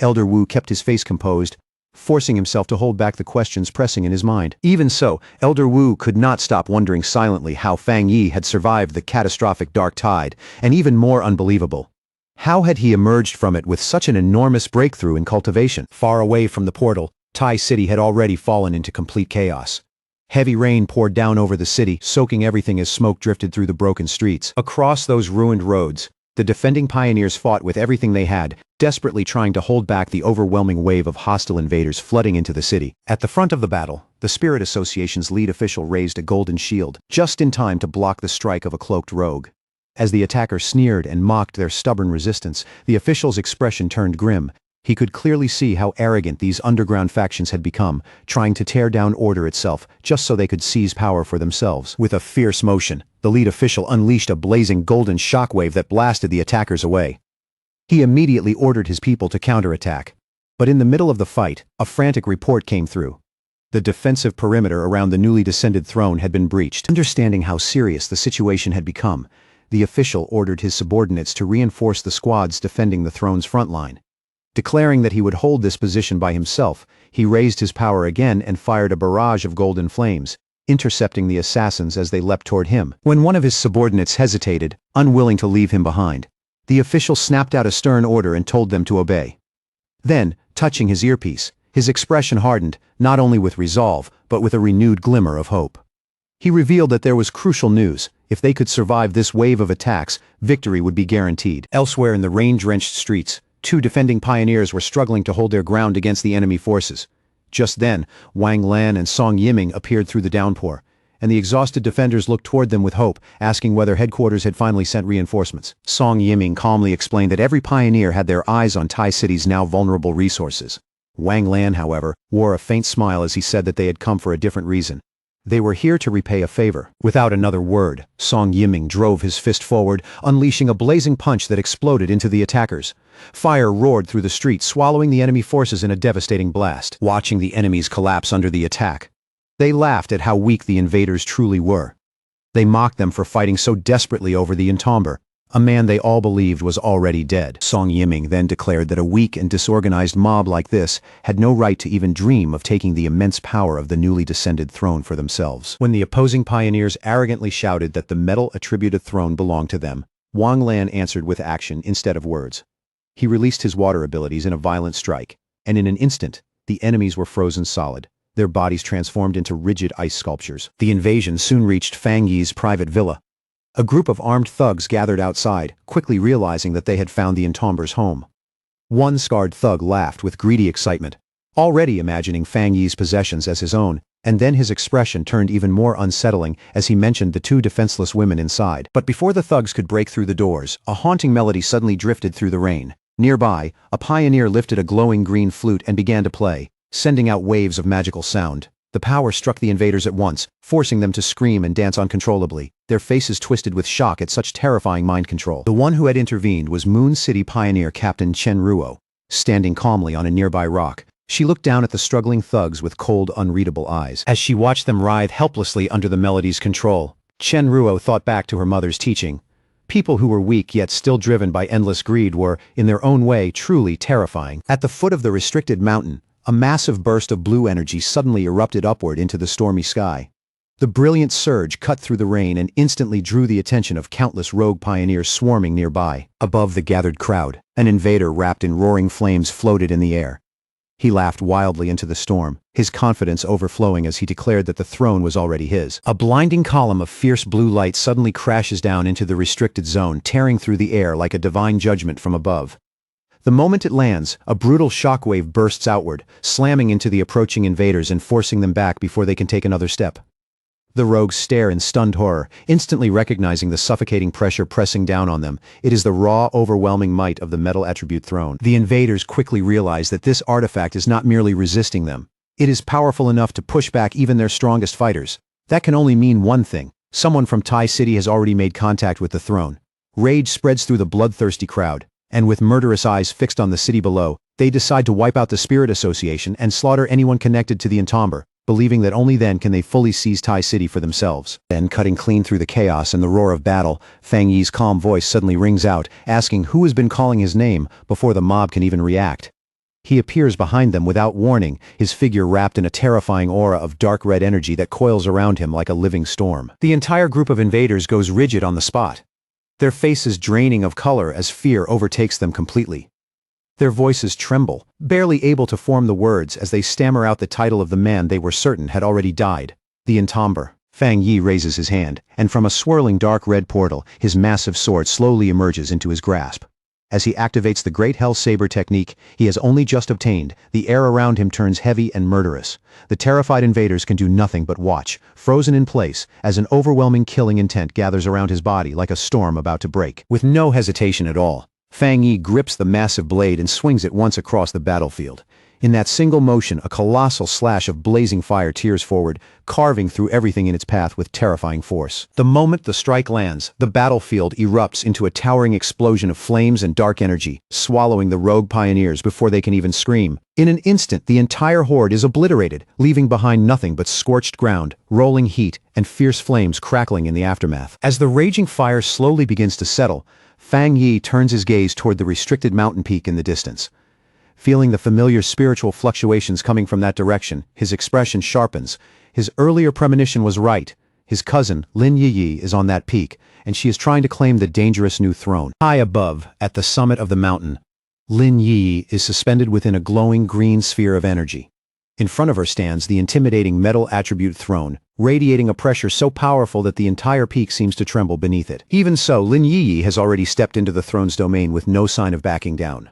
Elder Wu kept his face composed, forcing himself to hold back the questions pressing in his mind. Even so, Elder Wu could not stop wondering silently how Fang Yi had survived the catastrophic dark tide, and even more unbelievable, how had he emerged from it with such an enormous breakthrough in cultivation? Far away from the portal, Tai City had already fallen into complete chaos. Heavy rain poured down over the city, soaking everything as smoke drifted through the broken streets. Across those ruined roads, the defending pioneers fought with everything they had, desperately trying to hold back the overwhelming wave of hostile invaders flooding into the city. At the front of the battle, the Spirit Association's lead official raised a golden shield, just in time to block the strike of a cloaked rogue. As the attacker sneered and mocked their stubborn resistance, the official's expression turned grim. He could clearly see how arrogant these underground factions had become, trying to tear down order itself just so they could seize power for themselves. With a fierce motion, the lead official unleashed a blazing golden shockwave that blasted the attackers away. He immediately ordered his people to counterattack. But in the middle of the fight, a frantic report came through. The defensive perimeter around the newly descended throne had been breached. Understanding how serious the situation had become, the official ordered his subordinates to reinforce the squads defending the throne's front line. Declaring that he would hold this position by himself, he raised his power again and fired a barrage of golden flames, intercepting the assassins as they leapt toward him. When one of his subordinates hesitated, unwilling to leave him behind, the official snapped out a stern order and told them to obey. Then, touching his earpiece, his expression hardened, not only with resolve, but with a renewed glimmer of hope. He revealed that there was crucial news. If they could survive this wave of attacks, victory would be guaranteed. Elsewhere in the rain-drenched streets, two defending pioneers were struggling to hold their ground against the enemy forces. Just then, Wang Lan and Song Yiming appeared through the downpour, and the exhausted defenders looked toward them with hope, asking whether headquarters had finally sent reinforcements. Song Yiming calmly explained that every pioneer had their eyes on Tai City's now vulnerable resources. Wang Lan, however, wore a faint smile as he said that they had come for a different reason. They were here to repay a favor. Without another word, Song Yiming drove his fist forward, unleashing a blazing punch that exploded into the attackers. Fire roared through the street, swallowing the enemy forces in a devastating blast. Watching the enemies collapse under the attack, they laughed at how weak the invaders truly were. They mocked them for fighting so desperately over the Untitled, a man they all believed was already dead. Song Yiming then declared that a weak and disorganized mob like this had no right to even dream of taking the immense power of the newly descended throne for themselves. When the opposing pioneers arrogantly shouted that the metal-attributed throne belonged to them, Wang Lan answered with action instead of words. He released his water abilities in a violent strike, and in an instant, the enemies were frozen solid, their bodies transformed into rigid ice sculptures. The invasion soon reached Fang Yi's private villa. A group of armed thugs gathered outside, quickly realizing that they had found the Untimed's home. One scarred thug laughed with greedy excitement, already imagining Fang Yi's possessions as his own, and then his expression turned even more unsettling as he mentioned the two defenseless women inside. But before the thugs could break through the doors, a haunting melody suddenly drifted through the rain. Nearby, a pioneer lifted a glowing green flute and began to play, sending out waves of magical sound. The power struck the invaders at once, forcing them to scream and dance uncontrollably, their faces twisted with shock at such terrifying mind control. The one who had intervened was Moon City pioneer Captain Chen Ruo. Standing calmly on a nearby rock, she looked down at the struggling thugs with cold, unreadable eyes. As she watched them writhe helplessly under the melody's control, Chen Ruo thought back to her mother's teaching. People who were weak yet still driven by endless greed were, in their own way, truly terrifying. At the foot of the restricted mountain, a massive burst of blue energy suddenly erupted upward into the stormy sky. The brilliant surge cut through the rain and instantly drew the attention of countless rogue pioneers swarming nearby. Above the gathered crowd, an invader wrapped in roaring flames floated in the air. He laughed wildly into the storm, his confidence overflowing as he declared that the throne was already his. A blinding column of fierce blue light suddenly crashes down into the restricted zone, tearing through the air like a divine judgment from above. The moment it lands, a brutal shockwave bursts outward, slamming into the approaching invaders and forcing them back before they can take another step. The rogues stare in stunned horror, instantly recognizing the suffocating pressure pressing down on them. It is the raw, overwhelming might of the metal attribute throne. The invaders quickly realize that this artifact is not merely resisting them. It is powerful enough to push back even their strongest fighters. That can only mean one thing. Someone from Tai City has already made contact with the throne. Rage spreads through the bloodthirsty crowd, and with murderous eyes fixed on the city below, they decide to wipe out the Spirit Association and slaughter anyone connected to the Untitled, believing that only then can they fully seize Tai City for themselves. Then, cutting clean through the chaos and the roar of battle, Fang Yi's calm voice suddenly rings out, asking who has been calling his name before the mob can even react. He appears behind them without warning, his figure wrapped in a terrifying aura of dark red energy that coils around him like a living storm. The entire group of invaders goes rigid on the spot, their faces draining of color as fear overtakes them completely. Their voices tremble, barely able to form the words as they stammer out the title of the man they were certain had already died. The Untitled. Fang Yi raises his hand, and from a swirling dark red portal, his massive sword slowly emerges into his grasp. As he activates the Great Hell Saber technique he has only just obtained, the air around him turns heavy and murderous. The terrified invaders can do nothing but watch, frozen in place, as an overwhelming killing intent gathers around his body like a storm about to break. With no hesitation at all, Fang Yi grips the massive blade and swings it once across the battlefield. In that single motion, a colossal slash of blazing fire tears forward, carving through everything in its path with terrifying force. The moment the strike lands, the battlefield erupts into a towering explosion of flames and dark energy, swallowing the rogue pioneers before they can even scream. In an instant, the entire horde is obliterated, leaving behind nothing but scorched ground, rolling heat, and fierce flames crackling in the aftermath. As the raging fire slowly begins to settle, Fang Yi turns his gaze toward the restricted mountain peak in the distance. Feeling the familiar spiritual fluctuations coming from that direction, his expression sharpens. His earlier premonition was right. His cousin, Lin Yiyi, is on that peak, and she is trying to claim the dangerous new throne. High above, at the summit of the mountain, Lin Yiyi is suspended within a glowing green sphere of energy. In front of her stands the intimidating metal attribute throne, radiating a pressure so powerful that the entire peak seems to tremble beneath it. Even so, Lin Yiyi has already stepped into the throne's domain with no sign of backing down.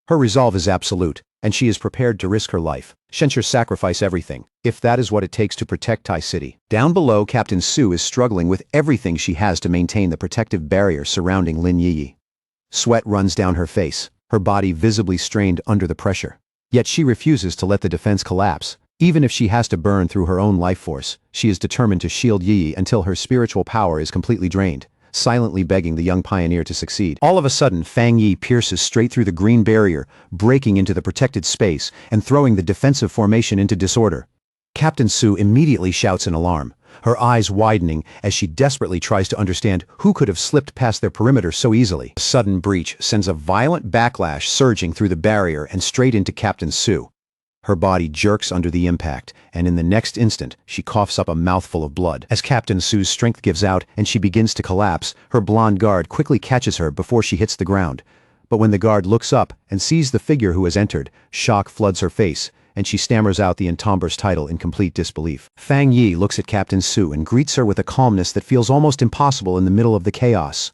Her resolve is absolute. and she is prepared to risk her life. Shencher sacrifice everything, if that is what it takes to protect Tai City. Down below, Captain Su is struggling with everything she has to maintain the protective barrier surrounding Lin Yi. Sweat runs down her face, her body visibly strained under the pressure. Yet she refuses to let the defense collapse. Even if she has to burn through her own life force, she is determined to shield Yi until her spiritual power is completely drained, silently begging the young pioneer to succeed. All of a sudden, Fang Yi pierces straight through the green barrier, breaking into the protected space and throwing the defensive formation into disorder. Captain Su immediately shouts in alarm, her eyes widening as she desperately tries to understand who could have slipped past their perimeter so easily. A sudden breach sends a violent backlash surging through the barrier and straight into Captain Su. Her body jerks under the impact, and in the next instant, she coughs up a mouthful of blood. As Captain Su's strength gives out and she begins to collapse, her blonde guard quickly catches her before she hits the ground. But when the guard looks up and sees the figure who has entered, shock floods her face, and she stammers out the Entomber's title in complete disbelief. Fang Yi looks at Captain Su and greets her with a calmness that feels almost impossible in the middle of the chaos.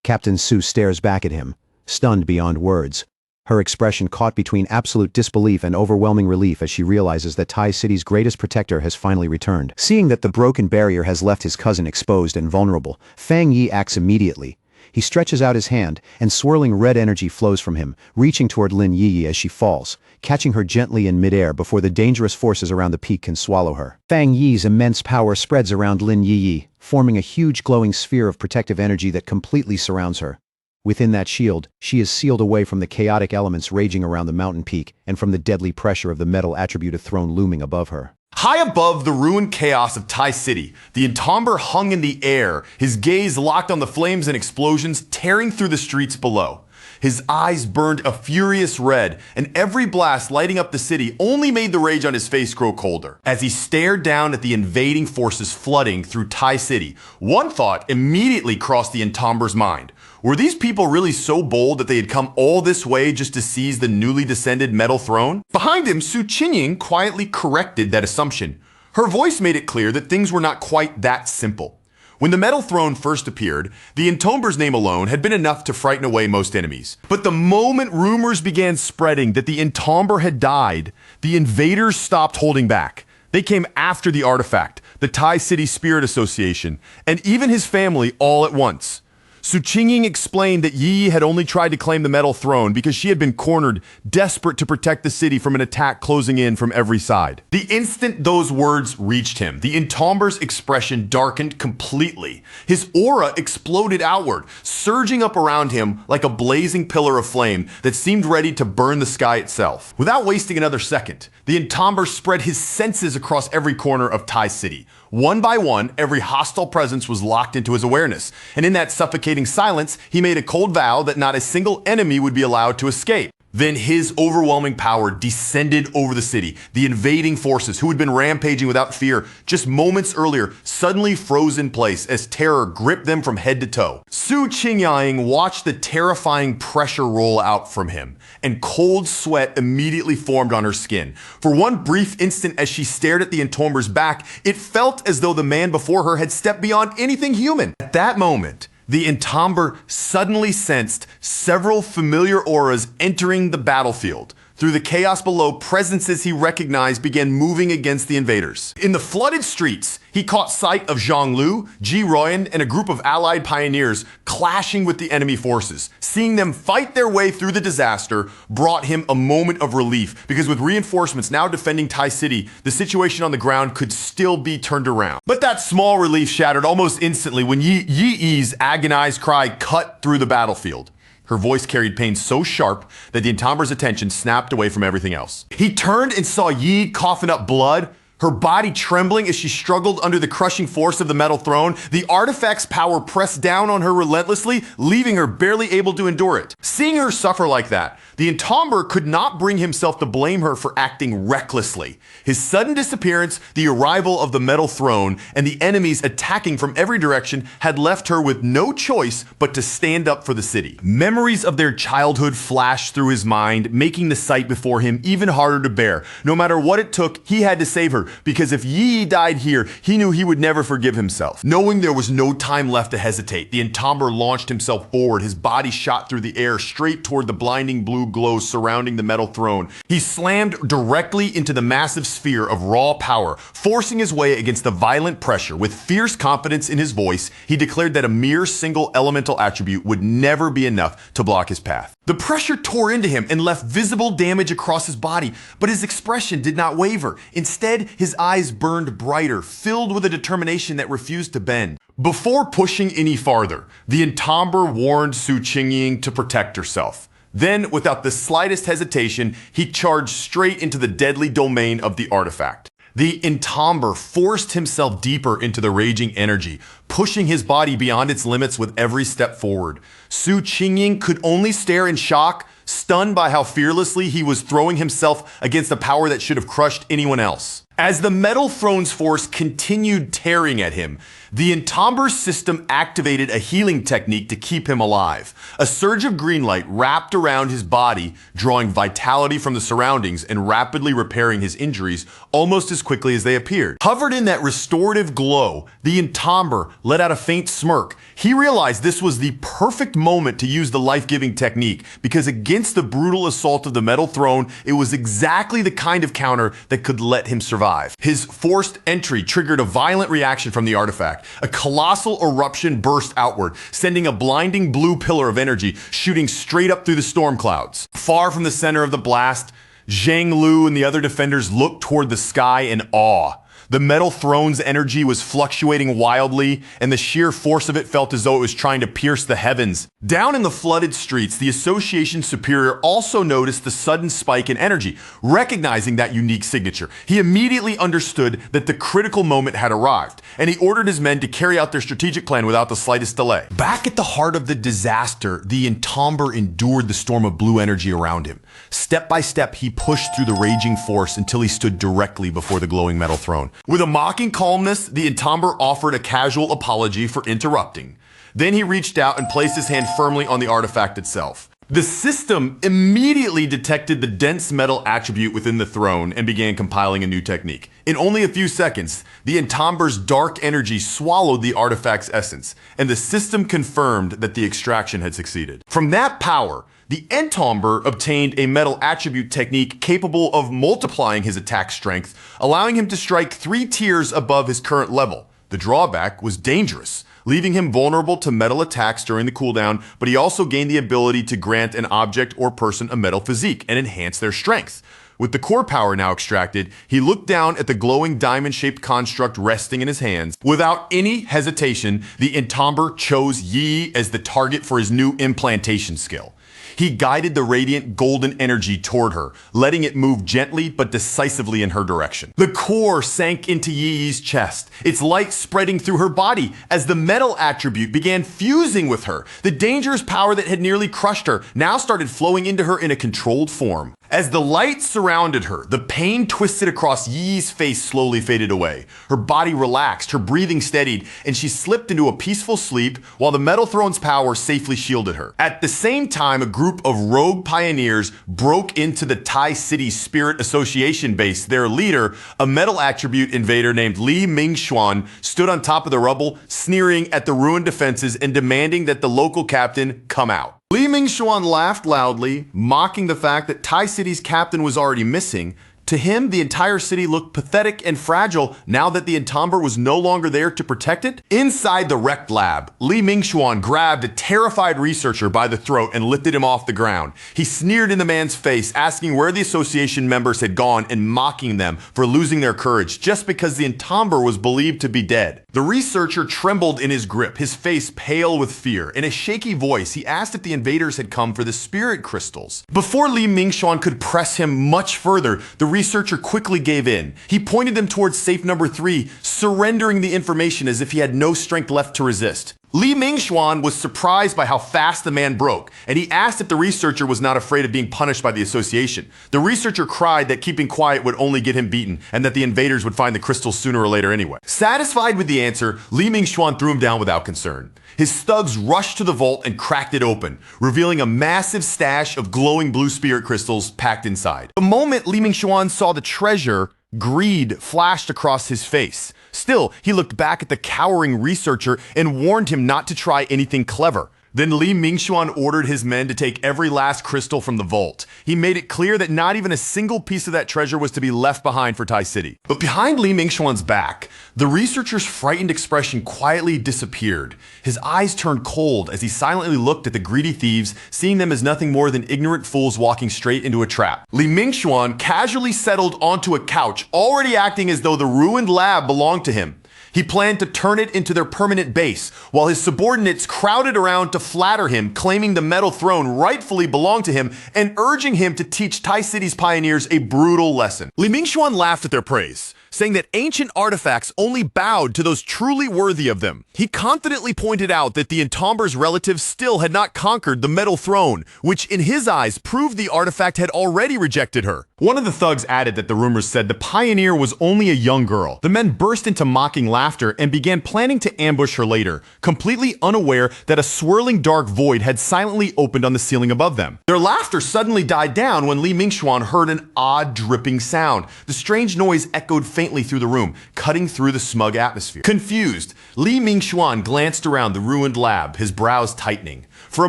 Captain Su stares back at him, stunned beyond words, her expression caught between absolute disbelief and overwhelming relief as she realizes that Tai City's greatest protector has finally returned. Seeing that the broken barrier has left his cousin exposed and vulnerable, Fang Yi acts immediately. He stretches out his hand, and swirling red energy flows from him, reaching toward Lin Yi as she falls, catching her gently in midair before the dangerous forces around the peak can swallow her. Fang Yi's immense power spreads around Lin Yi, forming a huge glowing sphere of protective energy that completely surrounds her. Within that shield, she is sealed away from the chaotic elements raging around the mountain peak and from the deadly pressure of the metal attributed throne looming above her. High above the ruined chaos of Tai City, the Entomber hung in the air, his gaze locked on the flames and explosions tearing through the streets below. His eyes burned a furious red, and every blast lighting up the city only made the rage on his face grow colder. As he stared down at the invading forces flooding through Tai City, one thought immediately crossed the Entomber's mind. Were these people really so bold that they had come all this way just to seize the newly descended metal throne? Behind him, Su Qinying quietly corrected that assumption. Her voice made it clear that things were not quite that simple. When the metal throne first appeared, the Entomber's name alone had been enough to frighten away most enemies. But the moment rumors began spreading that the Entomber had died, the invaders stopped holding back. They came after the artifact, the Tai City Spirit Association, and even his family all at once. Su Qinying explained that Yi had only tried to claim the metal throne because she had been cornered, desperate to protect the city from an attack closing in from every side. The instant those words reached him, the Entomber's expression darkened completely. His aura exploded outward, surging up around him like a blazing pillar of flame that seemed ready to burn the sky itself. Without wasting another second, the Entomber spread his senses across every corner of Tai City. One by one, every hostile presence was locked into his awareness, and in that suffocating silence, he made a cold vow that not a single enemy would be allowed to escape. Then his overwhelming power descended over the city. The invading forces, who had been rampaging without fear just moments earlier, suddenly froze in place as terror gripped them from head to toe. Su Qinying watched the terrifying pressure roll out from him, and cold sweat immediately formed on her skin. For one brief instant as she stared at the Entomber's back, it felt as though the man before her had stepped beyond anything human. At that moment, the Entomber suddenly sensed several familiar auras entering the battlefield. Through the chaos below, presences he recognized began moving against the invaders. In the flooded streets, he caught sight of Zhang Lu, Ji Ruoyan, and a group of allied pioneers clashing with the enemy forces. Seeing them fight their way through the disaster brought him a moment of relief, because with reinforcements now defending Tai City, the situation on the ground could still be turned around. But that small relief shattered almost instantly when Yi Yi's agonized cry cut through the battlefield. Her voice carried pain so sharp that the Entomber's attention snapped away from everything else. He turned and saw Yi coughing up blood, her body trembling as she struggled under the crushing force of the metal throne. The artifact's power pressed down on her relentlessly, leaving her barely able to endure it. Seeing her suffer like that, the Entomber could not bring himself to blame her for acting recklessly. His sudden disappearance, the arrival of the metal throne, and the enemies attacking from every direction had left her with no choice but to stand up for the city. Memories of their childhood flashed through his mind, making the sight before him even harder to bear. No matter what it took, he had to save her. further because if Yi died here, he knew he would never forgive himself. Knowing there was no time left to hesitate, the Entomber launched himself forward, his body shot through the air straight toward the blinding blue glow surrounding the metal throne. He slammed directly into the massive sphere of raw power, forcing his way against the violent pressure. With fierce confidence in his voice, he declared that a mere single elemental attribute would never be enough to block his path. The pressure tore into him and left visible damage across his body, but his expression did not waver. Instead, his eyes burned brighter, filled with a determination that refused to bend. Before pushing any farther, the Entomber warned Su Qingying to protect herself. Then, without the slightest hesitation, he charged straight into the deadly domain of the artifact. The Entomber forced himself deeper into the raging energy, pushing his body beyond its limits with every step forward. Su Qingying could only stare in shock, stunned by how fearlessly he was throwing himself against a power that should have crushed anyone else. As the metal throne's force continued tearing at him, the Entomber's system activated a healing technique to keep him alive. A surge of green light wrapped around his body, drawing vitality from the surroundings and rapidly repairing his injuries almost as quickly as they appeared. Covered in that restorative glow, the Entomber let out a faint smirk. He realized this was the perfect moment to use the life-giving technique, because against the brutal assault of the metal throne, it was exactly the kind of counter that could let him survive. His forced entry triggered a violent reaction from the artifact. A colossal eruption burst outward, sending a blinding blue pillar of energy shooting straight up through the storm clouds. Far from the center of the blast, Zhang Lu and the other defenders looked toward the sky in awe. The metal throne's energy was fluctuating wildly, and the sheer force of it felt as though it was trying to pierce the heavens. Down in the flooded streets, the Association Superior also noticed the sudden spike in energy. Recognizing that unique signature, he immediately understood that the critical moment had arrived, and he ordered his men to carry out their strategic plan without the slightest delay. Back at the heart of the disaster, the Entomber endured the storm of blue energy around him. Step by step, he pushed through the raging force until he stood directly before the glowing metal throne. With a mocking calmness, the Entomber offered a casual apology for interrupting. Then he reached out and placed his hand firmly on the artifact itself. The system immediately detected the dense metal attribute within the throne and began compiling a new technique. In only a few seconds, the Entomber's dark energy swallowed the artifact's essence, and the system confirmed that the extraction had succeeded. From that power, the Entomber obtained a metal attribute technique capable of multiplying his attack strength, allowing him to strike 3 tiers above his current level. The drawback was dangerous, leaving him vulnerable to metal attacks during the cooldown, but he also gained the ability to grant an object or person a metal physique and enhance their strength. With the core power now extracted, he looked down at the glowing diamond-shaped construct resting in his hands. Without any hesitation, the Entomber chose Yi as the target for his new implantation skill. He guided the radiant golden energy toward her, letting it move gently but decisively in her direction. The core sank into Yi's chest, its light spreading through her body as the metal attribute began fusing with her. The dangerous power that had nearly crushed her now started flowing into her in a controlled form. As the light surrounded her, the pain twisted across Yi's face slowly faded away. Her body relaxed, her breathing steadied, and she slipped into a peaceful sleep while the metal throne's power safely shielded her. At the same time, a group of rogue pioneers broke into the Tai City Spirit Association base. Their leader, a metal attribute invader named Li Mingxuan, stood on top of the rubble, sneering at the ruined defenses and demanding that the local captain come out. Li Mingxuan laughed loudly, mocking the fact that Tai City's captain was already missing. To him, the entire city looked pathetic and fragile now that the Entomber was no longer there to protect it. Inside the wrecked lab, Li Mingxuan grabbed a terrified researcher by the throat and lifted him off the ground. He sneered in the man's face, asking where the association members had gone and mocking them for losing their courage just because the Entomber was believed to be dead. The researcher trembled in his grip, his face pale with fear. In a shaky voice, he asked if the invaders had come for the spirit crystals. Before Li Mingxuan could press him much further, the researcher quickly gave in. He pointed them towards safe number 3, surrendering the information as if he had no strength left to resist. Li Mingxuan was surprised by how fast the man broke, and he asked if the researcher was not afraid of being punished by the association. The researcher cried that keeping quiet would only get him beaten, and that the invaders would find the crystals sooner or later anyway. Satisfied with the answer, Li Mingxuan threw him down without concern. His thugs rushed to the vault and cracked it open, revealing a massive stash of glowing blue spirit crystals packed inside. The moment Li Mingxuan saw the treasure, Greed flashed across his face. Still, he looked back at the cowering researcher and warned him not to try anything clever. Then Li Mingxuan ordered his men to take every last crystal from the vault. He made it clear that not even a single piece of that treasure was to be left behind for Tai City. But behind Li Mingxuan's back, the researcher's frightened expression quietly disappeared. His eyes turned cold as he silently looked at the greedy thieves, seeing them as nothing more than ignorant fools walking straight into a trap. Li Mingxuan casually settled onto a couch, already acting as though the ruined lab belonged to him. He planned to turn it into their permanent base, while his subordinates crowded around to flatter him, claiming the metal throne rightfully belonged to him and urging him to teach Tai City's pioneers a brutal lesson. Li Mingxuan laughed at their praise, saying that ancient artifacts only bowed to those truly worthy of them. He confidently pointed out that the Entomber's relatives still had not conquered the metal throne, which in his eyes proved the artifact had already rejected her. One of the thugs added that the rumors said the pioneer was only a young girl. The men burst into mocking laughter and began planning to ambush her later, completely unaware that a swirling dark void had silently opened on the ceiling above them. Their laughter suddenly died down when Li Mingxuan heard an odd dripping sound. The strange noise echoed faintly through the room, cutting through the smug atmosphere. Confused, Li Mingxuan glanced around the ruined lab, his brows tightening. For a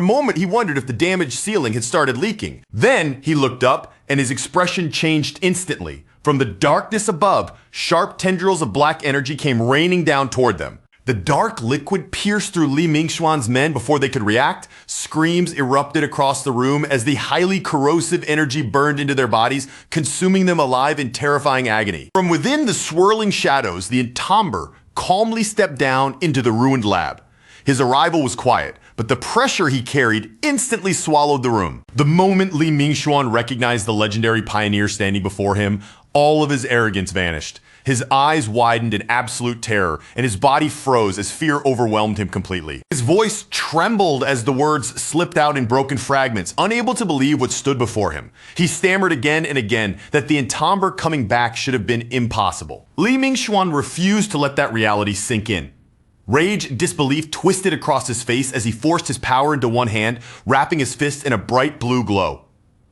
moment, he wondered if the damaged ceiling had started leaking. Then he looked up, and his expression changed instantly. From the darkness above, sharp tendrils of black energy came raining down toward them. The dark liquid pierced through Li Mingxuan's men before they could react. Screams erupted across the room as the highly corrosive energy burned into their bodies, consuming them alive in terrifying agony. From within the swirling shadows, the Entomber calmly stepped down into the ruined lab. His arrival was quiet, but the pressure he carried instantly swallowed the room. The moment Li Mingxuan recognized the legendary pioneer standing before him, all of his arrogance vanished. His eyes widened in absolute terror, and his body froze as fear overwhelmed him completely. His voice trembled as the words slipped out in broken fragments, unable to believe what stood before him. He stammered again and again that the Entomber coming back should have been impossible. Li Mingxuan refused to let that reality sink in. Rage and disbelief twisted across his face as he forced his power into one hand, wrapping his fist in a bright blue glow.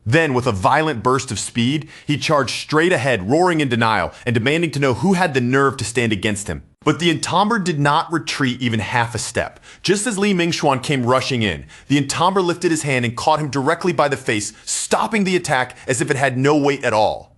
Then, with a violent burst of speed, he charged straight ahead, roaring in denial and demanding to know who had the nerve to stand against him. But the Entomber did not retreat even half a step. Just as Li Mingxuan came rushing in, the Entomber lifted his hand and caught him directly by the face, stopping the attack as if it had no weight at all.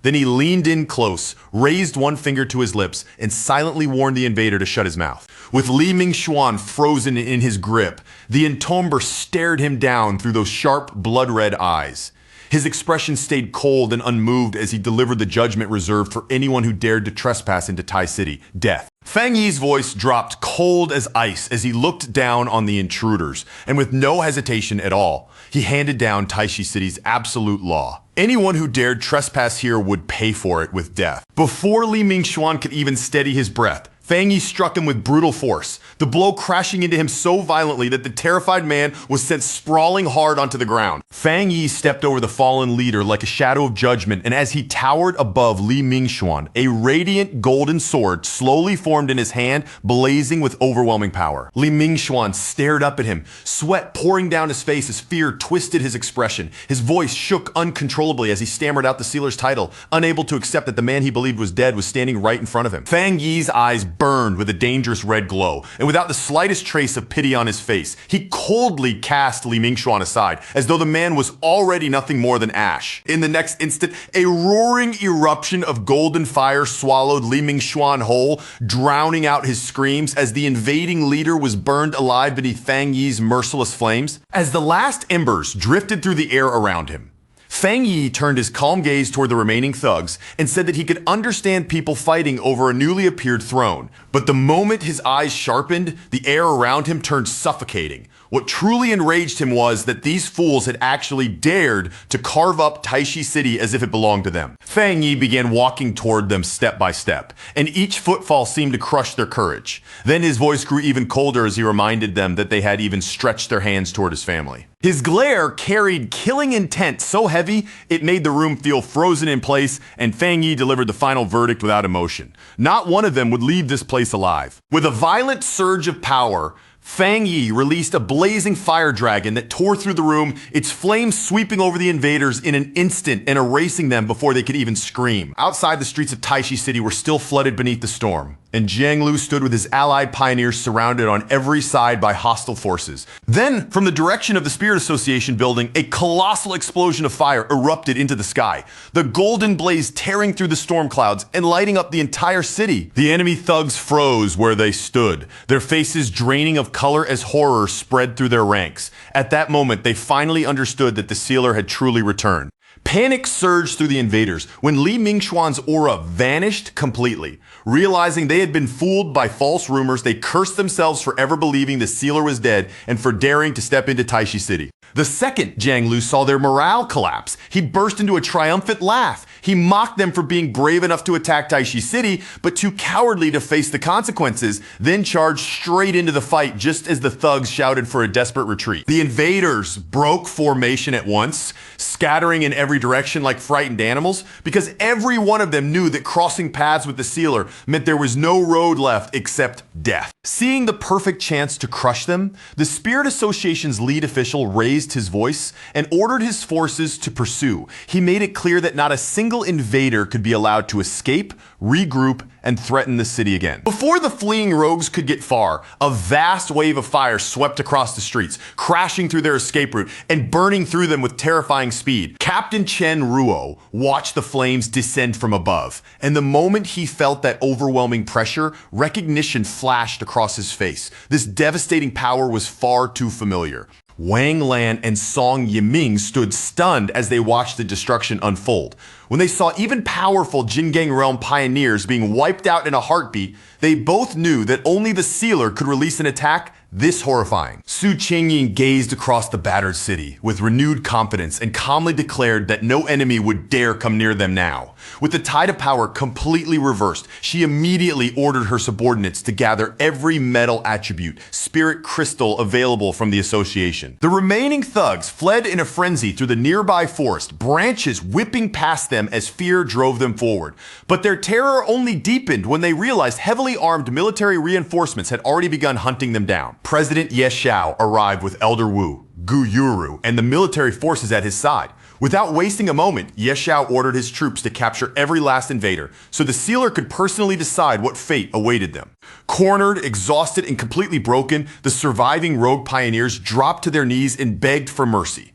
Then he leaned in close, raised one finger to his lips, and silently warned the invader to shut his mouth. With Li Mingxuan frozen in his grip, the Entomber stared him down through those sharp, blood-red eyes. His expression stayed cold and unmoved as he delivered the judgment reserved for anyone who dared to trespass into Tai City: death. Fang Yi's voice dropped cold as ice as he looked down on the intruders, and with no hesitation at all, he handed down Taishi City's absolute law. Anyone who dared trespass here would pay for it with death. Before Li Mingxuan could even steady his breath, Fang Yi struck him with brutal force, the blow crashing into him so violently that the terrified man was sent sprawling hard onto the ground. Fang Yi stepped over the fallen leader like a shadow of judgment, and as he towered above Li Mingxuan, a radiant golden sword slowly formed in his hand, blazing with overwhelming power. Li Mingxuan stared up at him, sweat pouring down his face as fear twisted his expression. His voice shook uncontrollably as he stammered out the sealer's title, unable to accept that the man he believed was dead was standing right in front of him. Fang Yi's eyes burned with a dangerous red glow, and without the slightest trace of pity on his face, he coldly cast Li Mingxuan aside, as though the man was already nothing more than ash. In the next instant, a roaring eruption of golden fire swallowed Li Mingxuan whole, drowning out his screams as the invading leader was burned alive beneath Fang Yi's merciless flames. As the last embers drifted through the air around him, Fang Yi turned his calm gaze toward the remaining thugs and said that he could understand people fighting over a newly appeared throne. But the moment his eyes sharpened, the air around him turned suffocating. What truly enraged him was that these fools had actually dared to carve up Taishi City as if it belonged to them. Fang Yi began walking toward them step by step, and each footfall seemed to crush their courage. Then his voice grew even colder as he reminded them that they had even stretched their hands toward his family. His glare carried killing intent so heavy it made the room feel frozen in place, and Fang Yi delivered the final verdict without emotion. Not one of them would leave this place alive. With a violent surge of power, Fang Yi released a blazing fire dragon that tore through the room, its flames sweeping over the invaders in an instant and erasing them before they could even scream. Outside, the streets of Taishi City were still flooded beneath the storm, and Jiang Lu stood with his allied pioneers surrounded on every side by hostile forces. Then, from the direction of the Spirit Association building, a colossal explosion of fire erupted into the sky, the golden blaze tearing through the storm clouds and lighting up the entire city. The enemy thugs froze where they stood, their faces draining of color as horror spread through their ranks. At that moment, they finally understood that the sealer had truly returned. Panic surged through the invaders when Li Mingxuan's aura vanished completely. Realizing they had been fooled by false rumors, they cursed themselves for ever believing the sealer was dead and for daring to step into Taishi City. The second Jiang Lu saw their morale collapse, he burst into a triumphant laugh. He mocked them for being brave enough to attack Taishi City, but too cowardly to face the consequences, then charged straight into the fight just as the thugs shouted for a desperate retreat. The invaders broke formation at once, scattering in every direction like frightened animals, because every one of them knew that crossing paths with the sealer meant there was no road left except death. Seeing the perfect chance to crush them, the Spirit Association's lead official raised his voice and ordered his forces to pursue. He made it clear that not a single invader could be allowed to escape, regroup, and threaten the city again. Before the fleeing rogues could get far, a vast wave of fire swept across the streets, crashing through their escape route and burning through them with terrifying speed. Captain Chen Ruo watched the flames descend from above, and the moment he felt that overwhelming pressure, recognition flashed across his face. This devastating power was far too familiar. Wang Lan and Song Yiming stood stunned as they watched the destruction unfold. When they saw even powerful Jingang realm pioneers being wiped out in a heartbeat, they both knew that only the sealer could release an attack this horrifying. Su Qingyin gazed across the battered city with renewed confidence and calmly declared that no enemy would dare come near them now. With the tide of power completely reversed, she immediately ordered her subordinates to gather every metal attribute, spirit crystal available from the association. The remaining thugs fled in a frenzy through the nearby forest, branches whipping past them as fear drove them forward. But their terror only deepened when they realized heavily armed military reinforcements had already begun hunting them down. President Ye Xiao arrived with Elder Wu, Gu Yuru, and the military forces at his side. Without wasting a moment, Ye Xiao ordered his troops to capture every last invader, so the sealer could personally decide what fate awaited them. Cornered, exhausted, and completely broken, the surviving rogue pioneers dropped to their knees and begged for mercy.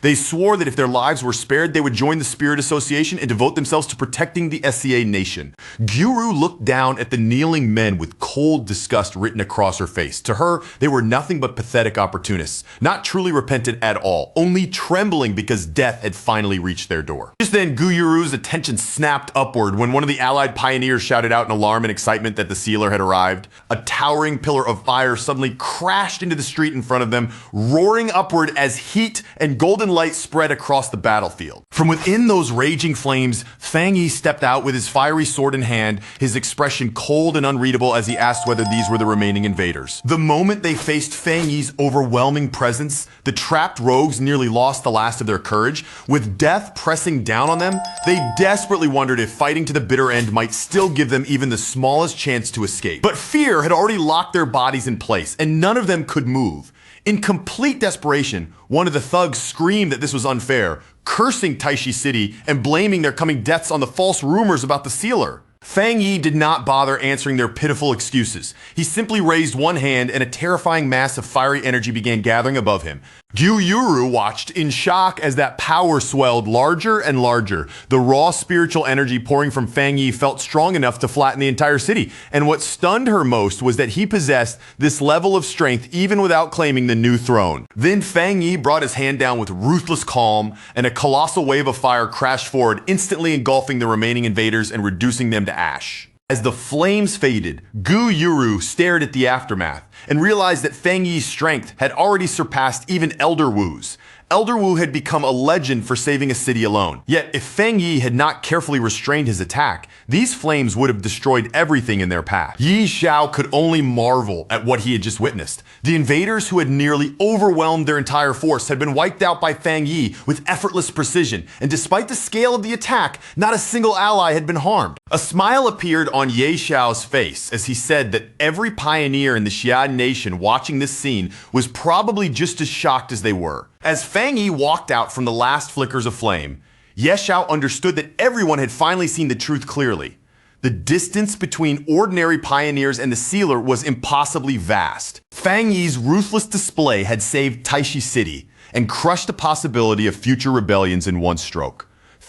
They swore that if their lives were spared, they would join the Spirit Association and devote themselves to protecting the SCA nation. Gyuru looked down at the kneeling men with cold disgust written across her face. To her, they were nothing but pathetic opportunists, not truly repentant at all, only trembling because death had finally reached their door. Just then, Gyuru's attention snapped upward when one of the allied pioneers shouted out in alarm and excitement that the sealer had arrived. A towering pillar of fire suddenly crashed into the street in front of them, roaring upward as heat and golden light spread across the battlefield. From within those raging flames, Fang Yi stepped out with his fiery sword in hand, his expression cold and unreadable as he asked whether these were the remaining invaders. The moment they faced Fang Yi's overwhelming presence, the trapped rogues nearly lost the last of their courage. With death pressing down on them, they desperately wondered if fighting to the bitter end might still give them even the smallest chance to escape. But fear had already locked their bodies in place, and none of them could move. In complete desperation, one of the thugs screamed that this was unfair, cursing Taishi City and blaming their coming deaths on the false rumors about the sealer. Fang Yi did not bother answering their pitiful excuses. He simply raised one hand and a terrifying mass of fiery energy began gathering above him. Gyu Yuru watched in shock as that power swelled larger and larger. The raw spiritual energy pouring from Fang Yi felt strong enough to flatten the entire city. And what stunned her most was that he possessed this level of strength even without claiming the new throne. Then Fang Yi brought his hand down with ruthless calm, and a colossal wave of fire crashed forward, instantly engulfing the remaining invaders and reducing them to ash. As the flames faded, Gu Yuru stared at the aftermath and realized that Fang Yi's strength had already surpassed even Elder Wu's. Elder Wu had become a legend for saving a city alone. Yet, if Fang Yi had not carefully restrained his attack, these flames would have destroyed everything in their path. Yi Xiao could only marvel at what he had just witnessed. The invaders who had nearly overwhelmed their entire force had been wiped out by Fang Yi with effortless precision, and despite the scale of the attack, not a single ally had been harmed. A smile appeared on Ye Xiao's face as he said that every pioneer in the Xian nation watching this scene was probably just as shocked as they were. As Fang Yi walked out from the last flickers of flame, Ye Xiao understood that everyone had finally seen the truth clearly. The distance between ordinary pioneers and the sealer was impossibly vast. Fang Yi's ruthless display had saved Taishi City and crushed the possibility of future rebellions in one stroke.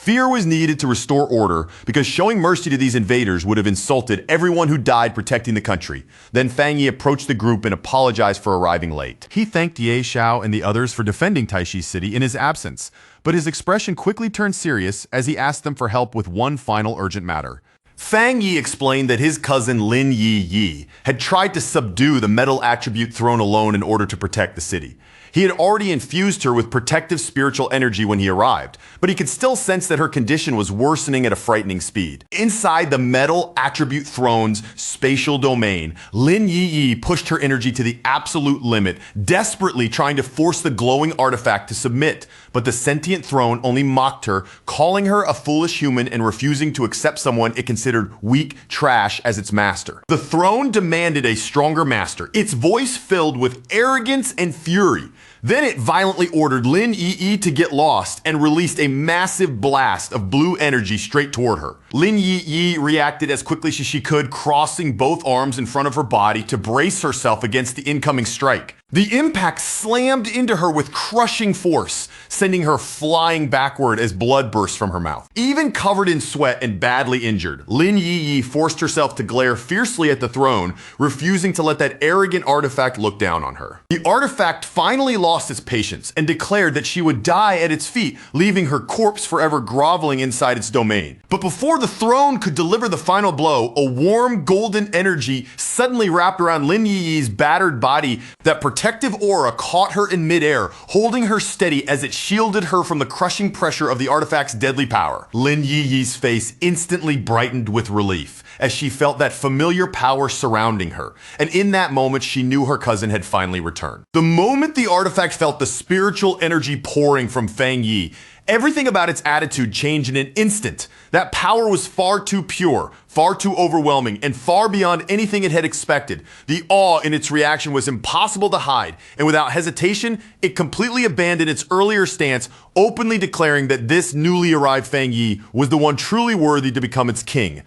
Fear was needed to restore order because showing mercy to these invaders would have insulted everyone who died protecting the country. Then Fang Yi approached the group and apologized for arriving late. He thanked Ye Xiao and the others for defending Taishi City in his absence, but his expression quickly turned serious as he asked them for help with one final urgent matter. Fang Yi explained that his cousin Lin Yi had tried to subdue the metal attribute throne alone in order to protect the city. He had already infused her with protective spiritual energy when he arrived, but he could still sense that her condition was worsening at a frightening speed. Inside the metal attribute throne's spatial domain, Lin Yi pushed her energy to the absolute limit, desperately trying to force the glowing artifact to submit. But the sentient throne only mocked her, calling her a foolish human and refusing to accept someone it considered weak trash as its master. The throne demanded a stronger master, its voice filled with arrogance and fury. Then it violently ordered Lin Yi to get lost and released a massive blast of blue energy straight toward her. Lin Yi reacted as quickly as she could, crossing both arms in front of her body to brace herself against the incoming strike. The impact slammed into her with crushing force, sending her flying backward as blood burst from her mouth. Even covered in sweat and badly injured, Lin Yi forced herself to glare fiercely at the throne, refusing to let that arrogant artifact look down on her. The artifact finally lost its patience and declared that she would die at its feet, leaving her corpse forever groveling inside its domain. But before the throne could deliver the final blow, a warm golden energy suddenly wrapped around Lin Yi's battered body. That protective aura caught her in midair, holding her steady as it shielded her from the crushing pressure of the artifact's deadly power. Lin Yi's face instantly brightened with relief as she felt that familiar power surrounding her, and in that moment she knew her cousin had finally returned. The moment the artifact felt the spiritual energy pouring from Fang Yi, everything about its attitude changed in an instant. That power was far too pure, far too overwhelming, and far beyond anything it had expected. The awe in its reaction was impossible to hide, and without hesitation, it completely abandoned its earlier stance, openly declaring that this newly arrived Fang Yi was the one truly worthy to become its king.